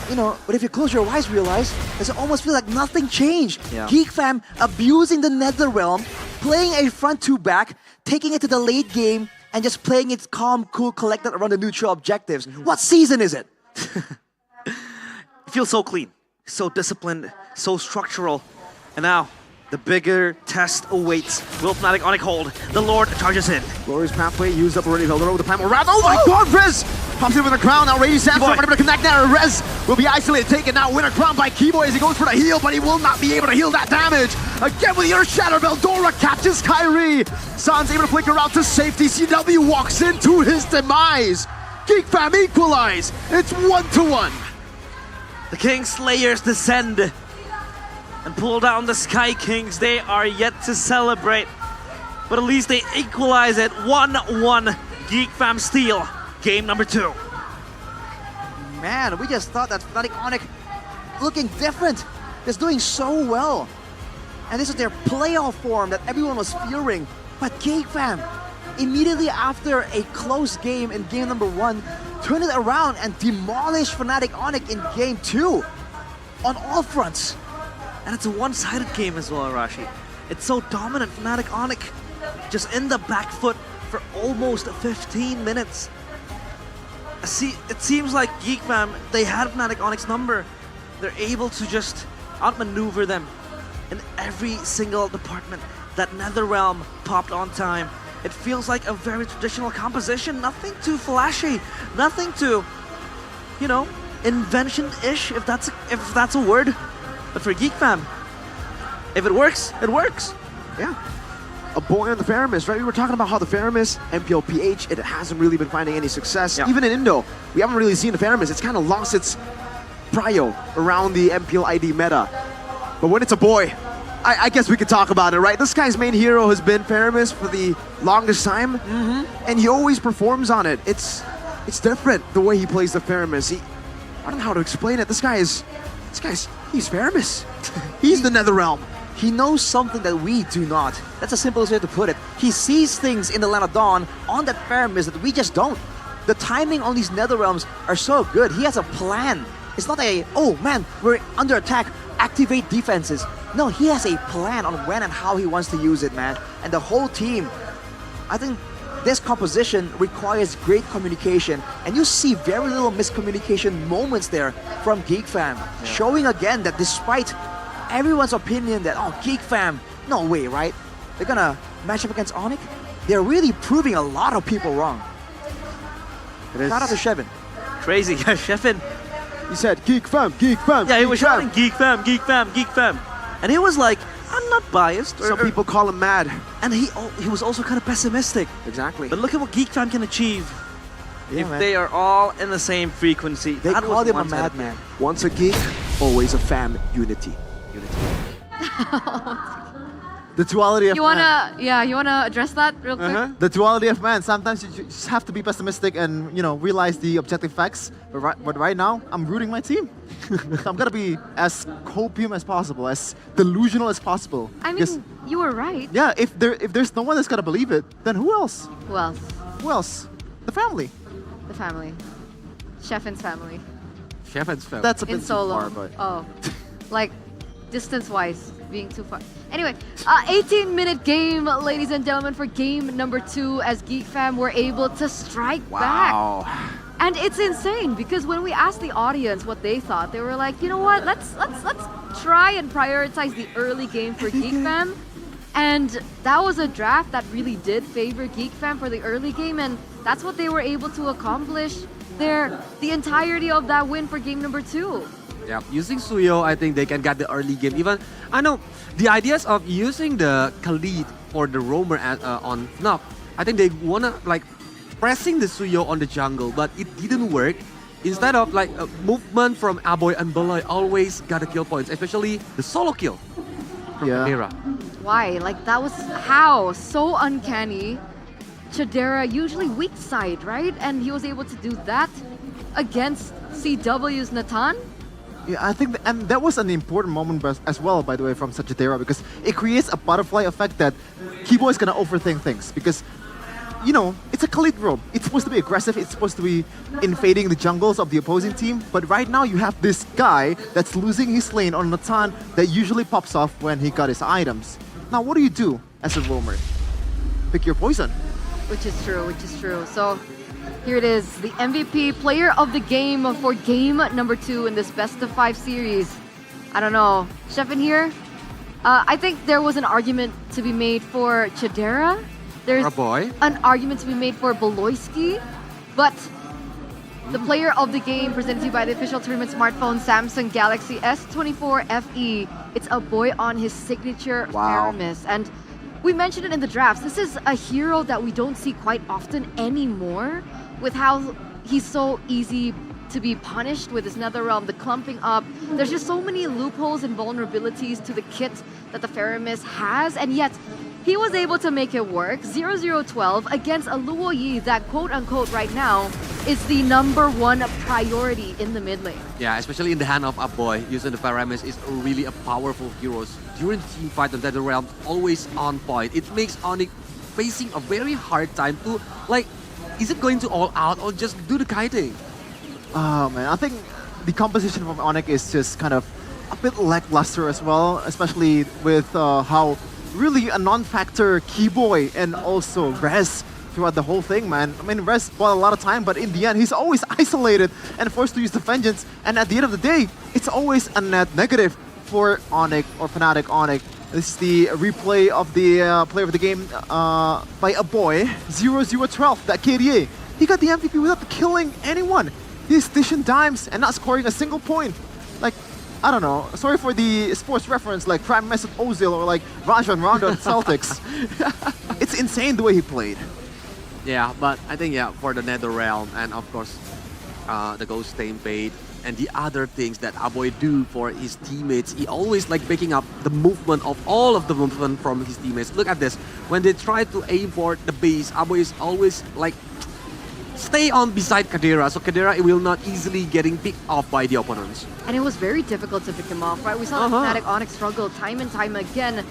Speaker 5: you know, but if you close your eyes, realize does it almost feel like nothing changed.
Speaker 17: Yeah.
Speaker 5: Geek Fam abusing the Nether Realm, playing a front two back, taking it to the late game, and just playing it calm, cool, collected around the neutral objectives. What season is it?
Speaker 10: It feels so clean, so disciplined, so structural. And now, the bigger test awaits. Will Fnatic Onyx hold? The Lord charges in.
Speaker 1: Glorious pathway used up already. Held over the Primal Wrath. Oh my god, Riz! Pops in with a crown. Now Radiant Sandstorm unable to connect there. Rez will be isolated. Taken now. Winner crown by Keyboy as he goes for the heal, but he will not be able to heal that damage. Again with the Earth Shatter. Veldora catches Kyrie. San's able to flicker out to safety. CW walks into his demise. Geek Fam equalize. It's 1-1.
Speaker 10: The King Slayers descend and pull down the Sky Kings. They are yet to celebrate, but at least they equalize it. 1-1. Geek Fam steal game number 2.
Speaker 5: Man, we just thought that Fnatic Onyx looking different. Just doing so well. And this is their playoff form that everyone was fearing. But Geek Fam, immediately after a close game in game number 1, turned it around and demolished Fnatic Onyx in game 2 on all fronts.
Speaker 10: And it's a one-sided game as well, Arashi. It's so dominant. Fnatic Onyx just in the back foot for almost 15 minutes. See, it seems like Geek Fam, they had Fnatic Onyx number. They're able to just outmaneuver them in every single department. That Netherrealm popped on time. It feels like a very traditional composition. Nothing too flashy. Nothing too, you know, invention-ish, if that's a word. But for Geek Fam, if it works, it works.
Speaker 1: Yeah. A boy on the Faramis, right? We were talking about how the Faramis, MPL PH, it hasn't really been finding any success.
Speaker 10: Yeah.
Speaker 1: Even in Indo, we haven't really seen the Faramis. It's kind of lost its prio around the MPL ID meta. But when it's a boy, I guess we could talk about it, right? This guy's main hero has been Faramis for the longest time, and he always performs on it. It's different the way he plays the Faramis. I don't know how to explain it. He's Faramis. He's the Netherrealm.
Speaker 5: He knows something that we do not. That's the simplest way to put it. He sees things in the Land of Dawn on that Faramis that we just don't. The timing on these Netherrealms are so good. He has a plan. It's not a, oh man, we're under attack, activate defenses. No, he has a plan on when and how he wants to use it, man. And the whole team, I think this composition requires great communication. And you see very little miscommunication moments there from Geek Fam. Yeah. Showing again that despite everyone's opinion that, oh, Geek Fam, no way, right? They're gonna match up against Onyx. They're really proving a lot of people wrong. Shout out to Shevin.
Speaker 10: Crazy, yeah, Shevin.
Speaker 1: He said, Geek Fam, Geek Fam.
Speaker 10: Yeah, he was shouting, Geek Fam, Geek Fam, Geek Fam. And he was like, I'm not biased.
Speaker 1: Some people call him mad.
Speaker 10: And he was also kind of pessimistic.
Speaker 1: Exactly.
Speaker 10: But look at what Geek Fam can achieve. If they are all in the same frequency.
Speaker 5: They call him a madman.
Speaker 1: Once a geek, always a fam. Unity.
Speaker 20: The duality of man.
Speaker 6: You wanna address that real quick?
Speaker 20: The duality of man. Sometimes you just have to be pessimistic and, you know, realize the objective facts. But right now, I'm rooting my team. So I'm gonna be as copium as possible, as delusional as possible.
Speaker 6: I mean, you were right.
Speaker 20: Yeah, if there's no one that's gonna believe it, then who else?
Speaker 6: Who else?
Speaker 20: Who else? The family.
Speaker 6: The family. Shefin's family.
Speaker 18: Shefin's family.
Speaker 20: That's a bit
Speaker 6: In
Speaker 20: too
Speaker 6: solo.
Speaker 20: far, but
Speaker 6: Oh, like distance-wise, being too far. Anyway, 18-minute game, ladies and gentlemen, for game number 2 as Geek Fam were able to strike back. And it's insane because when we asked the audience what they thought, they were like, you know what, let's try and prioritize the early game for Geek Fam. And that was a draft that really did favor Geek Fam for the early game, and that's what they were able to accomplish there, the entirety of that win for game number 2.
Speaker 18: Yeah, using Suyo, I think they can get the early game. Even, I know, the ideas of using the Khalid for the roamer on FNAF, I think they wanna, like, pressing the Suyo on the jungle, but it didn't work. Instead of, like, a movement from Aboy and Beloy always got the kill points, especially the solo kill from Chadera.
Speaker 6: Why? Like, that was how? So uncanny. Chadera, usually weak side, right? And he was able to do that against CW's Natan.
Speaker 20: Yeah, I think, and that was an important moment as well, by the way, from Chadera, because it creates a butterfly effect that Keyboy is gonna overthink things. Because you know, it's a Khalid role. It's supposed to be aggressive. It's supposed to be invading the jungles of the opposing team. But right now you have this guy that's losing his lane on Natan that usually pops off when he got his items. Now, what do you do as a roamer? Pick your poison.
Speaker 6: Which is true, which is true. So here it is, the MVP player of the game for game number 2 in this best of 5 series. I don't know, Chef in here? I think there was an argument to be made for Chidera. There's an argument to be made for Beloyski, but the player of the game presented to you by the official tournament smartphone Samsung Galaxy S24 FE. It's a boy on his signature Faramis. And we mentioned it in the drafts. This is a hero that we don't see quite often anymore, with how he's so easy to be punished with his Netherrealm, the clumping up. There's just so many loopholes and vulnerabilities to the kit that the Faramis has, and yet he was able to make it work. 0-0-12 against a Luo Yi that quote-unquote right now is the #1 priority in the mid lane.
Speaker 18: Yeah, especially in the hand of a boy, using the Paramis is really a powerful hero. During the team fight, the Netherrealm always on point. It makes Onyx facing a very hard time to, like, is it going to all out or just do the kiting?
Speaker 20: Oh man, I think the composition from Onyx is just kind of a bit lackluster as well, especially with how really a non-factor Keyboy and also Rez throughout the whole thing, man. I mean, Rez bought a lot of time, but in the end, he's always isolated and forced to use the Vengeance. And at the end of the day, it's always a net negative for Onyx or Fnatic Onyx. This is the replay of the player of the game by a boy, 0-0-12, that KDA. He got the MVP without killing anyone. He's dishing dimes and not scoring a single point. Like, I don't know. Sorry for the sports reference like Prime Mesut Ozil or like Rajon Rondo at Celtics. It's insane the way he played.
Speaker 18: Yeah, but I think, yeah, for the Netherrealm and of course the Ghost Stampede and the other things that Aboy do for his teammates, he always like picking up the movement of all of the movement from his teammates. Look at this. When they try to aim for the base, Aboy is always like stay on beside Kadira, so Kadira will not easily getting picked off by the opponents.
Speaker 6: And it was very difficult to pick him off, right? We saw Fnatic Onyx struggle time and time again.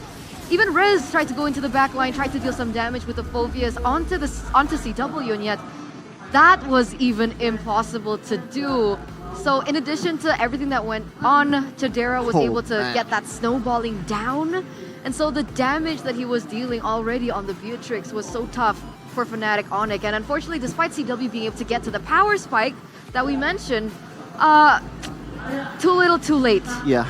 Speaker 6: Even Rez tried to go into the back line, tried to deal some damage with the Phobias onto CW, and yet that was even impossible to do. So in addition to everything that went on, Chidera was able to get that snowballing down. And so the damage that he was dealing already on the Beatrix was so tough for Fnatic Onyx. And unfortunately, despite CW being able to get to the power spike that we mentioned, too little, too late.
Speaker 20: Yeah,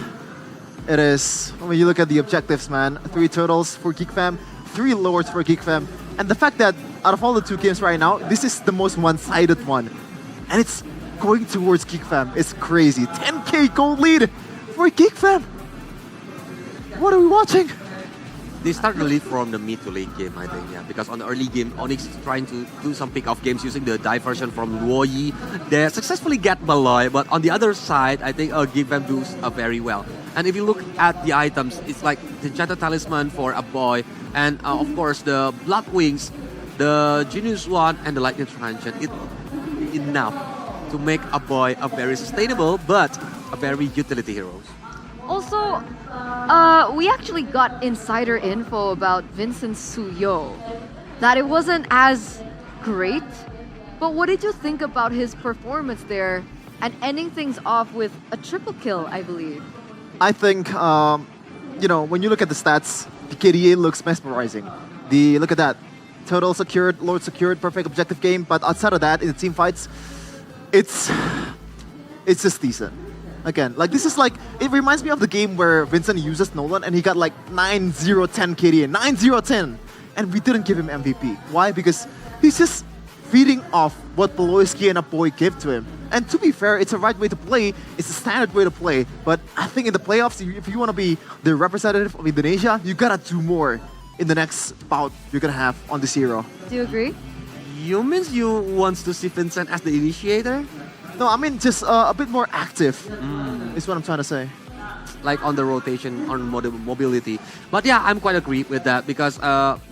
Speaker 20: it is. When you look at the objectives, man, 3 turtles for GeekFam, 3 lords for GeekFam. And the fact that out of all the 2 games right now, this is the most one-sided one. And it's going towards GeekFam. It's crazy. 10k gold lead for GeekFam. What are we watching?
Speaker 18: They start the lead from the mid to late game, I think, yeah. Because on the early game, Onyx is trying to do some pick-off games using the diversion from Luo Yi. They successfully get Baloy, but on the other side, I think GeekFam does very well. And if you look at the items, it's like the Enchanted Talisman for a boy, and of course the Blood Wings, the Genius One, and the Lightning Transient. It's enough to make a boy a very sustainable, but a very utility hero.
Speaker 6: Also, we actually got insider info about Vincent Suyo, that it wasn't as great, but what did you think about his performance there and ending things off with a triple kill, I believe?
Speaker 20: I think, you know, when you look at the stats, the KDA looks mesmerizing. Look at that. Total secured, Lord secured, perfect objective game, but outside of that, in the team fights, it's just decent. Again, like this is like, it reminds me of the game where Vincent uses Nolan and he got like 9-0-10 KDA, 9-0-10, and we didn't give him MVP. Why? Because he's just feeding off what Beloyski and Aboy give to him. And to be fair, it's a right way to play, it's a standard way to play, but I think in the playoffs, if you want to be the representative of Indonesia, you gotta do more in the next bout you're gonna have on this hero.
Speaker 6: Do you agree?
Speaker 18: You means you want to see Vincent as the initiator?
Speaker 20: No, I mean just a bit more active, is what I'm trying to say.
Speaker 18: Like on the rotation, on mobility. But yeah, I'm quite agree with that because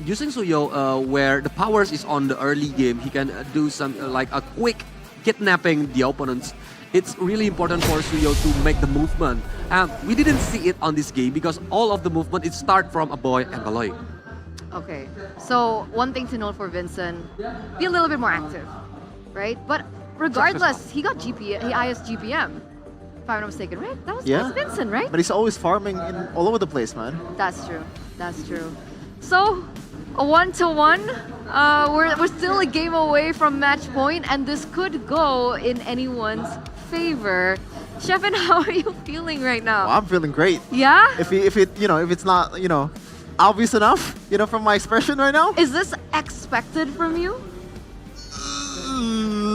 Speaker 18: using Suyo, where the powers is on the early game, he can do some like a quick kidnapping the opponents. It's really important for Suyo to make the movement. We didn't see it on this game because all of the movement, it start from a boy and Baloy.
Speaker 6: Okay, so one thing to note for Vincent, be a little bit more active, right? But regardless, he got highest GPM, if I'm not mistaken, right? That's Vincent, right?
Speaker 20: But he's always farming all over the place, man.
Speaker 6: That's true. That's true. So, a 1-1. We're still a game away from match point, and this could go in anyone's favor. Shevin, how are you feeling right now?
Speaker 20: Well, I'm feeling great.
Speaker 6: Yeah?
Speaker 20: If it's not, obvious enough, from my expression right now.
Speaker 6: Is this expected from you?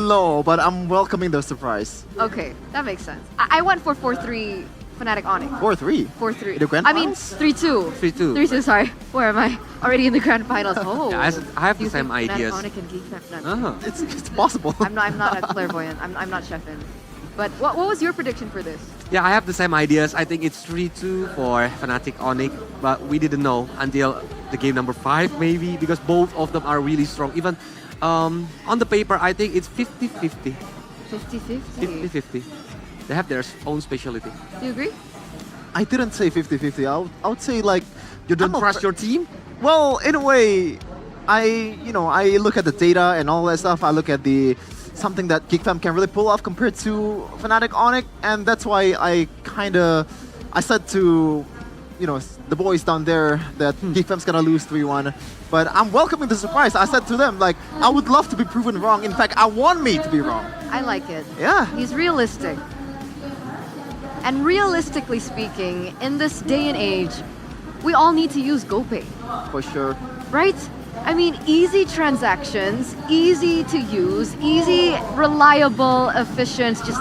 Speaker 20: No, but I'm welcoming the surprise.
Speaker 6: Okay, that makes sense. I went for 4-3 Fnatic Onyx.
Speaker 20: 4-3?
Speaker 6: 4-3.
Speaker 20: The grand
Speaker 6: I mean,
Speaker 20: finals?
Speaker 6: 3-2.
Speaker 18: 3-2.
Speaker 6: 3-2, sorry. Where am I? Already in the grand finals. Oh.
Speaker 18: Yeah, I have the
Speaker 6: You
Speaker 18: same
Speaker 6: think
Speaker 18: ideas.
Speaker 6: Fnatic Onyx and Geek Fam-
Speaker 20: It's possible.
Speaker 6: I'm not a clairvoyant. I'm not Shevin. But what was your prediction for this?
Speaker 18: Yeah, I have the same ideas. I think it's 3-2 for Fnatic Onyx, but we didn't know until the game number 5 maybe, because both of them are really strong. Even on the paper, I think it's 50-50.
Speaker 6: 50-50?
Speaker 18: 50-50. They have their own specialty.
Speaker 6: Do you agree?
Speaker 20: I didn't say 50-50. I would say like
Speaker 18: you don't trust your team?
Speaker 20: Well, in a way, I look at the data and all that stuff. I look at something that GeekFam can really pull off compared to Fnatic Onyx, and that's why I said to the boys down there that GeekFam's gonna lose 3-1. But I'm welcoming the surprise. I said to them, like, I would love to be proven wrong. In fact, I want me to be wrong.
Speaker 6: I like it.
Speaker 20: Yeah.
Speaker 6: He's realistic. And realistically speaking, in this day and age, we all need to use GoPay.
Speaker 20: For sure.
Speaker 6: Right? I mean, easy transactions, easy to use, easy, reliable, efficient, just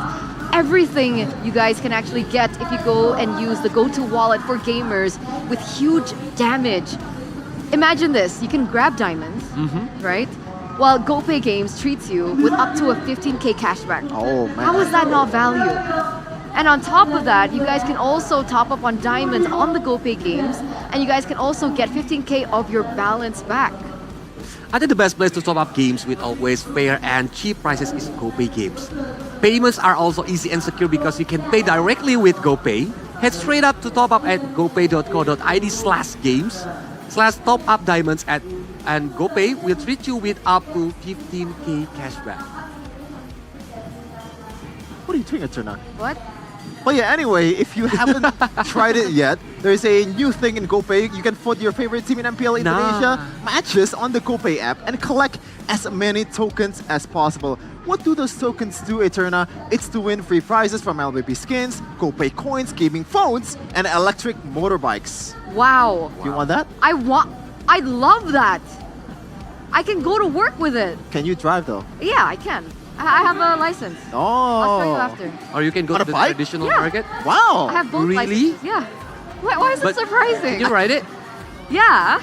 Speaker 6: everything you guys can actually get if you go and use the GoTo wallet for gamers with huge damage. Imagine this, you can grab diamonds, right? While GoPay Games treats you with up to a 15k cashback.
Speaker 20: Oh man.
Speaker 6: How is that not value? And on top of that, you guys can also top up on diamonds on the GoPay Games, and you guys can also get 15k of your balance back.
Speaker 18: I think the best place to top up games with always fair and cheap prices is GoPay Games. Payments are also easy and secure because you can pay directly with GoPay. Head straight up to top up at gopay.co.id/games/top up diamonds and GoPay will treat you with up to 15k cashback.
Speaker 20: What are you doing, Eterna?
Speaker 6: What?
Speaker 20: But yeah, anyway, if you haven't tried it yet, there's a new thing in GoPay. You can put your favorite team in MPL Indonesia matches on the GoPay app and collect as many tokens as possible. What do those tokens do, Eterna? It's to win free prizes from LBB skins, GoPay coins, gaming phones, and electric motorbikes.
Speaker 6: Wow.
Speaker 20: Do you want that?
Speaker 6: I love that. I can go to work with it.
Speaker 20: Can you drive though?
Speaker 6: Yeah, I can. I have a license.
Speaker 20: Oh.
Speaker 6: I'll show you after.
Speaker 18: Or you can go to the traditional market?
Speaker 20: Wow.
Speaker 6: I have both
Speaker 18: Really?
Speaker 6: licenses. Yeah. Why is it surprising?
Speaker 18: Can you ride it?
Speaker 6: Yeah.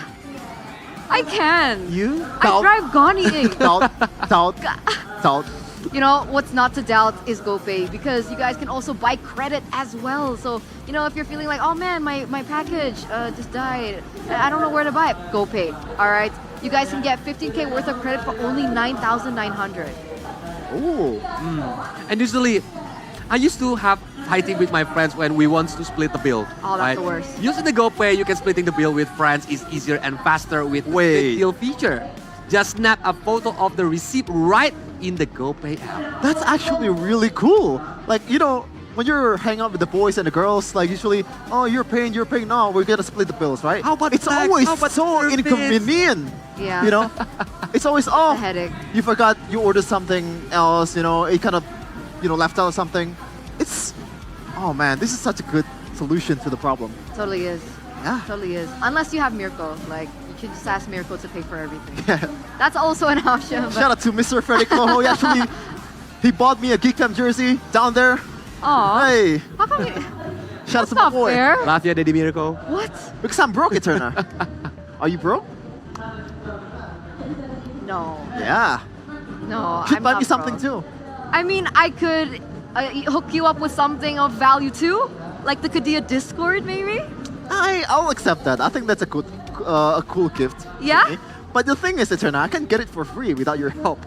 Speaker 6: I can.
Speaker 20: You?
Speaker 6: I drive Goni.
Speaker 20: Doubt.
Speaker 6: You know, what's not to doubt is GoPay, because you guys can also buy credit as well. So, if you're feeling like, oh man, my package just died, I don't know where to buy it, GoPay, all right? You guys can get 15k worth of credit for only 9,900.
Speaker 20: Ooh.
Speaker 18: And usually, I used to have fighting with my friends when we want to split the bill.
Speaker 6: Oh, that's the worst.
Speaker 18: Using the GoPay, you can splitting the bill with friends is easier and faster with the split deal feature. Just snap a photo of the receipt right in the GoPay app.
Speaker 20: That's actually really cool. Like, when you're hanging out with the boys and the girls, like usually, oh, you're paying, no, we're gonna split the bills, right?
Speaker 18: How about
Speaker 20: it's
Speaker 18: tax?
Speaker 20: always
Speaker 18: How about
Speaker 20: so
Speaker 18: service?
Speaker 20: inconvenient.
Speaker 6: Yeah.
Speaker 20: It's always,
Speaker 6: a headache.
Speaker 20: You forgot you ordered something else, it kind of, left out something. Oh man, this is such a good solution to the problem.
Speaker 6: Totally is.
Speaker 20: Yeah.
Speaker 6: Totally is. Unless you have Mirko, like, you can just ask Mirko to pay for everything. Yeah. That's also an option. But...
Speaker 20: Shout out to Mr. Freddy Cloho. He bought me a GeekFam jersey down there.
Speaker 6: Aw.
Speaker 20: Hey.
Speaker 6: How come you...
Speaker 20: Shout out to my boy.
Speaker 6: Fair.
Speaker 18: Love you, Daddy Mirko.
Speaker 6: What?
Speaker 20: Because I'm broke, Eterna. Are you broke?
Speaker 6: No.
Speaker 20: Yeah.
Speaker 6: No,
Speaker 20: Should
Speaker 6: I'm
Speaker 20: buy
Speaker 6: not
Speaker 20: me something
Speaker 6: broke.
Speaker 20: too.
Speaker 6: I mean, I could hook you up with something of value too, like the Kadia Discord, maybe.
Speaker 20: I'll accept that. I think that's a cool gift.
Speaker 6: Yeah.
Speaker 20: Okay? But the thing is, Eterna, I can get it for free without your help.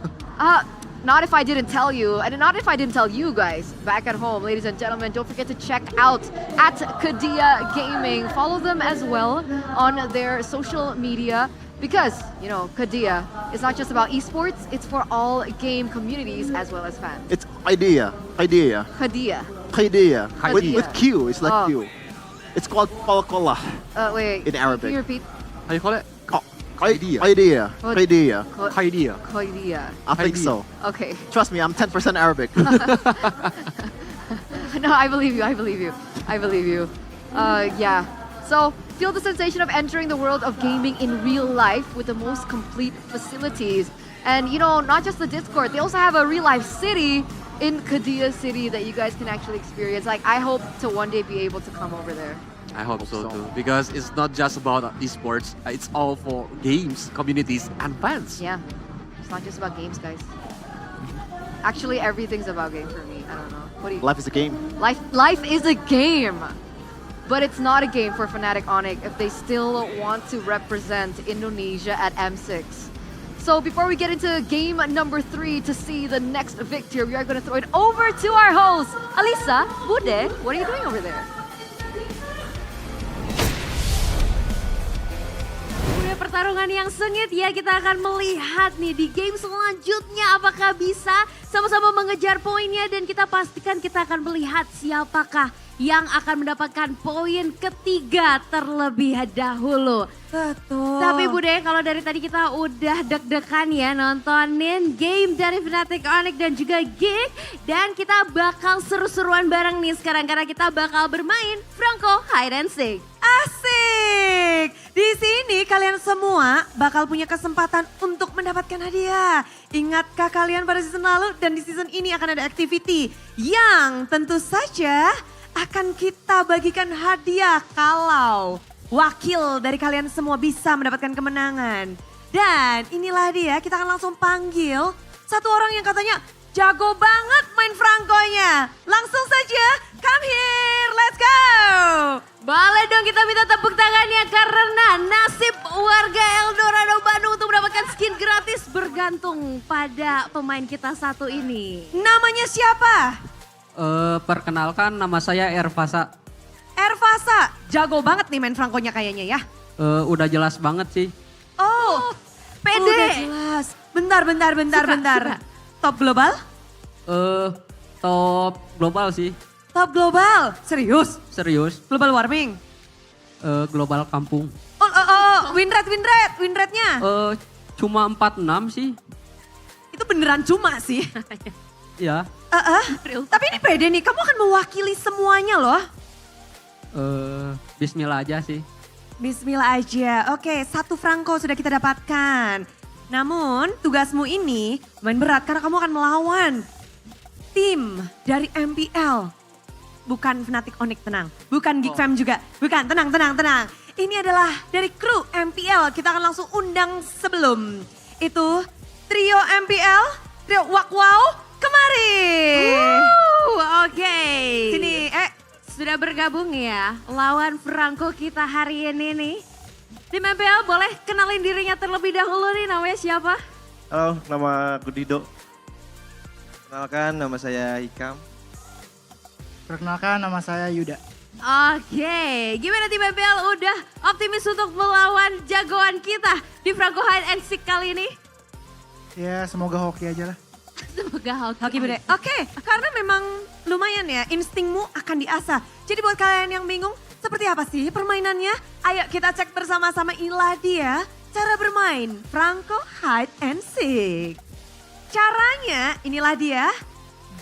Speaker 6: Not if I didn't tell you, and not if I didn't tell you guys back at home. Ladies and gentlemen, don't forget to check out at Kadia Gaming. Follow them as well on their social media. Because, you know, Kadia is not just about esports, it's for all game communities as well as fans.
Speaker 20: It's idea.
Speaker 6: Kadia.
Speaker 20: With Q, it's like
Speaker 6: Oh.
Speaker 20: Q. It's called Palkola
Speaker 6: Wait,
Speaker 20: in Arabic.
Speaker 6: can you repeat?
Speaker 18: How you call it?
Speaker 20: Idea.
Speaker 6: Kadia.
Speaker 20: I think so.
Speaker 6: Okay.
Speaker 20: Trust me, I'm 10% Arabic.
Speaker 6: No, I believe you. Yeah. So, feel the sensation of entering the world of gaming in real life with the most complete facilities. And, you know, not just the Discord, they also have a real life city in Kadia City that you guys can actually experience. Like, I hope to one day be able to come over there.
Speaker 18: I hope so too, because it's not just about esports, it's all for games, communities, and fans.
Speaker 6: Yeah. It's not just about games, guys. Actually, everything's about game for me. I don't know. What do you?
Speaker 20: Life is a game.
Speaker 6: Life is a game. But it's not a game for Fnatic Onyx if they still want to represent Indonesia at M6. So before we get into game number 3 to see the next victor, we are going to throw it over to our host, Alisa, Bude, what are you doing over there?
Speaker 2: Udah pertarungan yang sengit ya, kita akan melihat nih di game selanjutnya apakah bisa sama-sama mengejar poinnya dan kita pastikan kita akan melihat siapakah yang akan mendapatkan poin ketiga terlebih dahulu.
Speaker 11: Betul.
Speaker 2: Tapi Bude, kalau dari tadi kita udah deg-degan ya nontonin game dari Fnatic Onyx dan juga Geek. Dan kita bakal seru-seruan bareng nih sekarang karena kita bakal bermain Franco Hide and Seek.
Speaker 11: Asik! Di sini kalian semua bakal punya kesempatan untuk mendapatkan hadiah. Ingatkah kalian pada season lalu dan di season ini akan ada activity yang tentu saja akan kita bagikan hadiah kalau wakil dari kalian semua bisa mendapatkan kemenangan. Dan inilah dia, kita akan langsung panggil satu orang yang katanya jago banget main Franco-nya. Langsung saja, come here, let's go!
Speaker 2: Boleh dong kita minta tepuk tangannya karena nasib warga Eldorado Bandung untuk mendapatkan skin gratis bergantung pada pemain kita satu ini.
Speaker 11: Namanya siapa?
Speaker 12: Perkenalkan nama saya Ervasa.
Speaker 11: Ervasa, jago banget nih main Franco-nya kayaknya ya.
Speaker 12: Udah jelas banget sih.
Speaker 11: Oh, pede. Udah jelas. Bentar. Top global?
Speaker 12: Top global sih.
Speaker 11: Top global? Serius?
Speaker 12: Serius.
Speaker 11: Global warming?
Speaker 12: Global kampung.
Speaker 11: Win rate-nya?
Speaker 12: Cuma 46 sih.
Speaker 11: Itu beneran cuma sih.
Speaker 12: Ya.
Speaker 11: Tapi ini pede nih, kamu akan mewakili semuanya loh.
Speaker 12: Bismillah aja sih.
Speaker 11: Bismillah aja. Oke, 1 Franco sudah kita dapatkan. Namun tugasmu ini main berat karena kamu akan melawan tim dari MPL. Bukan Fnatic Onyx, tenang. Bukan Geek Fam juga. Bukan, tenang. Ini adalah dari kru MPL. Kita akan langsung undang sebelum itu trio MPL, trio Wakwow kemari.
Speaker 2: Oke. Sini, sudah bergabung ya lawan Franco kita hari ini nih. Tim MPL boleh kenalin dirinya terlebih dahulu nih, namanya siapa?
Speaker 15: Halo, nama aku Dido. Perkenalkan, nama saya Hikam.
Speaker 19: Perkenalkan, nama saya Yuda.
Speaker 2: Oke, gimana tim MPL udah optimis untuk melawan jagoan kita di Franco Hide and Seek kali ini?
Speaker 19: Ya, semoga hoki aja lah.
Speaker 2: Semoga
Speaker 11: Hoki Bude. Oke, karena memang lumayan ya, instingmu akan diasah. Jadi buat kalian yang bingung, seperti apa sih permainannya? Ayo kita cek bersama-sama, inilah dia cara bermain Franco Hide and Seek. Caranya inilah dia,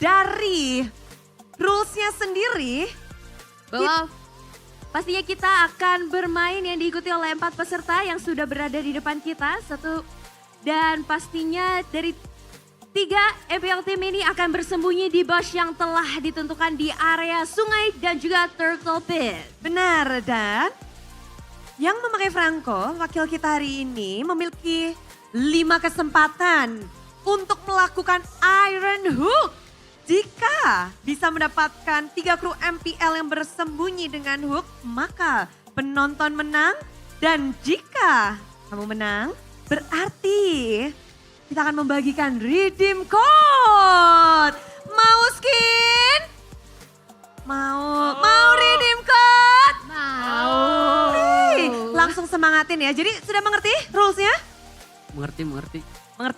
Speaker 11: dari rules-nya sendiri.
Speaker 2: Bahwa pastinya kita akan bermain yang diikuti oleh 4 peserta yang sudah berada di depan kita. Dan pastinya dari 3 MPL tim ini akan bersembunyi di bush yang telah ditentukan di area sungai dan juga turtle pit.
Speaker 11: Benar, dan yang memakai Franco, wakil kita hari ini memiliki 5 kesempatan untuk melakukan Iron Hook. Jika bisa mendapatkan 3 kru MPL yang bersembunyi dengan hook, maka penonton menang. Dan jika kamu menang, berarti kita akan membagikan redeem code. Mau skin? Mau redeem code?
Speaker 2: Mau.
Speaker 11: Langsung semangat
Speaker 2: nikmatin ya. Jadi sudah mengerti rules-nya?
Speaker 12: Mengerti.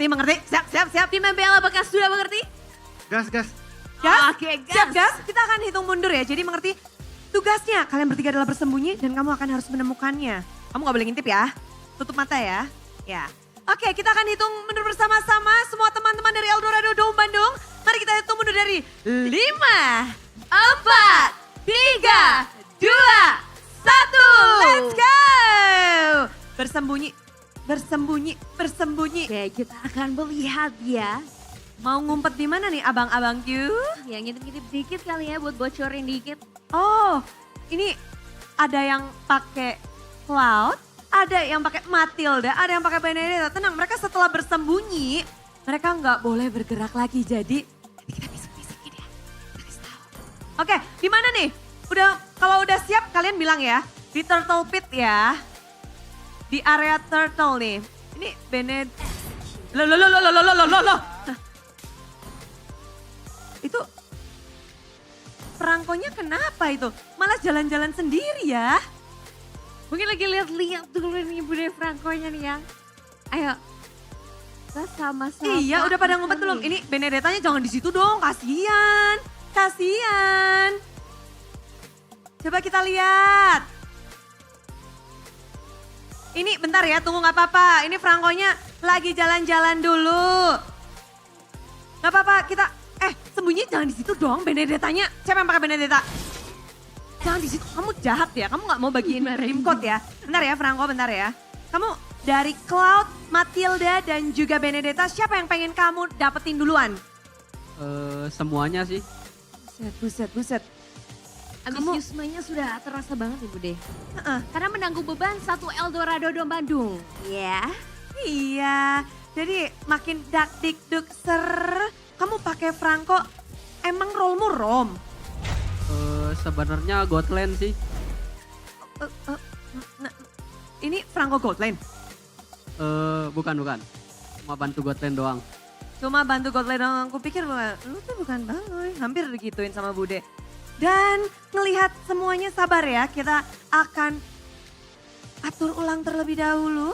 Speaker 2: Mengerti. Siap. Tim MPL apakah sudah mengerti?
Speaker 19: Gas.
Speaker 2: Gas?
Speaker 6: Oke, gas.
Speaker 2: Siap gas? Kita akan hitung mundur ya. Jadi mengerti tugasnya. Kalian bertiga adalah bersembunyi dan kamu akan harus menemukannya. Kamu gak boleh ngintip ya. Tutup mata ya. Ya. Oke, kita akan hitung mundur bersama-sama. Semua teman-teman dari Eldorado Dome Bandung. Mari kita hitung mundur dari 5, 4, 3, 2, 1. Let's go! Bersembunyi.
Speaker 6: Oke, kita akan melihat ya.
Speaker 2: Mau ngumpet di mana nih abang-abangku?
Speaker 6: Ya ngintip-ngintip dikit kali ya buat bocorin dikit.
Speaker 2: Oh, ini ada yang pakai Cloud, ada yang pakai Matilda, ada yang pakai Benedetta. Tenang, mereka setelah bersembunyi, mereka nggak boleh bergerak lagi. Jadi kita bisik-bisikin ya. Oke, di mana nih? Kalau udah siap kalian bilang ya. Di Turtle Pit ya. Di area Turtle nih. Ini Loh. Itu perangkonya kenapa itu? Malah jalan-jalan sendiri ya.
Speaker 6: Mungkin lagi lihat dulu nih Bude Franco-nya nih yang. Ayo. Kita sama-sama.
Speaker 2: Iya, udah pada ngumpet belum? Ini Benedettanya jangan di situ dong, kasihan. Coba kita lihat. Ini bentar ya, tunggu gak apa-apa. Ini Franco-nya lagi jalan-jalan dulu. Gak apa-apa, kita sembunyi jangan di situ dong Benedettanya. Siapa yang pakai Benedetta? Jangan di situ, kamu jahat ya. Kamu gak mau bagiin tim code ya. Bentar ya Franco, bentar ya. Kamu dari Cloud, Matilda dan juga Benedetta, siapa yang pengen kamu dapetin duluan?
Speaker 12: Semuanya sih.
Speaker 2: Buset.
Speaker 6: Ambisiusnya sudah terasa banget nih Bude. Karena menanggung beban satu Eldorado Dome Bandung. Ya.
Speaker 2: Iya, jadi makin dak-dik-duk ser. Kamu pakai Franco, emang role-mu Rom?
Speaker 12: Sebenarnya Godland sih.
Speaker 2: Ini Franco Godland?
Speaker 12: Bukan. Cuma bantu Godland doang.
Speaker 2: Cuma bantu Godland doang, aku pikir lu tuh bukan bangoy. Hampir digituin sama Bude. Dan ngelihat semuanya sabar ya, kita akan atur ulang terlebih dahulu.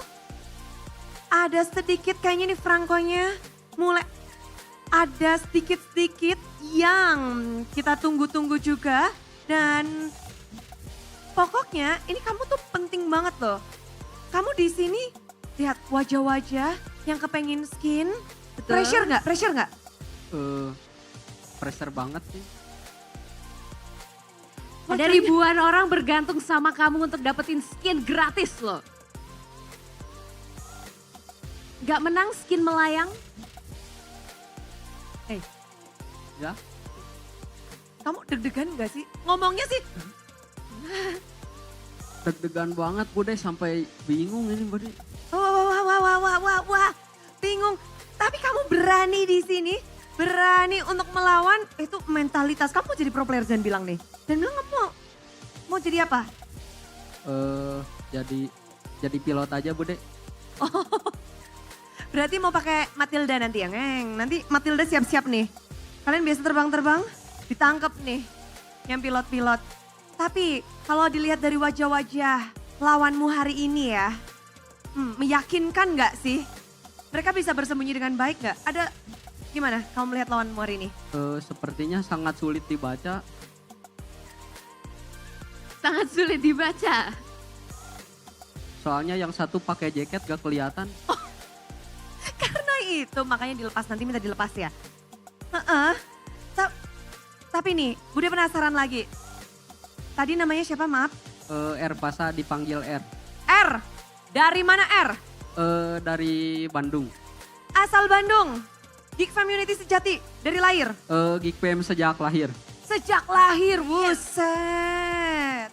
Speaker 2: Ada sedikit kayaknya nih Franco-nya mulai ada sedikit-sedikit yang kita tunggu-tunggu juga. Dan pokoknya ini kamu tuh penting banget loh. Kamu di sini lihat wajah-wajah yang kepengen skin.
Speaker 6: Betul.
Speaker 2: Pressure nggak?
Speaker 12: Pressure banget sih.
Speaker 6: Ada ribuan orang bergantung sama kamu untuk dapetin skin gratis loh. Gak menang skin melayang?
Speaker 12: Ya.
Speaker 2: Kamu deg-degan gak sih? Ngomongnya sih.
Speaker 12: Deg-degan banget Bude, sampai bingung ini Bude.
Speaker 2: Wah, bingung. Tapi kamu berani di sini, berani untuk melawan, itu mentalitas. Kamu jadi pro player jangan bilang nih. Dan bilang kamu mau jadi apa?
Speaker 12: Jadi pilot aja Bude.
Speaker 2: Oh, berarti mau pakai Matilda nanti ya, Ngeng. Nanti Matilda siap-siap nih. Kalian biasa terbang-terbang, ditangkap nih yang pilot-pilot. Tapi kalau dilihat dari wajah-wajah lawanmu hari ini ya, meyakinkan nggak sih? Mereka bisa bersembunyi dengan baik nggak? Ada gimana kamu melihat lawanmu hari ini?
Speaker 12: Sepertinya sangat sulit dibaca.
Speaker 6: Sangat sulit dibaca.
Speaker 12: Soalnya yang satu pakai jaket gak kelihatan.
Speaker 2: Karena itu makanya dilepas, nanti minta dilepas ya. Tapi nih, Bude penasaran lagi. Tadi namanya siapa, maaf?
Speaker 12: R Pasa dipanggil R.
Speaker 2: R? Dari mana R?
Speaker 12: Dari Bandung.
Speaker 2: Asal Bandung. Geek Fam Unity sejati, dari lahir?
Speaker 12: Geek PM sejak lahir.
Speaker 2: Sejak lahir, buset.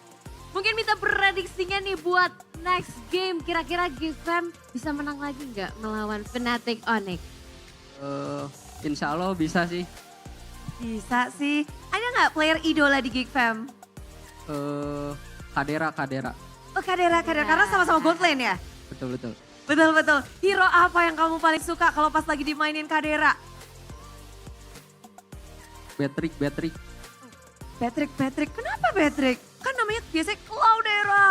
Speaker 6: Mungkin minta prediksinya nih buat next game. Kira-kira Geek Fam bisa menang lagi nggak melawan Fnatic Onyx?
Speaker 12: Insya Allah bisa sih.
Speaker 2: Bisa sih. Ada nggak player idola di Geek Fam?
Speaker 12: Kadera.
Speaker 2: Oh Kadera, karena sama-sama gold lane ya?
Speaker 12: Betul.
Speaker 2: Betul. Hero apa yang kamu paling suka kalau pas lagi dimainin Kadera?
Speaker 12: Patrick.
Speaker 2: Patrick. Kenapa Patrick? Kan namanya biasanya Cloudera.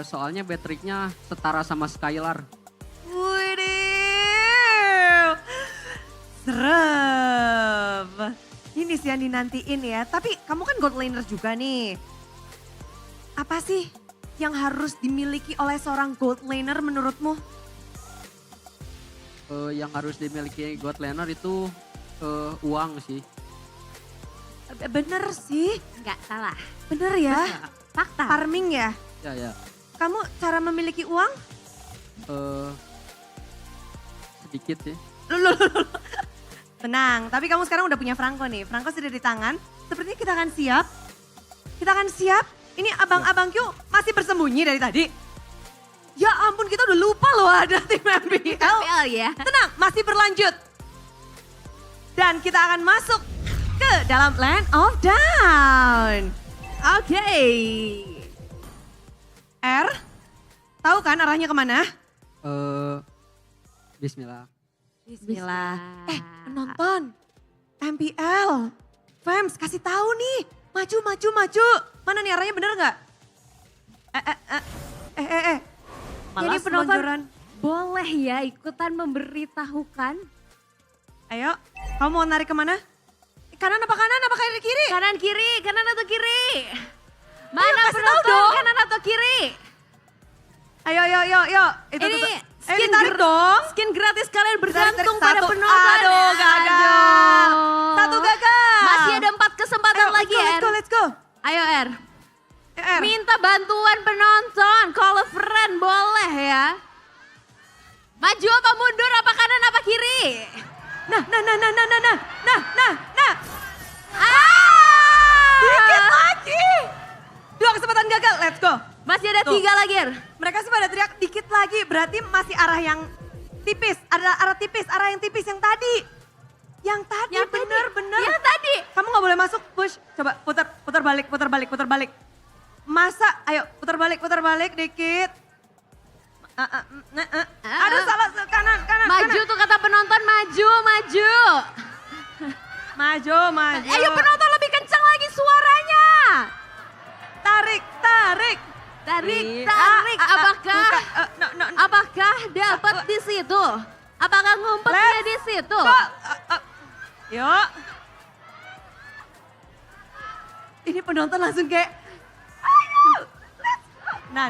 Speaker 12: Soalnya Patricknya setara sama Skylar.
Speaker 11: Widih, serem. Ini sih yang dinantiin ya. Tapi kamu kan gold laner juga nih. Apa sih yang harus dimiliki oleh seorang gold laner menurutmu?
Speaker 12: Yang harus dimiliki gold laner itu uang sih.
Speaker 11: Bener sih.
Speaker 6: Nggak salah.
Speaker 11: Bener ya.
Speaker 6: Fakta.
Speaker 11: Farming ya.
Speaker 12: Ya.
Speaker 11: Kamu cara memiliki uang?
Speaker 12: Sedikit sih.
Speaker 11: Loh. Tenang, tapi kamu sekarang udah punya Franco nih. Franco sudah di tangan. Sepertinya kita akan siap. Ini abang-abang Q masih bersembunyi dari tadi. Ya ampun, kita udah lupa loh ada tim MPL.
Speaker 6: MPL ya.
Speaker 11: Tenang, masih berlanjut. Dan kita akan masuk ke dalam Land of Down. Oke. R, tahu kan arahnya kemana?
Speaker 12: Bismillah.
Speaker 11: Penonton, MPL, fans kasih tahu nih, maju. Mana nih arahnya bener nggak?
Speaker 6: Jadi penonton boleh ya ikutan memberitahukan.
Speaker 11: Ayo, kamu mau narik kemana? Kanan apa kiri?
Speaker 6: Kanan atau kiri? Mana
Speaker 11: Ayo, kasih tahu
Speaker 6: penonton
Speaker 11: dong.
Speaker 6: kanan atau kiri?
Speaker 11: Ayo.
Speaker 6: Ini
Speaker 11: skin tarik dong.
Speaker 6: Skin gratis kalian bergantung
Speaker 11: Tarik
Speaker 6: pada
Speaker 11: satu.
Speaker 6: penonton.
Speaker 11: Aduh, gagal. Satu gagal.
Speaker 6: Masih ada 4 kesempatan
Speaker 11: Ayo,
Speaker 6: lagi R.
Speaker 11: let's go.
Speaker 6: Ayo R.
Speaker 11: R.
Speaker 6: Minta bantuan penonton, call a friend boleh ya. Maju apa mundur, apa kanan apa kiri?
Speaker 11: Nah.
Speaker 6: Ah!
Speaker 11: Dikit lagi. 2 kesempatan gagal, let's go.
Speaker 6: Masih ada 3 lagi R.
Speaker 11: Mereka sih pada teriak dikit lagi, berarti masih arah yang tipis. Arah yang tipis yang tadi. Yang tadi, bener.
Speaker 6: Yang tadi.
Speaker 11: Kamu gak boleh masuk, push. Coba putar balik. Masa, ayo putar balik dikit. Aduh salah, kanan.
Speaker 6: Maju tuh kata penonton, maju.
Speaker 11: Maju.
Speaker 6: Ayo penonton lebih kencang lagi suaranya.
Speaker 11: Tarik.
Speaker 6: Apakah dapat di situ? Apakah ngumpetnya di situ?
Speaker 11: Yuk. Ini penonton langsung kayak, ayo, let's go. Nah.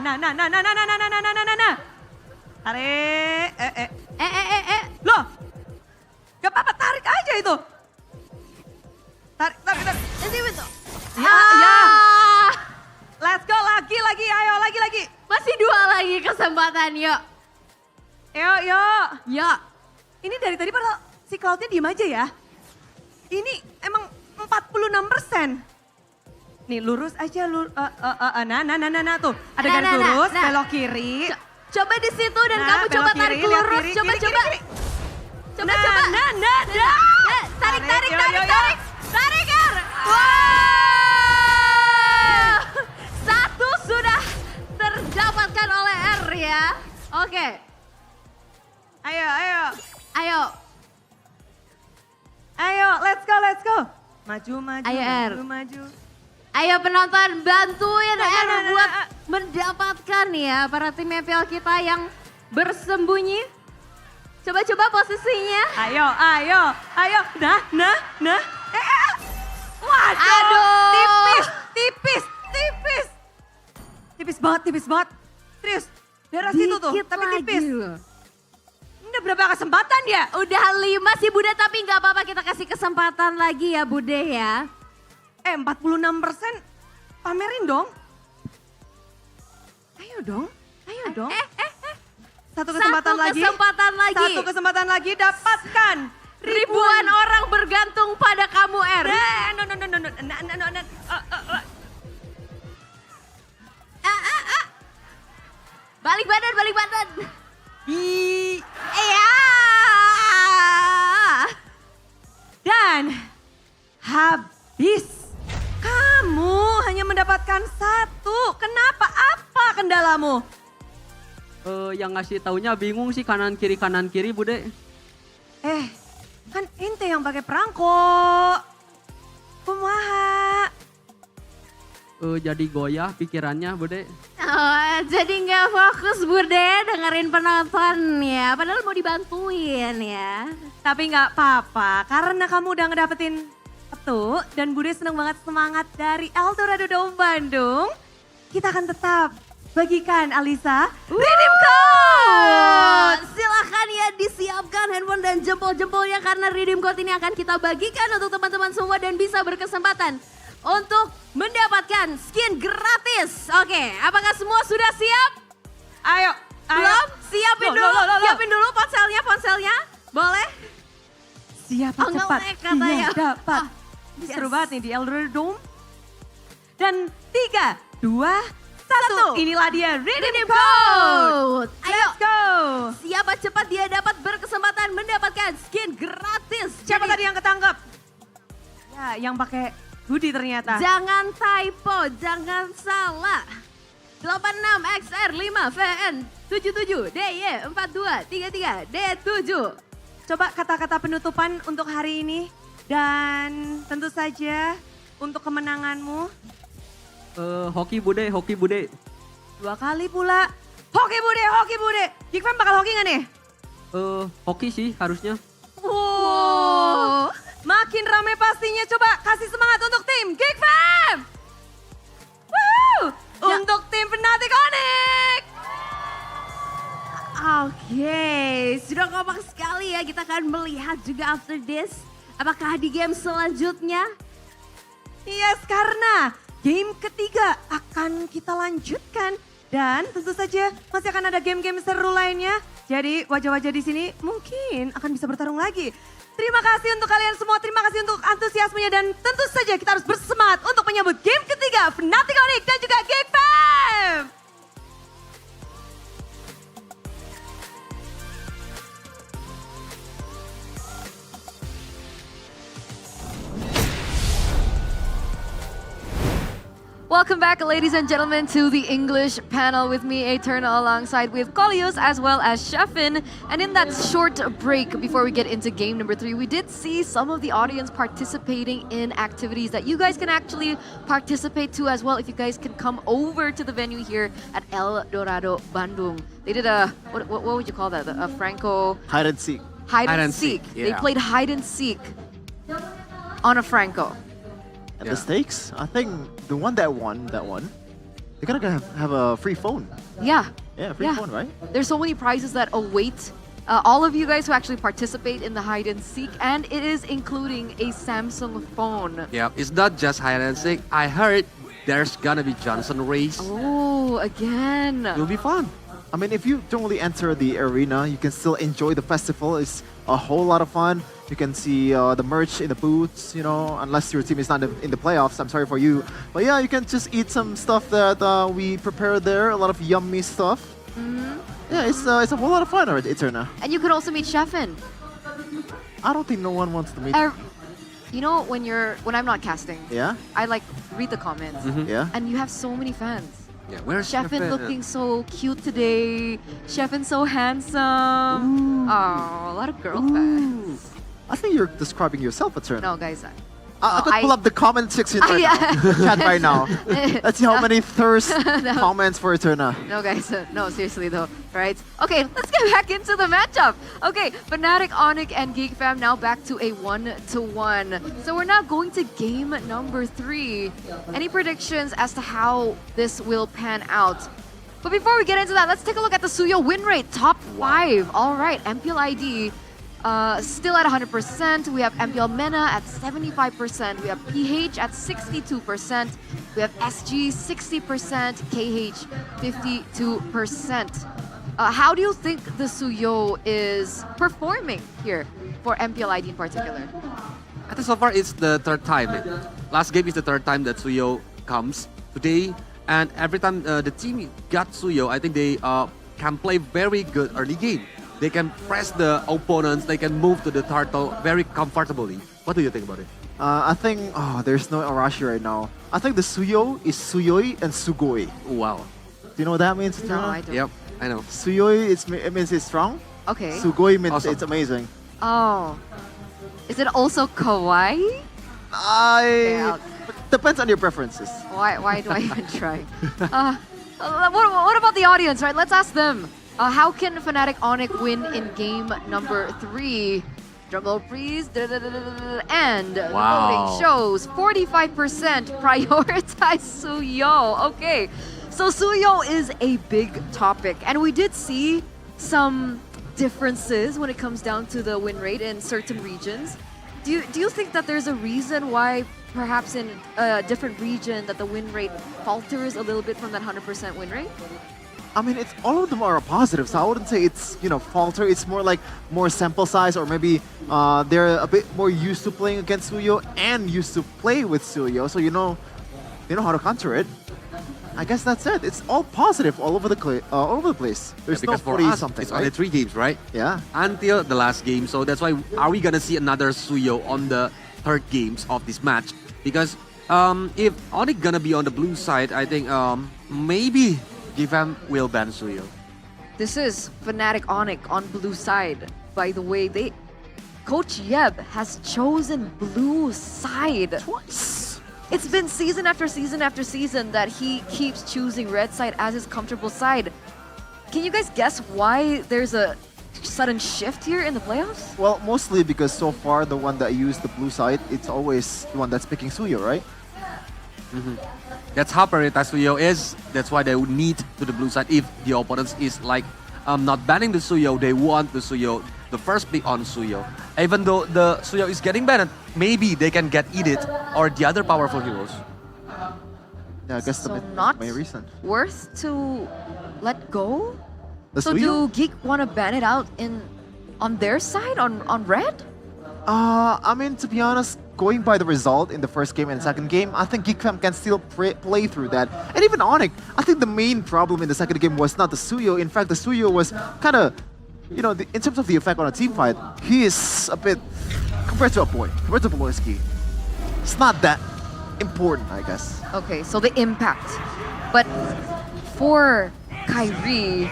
Speaker 11: Tarik. Loh, gak apa-apa, tarik aja itu. Tarik. Ya. Let's go, lagi, ayo lagi.
Speaker 6: Masih 2 lagi kesempatan, yuk.
Speaker 11: Yuk. Ini dari tadi padahal si Cloud-nya diem aja ya. Ini emang 46%. Nih lurus aja, nah tuh. Ada garis lurus, belok kiri.
Speaker 6: Coba di situ dan kamu coba tarik lurus, coba. Coba. Tarik R. Wow! 1 sudah terdapatkan oleh R ya. Oke.
Speaker 11: Ayo, let's go. Maju.
Speaker 6: Ayo, R.
Speaker 11: Maju.
Speaker 6: Ayo penonton bantuin R buat mendapatkan ya para tim MPL kita yang bersembunyi. Coba posisinya.
Speaker 11: Ayo. Nah. Waduh.
Speaker 6: Aduh.
Speaker 11: Tipis. Tipis banget. Serius. Daerah situ tuh,
Speaker 6: Dikit
Speaker 11: tapi
Speaker 6: lagi
Speaker 11: tipis.
Speaker 6: loh.
Speaker 11: Udah berapa kesempatan ya?
Speaker 6: Udah 5 sih Bude, tapi nggak apa-apa kita kasih kesempatan lagi ya Bude ya.
Speaker 11: 46%, pamerin dong. Ayo dong. Satu kesempatan lagi dapatkan.
Speaker 6: Ribuan orang bergantung pada kamu R. Balik badan. Iya.
Speaker 11: Dan habis. Kamu hanya mendapatkan 1. Kenapa? Apa kendalamu?
Speaker 12: Yang ngasih taunya bingung sih kanan kiri Bude.
Speaker 11: Kan ente yang pakai perangko. Kumaha?
Speaker 12: Jadi goyah pikirannya Bude.
Speaker 7: Oh, jadi nggak fokus Bude dengerin penonton ya, padahal mau dibantuin ya.
Speaker 2: Tapi nggak apa-apa, karena kamu udah ngedapetin satu dan Bude seneng banget semangat dari Eldorado Dome Bandung. Kita akan tetap bagikan Alisa redeem code.
Speaker 7: Silahkan ya disiapkan handphone dan jempol-jempolnya karena redeem code ini akan kita bagikan untuk teman-teman semua dan bisa berkesempatan untuk mendapatkan skin gratis. Oke, apakah semua sudah siap?
Speaker 2: Ayo.
Speaker 7: Belum? Siapin dulu. Siapin dulu ponselnya. Boleh?
Speaker 2: Siapa cepat
Speaker 7: katanya.
Speaker 2: dia dapat. Ini seru banget nih di Eldorado Dome. Dan 3, 2, 1. Inilah dia redeem code.
Speaker 7: Ayo.
Speaker 2: Let's go.
Speaker 7: Siapa cepat dia dapat berkesempatan mendapatkan skin gratis.
Speaker 2: Siapa tadi yang ketangkep? Ya, yang pakai hoodie ternyata.
Speaker 7: Jangan typo, jangan salah. 86XR5VN77DY4233D7.
Speaker 2: Coba kata-kata penutupan untuk hari ini. Dan tentu saja untuk kemenanganmu.
Speaker 12: Hoki Bude.
Speaker 2: 2 kali pula. Hoki Bude. Geek Fam bakal hoki gak nih?
Speaker 12: Hoki sih harusnya.
Speaker 2: Wow. Makin rame pastinya. Coba kasih semangat untuk tim Geek Fam. Woohoo. Untuk tim Fnatic Onyx.
Speaker 7: Oke, sudah kompak sekali ya. Kita akan melihat juga after this. Apakah di game selanjutnya?
Speaker 2: Yes, karena game ketiga akan kita lanjutkan. Dan tentu saja masih akan ada game-game seru lainnya. Jadi wajah-wajah di sini mungkin akan bisa bertarung lagi. Terima kasih untuk kalian semua, terima kasih untuk antusiasmenya. Dan tentu saja kita harus bersemangat untuk menyambut game ketiga Fnatic Onyx dan juga Geek Fam.
Speaker 6: Welcome back, ladies and gentlemen, to the English panel with me, Eterna, alongside with Kolios as well as Sheffin. And in that short break before we get into game number 3, we did see some of the audience participating in activities that you guys can actually participate to as well if you guys can come over to the venue here at Eldorado Bandung. They did a, what would you call that? A Franco?
Speaker 20: Hide and seek.
Speaker 6: Hide and seek. They
Speaker 20: Yeah.
Speaker 6: played hide and seek on a Franco.
Speaker 20: And the stakes, I think the one that won, they're gonna have a free phone.
Speaker 6: Yeah.
Speaker 20: Yeah, free phone, right?
Speaker 6: There's so many prizes that await all of you guys who actually participate in the hide and seek, and it is including a Samsung phone.
Speaker 18: Yeah, it's not just hide and seek. I heard there's gonna be Johnson race.
Speaker 6: Oh, again.
Speaker 18: It'll be fun.
Speaker 20: I mean, if you don't really enter the arena, you can still enjoy the festival. It's a whole lot of fun. You can see the merch in the booths, you know, unless your team is not in the playoffs. I'm sorry for you. But yeah, you can just eat some stuff that we prepared there. A lot of yummy stuff. Yeah, it's a whole lot of fun, Eterna.
Speaker 6: And you could also meet Sheffin.
Speaker 20: I don't think no one wants to meet.
Speaker 6: You know, when I'm not casting,
Speaker 20: Yeah?
Speaker 6: I like read the comments.
Speaker 20: Yeah?
Speaker 6: And you have so many fans.
Speaker 18: Yeah, where's
Speaker 6: Sheffin looking so cute today. Sheffin so handsome. Oh, a lot of girl fans.
Speaker 20: I think you're describing yourself, Eterna.
Speaker 6: No, guys.
Speaker 20: I could pull up the comment section right now. Chat right now. Let's see how many thirst comments for Eterna.
Speaker 6: No, guys. No, seriously though. Right? Okay, let's get back into the matchup. Okay, Fnatic, Onyx, and Geek Fam now back to a 1-1. So we're now going to game number 3. Any predictions as to how this will pan out? But before we get into that, let's take a look at the Suyo win rate. Top 5. All right, MPL ID. Still at 100%. We have MPL Mena at 75%. We have PH at 62%. We have SG 60%. KH 52%. How do you think the Suyo is performing here for MPL ID in particular?
Speaker 18: I think so far it's the third time. Last game is the third time that Suyo comes today. And every time the team got Suyo, I think they can play very good early game. They can press the opponents, they can move to the turtle very comfortably. What do you think about it?
Speaker 20: I think, there's no Arashi right now. I think the Suyo is Suyoi and Sugoi.
Speaker 18: Wow.
Speaker 20: Do you know what that means?
Speaker 6: No, I don't.
Speaker 18: Yep, I know.
Speaker 20: Suyoi, it means it's strong.
Speaker 6: Okay.
Speaker 20: Sugoi means
Speaker 18: Awesome.
Speaker 20: it's amazing.
Speaker 6: Oh. Is it also kawaii?
Speaker 20: Depends on your preferences.
Speaker 6: Why do I even try? What about the audience, right? Let's ask them. How can Fnatic Onyx win in game number 3? Drumroll please. And the voting shows 45% prioritize Suyo. Okay, so Suyo is a big topic. And we did see some differences when it comes down to the win rate in certain regions. Do you think that there's a reason why perhaps in a different region that the win rate falters a little bit from that 100% win rate?
Speaker 20: I mean, it's all of them are positive, so I wouldn't say it's, falter. It's more like more sample size, or maybe they're a bit more used to playing against Suyo and used to play with Suyo, so they know how to counter it. I guess that's it. It's all positive all over the place. There's no 40-something,
Speaker 18: it's only 3 games, right?
Speaker 20: Yeah.
Speaker 18: Until the last game, so that's why are we gonna see another Suyo on the 3rd games of this match? Because if Onyx gonna be on the blue side, I think maybe GFAM will ban Suyo.
Speaker 6: This is Fnatic Onyx on blue side. By the way, Coach Yeb has chosen blue side.
Speaker 20: Twice.
Speaker 6: It's been season after season after season that he keeps choosing red side as his comfortable side. Can you guys guess why there's a sudden shift here in the playoffs?
Speaker 20: Well, mostly because so far the one that used the blue side, it's always the one that's picking Suyo, right?
Speaker 18: That's how prioritized Suyo is. That's why they would need to the blue side. If the opponents is like not banning the Suyo, they want the Suyo, the first pick on Suyo. Even though the Suyo is getting banned, maybe they can get Edith or the other powerful heroes.
Speaker 20: Yeah, I guess
Speaker 6: so
Speaker 20: the main reason.
Speaker 6: Worth to let go?
Speaker 20: The
Speaker 6: so
Speaker 20: Suyo?
Speaker 6: do Geek want to ban it out on their side, on red?
Speaker 20: I mean, to be honest, going by the result in the first game and second game, I think GFAM can still play through that. And even Onyx, I think the main problem in the second game was not the Suyo. In fact, the Suyo was kind of, in terms of the effect on a team fight, he is a bit, compared to Poloski, it's not that important, I guess.
Speaker 6: Okay, so the impact. But for Kyrie,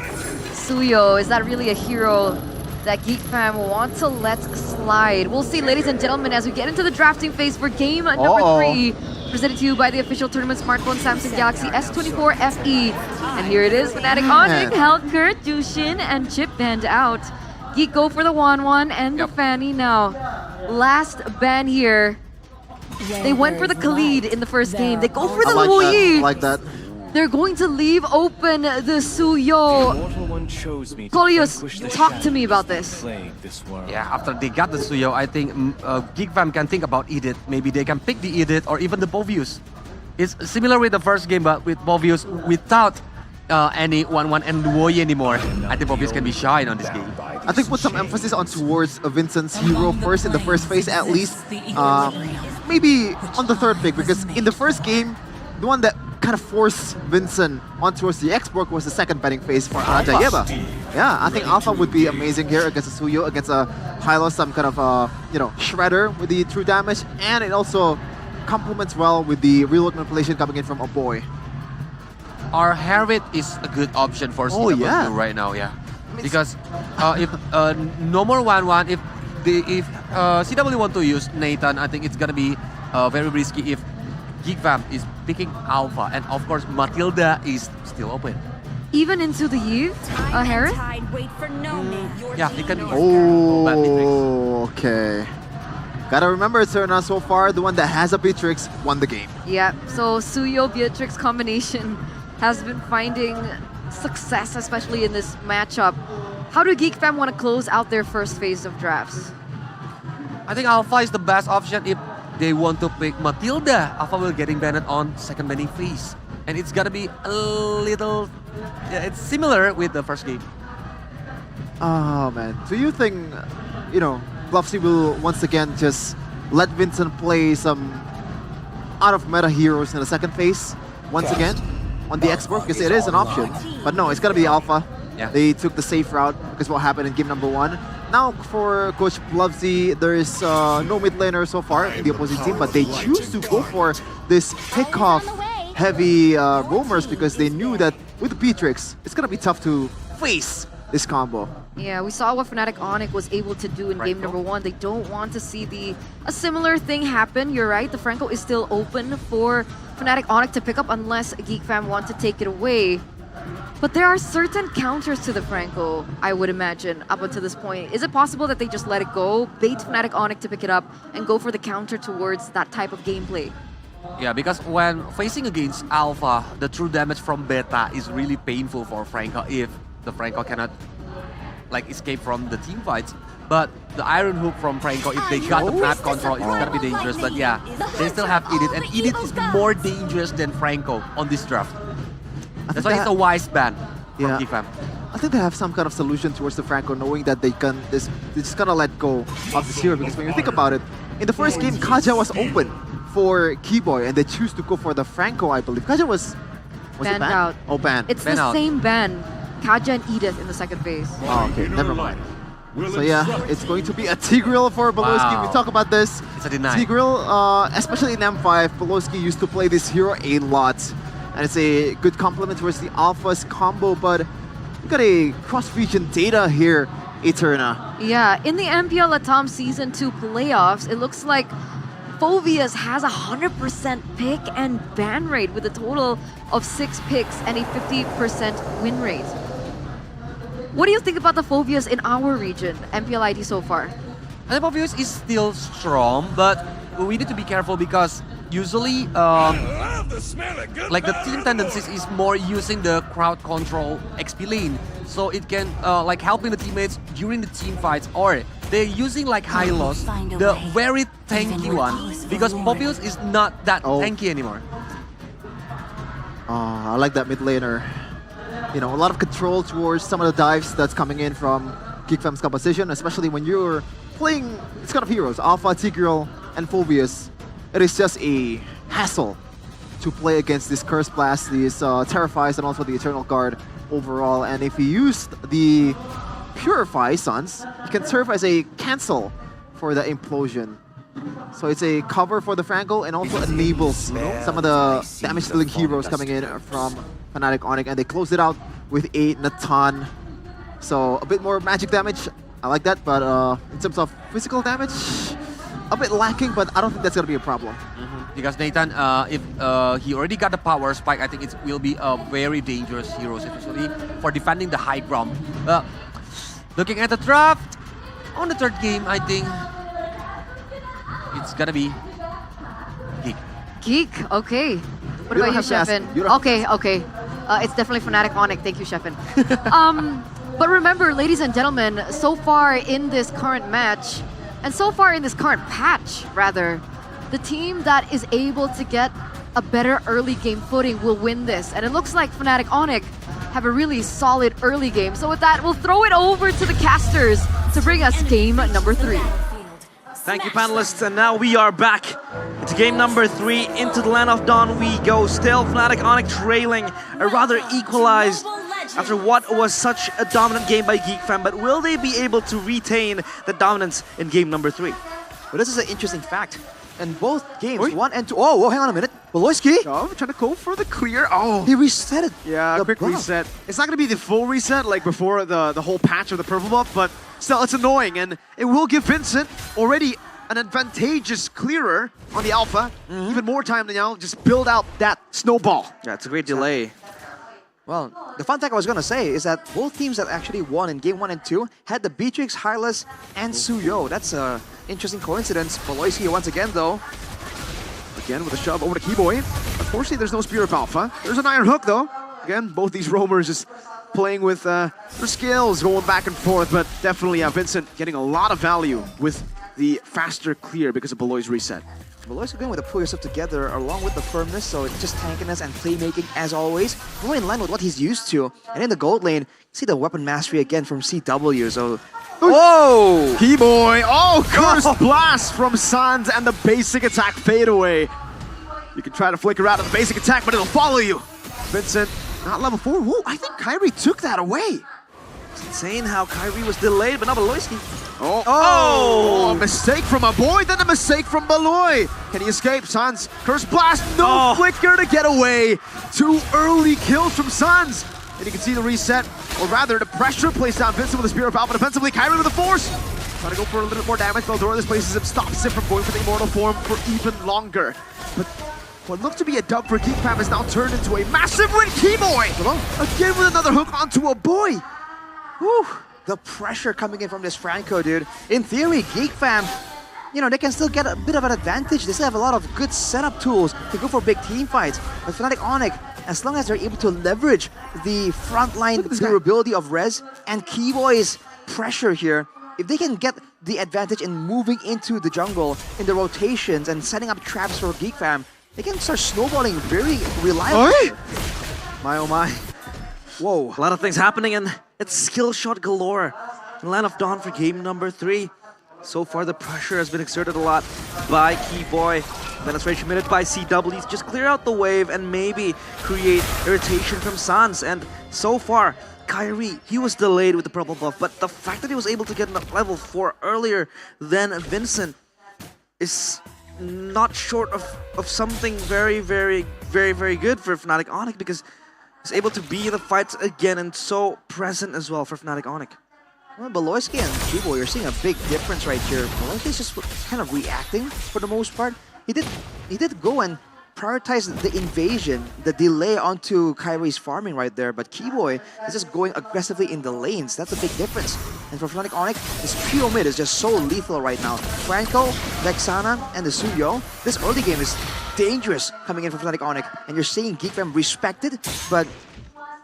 Speaker 6: Suyo, is that really a hero that GeekFam want to let slide? We'll see, ladies and gentlemen, as we get into the drafting phase for game number 3, presented to you by the official tournament smartphone Samsung Galaxy S24 FE. And here it is, Fnatic Onyx, Helker, Jushin, and Chip banned out. Geek go for the 1-1 and the Fanny now. Last ban here. They went for the Khalid in the first game. They go for the Luyi.
Speaker 20: I like that.
Speaker 6: They're going to leave open the Suyo. Kolius, talk to me about this.
Speaker 18: Yeah, after they got the Suyo, I think GeekFam can think about Edith. Maybe they can pick the Edith or even the Bovius. It's similar with the first game, but with Bovius without any 1-1 and Luoyi anymore. I think Bovius can be shy on this game.
Speaker 20: I think put some emphasis on towards Vincent's hero first in the first phase at least. Maybe on the 3rd pick, because in the first game, the one that kind of forced Vincent on towards the export was the second betting phase for Jayeba. Yeah, I think Alpha would be amazing here against a Suyo, against a Hylos, some kind of shredder with the true damage, and it also complements well with the reload manipulation coming in from a boy.
Speaker 18: Our Hermit is a good option for CW right now, yeah. Because if no more 1-1, if CW want to use Nathan, I think it's gonna be very risky if GeekFam is picking Alpha, and of course Matilda is still open.
Speaker 6: Even into the Eve, Harris?
Speaker 18: Yeah, he can.
Speaker 20: Oh, okay. Gotta remember, Serna, so far the one that has a Beatrix won the game.
Speaker 6: Yeah, so Suyo-Beatrix combination has been finding success, especially in this matchup. How do GeekFam want to close out their first phase of drafts?
Speaker 18: I think Alpha is the best option if they want to pick Matilda. Alpha will getting banned on second banning phase. And it's gonna be a little... it's similar with the first game.
Speaker 20: Oh man, do you think, Bluffsy will once again just let Vincent play some out of meta heroes in the second phase once again on the export? Because it is an option. But no, it's gonna be Alpha.
Speaker 18: Yeah.
Speaker 20: They took the safe route because what happened in game number 1. Now for Coach Bluffsy, there is no mid laner so far in the opposing team, but they choose to go for this pick-off heavy roamers because they knew that with Beatrix, it's gonna be tough to face this combo.
Speaker 6: Yeah, we saw what Fnatic Onyx was able to do in game number 1. They don't want to see a similar thing happen. You're right, the Franco is still open for Fnatic Onyx to pick up unless GeekFam want to take it away. But there are certain counters to the Franco, I would imagine, up until this point. Is it possible that they just let it go, bait Fnatic Onyx to pick it up, and go for the counter towards that type of gameplay?
Speaker 18: Yeah, because when facing against Alpha, the true damage from Beta is really painful for Franco if the Franco cannot like escape from the team fights. But the Iron Hook from Franco, if they got the map control, it's gonna be dangerous. But yeah, they still have Edith, and Edith is more dangerous than Franco on this draft. That's why it's a wise ban from GFAM.
Speaker 20: I think they have some kind of solution towards the Franco, knowing that they just gonna let go of this hero. Because when you think about it, in the first game, Kaja was open for Keyboy, and they choose to go for the Franco, I believe. Kaja was
Speaker 6: Banned out.
Speaker 20: Oh, banned.
Speaker 6: It's
Speaker 20: Banned
Speaker 6: the
Speaker 20: out.
Speaker 6: same ban. Kaja and Edith in the second phase.
Speaker 20: Oh, okay, never mind. So yeah, it's going to be a Tigreal for Beloski.
Speaker 18: Wow.
Speaker 20: We talk about this.
Speaker 18: It's a deny.
Speaker 20: Tigreal, especially in M5, Beloski used to play this hero a lot. And it's a good complement towards the Alpha's combo, but we got a cross-region data here, Eterna.
Speaker 6: Yeah, in the MPL Latam Season 2 playoffs, it looks like Phoveus has a 100% pick and ban rate with a total of 6 picks and a 50% win rate. What do you think about the Phoveus in our region, MPL ID so far?
Speaker 18: I think Phoveus is still strong, but we need to be careful because usually, like the team tendencies is more using the crowd control XP lane, so it can like helping the teammates during the team fights, or they're using like Hylos, the very tanky one, because Phoveus is not that tanky anymore.
Speaker 20: I like that mid laner. You know, a lot of control towards some of the dives that's coming in from GeekFam's composition, especially when you're playing these kind of heroes, Alpha, Tigreal, and Phoveus. It is just a hassle to play against this Curse Blast, these Terrifies, and also the Eternal Guard overall. And if you use the Purify Suns, it can serve as a cancel for the Implosion. So it's a cover for the Franco and also enables some of the damage-dealing heroes coming in from Fnatic Onyx, and they close it out with a Natan. So a bit more magic damage, I like that, but in terms of physical damage, a bit lacking, but I don't think that's going to be a problem.
Speaker 18: Because Nathan, if he already got the power spike, I think it will be a very dangerous hero, especially for defending the high ground. Looking at the draft, on the third game, I think it's gonna be Geek.
Speaker 6: Geek, okay. What
Speaker 18: You
Speaker 6: about
Speaker 18: don't
Speaker 6: you,
Speaker 18: have to ask.
Speaker 6: Sheffin?
Speaker 18: You don't
Speaker 6: Okay, okay. It's definitely Fnatic Onyx. Thank you, Sheffin. But remember, ladies and gentlemen, so far in this current match, and so far in this current patch, rather, the team that is able to get a better early game footing will win this. And it looks like Fnatic Onyx have a really solid early game. So with that, we'll throw it over to the casters to bring us game number 3.
Speaker 10: Thank you, panelists. And now we are back into game number 3. Into the Land of Dawn we go. Still Fnatic Onyx trailing, a rather equalized after what was such a dominant game by GeekFam. But will they be able to retain the dominance in game number 3?
Speaker 5: Well, this is an interesting fact. In both games, 1 and 2. Oh, whoa, hang on a minute. Beloski?
Speaker 1: Oh, trying to go for the clear. Oh.
Speaker 5: He reset it.
Speaker 1: Yeah, quick
Speaker 5: buff.
Speaker 1: reset. It's not going to be the full reset like before the whole patch of the purple buff, but still, it's annoying. And it will give Vincent already an advantageous clearer on the Alpha. Even more time to now just build out that snowball.
Speaker 10: Yeah, it's a great delay.
Speaker 5: Well, the fun fact I was going to say is that both teams that actually won in game 1 and 2 had the Beatrix, Hylas, and Suyo. That's an interesting coincidence. Beloski once again, though.
Speaker 1: Again with a shove over to Keyboy. Unfortunately, there's no Spear of Alpha. There's an Iron Hook, though. Again, both these roamers just playing with their skills, going back and forth. But definitely, Vincent getting a lot of value with the faster clear because of Beloy's reset.
Speaker 5: Beloy's going with to pull yourself together along with the firmness, so it's just tankiness and playmaking as always. More in line with what he's used to. And in the gold lane, see the weapon mastery again from CW, so...
Speaker 1: Whoa! Keyboy! Oh, Curse Blast from Sans and the basic attack fade away. You can try to flicker out of the basic attack, but it'll follow you. Vincent, not level 4. Whoa, I think Kyrie took that away.
Speaker 10: It's insane how Kyrie was delayed, but not Beloyski.
Speaker 1: Oh, a mistake from a boy, then a mistake from Beloy. Can he escape? Sans, Curse Blast, no flicker to get away. 2 early kills from Sans. And you can see the reset, or rather the pressure placed on Vincent with the Spear of Alpha defensively. Kyrie with the Force. Trying to go for a little bit more damage. Veldora displaces him, stops him from going for the Immortal form for even longer. But What looked to be a dub for Geek Fam has now turned into a massive win. Keyboy! Again with another hook onto a boy.
Speaker 5: Whew. The pressure coming in from this Franco, dude. In theory, Geek Fam, you know, they can still get a bit of an advantage. They still have a lot of good setup tools to go for big team fights. But Fnatic Onyx, as long as they're able to leverage the frontline durability of Rez and Keyboy's pressure here, if they can get the advantage in moving into the jungle in the rotations and setting up traps for Geek Fam, they can start snowballing very reliably.
Speaker 10: My oh my.
Speaker 5: Whoa.
Speaker 10: A lot of things happening, and it's skill shot galore in Land of Dawn for game number 3. So far, the pressure has been exerted a lot by Keyboy. Penetration minute by CW. Just clear out the wave and maybe create irritation from Sans. And so far, Kyrie, he was delayed with the purple buff, but the fact that he was able to get level 4 earlier than Vincent is not short of something very, very, very, very good for Fnatic Onyx, because he's able to be in the fights again and so present as well for Fnatic Onyx.
Speaker 5: Well, Beloyski and Keyboy, you're seeing a big difference right here. Beloyski's just kind of reacting for the most part. He did go and prioritize the invasion, the delay onto Kyrie's farming right there, but Keyboy is just going aggressively in the lanes. That's a big difference. And for Fnatic Onyx, this trio mid is just so lethal right now. Franco, Vexana, and the Suyo. This early game is dangerous coming in for Fnatic Onyx, and you're seeing Geek Fam respect it, but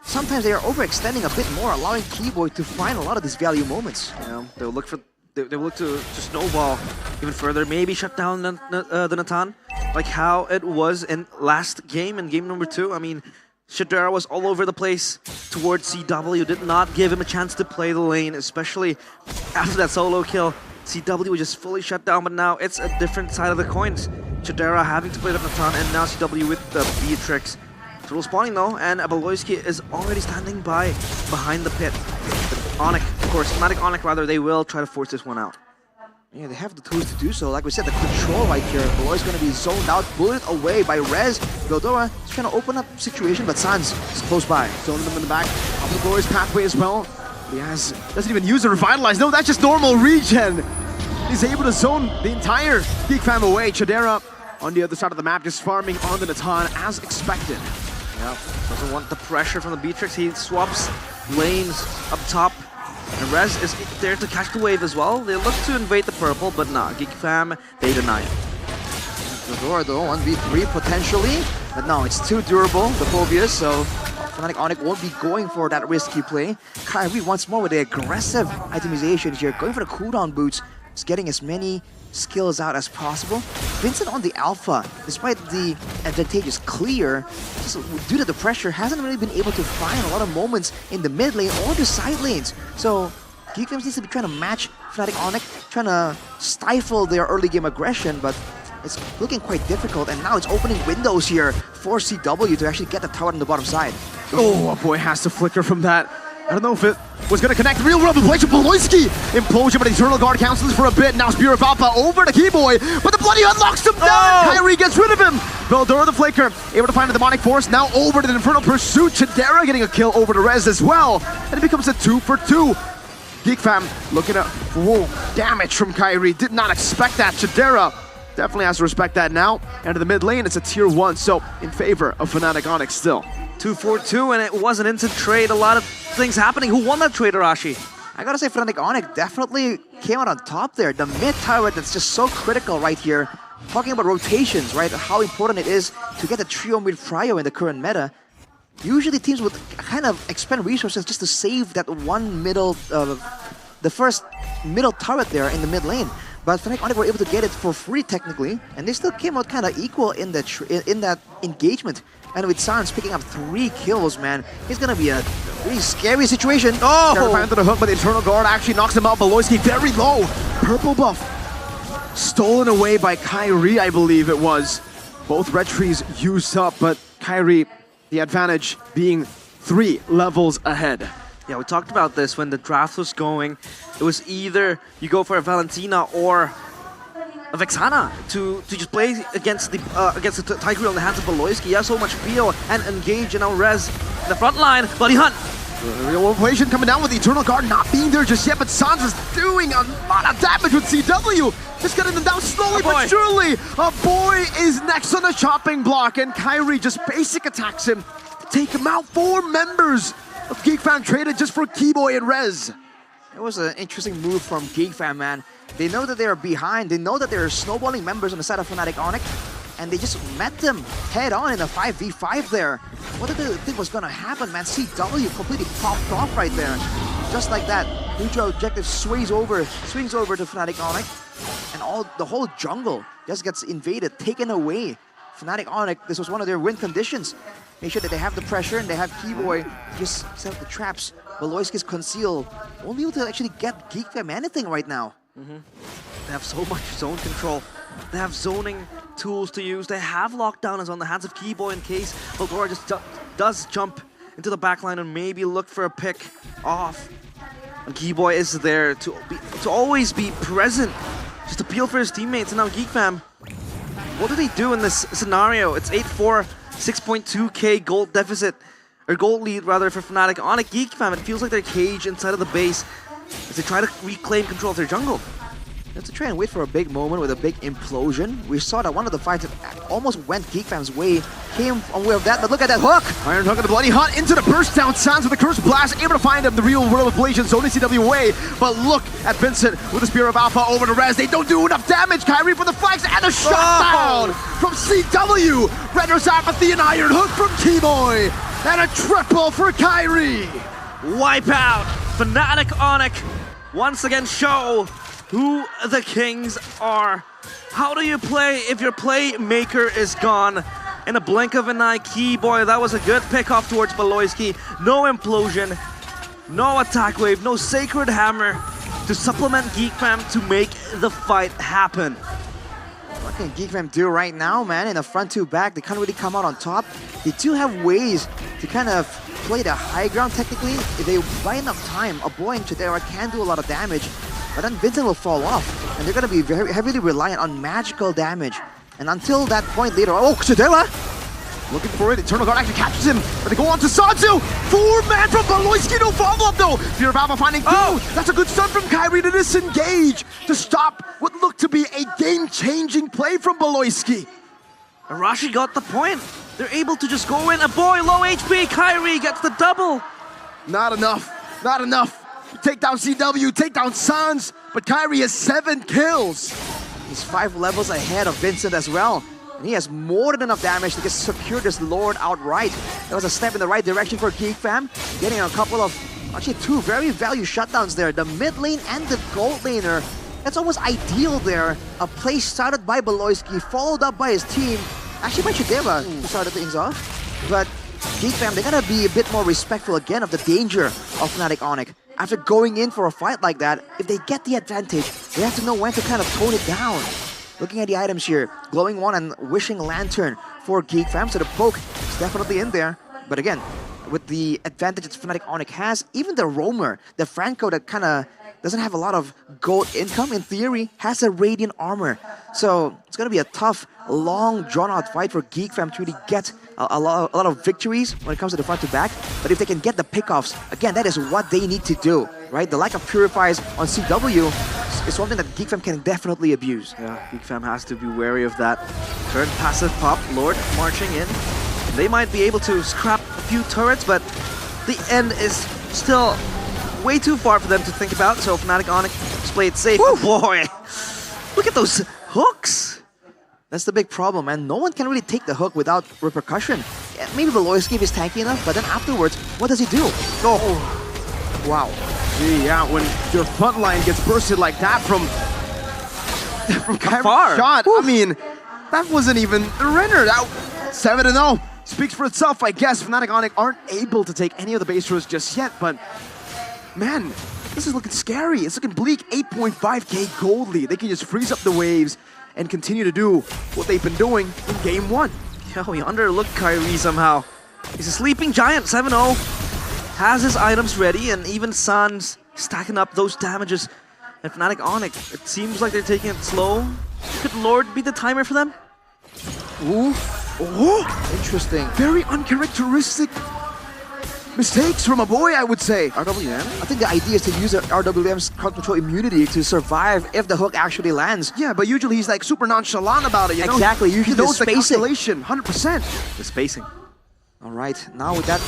Speaker 5: sometimes they are overextending a bit more, allowing Keyboy to find a lot of these value moments.
Speaker 10: Yeah, they'll look for they will look to snowball even further, maybe shut down the Natan, like how it was in last game, in game number 2. I mean, Shadara was all over the place towards CW, did not give him a chance to play the lane, especially after that solo kill. CW was just fully shut down, but now it's a different side of the coins. Shadara having to play the Natan, and now CW with the Beatrix. Turtle spawning though, and Beloyski is already standing behind the pit. Onyx, of course, Fnatic Onyx rather, they will try to force this one out.
Speaker 5: Yeah, they have the tools to do so. Like we said, the control right here. Beloy's going to be zoned out, bullied away by Rez. Veldora is trying to open up the situation, but Sans is close by.
Speaker 1: Zoning them in the back of the Beloy's pathway as well. He doesn't even use a Revitalize. No, that's just normal regen. He's able to zone the entire Geek Fam away. Chadera on the other side of the map, just farming on the Natan as expected.
Speaker 10: Yeah, doesn't want the pressure from the Beatrix. He swaps lanes up top. And Rez is there to catch the wave as well. They look to invade the purple, but nah, Geek Fam, they deny it.
Speaker 5: Veldora though, 1v3 potentially, but no, it's too durable, the Phobias, so Fnatic Onyx won't be going for that risky play. Kyrie once more with the aggressive itemization here, going for the cooldown boots, just getting as many skills out as possible. Vincent on the alpha, despite the advantageous clear, just due to the pressure, hasn't really been able to find a lot of moments in the mid lane or the side lanes. So Geek Fam needs to be trying to match Fnatic Onyx, trying to stifle their early game aggression, but it's looking quite difficult, and now it's opening windows here for CW to actually get the tower on the bottom side.
Speaker 1: Oh, a boy has to flicker from that. I don't know if it was going to connect. Real world play to Beloyski. Implosion, but Eternal Guard cancels for a bit. Now Spear of Alpha over to Keyboy, but the Bloody unlocks him down. Kyrie gets rid of him. Veldora the Flaker able to find the Demonic Force. Now over to the Infernal Pursuit. Chadera getting a kill over to Rez as well. And it becomes a 2-for-2. Geek Fam looking at damage from Kyrie. Did not expect that. Chadera definitely has to respect that now. And to the mid lane, it's a tier 1, so in favor of Fnatic Onyx still.
Speaker 10: 2-4-2, and it was an instant trade. A lot of things happening. Who won that trade, Arashi?
Speaker 5: I gotta say, Fnatic Onyx definitely came out on top there. The mid turret that's just so critical right here. Talking about rotations, right? How important it is to get the trio mid prio in the current meta. Usually teams would kind of expend resources just to save that one middle, the first middle turret there in the mid lane. But Fnatic Onyx were able to get it for free technically, and they still came out kind of equal in that engagement. And with Sans picking up 3 kills, man, it's gonna be a really scary situation.
Speaker 1: Oh! Terrifying to the hook, but the Eternal Guard actually knocks him out. Beloyski very low. Purple buff stolen away by Kyrie, I believe it was. Both red trees used up, but Kyrie, the advantage being 3 levels ahead.
Speaker 10: Yeah, we talked about this when the draft was going. It was either you go for a Valentina or a Vexana to just play against the Tiger on the hands of Beloyski. He has so much feel and engage, and now Rez in the front line. Bloody Hunt
Speaker 1: Real equation coming down with the Eternal Guard not being there just yet, but Sans is doing a lot of damage with CW. Just getting them down slowly but surely. A boy is next on the chopping block, and Kyrie just basic attacks him to take him out. 4 members of Geek Fam traded just for Keyboy and Rez.
Speaker 5: It was an interesting move from Geek Fam, man. They know that they are behind. They know that there are snowballing members on the side of Fnatic Onyx, and they just met them head on in a 5v5 there. What did they think was gonna happen, man? CW completely popped off right there. Just like that, neutral objective swings over to Fnatic Onyx, and the whole jungle just gets invaded, taken away. Fnatic Onyx, this was one of their win conditions. Make sure that they have the pressure and they have Keyboy just set up the traps. Beloyski's conceal, won't be able to actually get Geek Fam anything right now.
Speaker 10: They have so much zone control. They have zoning tools to use. They have lockdown on the hands of Keyboy in case Eldora just does jump into the backline and maybe look for a pick off. And Keyboy is there to always be present, just appeal for his teammates. And now Geek Fam, what do they do in this scenario? It's 8-4, 6.2k gold deficit, or gold lead rather, for Fnatic on a Geek Fam. It feels like they're caged inside of the base as they try to reclaim control of their jungle.
Speaker 5: They have to try and wait for a big moment with a big implosion. We saw that one of the fights almost went Geek Fam's way, came on way of that, but look at that hook!
Speaker 1: Iron Hook of the Bloody Hunt into the burst down. Sans with the Curse Blast, able to find him, the real world ablation, zoning CW away. But look at Vincent with the Spear of Alpha over the Rez. They don't do enough damage. Kyrie for the flags and a shutdown from CW. Render's Apathy and Iron Hook from Keyboy. And a triple for Kyrie.
Speaker 10: Wipeout. Fnatic Onyx once again show who the kings are. How do you play if your playmaker is gone? In a blink of an eye, Keyboy, that was a good pick off towards Beloyski. No implosion, no attack wave, no sacred hammer to supplement Geek Fam to make the fight happen.
Speaker 5: What can Geek Fam do right now, man? In a front to back, they can't really come out on top. They do have ways to kind of play the high ground technically. If they buy enough time, a boy in Chidera can do a lot of damage. But then Vincent will fall off, and they're going to be very heavily reliant on magical damage. And until that point later, oh, Chidera!
Speaker 1: Looking for it, Eternal Guard actually captures him, but they go on to Sanzu! 4-man from Beloyski, no follow-up though! Fear of Alpha finding through! That's a good stun from Kyrie to disengage, to stop what looked to be a game-changing play from Beloyski.
Speaker 10: Arashi got the point. They're able to just go in. A boy, low HP, Kyrie gets the double.
Speaker 1: Not enough, not enough. Take down CW, take down Sans, but Kyrie has 7 kills.
Speaker 5: He's 5 levels ahead of Vincent as well. And he has more than enough damage to just secure this Lord outright. That was a step in the right direction for Geek Fam. Getting a couple of, actually 2 very value shutdowns there. The mid lane and the gold laner. That's almost ideal there. A play started by Beloyski, followed up by his team. Actually by Chidera, who started things off. But Geek Fam, they gotta be a bit more respectful again of the danger of Fnatic Onyx. After going in for a fight like that, if they get the advantage, they have to know when to kind of tone it down. Looking at the items here, Glowing One and Wishing Lantern for Geek Fam, so the poke is definitely in there. But again, with the advantage that Fnatic Onyx has, even the Roamer, the Franco that kind of doesn't have a lot of gold income, in theory, has a Radiant Armor. So it's going to be a tough, long, drawn-out fight for Geek Fam to really get a lot of victories when it comes to the front to back. But if they can get the pickoffs, again, that is what they need to do, right? The lack of purifies on CW is something that Geek Fam can definitely abuse.
Speaker 10: Yeah, Geek Fam has to be wary of that. Turn passive pop, Lord marching in. They might be able to scrap a few turrets, but the end is still way too far for them to think about, so Fnatic Onyx just play it safe. Woo! Boy, look at those hooks.
Speaker 5: That's the big problem, man. No one can really take the hook without repercussion. Yeah, maybe Beloyski is tanky enough, but then afterwards, what does he do?
Speaker 1: Oh, wow. Gee, yeah, when your front line gets bursted like that from
Speaker 10: far
Speaker 1: shot, I mean, that wasn't even a render. That 7-0 speaks for itself, I guess. Fnatic Onyx aren't able to take any of the base rows just yet, but man, this is looking scary. It's looking bleak. 8.5k gold lead. They can just freeze up the waves and continue to do what they've been doing in game 1.
Speaker 10: Yo, we underlooked Kyrie somehow. He's a sleeping giant, 7-0. Has his items ready, and even Sans stacking up those damages. And Fnatic Onyx, it seems like they're taking it slow. Could Lord be the timer for them?
Speaker 1: Ooh. Oh,
Speaker 5: interesting.
Speaker 1: Very uncharacteristic mistakes from a boy, I would say. RWM?
Speaker 5: I think the idea is to use RWM's crowd control immunity to survive if the hook actually lands.
Speaker 1: Yeah, but usually he's like super nonchalant about it, you know?
Speaker 5: Exactly, usually
Speaker 1: he knows
Speaker 5: the
Speaker 1: the
Speaker 5: spacing.
Speaker 1: calculation, 100%.
Speaker 10: The spacing.
Speaker 5: All right, now with that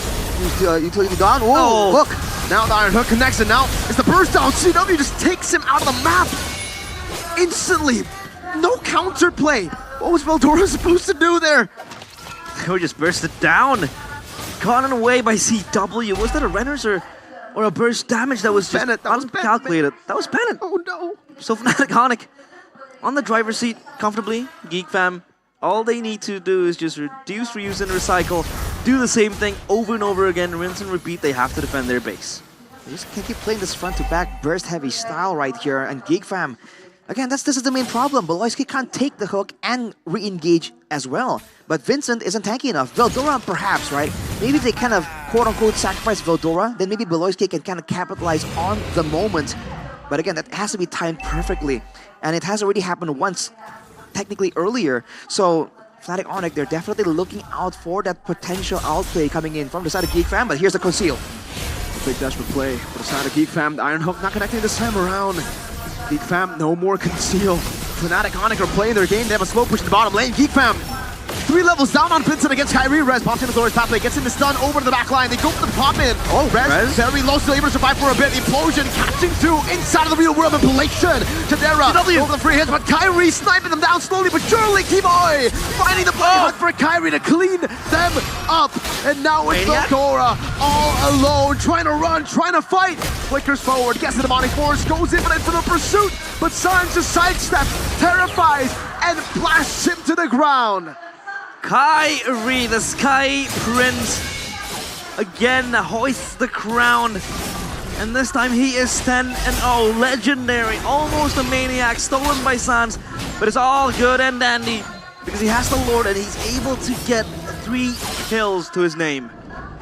Speaker 5: utility down,
Speaker 1: Hook! Now the Iron Hook connects, and now it's the burst down. CW just takes him out of the map instantly. No counterplay. What was Veldora supposed to do there?
Speaker 10: They just bursted down. Caught away by CW. Was that a Renners or a burst damage that was just uncalculated? That was Bennett.
Speaker 1: Oh no.
Speaker 10: So Fnatic Onic on the driver's seat comfortably. Geek Fam, all they need to do is just reduce, reuse, and recycle. Do the same thing over and over again, rinse and repeat. They have to defend their base.
Speaker 5: They just can't keep playing this front-to-back burst-heavy style right here, and Geek Fam, again, this is the main problem. Beloyski can't take the hook and re-engage as well. But Vincent isn't tanky enough. Veldora perhaps, right? Maybe they kind of quote-unquote sacrifice Veldora, then maybe Beloyski can kind of capitalize on the moment. But again, that has to be timed perfectly. And it has already happened once, technically earlier. So Fnatic Onic, they're definitely looking out for that potential outplay coming in from the side of Geek Fam, but here's the conceal.
Speaker 1: Big desperate play for the side of Geek Fam. The Iron Hook not connecting this time around. Geek Fam, no more conceal. Fnatic Onic are playing their game. They have a slow push in the bottom lane. Geek Fam, 3 levels down on Vincent against Kyrie. Rez pops into Glorious Pathway, gets in the stun over to the back line. They go for the pop in. Oh, Rez very low, still able to survive for a bit. Implosion catching through inside of the real world manipulation. Tadera over the free hits, but Kyrie sniping them down slowly but surely. T-Boy finding the play hunt for Kyrie to clean them up. And now it's Veldora all alone, trying to run, trying to fight. Flickers forward, gets the demonic force, goes in for the pursuit, but Sans just sidesteps, terrifies, and blasts him to the ground.
Speaker 10: Kyrie, the Sky Prince, again hoists the crown. And this time he is 10-0, legendary, almost a maniac, stolen by Sans. But it's all good and dandy because he has the Lord and he's able to get 3 kills to his name.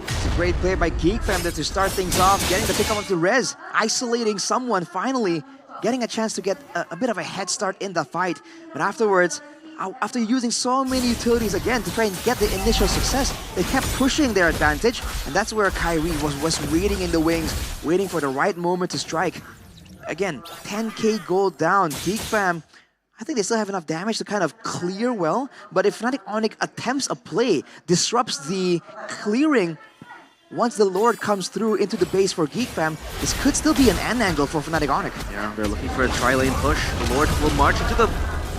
Speaker 5: It's a great play by Geek Fam to start things off, getting the pick up onto Rez, isolating someone, finally getting a chance to get a bit of a head start in the fight. But afterwards, after using so many utilities again to try and get the initial success, they kept pushing their advantage, and that's where Kyrie was waiting in the wings, waiting for the right moment to strike. Again, 10k gold down. Geek Fam, I think they still have enough damage to kind of clear well, but if Fnatic Onic attempts a play, disrupts the clearing, once the Lord comes through into the base for Geek Fam, this could still be an end angle for Fnatic Onic.
Speaker 10: Yeah, they're looking for a tri-lane push. The Lord will march into the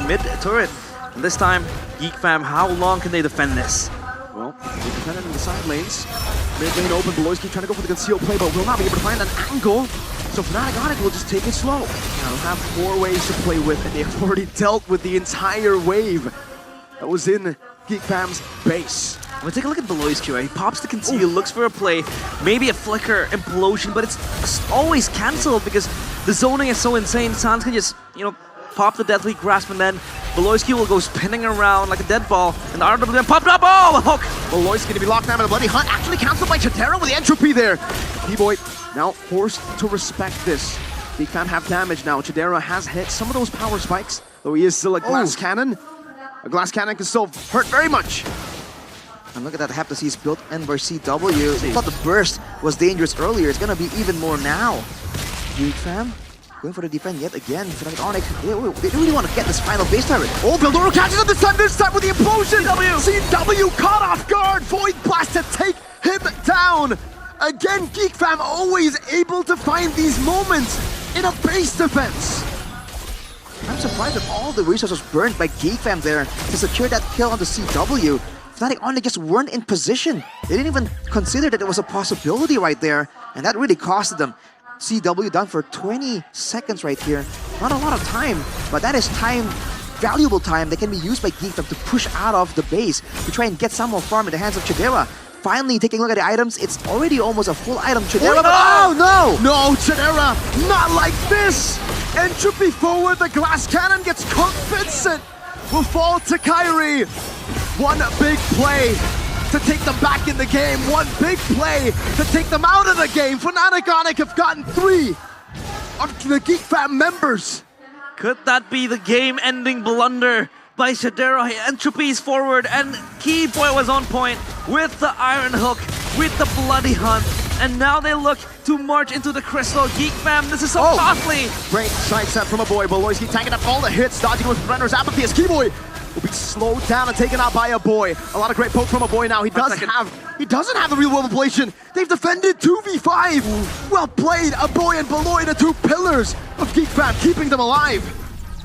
Speaker 10: mid turret. And this time, Geek Fam, how long can they defend this?
Speaker 1: Well, they defend it in the side lanes. Mid lane open, Beloyski trying to go for the concealed play, but will not be able to find an angle. So Fnatic Onic will just take it slow. Now have 4 waves to play with, and they've already dealt with the entire wave that was in Geek Fam's base.
Speaker 10: Well, take a look at Beloyski, right? He pops the conceal, looks for a play, maybe a flicker, implosion, but it's always cancelled because the zoning is so insane. Sans can just, pop the Deathly Grasp, and then Beloyski will go spinning around like a dead ball, and the RWM popped up. Oh, the hook!
Speaker 1: Beloyski going to be locked down by the Bloody Hunt, actually cancelled by Chatera with the entropy there. T-Boy now forced to respect this. Geek Fam have damage now. Chidera has hit some of those power spikes, though he is still a glass cannon. A glass cannon can still hurt very much.
Speaker 5: And look at that Heptasis built in by CW. I thought the burst was dangerous earlier. It's going to be even more now. Geek Fam going for the defense yet again. Fnatic Onic, they really want to get this final base turret.
Speaker 1: Oh, Veldora catches him this time with the implosion. CW caught off guard. Void Blast to take him down. Again, Geek Fam always able to find these moments in a base defense.
Speaker 5: I'm surprised that all the resources burned by Geek Fam there to secure that kill on the CW. Fnatic Onic just weren't in position. They didn't even consider that it was a possibility right there, and that really costed them. CW down for 20 seconds right here. Not a lot of time, but that is time, valuable time that can be used by Geek Fam to push out of the base to try and get some more farm in the hands of Chidera. Finally, taking a look at the items, it's already almost a full item Chidera.
Speaker 1: Oh no! No, Chidera, not like this! Entropy forward, the glass cannon gets cooked. Vincent will fall to Kyrie. One big play to take them back in the game. One big play to take them out of the game. Fnatic Onic have gotten 3 of the Geek Fam members.
Speaker 10: Could that be the game-ending blunder by Shadera? Entropy's forward, and Keyboy was on point with the Iron Hook. with the Bloody Hunt. And now they look to march into the Crystal. Geek Fam, this is so costly.
Speaker 1: Great sidestep from a boy. Beloyski tanking up all the hits, dodging with Brenner's apathy as Keyboy will be slowed down and taken out by a boy. A lot of great poke from a boy now. He doesn't have the real world ablation. They've defended 2v5. Well played, a boy and Beloy, the two pillars of Geek Fam, keeping them alive.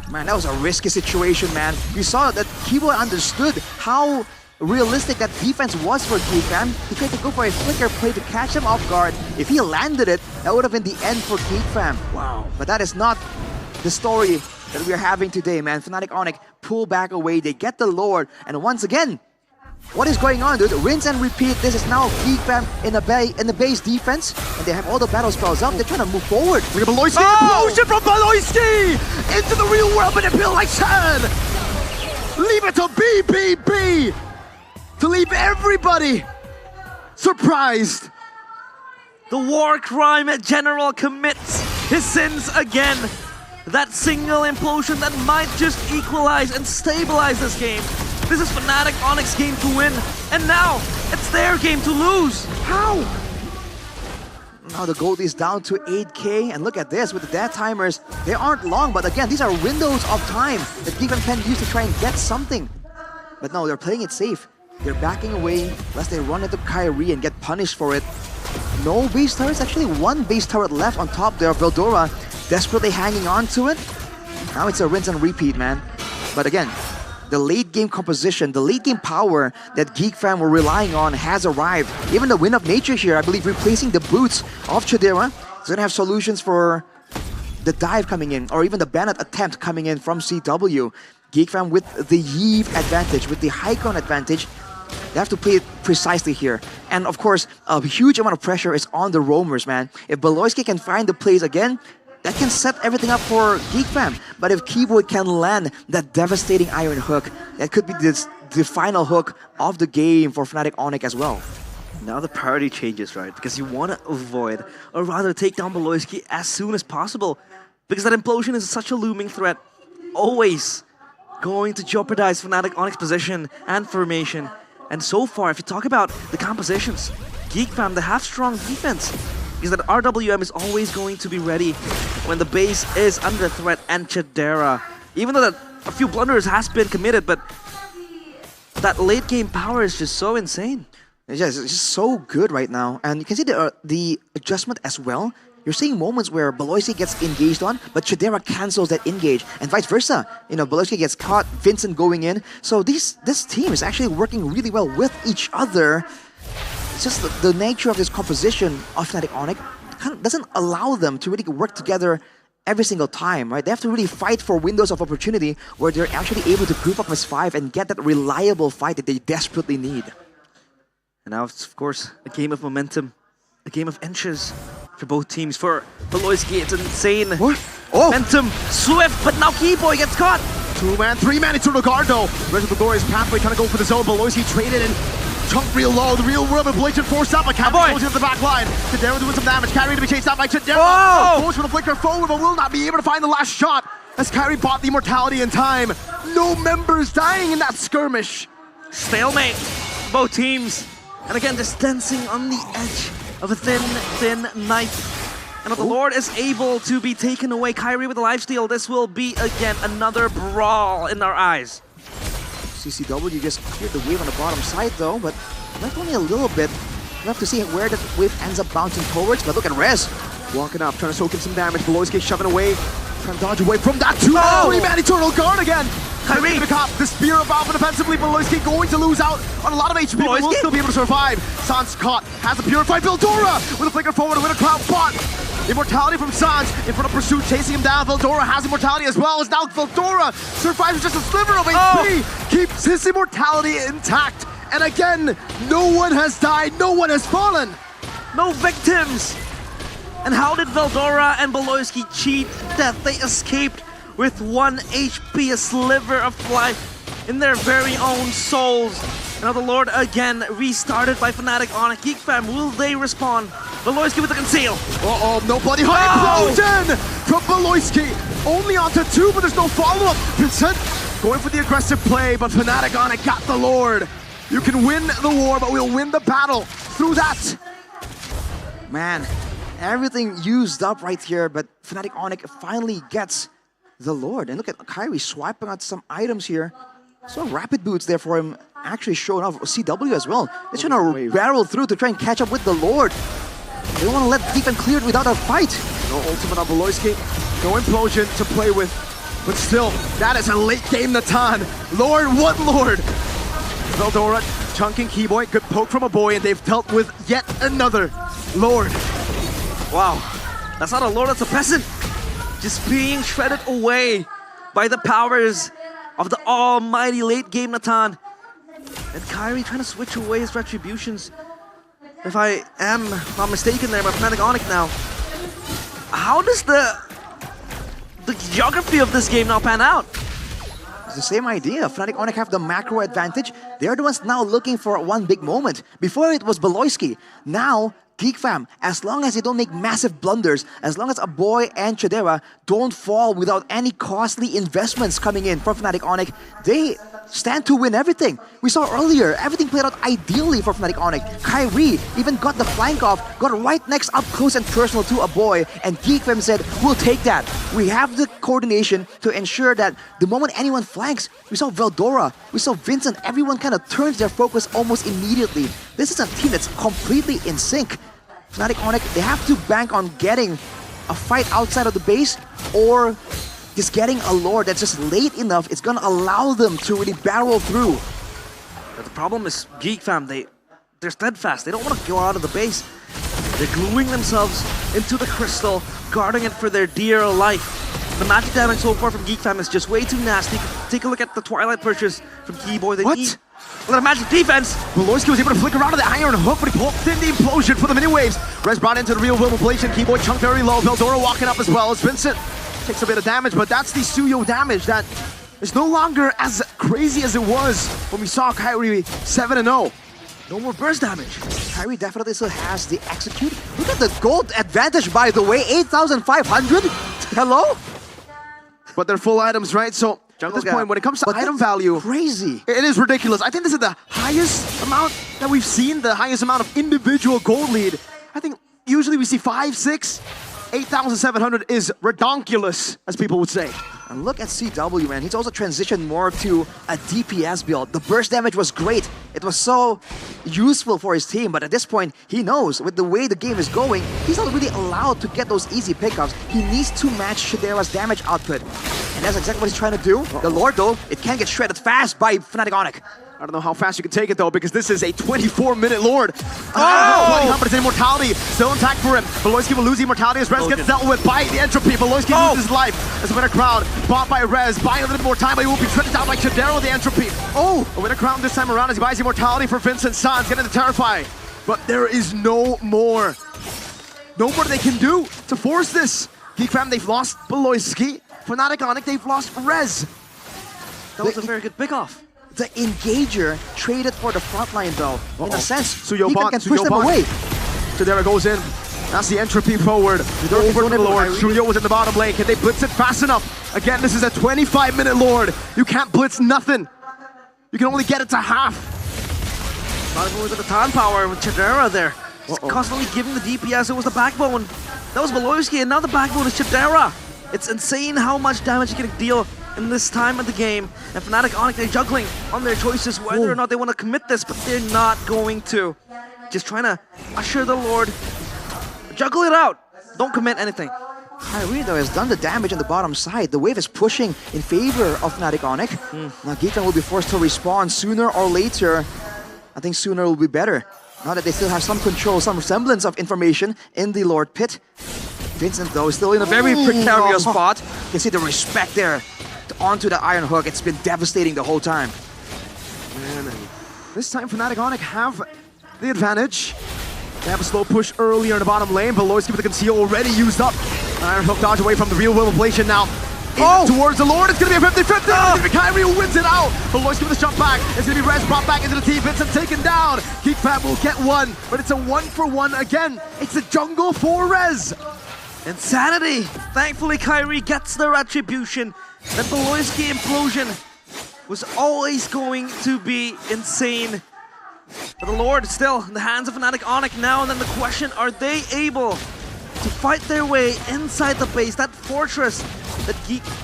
Speaker 5: Man, that was a risky situation, man. We saw that Keyboy understood how realistic that defense was for Geek Fam. He tried to go for a flicker play to catch him off guard. If he landed it, that would have been the end for Geek Fam. Wow. But that is not the story that we are having today, man. Fnatic Onyx pull back away, they get the Lord, and once again, what is going on, dude? Rinse and repeat. This is now Geek Fam in the base defense, and they have all the battle spells up. They're trying to move forward.
Speaker 1: We have Beloyski, explosion from Beloyski into the real world, but MPL like said, leave it to BBB to leave everybody surprised.
Speaker 10: The war crime general commits his sins again. That single implosion that might just equalize and stabilize this game. This is Fnatic Onyx game to win, and now it's their game to lose. How?
Speaker 5: Now the gold is down to 8k, and look at this with the death timers. They aren't long, but again, these are windows of time that Geek Fam can use to try and get something. But no, they're playing it safe. They're backing away lest they run into Kyrie and get punished for it. No base turrets, actually one base turret left on top there. Veldora desperately hanging on to it. Now it's a rinse and repeat, man. But again, the late game composition, the late game power that Geek Fam were relying on has arrived. Even the Wind of Nature here, I believe, replacing the boots of Chidera, is going to have solutions for the dive coming in, or even the Bennett attempt coming in from CW. Geek Fam with the Yeeve advantage, with the high ground advantage, they have to play it precisely here. And of course, a huge amount of pressure is on the roamers, man. If Beloyski can find the plays again, that can set everything up for Geek Fam. But if Keyboy can land that devastating Iron Hook, that could be the final hook of the game for Fnatic Onyx as well.
Speaker 10: Now the priority changes, right? Because you want to avoid, or rather take down Beloyski as soon as possible. Because that implosion is such a looming threat. Always going to jeopardize Fnatic Onyx position and formation. And so far, if you talk about the compositions, Geek Fam, they have strong defense. Because that RWM is always going to be ready when the base is under threat, and Chidera. Even though that a few blunders has been committed, but that late game power is just so insane.
Speaker 5: It's just so good right now. And you can see the adjustment as well. You're seeing moments where Beloyski gets engaged on, but Chidera cancels that engage, and vice versa. You know, Beloyski gets caught, Vincent going in. So this team is actually working really well with each other. It's just the nature of this composition of Fnatic Onyx kind of doesn't allow them to really work together every single time, right? They have to really fight for windows of opportunity where they're actually able to group up as 5 and get that reliable fight that they desperately need.
Speaker 10: And now it's, of course, a game of momentum, a game of inches for both teams. For Beloyski, it's insane momentum, swift, but now Keyboy gets caught.
Speaker 1: 2-man, 3-man into the guard though. Rest of the Glorious Pathway trying to go for the zone. Beloyski traded in. Chunk real low, the real world of Blatant forced up, but Kyrie goes into the back line. Chidera doing some damage, Kyrie to be chased out by Chidera. Goes for the flicker forward, but will not be able to find the last shot as Kyrie bought the immortality in time. No members dying in that skirmish.
Speaker 10: Stalemate, both teams. And again, just dancing on the edge of a thin knife. And if the Lord is able to be taken away, Kyrie with the lifesteal, this will be again another brawl in our eyes.
Speaker 5: CCW just cleared the wave on the bottom side though, but not only a little bit. We'll have to see where the wave ends up bouncing towards, but look at Rez.
Speaker 1: Walking up, trying to soak in some damage. Beloyski shoving away, trying to dodge away from that 2-3-man Eternal Guard again. Kyrie to cop the spear of Alpha defensively. Beloyski going to lose out on a lot of HP, but will still be able to survive. Sans caught, has a purified Veldora with a flicker forward with a cloud bot. Immortality from Sans in front of Pursuit, chasing him down. Veldora has immortality as well, as now Veldora survives with just a sliver of HP, keeps his immortality intact. And again, no one has died, no one has fallen.
Speaker 10: No victims. And how did Veldora and Beloyski cheat death? They escaped with 1 HP, a sliver of life in their very own souls. Now the Lord again restarted by Fnatic Onyx. Geek Fam, will they respawn? Beloyski with the conceal.
Speaker 1: No bloody high explosion from Beloyski. Only onto 2, but there's no follow-up. Vincent going for the aggressive play, but Fnatic Onyx got the Lord. You can win the war, but we'll win the battle through that.
Speaker 5: Man, everything used up right here, but Fnatic Onyx finally gets the Lord. And look at Kyrie swiping out some items here. So rapid boots there for him, actually showing off CW as well. They're trying to barrel through to try and catch up with the Lord. They don't want to let defense clear it without a fight.
Speaker 1: No ultimate on Beloyski, no implosion to play with. But still, that is a late game Natan. Lord, what Lord? Veldora chunking Keyboy, good poke from a boy, and they've dealt with yet another Lord.
Speaker 10: Wow, that's not a Lord, that's a peasant. Just being shredded away by the powers of the almighty late game Natan. And Kyrie trying to switch away his retributions. If I am not mistaken there, by Fnatic Onyx now. How does the geography of this game now pan out?
Speaker 5: It's the same idea. Fnatic Onyx have the macro advantage. They're the ones now looking for one big moment. Before it was Beloyski. Now, GeekFam, as long as they don't make massive blunders, as long as a boy and Chidera don't fall without any costly investments coming in from Fnatic Onyx, they stand to win everything. We saw earlier, everything played out ideally for Fnatic Onyx. Kyrie even got the flank off, got right next up close and personal to a boy, and GeekFam said, we'll take that. We have the coordination to ensure that the moment anyone flanks, we saw Veldora, we saw Vincent, everyone kind of turns their focus almost immediately. This is a team that's completely in sync. Fnatic Onyx, they have to bank on getting a fight outside of the base or just getting a Lord that's just late enough. It's going to allow them to really barrel through.
Speaker 10: But the problem is GeekFam, they're steadfast. They don't want to go out of the base. They're gluing themselves into the crystal, guarding it for their dear life. The magic damage so far from GeekFam is just way too nasty. Take a look at the Twilight purchase from Keyboy. They need a lot of magic defense.
Speaker 1: Beloyski was able to flick around to the iron hook, but he pulled in the implosion for the mini waves. Rez brought into the real world ablation. Keyboy chunked very low. Veldora walking up as well as Vincent takes a bit of damage, but that's the Suyo damage that is no longer as crazy as it was when we saw Kyrie 7-0.
Speaker 10: No more burst damage.
Speaker 5: Kyrie definitely still has the execute. Look at the gold advantage, by the way, 8,500. Hello?
Speaker 1: But they're full items, right? So at this point, when it comes to item value,
Speaker 5: crazy.
Speaker 1: It is ridiculous. I think this is the highest amount that we've seen, the highest amount of individual gold lead. I think usually we see 5, 6, 8,700 is redonkulous, as people would say.
Speaker 5: And look at CW, man. He's also transitioned more to a DPS build. The burst damage was great. It was so useful for his team, but at this point, he knows with the way the game is going, he's not really allowed to get those easy pickups. He needs to match Shidera's damage output. And that's exactly what he's trying to do. The Lord, though, it can get shredded fast by Fnatic Onyx.
Speaker 1: I don't know how fast you can take it, though, because this is a 24-minute Lord. Oh! But it's immortality. Still intact for him. Beloyski will lose immortality as Rez gets dealt with by the entropy. Beloyski loses his life as a winner crown. Bought by Rez, buying a little bit more time, but he will be shredded down by Chidera with the entropy. Oh! A winner crown this time around as he buys immortality for Vincent Sans, getting to Terrify. But there is no more. No more they can do to force this. GeekFam, they've lost Beloyski. Fnatic Onyx, they've lost Rez.
Speaker 10: That was a very good pick-off.
Speaker 5: The Engager traded for the frontline, though. In a sense,
Speaker 1: Suyo
Speaker 5: Ethan can push them away.
Speaker 1: Chidera goes in. That's the entropy forward. Over to the Lord. Suyo was in the bottom lane. Can they blitz it fast enough? Again, this is a 25-minute Lord. You can't blitz nothing. You can only get it to half.
Speaker 10: Not even with the Tan power with Chidera there. He's constantly giving the DPS. It was the backbone. That was Beloyski, and now the backbone is Chidera. It's insane how much damage you can deal in this time of the game. And Fnatic Onyx, they're juggling on their choices whether or not they want to commit this, but they're not going to. Just trying to usher the Lord. Juggle it out. Don't commit anything.
Speaker 5: Kyrie, though, has done the damage on the bottom side. The wave is pushing in favor of Fnatic Onyx. Now GeekFam will be forced to respawn sooner or later. I think sooner will be better. Now that they still have some control, some semblance of information in the Lord Pit. Vincent, though, is still in a very precarious spot. You can see the respect there onto the Iron Hook. It's been devastating the whole time.
Speaker 1: Man, this time Fnatic Onyx have the advantage. They have a slow push earlier in the bottom lane, but Beloyski with the conceal already used up. Iron Hook dodge away from the real will ablation now. Towards the Lord, it's gonna be a 50-50. It's gonna be Kyrie who wins it out. Beloyski with a jump back. It's gonna be Rez brought back into the team. Vincent taken down. GeekFam will get one, but it's a 1-for-1 again. It's a jungle for Rez.
Speaker 10: Insanity. Thankfully, Kyrie gets the retribution. That Beloyski implosion was always going to be insane But the Lord still in the hands of Fnatic Onyx now, and then the question, are they able to fight their way inside the base, that fortress that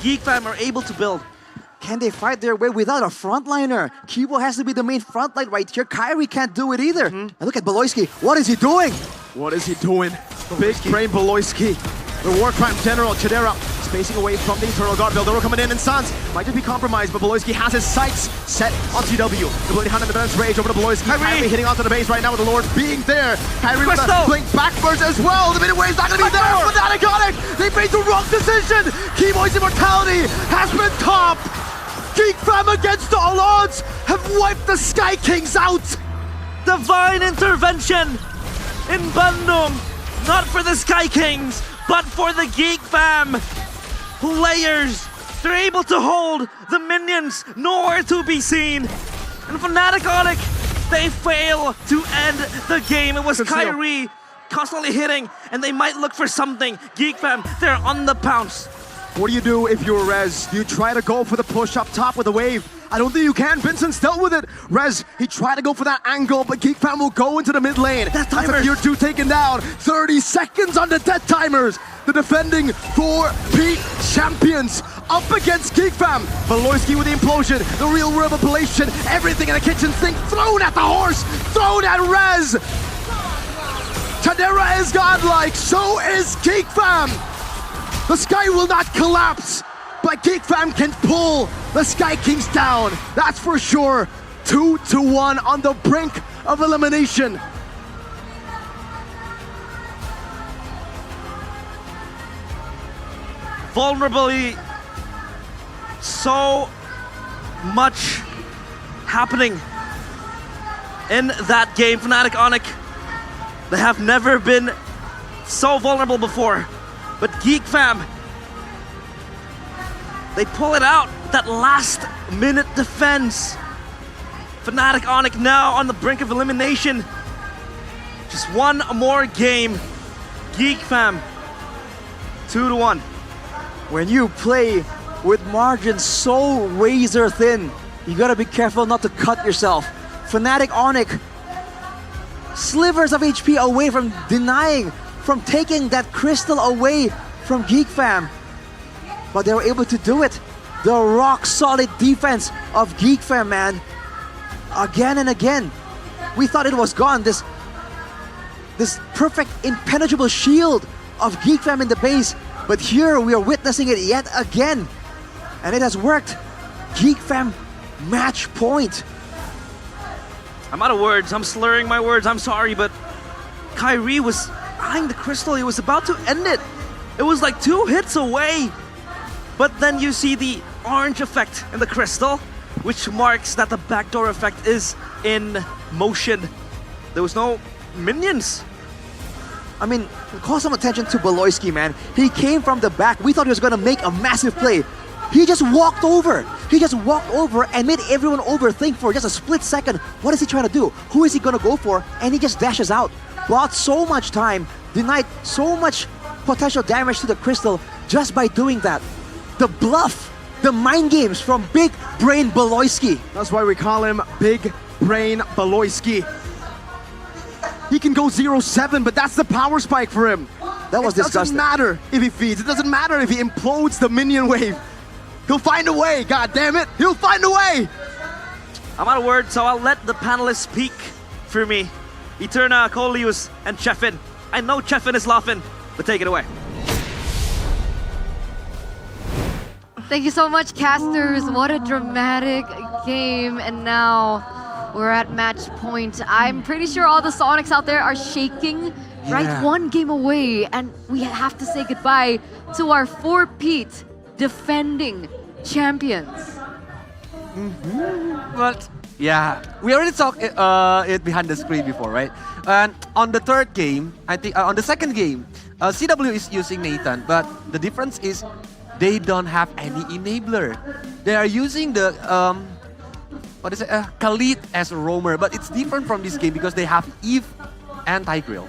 Speaker 10: Geek Fam are able to build?
Speaker 5: Can they fight their way without a frontliner? Kibo has to be the main frontline right here. Kyrie can't do it either. And look at Beloyski. What is he doing?
Speaker 1: What is he doing? Big brain Beloyski. The Warcry General, Chidera, spacing away from the Eternal God. Veldoro coming in, and Sans might just be compromised, but Beloyski has his sights set on GW. The Bloody Hand in the Balance Rage over to Beloyski. Kyrie hitting onto the base right now with the Lord being there. Kyrie with the blink backwards as well. The minute wave's not going to be there. Fnatic Onyx, they made the wrong decision. Keyboy's immortality has been topped. Geek Fam against all odds have wiped the Sky Kings out.
Speaker 10: Divine intervention in Bandung, not for the Sky Kings, but for the Geek Fam players. They're able to hold the minions, nowhere to be seen. And Fnatic Onyx, they fail to end the game. It was Kyrie constantly hitting, and they might look for something. Geek Fam, they're on the pounce.
Speaker 1: What do you do if you're Rez? Do you try to go for the push up top with the wave? I don't think you can. Vincent's dealt with it. Rez, he tried to go for that angle, but Geek Fam will go into the mid lane. That's a tier 2 taken down. 30 seconds on the death timers. The defending 4P champions up against Geek Fam. Beloyski with the implosion, the real world appellation, everything in the kitchen sink thrown at the horse, thrown at Rez. Chadera is godlike, so is Geek Fam. The sky will not collapse, but Geek Fam can pull the Sky Kings down. That's for sure. 2-1 on the brink of elimination.
Speaker 10: Vulnerably, so much happening in that game. Fnatic Onyx, they have never been so vulnerable before. But Geek Fam, they pull it out, that last minute defense. Fnatic Onyx now on the brink of elimination. Just one more game. Geek Fam, 2-1.
Speaker 5: When you play with margins so razor thin, you gotta be careful not to cut yourself. Fnatic Onyx, slivers of HP away from denying, from taking that crystal away from Geek Fam. But they were able to do it. The rock solid defense of Geek Fam, man. Again and again. We thought it was gone. This perfect impenetrable shield of Geek Fam in the base. But here we are witnessing it yet again. And it has worked. Geek Fam match point.
Speaker 10: I'm out of words. I'm slurring my words. I'm sorry, but Kyrie was eyeing the crystal. He was about to end it. It was like 2 hits away. But then you see the orange effect in the crystal, which marks that the backdoor effect is in motion. There was no minions.
Speaker 5: I mean, call some attention to Beloyski, man. He came from the back. We thought he was going to make a massive play. He just walked over. He just walked over and made everyone overthink for just a split second. What is he trying to do? Who is he going to go for? And he just dashes out. Bought so much time, denied so much potential damage to the crystal just by doing that. The bluff, the mind games from Big Brain Beloyski.
Speaker 1: That's why we call him Big Brain Beloyski. He can go 0-7, but that's the power spike for him.
Speaker 5: That was disgusting.
Speaker 1: It doesn't matter if he feeds. It doesn't matter if he implodes the minion wave. He'll find a way, god damn it. He'll find a way.
Speaker 10: I'm out of words, so I'll let the panelists speak for me. Eterna, Coleus, and Chefin. I know Chefin is laughing, but take it away.
Speaker 6: Thank you so much, casters. What a dramatic game. And now we're at match point. I'm pretty sure all the Sonics out there are shaking.
Speaker 18: Yeah.
Speaker 6: Right, 1 game away. And we have to say goodbye to our 4-peat defending champions.
Speaker 18: But yeah, we already talked it behind the screen before, right? And on the third game, I think on the second game, CW is using Nathan, but the difference is they don't have any enabler. They are using the Khalid as a roamer, but it's different from this game because they have Eve and Tigreal.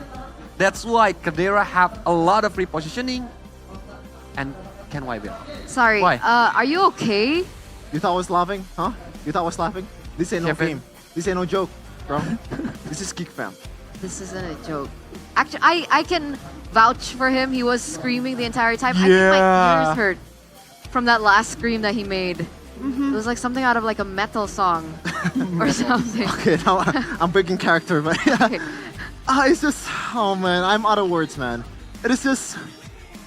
Speaker 18: That's why Kadera have a lot of repositioning and can wipe it.
Speaker 6: Sorry,
Speaker 18: Why?
Speaker 6: are you okay?
Speaker 20: You thought I was laughing? Huh? You thought I was laughing? This ain't no
Speaker 18: Kevin.
Speaker 20: game. This ain't no joke, bro. This is Geek Fam.
Speaker 6: This isn't a joke. Actually, I can vouch for him. He was screaming the entire time. I think my ears hurt from that last scream that he made. It was like something out of like a metal song or something.
Speaker 20: Okay, now I'm breaking character, but it's just, oh man, I'm out of words, man. It is just,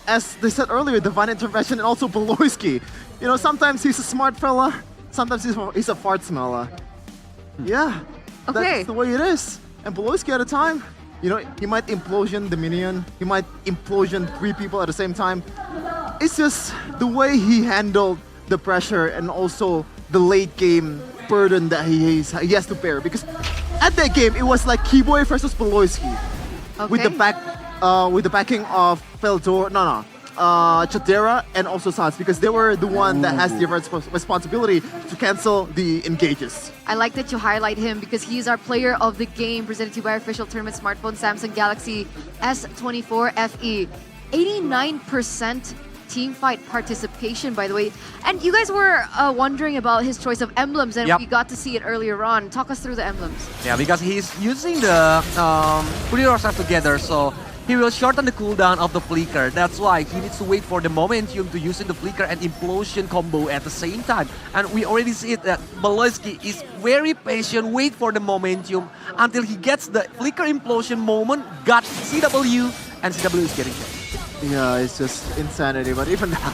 Speaker 20: as they said earlier, divine intervention and also Beloyski. You know, sometimes he's a smart fella, sometimes he's a fart smeller. Yeah, that's the way it is. And Beloyski at a time, you know, he might implosion the minion, he might implosion 3 people at the same time. It's just the way he handled the pressure and also the late game burden that he has to bear. Because at that game, it was like Keyboy versus Beloyski with the backing of Chadera and also Sans, because they were the one that has the responsibility to cancel the engages.
Speaker 6: I like that you highlight him because he's our player of the game, presented to you by our official tournament smartphone Samsung Galaxy S24 FE. 89% team fight participation, by the way. And you guys were wondering about his choice of emblems, and we got to see it earlier on. Talk us through the emblems.
Speaker 18: Yeah, because he's using the put yourself together, so he will shorten the cooldown of the flicker. That's why he needs to wait for the momentum to using the flicker and implosion combo at the same time. And we already see it that Beloyski is very patient, wait for the momentum until he gets the flicker implosion moment, got CW, and CW is getting killed.
Speaker 20: Yeah, it's just insanity. But even that,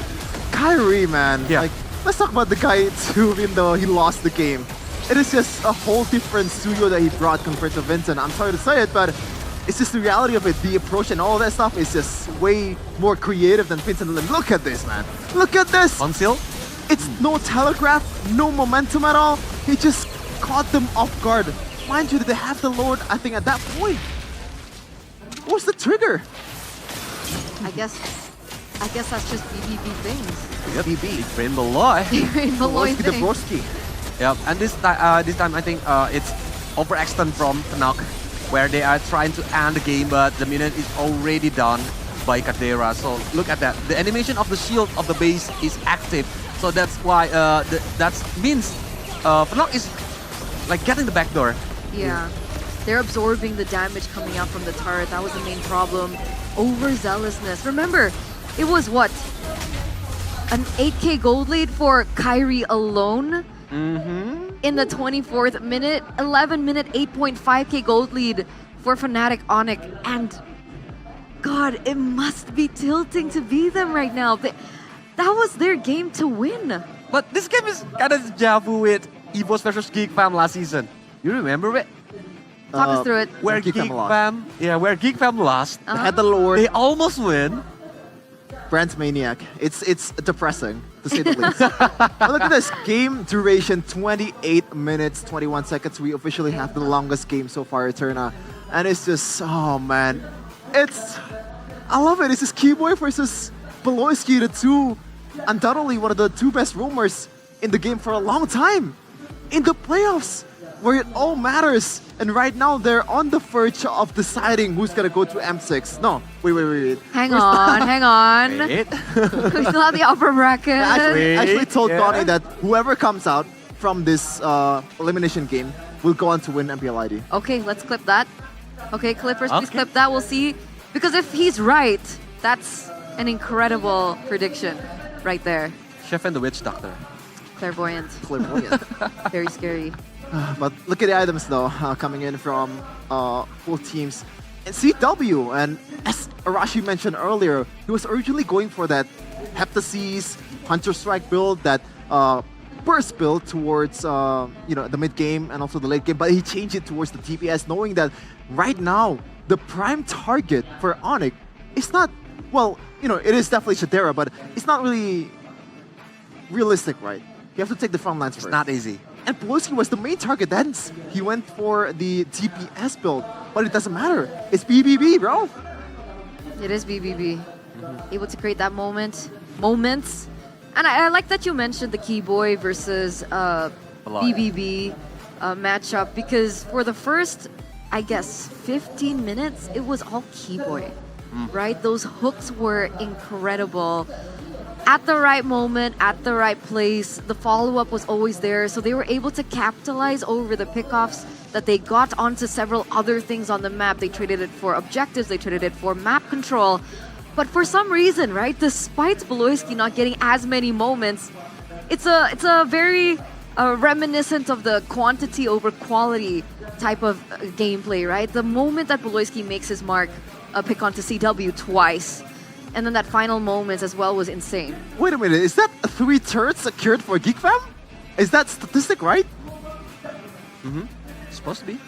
Speaker 20: Kyrie, man, like, let's talk about the guy too, even though he lost the game. It is just a whole different studio that he brought compared to Vincent. I'm sorry to say it, but it's just the reality of it. The approach and all that stuff is just way more creative than Vincent. Look at this, man. Look at this.
Speaker 18: Conceal?
Speaker 20: It's no telegraph, no momentum at all. He just caught them off guard. Mind you, they have the Lord, I think, at that point. What's the trigger?
Speaker 6: I guess that's just BBB things.
Speaker 18: Yep. BB. Rainbow Loy.
Speaker 6: Rainbow Loy
Speaker 20: the
Speaker 6: thing.
Speaker 20: broski.
Speaker 18: Yep, and this time I think it's overextend from Fnac, where they are trying to end the game, but the minion is already done by Kadera. So look at that. The animation of the shield of the base is active. So that's why that means Fnac is like getting the backdoor.
Speaker 6: Yeah. They're absorbing the damage coming out from the turret. That was the main problem. Overzealousness. Remember, it was what? An 8k gold lead for Kyrie alone? In the 24th minute. 11 minute 8.5k gold lead for Fnatic Onyx. And God, it must be tilting to be them right now. That was their game to win.
Speaker 18: But this game is kind of deja vu with EVOS versus Geek Fam last season. You remember it?
Speaker 6: Talk us through it.
Speaker 18: Where Geek Fam lost.
Speaker 20: They had the Lord.
Speaker 18: They almost win.
Speaker 20: Brand's Maniac. It's depressing, to say the least. Look at this. Game duration, 28 minutes, 21 seconds. We officially have the longest game so far, Eterna. And it's just, oh man. I love it. It's just Keyboy versus Beloyski, the two, undoubtedly one of the 2 best roamers in the game for a long time. In the playoffs, where it all matters. And right now, they're on the verge of deciding who's gonna go to M6. No, wait.
Speaker 6: Hang on. We still have the upper bracket.
Speaker 20: I actually told Donnie that whoever comes out from this elimination game will go on to win MPL ID.
Speaker 6: Okay, let's clip that. Okay, Clippers, please clip that. We'll see. Because if he's right, that's an incredible prediction right there.
Speaker 18: Chef and the Witch Doctor.
Speaker 6: Clairvoyant. Very scary.
Speaker 20: But look at the items though, coming in from both teams. And CW, and as Arashi mentioned earlier, he was originally going for that Heptaseas Hunter Strike build, that burst build towards the mid game and also the late game, but he changed it towards the TPS, knowing that right now the prime target for Onyx is not, well, it is definitely Chadera, but it's not really realistic, right? You have to take the front lines first.
Speaker 18: It's not easy.
Speaker 20: And Beloyski was the main target, hence he went for the TPS build. But it doesn't matter. It's BBB, bro.
Speaker 6: It is BBB. Able to create that moments. And I like that you mentioned the Keyboy versus BBB matchup, because for the first, I guess, 15 minutes, it was all Keyboy, right? Those hooks were incredible. at the right moment, at the right place. The follow-up was always there, so they were able to capitalize over the pickoffs that they got onto several other things on the map. They traded it for objectives, they traded it for map control. But for some reason, right, despite Beloyski not getting as many moments, it's a very reminiscent of the quantity over quality type of gameplay, right? The moment that Beloyski makes his mark, pick onto CW twice, and then that final moments as well was insane.
Speaker 20: Wait a minute, is that 3 turrets secured for GeekFam? Is that statistic right?
Speaker 18: Mm-hmm. Supposed to be.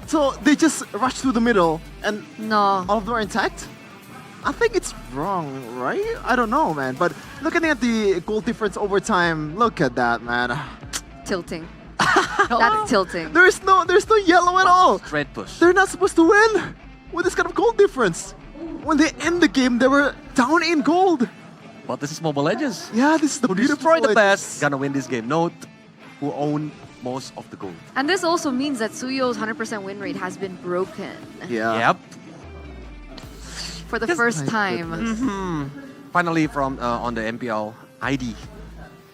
Speaker 20: So they just rush through the middle and
Speaker 6: no,
Speaker 20: all of them are intact? I think it's wrong, right? I don't know, man. But looking at the goal difference over time, look at that, man.
Speaker 6: Tilting. That's tilting.
Speaker 20: There's no yellow at all.
Speaker 18: Straight push.
Speaker 20: They're not supposed to win with this kind of goal difference. When they end the game, they were down in gold.
Speaker 18: But this is Mobile Legends.
Speaker 20: Yeah, this is the
Speaker 18: Who
Speaker 20: beautiful
Speaker 18: destroy the
Speaker 20: Legends.
Speaker 18: best, gonna win this game. Note who own most of the gold.
Speaker 6: And this also means that Suyo's 100% win rate has been broken.
Speaker 20: Yeah.
Speaker 18: Yep.
Speaker 6: For the first time.
Speaker 18: Finally from on the MPL ID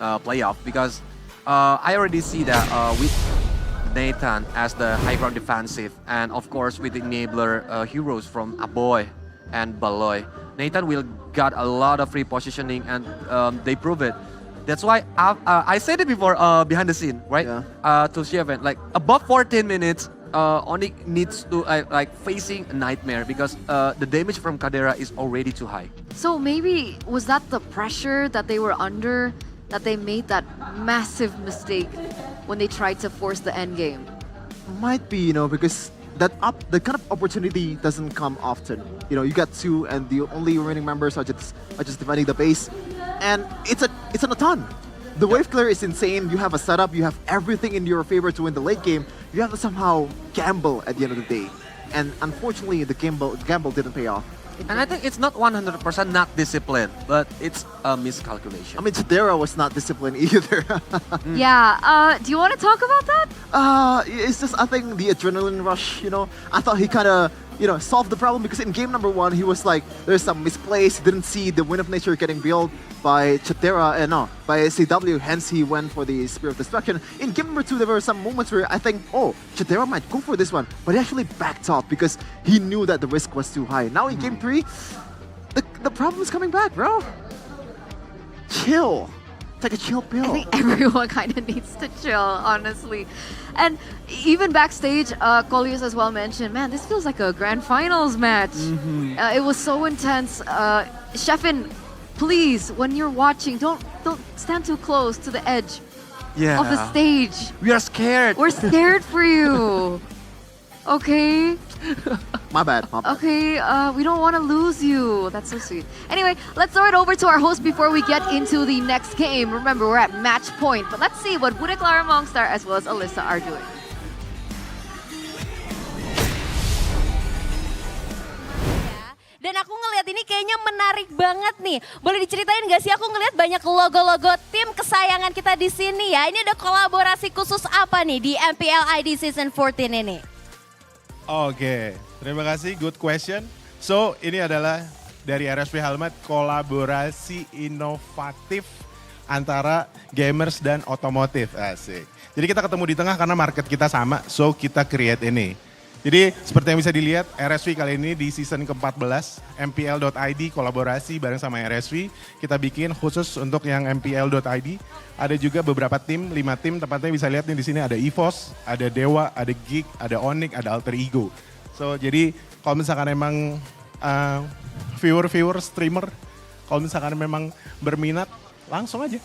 Speaker 18: playoff, because I already see that with Nathan as the high ground defensive, and of course with the enabler heroes from Aboy and Baloy, Nathan will got a lot of free positioning, and they prove it. That's why I said it before behind the scene, right? Yeah. To Sheven, like above 14 minutes, Onyx needs to like facing a nightmare, because the damage from Kadera is already too high.
Speaker 6: So maybe was that the pressure that they were under, that they made that massive mistake when they tried to force the end game?
Speaker 20: Might be, you know, because the kind of opportunity doesn't come often. You know, you got 2 and the only remaining members are just defending the base, and it's a ton. The wave clear is insane. You have a setup, you have everything in your favor to win the late game. You have to somehow gamble at the end of the day, and unfortunately, the gamble didn't pay off.
Speaker 18: And I think it's not 100% not disciplined, but it's a miscalculation.
Speaker 20: I mean, Chidera was not disciplined either.
Speaker 6: Yeah, do you want to talk about that?
Speaker 20: It's just, I think, the adrenaline rush, you know. I thought he kind of, you know, solved the problem, because in game number 1, he was like, there's some misplace, he didn't see the Wind of Nature getting built by Chidera, by CW, hence he went for the Spear of Destruction. In game number 2, there were some moments where I think, oh, Chidera might go for this one, but he actually backed off because he knew that the risk was too high. Now in game 3, the problem is coming back, bro. Chill. Take a chill pill.
Speaker 6: I think everyone kind of needs to chill, honestly. And even backstage, Colliers as well mentioned, man, this feels like a grand finals match. It was so intense. Sheffin, please, when you're watching, don't stand too close to the edge of the stage.
Speaker 18: We are scared.
Speaker 6: We're scared for you. Okay?
Speaker 20: My bad.
Speaker 6: Okay, we don't want to lose you. That's so sweet. Anyway, let's throw it over to our host before we get into the next game. Remember, we're at match point. But let's see what Bude Clara Mongstar as well as Alyssa are doing.
Speaker 7: Dan aku ngelihat ini kayaknya menarik banget nih. Boleh diceritain gak sih, aku ngelihat banyak logo-logo tim kesayangan kita di sini ya. Ini ada kolaborasi khusus apa nih di MPL ID Season 14 ini?
Speaker 8: Oke, terima kasih, good question. So, ini adalah dari RSV Helmet kolaborasi inovatif antara gamers dan otomotif. Asik. Jadi kita ketemu di tengah karena market kita sama, so kita create ini. Jadi seperti yang bisa dilihat, RSV kali ini di season ke-14, MPL.ID kolaborasi bareng sama RSV. Kita bikin khusus untuk yang MPL.ID. Ada juga beberapa tim, 5 tim, tepatnya bisa lihat nih di sini ada EVOS, ada Dewa, ada Geek, ada Onyx, ada Alter Ego. So jadi kalau misalkan emang viewer, streamer, kalau misalkan memang berminat, langsung aja.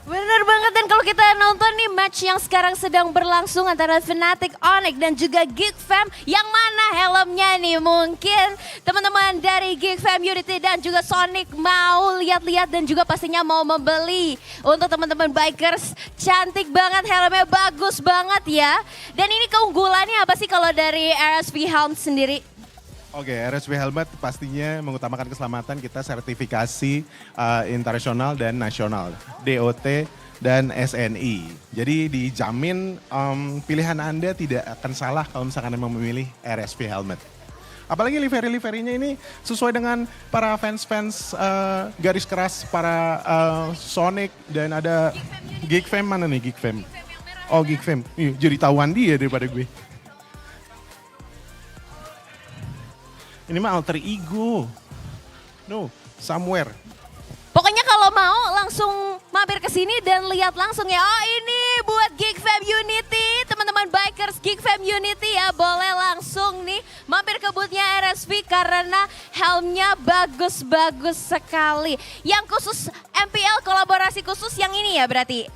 Speaker 7: Bener banget, dan kalau kita nonton nih match yang sekarang sedang berlangsung antara Fnatic, Onyx dan juga Geek Fam, yang mana helmnya nih? Mungkin teman-teman dari Geek Fam Unity dan juga Sonic mau lihat-lihat dan juga pastinya mau membeli. Untuk teman-teman bikers, cantik banget, helmnya bagus banget ya. Dan ini keunggulannya apa sih kalau dari RSV Helm sendiri?
Speaker 8: Oke, RSV Helmet pastinya mengutamakan keselamatan, kita sertifikasi internasional dan nasional, DOT dan SNI. Jadi dijamin pilihan Anda tidak akan salah kalau misalkan memang memilih RSV Helmet. Apalagi livery-liverinya ini sesuai dengan para fans-fans garis keras para Sonic dan ada Geek Fam mana nih Geek Fam? Oh Geek Fam, jadi tahuan dia daripada gue. Ini mah alter ego. No, somewhere.
Speaker 2: Pokoknya kalau mau langsung mampir ke sini dan lihat langsung ya. Oh ini buat Geek Fam Unity, teman-teman bikers Geek Fam Unity ya, boleh langsung nih mampir ke boothnya RSV karena helmnya bagus-bagus sekali. Yang khusus MPL kolaborasi khusus yang ini ya berarti.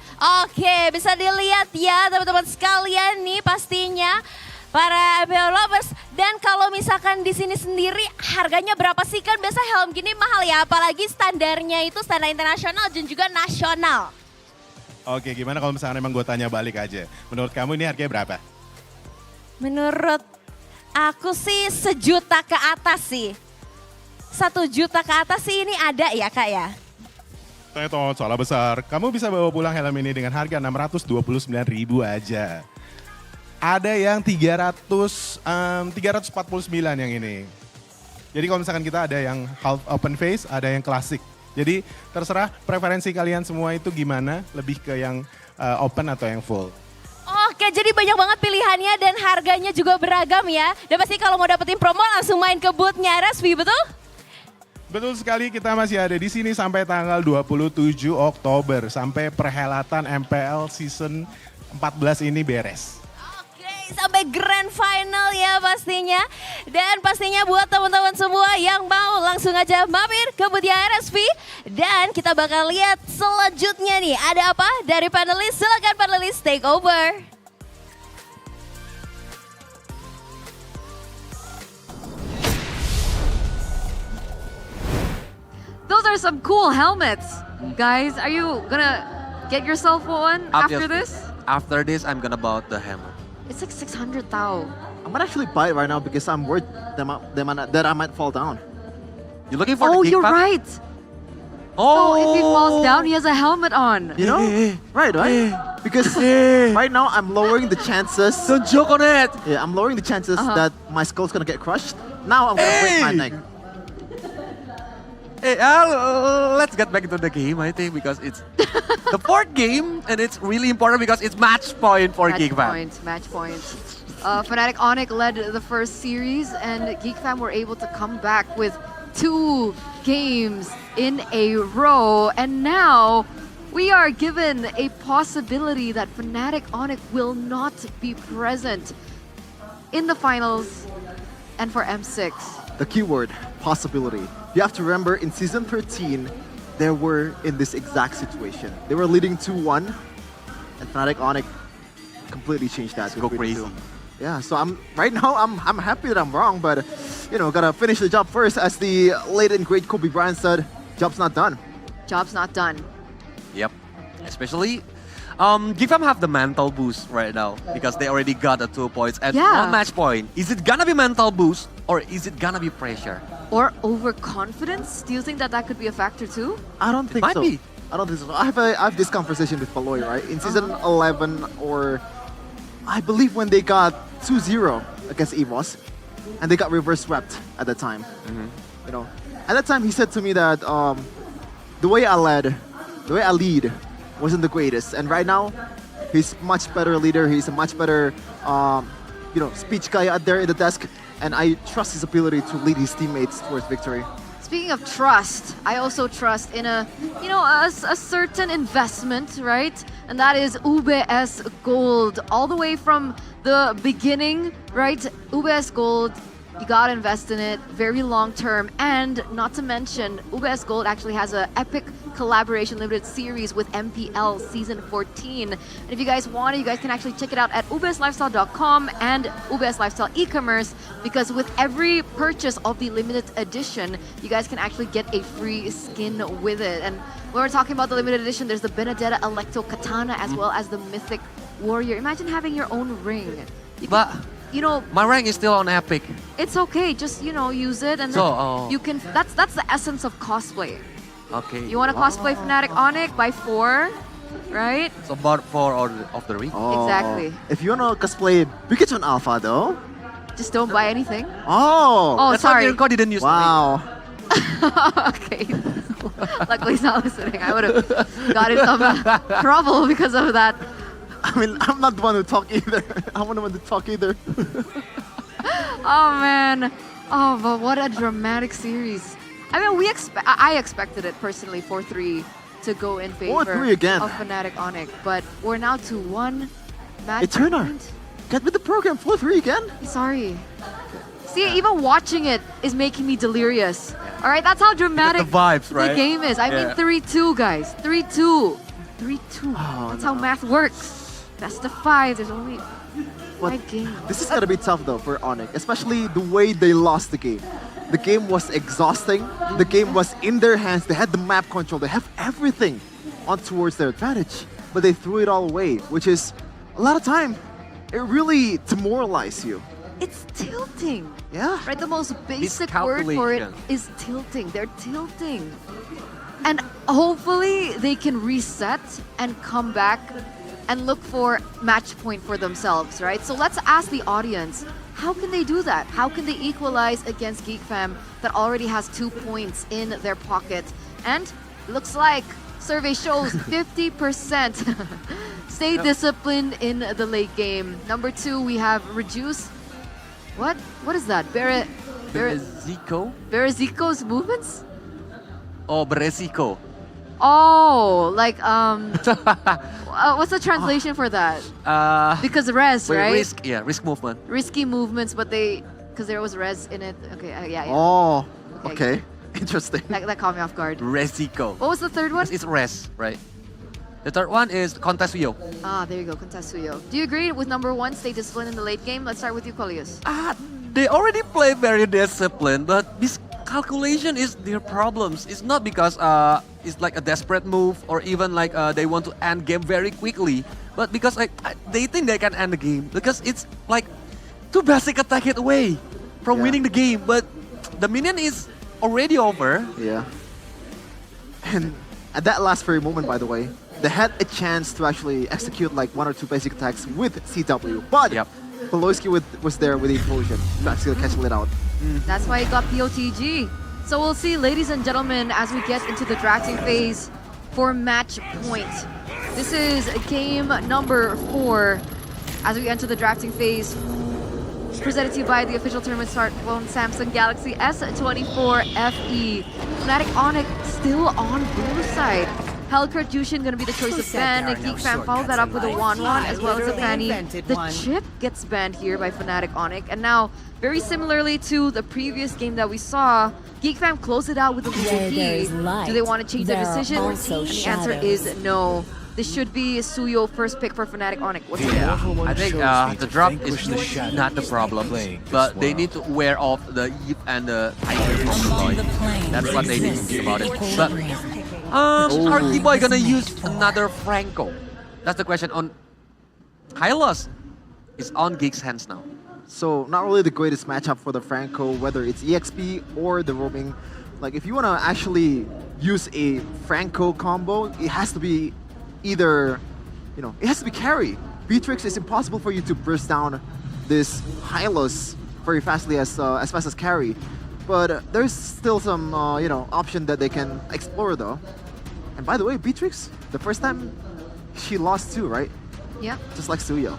Speaker 2: Oke, bisa dilihat ya teman-teman sekalian nih pastinya. Para MPL lovers, dan kalau misalkan di sini sendiri harganya berapa sih? Kan biasa helm gini mahal ya, apalagi standarnya itu standar internasional dan juga nasional.
Speaker 8: Oke, gimana kalau misalkan emang gue tanya balik aja, menurut kamu ini harganya berapa?
Speaker 2: Menurut aku sih 1 juta ke atas sih. 1 juta ke atas sih ini ada ya kak ya?
Speaker 8: Tetot, salah besar. Kamu bisa bawa pulang helm ini dengan harga 629.000 aja. Ada yang 349 yang ini. Jadi kalau misalkan kita ada yang half open face, ada yang klasik. Jadi terserah preferensi kalian semua itu gimana, lebih ke yang open atau yang full.
Speaker 2: Oke, jadi banyak banget pilihannya dan harganya juga beragam ya. Dan pasti kalau mau dapetin promo langsung main ke boothnya RSV, betul?
Speaker 8: Betul sekali, kita masih ada di sini sampai tanggal 27 Oktober. Sampai perhelatan MPL Season 14 ini beres.
Speaker 2: Sampai grand final ya pastinya. Dan pastinya buat teman-teman semua yang mau langsung aja mampir ke boothnya RSV. Dan kita bakal lihat selanjutnya nih ada apa dari panelis. Silakan panelis take over.
Speaker 6: Those are some cool helmets. Guys, are you gonna get yourself one after this?
Speaker 18: After this, I'm gonna buy the helmet.
Speaker 6: It's like 600 tau.
Speaker 20: I might actually buy it right now because I'm worried that I might fall down.
Speaker 18: You're looking for
Speaker 6: Oh,
Speaker 18: the
Speaker 6: you're right.
Speaker 18: Oh,
Speaker 6: So if he falls down, he has a helmet on.
Speaker 20: You know? Right? Because right now I'm lowering the chances.
Speaker 18: Don't joke on it.
Speaker 20: Yeah, I'm lowering the chances that my skull's gonna get crushed. Now I'm gonna break my neck.
Speaker 18: Hey, let's get back into the game, I think, because it's the 4th game, and it's really important because it's match point for Geek Fam.
Speaker 6: Match point. Fnatic Onyx led the first series, and Geek Fam were able to come back with 2 games in a row. And now we are given a possibility that Fnatic Onyx will not be present in the finals and for M6.
Speaker 20: The keyword, possibility. You have to remember in season 13, they were in this exact situation. They were leading 2-1, and Fnatic Onyx completely changed that.
Speaker 18: Go crazy.
Speaker 20: Yeah, so I'm happy that I'm wrong, but gotta finish the job first. As the late and great Kobe Bryant said, job's not done.
Speaker 6: Job's not done.
Speaker 18: Yep, especially Geek Fam have the mental boost right now because they already got the 2 points at 1 match point. Is it gonna be mental boost or is it gonna be pressure?
Speaker 6: Or overconfidence? Do you think that could be a factor too?
Speaker 20: I don't think
Speaker 18: might
Speaker 20: so.
Speaker 18: be.
Speaker 20: I don't think so. I have this conversation with Paloy, right? In season 11, or I believe when they got 2-0 against EVOS, and they got reverse swept at the time. At that time he said to me that the way I lead wasn't the greatest, and right now he's much better leader. He's a much better speech guy out there in the desk, and I trust his ability to lead his teammates towards victory.
Speaker 6: Speaking of trust, I also trust in a certain investment, right? And that is UBS Gold. All the way from the beginning, right? UBS Gold, you gotta invest in it, very long term. And not to mention, UBS Gold actually has an epic collaboration limited series with MPL Season 14. And if you guys want it, you guys can actually check it out at ubslifestyle.com and UBS Lifestyle e-commerce, because with every purchase of the limited edition, you guys can actually get a free skin with it. And when we're talking about the limited edition, there's the Benedetta Electo Katana as well as the Mythic Warrior. Imagine having your own ring.
Speaker 18: My rank is still on Epic.
Speaker 6: It's okay, just use it, and then you can. That's the essence of cosplay.
Speaker 18: Okay.
Speaker 6: You want to cosplay Fnatic Onyx by 4, right?
Speaker 18: So about 4 of the ring.
Speaker 6: Exactly.
Speaker 20: If you want to cosplay Pikachu Alpha though,
Speaker 6: Just don't buy anything.
Speaker 5: Oh!
Speaker 6: Oh,
Speaker 18: That's
Speaker 6: sorry.
Speaker 18: why Mirko didn't use
Speaker 5: Wow.
Speaker 6: Okay. Luckily he's not listening. I would have got in some trouble because of that.
Speaker 20: I mean, I'm not the one who talk either. I'm not the one to talk either.
Speaker 6: Oh man. Oh, but what a dramatic series. I mean, I expected it personally 4-3 to go in favor
Speaker 20: 4-3 again.
Speaker 6: of Fnatic Onic, but we're now 2-1. Match
Speaker 20: Eterna,
Speaker 6: point.
Speaker 20: get with the program. 4-3 again.
Speaker 6: Sorry. See, even watching it is making me delirious. All right, that's how dramatic
Speaker 18: the vibes, right?
Speaker 6: the game is. I mean,
Speaker 18: Yeah.
Speaker 6: 3-2, guys. 3-2. 3-2.
Speaker 20: Oh,
Speaker 6: That's how math works. Best of 5. There's only 5 games.
Speaker 20: This is gonna be tough though for Onic, especially the way they lost the game. The game was exhausting. The game was in their hands. They had the map control. They have everything on towards their advantage, but they threw it all away, which is a lot of time. It really demoralizes you.
Speaker 6: It's tilting.
Speaker 20: Yeah.
Speaker 6: Right, the most basic word for it
Speaker 18: Miscalculation.
Speaker 6: is tilting. They're tilting. And hopefully they can reset and come back and look for match point for themselves, right? So let's ask the audience, how can they do that? How can they equalize against GeekFam that already has 2 points in their pocket? And looks like survey shows 50% stay disciplined in the late game. Number 2, we have reduce. What is that?
Speaker 18: Berezico?
Speaker 6: Berezico's movements?
Speaker 18: Oh, Berezico.
Speaker 6: Oh, like what's the translation for that? Because res, right?
Speaker 18: Risk movement.
Speaker 6: Risky movements, but because there was res in it. Okay, yeah.
Speaker 20: Oh, okay. Interesting.
Speaker 6: That caught me off guard.
Speaker 18: Rezico.
Speaker 6: What was the third one?
Speaker 18: It's res, right? The third one is Contasuyo.
Speaker 6: Ah, there you go, Contasuyo. Do you agree with number 1, stay disciplined in the late game? Let's start with you, Colius.
Speaker 18: They already play very disciplined, but miscalculation is their problems. It's not because it's like a desperate move or even like they want to end game very quickly, but because like they think they can end the game because it's like too basic attack it away from winning the game, but the minion is already over.
Speaker 20: Yeah. And at that last very moment, by the way, they had a chance to actually execute like 1 or 2 basic attacks with CW, but Poloski was there with the implosion to actually cancel it out.
Speaker 6: That's why it got POTG. So we'll see, ladies and gentlemen, as we get into the drafting phase for match point. This is game number 4 as we enter the drafting phase. Presented to you by the official tournament smartphone Samsung Galaxy S24 FE. Fnatic Onic still on blue side. Hellcurt Jushin gonna be the choice of ban. GeekFam followed that up with a Wanwan as well as a Fanny. The chip gets banned here by Fnatic Onic. And now, very similarly to the previous game that we saw, GeekFam closed it out with a Google Key. Do they want to change their decision? And the answer is no. This should be Suyo first pick for Fnatic Onic. What's your call?
Speaker 18: I think the drop is not the problem, but they need to wear off the Eve and the Tiger from the Lloyd. That's what they need to think about it. But are T-Boy gonna use another Franco? That's the question. On Hylos is on Geek's hands now.
Speaker 20: So not really the greatest matchup for the Franco, whether it's EXP or the roaming. Like if you want to actually use a Franco combo, it has to be either, it has to be carry. Beatrix is impossible for you to burst down this Hylos very fastly as fast as carry. But there's still some, option that they can explore though. And by the way, Beatrix, the first time she lost too, right?
Speaker 6: Yeah.
Speaker 20: Just like Suyo.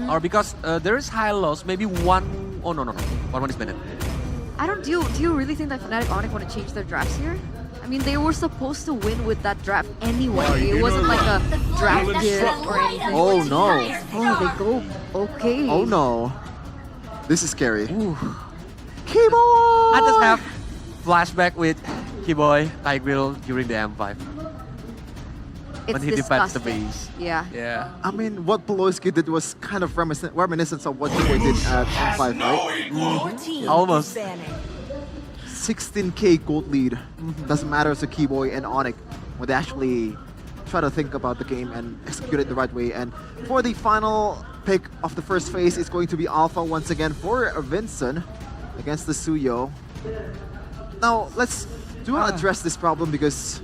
Speaker 18: Or because there is high loss, maybe one. Oh no, 1-1 is banned.
Speaker 6: Do you really think that Fnatic Onic want to change their drafts here? I mean, they were supposed to win with that draft anyway. It wasn't like a draft gift or anything.
Speaker 20: Oh no.
Speaker 6: Oh, they go okay.
Speaker 20: Oh no. This is scary.
Speaker 18: Ooh.
Speaker 20: Keyboard!
Speaker 18: I just have flashback with Keyboy Tigreal during the M5. When he defends the base.
Speaker 6: Yeah.
Speaker 18: Yeah.
Speaker 20: I mean, what Poloski did was kind of reminiscent of what Keyboy did at M5, right?
Speaker 18: Almost.
Speaker 20: 16k gold lead. Doesn't matter to Keyboy and Onic when they actually try to think about the game and execute it the right way. And for the final pick of the first phase, it's going to be Alpha once again for Vincent against the Suyo. Now, let's address this problem because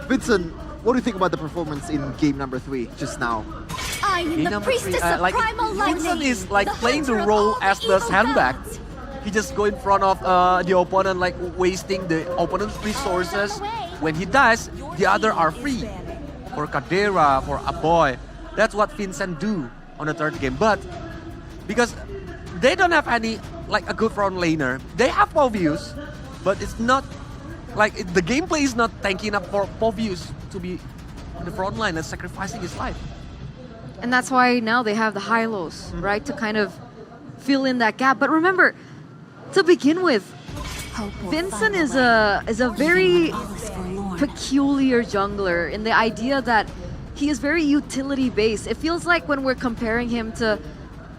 Speaker 20: Vincent, what do you think about the performance in game number 3 just now?
Speaker 18: Game number 3, like Vincent is like playing the role as the sandbag. He just go in front of the opponent, like wasting the opponent's resources. When he dies, the other are free. For Kadera, for Aboy, that's what Vincent do on the third game. But because they don't have any like a good front laner, they have Povius, but it's not like the gameplay is not tanky enough for Povius to be on the front line and sacrificing his life.
Speaker 6: And that's why now they have the Hylos, right, to kind of fill in that gap. But remember, to begin with, Vincent is a very peculiar jungler in the idea that he is very utility based. It feels like when we're comparing him to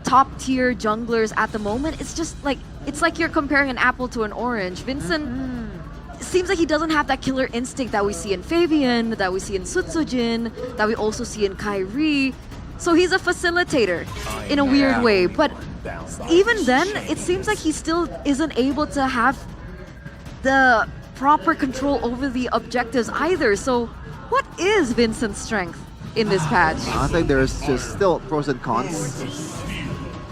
Speaker 6: top tier junglers at the moment, it's like you're comparing an apple to an orange. Vincent seems like he doesn't have that killer instinct that we see in Fabian, that we see in Sutsujin, that we also see in Kyrie. So he's a facilitator in a weird way. But even then, it seems like he still isn't able to have the proper control over the objectives either. So what is Vincent's strength in this patch?
Speaker 20: I think there's just still pros and cons.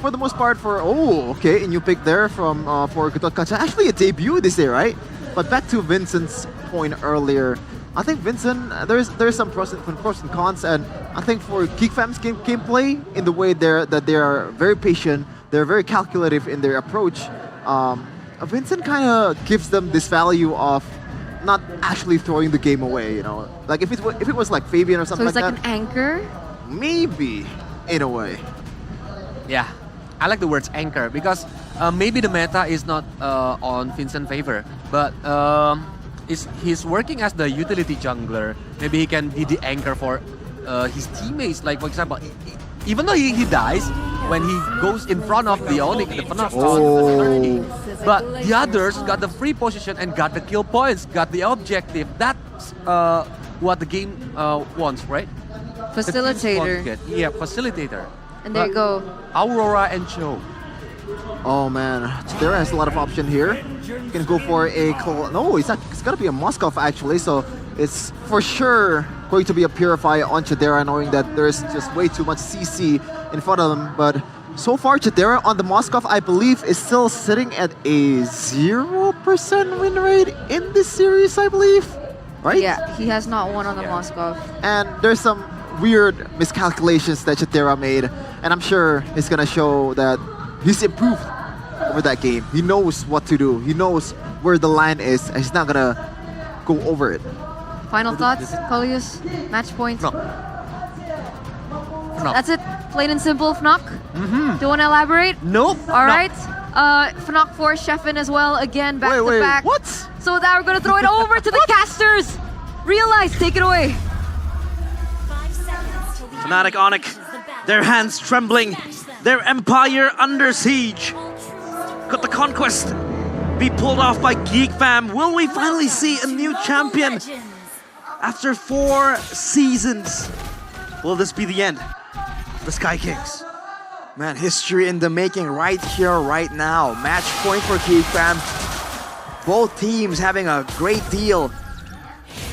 Speaker 20: For the most part, a new pick there from for Kacha. Actually, a debut this day, right? But back to Vincent's point earlier, I think Vincent, there's some pros and cons, and I think for GeekFam's gameplay, in the way they are very patient, they're very calculative in their approach. Vincent kind of gives them this value of not actually throwing the game away. You know, like if it was like Fabian or something
Speaker 6: so
Speaker 20: like that.
Speaker 6: So it's like an anchor.
Speaker 20: Maybe, in a way.
Speaker 18: Yeah, I like the words anchor because maybe the meta is not on Vincent's favor, but he's working as the utility jungler. Maybe he can be the anchor for his teammates. Like for example, even though he dies when he goes in front of the Onyx, the Fnatic, but the others got the free position and got the kill points, got the objective. That's what the game wants, right?
Speaker 6: Facilitator.
Speaker 18: Yeah, facilitator.
Speaker 6: And there you go.
Speaker 18: Aurora and Cho.
Speaker 20: Oh man, Chidera has a lot of option here. You can go for a no, it's gotta be a Moskov actually, so it's for sure going to be a Purify on Chidera, knowing that there's just way too much CC in front of them. But so far, Chidera on the Moskov, I believe, is still sitting at a 0% win rate in this series, I believe. Right?
Speaker 6: Yeah, he has not won on the Moskov.
Speaker 20: And there's some weird miscalculations that Chidera made, and I'm sure it's gonna show that he's improved over that game. He knows what to do. He knows where the line is, and he's not gonna go over it.
Speaker 6: Final thoughts, Coleus? Match point?
Speaker 18: No.
Speaker 6: That's it? Plain and simple, Fnac? Do you want to elaborate?
Speaker 18: Nope.
Speaker 6: All right. Fnac for Sheffin as well, again, back to back.
Speaker 20: What?
Speaker 6: So now we're going to throw it over to the casters. Realize, take it away.
Speaker 10: Fnatic Onyx, their hands trembling, their empire under siege. Could the conquest be pulled off by GeekFam? Will we finally see a new champion after 4 seasons? Will this be the end of the Sky Kings?
Speaker 5: Man, history in the making right here, right now. Match point for GeekFam. Both teams having a great deal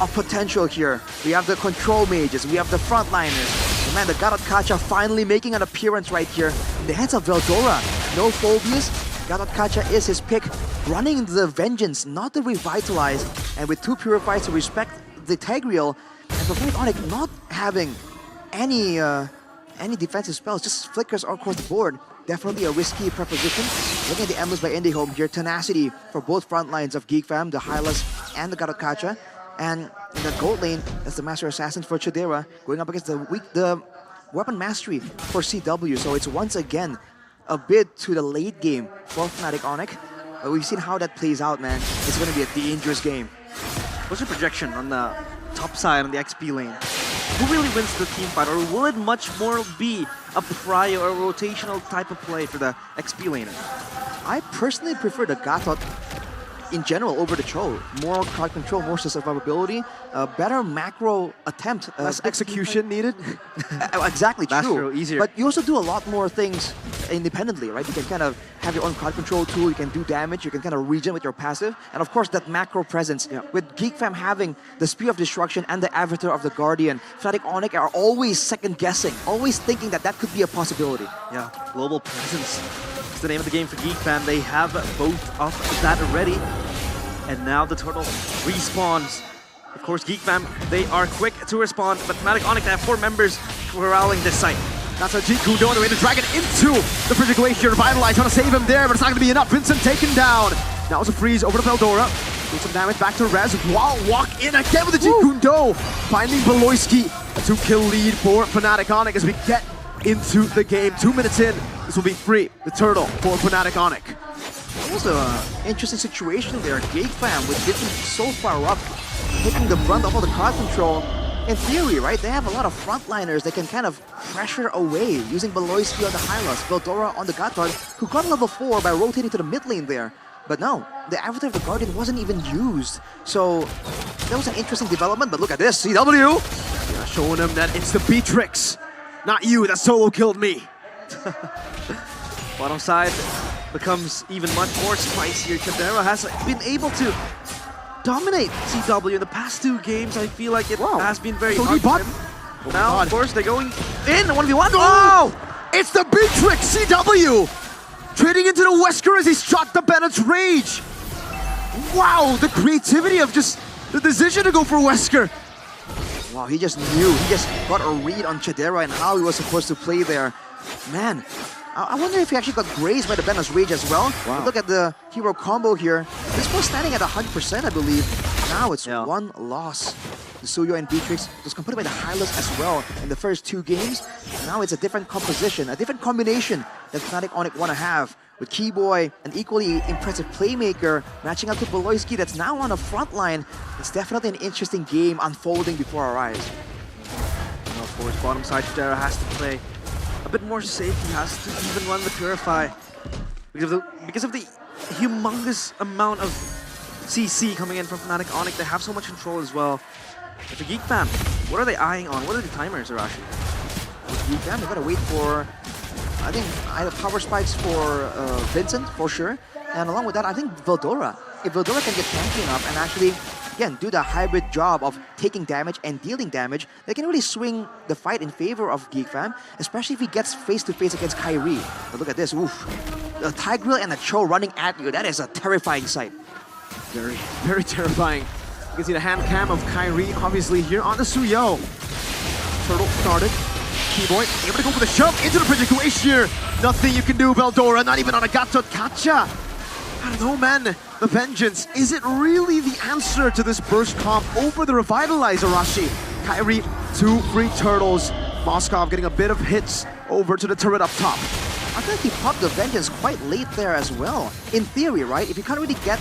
Speaker 5: of potential here. We have the control mages, we have the frontliners. Man, the God of Kacha finally making an appearance right here in the hands of Veldora. No Phobius. God of Kacha is his pick. Running the Vengeance, not the Revitalize. And with 2 Purifiers to respect the Tigreal. And for Fnatic Onyx not having any defensive spells, just flickers all across the board. Definitely a risky proposition. Looking at the emblems by IndyHome here, tenacity for both front lines of GeekFam, the Hylas and the God of Kacha. And in the gold lane, that's the Master Assassins for Chidera, going up against the weapon mastery for CW. So it's once again a bid to the late game for Fnatic Onyx. We've seen how that plays out, man. It's going to be a dangerous game.
Speaker 10: What's your projection on the top side on the XP lane? Who really wins the team fight, or will it much more be a prio or rotational type of play for the XP laner?
Speaker 5: I personally prefer the Gatot in general over the Cho. More card control, more survivability, better macro attempt.
Speaker 1: Less execution needed.
Speaker 5: Exactly,
Speaker 1: That's
Speaker 5: true.
Speaker 1: Easier.
Speaker 5: But you also do a lot more things independently, right? You can kind of have your own card control tool, you can do damage, you can kind of regen with your passive, and of course that macro presence. With GeekFam having the Spear of Destruction and the Avatar of the Guardian, Fnatic Onyx are always second-guessing, always thinking that that could be a possibility.
Speaker 10: Yeah, global presence. It's the name of the game for GeekFam. They have both of that already. And now the turtle respawns. Of course, GeekFam, they are quick to respond, but Fnatic Onyx, they have 4 members corralling this site.
Speaker 1: That's a Jiku doing the way to drag it into the Frigid Glacier. Revitalize, trying to save him there, but it's not going to be enough. Vincent taken down. Now it's a freeze over to Veldora. Do some damage back to Rez while walk in again with the Jiku Do. Finding Beloyski, a 2-kill lead for Fnatic Onyx as we get into the game. 2 minutes in, this will be free. The turtle for Fnatic Onyx.
Speaker 5: Also, interesting situation there. GeekFam with getting so far up, taking the brunt of all the card control. In theory, right, they have a lot of frontliners that can kind of pressure away using Beloyski on the Hylos, Veldora on the Godguard, who got level 4 by rotating to the mid lane there. But no, the Avatar of the Guardian wasn't even used. So that was an interesting development, but look at this, CW!
Speaker 1: Yeah, showing him that it's the Beatrix, not you, that solo killed me.
Speaker 10: Bottom side becomes even much more spicier. Chadera has been able to dominate CW in the past 2 games. I feel like it has been very hard for him. Now, of course, they're going in 1v1.
Speaker 1: Oh! It's the Beatrix CW! Trading into the Wesker as he shot the Bennett's Rage. Wow, the creativity of just the decision to go for Wesker.
Speaker 5: Wow, he just knew. He just got a read on Chadera and how he was supposed to play there. Man, I wonder if he actually got grazed by the Bennett's Rage as well.
Speaker 1: Wow.
Speaker 5: Look at the hero combo here. This was standing at 100%, I believe. Now it's 1 loss. The Suyo and Beatrix was completed by the Hylos as well in the first 2 games. Now it's a different composition, a different combination that Fnatic Onyx want to have. With Keyboy, an equally impressive playmaker, matching up to Beloyski that's now on the front line. It's definitely an interesting game unfolding before our eyes.
Speaker 10: And of course, bottom side, Chadera has to play a bit more safe. He has to even run the Purify. Because of the humongous amount of CC coming in from Fnatic Onyx, they have so much control as well. But for GeekFam, what are they eyeing on? What are the timers, Arashi?
Speaker 5: GeekFam, they gotta wait for, I think, either power spikes for Vincent, for sure. And along with that, I think Veldora. If Veldora can get tanking up and actually, again, do the hybrid job of taking damage and dealing damage, they can really swing the fight in favor of GeekFam, especially if he gets face-to-face against Kyrie. But look at this, oof. A Tigreal and a Cho running at you, that is a terrifying sight.
Speaker 1: Very, very terrifying. You can see the hand cam of Kyrie, obviously, here on the Suyo. Turtle started. Keyboy able to go for the shove into the Frigid Glacier. Nothing you can do, Veldora, not even on a Gatot Kacha. I don't know, man. The Vengeance, is it really the answer to this burst comp over the Revitalize, Arashi? Kyrie, 2 free turtles. Moskov getting a bit of hits over to the turret up top.
Speaker 5: I feel like he popped the Vengeance quite late there as well. In theory, right? If you can't really get,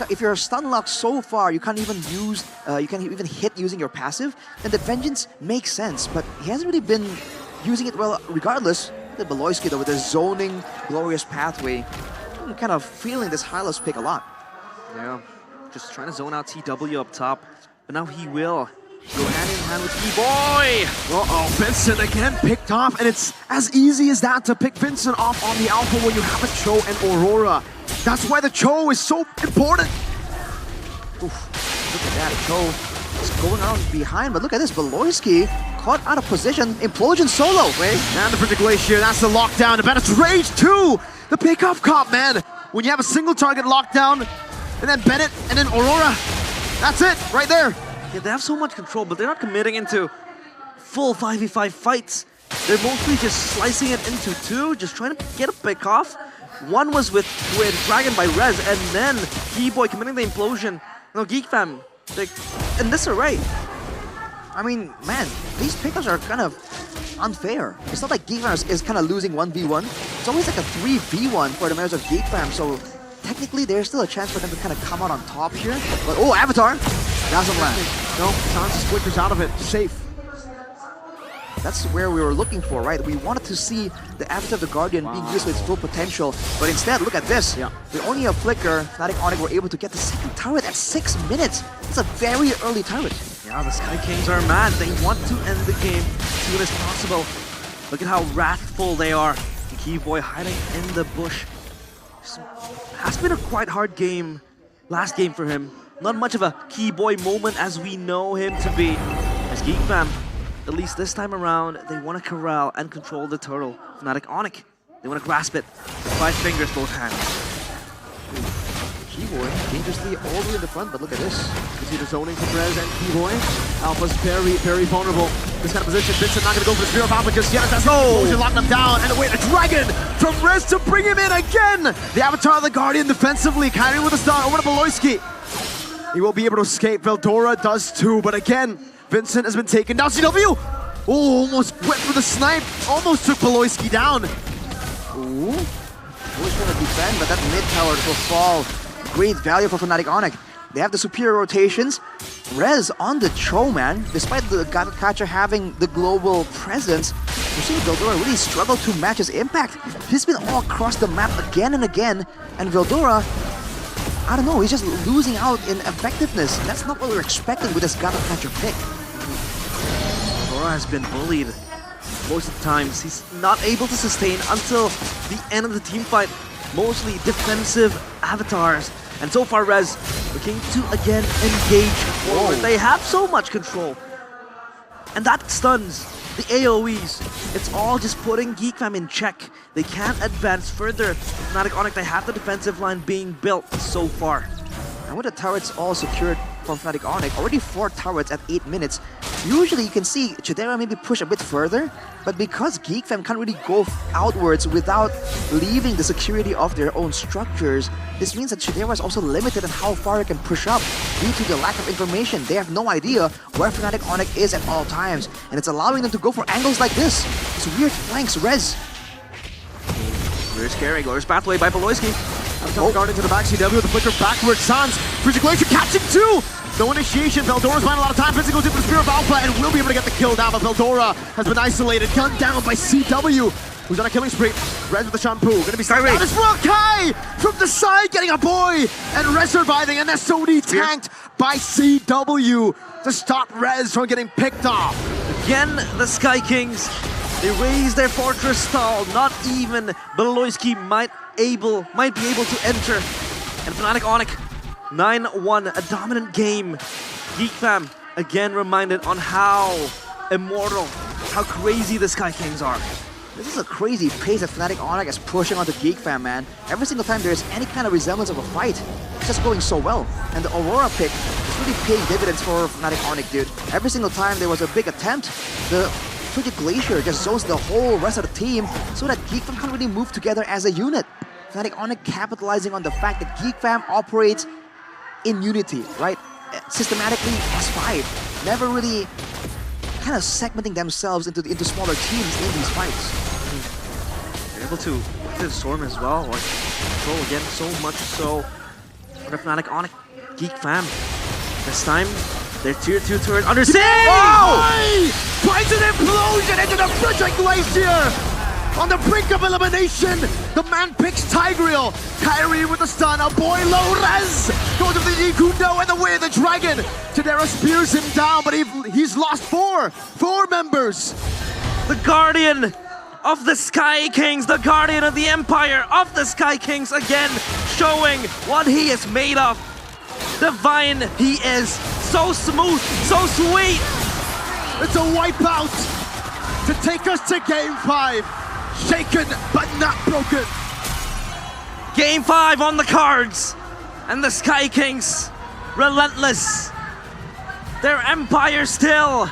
Speaker 5: if you're stun locked so far, you can't even use, you can't even hit using your passive, then the Vengeance makes sense. But he hasn't really been using it well, regardless. The Beloyski though, with the zoning glorious pathway, I'm kind of feeling this Hylos pick a lot.
Speaker 10: Yeah, just trying to zone out TW up top, but now he will go hand in hand with Keyboy.
Speaker 1: Uh-oh, Vincent again picked off, and it's as easy as that to pick Vincent off on the Alpha when you have a Cho and Aurora. That's why the Cho is so important.
Speaker 5: Oof, look at that, Cho is going around behind, but look at this, Beloyski caught out of position, Implosion solo.
Speaker 1: And the Frigid Glacier, that's the lockdown. The Bennett's Rage too. The pickoff comp, man. When you have a single target lockdown, and then Bennett, and then Aurora, that's it, right there.
Speaker 10: Yeah, they have so much control, but they're not committing into full 5v5 fights. They're mostly just slicing it into 2, just trying to get a pick off. One was with Dragon by Rez, and then Keyboy committing the implosion. No, GeekFam, in disarray.
Speaker 5: I mean, man, these pickups are kind of unfair. It's not like GeekFam is kind of losing 1v1. It's always like a 3v1 for the members of GeekFam, so technically there's still a chance for them to kind of come out on top here. But oh, Avatar! Doesn't land.
Speaker 1: No, Sans flickers out of it. Safe.
Speaker 5: That's where we were looking for, right? We wanted to see the Avatar of the Guardian being used to its full potential, but instead, look at this. With only a flicker, Fnatic Onyx were able to get the second turret at 6 minutes. It's a very early turret.
Speaker 10: Yeah, the Sky Kings are mad. They want to end the game as soon as possible. Look at how wrathful they are. The Keyboy hiding in the bush. Has been a quite hard game, last game for him. Not much of a Keyboy moment as we know him to be. As Geek Fam, at least this time around, they want to corral and control the turtle. Fnatic Onyx, they want to grasp it with 5 fingers, both hands.
Speaker 5: Keyboy dangerously all the way in the front, but look at this.
Speaker 1: You see the zoning from Rez and Keyboy. Alpha's very, very vulnerable. This kind of position, Vincent not going to go for the Spear of Alpha just yet. That's explosion, lock them down, and wait, a dragon from Rez to bring him in again! The Avatar of the Guardian defensively, Kyrie with a stun over to Beloyski. He will be able to escape, Veldora does too, but again, Vincent has been taken down. CW! Oh, almost went for the snipe, almost took Beloyski down.
Speaker 5: Ooh, always want to defend, but that mid tower will fall. Great value for Fnatic Onyx. They have the superior rotations. Rez on the throw, man. Despite the God Catcher having the global presence, we're seeing Veldora really struggle to match his impact. He's been all across the map again and again, and Veldora, I don't know, he's just losing out in effectiveness. That's not what we were expecting with this God Catcher pick.
Speaker 10: Veldora has been bullied most of the times. He's not able to sustain until the end of the team fight. Mostly defensive avatars. And so far, Rez looking to again engage forward. They have so much control. And that stuns the AoEs. It's all just putting Geek Fam in check. They can't advance further. Fnatic Onyx, they have the defensive line being built so far.
Speaker 5: And with the turrets all secured from Fnatic Onyx, already 4 turrets at 8 minutes. Usually you can see Chidera maybe push a bit further, but because Geek Fam can't really go outwards without leaving the security of their own structures, this means that Chidera is also limited on how far it can push up due to the lack of information. They have no idea where Fnatic Onyx is at all times, and it's allowing them to go for angles like this. These weird flanks, Rez.
Speaker 10: Very scary. Glorious pathway by Beloyski.
Speaker 1: Avatar Guard into the back, CW with the flicker backwards. Sans, Freezing Glacier catching 2! No initiation, Veldora's buying a lot of time. Vincent goes in for the Spear of Alpha and will be able to get the kill down, but Veldora has been isolated, gunned down by CW, who's on a killing spree. Rez with the shampoo, gonna be stuck down as well. Kai from the side getting a boy, and Rez surviving, and SOD tanked by CW to stop Rez from getting picked off.
Speaker 10: Again, the Sky Kings, they raise their fortress stall. Not even Beloyski might be able to enter. And Fnatic Onyx, 9-1, a dominant game. Geek Fam, again reminded on how immortal, how crazy the Sky Kings are.
Speaker 5: This is a crazy pace that Fnatic Onyx is pushing onto Geek Fam, man. Every single time there's any kind of resemblance of a fight, it's just going so well. And the Aurora pick is really paying dividends for Fnatic Onyx, dude. Every single time there was a big attempt, the Frigid Glacier just zones the whole rest of the team so that Geek Fam can't really move together as a unit. Fnatic Onyx capitalizing on the fact that Geek Fam operates in unity, right? Systematically as 5. Never really kind of segmenting themselves into smaller teams in these fights.
Speaker 10: They're able to hit the Storm as well, or control again so much so for the Fnatic Onyx. Geek Fam, this time their tier 2 turret under siege!
Speaker 1: Wow! Finds an implosion into the Frigid Glacier! On the brink of elimination, the man picks Tigreal. Kyrie with the stun, a boy low Rez goes with the Ikundo and the way of the dragon. Chidera spears him down, but he's lost 4 members.
Speaker 10: The Guardian of the Sky Kings, the Guardian of the Empire of the Sky Kings again, showing what he is made of. Divine he is, so smooth, so sweet.
Speaker 1: It's a wipeout to take us to Game 5. Shaken, but not broken.
Speaker 10: Game 5 on the cards. And the Sky Kings, relentless. Their empire still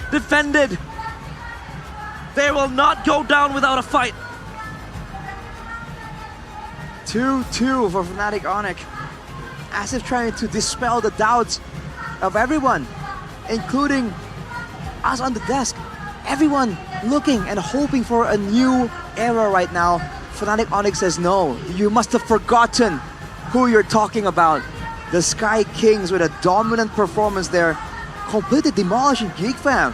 Speaker 10: defended. They will not go down without a fight.
Speaker 5: 2-2 for Fnatic Onyx. As if trying to dispel the doubts of everyone, including us on the desk. Everyone looking and hoping for a new era right now. Fnatic Onyx says no. You must have forgotten who you're talking about. The Sky Kings with a dominant performance there, completely demolishing Geek Fam.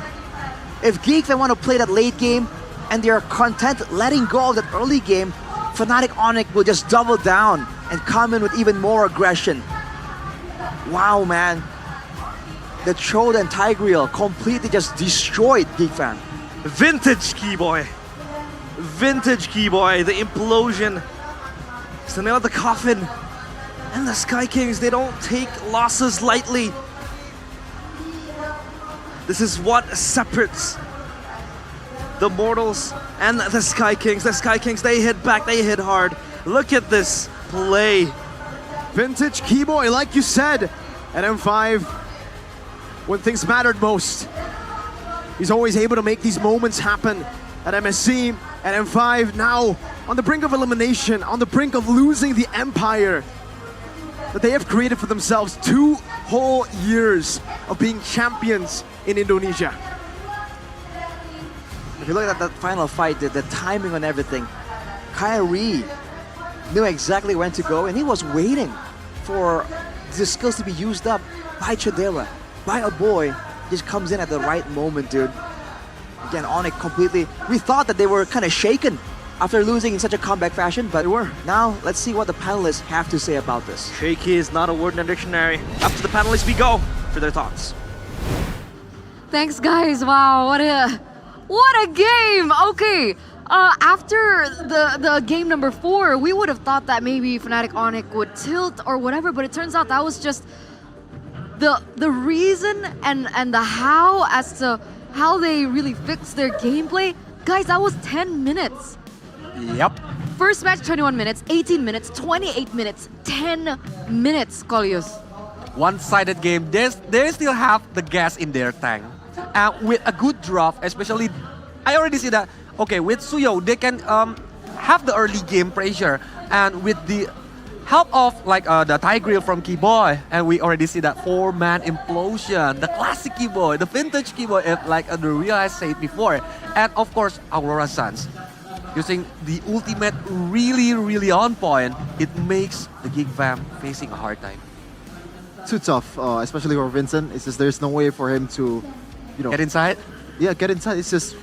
Speaker 5: If Geek Fam want to play that late game and they're content letting go of that early game, Fnatic Onyx will just double down and come in with even more aggression. Wow, man. The Chode and Tigreal completely just destroyed Geek Fam.
Speaker 10: Vintage Keyboy. Vintage Keyboy, the implosion. It's the nail of the coffin. And the Sky Kings, they don't take losses lightly. This is what separates the Mortals and the Sky Kings. The Sky Kings, they hit back, they hit hard. Look at this play.
Speaker 1: Vintage Keyboy, like you said, at M5, when things mattered most. He's always able to make these moments happen at MSC, at M5, now on the brink of elimination, on the brink of losing the empire that they have created for themselves. 2 whole years of being champions in Indonesia.
Speaker 5: If you look at that final fight, the timing on everything, Kyrie knew exactly when to go and he was waiting for the skills to be used up by Chodera, by a boy. Just comes in at the right moment, dude. Again, Onyx completely, we thought that they were kind of shaken after losing in such a comeback fashion, but now let's see what the panelists have to say about this.
Speaker 10: Shaky is not a word in the dictionary. Up to the panelists we go for their thoughts.
Speaker 6: Thanks, guys. Wow, what a game. Okay, after the game number 4, we would have thought that maybe Fnatic Onyx would tilt or whatever, but it turns out that was just the reason and the how as to how they really fixed their gameplay. Guys, that was 10 minutes.
Speaker 18: Yep.
Speaker 6: First match, 21 minutes, 18 minutes, 28 minutes, 10 minutes, Colius.
Speaker 18: One-sided game. They still have the gas in their tank. With a good draft, especially, I already see that, okay, with Suyo, they can have the early game pressure. And with the help of the Tigreal from Keyboy, and we already see that 4-man implosion, the classic Keyboy, the vintage Keyboy, like the real I said before. And of course, Aurora Suns. Using the ultimate really on point, it makes the Geek Fam facing a hard time.
Speaker 20: Too tough, especially for Vincent. It's just there's no way for him to,
Speaker 18: get inside.
Speaker 20: Yeah, get inside. It's just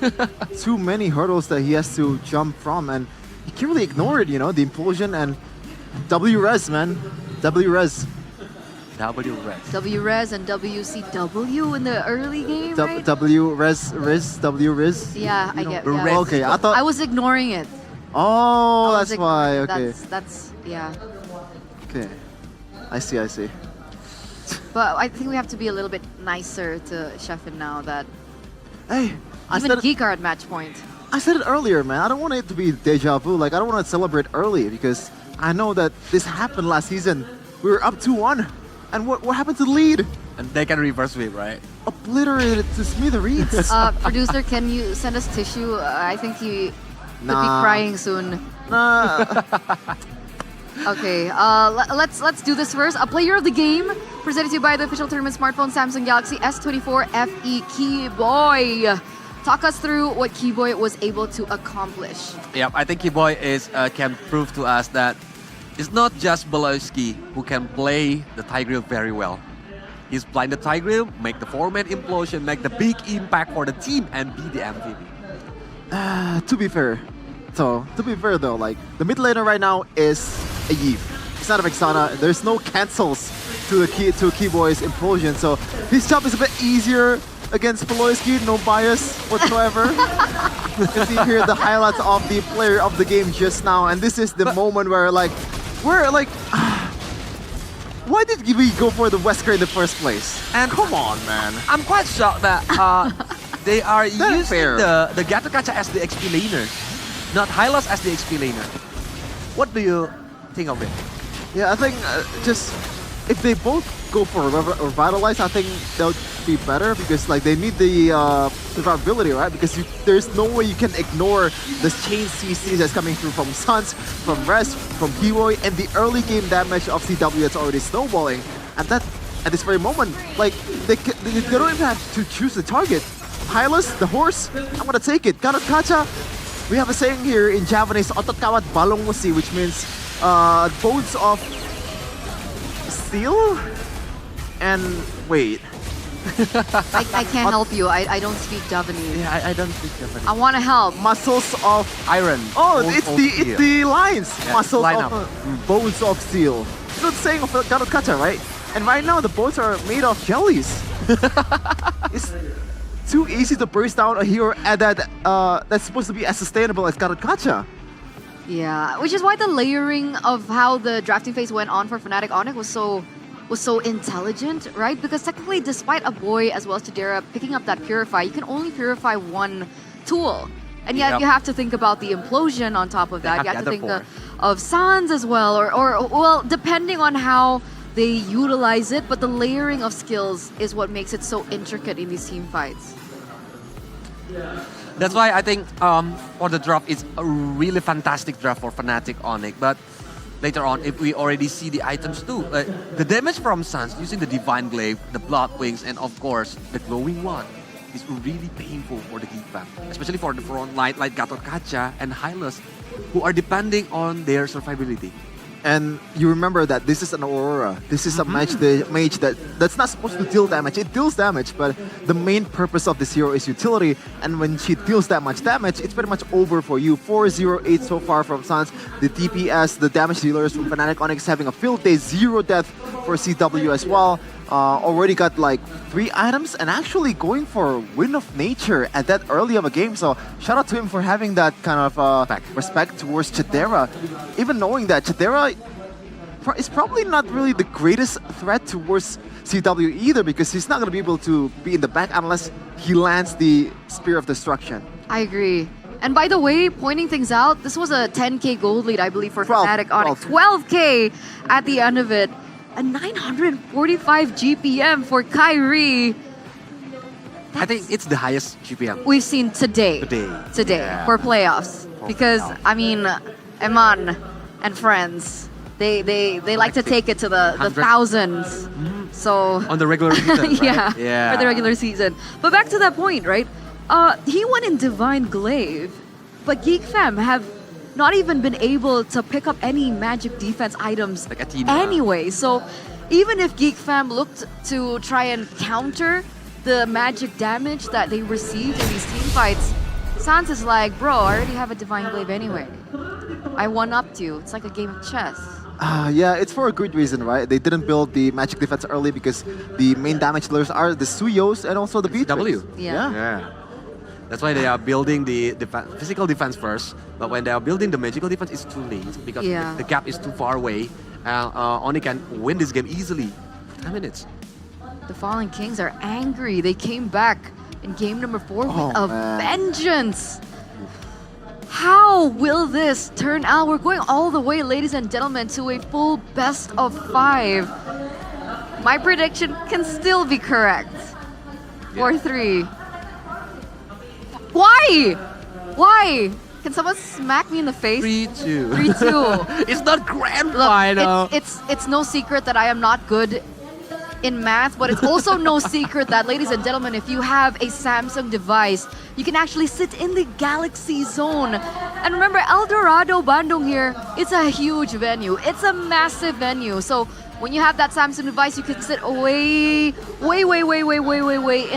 Speaker 20: too many hurdles that he has to jump from, and he can't really ignore it. The implosion and W-Res, man, W-Res.
Speaker 6: W-Res and WCW in the early game, right?
Speaker 20: W-Res.
Speaker 6: Yeah, I get
Speaker 20: yeah. Okay, I
Speaker 6: was ignoring it.
Speaker 20: Oh, that's why. Okay.
Speaker 6: That's yeah.
Speaker 20: Okay, I see.
Speaker 6: But I think we have to be a little bit nicer to Sheffin now that
Speaker 20: I
Speaker 6: even Geek are at match point.
Speaker 20: I said it earlier, man. I don't want it to be deja vu. I don't want to celebrate early because I know that this happened last season. We were up 2-1. And what happened to the lead?
Speaker 18: And they can reverse sweep, right?
Speaker 20: Obliterated to smithereens.
Speaker 6: Producer, can you send us tissue? I think he could be crying soon.
Speaker 20: Nah.
Speaker 6: Okay, let's do this first. A player of the game presented to you by the official tournament smartphone Samsung Galaxy S24 FE Keyboy. Talk us through what Keyboy was able to accomplish.
Speaker 18: Yeah, I think Keyboy can prove to us that it's not just Belowski who can play the Tigreal very well. He's playing the Tigreal, make the 4-man implosion, make the big impact for the team, and be the MVP.
Speaker 20: To be fair though, the mid laner right now is a Yve. It's not a Vexana. There's no cancels to Keyboy's implosion, so his job is a bit easier against Peloyski, no bias whatsoever. You can see here the highlights of the player of the game just now, and this is the moment where why did we go for the Wesker in the first place?
Speaker 18: And
Speaker 20: come on, man.
Speaker 18: I'm quite shocked that they are using the Gato Kacha as the XP laner, not Hylos as the XP laner. What do you think of it?
Speaker 20: Yeah, I think just if they both go for Revitalize, I think they'll be better because they need the survivability, right? Because there's no way you can ignore the chain CC that's coming through from Suns, from Rest, from Keyboy, and the early game damage of CW that's already snowballing. And that, at this very moment, they don't even have to choose the target. Hylos, the horse, I'm gonna take it. Gatot Kacha, we have a saying here in Japanese, Otot Kawat Balong Musi, which means bones of steel? And wait,
Speaker 6: I can't help you. I don't speak Javanese.
Speaker 17: Yeah, I don't speak Japanese.
Speaker 6: I want to help.
Speaker 20: Muscles of
Speaker 18: Iron.
Speaker 20: Oh,
Speaker 18: bones
Speaker 20: it's
Speaker 18: of
Speaker 20: the
Speaker 18: steel.
Speaker 20: it's the lines.
Speaker 18: Yeah,
Speaker 20: Muscles
Speaker 18: line
Speaker 20: of
Speaker 18: up.
Speaker 20: bones of steel. It's not saying of Garukacha, right? And right now the bones are made of jellies. It's too easy to burst down a hero at that that's supposed to be as sustainable as Garukacha.
Speaker 6: Yeah, which is why the layering of how the drafting phase went on for Fnatic Onyx was so intelligent, right? Because technically, despite a boy as well as Chidera picking up that Purify, you can only purify one tool. And yet
Speaker 18: Yep.
Speaker 6: you have to think about the implosion on top of that.
Speaker 18: have
Speaker 6: You have
Speaker 18: the
Speaker 6: to think
Speaker 18: other
Speaker 6: of Sans as well, or well, depending on how they utilize it, but the layering of skills is what makes it so intricate in these team fights.
Speaker 18: That's why I think for the draft, it's a really fantastic draft for Fnatic Onyx. But later on, if we already see the items too, the damage from Suns using the Divine Glaive, the Blood Wings, and of course, the Glowing One is really painful for the Geek Fam, especially for the front line like Gatorkacha and Hylas, who are depending on their survivability.
Speaker 20: And you remember that this is an Aurora. This is a mage that's not supposed to deal damage. It deals damage, but the main purpose of this hero is utility. And when she deals that much damage, it's pretty much over for you. 408 so far from Sans. The DPS, the damage dealers from Fnatic Onyx having a field day, 0 death for CW as well. Already got like 3 items and actually going for Wind of Nature at that early of a game. So shout out to him for having that kind of respect towards Chidera. Even knowing that Chidera is probably not really the greatest threat towards CW either, because he's not going to be able to be in the back unless he lands the Spear of Destruction.
Speaker 6: I agree. And by the way, pointing things out, this was a 10k gold lead, I believe, for Fnatic Onyx. 12k at the end of it. A 945 GPM for Kyrie.
Speaker 18: I think it's the highest GPM
Speaker 6: We've seen today.
Speaker 18: Yeah.
Speaker 6: For playoffs. Because, I mean, Eman and friends, they like to take it to the
Speaker 18: 100.
Speaker 6: thousands. So
Speaker 18: on the regular season, right?
Speaker 6: yeah, for the regular season. But back to that point, right? He went in Divine Glaive, but Geek Fam have not even been able to pick up any magic defense items
Speaker 18: Like Athena.
Speaker 6: anyway. So even if Geek Fam looked to try and counter the magic damage that they received in these team fights, Sans is like, bro, I already have a Divine Glaive anyway. I one-upped you. It's like a game of chess.
Speaker 20: Yeah, it's for a good reason, right? They didn't build the magic defense early because the main damage dealers are the Suyos and also the Beatrix.
Speaker 18: W.
Speaker 6: Yeah.
Speaker 18: That's why they are building the physical defense first, but when they are building the magical defense, it's too late because
Speaker 6: Yeah.
Speaker 18: the gap is too far away. Oni can win this game easily. 10 minutes.
Speaker 6: The Fallen Kings are angry. They came back in game number 4 with
Speaker 20: Oh,
Speaker 6: a
Speaker 20: man.
Speaker 6: vengeance. How will this turn out? We're going all the way, ladies and gentlemen, to a full best of 5. My prediction can still be correct. 4-3. Why? Why? Can someone smack me in the face?
Speaker 18: 3-2.
Speaker 6: 3-2.
Speaker 18: It's not grand
Speaker 6: Look,
Speaker 18: final.
Speaker 6: it's no secret that I am not good in math, but it's also no secret that, ladies and gentlemen, if you have a Samsung device, you can actually sit in the Galaxy Zone. And remember, El Dorado Bandung here, it's a huge venue. It's a massive venue. So when you have that Samsung device, you can sit way in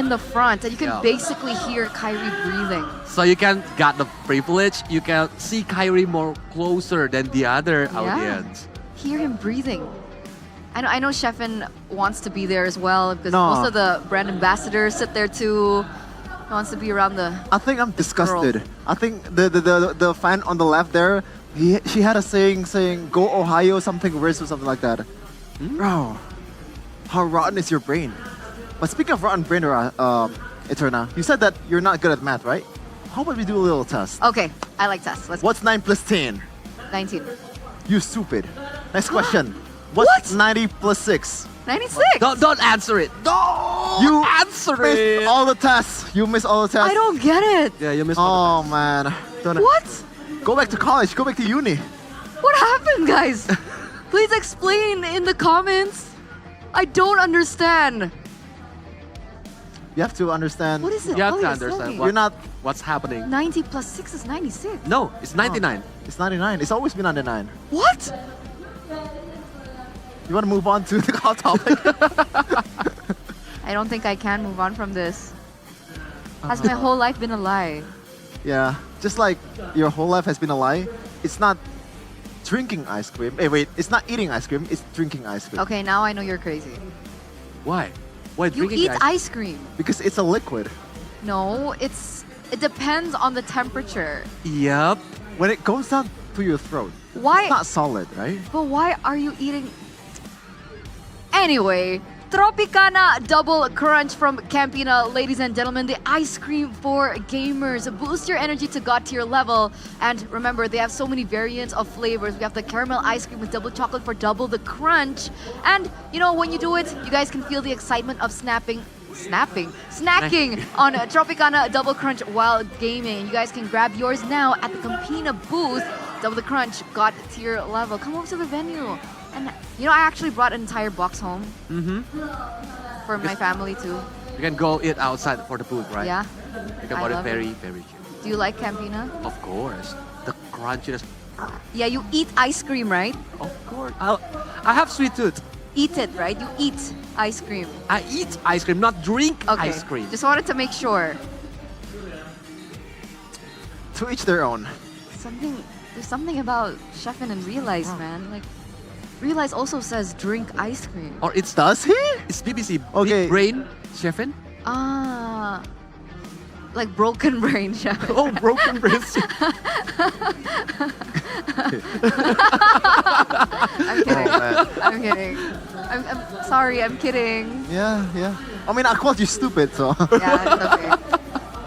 Speaker 6: the front, and you can
Speaker 18: Yeah.
Speaker 6: basically hear Kyrie breathing.
Speaker 18: So you can get the privilege. You can see Kyrie more closer than the other audience.
Speaker 6: Hear him breathing. I know Sheffin wants to be there as well because
Speaker 20: No.
Speaker 6: most of the brand ambassadors sit there too. He wants to be around the.
Speaker 20: I think I'm disgusted. I think the fan on the left there, she had a saying "Go Ohio" something worse or something like that. Bro, how rotten is your brain? But speaking of rotten brain, Eterna, you said that you're not good at math, right? How about we do a little test?
Speaker 6: Okay, I like tests. Let's.
Speaker 20: What's 9 plus 10?
Speaker 6: 19.
Speaker 20: You stupid. Next question. What's 90 plus 6?
Speaker 6: 96.
Speaker 18: Don't answer it. Don't
Speaker 20: You
Speaker 18: answer
Speaker 20: missed
Speaker 18: it.
Speaker 20: all the tests. You missed all the tests.
Speaker 6: I don't get it.
Speaker 18: Yeah, you missed
Speaker 20: Oh man.
Speaker 6: What?
Speaker 20: Go back to college. Go back to uni.
Speaker 6: What happened, guys? Please explain in the comments. I don't understand.
Speaker 20: You have to understand.
Speaker 6: What is it?
Speaker 18: You have
Speaker 6: Oh,
Speaker 18: to
Speaker 6: you're
Speaker 18: understand
Speaker 6: saying.
Speaker 20: You're not.
Speaker 18: what's happening.
Speaker 6: 90 plus 6 is 96.
Speaker 18: No, it's 99.
Speaker 20: It's 99. It's always been 99.
Speaker 6: What?
Speaker 20: You want to move on to the hot topic?
Speaker 6: I I don't think I can move on from this. Has my whole life been a lie?
Speaker 20: Yeah, just like your whole life has been a lie. It's not drinking ice cream. Hey, wait, it's not eating ice cream. It's drinking ice cream.
Speaker 6: Okay, now I know you're crazy.
Speaker 18: Why? Why
Speaker 6: You
Speaker 18: drinking
Speaker 6: eat ice cream.
Speaker 20: Because it's a liquid.
Speaker 6: No, it depends on the temperature.
Speaker 18: Yep.
Speaker 20: When it goes down to your throat,
Speaker 6: Why?
Speaker 20: it's not solid, right?
Speaker 6: But why are you eating? Anyway, Tropicana Double Crunch from Campina, ladies and gentlemen, the ice cream for gamers. Boost your energy to God tier level. And remember, they have so many variants of flavors. We have the caramel ice cream with double chocolate for double the crunch. And you know, when you do it, you guys can feel the excitement of snacking on Tropicana Double Crunch while gaming. You guys can grab yours now at the Campina booth. Double the Crunch, God tier level. Come over to the venue. And you know, I actually brought an entire box home for my family too.
Speaker 18: You can go eat outside for the booth, right?
Speaker 6: Yeah.
Speaker 18: You can
Speaker 6: I
Speaker 18: bought it
Speaker 6: love
Speaker 18: very,
Speaker 6: it.
Speaker 18: very cute.
Speaker 6: Do you like Campina?
Speaker 18: Of course. The crunchiness.
Speaker 6: Yeah, you eat ice cream, right?
Speaker 18: Of course. I have sweet tooth.
Speaker 6: Eat it, right? You eat ice cream.
Speaker 18: I eat ice cream, not drink
Speaker 6: Okay.
Speaker 18: ice cream.
Speaker 6: Just wanted to make sure.
Speaker 20: To each their own.
Speaker 6: There's something about Chefin and Realize, man. Like, Realize also says drink ice cream.
Speaker 18: Or it's
Speaker 20: Does he?
Speaker 18: It's BBC.
Speaker 20: Okay.
Speaker 18: Big brain, Chefin.
Speaker 6: Ah. Like broken brain, Chefin.
Speaker 18: Oh, broken brain.
Speaker 6: I'm kidding.
Speaker 20: Oh, man.
Speaker 6: I'm kidding. I'm sorry, I'm kidding.
Speaker 20: Yeah. I mean, I called you stupid, so.
Speaker 6: Yeah, it's okay.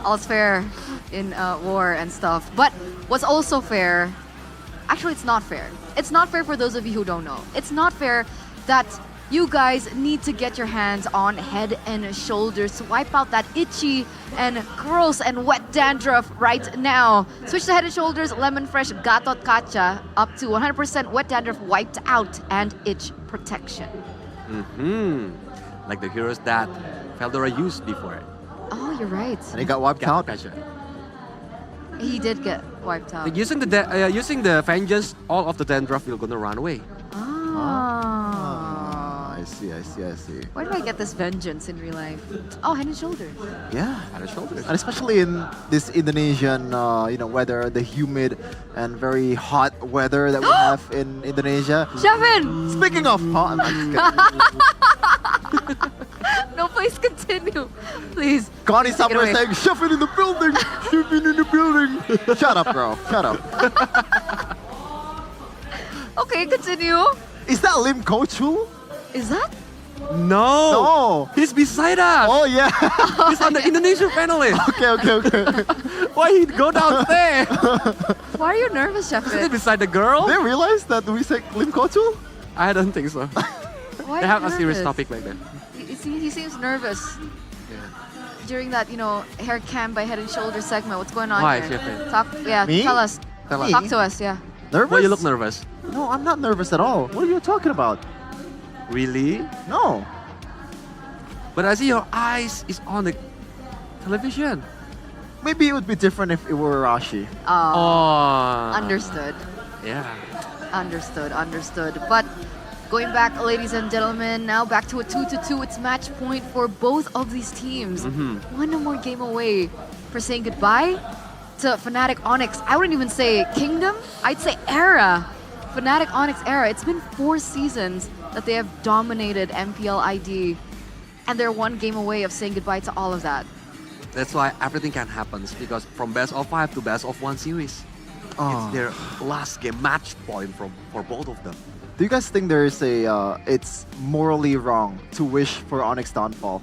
Speaker 6: All's fair in war and stuff. But what's also fair, actually it's not fair. It's not fair for those of you who don't know. It's not fair that you guys need to get your hands on Head and Shoulders to wipe out that itchy and gross and wet dandruff right now. Switch to Head and Shoulders Lemon Fresh Gatot Kacha up to 100% wet dandruff wiped out and itch protection.
Speaker 18: Like the heroes that Feldora used before.
Speaker 6: Oh, you're right.
Speaker 20: And he got wiped out.
Speaker 6: He did get wiped out.
Speaker 18: Like using the vengeance, all of the dandruff will gonna run away.
Speaker 6: Ah.
Speaker 20: I see.
Speaker 6: Where do I get this vengeance in real life? Oh, Head and Shoulders.
Speaker 20: Yeah.
Speaker 18: Head and Shoulders.
Speaker 20: And especially in this Indonesian, weather, the humid and very hot weather that we have in Indonesia.
Speaker 6: Chefin!
Speaker 20: Speaking of hot, I'm just kidding.
Speaker 6: No, please continue. Please.
Speaker 20: Connie
Speaker 6: Take it
Speaker 20: somewhere
Speaker 6: away.
Speaker 20: saying, Chefin in the building! Chefin in the building! Shut up, bro. Shut up.
Speaker 6: Okay, continue.
Speaker 20: Is that Lim Kochul?
Speaker 6: Is that?
Speaker 18: No. He's beside us.
Speaker 20: Oh, yeah.
Speaker 18: He's on the Indonesian panelist.
Speaker 20: Okay.
Speaker 18: Why he go down there?
Speaker 6: Why are you nervous,
Speaker 18: Isn't
Speaker 6: Chefin?
Speaker 18: it beside the girl?
Speaker 20: They realize that we say Lim Kochul?
Speaker 18: I don't think so.
Speaker 6: Why
Speaker 18: They
Speaker 6: are
Speaker 18: have
Speaker 6: you
Speaker 18: a serious
Speaker 6: nervous?
Speaker 18: topic like that.
Speaker 6: He seems nervous. During that, hair cam by Head and Shoulders segment. What's going on
Speaker 18: Why,
Speaker 6: here?
Speaker 18: Chefin?
Speaker 20: Me?
Speaker 6: Tell us.
Speaker 18: Tell us.
Speaker 6: Talk to us, yeah.
Speaker 20: Nervous?
Speaker 18: Why you look nervous?
Speaker 20: No, I'm not nervous at all. What are you talking about?
Speaker 18: Really?
Speaker 20: No.
Speaker 18: But I see your eyes is on the television.
Speaker 20: Maybe it would be different if it were Rashi.
Speaker 6: Oh. Understood.
Speaker 18: Yeah.
Speaker 6: Understood. But going back, ladies and gentlemen, now back to a 2-2. It's match point for both of these teams. One more game away for saying goodbye to Fnatic Onyx. I wouldn't even say Kingdom. I'd say Era. Fnatic Onyx Era. It's been 4 seasons that they have dominated MPL ID. And they're one game away of saying goodbye to all of that.
Speaker 18: That's why everything can happen, because from best of 5 to best of 1 series. It's their last game match point for both of them.
Speaker 20: Do you guys think there is it's morally wrong to wish for Onyx downfall?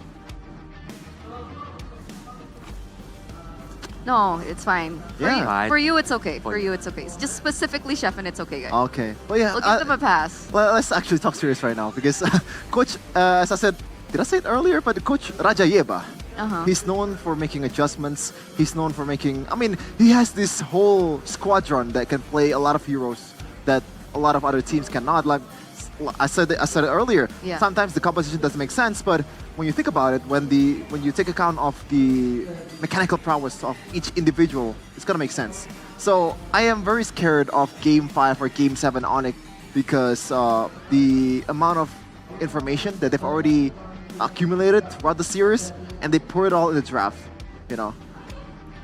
Speaker 6: No, it's fine.
Speaker 20: Yeah.
Speaker 6: For you, it's okay. For you, it's okay. It's just specifically Chefin, it's okay, guys.
Speaker 20: Okay. But yeah,
Speaker 6: We'll give them a pass.
Speaker 20: let's actually talk serious right now because Coach, as I said, did I say it earlier? But Coach Raja Yeba, he's known for making adjustments. He's known for making, he has this whole squadron that can play a lot of heroes that a lot of other teams cannot. Like I said it earlier,
Speaker 6: Yeah.
Speaker 20: sometimes the composition doesn't make sense, but when you think about it, when you take account of the mechanical prowess of each individual, it's gonna make sense. So I am very scared of Game 5 or Game 7 Onyx because the amount of information that they've already accumulated throughout the series, and they pour it all in the draft. You know.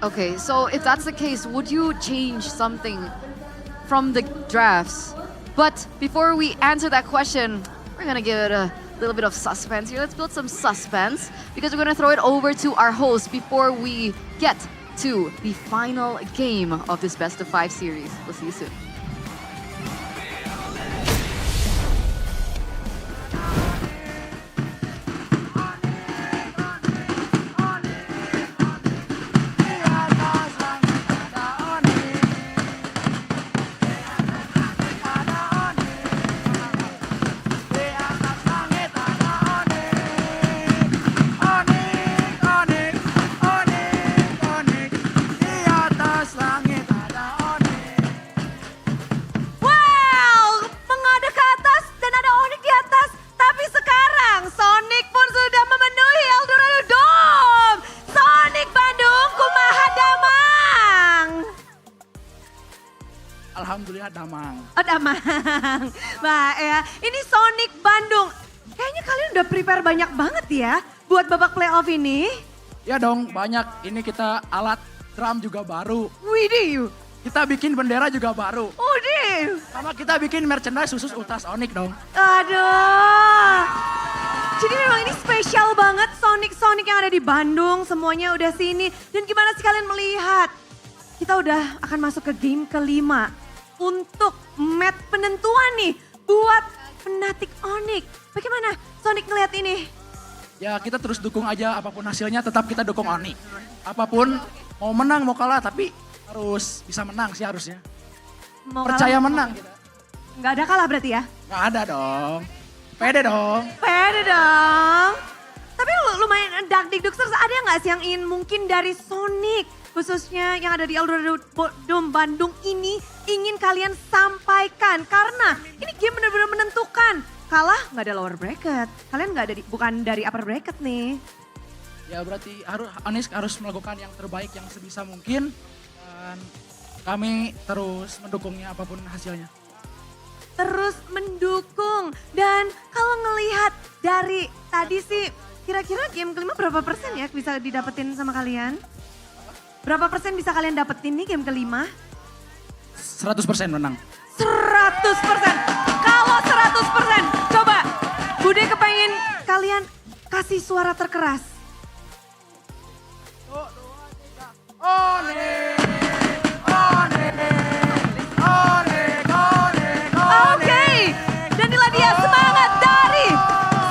Speaker 6: Okay, so if that's the case, would you change something from the drafts? But before we answer that question, we're gonna give it a little bit of suspense here. Let's build some suspense because we're gonna throw it over to our host before we get to the final game of this best of 5 series. We'll see you soon.
Speaker 19: Alhamdulillah damang.
Speaker 11: Oh damang. Bah ya, ini Sonic Bandung. Kayaknya kalian udah prepare banyak banget ya buat babak playoff ini.
Speaker 19: Ya dong, banyak. Ini kita alat drum juga baru.
Speaker 11: Widih.
Speaker 19: Kita bikin bendera juga baru.
Speaker 11: Widih.
Speaker 19: Sama kita bikin merchandise khusus Ultrasonic dong.
Speaker 11: Aduh. Jadi memang ini spesial banget Sonic yang ada di Bandung. Semuanya udah sini. Dan gimana sih kalian melihat? Kita udah akan masuk ke game kelima. Untuk match penentuan nih buat Fnatic Onyx. Bagaimana Sonic ngeliat ini?
Speaker 19: Ya kita terus dukung aja apapun hasilnya tetap kita dukung Onyx. Apapun mau menang mau kalah tapi harus bisa menang sih harusnya.
Speaker 11: Mau
Speaker 19: Percaya
Speaker 11: kalah?
Speaker 19: menang kita.
Speaker 11: Nggak ada kalah berarti ya?
Speaker 19: Nggak ada dong. Pede dong.
Speaker 11: Pede dong. Tapi lumayan dak-dik-duksers ada nggak sih yang ingin mungkin dari Sonic? Khususnya yang ada di Eldorado Bandung ini ingin kalian sampaikan. Karena ini game benar-benar menentukan. Kalah nggak ada lower bracket. Kalian nggak ada bukan dari upper bracket nih.
Speaker 19: Ya berarti Onyx harus melakukan yang terbaik yang sebisa mungkin. Dan kami terus mendukungnya apapun hasilnya.
Speaker 11: Terus mendukung. Dan kalau ngelihat dari tadi sih kira-kira game kelima berapa persen ya bisa didapetin sama kalian? Berapa persen bisa kalian dapetin nih game kelima?
Speaker 19: 100% menang.
Speaker 11: 100%. Kalau 100%, coba Bude kepengen kalian kasih suara terkeras. Oke, dan inilah dia semangat dari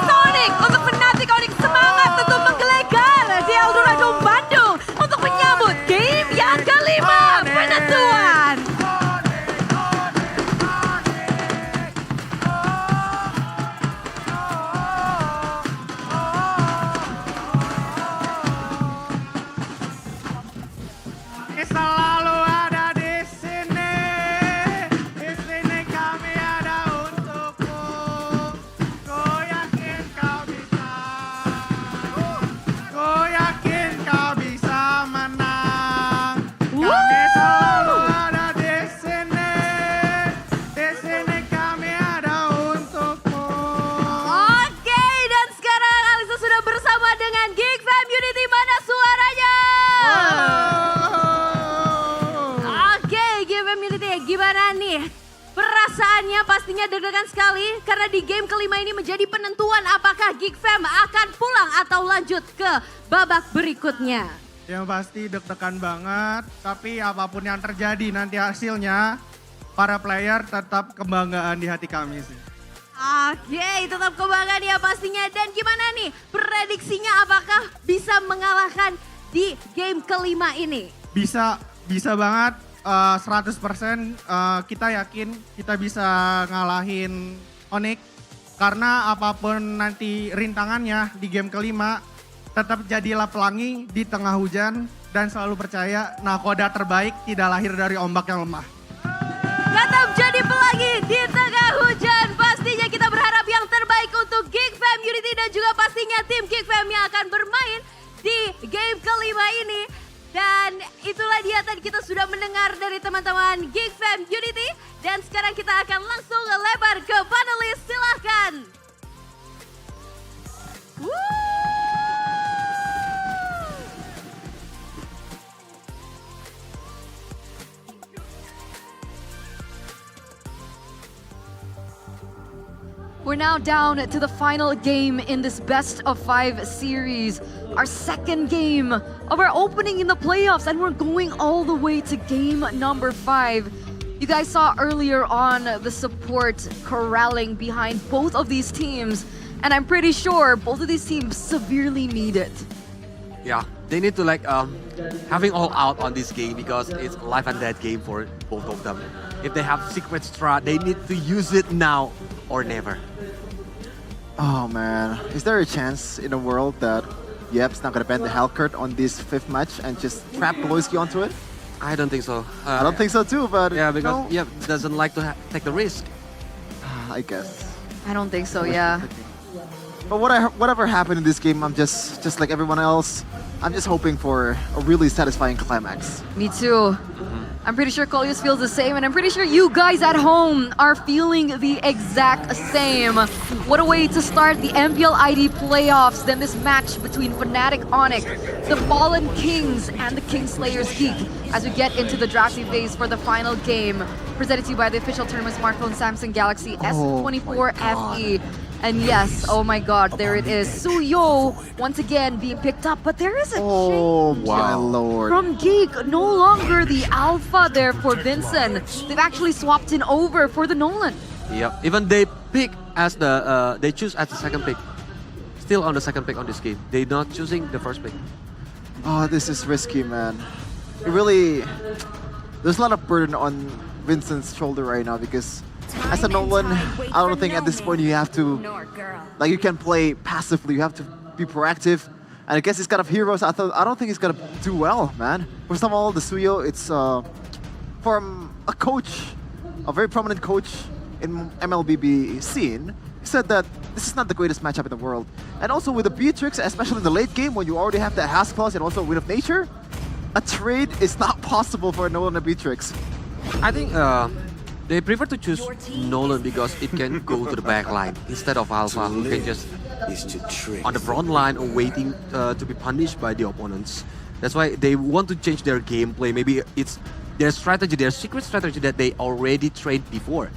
Speaker 11: Sonic untuk Fnatic Onyx. Semangat tentu menggelegar di Eldorado Bandung untuk menyambut game yang kelima penentuan.
Speaker 9: Selalu ada di sini kami ada untukmu. Ku yakin kau bisa, ku yakin kau bisa menang. Kami selalu ada di sini kami ada untukmu.
Speaker 7: Oke, dan sekarang Alisa sudah bersama dengan Geek Fam Unity. Mana suaranya? Oke, Geek Fam Unity, gimana nih? Perasaannya pastinya deg-degan sekali karena di game kelima ini menjadi penentuan apakah Geek Fam akan pulang atau lanjut ke babak berikutnya.
Speaker 9: Yang pasti deg-degan banget, tapi apapun yang terjadi nanti hasilnya, para player tetap kebanggaan di hati kami sih.
Speaker 7: Oke, tetap kebanggaan ya pastinya. Dan gimana nih prediksinya apakah bisa mengalahkan di game kelima ini?
Speaker 9: Bisa banget, 100% kita yakin kita bisa ngalahin Onyx. Karena apapun nanti rintangannya di game kelima, tetap jadilah pelangi di tengah hujan dan selalu percaya nakoda terbaik tidak lahir dari ombak yang lemah.
Speaker 7: Tetap jadi pelangi di tengah hujan. Pastinya kita berharap yang terbaik untuk Geek Fam Unity dan juga pastinya tim Geek Fam yang akan bermain di game kelima ini. Dan itulah dia tadi kita sudah mendengar dari teman-teman Geek Fam Unity. Dan sekarang kita akan langsung lebar ke panelis, silahkan.
Speaker 6: We're now down to the final game in this best of 5 series. Our second game of our opening in the playoffs, and we're going all the way to game number 5. You guys saw earlier on the support corralling behind both of these teams, and I'm pretty sure both of these teams severely need it.
Speaker 18: Yeah, they need to having all out on this game because it's a life and death game for both of them. If they have secret strat, they need to use it now or never.
Speaker 20: Oh man, is there a chance in the world that Yep's not gonna bend the Hellcurt on this 5th match and just trap Loiski onto it?
Speaker 18: I don't think so.
Speaker 20: I don't think so too, but
Speaker 18: yeah, because Yep doesn't like to take the risk.
Speaker 20: I guess.
Speaker 6: I don't think so, yeah.
Speaker 20: But whatever happened in this game, I'm just like everyone else, I'm just hoping for a really satisfying climax.
Speaker 6: Me too. I'm pretty sure Coleus feels the same, and I'm pretty sure you guys at home are feeling the exact same. What a way to start the MPL ID playoffs than this match between Fnatic Onyx, the Fallen Kings, and the Kingslayers Geek as we get into the drafting phase for the final game. Presented to you by the official tournament smartphone Samsung Galaxy S24 FE. And yes, oh my god, there it is. Suyo once again being picked up, but there is a change.
Speaker 20: My lord.
Speaker 6: From Geek, no longer the alpha there for Vincent. They've actually swapped in over for the Nolan.
Speaker 18: Yep, even they pick as the, they choose as the second pick. Still on the second pick on this game. They're not choosing the first pick.
Speaker 20: Oh, this is risky, man. It really, there's a lot of burden on Vincent's shoulder right now because as a Nolan, I don't think at this point you have to, like you can play passively, you have to be proactive. And I guess this kind of heroes, I don't think he's gonna do well, man. First of all, the Suyo, it's from a coach, a very prominent coach in MLBB scene, said that this is not the greatest matchup in the world. And also with the Beatrix, especially in the late game when you already have the Has Clause and also Wind of Nature, a trade is not possible for a Nolan and Beatrix.
Speaker 18: I think they prefer to choose Nolan because it can go to the back line instead of Alpha, who can just on the front line or waiting to be punished by the opponents. That's why they want to change their gameplay. Maybe it's their strategy, their secret strategy that they already trained before.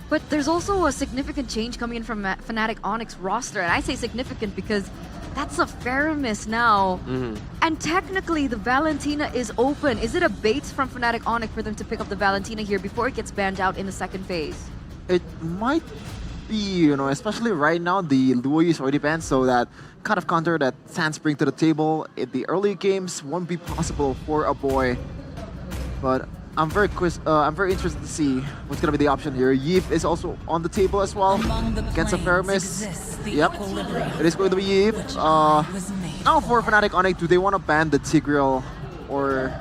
Speaker 6: But there's also a significant change coming in from Fnatic Onyx roster, and I say significant because that's a Faramis now. And technically, the Valentina is open. Is it a bait from Fnatic Onyx for them to pick up the Valentina here before it gets banned out in the second phase?
Speaker 20: It might be, you know, especially right now, the Louis is already banned, so that kind of counter that Sans bring to the table in the early games won't be possible for a boy. But I'm very interested to see what's going to be the option here. Yves is also on the table as well against a Faramis. Yep, it is going to be Yves. Now for Fnatic Onyx, do they want to ban the Tigreal or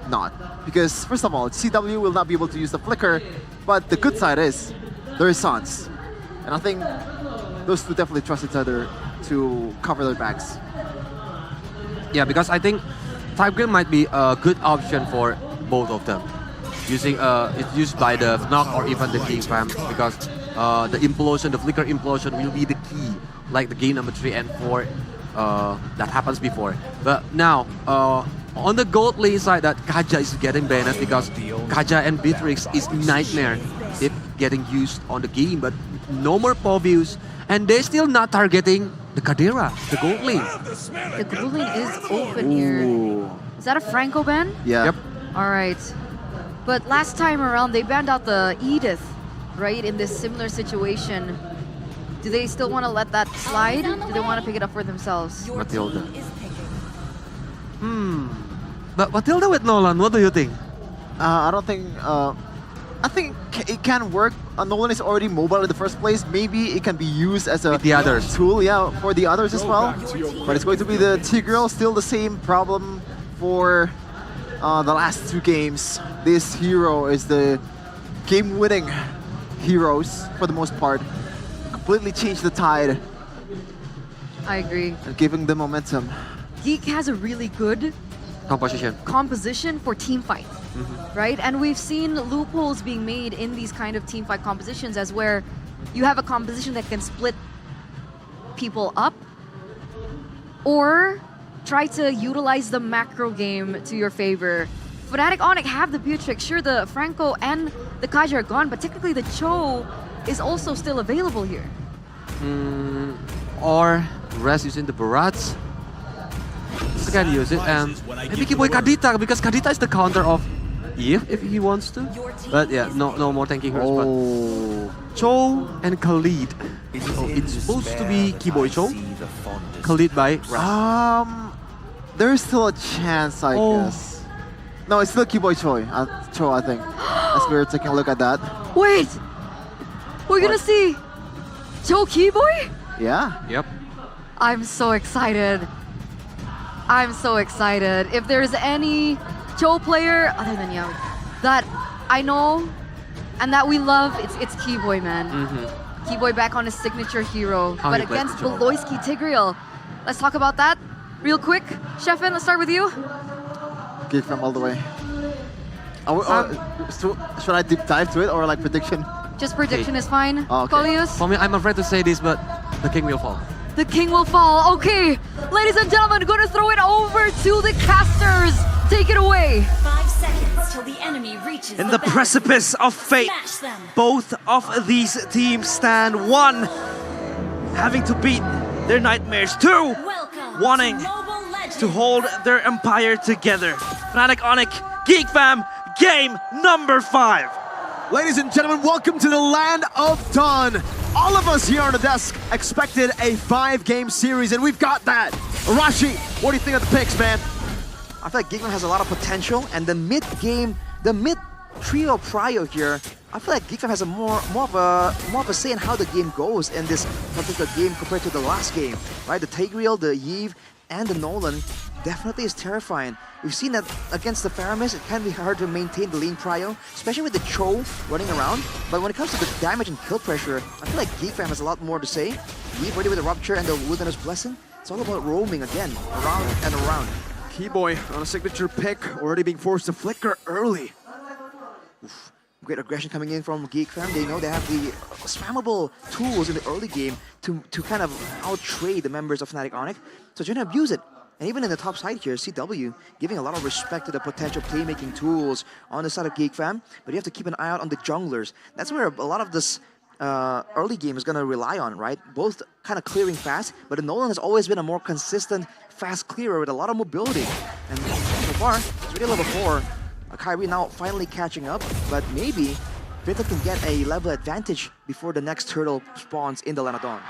Speaker 20: not? Because first of all, CW will not be able to use the Flicker, but the good side is there is Sans. And I think those two definitely trust each other to cover their backs.
Speaker 18: Yeah, because I think Type Grid might be a good option for both of them. Using it's used by the Fnac or even the King Fam because the implosion, the Flicker implosion will be the key, like the game number 3 and 4 that happens before. But now on the gold lane side, that Kaja is getting banned because Kaja and Beatrix is nightmare if getting used on the game, but no more Povius, and they're still not targeting the Kadira, the gold lane.
Speaker 6: The gold lane is open here. Is that a Franco ban?
Speaker 20: Yeah.
Speaker 18: Yep.
Speaker 6: All right. But last time around, they banned out the Edith, right, in this similar situation. Do they still want to let that slide? Do they want to pick it up for themselves?
Speaker 18: Matilda. But Matilda with Nolan, what do you think?
Speaker 20: I don't think... I think it can work. Nolan is already mobile in the first place. Maybe it can be used as a
Speaker 18: the others.
Speaker 20: tool, yeah, for the others as well. But it's going to be the Tigreal, still the same problem for the last 2 games. This hero is the game-winning heroes for the most part. Completely changed the tide.
Speaker 6: I agree.
Speaker 20: And giving them momentum.
Speaker 6: Geek has a really good composition for teamfight, right? And we've seen loopholes being made in these kind of teamfight compositions as where you have a composition that can split people up or try to utilize the macro game to your favor. Fnatic Onyx have the Beatrix. Sure, the Franco and the Kaja are gone, but technically the Cho is also still available here.
Speaker 18: Or Rez using the barrage. He can use it, and maybe Kiboy Kadita, because Kadita is the counter of Eve if he wants to. But yeah, no more tanking her.
Speaker 5: Oh.
Speaker 18: Cho and Khalid. So it's supposed to be Kiboy Cho, Khalid by Rez.
Speaker 20: There's still a chance, I guess. No, it's still Kiboy Cho, I think. As we were taking a look at that.
Speaker 6: Wait! We're gonna see Joe Keyboy?
Speaker 20: Yeah.
Speaker 18: Yep.
Speaker 6: I'm so excited. I'm so excited. If there's any Joe player other than Yao that I know and that we love, it's Keyboy, man. Keyboy back on his signature hero.
Speaker 18: How
Speaker 6: But
Speaker 18: he plays
Speaker 6: against
Speaker 18: the Joe.
Speaker 6: Beloyski Tigreal. Let's talk about that real quick. Shefin, let's start with you.
Speaker 20: Geek Fam all the way. Should I deep dive to it or like prediction?
Speaker 6: Just prediction is fine.
Speaker 20: Oh, okay.
Speaker 6: Colius?
Speaker 18: For me, I'm afraid to say this, but the king will fall.
Speaker 6: The king will fall. Okay, ladies and gentlemen, going to throw it over to the casters. Take it away.
Speaker 16: 5 seconds till the enemy reaches
Speaker 10: In the precipice of fate, both of these teams stand. One, having to beat their nightmares. Two, wanting to hold their empire together. Fnatic Onyx, Geek Fam, game number 5.
Speaker 1: Ladies and gentlemen, welcome to the land of Dawn. All of us here on the desk expected a 5-game series, and we've got that. Arashi, what do you think of the picks, man?
Speaker 5: I feel like Geekman has a lot of potential, and the mid trio prio here, I feel like Geekman has a more of a say in how the game goes in this particular game compared to the last game, right? The Tigreal, the Yve, and the Nolan definitely is terrifying. We've seen that against the Faramis, it can be hard to maintain the lane prio, especially with the Cho running around. But when it comes to the damage and kill pressure, I feel like Geekfam has a lot more to say. Yve ready with the Rupture and the Wilderness Blessing. It's all about roaming again, around and around.
Speaker 1: Keyboy on a signature pick, already being forced to flicker early.
Speaker 5: Oof. Great aggression coming in from Geekfam. They know they have the spammable tools in the early game to kind of out-trade the members of Fnatic Onyx. So they're going to abuse it. And even in the top side here, CW giving a lot of respect to the potential playmaking tools on the side of Geekfam. But you have to keep an eye out on the junglers. That's where a lot of this early game is going to rely on, right? Both kind of clearing fast, but the Nolan has always been a more consistent, fast clearer with a lot of mobility. And so far, it's really level 4. Kyrie now finally catching up, but maybe Vincent can get a level advantage before the next turtle spawns in the Land of Dawn.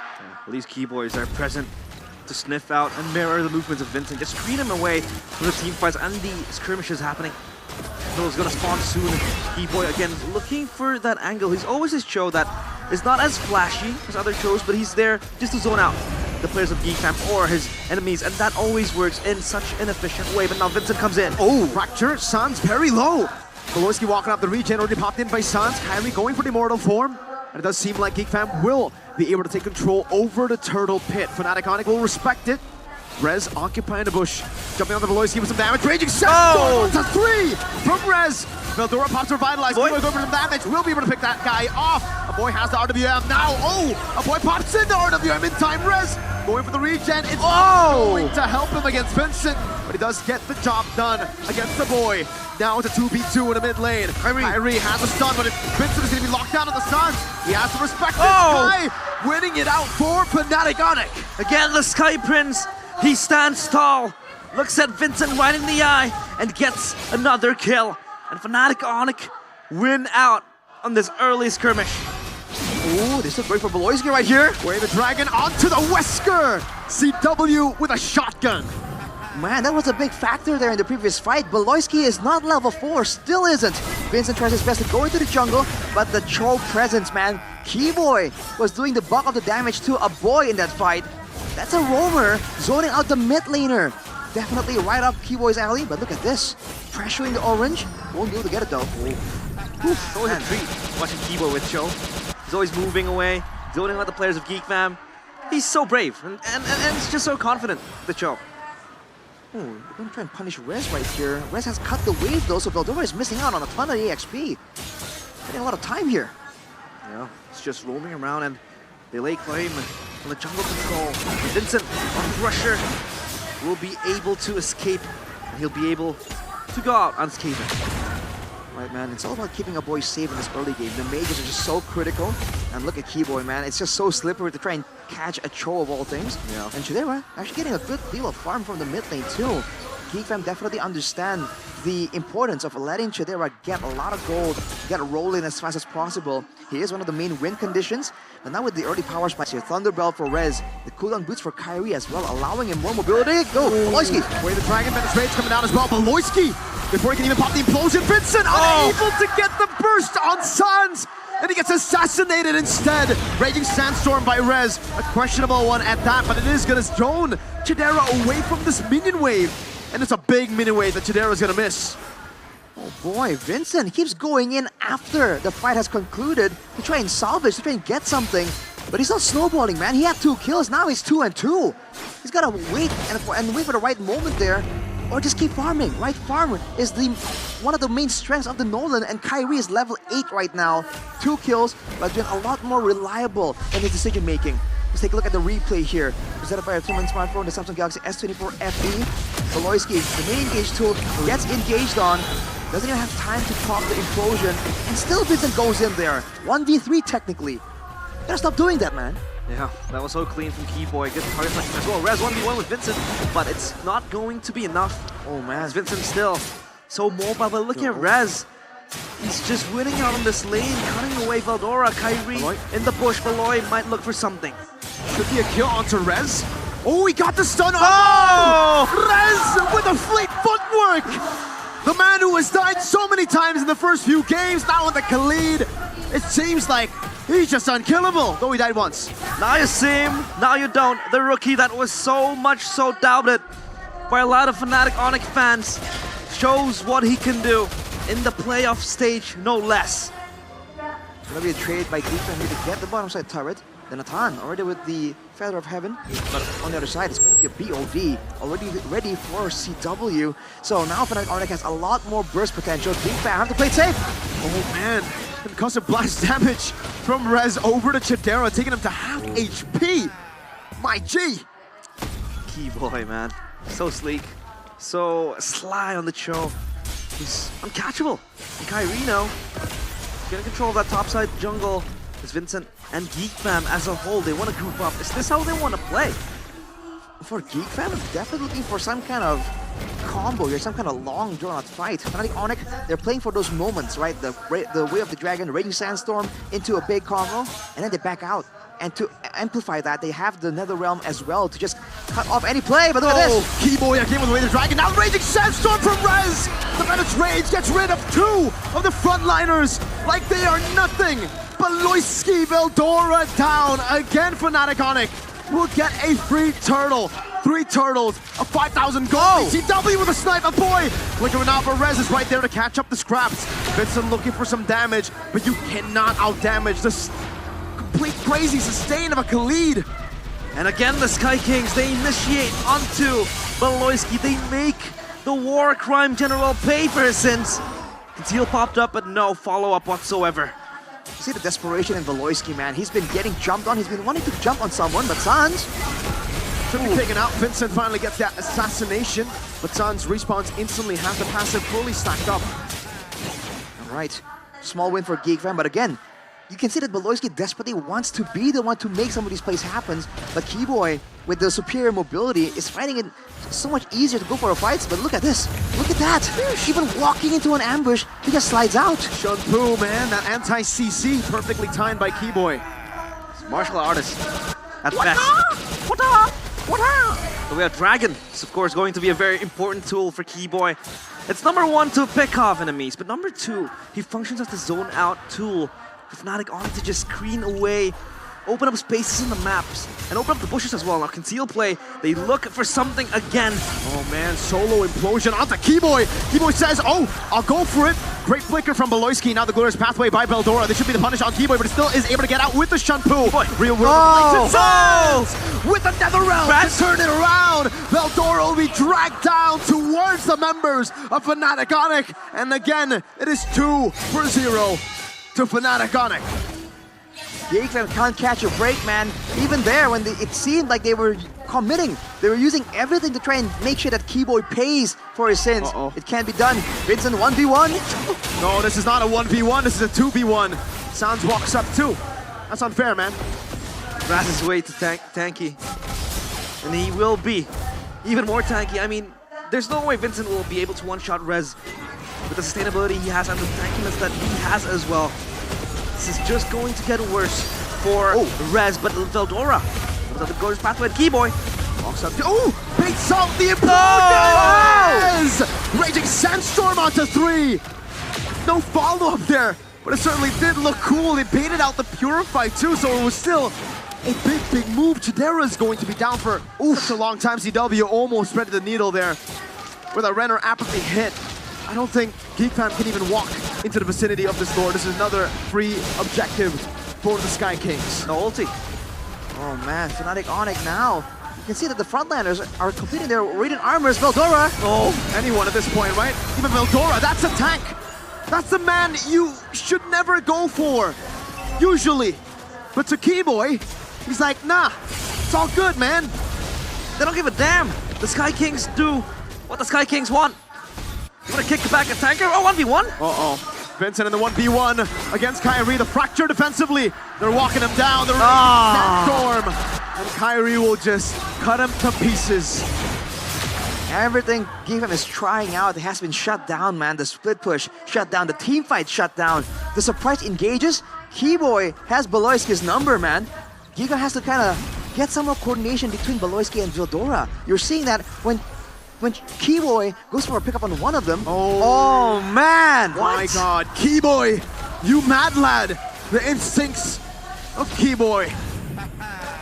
Speaker 10: Well, these Keyboys are present to sniff out and mirror the movements of Vincent, just screen him away from the team fights and the skirmishes happening. Turtle's gonna spawn soon. Keyboy again looking for that angle. He's always his Cho that is not as flashy as other Chos, but he's there just to zone out the players of Geekfam or his enemies, and that always works in such an efficient way. But now Vincent comes in.
Speaker 1: Oh, Fracture, Sans very low. Beloyski walking up the regen, already popped in by Sans. Kyrie going for the immortal form. And it does seem like Geekfam will be able to take control over the turtle pit. Fnatic Onyx will respect it. Rez occupying the bush. Jumping on the Beloyski with some damage. Raging set!
Speaker 10: Oh!
Speaker 1: To 3 from Rez. Veldora pops revitalized. Boy going for some damage. Will be able to pick that guy off. A boy has the RWM now. Oh! A boy pops in the RWM in time. Rez going for the regen. It's going to help him against Vincent. But he does get the job done against the boy. Now it's a 2v2 in the mid lane. Kyrie has a stun, but Vincent is going to be locked down on the stuns. He has to respect this guy. Winning it out for Fnatic Onyx.
Speaker 10: Again, the Sky Prince, he stands tall, looks at Vincent right in the eye, and gets another kill. And Fnatic Onyx win out on this early skirmish.
Speaker 5: Ooh, this is great for Beloyski right here.
Speaker 1: Wave the dragon onto the Wesker. CW with a shotgun.
Speaker 5: Man, that was a big factor there in the previous fight. Beloyski is not level 4, still isn't. Vincent tries his best to go into the jungle, but the Cho presence, man. Keyboy was doing the bulk of the damage to a boy in that fight. That's a roamer zoning out the mid laner. Definitely right up Keyboy's alley, but look at this. Pressuring the orange. Won't be able to get it though.
Speaker 10: It's always a treat watching Keyboy with Cho. He's always moving away, zoning out the players of Geekfam. He's so brave and he's just so confident, the Cho.
Speaker 5: Oh, we're gonna try and punish Rez right here. Rez has cut the wave though, so Veldora is missing out on a ton of EXP. Getting a lot of time here.
Speaker 10: Yeah, it's just roaming around and they lay claim on the jungle control. Vincent on Crusher will be able to escape and he'll be able to go out unscathed.
Speaker 5: Right, man, it's all about keeping a boy safe in this early game. The mages are just so critical. And look at Keyboy, man. It's just so slippery to try and catch a Cho of all things.
Speaker 1: Yeah.
Speaker 5: And Chidera actually getting a good deal of farm from the mid lane too. GeekFam definitely understand the importance of letting Chidera get a lot of gold, get rolling as fast as possible. He is one of the main win conditions. But now with the early power spikes here, Thunder Belt for Rez, the cooldown boots for Kyrie as well, allowing him more mobility. Go, Baloyski.
Speaker 1: Way the Dragon Penetrate's coming down as well. Baloyski, before he can even pop the implosion, Vincent unable to get the burst on Sans. And he gets assassinated instead. Raging Sandstorm by Rez, a questionable one at that, but it is gonna drone Chidera away from this minion wave. And it's a big minion wave that Chidera's gonna miss.
Speaker 5: Oh boy, Vincent keeps going in after the fight has concluded to try and salvage, to try and get something. But he's not snowballing, man. He had 2 kills, now he's 2 and 2. He's gotta wait and wait for the right moment there, or just keep farming. Right farm is one of the main strengths of the Nolan, and Kyrie is level 8 right now. 2 kills, but been a lot more reliable in his decision making. Let's take a look at the replay here. Presented by our 2-man smartphone, the Samsung Galaxy S24 FE. Baloyski, the main engage tool, gets engaged on. Doesn't even have time to pop the implosion, and still Vincent goes in there. 1v3 technically. Gotta stop doing that, man.
Speaker 10: Yeah, that was so clean from Keyboy. Good target selection as well. Rez 1v1 with Vincent, but it's not going to be enough.
Speaker 5: Oh man,
Speaker 10: Vincent still so mobile, but look at Rez. He's just winning out on this lane, cutting away Veldora. Kyrie in the bush. Baloy might look for something.
Speaker 1: Could be a kill onto Rez. Oh, he got the stun. Oh! Rez with a fleet footwork. The man who has died so many times in the first few games, now on the Khalid. It seems like he's just unkillable, though he died once.
Speaker 10: Now you see him, now you don't. The rookie that was so doubted by a lot of Fnatic Onyx fans shows what he can do in the playoff stage, no less.
Speaker 5: Gonna be a trade by GeekFam to get the bottom side turret. Then Atan already with the Feather of Heaven, but on the other side it's going to be a BOD, already ready for CW. So now Fnatic Onyx has a lot more burst potential. GeekFam have to play it safe.
Speaker 1: Oh man, concussive blast damage from Rez over to Chidera, taking him to half HP. My G.
Speaker 10: Keyboy, man, so sleek, so sly on the show. He's uncatchable. And Kyrie now gonna control that topside jungle. It's Vincent and GeekFam as a whole. They want to group up. Is this how they want to play?
Speaker 5: For GeekFam, I'm definitely looking for some kind of combo here, some kind of long drawn-out fight. Fnatic Onyx, they're playing for those moments, right? The Way of the Dragon, Raging Sandstorm into a big combo, and then they back out. And to amplify that, they have the Netherrealm as well to just cut off any play. But look at this!
Speaker 1: Keyboy again with the Way of the Dragon. Now Raging Sandstorm from Rez! The Menace Rage gets rid of 2 of the frontliners like they are nothing. Baloyski Veldora down. Again, Fnatic Onyx will get a free turtle. 3 turtles, a 5,000 gold. CW with a sniper, boy! Flickering out, but Rez is right there to catch up the scraps. Vincent looking for some damage, but you cannot out-damage this complete crazy sustain of a Khalid.
Speaker 10: And again, the Sky Kings, they initiate onto Baloyski. They make the war crime general pay for his sins. Conceal popped up, but no follow-up whatsoever.
Speaker 5: See the desperation in Baloyski, man. He's been getting jumped on. He's been wanting to jump on someone, but Sans
Speaker 1: should be taken out. Vincent finally gets that assassination, but Sans respawns instantly, has the passive fully stacked up.
Speaker 5: All right, small win for GeekFam, but again, you can see that Baloyski desperately wants to be the one to make some of these plays happen, but Keyboy, with the superior mobility, is finding it so much easier to go for a fight. But look at this, look at that! Even walking into an ambush, he just slides out.
Speaker 1: Shunpu, man, that anti-CC perfectly timed by Keyboy.
Speaker 10: Martial artist at best. So we have Dragon. It's of course going to be a very important tool for Keyboy. It's number 1 to pick off enemies, but number 2, he functions as the zone out tool. Fnatic Onyx to just screen away, open up spaces in the maps, and open up the bushes as well. Now conceal play, they look for something again.
Speaker 1: Oh man, solo implosion onto Keyboy. Keyboy says, oh, I'll go for it. Great flicker from Baloyski. Now the glorious pathway by Veldora. This should be the punish on Keyboy, but it still is able to get out with the Shunpu. Real world with the Netherrealm to turn it around. Veldora will be dragged down towards the members of Fnatic Onyx. And again, it is 2-0. To Fnatic Onyx.
Speaker 5: GeekFam can't catch a break, man. Even there, when it seemed like they were committing, they were using everything to try and make sure that Keyboy pays for his sins. It can't be done. Vincent 1v1.
Speaker 1: No, this is not a 1v1, this is a 2v1. Sans walks up too. That's unfair, man.
Speaker 10: Raz is way too tanky. And he will be even more tanky. I mean, there's no way Vincent will be able to one-shot Rez with the sustainability he has and the tankiness that he has as well. This is just going to get worse for Rez, but Veldora with the gorgeous pathway and Keyboy walks up to,
Speaker 1: Baits out the implosion! Raging Sandstorm onto 3. No follow-up there, but it certainly did look cool. They baited out the Purify too, so it was still a big move. Chidera is going to be down for such a long time. CW almost threaded the needle there with a Renner apathy hit. I don't think GeekFam can even walk into the vicinity of this Lord. This is another free objective for the Sky Kings.
Speaker 10: No ulti.
Speaker 5: Oh man, Fnatic Onyx now. You can see that the frontliners are completing their Radiant Armors. Veldora!
Speaker 1: Oh, anyone at this point, right? Even Veldora, that's a tank. That's the man you should never go for, usually. But to Keyboy, he's like, nah, it's all good, man.
Speaker 10: They don't give a damn. The Sky Kings do what the Sky Kings want. You want to kick back a tanker? Oh, 1v1?
Speaker 1: Uh-oh. Vincent in the 1v1 against Kyrie. The fracture defensively. They're walking him down. They're Sandstorm. And Kyrie will just cut him to pieces.
Speaker 5: Everything GeekFam is trying out has been shut down, man. The split push shut down. The team fight shut down. The surprise engages. Keyboy has Beloyski's number, man. GeekFam has to kind of get some more coordination between Beloyski and Veldora. You're seeing that when Keyboy goes for a pickup on one of them. Oh man!
Speaker 1: My God, Keyboy, you mad lad! The instincts of Keyboy.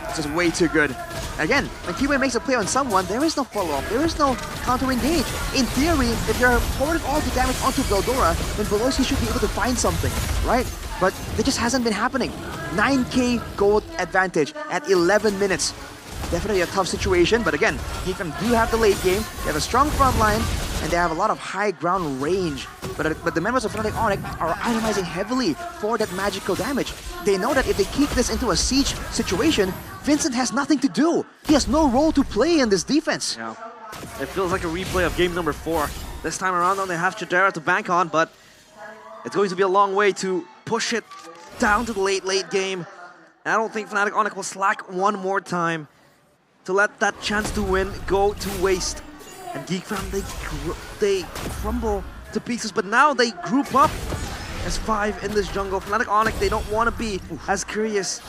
Speaker 1: This is way too good.
Speaker 5: Again, when Keyboy makes a play on someone, there is no follow-up, there is no counter-engage. In theory, if you're pouring all the damage onto Veldora, then Beloyski should be able to find something, right? But it just hasn't been happening. 9k gold advantage at 11 minutes. Definitely a tough situation, but again, GeekFam do have the late game, they have a strong front line, and they have a lot of high ground range. But the members of Fnatic Onyx are itemizing heavily for that magical damage. They know that if they keep this into a siege situation, Vincent has nothing to do. He has no role to play in this defense.
Speaker 10: Yeah, it feels like a replay of game number 4. This time around, though, they have Chidera to bank on, but it's going to be a long way to push it down to the late game. And I don't think Fnatic Onyx will slack one more time to let that chance to win go to waste. And GeekFam, they crumble to pieces, but now they group up as 5 in this jungle. Fnatic Onyx, they don't want to be as curious.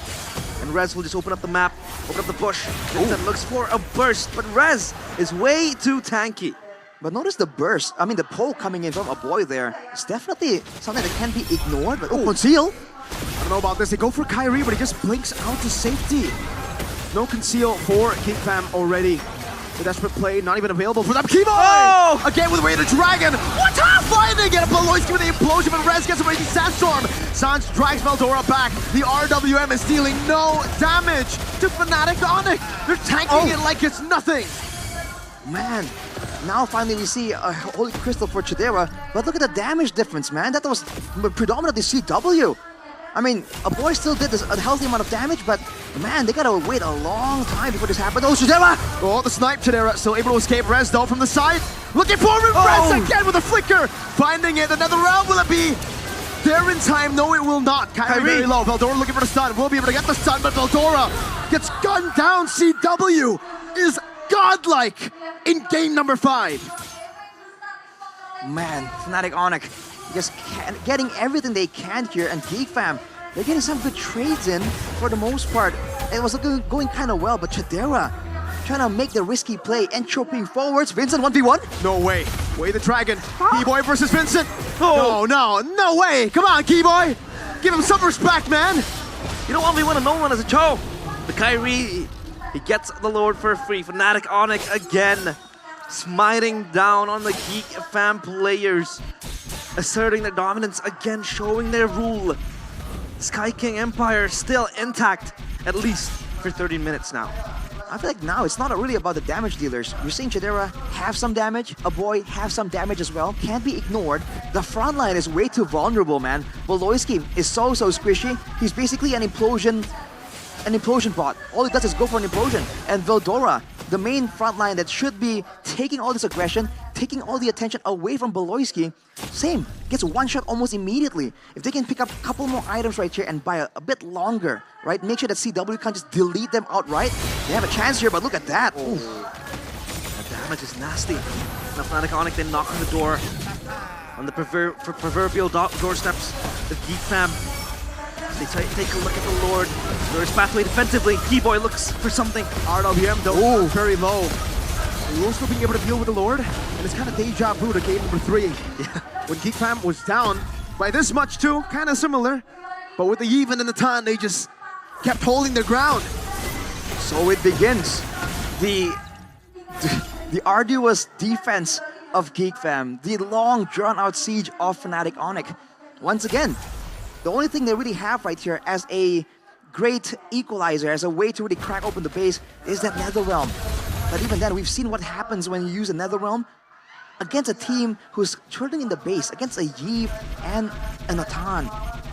Speaker 10: And Rez will just open up the map, open up the bush. Vincent looks for a burst, but Rez is way too tanky.
Speaker 5: But notice the burst, I mean the poke coming in from a boy there. It's definitely something that can't be ignored, but conceal.
Speaker 1: I don't know about this, they go for Kyrie, but he just blinks out to safety. No conceal for GeekFam already. The desperate play, not even available for them. Keyboy! Again with Raider Dragon. What a fight! They get a Beloyski with the implosion, but Rez gets a Raging Sandstorm. Sans drags Veldora back. The RWM is dealing no damage to Fnatic Onyx. They're tanking it like it's nothing.
Speaker 5: Man, now finally we see a Holy Crystal for Chidera, but look at the damage difference, man. That was predominantly CW. I mean, a boy still did a healthy amount of damage, but man, they gotta wait a long time before this happened. Oh, Chidera!
Speaker 1: Oh, the snipe Chidera still able to escape. Rez though from the side. Looking forward, Rez again with a flicker. Finding it, another round, will it be there in time? No, it will not. Kyrie very low. Veldora looking for the stun. Will be able to get the stun, but Veldora gets gunned down. CW is godlike in game number 5.
Speaker 5: Man, Fnatic Onyx just getting everything they can here, and GeekFam, they're getting some good trades in for the most part. It was going kind of well, but Chidera trying to make the risky play, entropying forwards. Vincent 1v1?
Speaker 1: No way. Way the Dragon. Keyboy versus Vincent. No way. Come on, Keyboy. Give him some respect, man.
Speaker 10: You know, 1v1 and no one as a Cho. The Kyrie, he gets the Lord for free. Fnatic Onyx again, smiting down on the GeekFam players. Asserting their dominance again, showing their rule. Sky King Empire still intact, at least for 30 minutes now.
Speaker 5: I feel like now it's not really about the damage dealers. You're seeing Chidera have some damage, a boy have some damage as well. Can't be ignored. The front line is way too vulnerable, man. Beloyski is so squishy. He's basically an implosion bot. All he does is go for an implosion. And Veldora, the main front line that should be taking all this aggression, taking all the attention away from Beloyski. Same, gets one shot almost immediately. If they can pick up a couple more items right here and buy a bit longer, right? Make sure that CW can't just delete them outright. They have a chance here, but look at that. Ooh.
Speaker 10: The damage is nasty. Now Fnatic Onyx then knock on the door. On the proverbial doorsteps of Geek Fam. They take a look at the Lord. There's pathway defensively. Keyboy looks for something.
Speaker 1: RWM though, very low. He will still being able to deal with the Lord, and it's kind of deja vu to game number 3. Yeah. When Geek Fam was down by this much too, kind of similar. But with the Yevon and the Tan, they just kept holding their ground.
Speaker 5: So it begins. The arduous defense of Geek Fam, the long drawn-out siege of Fnatic Onyx. Once again, the only thing they really have right here as a great equalizer, as a way to really crack open the base, is that Netherrealm. But even then, we've seen what happens when you use a Netherrealm against a team who's turning in the base, against a Yve and a Natan.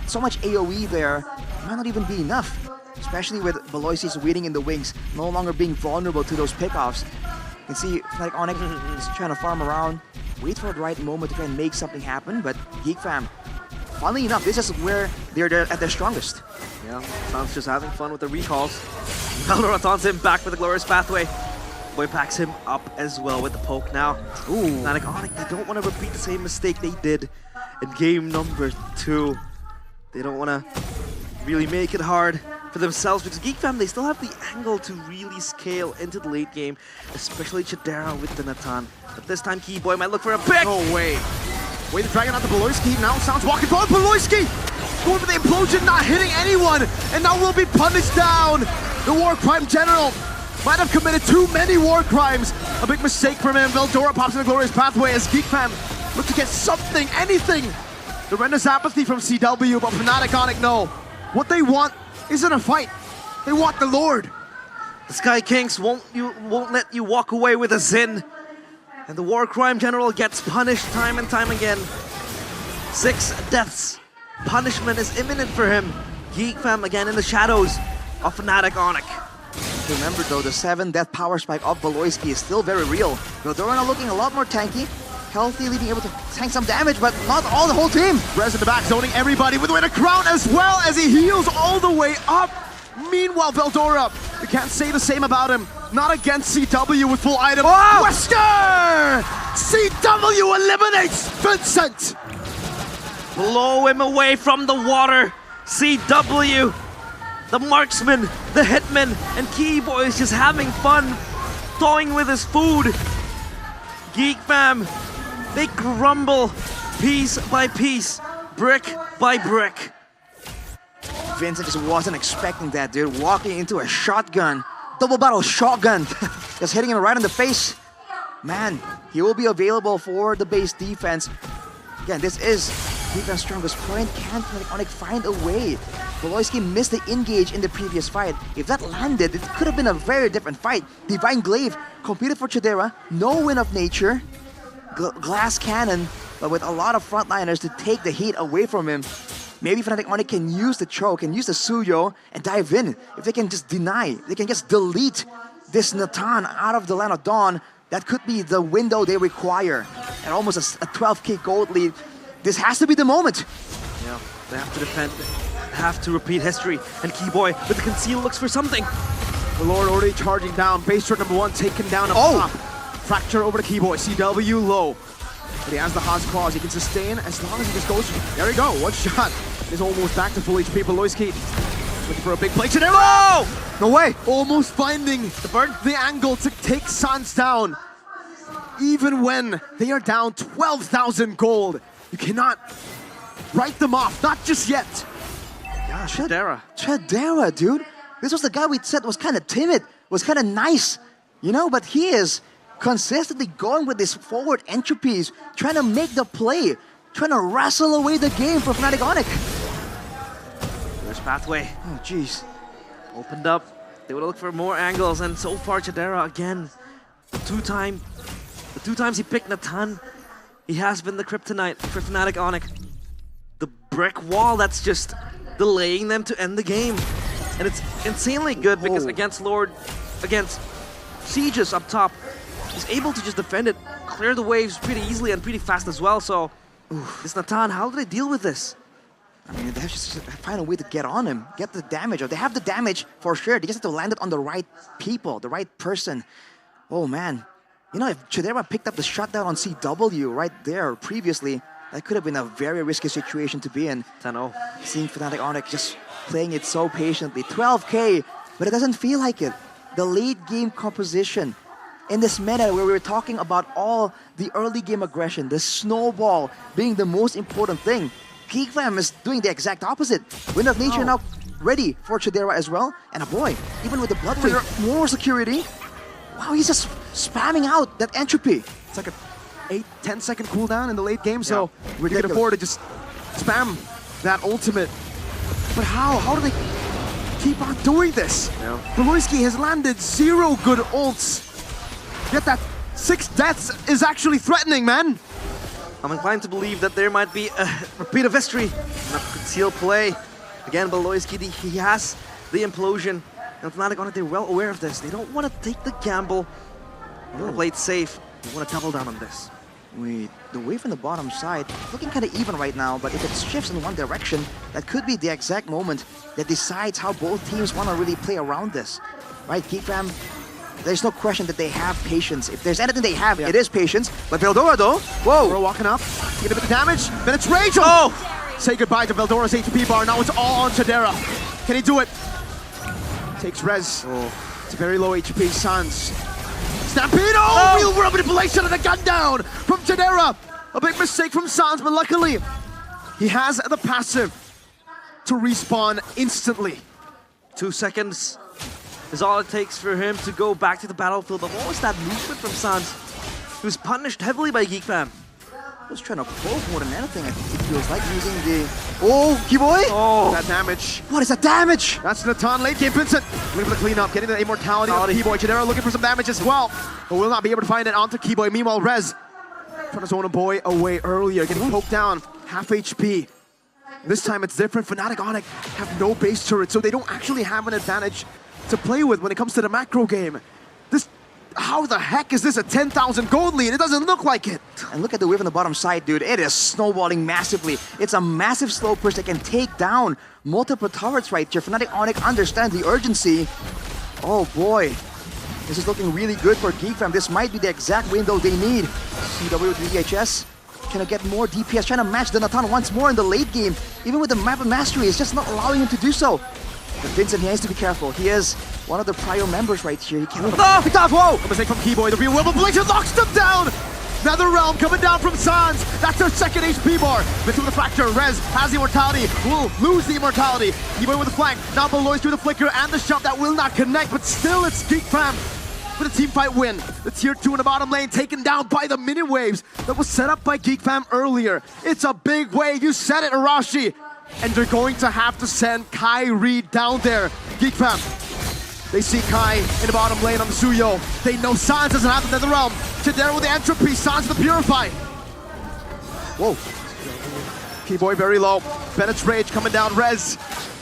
Speaker 5: So much AoE there, might not even be enough. Especially with Beloysi's waiting in the wings, no longer being vulnerable to those pickoffs. You can see Fnatic Onyx is trying to farm around, wait for the right moment to try and make something happen, but Geek Fam, funnily enough, this is where they're at their strongest.
Speaker 10: Yeah, Tan's just having fun with the recalls. Valorant him back with the Glorious Pathway. Boy packs him up as well with the poke now. Ooh, Fnatic Onyx, they don't want to repeat the same mistake they did in game number 2. They don't want to really make it hard for themselves because Geek Fam, they still have the angle to really scale into the late game, especially Chidera with the Natan. But this time Keyboy might look for a pick!
Speaker 1: No way. Wait, the dragon out to Beloyski. Now Sounds walking forward. Beloyski going for the implosion, not hitting anyone, and now will be punished down. The War Crime General might have committed too many war crimes. A big mistake from him. Veldora pops in the Glorious Pathway as Geek Fam look to get something, anything. The renders apathy from CW, but Fnatic Onyx, no. What they want isn't a fight. They want the Lord.
Speaker 10: The Sky Kings won't let you walk away with a Zin. And the War Crime General gets punished time and time again. 6 deaths. Punishment is imminent for him. Geek Fam again in the shadows of Fnatic Onyx.
Speaker 5: Remember though, the 7 death power spike of Beloyski is still very real. Veldora now looking a lot more tanky. Healthily being able to tank some damage, but not all the whole team.
Speaker 1: Rez in the back, zoning everybody with the way to crown as well as he heals all the way up. Meanwhile, Veldora, you can't say the same about him. Not against CW with full item.
Speaker 10: Oh!
Speaker 1: Wesker! CW eliminates Vincent!
Speaker 10: Blow him away from the water. CW, the marksman, the hitman, and Keyboy is just having fun, toying with his food. Geek Fam, they crumble piece by piece, brick by brick.
Speaker 5: Vincent just wasn't expecting that, dude. Walking into a shotgun, double barrel shotgun, just hitting him right in the face. Man, he will be available for the base defense. Again, this is defense strongest point. Can Fnatic Onyx find a way? Beloyski missed the engage in the previous fight. If that landed, it could have been a very different fight. Divine Glaive competed for Chidera, no Wind of Nature, Glass Cannon, but with a lot of frontliners to take the heat away from him. Maybe Fnatic Onyx can use the choke, can use the Suyo, and dive in. If they can just deny, they can just delete this Natan out of the Land of Dawn, that could be the window they require. And almost a 12k gold lead. This has to be the moment.
Speaker 10: Yeah, they have to defend, have to repeat history. And Keyboy with the conceal looks for something.
Speaker 1: The Lord already charging down. Base turret number 1 taken down up top. Fracture over to Keyboy. CW low. But he has the Haas Claws. He can sustain as long as he just goes. There we go. One shot. He's almost back to full HP. Beloyski looking for a big play.
Speaker 10: No!
Speaker 1: No way. Almost finding the angle to take Sans down. Even when they are down 12,000 gold, you cannot write them off. Not just yet.
Speaker 5: Yeah,
Speaker 10: Chidera,
Speaker 5: dude. This was the guy we said was kind of timid, was kind of nice, you know, but he is consistently going with his forward entropies, trying to make the play, trying to wrestle away the game for Fnatic Onyx.
Speaker 10: There's Pathway.
Speaker 5: Oh, jeez.
Speaker 10: Opened up. They would look for more angles, and so far Chidera again. The two times he picked Natan, he has been the kryptonite for Fnatic Onyx. The brick wall that's just delaying them to end the game. And it's insanely good because against Lord, against Sieges up top, he's able to just defend it clear the waves pretty easily and pretty fast as well. So, this Natan, how do they deal with this?
Speaker 5: I mean, they have to just find a way to get on him, get the damage. Or they have the damage for sure. They just have to land it on the right people, the right person. Oh man, you know, if Chidera picked up the shutdown on CW right there previously, that could have been a very risky situation to be in.
Speaker 10: 10-0.
Speaker 5: Seeing Fnatic Onyx just playing it so patiently. 12K, but it doesn't feel like it. The late game composition in this meta where we were talking about all the early game aggression, the snowball being the most important thing. Geek Fam is doing the exact opposite. Wind of Nature now ready for Chidera as well. And a boy, even with the Blood Wave, more security. Wow, he's just spamming out that entropy.
Speaker 1: It's like a 8-10 second cooldown in the late game, so we can afford to just spam that ultimate. But how? How do they keep on doing this? Beloyski has landed 0 good ults. Yet that 6 deaths is actually threatening, man.
Speaker 10: I'm inclined to believe that there might be a repeat of history in a concealed play. Again, Beloyski, he has the implosion. And Fnatic on it, they're well aware of this. They don't want to take the gamble. They want to play it safe. They want to double down on this.
Speaker 5: Wait, the wave on the bottom side, looking kind of even right now, but if it shifts in one direction, that could be the exact moment that decides how both teams want to really play around this. Right, Geek Fam, there's no question that they have patience. If there's anything they have, it is patience. But Veldora though, whoa!
Speaker 1: We're walking up, taking a bit of damage, then it's Rage! Oh! Say goodbye to Veldora's HP bar, now it's all on Chidera. Can he do it? Takes Rez. It's a very low HP, Sans. Stampede! Oh! Real rub manipulation and a gun down from Chidera! A big mistake from Sans, but luckily, he has the passive to respawn instantly.
Speaker 10: 2 seconds is all it takes for him to go back to the battlefield. But what was that movement from Sans? He was punished heavily by Geek Fam.
Speaker 5: He was trying to probe more than anything. I think it feels like using the... Oh, Keyboy!
Speaker 1: Oh, that damage.
Speaker 5: What is that damage?
Speaker 1: That's Natan late game. Vincent looking for the cleanup, getting the immortality on Keyboy. Chidera looking for some damage as well, but will not be able to find it onto Keyboy. Meanwhile, Rez trying to zone a boy away earlier, getting poked down, half HP. This time it's different. Fnatic Onyx have no base turret, so they don't actually have an advantage to play with when it comes to the macro game. How the heck is this a 10,000 gold lead? It doesn't look like it.
Speaker 5: And look at the wave on the bottom side, dude. It is snowballing massively. It's a massive slow push that can take down multiple turrets right here. Fnatic Onyx understands the urgency. Oh boy. This is looking really good for Geek Fam. This might be the exact window they need. CW with the EHS. Can I get more DPS? Trying to match the Natan once more in the late game. Even with the map of mastery, it's just not allowing him to do so. But Vincent, he has to be careful. He is one of the prior members right here. He can't pick off. Whoa!
Speaker 1: A mistake from Keyboy. The real will Blazing locks them down. Nether Realm coming down from Sans. That's their second HP bar. Missing with the fracture. Rez has the immortality. Will lose the immortality. Keyboy with the flank. Now Beloy's through the flicker and the shot that will not connect. But still, it's Geek Fam with a team fight win. The tier 2 in the bottom lane taken down by the mini waves that was set up by Geek Fam earlier. It's a big wave. You said it, Arashi. And they're going to have to send Kyrie down there. Geek Fam, they see Kai in the bottom lane on the Suyo. They know Sans doesn't have the Nether Realm. Chidera with the entropy, Sans the Purify. Whoa. Keyboy very low. Bennett's Rage coming down. Rez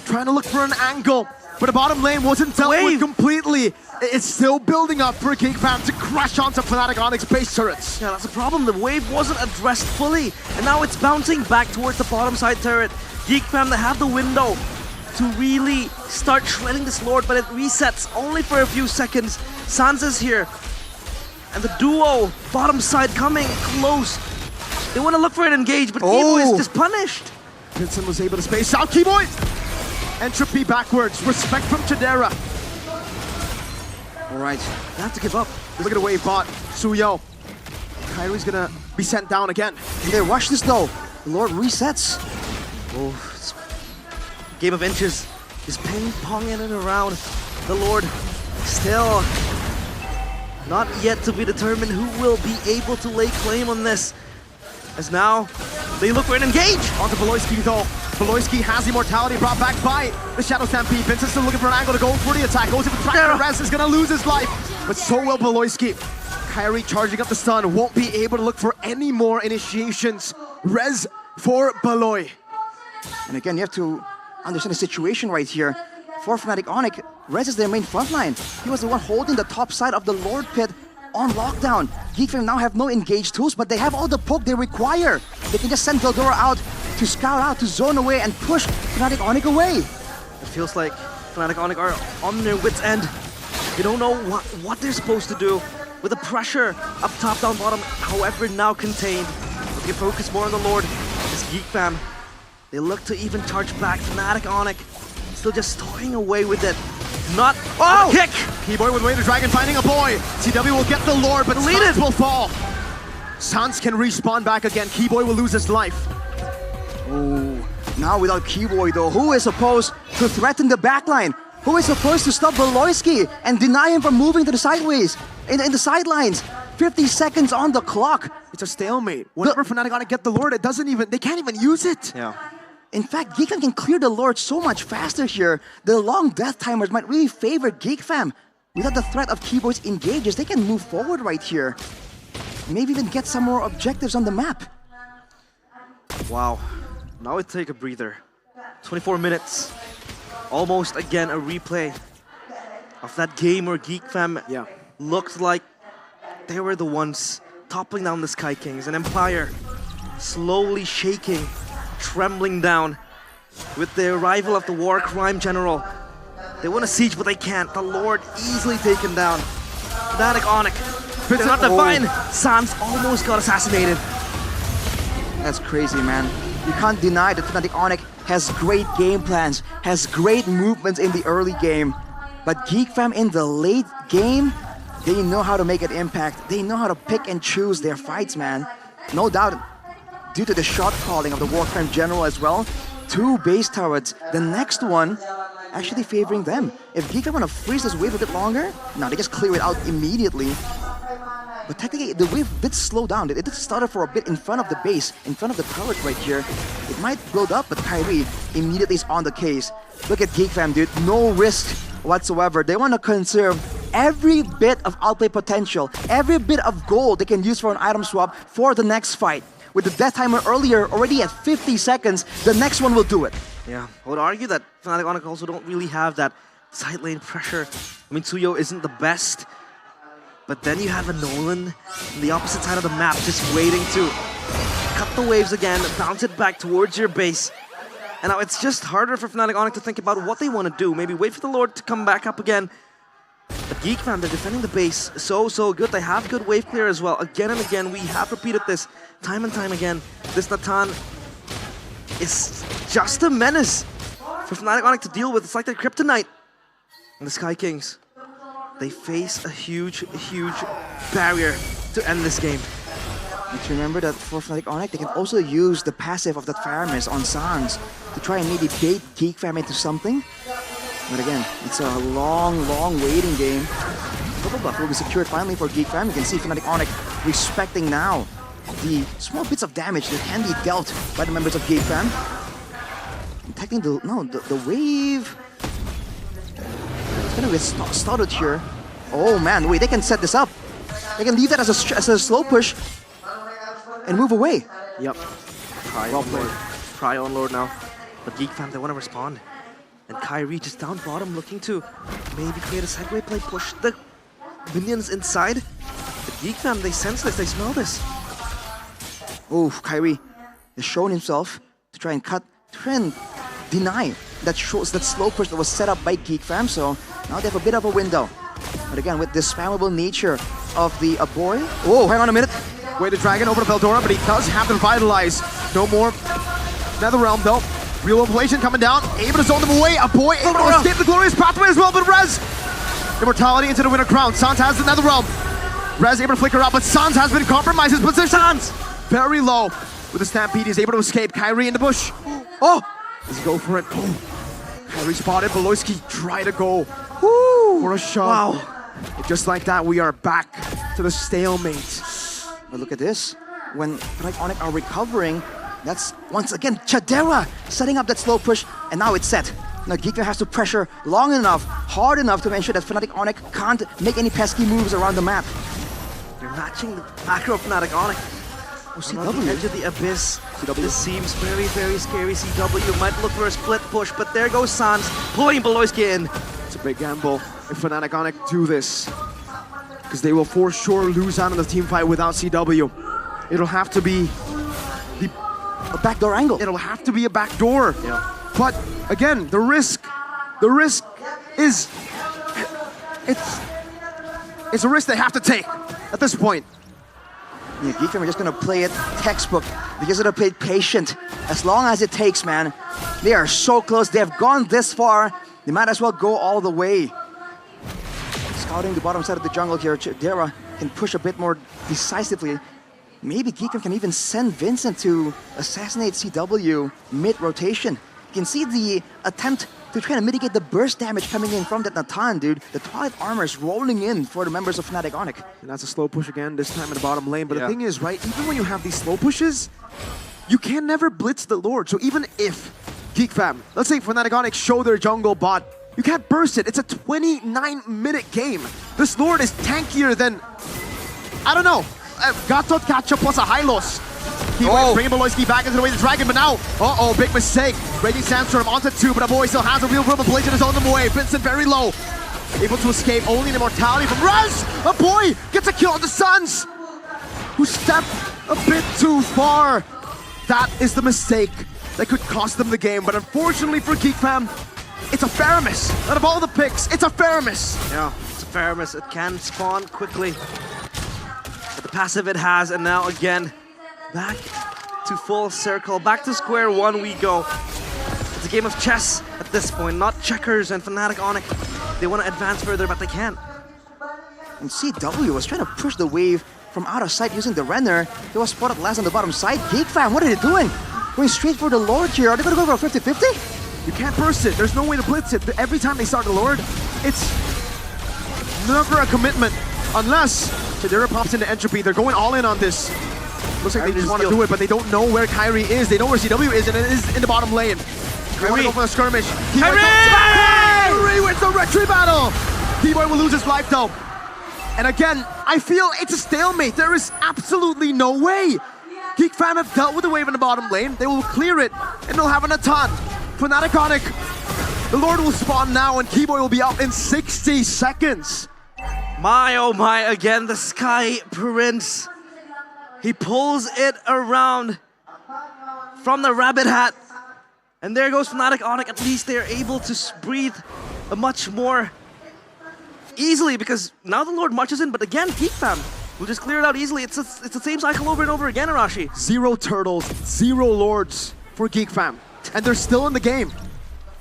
Speaker 1: trying to look for an angle, but the bottom lane wasn't dealt with completely. It's still building up for Geek Fam to crash onto Fnatic Onyx base turrets.
Speaker 10: Yeah, that's the problem. The wave wasn't addressed fully, and now it's bouncing back towards the bottom side turret. Geek Fam, they have the window to really start shredding this Lord, but it resets only for a few seconds. Sans is here, and the duo, bottom side coming close. They want to look for an engage, but Keyboy is just punished.
Speaker 1: Vincent was able to space out Keyboy. Entropy backwards, respect from Chidera.
Speaker 5: All right,
Speaker 1: they have to give up. Look at the wave bot, Suyo. Kyrie's gonna be sent down again.
Speaker 5: Can they rush this though? The Lord resets.
Speaker 10: Oh, it's a game of inches. Just ping-ponging it around. The Lord still not yet to be determined who will be able to lay claim on this. As now, they look for an engage.
Speaker 1: Onto Beloyski though. Beloyski has the immortality brought back by the Shadow Stampede. Vincent's still looking for an angle to go for the attack. Goes in the track. Rez is gonna lose his life. But so will Beloyski. Kyrie charging up the stun. Won't be able to look for any more initiations. Rez for Beloy.
Speaker 5: And again, you have to understand the situation right here. For Fnatic Onyx, Rez is their main frontline. He was the one holding the top side of the Lord Pit on lockdown. Geek Fam now have no engaged tools, but they have all the poke they require. They can just send Veldora out to scout out, to zone away, and push Fnatic Onyx away.
Speaker 10: It feels like Fnatic Onyx are on their wits' end. They don't know what they're supposed to do. With the pressure up top, down bottom, however now contained. But they focus more on the Lord. This Geek Fam, they look to even charge back. Fnatic Onyx still just toying away with it. Not kick!
Speaker 1: Keyboy with Way to Dragon finding a boy. CW will get the Lord, but Sans will fall. Sans can respawn back again. Keyboy will lose his life.
Speaker 5: Oh, now without Keyboy though, who is supposed to threaten the backline? Who is supposed to stop Beloyski and deny him from moving to the sideways, in the sidelines? 50 seconds on the clock.
Speaker 1: It's a stalemate. Whenever Fnatic Onyx get the Lord, they can't even use it.
Speaker 10: Yeah.
Speaker 5: In fact, Geek Fam can clear the Lord so much faster here. The long death timers might really favor Geek Fam. Without the threat of Keyboy's engages, they can move forward right here. Maybe even get some more objectives on the map.
Speaker 10: Wow. Now we take a breather. 24 minutes. Almost again a replay of that game where Geek Fam looked like they were the ones toppling down the Sky Kings. And Empire slowly shaking, trembling down with the arrival of the War Crime General. They want a siege, but they can't. The Lord easily taken down. Fnatic Onyx, they're not divine. Sans almost got assassinated.
Speaker 5: That's crazy, man. You can't deny that Fnatic Onyx has great game plans, has great movements in the early game. But Geek Fam in the late game, they know how to make an impact. They know how to pick and choose their fights, man. No doubt, due to the shot calling of the War Crime General as well, 2 base turrets. The next one actually favoring them. If Geek Fam want to freeze this wave a bit longer, no, they just clear it out immediately. But technically, the wave did slow down. It did stutter for a bit in front of the base, in front of the turret right here. It might build up, but Kyrie immediately is on the case. Look at Geek Fam, dude. No risk whatsoever. They want to conserve every bit of outplay potential, every bit of gold they can use for an item swap for the next fight. With the death timer earlier already at 50 seconds, the next one will do it.
Speaker 10: Yeah, I would argue that Fnatic Onyx also don't really have that side lane pressure. I mean, Tsuyo isn't the best. But then you have a Nolan on the opposite side of the map just waiting to cut the waves again, bounce it back towards your base. And now it's just harder for Fnatic Onyx to think about what they want to do. Maybe wait for the Lord to come back up again. But Geek Fam, they're defending the base so good. They have good wave clear as well. Again and again, we have repeated this time and time again. This Natan is just a menace for Fnatic Onyx to deal with. It's like their kryptonite. And the Sky Kings, they face a huge barrier to end this game.
Speaker 5: You have to remember that for Fnatic Onyx, they can also use the passive of that Fire Mist on Sans to try and maybe bait Geek Fam into something. But again, it's a long waiting game. Double buff will be secured finally for Geek Fam. You can see Fnatic Onyx respecting now the small bits of damage that can be dealt by the members of Geek Fam. Attacking the wave. It's gonna get started here. Oh man, wait, they can set this up. They can leave that as a slow push and move away.
Speaker 10: Yep. Pry on Lord now. But Geek Fam, they want to respond. And Kyrie just down bottom looking to maybe create a sideway play, push the minions inside. But Geek Fam, they sense this, they smell this.
Speaker 5: Oh, Kyrie has shown himself to try and deny that slow push that was set up by Geek Fam. So now they have a bit of a window. But again, with this spammable nature of the Abori. Oh, hang on a minute.
Speaker 1: Way to Dragon over to Veldora, but he does have to revitalize. No more Netherrealm though. Real Revelation coming down, able to zone them away. A boy able to escape the glorious pathway as well, but Rez, immortality into the Winter Crown. Sans has the Netherrealm. Rez able to flicker out, but Sans has been compromised. His position Sans very low. With the Stampede, he's able to escape. Kyrie in the bush. Oh, let's go for it. Oh. Kyrie spotted. Beloyski try to go for a shot. Wow. And just like that, we are back to the stalemate.
Speaker 5: But look at this. When Fnatic Onyx are recovering, that's once again Chadera setting up that slow push, and now it's set. Now Geek Fam has to pressure long enough, hard enough to ensure that Fnatic Onyx can't make any pesky moves around the map.
Speaker 10: They're matching the macro of Fnatic Onyx.
Speaker 5: Oh,
Speaker 10: CW. On the edge of the abyss. CW. This seems very scary. CW might look for a split push, but there goes Sans pulling Beloyski in.
Speaker 1: It's a big gamble if Fnatic Onyx do this. because they will for sure lose out in the team fight without CW. It'll have to be
Speaker 5: a backdoor angle.
Speaker 1: It'll have to be a backdoor.
Speaker 15: Yeah.
Speaker 1: But again, the risk is it's a risk they have to take at this point.
Speaker 5: Yeah, Geekfam are just gonna play it textbook. They're just gonna play patient as long as it takes, man. They are so close. They have gone this far. They might as well go all the way. Scouting the bottom side of the jungle here, Dara can push a bit more decisively. Maybe Geekfam can even send Vincent to assassinate CW mid-rotation. You can see the attempt to try to mitigate the burst damage coming in from that Natan, dude. The Twilight armor is rolling in for the members of Fnatic Onyx.
Speaker 1: And that's a slow push again, this time in the bottom lane. But the thing is, right, even when you have these slow pushes, you can never blitz the Lord. So even if Geekfam, let's say Fnatic Onyx show their jungle bot, you can't burst it. It's a 29-minute game. This Lord is tankier than, I don't know, Gatot Kacha plus a Hylos. He went bringing Beloyski back into the way of the dragon, but now, big mistake. Raging Sandstorm onto 2, but a boy still has a real grip of Blazing his own way. Vincent very low. Able to escape, only an immortality from Rez! A boy gets a kill on the Suns, who stepped a bit too far. That is the mistake that could cost them the game, but unfortunately for Geekfam, it's a fair miss. Out of all the picks, it's a fair miss.
Speaker 10: Yeah, it's a fair miss. It can spawn quickly. But the passive it has, and now again, back to full circle. Back to square one we go. It's a game of chess at this point, not checkers, and Fnatic Onyx. They want to advance further, but they can't.
Speaker 5: And CW was trying to push the wave from out of sight using the Renner. He was spotted last on the bottom side. Geekfam, what are they doing? Going straight for the Lord here. Are they going to go for a 50-50?
Speaker 1: You can't burst it. There's no way to blitz it. Every time they start the Lord, it's never a commitment. Unless Shadira pops into Entropy. They're going all in on this. Looks like they just want to do it, but they don't know where Kyrie is. They know where CW is, and it is in the bottom lane. They want to go for the skirmish. Kyrie wins the retreat battle! T-Boy will lose his life though. And again, I feel it's a stalemate. There is absolutely no way. Geekfam have dealt with the wave in the bottom lane. They will clear it, and they'll have an Natan. Fnatic Onyx, the Lord will spawn now, and Keyboy will be up in 60 seconds.
Speaker 10: My oh my, again, the Sky Prince. He pulls it around from the rabbit hat. And there goes Fnatic Onyx. At least they're able to breathe a much more easily, because now the Lord marches in, but again, Geekfam will just clear it out easily. It's the same cycle over and over again, Arashi.
Speaker 1: 0 turtles, 0 lords for Geekfam, and they're still in the game.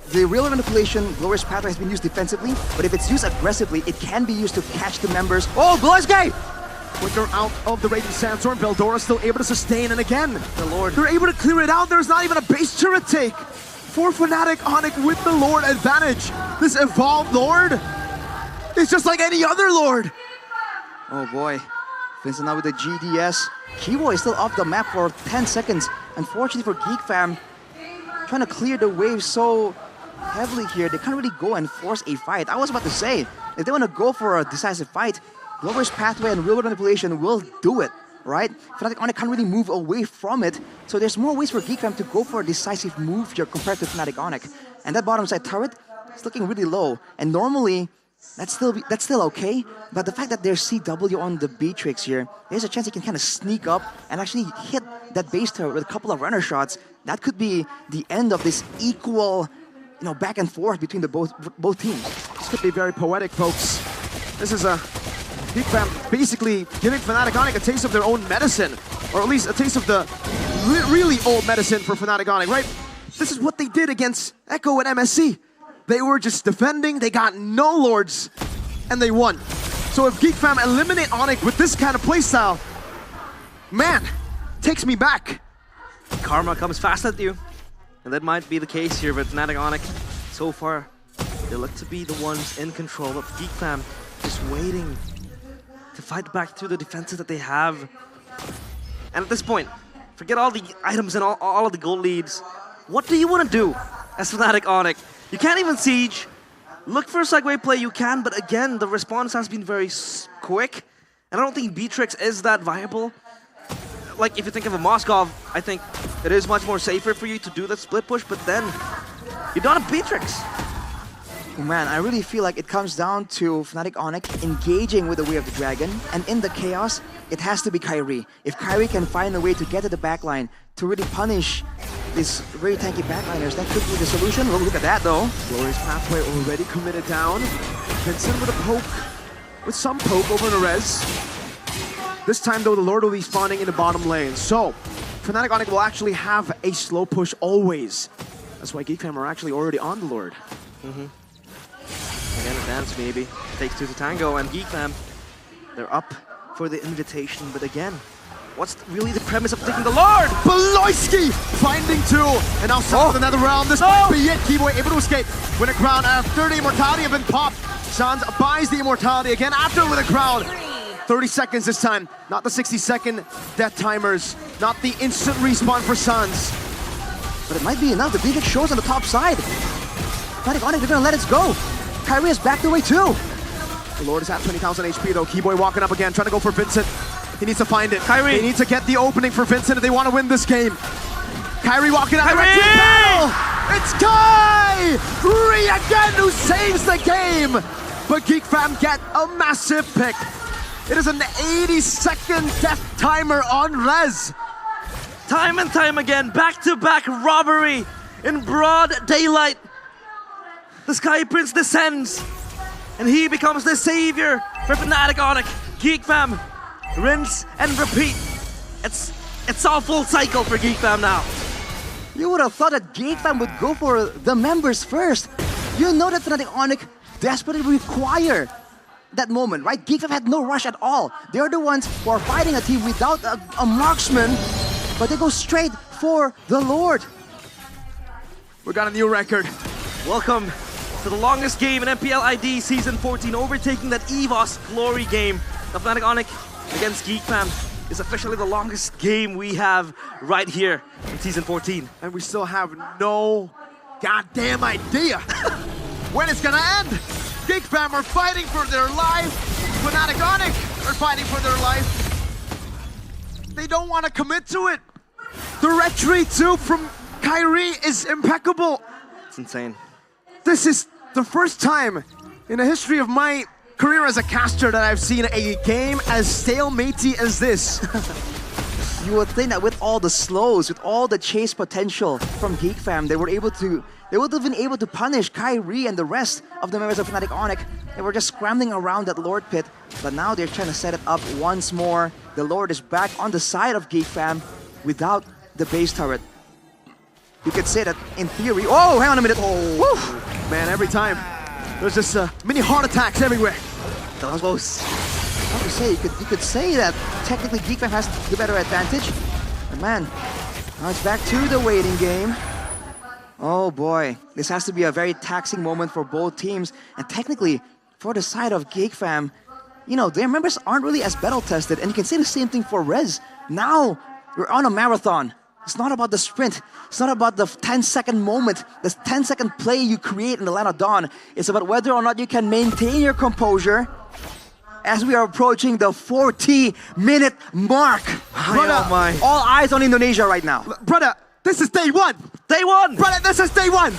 Speaker 5: The real manipulation, Glorious Pathway, has been used defensively, but if it's used aggressively, it can be used to catch the members. Oh, Glorious Gate!
Speaker 1: Quicker out of the Raging Sandstorm, Veldora still able to sustain, and again, the Lord, they're able to clear it out. There's not even a base turret take for Fnatic Onyx with the Lord advantage. This evolved Lord is just like any other Lord.
Speaker 5: Oh boy, Vincent now with the GDS. Keyboy is still off the map for 10 seconds. Unfortunately for Geekfam, trying to clear the wave so heavily here, they can't really go and force a fight. I was about to say, if they want to go for a decisive fight, Glorious Pathway and real manipulation will do it, right? Fnatic Onyx can't really move away from it, so there's more ways for Geekfam to go for a decisive move here compared to Fnatic Onyx. And that bottom side turret is looking really low, and normally that's still okay, but the fact that there's CW on the Beatrix here, there's a chance he can kind of sneak up and actually hit that base turret with a couple of runner shots. That could be the end of this equal, back and forth between the both teams.
Speaker 1: This could be very poetic, folks. This is a Geekfam basically giving Fnatic Onyx a taste of their own medicine, or at least a taste of the really old medicine for Fnatic Onyx, right? This is what they did against Echo and MSC. They were just defending, they got no lords, and they won. So if Geekfam eliminate Onyx with this kind of playstyle, man, takes me back.
Speaker 10: Karma comes fast at you, and that might be the case here, but Fnatic Onyx, so far, they look to be the ones in control, but Geekfam just waiting to fight back through the defenses that they have. And at this point, forget all the items and all of the gold leads. What do you want to do as Fnatic Onyx? You can't even siege. Look for a segue play, you can, but again, the response has been very quick, and I don't think Beatrix is that viable. Like, if you think of a Moskov, I think it is much more safer for you to do that split push, but then you don't have Beatrix.
Speaker 5: Man, I really feel like it comes down to Fnatic Onyx engaging with the Way of the Dragon, and in the chaos, it has to be Kyrie. If Kyrie can find a way to get to the backline to really punish these very tanky backliners, that could be the solution. Oh, look at that though.
Speaker 1: Glorious pathway already committed down. Vincent with a poke, with some poke over the res. This time though, the Lord will be spawning in the bottom lane. So, Fnatic Onyx will actually have a slow push always. That's why GeekFam are actually already on the Lord.
Speaker 15: Again, advance maybe. Takes two to tango, and GeekFam, they're up for the invitation. But again, what's really the premise of taking the Lord?
Speaker 1: Beloyski finding two, and now Sans with another round. This might be it. Keyboy able to escape. Win a crown after the immortality have been popped. Sans buys the immortality again after with a crown. 30 seconds this time, not the 60-second death timers, not the instant respawn for Sans.
Speaker 5: But it might be enough. The Beacon shows on the top side. Fnatic Onyx, they're gonna let it go. Kyrie has backed away too.
Speaker 1: The Lord is at 20,000 HP though. Keyboy walking up again, trying to go for Vincent. He needs to find it.
Speaker 10: Kyrie!
Speaker 1: They need to get the opening for Vincent if they want to win this game. Kyrie walking out.
Speaker 10: Kyrie!
Speaker 1: Battle! It's Kyrie again who saves the game! But GeekFam get a massive pick. It is an 80-second death timer on res.
Speaker 10: Time and time again, back-to-back robbery in broad daylight. The Sky Prince descends, and he becomes the savior for Fnatic Onyx. GeekFam, rinse and repeat. It's all full cycle for GeekFam now.
Speaker 5: You would have thought that GeekFam would go for the members first. You know that Fnatic Onyx desperately require that moment, right? GeekFam had no rush at all. They're the ones who are fighting a team without a marksman, but they go straight for the Lord.
Speaker 1: We got a new record.
Speaker 10: Welcome to the longest game in MPL ID Season 14, overtaking that EVOS Glory game. The Fnatic Onyx against GeekFam is officially the longest game we have right here in Season 14.
Speaker 1: And we still have no goddamn idea when it's gonna end. GeekFam are fighting for their life. Fnatic Onyx are fighting for their life. They don't want to commit to it. The retreat too from Kyrie is impeccable.
Speaker 15: It's insane.
Speaker 1: This is the first time in the history of my career as a caster that I've seen a game as stalematey as this.
Speaker 5: You would think that with all the slows, with all the chase potential from GeekFam, they would have been able to punish Kyrie and the rest of the members of Fnatic Onyx. They were just scrambling around that Lord pit, but now they're trying to set it up once more. The Lord is back on the side of GeekFam without the base turret. You could say that in theory. Oh, hang on a minute. Oh, woo.
Speaker 1: Man, every time there's just mini heart attacks everywhere.
Speaker 15: That was close.
Speaker 5: How to say? You could say that technically GeekFam has the better advantage. But man, now it's back to the waiting game. Oh boy, this has to be a very taxing moment for both teams. And technically, for the side of GeekFam, you know, their members aren't really as battle tested. And you can say the same thing for Rez. Now, we're on a marathon. It's not about the sprint. It's not about the 10-second moment, the 10-second play you create in the Land of Dawn. It's about whether or not you can maintain your composure as we are approaching the 40-minute mark.
Speaker 1: Brother,
Speaker 15: oh my.
Speaker 5: All eyes on Indonesia right now.
Speaker 1: Brother, this is day one.
Speaker 10: Day one!
Speaker 1: Brother, this is day one.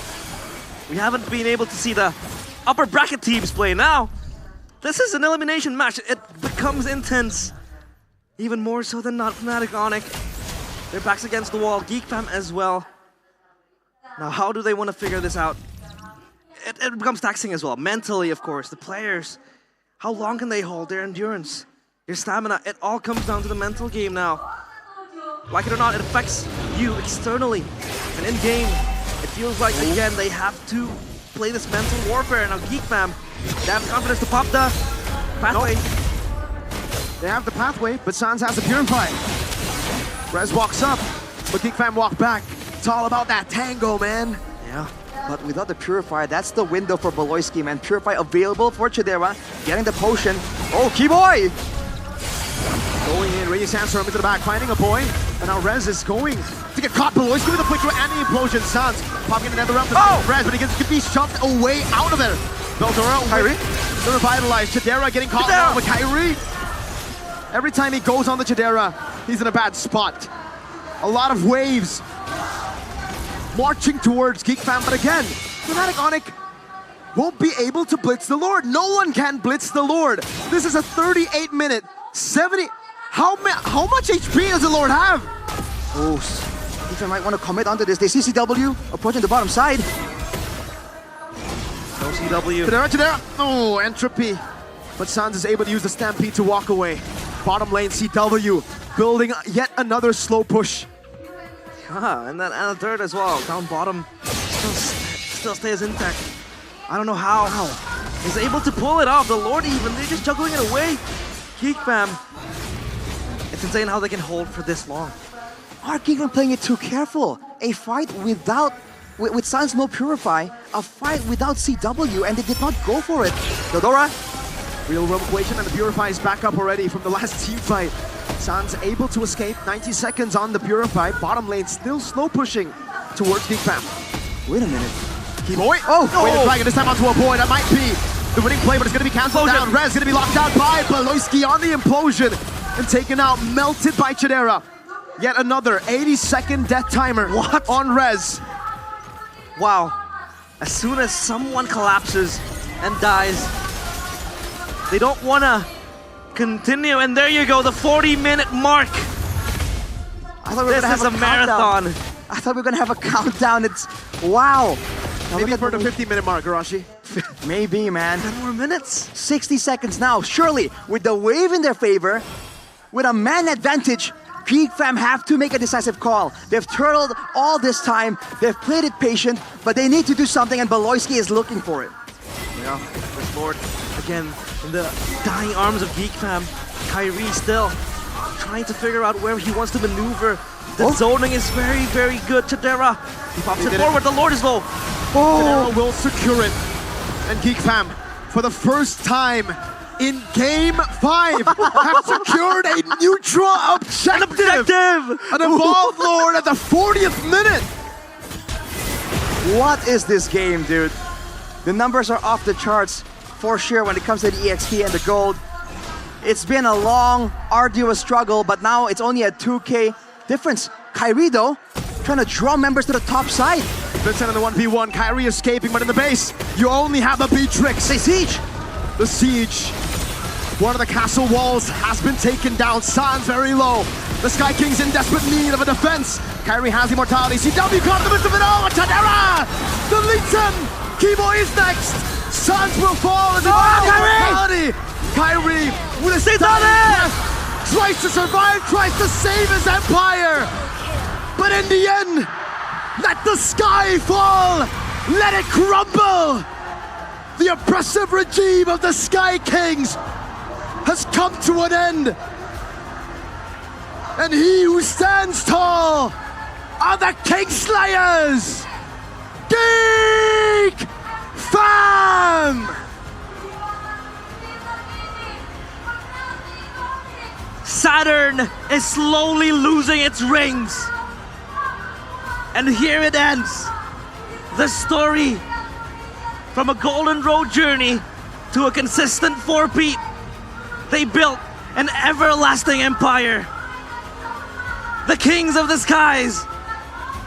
Speaker 10: We haven't been able to see the upper bracket teams play now. This is an elimination match. It becomes intense. Even more so than not Fnatic Onyx. Their backs against the wall. GeekFam as well. Now, how do they want to figure this out? It becomes taxing as well. Mentally, of course. The players. How long can they hold their endurance? Your stamina. It all comes down to the mental game now. Like it or not, it affects you externally. And in-game, it feels like, again, they have to play this mental warfare. Now, GeekFam, they have the confidence to pop the pathway.
Speaker 1: Nope. They have the pathway, but Sans has the Purify. Rez walks up, but GeekFam walk back. It's all about that tango, man.
Speaker 5: Yeah, but without the Purify, that's the window for Beloyski, man. Purify available for Chidera, getting the potion. Oh, Keyboy!
Speaker 1: Going in, Radiant Sandstorm into the back, finding a boy. And now Rez is going to get caught. Beloyski with the flicker and the implosion. Sans popping in another round to Rez, but he gets to be shoved away out of there. Beltoro,
Speaker 5: Kyrie.
Speaker 1: The revitalized. Chidera getting caught down with Kyrie. Every time he goes on the Chidera, he's in a bad spot. A lot of waves marching towards GeekFam, but again, Fnatic Onyx won't be able to blitz the Lord. No one can blitz the Lord. This is a 38-minute, 70... How much HP does the Lord have?
Speaker 5: Oh, Geekfam might want to commit onto this. They see CW approaching the bottom side.
Speaker 15: No CW.
Speaker 1: Chidera. Oh, entropy. But Sans is able to use the Stampede to walk away. Bottom lane, CW building yet another slow push.
Speaker 15: And then and a third as well. Down bottom still stays intact. I don't know how. He's able to pull it off. The Lord even, they're just juggling it away. Geekfam. It's insane how they can hold for this long.
Speaker 5: Are Geekfam playing it too careful? A fight with Sans no Purify, a fight without CW, and they did not go for it. Dodora.
Speaker 1: Real world equation, and the Purify is back up already from the last team fight. Sans able to escape, 90 seconds on the Purify. Bottom lane still slow pushing towards Geekfam.
Speaker 5: Wait a minute.
Speaker 1: Boy. Oh, no. Wait a dragon this time onto a boy. That might be the winning play, but it's going to be cancelled down. Rez going to be locked out by Baloyski on the implosion and taken out, melted by Chidera. Yet another 80-second death timer on Rez.
Speaker 15: Wow. As soon as someone collapses and dies, they don't want to continue. And there you go, the 40-minute mark.
Speaker 5: I thought we were going to have a marathon. I thought we were going to have a countdown. It's wow.
Speaker 1: Maybe for the 50-minute mark, Arashi.
Speaker 5: Maybe, man.
Speaker 15: 10 more minutes.
Speaker 5: 60 seconds now. Surely, with the wave in their favor, with a man advantage, Geekfam have to make a decisive call. They've turtled all this time. They've played it patient, but they need to do something, and Baloyski is looking for it.
Speaker 15: Yeah, this Lord, again, in the dying arms of Geekfam. Kyrie still trying to figure out where he wants to maneuver. The zoning is very, very good. Chidera, he pops it forward. The Lord is low.
Speaker 1: Chidera will secure it. And Geekfam, for the first time in Game 5, have secured a neutral objective. An Evolved Lord at the 40th minute.
Speaker 5: What is this game, dude? The numbers are off the charts for sure when it comes to the EXP and the gold. It's been a long, arduous struggle, but now it's only a 2K difference. Kyrie, though, trying to draw members to the top side.
Speaker 1: Vincent in the 1v1, Kyrie escaping, but in the base, you only have the Beatrix.
Speaker 5: They siege.
Speaker 1: The siege. One of the castle walls has been taken down. Sans very low. The Sky King's in desperate need of a defense. Kyrie has immortality. CW caught in the midst of it all. Chidera deletes him. Kibo is next. Sans will fall as immortality. Kyrie with a stunner. Tries to survive, tries to save his empire. But in the end, let the sky fall. Let it crumble. The oppressive regime of the Sky Kings has come to an end. And he who stands tall are the Kingslayers! Geek Fam!
Speaker 10: Saturn is slowly losing its rings. And here it ends. The story from a Golden Road journey to a consistent 4-peat. They built an everlasting empire. The kings of the skies,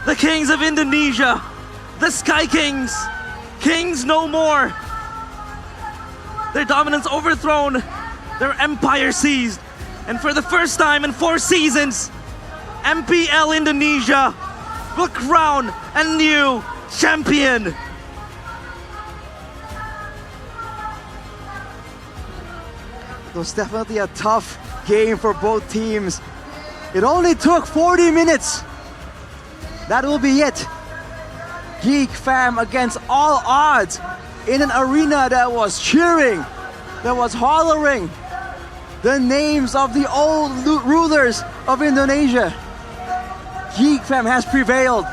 Speaker 10: the kings of Indonesia, the Sky Kings, kings no more. Their dominance overthrown, their empire seized. And for the first time in 4 seasons, MPL Indonesia will crown a new champion.
Speaker 5: It was definitely a tough game for both teams. It only took 40 minutes. That will be it. Geek Fam against all odds in an arena that was cheering, that was hollering the names of the old rulers of Indonesia. Geek Fam has prevailed.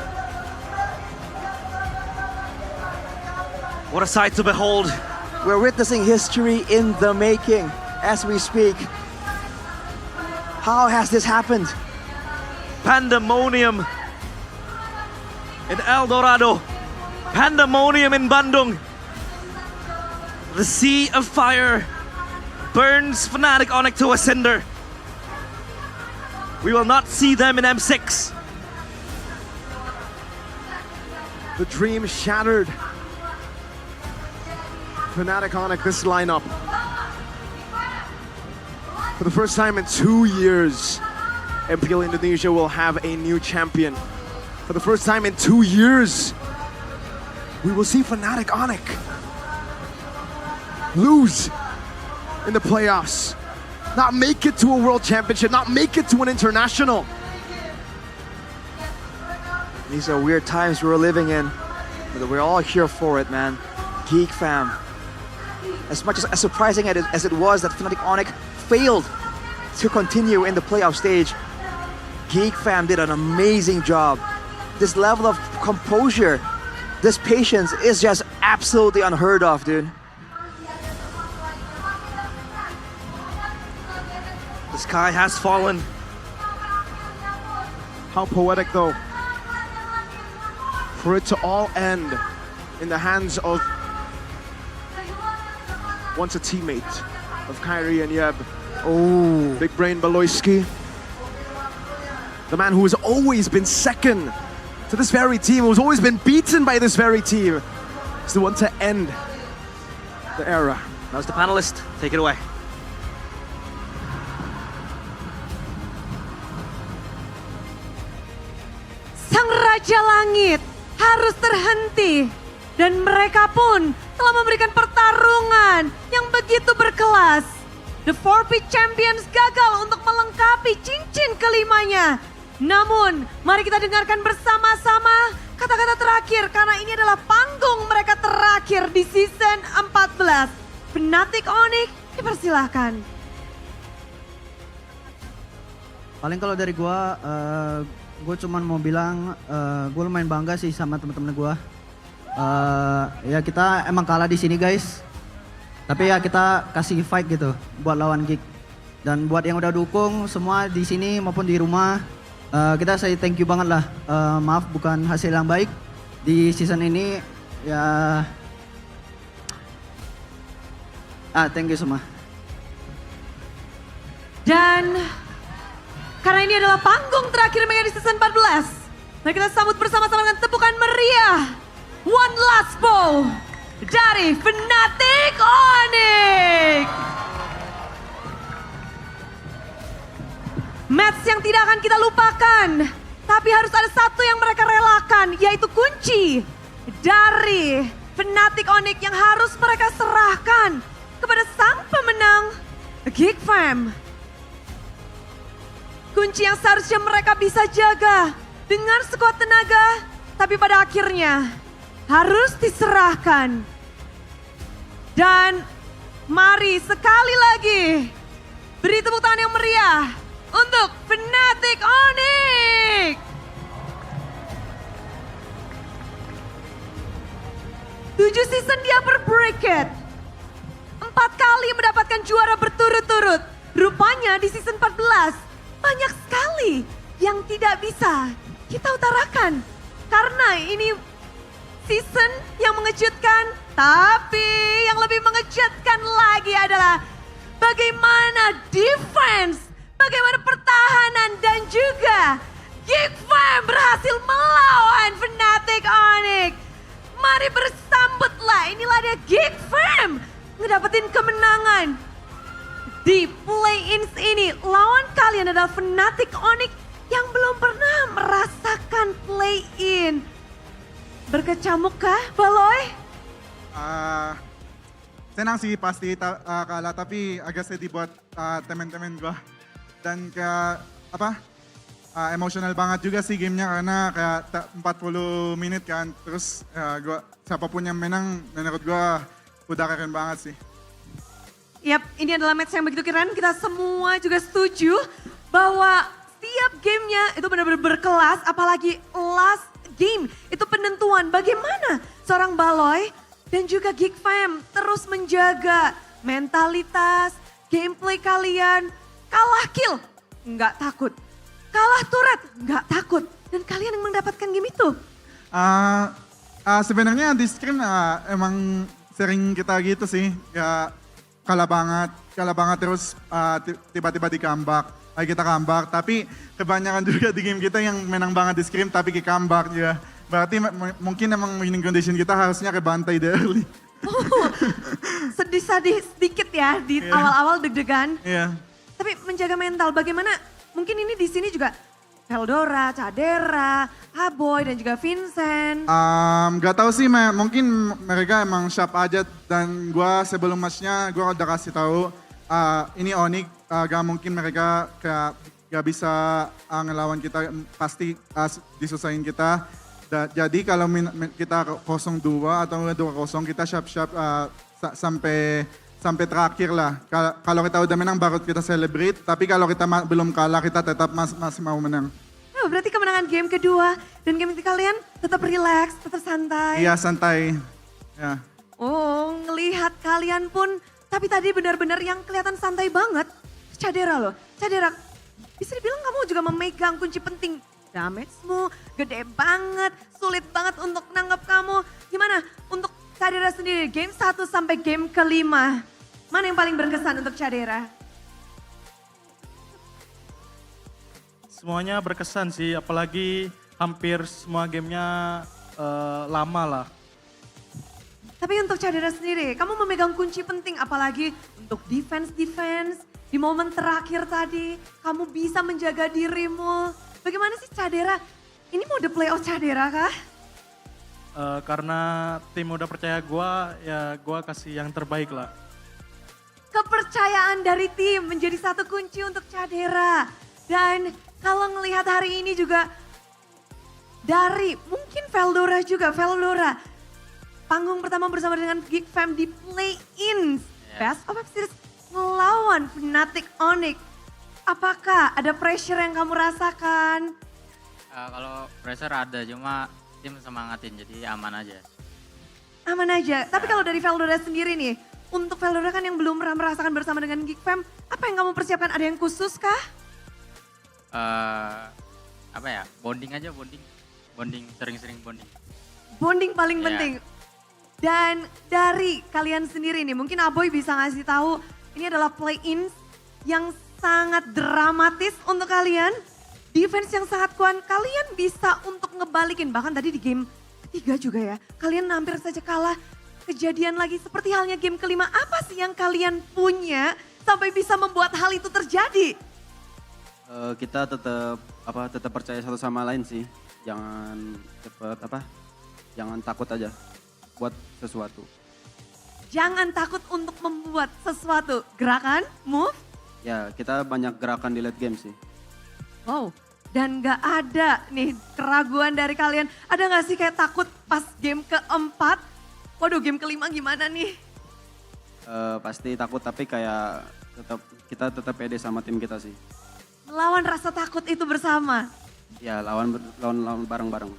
Speaker 10: What a sight to behold.
Speaker 5: We're witnessing history in the making as we speak. How has this happened?
Speaker 10: Pandemonium in El Dorado. Pandemonium in Bandung. The sea of fire burns Fnatic Onyx to a cinder. We will not see them in M6.
Speaker 1: The dream shattered. Fnatic Onyx, this lineup. For the first time in 2 years, MPL Indonesia will have a new champion. For the first time in 2 years, we will see Fnatic Onyx lose in the playoffs. Not make it to a world championship, not make it to an international.
Speaker 5: These are weird times we're living in, but we're all here for it, man. Geek fam. As much as surprising as it was that Fnatic Onyx failed to continue in the playoff stage, Geek fam did an amazing job. This level of composure, this patience is just absolutely unheard of, dude.
Speaker 15: The sky has fallen.
Speaker 1: How poetic though. For it to all end in the hands of once a teammate of Kyrie and Yeb.
Speaker 5: Oh,
Speaker 1: Big Brain Baloyski. The man who has always been second to this very team, who's always been beaten by this very team, is the one to end the era.
Speaker 15: That was the panelist. Take it away.
Speaker 11: Sang Raja Langit harus terhenti. Dan mereka pun telah memberikan pertarungan yang begitu berkelas. The 4P Champions gagal untuk melengkapi cincin kelimanya. Namun, mari kita dengarkan bersama-sama kata-kata terakhir karena ini adalah panggung mereka terakhir di season 14. Fnatic Onyx, dipersilahkan.
Speaker 4: Paling kalau dari gua, gue cuman mau bilang gue lumayan bangga sih sama teman-teman gua. Ya kita emang kalah di sini guys. Tapi ya kita kasih fight gitu buat lawan Geek. Dan buat yang udah dukung semua di sini maupun di rumah, kita say thank you banget lah. Maaf bukan hasil yang baik di season ini. Ya, thank you semua.
Speaker 11: Dan karena ini adalah panggung terakhir mereka di season 14, mari kita sambut bersama-sama dengan tepukan meriah. One last bow dari Fnatic Onyx. Match yang tidak akan kita lupakan, tapi harus ada satu yang mereka relakan, yaitu kunci dari Fnatic Onyx yang harus mereka serahkan kepada sang pemenang Geek Fam. Kunci yang seharusnya mereka bisa jaga dengan sekuat tenaga, tapi pada akhirnya harus diserahkan. Dan mari sekali lagi beri tepuk tangan yang meriah untuk Fnatic Onyx. 7 season di upper bracket, 4 kali mendapatkan juara berturut-turut. Rupanya di season 14 banyak sekali yang tidak bisa kita utarakan. Karena ini season yang mengejutkan, tapi yang lebih mengejutkan lagi adalah bagaimana defense, bagaimana pertahanan dan juga Geek Fam berhasil melawan Fnatic Onyx. Mari bersambutlah, inilah dia Geek Fam ngedapetin kemenangan. Di play-ins ini, lawan kalian adalah Fnatic Onyx yang belum pernah merasakan play-in. Berkecamuk kah, Baloy?
Speaker 21: Senang sih pasti kalah, tapi agak sedih buat temen-temen gue. Dan kayak emosional banget juga sih gamenya karena kayak 40 menit kan. Terus siapapun yang menang menurut gue udah keren banget sih.
Speaker 11: Yap, ini adalah match yang begitu keren. Kita semua juga setuju bahwa setiap gamenya itu benar-benar berkelas, apalagi last game itu penentuan bagaimana seorang Baloy dan juga Geek Fam terus menjaga mentalitas, gameplay kalian. Kalah kill, nggak takut. Kalah turret, nggak takut. Dan kalian yang mendapatkan game itu.
Speaker 21: Sebenarnya di scrim emang sering kita gitu sih. Ya kalah banget terus tiba-tiba di comeback. Kita comeback, tapi kebanyakan juga di game kita yang menang banget di scrim tapi ke comeback ya. Berarti mungkin emang winning condition kita harusnya ke bantai dari early.
Speaker 2: sedikit ya di
Speaker 21: Iya.
Speaker 2: awal-awal deg-degan.
Speaker 21: Iya.
Speaker 2: Tapi menjaga mental bagaimana? Mungkin ini di sini juga Veldora, Cadera, Aboy dan juga Vincent.
Speaker 21: Gak tahu sih, mungkin mereka emang sharp aja dan gua sebelum matchnya gua udah kasih tahu ini Onyx gak mungkin mereka kayak gak bisa ngelawan kita, pasti disusahin kita. Jadi kalau kita 0-2 atau 2-0 kita sharp sampai terakhir lah. Kalau kita udah menang baru kita celebrate, tapi kalau kita belum kalah kita tetap masih mau menang.
Speaker 2: Oh, berarti kemenangan game kedua dan game ketiga kalian tetap relax, tetap santai.
Speaker 21: Iya santai. Ya.
Speaker 2: Oh, ngelihat kalian pun, tapi tadi benar-benar yang kelihatan santai banget. Cadera loh, Cadera bisa dibilang kamu juga memegang kunci penting. Damage-mu gede banget, sulit banget untuk nanggap kamu. Gimana untuk Cadera sendiri, game 1 sampai game kelima. Mana yang paling berkesan untuk Cadera?
Speaker 13: Semuanya berkesan sih, apalagi hampir semua gamenya lama lah.
Speaker 2: Tapi untuk Cadera sendiri, kamu memegang kunci penting apalagi untuk defense di momen terakhir tadi. Kamu bisa menjaga dirimu. Bagaimana sih Cadera? Ini mode playoff Cadera kah?
Speaker 13: Karena tim udah percaya gue kasih yang terbaik lah.
Speaker 2: Kepercayaan dari tim menjadi satu kunci untuk Cadera. Dan kalau ngelihat hari ini juga dari mungkin Veldora juga, Veldora. Panggung pertama bersama dengan Geek Fam di play-in. Best of Five Series melawan Fnatic Onyx. Apakah ada pressure yang kamu rasakan?
Speaker 22: Kalau pressure ada, cuma tim semangatin jadi aman aja.
Speaker 2: Aman aja. Tapi kalau dari Veldora sendiri nih, untuk Veldora kan yang belum pernah merasakan bersama dengan Geek Fam, apa yang kamu persiapkan? Ada yang khusus kah?
Speaker 22: Apa ya, bonding aja, bonding, sering-sering bonding.
Speaker 2: Bonding paling
Speaker 22: Iya.
Speaker 2: penting. Dan dari kalian sendiri nih, mungkin Aboy bisa ngasih tahu ini adalah play-in yang sangat dramatis untuk kalian. Defense yang sangat kuat, kalian bisa untuk ngebalikin. Bahkan tadi di game ketiga juga ya, kalian hampir saja kalah. Kejadian lagi seperti halnya game kelima, apa sih yang kalian punya sampai bisa membuat hal itu terjadi?
Speaker 23: Kita tetap percaya satu sama lain sih. Jangan takut aja buat sesuatu.
Speaker 2: Jangan takut untuk membuat sesuatu. Gerakan, move.
Speaker 23: Ya, kita banyak gerakan di late game sih.
Speaker 2: Wow, dan gak ada nih keraguan dari kalian. Ada gak sih kayak takut pas game keempat? Waduh, game kelima gimana nih?
Speaker 23: Pasti takut, tapi kayak kita tetap pede sama tim kita sih.
Speaker 2: Melawan rasa takut itu bersama.
Speaker 23: Ya, lawan bareng-bareng.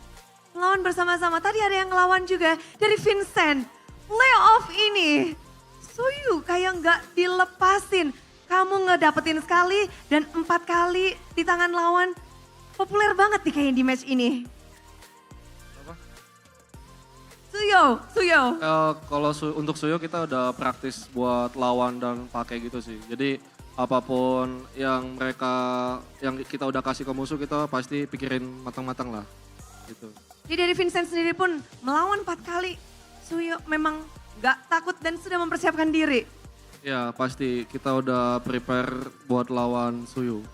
Speaker 2: Melawan bersama-sama. Tadi ada yang ngelawan juga dari Vincent. Playoff ini, Suyu kayak nggak dilepasin. Kamu ngedapetin sekali dan 4 kali di tangan lawan. Populer banget nih kayaknya di match ini. Suyo.
Speaker 24: Kalau untuk Suyo kita udah praktis buat lawan dan pakai gitu sih. Jadi apapun yang kita udah kasih ke musuh kita pasti pikirin matang-matang lah gitu.
Speaker 2: Jadi dari Vincent sendiri pun melawan 4 kali. Suyo memang nggak takut dan sudah mempersiapkan diri.
Speaker 24: Ya pasti kita udah prepare buat lawan Suyo.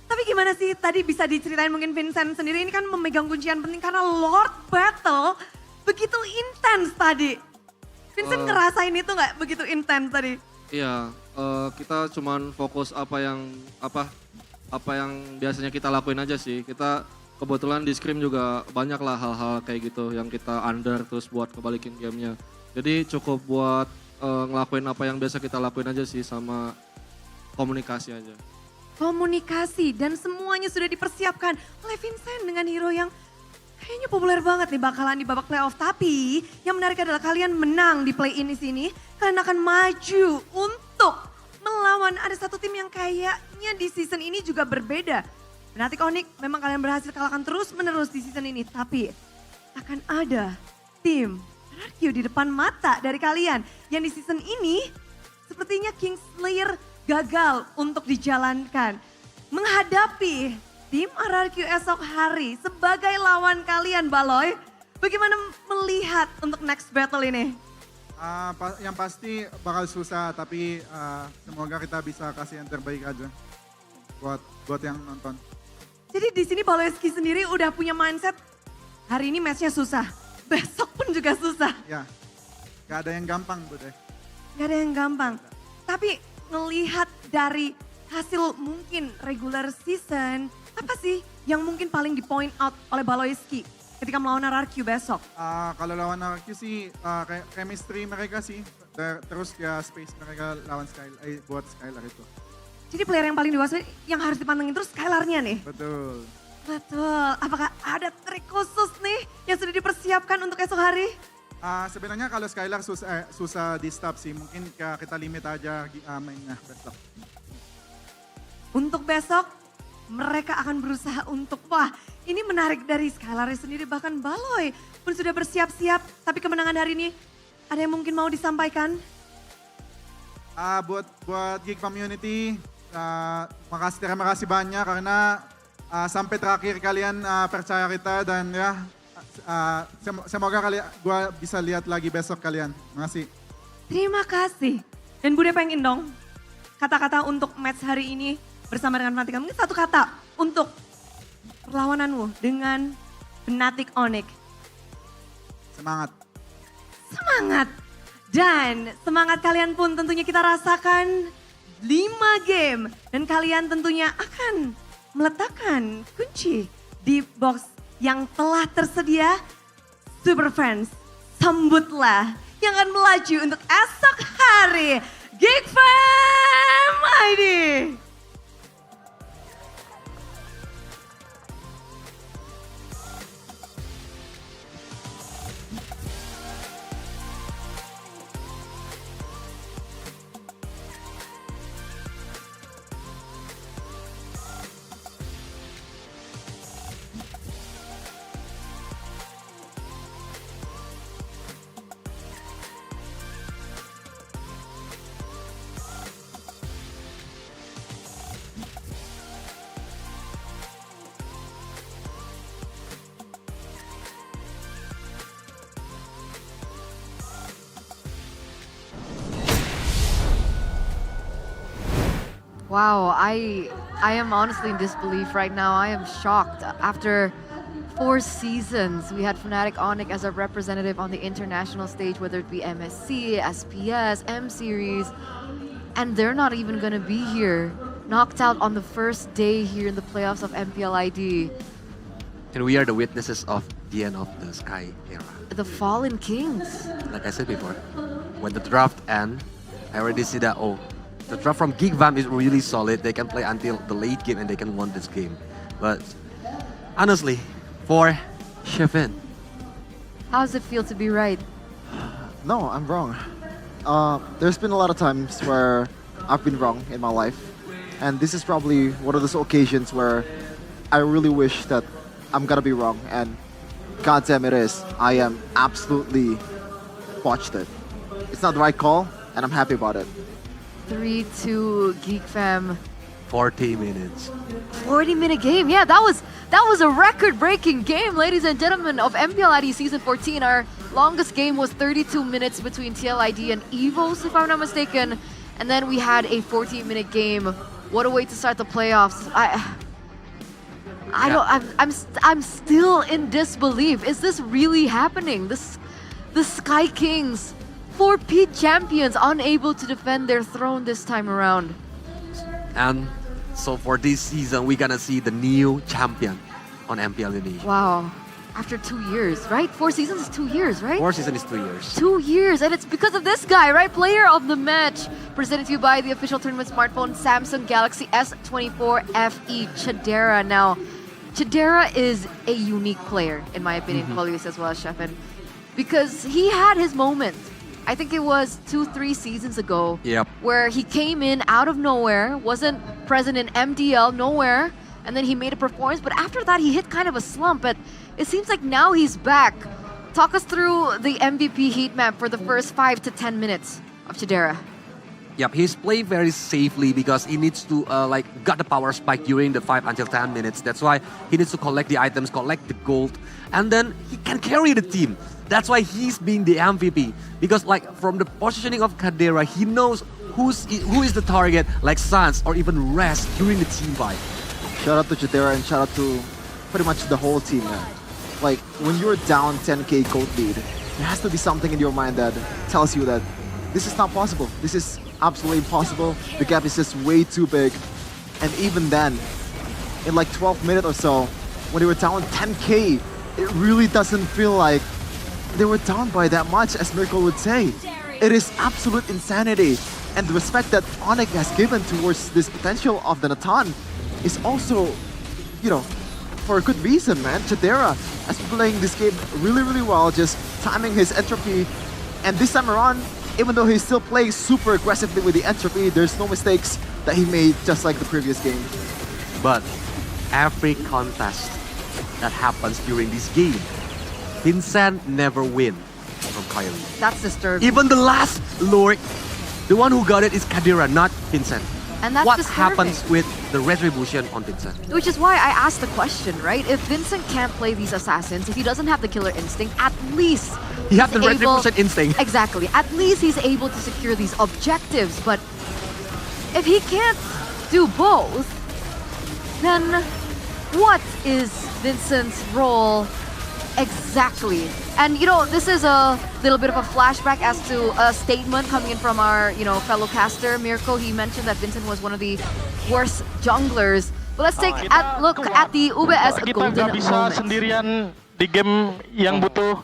Speaker 2: Tapi gimana sih tadi bisa diceritain mungkin Vincent sendiri ini kan memegang kuncian penting karena Lord Battle begitu intens tadi. Vincent ngerasain itu nggak begitu intens tadi?
Speaker 24: Iya, kita cuman fokus apa yang biasanya kita lakuin aja sih. Kita kebetulan di scrim juga banyak lah hal-hal kayak gitu yang kita under terus buat kebalikin gamenya. Jadi cukup buat ngelakuin apa yang biasa kita lakuin aja sih sama komunikasi aja.
Speaker 2: Komunikasi dan semuanya sudah dipersiapkan oleh Vincent dengan hero yang kayaknya populer banget nih bakalan di babak playoff. Tapi yang menarik adalah kalian menang di play-in di sini. Kalian akan maju untuk melawan ada satu tim yang kayaknya di season ini juga berbeda. Fnatic Onyx memang kalian berhasil kalahkan terus-menerus di season ini. Tapi akan ada tim RRQ di depan mata dari kalian. Yang di season ini sepertinya Kingslayer gagal untuk dijalankan. Menghadapi tim RRQ esok hari sebagai lawan kalian Baloy. Bagaimana melihat untuk next battle ini?
Speaker 21: Yang pasti bakal susah, tapi semoga kita bisa kasih yang terbaik aja buat yang nonton.
Speaker 11: Jadi di sini Baloeski sendiri udah punya mindset hari ini matchnya susah, besok pun juga susah.
Speaker 21: Ya, gak ada yang gampang Bude.
Speaker 11: Gak ada yang gampang. Tapi ngelihat dari hasil mungkin regular season, apa sih yang mungkin paling di point out oleh Baloeski ketika melawan RRQ besok?
Speaker 21: Kalau lawan RRQ sih, chemistry mereka sih, terus ya space mereka lawan buat Skylar itu.
Speaker 11: Jadi player yang paling dewasa yang harus dipantengin terus Skylar-nya nih?
Speaker 21: Betul.
Speaker 11: Betul. Apakah ada trik khusus nih yang sudah dipersiapkan untuk esok hari?
Speaker 21: Sebenarnya kalau Skylar susah di stop sih, mungkin kita limit aja mainnya besok.
Speaker 11: Untuk besok, mereka akan berusaha untuk, wah ini menarik dari Skylar sendiri, bahkan Baloy pun sudah bersiap-siap. Tapi kemenangan hari ini, ada yang mungkin mau disampaikan?
Speaker 21: Buat Geek Community, terima kasih banyak karena sampai terakhir kalian percaya kita dan ya semoga gue bisa lihat lagi besok kalian. Terima kasih.
Speaker 11: Terima kasih. Dan Bude pengen dong kata-kata untuk match hari ini bersama dengan Fnatic. Mungkin satu kata untuk perlawananmu dengan Fnatic Onyx.
Speaker 21: Semangat.
Speaker 11: Semangat. Dan semangat kalian pun tentunya kita rasakan 5 game. Dan kalian tentunya akan meletakkan kunci di box yang telah tersedia. Super Fans, sambutlah yang akan melaju untuk esok hari. Geek Fam ID.
Speaker 6: Wow, I am honestly in disbelief right now. I am shocked. After 4 seasons, we had Fnatic Onyx as a representative on the international stage, whether it be MSC, SPS, M Series, and they're not even gonna be here. Knocked out on the first day here in the playoffs of MPL ID.
Speaker 18: And we are the witnesses of the end of the Sky era.
Speaker 6: The Fallen Kings.
Speaker 18: Like I said before, when the draft ends, I already see that, oh, the draft from Geek Fam is really solid. They can play until the late game and they can win this game. But honestly, for Shefin.
Speaker 6: How does it feel to be right?
Speaker 20: No, I'm wrong. There's been a lot of times where I've been wrong in my life. And this is probably one of those occasions where I really wish that I'm gonna be wrong. And goddamn it is. I am absolutely botched it. It's not the right call, and I'm happy about it.
Speaker 6: 3-2 Geek Fam.
Speaker 18: 40 minutes.
Speaker 6: 40-minute game. Yeah, that was a record-breaking game, ladies and gentlemen, of MPL ID Season 14. Our longest game was 32 minutes between TLID and EVOS, if I'm not mistaken. And then we had a 14-minute game. What a way to start the playoffs. I'm still in disbelief. Is this really happening? The Sky Kings, 4P champions, unable to defend their throne this time around.
Speaker 18: And so for this season, we're gonna see the new champion on MPL Indonesia.
Speaker 6: Wow. After 2 years, right? 4 seasons is 2 years, right?
Speaker 18: 4 seasons is 2 years.
Speaker 6: 2 years, and it's because of this guy, right? Player of the match, presented to you by the official tournament smartphone Samsung Galaxy S24 FE Chidera. Now, Chidera is a unique player, in my opinion, Polius as well as Shefin, because he had his moment. I think it was 2-3 seasons ago, where he came in out of nowhere, wasn't present in MDL, nowhere, and then he made a performance, but after that he hit kind of a slump, but it seems like now he's back. Talk us through the MVP heat map for the first 5 to 10 minutes of Chidera.
Speaker 18: Yep, he's playing very safely because he needs to got the power spike during the 5 until 10 minutes. That's why he needs to collect the items, collect the gold, and then he can carry the team. That's why he's being the MVP. Because like from the positioning of Kadera, he knows who is the target, like Sans or even Rest during the team fight.
Speaker 20: Shout out to Jadera and shout out to pretty much the whole team, man. Like, when you're down 10k gold lead, there has to be something in your mind that tells you that this is not possible. This is absolutely impossible. The gap is just way too big. And even then, in like 12 minutes or so, when they were down 10k, it really doesn't feel like they were down by that much, as Miracle would say. It is absolute insanity. And the respect that Onyx has given towards this potential of the Natan is also, you know, for a good reason, man. Chadera has been playing this game really, really well, just timing his entropy. And this time around, even though he's still playing super aggressively with the entropy, there's no mistakes that he made, just like the previous game.
Speaker 18: But every contest that happens during this game, Vincent never win from Kyrie.
Speaker 6: That's disturbing.
Speaker 18: Even the last Lord, the one who got it is Kadira, not Vincent.
Speaker 6: And that's
Speaker 18: what
Speaker 6: disturbing.
Speaker 18: happens with the retribution on Vincent?
Speaker 6: Which is why I asked the question, right? If Vincent can't play these assassins, if he doesn't have the killer instinct, at least
Speaker 18: He has the
Speaker 6: he's able-
Speaker 18: retribution instinct.
Speaker 6: Exactly. At least he's able to secure these objectives. But if he can't do both, then what is Vincent's role exactly? And you know, this is a little bit of a flashback as to a statement coming in from our, you know, fellow caster Mirko. He mentioned that Vincent was one of the worst junglers. But let's take a look at the UBS
Speaker 3: kita
Speaker 6: golden
Speaker 3: nggak bisa
Speaker 6: moment.
Speaker 3: sendirian di game yang butuh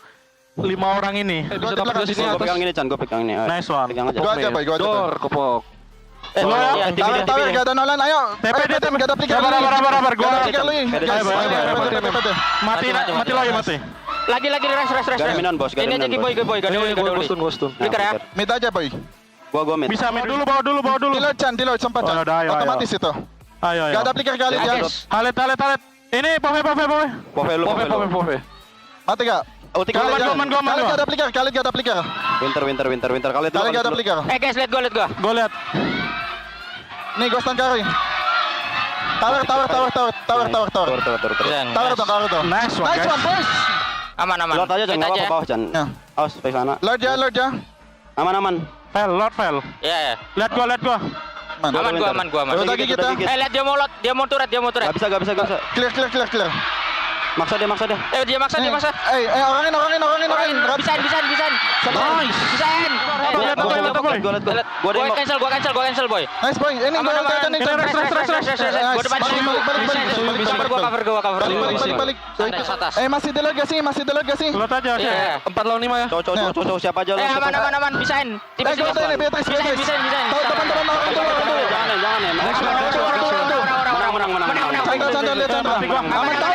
Speaker 3: 5 orang ini.
Speaker 8: Bisa dapat di sini. Gue pegang ini, Chan. Gue pegang ini.
Speaker 3: Nice one.
Speaker 8: Pegang aja.
Speaker 3: Gua aja, Boy. Gua aja, Boy.
Speaker 8: Dor, kepok.
Speaker 3: Tower, gak ada Nolan, ayo. TP, gak ada flicker lagi. Sabar, gua mati lagi.
Speaker 8: Lagi, rest. Gak ada minon, bos. Ini aja, Boy. Gak ada uli.
Speaker 3: Gustun.
Speaker 8: Flicker ya.
Speaker 3: Mid aja, Boy.
Speaker 8: Gua mid.
Speaker 3: Bisa mid dulu, bawa dulu. Deload, sempat, Chan. Otomatis itu. Ayo. Gak ada flicker kali ya. Halet. Ini, Pove. Mati gak? Aman, gua. Kali gak ada flicker.
Speaker 8: Winter. Kali
Speaker 3: gak ada flicker.
Speaker 8: Guys, lihat gua.
Speaker 3: Gua lihat. Nih, gua stun carry. Tower. Tower tuh. Nice one, boys.
Speaker 8: Aman. Lord aja, jangan ke bawah, Chan. Awas, sampai sana.
Speaker 3: Lord ya.
Speaker 8: Aman.
Speaker 3: Lord fail.
Speaker 8: Iya.
Speaker 3: Lihat gua.
Speaker 8: Aman gua.
Speaker 3: Lihat lagi kita.
Speaker 8: Lihat dia mau turret. Gak bisa.
Speaker 3: Clear.
Speaker 8: Maksa dia. Dia maksa.
Speaker 3: Orangin.
Speaker 8: Bisa.
Speaker 3: Nice.
Speaker 8: Gua cancel, Boy.
Speaker 3: Nice, Boy. Ini gua nih.
Speaker 8: Gua depan sini. Gua cover.
Speaker 3: Balik. Masih delay gak sih?
Speaker 9: Lot aja.
Speaker 8: 4 lawan 5 ya. Cowok siapa aja lo.
Speaker 6: Aman, bisain.
Speaker 3: Gua tanya Beatrice. Teman-teman Jangan lihat Chandra. Aman tahu.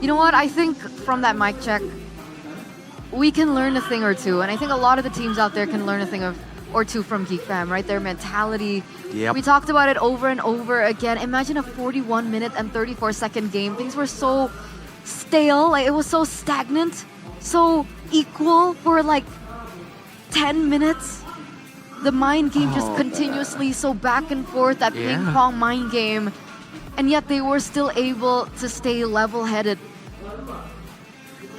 Speaker 6: You know what? I think from that mic check, we can learn a thing or two. And I think a lot of the teams out there can learn a thing or two from Geek Fam, right? Their mentality.
Speaker 18: Yep.
Speaker 6: We talked about it over and over again. Imagine a 41-minute and 34-second game. Things were so stale. Like, it was so stagnant, so equal for like 10 minutes. The mind game just continuously so back and forth, that ping pong mind game. And yet they were still able to stay level-headed.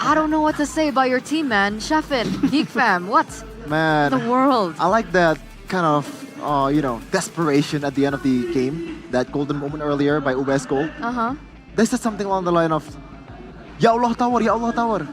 Speaker 6: I don't know what to say about your team, man. Sheffin, Geek Fam, what?
Speaker 20: Man,
Speaker 6: the world.
Speaker 20: I like that kind of, desperation at the end of the game. That golden moment earlier by UBS Gold. They said something along the line of, Ya Allah Tower.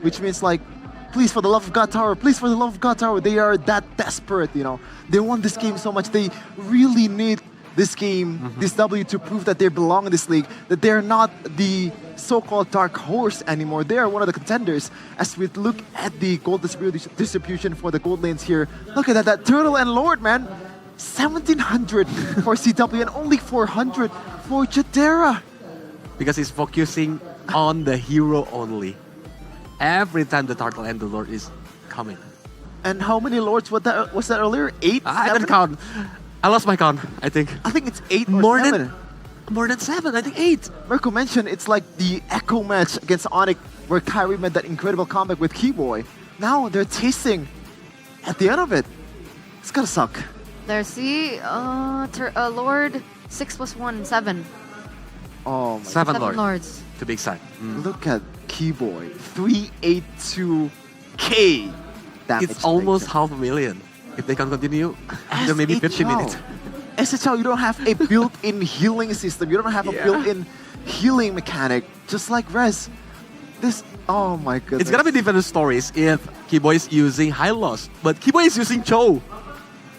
Speaker 20: Which means like, please for the love of God Tower, please for the love of God Tower. They are that desperate, They want this game so much. They really need this game, this W to prove that they belong in this league, that they're not the so-called dark horse anymore. They are one of the contenders. As we look at the gold distribution for the gold lanes here, look at that Turtle and Lord, man. 1,700 for CW and only 400 for Jadera.
Speaker 18: Because he's focusing on the hero only. Every time the Turtle and the Lord is coming.
Speaker 20: And how many Lords was that earlier? 8?
Speaker 18: I didn't count. I lost my count, I think.
Speaker 20: I think it's 8 or 7.
Speaker 18: More than 7, I think 8.
Speaker 20: Mirko mentioned it's like the Echo match against Onyx where Kyrie made that incredible comeback with Keyboy. Now they're tasting at the end of it. It's gonna suck.
Speaker 6: there. See, Lord 6 plus 1, 7.
Speaker 5: Oh, my
Speaker 18: 7
Speaker 6: Lords.
Speaker 18: Lords. To be exact.
Speaker 5: Look at Keyboy, 382k damage.
Speaker 18: It's almost 500,000. If they can continue, after maybe 50 minutes.
Speaker 5: SHL, you don't have a built-in healing system. You don't have a built-in healing mechanic, just like Rez. This, oh my goodness.
Speaker 18: It's gonna be different stories if Keyboy is using high loss, but Keyboy is using Cho.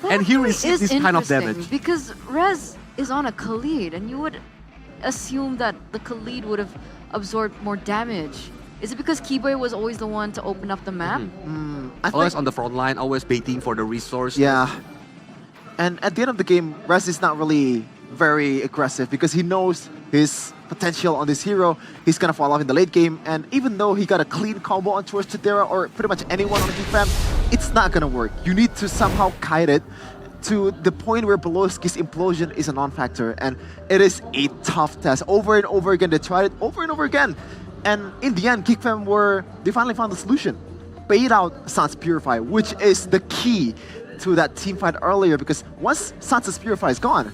Speaker 18: And he receives this kind of damage.
Speaker 6: Because Rez is on a Khalid, and you would assume that the Khalid would have absorbed more damage. Is it because Keyboy was always the one to open up the map?
Speaker 18: Always on the front line, always waiting for the resource.
Speaker 5: Yeah. And at the end of the game, Rez is not really very aggressive because he knows his potential on this hero. He's gonna fall off in the late game, and even though he got a clean combo on towards Chidera or pretty much anyone on GFAM, it's not gonna work. You need to somehow kite it to the point where Belowski's implosion is a non-factor, and it is a tough test. Over and over again, they tried it over and over again. And in the end, GFAM they finally found the solution. Bait out Sans Purify, which is the key to that team fight earlier, because once Sans Purify is gone,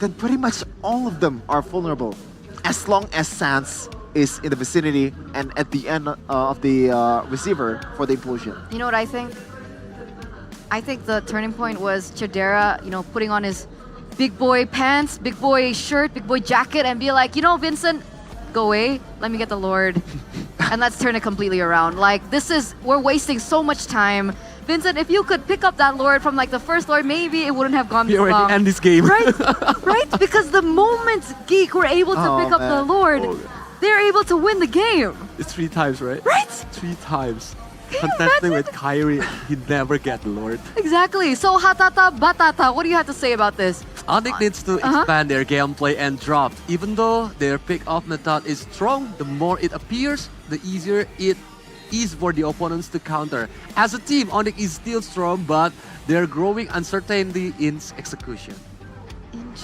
Speaker 5: then pretty much all of them are vulnerable. As long as Sans is in the vicinity and at the end of the receiver for the implosion.
Speaker 6: You know what I think? I think the turning point was Chidera, putting on his big boy pants, big boy shirt, big boy jacket, and be like, Vincent, go away, let me get the Lord, and let's turn it completely around. Like, we're wasting so much time. Vincent, if you could pick up that Lord from like the first Lord, maybe it wouldn't have gone this long.
Speaker 18: We already end this game.
Speaker 6: Right? Right? Because the moment Geek were able to pick up the Lord, they're able to win the game.
Speaker 18: It's 3 times, right?
Speaker 6: Right?
Speaker 18: 3 times. Contesting with Kyrie, he never get the Lord.
Speaker 6: Exactly. So Hatata Batata, what do you have to say about this?
Speaker 18: Onyx needs to expand their gameplay and drop. Even though their pick-off method is strong, the more it appears, the easier it is for the opponents to counter. As a team, Onyx is still strong, but they're growing uncertainty in execution.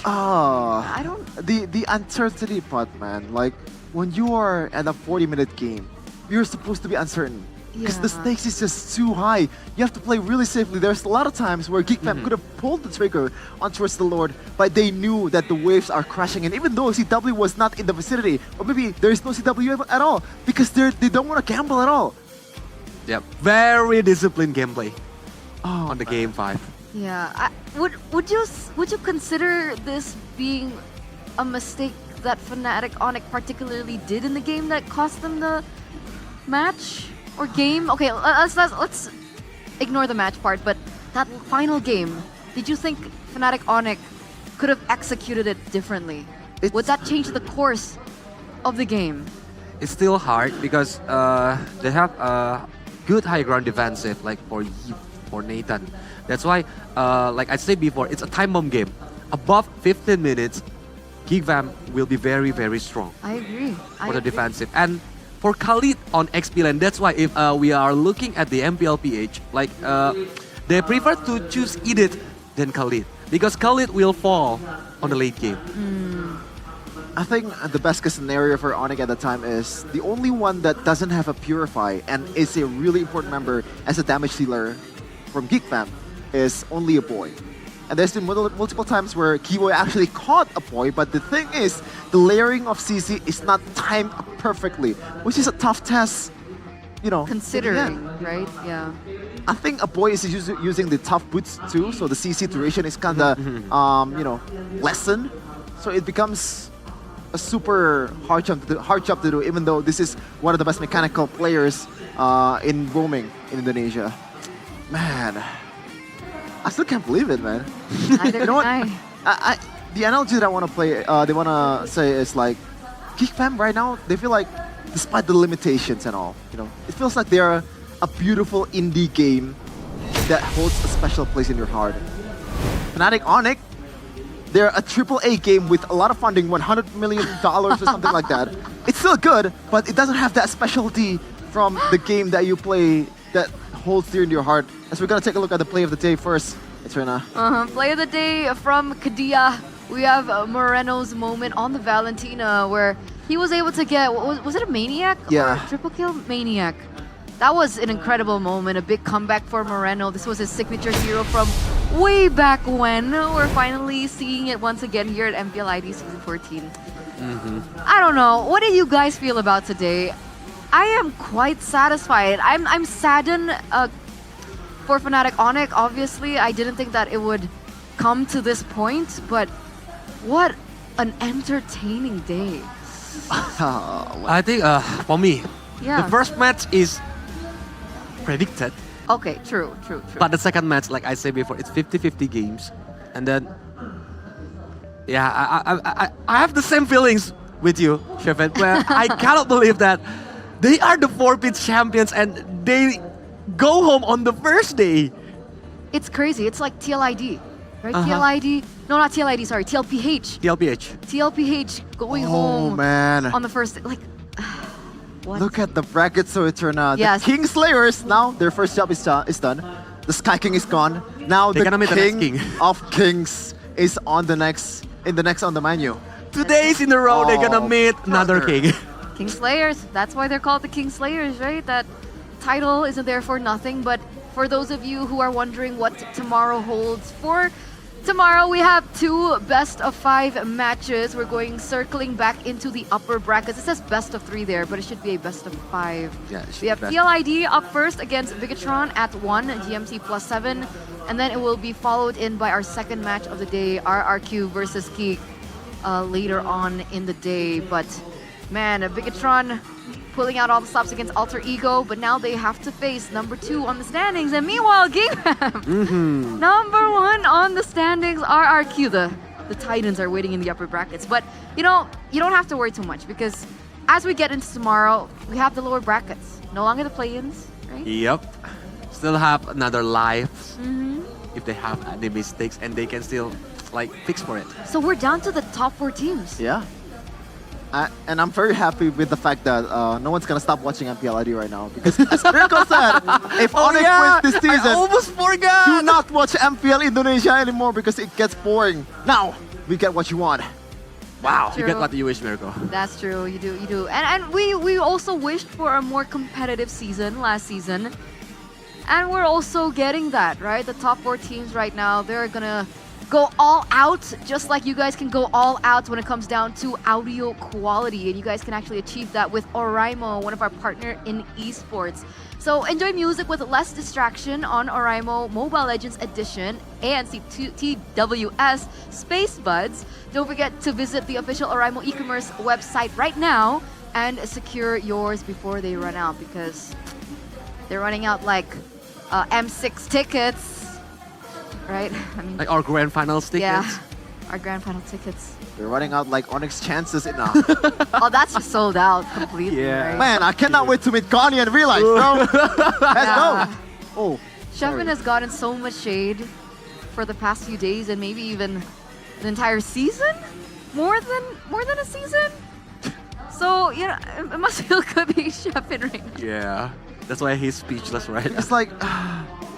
Speaker 6: I don't...
Speaker 5: The uncertainty part, man. Like, when you are at a 40-minute game, you're supposed to be uncertain. Because the stakes is just too high. You have to play really safely. There's a lot of times where GeekFam could have pulled the trigger on towards the Lord, but they knew that the waves are crashing. And even though CW was not in the vicinity, or maybe there is no CW at all, because they don't want to gamble at all.
Speaker 18: Yep, very disciplined gameplay on the game 5.
Speaker 6: Yeah, would you consider this being a mistake that Fnatic Onyx particularly did in the game that cost them the match? Or game? Okay, let's ignore the match part, but that final game, did you think Fnatic Onyx could have executed it differently? Would that change the course of the game?
Speaker 18: It's still hard because they have a good high ground defensive, like for Nathan. That's why, like I said before, it's a time bomb game. Above 15 minutes, GeekFam will be very, very strong.
Speaker 6: I agree.
Speaker 18: For the defensive. And for Khalid on XP lane, that's why if we are looking at the MPL PH, like they prefer to choose Edith than Khalid, because Khalid will fall on the late game.
Speaker 5: I think the best case scenario for Onyx at the time is the only one that doesn't have a Purify and is a really important member as a damage dealer from GeekFam is only a boy. And there's been multiple times where Keyboy actually caught a boy, but the thing is, the layering of CC is not timed perfectly, which is a tough test,
Speaker 6: Considering, right? Yeah.
Speaker 5: I think a boy is using the tough boots too, so the CC duration is kind of, lessened. So it becomes a super hard job to do, even though this is one of the best mechanical players in roaming in Indonesia. Man. I still can't believe it, man.
Speaker 6: Neither can I.
Speaker 5: The analogy that I want to play, they want to say is like, GeekFam right now, they feel like, despite the limitations and all, it feels like they're a beautiful indie game that holds a special place in your heart. Fnatic Onyx, they're a AAA game with a lot of funding, $100 million or something like that. It's still good, but it doesn't have that specialty from the game that you play that holds dear in your heart. As we're gonna take a look at the play of the day first, Eterna.
Speaker 6: Play of the day from Kadia. We have Moreno's moment on the Valentina where he was able to get, was it a Maniac?
Speaker 5: Yeah.
Speaker 6: Or a triple kill? Maniac. That was an incredible moment, a big comeback for Moreno. This was his signature hero from way back when. We're finally seeing it once again here at MPL ID Season 14. I don't know. What do you guys feel about today? I am quite satisfied. I'm saddened for Fnatic Onyx. Obviously, I didn't think that it would come to this point, but what an entertaining day.
Speaker 18: I think for me,
Speaker 6: Yeah.
Speaker 18: the first match is predicted.
Speaker 6: Okay, true.
Speaker 18: But the second match, like I said before, it's 50-50 games. And then, yeah, I have the same feelings with you, Shefet, where I cannot believe that they are the 4-pit champions and they go home on the first day.
Speaker 6: It's crazy. It's like TLID, right?
Speaker 18: Uh-huh.
Speaker 6: TLID. No, not TLID, sorry. TLPH. TLPH going home
Speaker 20: man.
Speaker 6: on the first day. Like, what?
Speaker 20: Look at the bracket so it turned out.
Speaker 6: Yes.
Speaker 20: The Kingslayers, now their first job is done. The Sky King is gone. Now
Speaker 18: They're
Speaker 20: the
Speaker 18: gonna meet the next king.
Speaker 20: of Kings is on the next on the menu.
Speaker 18: 2 days in a row, they're gonna meet another king.
Speaker 6: Kingslayers. That's why they're called the Kingslayers, right? That title isn't there for nothing. But for those of you who are wondering what tomorrow holds, for tomorrow we have 2 best-of-5 matches. We're going circling back into the upper brackets. It says best of 3 there, but it should be a best of 5.
Speaker 18: Yeah, it should
Speaker 6: We have
Speaker 18: be best.
Speaker 6: TLID up first against Bigatron at 1, GMT +7. And then it will be followed in by our second match of the day, RRQ versus Geek, later on in the day. But man, Bigatron pulling out all the stops against Alter Ego, but now they have to face number 2 on the standings. And meanwhile, Geekfam, number 1 on the standings, RRQ. The Titans are waiting in the upper brackets. But you know, you don't have to worry too much because as we get into tomorrow, we have the lower brackets. No longer the play-ins, right?
Speaker 18: Yep. Still have another life if they have any mistakes and they can still like fix for it.
Speaker 6: So we're down to the top 4 teams.
Speaker 20: Yeah. And I'm very happy with the fact that no one's gonna stop watching MPL ID right now because as Miracle said, if Onyx wins this season,
Speaker 18: I almost forgot.
Speaker 20: do not watch MPL Indonesia anymore because it gets boring. Now we get what you want.
Speaker 18: Wow, you
Speaker 6: True.
Speaker 18: get what you wish, Miracle.
Speaker 6: That's true, you do. And we also wished for a more competitive season last season. And we're also getting that, right? The top 4 teams right now, they're gonna go all out, just like you guys can go all out when it comes down to audio quality. And you guys can actually achieve that with Oraimo, one of our partner in esports. So enjoy music with less distraction on Oraimo Mobile Legends Edition and TWS Space Buds. Don't forget to visit the official Oraimo e-commerce website right now and secure yours before they run out because they're running out like M6 tickets, right? I mean,
Speaker 18: Like our grand finals tickets.
Speaker 6: yeah, our grand final tickets.
Speaker 20: They're running out like Onyx chances enough.
Speaker 6: Oh, that's just sold out completely. Right?
Speaker 20: Man, I cannot wait to meet Connie and realize, bro. Let's go. Oh,
Speaker 6: Shevin has gotten so much shade for the past few days and maybe even an entire season? More than a season? So, you know, it must feel good being Shevin right now.
Speaker 18: Yeah, that's why he's speechless, right?
Speaker 20: It's like,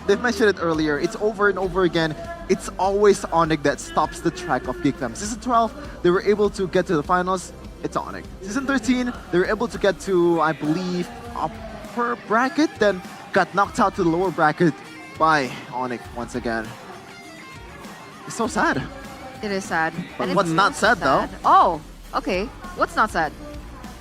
Speaker 20: they've mentioned it earlier, it's over and over again. It's always Onyx that stops the track of GeekFam. Season 12, they were able to get to the finals, it's Onyx. Season 13, they were able to get to, I believe, upper bracket, then got knocked out to the lower bracket by Onyx once again. It's so sad.
Speaker 6: It is sad.
Speaker 20: But
Speaker 6: And
Speaker 20: what's
Speaker 6: it's
Speaker 20: not sad though?
Speaker 6: Oh, okay. What's not sad?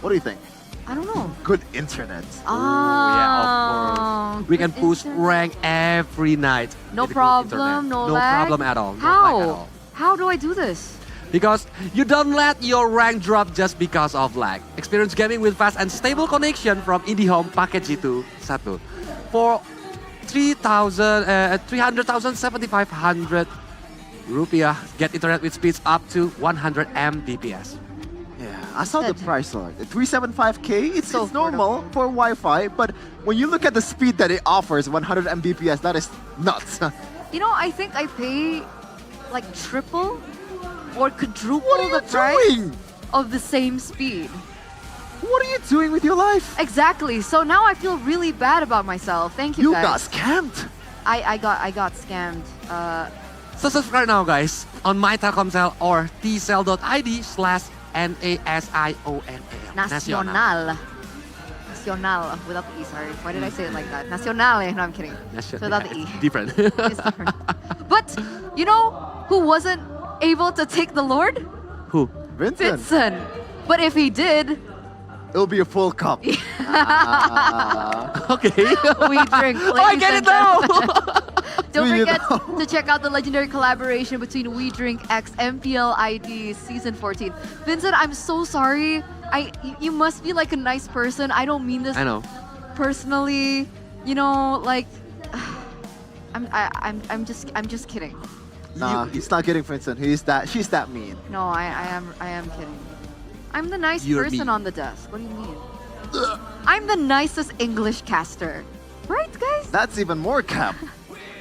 Speaker 20: What do you think?
Speaker 6: I don't know.
Speaker 20: Good internet.
Speaker 6: Oh,
Speaker 18: We can push rank every night.
Speaker 6: No
Speaker 18: with the good
Speaker 6: problem,
Speaker 18: internet.
Speaker 6: no
Speaker 18: No
Speaker 6: lag.
Speaker 18: problem at all. No
Speaker 6: How?
Speaker 18: lag at all.
Speaker 6: How do I do this?
Speaker 18: Because you don't let your rank drop just because of lag. Experience gaming with fast and stable connection from IndiHome Paket G2 1. For 300,700 rupiah, get internet with speeds up to 100 Mbps.
Speaker 20: Yeah, I saw the price on it. 375K, it's normal for Wi-Fi, but when you look at the speed that it offers, 100 Mbps, that is nuts.
Speaker 6: You know, I think I pay like triple or quadruple
Speaker 20: What are you
Speaker 6: the price
Speaker 20: doing?
Speaker 6: of the same speed.
Speaker 20: What are you doing with your life?
Speaker 6: Exactly. So now I feel really bad about myself. Thank you,
Speaker 20: You
Speaker 6: guys.
Speaker 20: got scammed.
Speaker 6: I got scammed.
Speaker 18: So subscribe now, guys, on mytelkomsel or tcell.id/NASIONAL.
Speaker 6: Nacional. Nacional without the E, sorry. Why did I say it like that? Nacional, no, I'm kidding. So without the E.
Speaker 18: Different.
Speaker 6: It's different. But, you know who wasn't able to take the Lord?
Speaker 18: Who?
Speaker 6: Vincent. But if he did...
Speaker 20: It'll be a full cup.
Speaker 18: Okay.
Speaker 6: We drink.
Speaker 18: Oh, I get it now!
Speaker 6: Don't forget to check out the legendary collaboration between We Drink X MPL ID Season 14. Vincent, I'm so sorry. You must be like a nice person. I don't mean this
Speaker 18: I know.
Speaker 6: personally. You know, like I'm just kidding.
Speaker 20: Nah, he's not kidding, Vincent. She's that mean.
Speaker 6: No, I am kidding. I'm the nice
Speaker 20: You're
Speaker 6: person
Speaker 20: mean.
Speaker 6: on the desk. What do you mean? I'm the nicest English caster. Right, guys?
Speaker 20: That's even more cap.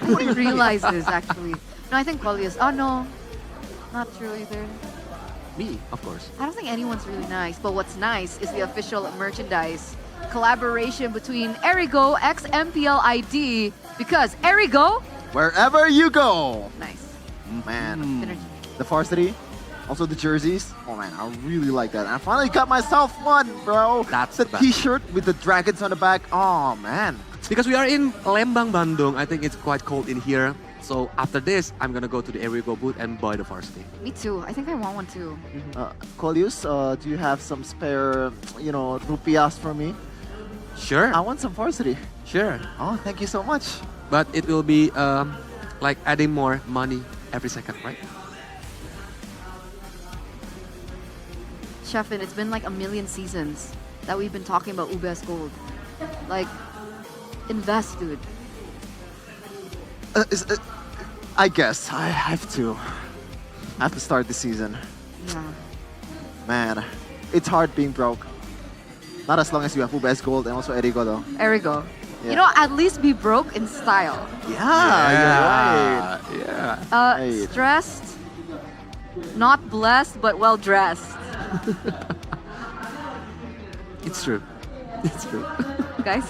Speaker 6: I didn't realize this, actually. No, I think Quali is... Oh, no. Not true either.
Speaker 18: Me, of course.
Speaker 6: I don't think anyone's really nice. But what's nice is the official merchandise collaboration between Erigo x MPL ID. Because Erigo...
Speaker 20: Wherever you go.
Speaker 6: Nice.
Speaker 20: Man. The varsity. Also the jerseys. Oh man, I really like that. I finally got myself one, bro.
Speaker 18: That's
Speaker 20: the t-shirt with the dragons on the back. Oh man.
Speaker 18: Because we are in Lembang, Bandung, I think it's quite cold in here. So after this, I'm gonna go to the Erigo booth and buy the varsity.
Speaker 6: Me too. I think I want one too.
Speaker 20: Colius, do you have some spare, rupiahs for me?
Speaker 18: Sure.
Speaker 20: I want some varsity.
Speaker 18: Sure.
Speaker 20: Oh, thank you so much.
Speaker 18: But it will be like adding more money every second, right?
Speaker 6: Chefin, it's been like a million seasons that we've been talking about UBS Gold. Like, invest, dude.
Speaker 20: I guess I have to. I have to start the season.
Speaker 6: Yeah.
Speaker 20: Man, it's hard being broke. Not as long as you have UBS Gold and also Erigo though.
Speaker 6: Erigo.
Speaker 20: Yeah.
Speaker 6: You know, at least be broke in style.
Speaker 20: Yeah, you're right.
Speaker 18: Yeah.
Speaker 6: Stressed, not blessed, but well dressed.
Speaker 18: It's true. It's true.
Speaker 6: Guys.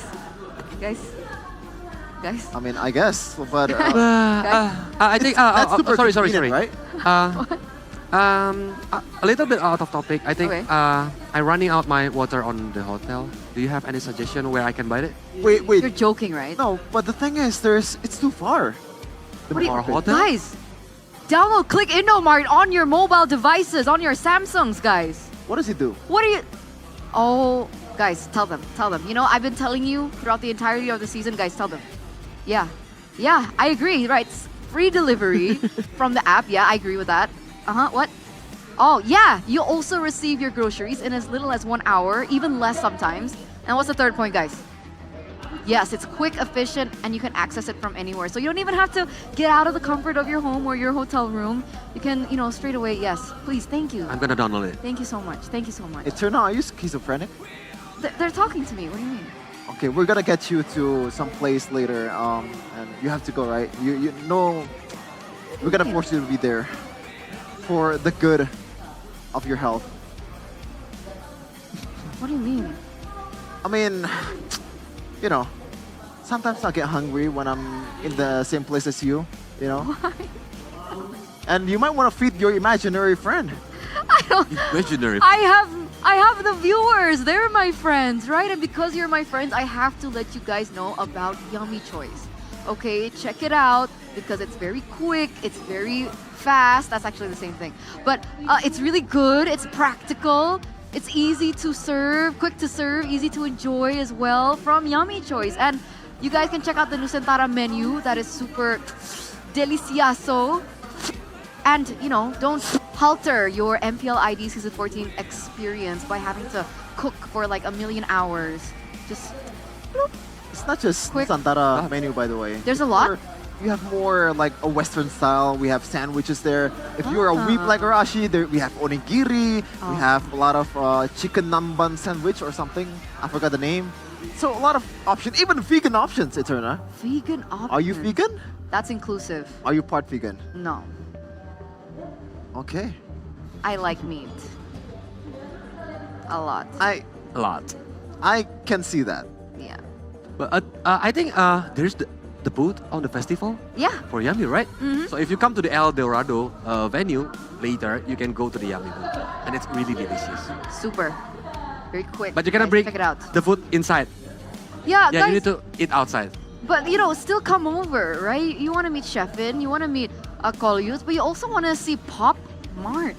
Speaker 20: I mean, I guess, but
Speaker 18: I think.
Speaker 20: that's super
Speaker 18: sorry,
Speaker 20: convenient, right?
Speaker 18: A little bit out of topic. I think
Speaker 6: Okay.
Speaker 18: I'm running out my water on the hotel. Do you have any suggestion where I can buy it?
Speaker 20: Wait.
Speaker 6: You're joking, right?
Speaker 20: No, but the thing is, it's too far.
Speaker 6: What do you,
Speaker 18: Our hotel?
Speaker 6: guys, download Click Indomart on your mobile devices, on your Samsungs, guys.
Speaker 20: What does it do?
Speaker 6: What are you? Oh, guys, tell them. You know, I've been telling you throughout the entirety of the season, guys, tell them. Yeah, I agree, right? It's free delivery from the app. Yeah, I agree with that. What? Oh, yeah, you also receive your groceries in as little as 1 hour, even less sometimes. And what's the third point, guys? Yes, it's quick, efficient, and you can access it from anywhere. So you don't even have to get out of the comfort of your home or your hotel room. You can, straight away, yes. Please, thank you.
Speaker 18: I'm gonna download it.
Speaker 6: Thank you so much.
Speaker 20: It turned out, are you schizophrenic?
Speaker 6: They're talking to me. What do you mean?
Speaker 20: Okay, we're gonna get you to some place later, and you have to go, right? You know, we're gonna force you to be there for the good of your health.
Speaker 6: What do you mean?
Speaker 20: I mean, sometimes I get hungry when I'm in the same place as you,
Speaker 6: Why?
Speaker 20: And you might want to feed your imaginary friend.
Speaker 18: Imaginary.
Speaker 6: I have the viewers. They're my friends, right? And because you're my friends, I have to let you guys know about Yummy Choice. Okay, check it out because it's very quick. It's very fast. That's actually the same thing. But it's really good. It's practical. It's easy to serve, quick to serve, easy to enjoy as well from Yummy Choice. And you guys can check out the Nusantara menu. That is super delicioso. And, don't halter your MPL ID Season 14 experience by having to cook for like a million hours. Just bloop.
Speaker 20: It's not just
Speaker 6: Quick.
Speaker 20: Santara menu, by the way.
Speaker 6: There's a lot?
Speaker 20: You have more like a Western style. We have sandwiches there. If you're a weeb like Arashi, we have onigiri. We have a lot of chicken namban sandwich or something. I forgot the name. So a lot of options, even vegan options, Eterna.
Speaker 6: Vegan options.
Speaker 20: Are you vegan?
Speaker 6: That's inclusive.
Speaker 20: Are you part vegan?
Speaker 6: No.
Speaker 20: Okay.
Speaker 6: I like meat. A lot.
Speaker 18: A lot.
Speaker 20: I can see that.
Speaker 6: Yeah.
Speaker 18: But I think there's the booth on the festival.
Speaker 6: Yeah.
Speaker 18: For Yummy, right?
Speaker 6: Mhm.
Speaker 18: So if you come to the El Dorado venue later, you can go to the Yummy booth, and it's really delicious.
Speaker 6: Super. Very quick.
Speaker 18: But you cannot
Speaker 6: guys.
Speaker 18: bring
Speaker 6: Check it out.
Speaker 18: the food inside.
Speaker 6: Yeah,
Speaker 18: Yeah,
Speaker 6: guys.
Speaker 18: you need to eat outside.
Speaker 6: But you know, still come over, right? You want to meet Sheffin, you want to meet Kolyus, but you also want to see Pop Mart.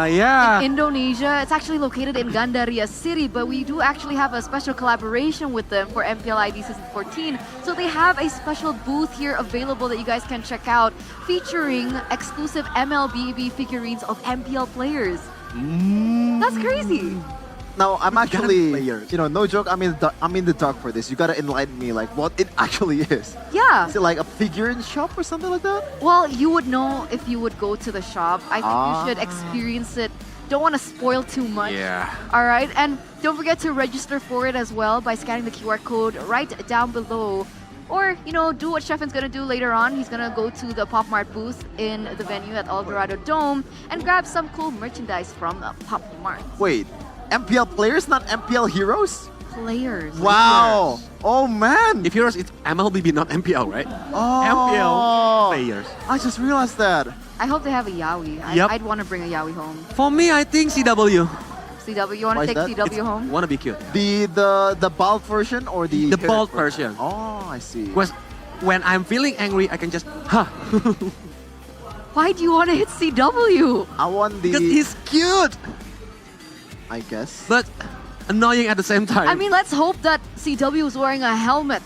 Speaker 18: Yeah.
Speaker 6: In Indonesia. It's actually located in Gandaria City, but we do actually have a special collaboration with them for MPL ID Season 14. So they have a special booth here available that you guys can check out, featuring exclusive MLBB figurines of MPL players. That's crazy.
Speaker 20: Now I'm actually, no joke. I'm in the dark for this. You gotta enlighten me, like what it actually is.
Speaker 6: Yeah.
Speaker 20: Is it like a figurine shop or something like that?
Speaker 6: Well, you would know if you would go to the shop. I think you should
Speaker 20: Ah.
Speaker 6: experience it. Don't want to spoil too much.
Speaker 18: Yeah.
Speaker 6: All right, and don't forget to register for it as well by scanning the QR code right down below. Or, do what Sheffin's gonna do later on. He's gonna go to the Pop Mart booth in the venue at El Dorado Dome and grab some cool merchandise from the Pop Mart.
Speaker 20: Wait, MPL players, not MPL heroes?
Speaker 6: Players.
Speaker 20: Wow. Oh man.
Speaker 18: If heroes, it's MLBB, not MPL, right?
Speaker 20: Oh.
Speaker 18: MPL players.
Speaker 20: I just realized that.
Speaker 6: I hope they have a Yaoi.
Speaker 18: Yep.
Speaker 6: I'd want to bring a Yaoi home.
Speaker 18: For me, I think CW.
Speaker 6: CW, you want
Speaker 20: Why
Speaker 6: to
Speaker 20: is
Speaker 6: take
Speaker 20: that?
Speaker 6: CW home?
Speaker 18: Wanna be cute.
Speaker 20: The bald version or the
Speaker 18: bald version.
Speaker 20: Oh, I see.
Speaker 18: Because when I'm feeling angry, I can just,
Speaker 6: Why do you want to hit CW?
Speaker 20: I want the.
Speaker 18: Because he's cute,
Speaker 20: I guess.
Speaker 18: but annoying at the same time.
Speaker 6: I mean, let's hope that CW is wearing a helmet,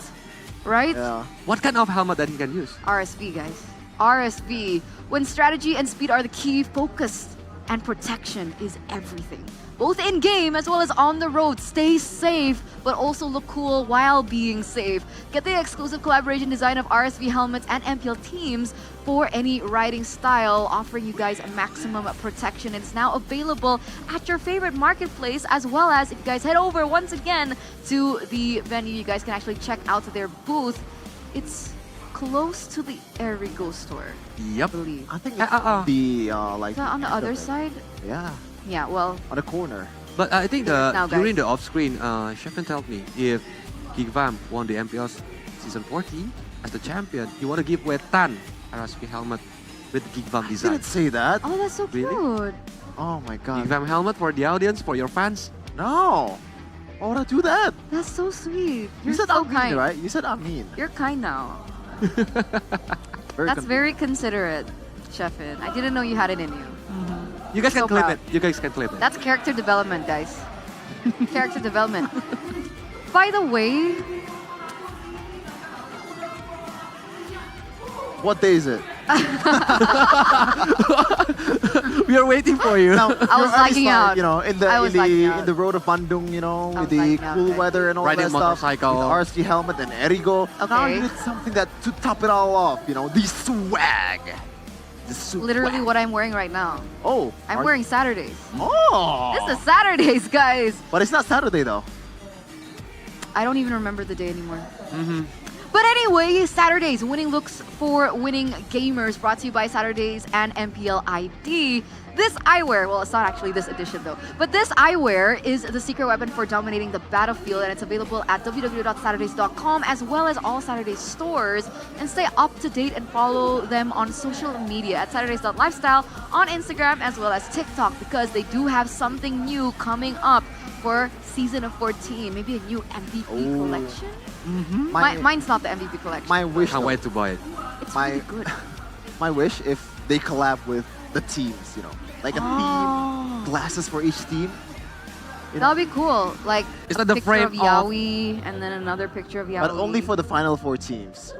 Speaker 6: right?
Speaker 20: Yeah.
Speaker 18: What kind of helmet that he can use?
Speaker 6: RSV, guys. RSV. When strategy and speed are the key, focus and protection is everything. Both in-game as well as on the road. Stay safe, but also look cool while being safe. Get the exclusive collaboration design of RSV helmets and MPL teams for any riding style, offering you guys a maximum protection. It's now available at your favorite marketplace, as well as if you guys head over once again to the venue, you guys can actually check out their booth. It's close to the Erigo store.
Speaker 18: Yep.
Speaker 6: I believe.
Speaker 20: I think it's the like.
Speaker 6: Is that on the
Speaker 20: end of
Speaker 6: other
Speaker 20: it.
Speaker 6: side?
Speaker 20: Yeah.
Speaker 6: Yeah, well,
Speaker 20: On the corner.
Speaker 18: But I think
Speaker 6: Now,
Speaker 18: during
Speaker 6: guys.
Speaker 18: the off-screen, Sheffin told me if Gigvam won the MPL Season 14 as the champion, he want to give Wetan RSV helmet with Gigvam
Speaker 20: I
Speaker 18: design.
Speaker 20: didn't say that.
Speaker 6: oh, that's so
Speaker 18: Really?
Speaker 6: cute.
Speaker 20: Oh my god.
Speaker 18: Gigvam helmet for the audience, for your fans.
Speaker 20: No. Why would I do that?
Speaker 6: That's so sweet.
Speaker 20: You
Speaker 6: You're
Speaker 20: said
Speaker 6: so
Speaker 20: I'm
Speaker 6: kind.
Speaker 20: mean, right? You said I'm mean.
Speaker 6: You're kind now.
Speaker 20: Very
Speaker 6: That's very considerate, Sheffin. I didn't know you had it in you.
Speaker 18: You guys
Speaker 6: So
Speaker 18: can clip
Speaker 6: proud.
Speaker 18: it. You guys can clip it.
Speaker 6: That's character development, guys. Character development. By the way,
Speaker 20: What day is it?
Speaker 18: We are waiting for you.
Speaker 20: Now,
Speaker 6: I was
Speaker 20: you're already
Speaker 6: lagging out.
Speaker 20: You know, in the
Speaker 6: I was lagging
Speaker 20: in
Speaker 6: out.
Speaker 20: the road of Bandung, with
Speaker 6: was
Speaker 20: the
Speaker 6: lagging out,
Speaker 20: cool
Speaker 6: guys.
Speaker 20: weather and all
Speaker 18: Riding
Speaker 20: that stuff.
Speaker 18: motorcycle.
Speaker 20: With the RSG helmet and Erigo. Now
Speaker 6: Okay.
Speaker 20: you need something that to top it all off. The swag. The swag.
Speaker 6: literally what I'm wearing right now.
Speaker 20: Oh.
Speaker 6: I'm wearing Saturdays.
Speaker 20: Oh.
Speaker 6: This is Saturdays, guys.
Speaker 20: But it's not Saturday though.
Speaker 6: I don't even remember the day anymore.
Speaker 18: Mm-hmm.
Speaker 6: But anyway, Saturdays, winning looks for winning gamers, brought to you by Saturdays and MPL ID. This eyewear, well, it's not actually this edition though, but this eyewear is the secret weapon for dominating the battlefield, and it's available at www.saturdays.com as well as all Saturdays stores. And stay up to date and follow them on social media at saturdays.lifestyle on Instagram as well as TikTok, because they do have something new coming up for season of 14. Maybe a new MVP collection?
Speaker 20: Mm-hmm.
Speaker 6: Mine's not the MVP collection.
Speaker 20: My wish.
Speaker 18: Can't
Speaker 20: though,
Speaker 18: wait to buy it.
Speaker 6: It's
Speaker 20: my
Speaker 6: really good.
Speaker 20: my wish if they collab with the teams, like a theme, glasses for each team.
Speaker 6: That'll be cool. Like
Speaker 18: Is
Speaker 6: a
Speaker 18: that the
Speaker 6: picture
Speaker 18: frame
Speaker 6: of Yaoi and then another picture of Yaoi.
Speaker 20: But only for the final 4 teams.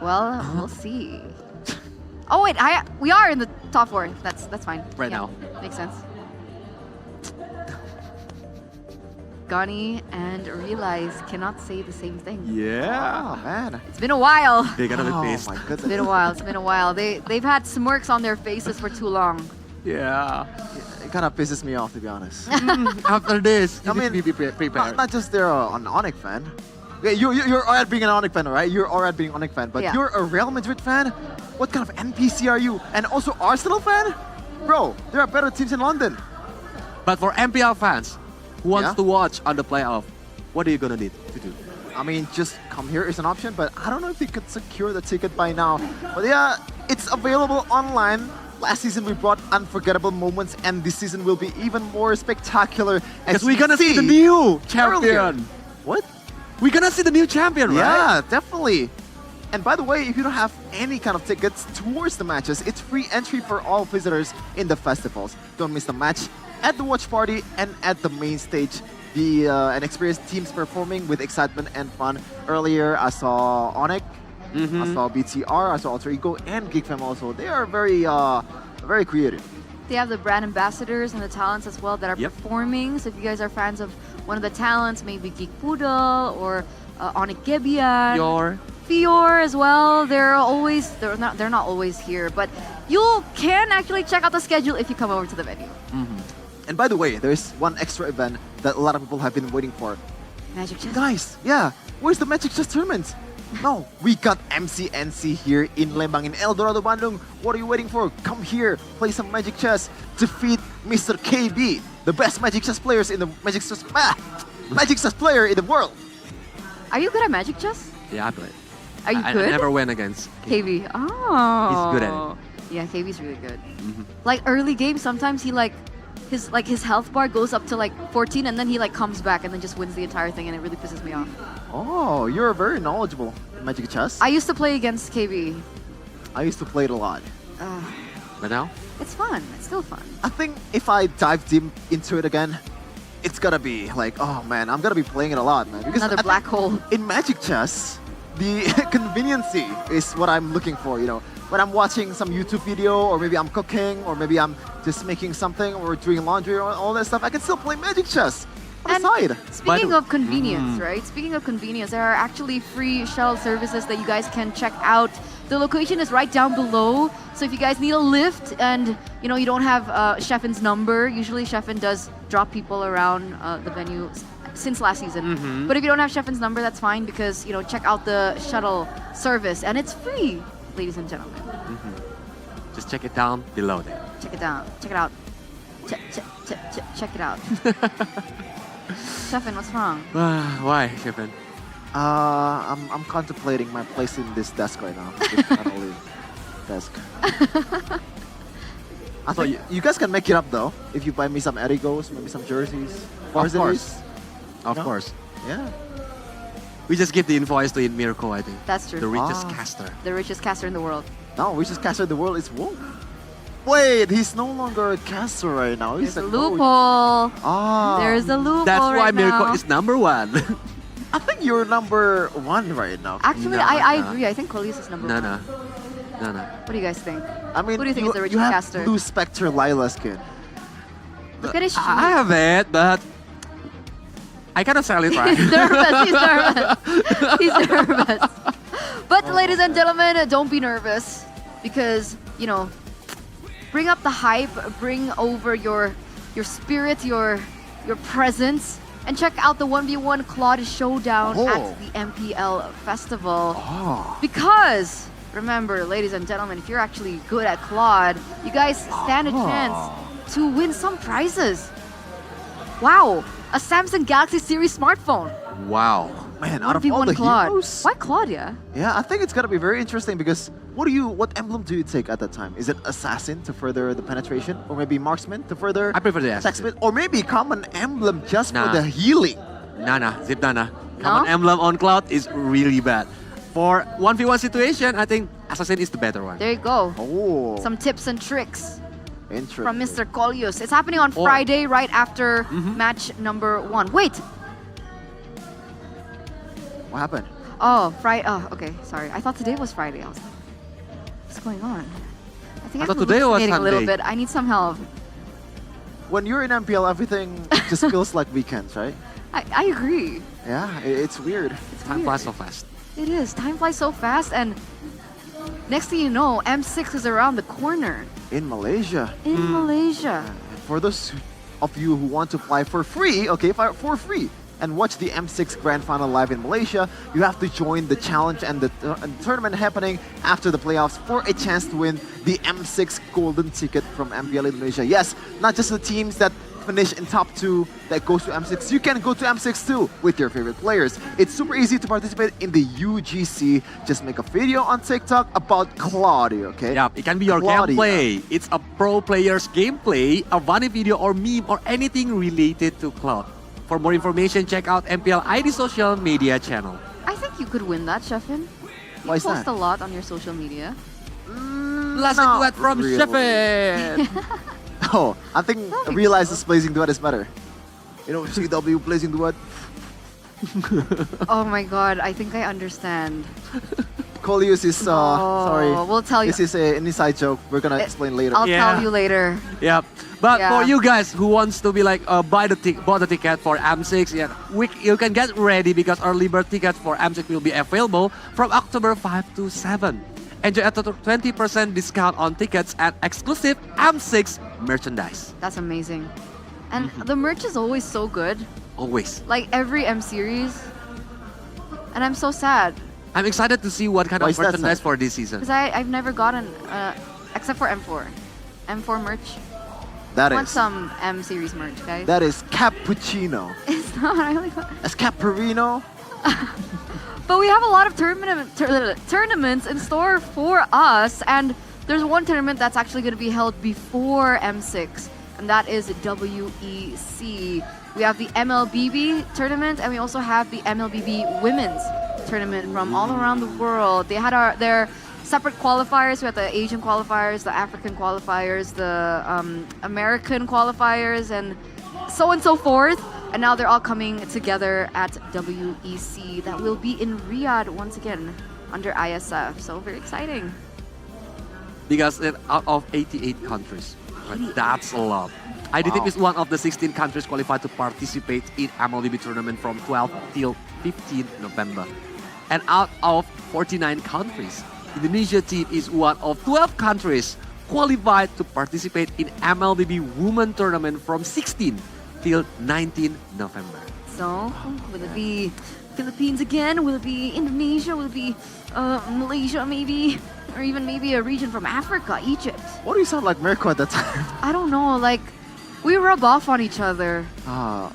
Speaker 6: Well, we'll see. Oh wait, we are in the top 4. That's fine.
Speaker 18: Right
Speaker 6: Yeah,
Speaker 18: now.
Speaker 6: makes sense. Gunny and Realize cannot say the same thing.
Speaker 18: Yeah.
Speaker 20: Oh man.
Speaker 6: It's been a while.
Speaker 18: They're gonna be
Speaker 20: Oh
Speaker 18: pissed.
Speaker 20: my
Speaker 6: It's
Speaker 20: goodness.
Speaker 6: been a while. It's been a while. They've had smirks on their faces for too long.
Speaker 18: Yeah.
Speaker 20: It kind of pisses me off, to be honest.
Speaker 18: After this,
Speaker 20: I
Speaker 18: you need
Speaker 20: mean,
Speaker 18: to be prepared.
Speaker 20: not just they're an Onyx fan. Okay, you're alright being an Onyx fan, right? You're alright being an Onyx fan, but
Speaker 6: Yeah.
Speaker 20: you're a Real Madrid fan? What kind of NPC are you? And also Arsenal fan? Bro, there are better teams in London.
Speaker 18: But for MPL fans who wants
Speaker 20: Yeah?
Speaker 18: to watch on the playoff, what are you gonna need to do?
Speaker 20: I mean, just come here is an option, but I don't know if you could secure the ticket by now. But yeah, it's available online. last season we brought unforgettable moments, and this season will be even more spectacular.
Speaker 18: Because we're gonna see the new champion.
Speaker 20: Earlier. What?
Speaker 18: We're gonna see the new champion, right?
Speaker 20: Yeah, definitely. And by the way, if you don't have any kind of tickets towards the matches, it's free entry for all visitors in the festivals. Don't miss the match at the watch party and at the main stage. And experienced teams performing with excitement and fun. Earlier, I saw Onyx, I saw BTR, I saw Alter Ego, and GeekFam also. They are very creative.
Speaker 6: They have the brand ambassadors and the talents as well that are performing. So if you guys are fans of one of the talents, maybe Geek Poodle or Onyx Gebian, Fior as well. They're not always here, but you can actually check out the schedule if you come over to the venue.
Speaker 20: And by the way, there's one extra event that a lot of people have been waiting for.
Speaker 6: Magic Chess.
Speaker 20: Guys, yeah, where's the Magic Chess tournament? No, we got MCNC here in Lembang in El Dorado, Bandung. What are you waiting for? Come here, play some Magic Chess, defeat Mr. KB, the best Magic Chess players in the Magic Chess player in the world.
Speaker 6: Are you good at Magic Chess?
Speaker 18: Yeah, I play.
Speaker 6: Are you good?
Speaker 18: I never went against
Speaker 6: KB. Oh.
Speaker 18: He's good at it.
Speaker 6: Yeah, KB's really good. Like early games, sometimes he his health bar goes up to like 14 and then he like comes back and then just wins the entire thing, and it really pisses me off.
Speaker 20: Oh, you're very knowledgeable in Magic Chess.
Speaker 6: I used to play against KB.
Speaker 20: I used to play it a lot.
Speaker 18: But now?
Speaker 6: It's fun. It's still fun.
Speaker 20: I think if I dive deep into it again, it's gonna be like, oh man, I'm gonna be playing it a lot, man. Because
Speaker 6: another black hole.
Speaker 20: In Magic Chess, the conveniency is what I'm looking for, you know. When I'm watching some YouTube video, or maybe I'm cooking, or maybe I'm just making something, or doing laundry, or all that stuff, I can still play Magic Chess on the side.
Speaker 6: Speaking of convenience, right? Speaking of convenience, there are actually free shuttle services that you guys can check out. The location is right down below. So if you guys need a lift and you don't have Sheffen's number, usually Sheffen does drop people around the venue since last season. But if you don't have Sheffen's number, that's fine, because check out the shuttle service and it's free, ladies and gentlemen.
Speaker 18: Just check it down below there.
Speaker 6: Check it down. Check it out. Check it out. Sheffen, what's wrong?
Speaker 18: Why, Sheffen?
Speaker 20: I'm contemplating my place in this desk right now. This finally desk. I thought you guys can make it up though if you buy me some Erigos, maybe some jerseys.
Speaker 18: Of course. Of course.
Speaker 20: Yeah.
Speaker 18: We just give the invoice to Mirko, I think.
Speaker 6: That's true.
Speaker 18: The richest caster.
Speaker 6: The richest caster in the world.
Speaker 20: No, richest caster in the world is Wolf. Wait, he's no longer a caster right now. He's
Speaker 6: There's a loophole.
Speaker 20: Ah.
Speaker 6: There's a loophole.
Speaker 18: That's why
Speaker 6: right
Speaker 18: Mirko
Speaker 6: now.
Speaker 18: is number one.
Speaker 20: I think you're number one right now.
Speaker 6: Actually, I agree. I think Coleus is number one.
Speaker 18: No.
Speaker 6: What do you guys think?
Speaker 20: I mean,
Speaker 6: who do you think is the richest
Speaker 20: you have
Speaker 6: caster?
Speaker 20: Blue Spectre Lila skin.
Speaker 6: Look at his shoes.
Speaker 18: I have it, but I cannot sell it, right?
Speaker 6: He's nervous. He's nervous. But ladies and gentlemen, don't be nervous, because bring up the hype, bring over your spirit, your presence, and check out the 1v1 Claude Showdown at the MPL Festival. Because remember, ladies and gentlemen, if you're actually good at Claude, you guys stand a chance to win some prizes. Wow, a Samsung Galaxy Series smartphone.
Speaker 18: Wow.
Speaker 20: Man, out of all the
Speaker 6: Claude.
Speaker 20: heroes?
Speaker 6: Why Claude, yeah?
Speaker 20: Yeah, I think it's gonna be very interesting, because what emblem do you take at that time? Is it Assassin to further the penetration? Or maybe Marksman to further
Speaker 18: I prefer the
Speaker 20: Assassin? Or maybe Common Emblem just for the healing?
Speaker 18: Zipnana. Common Emblem on Cloud is really bad. For 1v1 situation, I think Assassin is the better one.
Speaker 6: There you go.
Speaker 20: Oh.
Speaker 6: Some tips and tricks
Speaker 20: Interesting.
Speaker 6: from Mr. Coleus. It's happening on Friday, right after match number 1. Wait!
Speaker 20: What happened?
Speaker 6: Oh, Friday. Oh, okay. Sorry. I thought today was Friday. I was like, what's going on? I think
Speaker 18: I
Speaker 6: I'm
Speaker 18: thought today was
Speaker 6: hallucinating a little
Speaker 18: Sunday.
Speaker 6: bit. I need some help.
Speaker 20: When you're in MPL, everything just feels like weekends, right?
Speaker 6: I agree.
Speaker 20: Yeah, it's weird.
Speaker 18: Time flies so fast.
Speaker 6: It is. Time flies so fast, and next thing you know, M6 is around the corner.
Speaker 20: In Malaysia.
Speaker 6: In Malaysia.
Speaker 20: For those of you who want to fly for free, for free, and watch the M6 Grand Final live in Malaysia, you have to join the challenge and the tournament happening after the playoffs for a chance to win the M6 golden ticket from MPL Indonesia. Yes, not just the teams that finish in top 2 that goes to M6, you can go to M6 too with your favorite players. It's super easy to participate in the UGC. Just make a video on TikTok about Claudio, okay?
Speaker 18: Yeah, it can be your
Speaker 20: Claudia.
Speaker 18: gameplay. It's a pro player's gameplay, a funny video or meme or anything related to Cloud. For more information, check out MPL ID social media channel.
Speaker 6: I think you could win that, Sheffin.
Speaker 20: Why
Speaker 6: You
Speaker 20: is
Speaker 6: post
Speaker 20: that?
Speaker 6: a lot on your social media.
Speaker 18: Last duet from
Speaker 20: really.
Speaker 18: Sheffin.
Speaker 20: Oh, I think Realize's Blazing Duet is better. You know, CW Blazing Duet.
Speaker 6: Oh my god, I think I understand.
Speaker 20: Coleus is, sorry.
Speaker 6: We'll tell you.
Speaker 20: This is an inside joke. We're gonna explain later.
Speaker 6: I'll tell you later.
Speaker 18: Yep. But
Speaker 6: Yeah.
Speaker 18: for you guys who wants to be like bought the ticket for M6, yeah, you can get ready because early bird tickets for M6 will be available from October 5 to 7. Enjoy a total 20% discount on tickets and exclusive M6 merchandise.
Speaker 6: That's amazing. And the merch is always so good.
Speaker 18: Always.
Speaker 6: Like every M series. And I'm so sad.
Speaker 18: I'm excited to see what kind
Speaker 20: Why
Speaker 18: of
Speaker 20: is that
Speaker 18: merchandise
Speaker 20: sad?
Speaker 18: for this season.
Speaker 6: Because I've never gotten, except for M4. M4 merch.
Speaker 20: That
Speaker 6: I want
Speaker 20: is.
Speaker 6: some M series merch, guys.
Speaker 20: That is Cappuccino.
Speaker 6: It's not really fun.
Speaker 20: That's Caparino.
Speaker 6: But we have a lot of tournaments in store for us, and there's one tournament that's actually going to be held before M6, and that is WEC. We have the MLBB tournament, and we also have the MLBB Women's tournament from all around the world. They had their separate qualifiers. We had the Asian qualifiers, the African qualifiers, the American qualifiers, and so forth. And now they're all coming together at WEC. That will be in Riyadh once again under ISF. So very exciting.
Speaker 18: Because out of 88 countries, right, that's a lot. IDTIP is one of the 16 countries qualified to participate in MLBB tournament from 12 till 15 November. And out of 49 countries, Indonesia team is one of 12 countries qualified to participate in MLBB Women Tournament from 16 till 19 November.
Speaker 6: So will it be Philippines again? Will it be Indonesia? Will it be Malaysia maybe? Or even maybe a region from Africa, Egypt?
Speaker 20: What do you sound like Mirko at that time?
Speaker 6: I don't know, like we rub off on each other.
Speaker 20: Oh,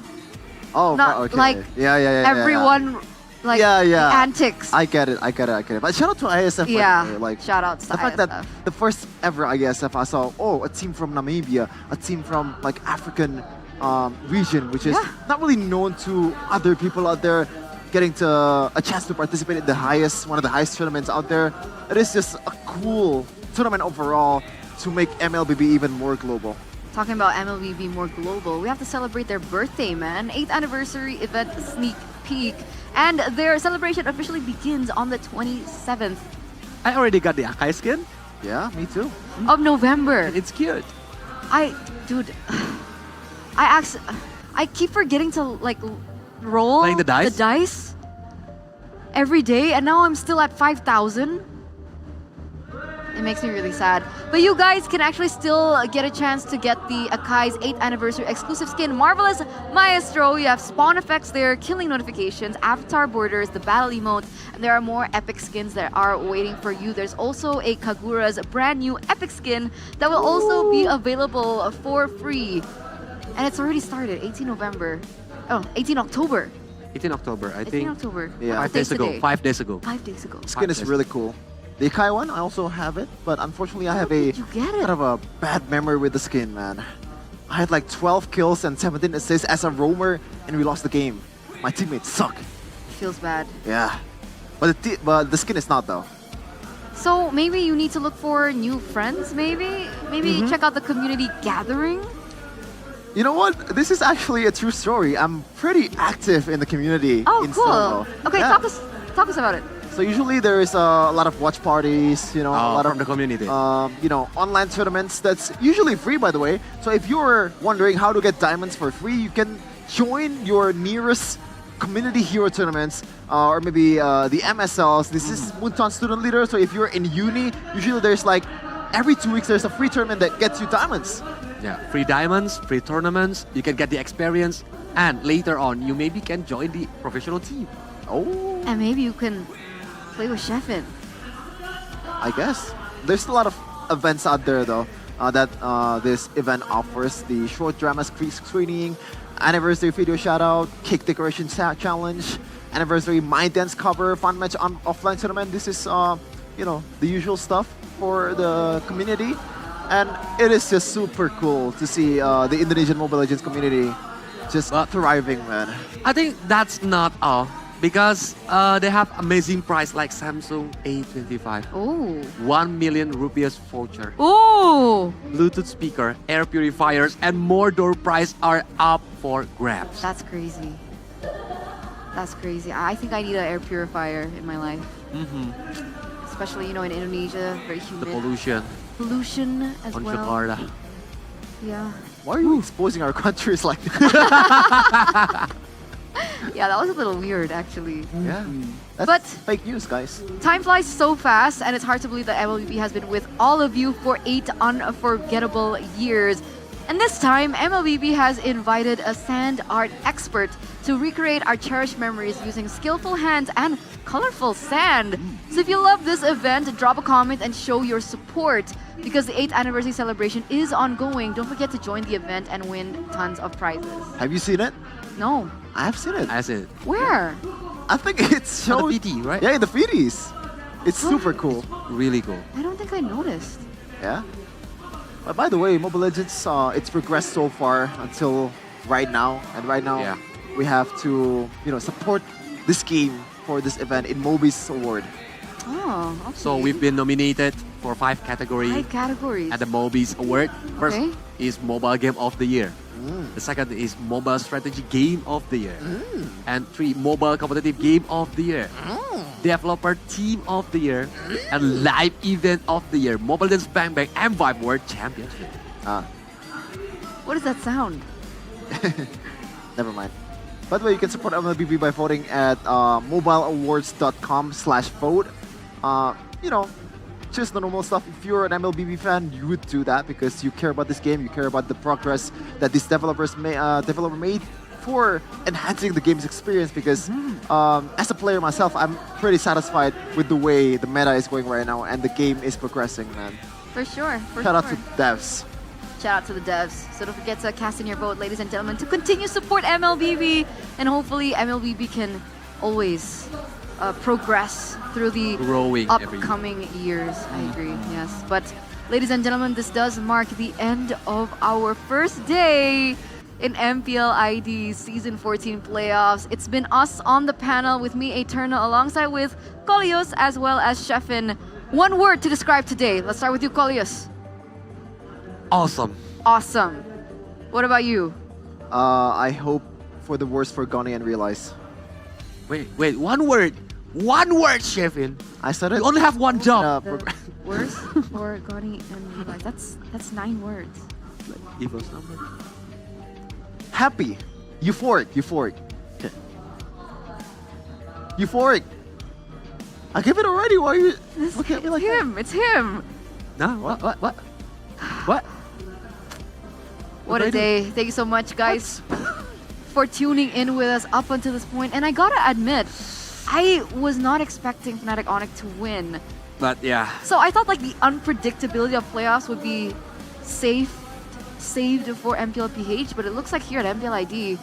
Speaker 6: Not
Speaker 20: okay.
Speaker 6: like
Speaker 20: yeah.
Speaker 6: everyone like
Speaker 20: yeah.
Speaker 6: the antics.
Speaker 20: I get it. But shout out to ISF. by the
Speaker 6: Yeah,
Speaker 20: way, like
Speaker 6: shout out to
Speaker 20: the fact
Speaker 6: ISF.
Speaker 20: that the first ever ISF I saw, a team from Namibia, a team from like African region, which is not really known to other people out there, getting to a chance to participate in one of the highest tournaments out there. It is just a cool tournament overall to make MLBB even more global.
Speaker 6: Talking about MLBB more global, we have to celebrate their birthday, man. 8th anniversary event sneak peek. And their celebration officially begins on the 27th.
Speaker 18: I already got the Akai skin.
Speaker 20: Yeah, me too.
Speaker 6: Of November.
Speaker 18: It's cute.
Speaker 6: Dude, I keep forgetting to like roll
Speaker 18: Playing the dice?
Speaker 6: every day, and now I'm still at 5,000. It makes me really sad. But you guys can actually still get a chance to get the Akai's 8th anniversary exclusive skin, Marvelous Maestro. You have spawn effects there, killing notifications, avatar borders, the battle emote, and there are more epic skins that are waiting for you. There's also a Kagura's brand new epic skin that will also be available for free. And it's already started, 18 November. Oh, 18 October.
Speaker 18: 18 October, I
Speaker 6: 18
Speaker 18: think.
Speaker 6: October.
Speaker 20: Yeah.
Speaker 18: 5 days ago.
Speaker 6: Today.
Speaker 18: 5 days ago.
Speaker 6: 5 days ago.
Speaker 20: Skin is really cool. The Ikai one, I also have it, but unfortunately I have a kind of a bad memory with the skin, man. I had like 12 kills and 17 assists as a roamer, and we lost the game. My teammates suck.
Speaker 6: Feels bad.
Speaker 20: Yeah, but the skin is not though.
Speaker 6: So maybe you need to look for new friends, maybe? Maybe check out the community gathering?
Speaker 20: You know what? This is actually a true story. I'm pretty active in the community in
Speaker 6: cool.
Speaker 20: Solo.
Speaker 6: Okay,
Speaker 20: Yeah.
Speaker 6: talk us about it.
Speaker 20: So usually there is a lot of watch parties, a lot
Speaker 18: from
Speaker 20: of
Speaker 18: the community.
Speaker 20: Online tournaments that's usually free, by the way. So if you're wondering how to get diamonds for free, you can join your nearest community hero tournaments, or maybe the MSLs. This is Munton Student Leader. So if you're in uni, usually there's like every 2 weeks there's a free tournament that gets you diamonds.
Speaker 18: Yeah, free diamonds, free tournaments. You can get the experience, and later on, you maybe can join the professional team.
Speaker 20: Oh.
Speaker 6: And maybe you can play with Sheffin.
Speaker 20: I guess. There's a lot of events out there though. that this event offers: the short drama screening, anniversary video shoutout, cake decoration challenge, anniversary My Dance cover, fun match on offline tournament. This is the usual stuff for the community, and it is just super cool to see the Indonesian Mobile Legends community just thriving, man.
Speaker 18: I think that's not all. Because they have amazing price like Samsung A25.
Speaker 6: Oh.
Speaker 18: 1 million rupees voucher.
Speaker 6: Oh.
Speaker 18: Bluetooth speaker, air purifiers, and more door prize are up for grabs.
Speaker 6: That's crazy. That's crazy. I think I need an air purifier in my life. Especially, in Indonesia, very humid.
Speaker 18: The pollution
Speaker 6: Pollution as
Speaker 18: on
Speaker 6: well.
Speaker 18: Jakarta.
Speaker 6: Yeah.
Speaker 20: Why are you exposing our countries like that?
Speaker 6: Yeah, that was a little weird, actually.
Speaker 20: Yeah, that's
Speaker 6: But
Speaker 20: fake news, guys.
Speaker 6: time flies so fast, and it's hard to believe that MLBB has been with all of you for 8 unforgettable years. And this time, MLBB has invited a sand art expert to recreate our cherished memories using skillful hands and colorful sand. So if you love this event, drop a comment and show your support, because the 8th anniversary celebration is ongoing. Don't forget to join the event and win tons of prizes.
Speaker 20: Have you seen it?
Speaker 6: No.
Speaker 20: I've seen it.
Speaker 18: I see it.
Speaker 6: Where?
Speaker 20: I think it's
Speaker 18: On the PT, right?
Speaker 20: Yeah, in the PTs. It's super cool.
Speaker 18: Really cool.
Speaker 6: I don't think I noticed.
Speaker 20: Yeah. But by the way, Mobile Legends, it's progressed so far until right now. And right now, we have to, support this game for this event in Mobi's award.
Speaker 6: Oh, okay.
Speaker 18: So we've been nominated for 5 categories
Speaker 6: 5 categories.
Speaker 18: at the Mobi's award. First
Speaker 6: Okay.
Speaker 18: is Mobile Game of the Year. The second is Mobile Strategy Game of the Year. And 3, Mobile Competitive Game of the Year. Developer Team of the Year. And Live Event of the Year. Mobile Legends Bang Bang M5 World Championship.
Speaker 6: What does that sound?
Speaker 20: Never mind. By the way, you can support MLBB by voting at mobileawards.com/vote. Just the normal stuff. If you're an MLBB fan, you would do that because you care about this game, you care about the progress that these developer made for enhancing the game's experience. Because as a player myself, I'm pretty satisfied with the way the meta is going right now and the game is progressing, man.
Speaker 6: For sure.
Speaker 20: Shout out to devs.
Speaker 6: Shout out to the devs. So don't forget to cast in your vote, ladies and gentlemen, to continue support MLBB. And hopefully MLBB can always progress through the
Speaker 18: Growing every
Speaker 6: upcoming years. I agree, yes. But ladies and gentlemen, this does mark the end of our first day in MPL ID Season 14 Playoffs. It's been us on the panel with me, Eterna, alongside with Kolios as well as Sheffin. One word to describe today. Let's start with you, Kolios.
Speaker 18: Awesome.
Speaker 6: Awesome. What about you?
Speaker 20: I hope for the worst for Goni and Realize.
Speaker 18: Wait, one word. One word, Sheffin.
Speaker 20: I said it.
Speaker 18: You only have one job.
Speaker 6: Worst for Goni and Realize. That's 9 words.
Speaker 18: Evil's number.
Speaker 20: Happy. Euphoric. Okay. Euphoric. I give it already. Why are you looking at me like that?
Speaker 6: It's him.
Speaker 18: No, what?
Speaker 6: What a day. Thank you so much, guys, for tuning in with us up until this point. And I gotta admit, I was not expecting Fnatic Onyx to win.
Speaker 18: But yeah.
Speaker 6: So I thought like the unpredictability of playoffs would be saved for MPL PH, but it looks like here at MPL ID,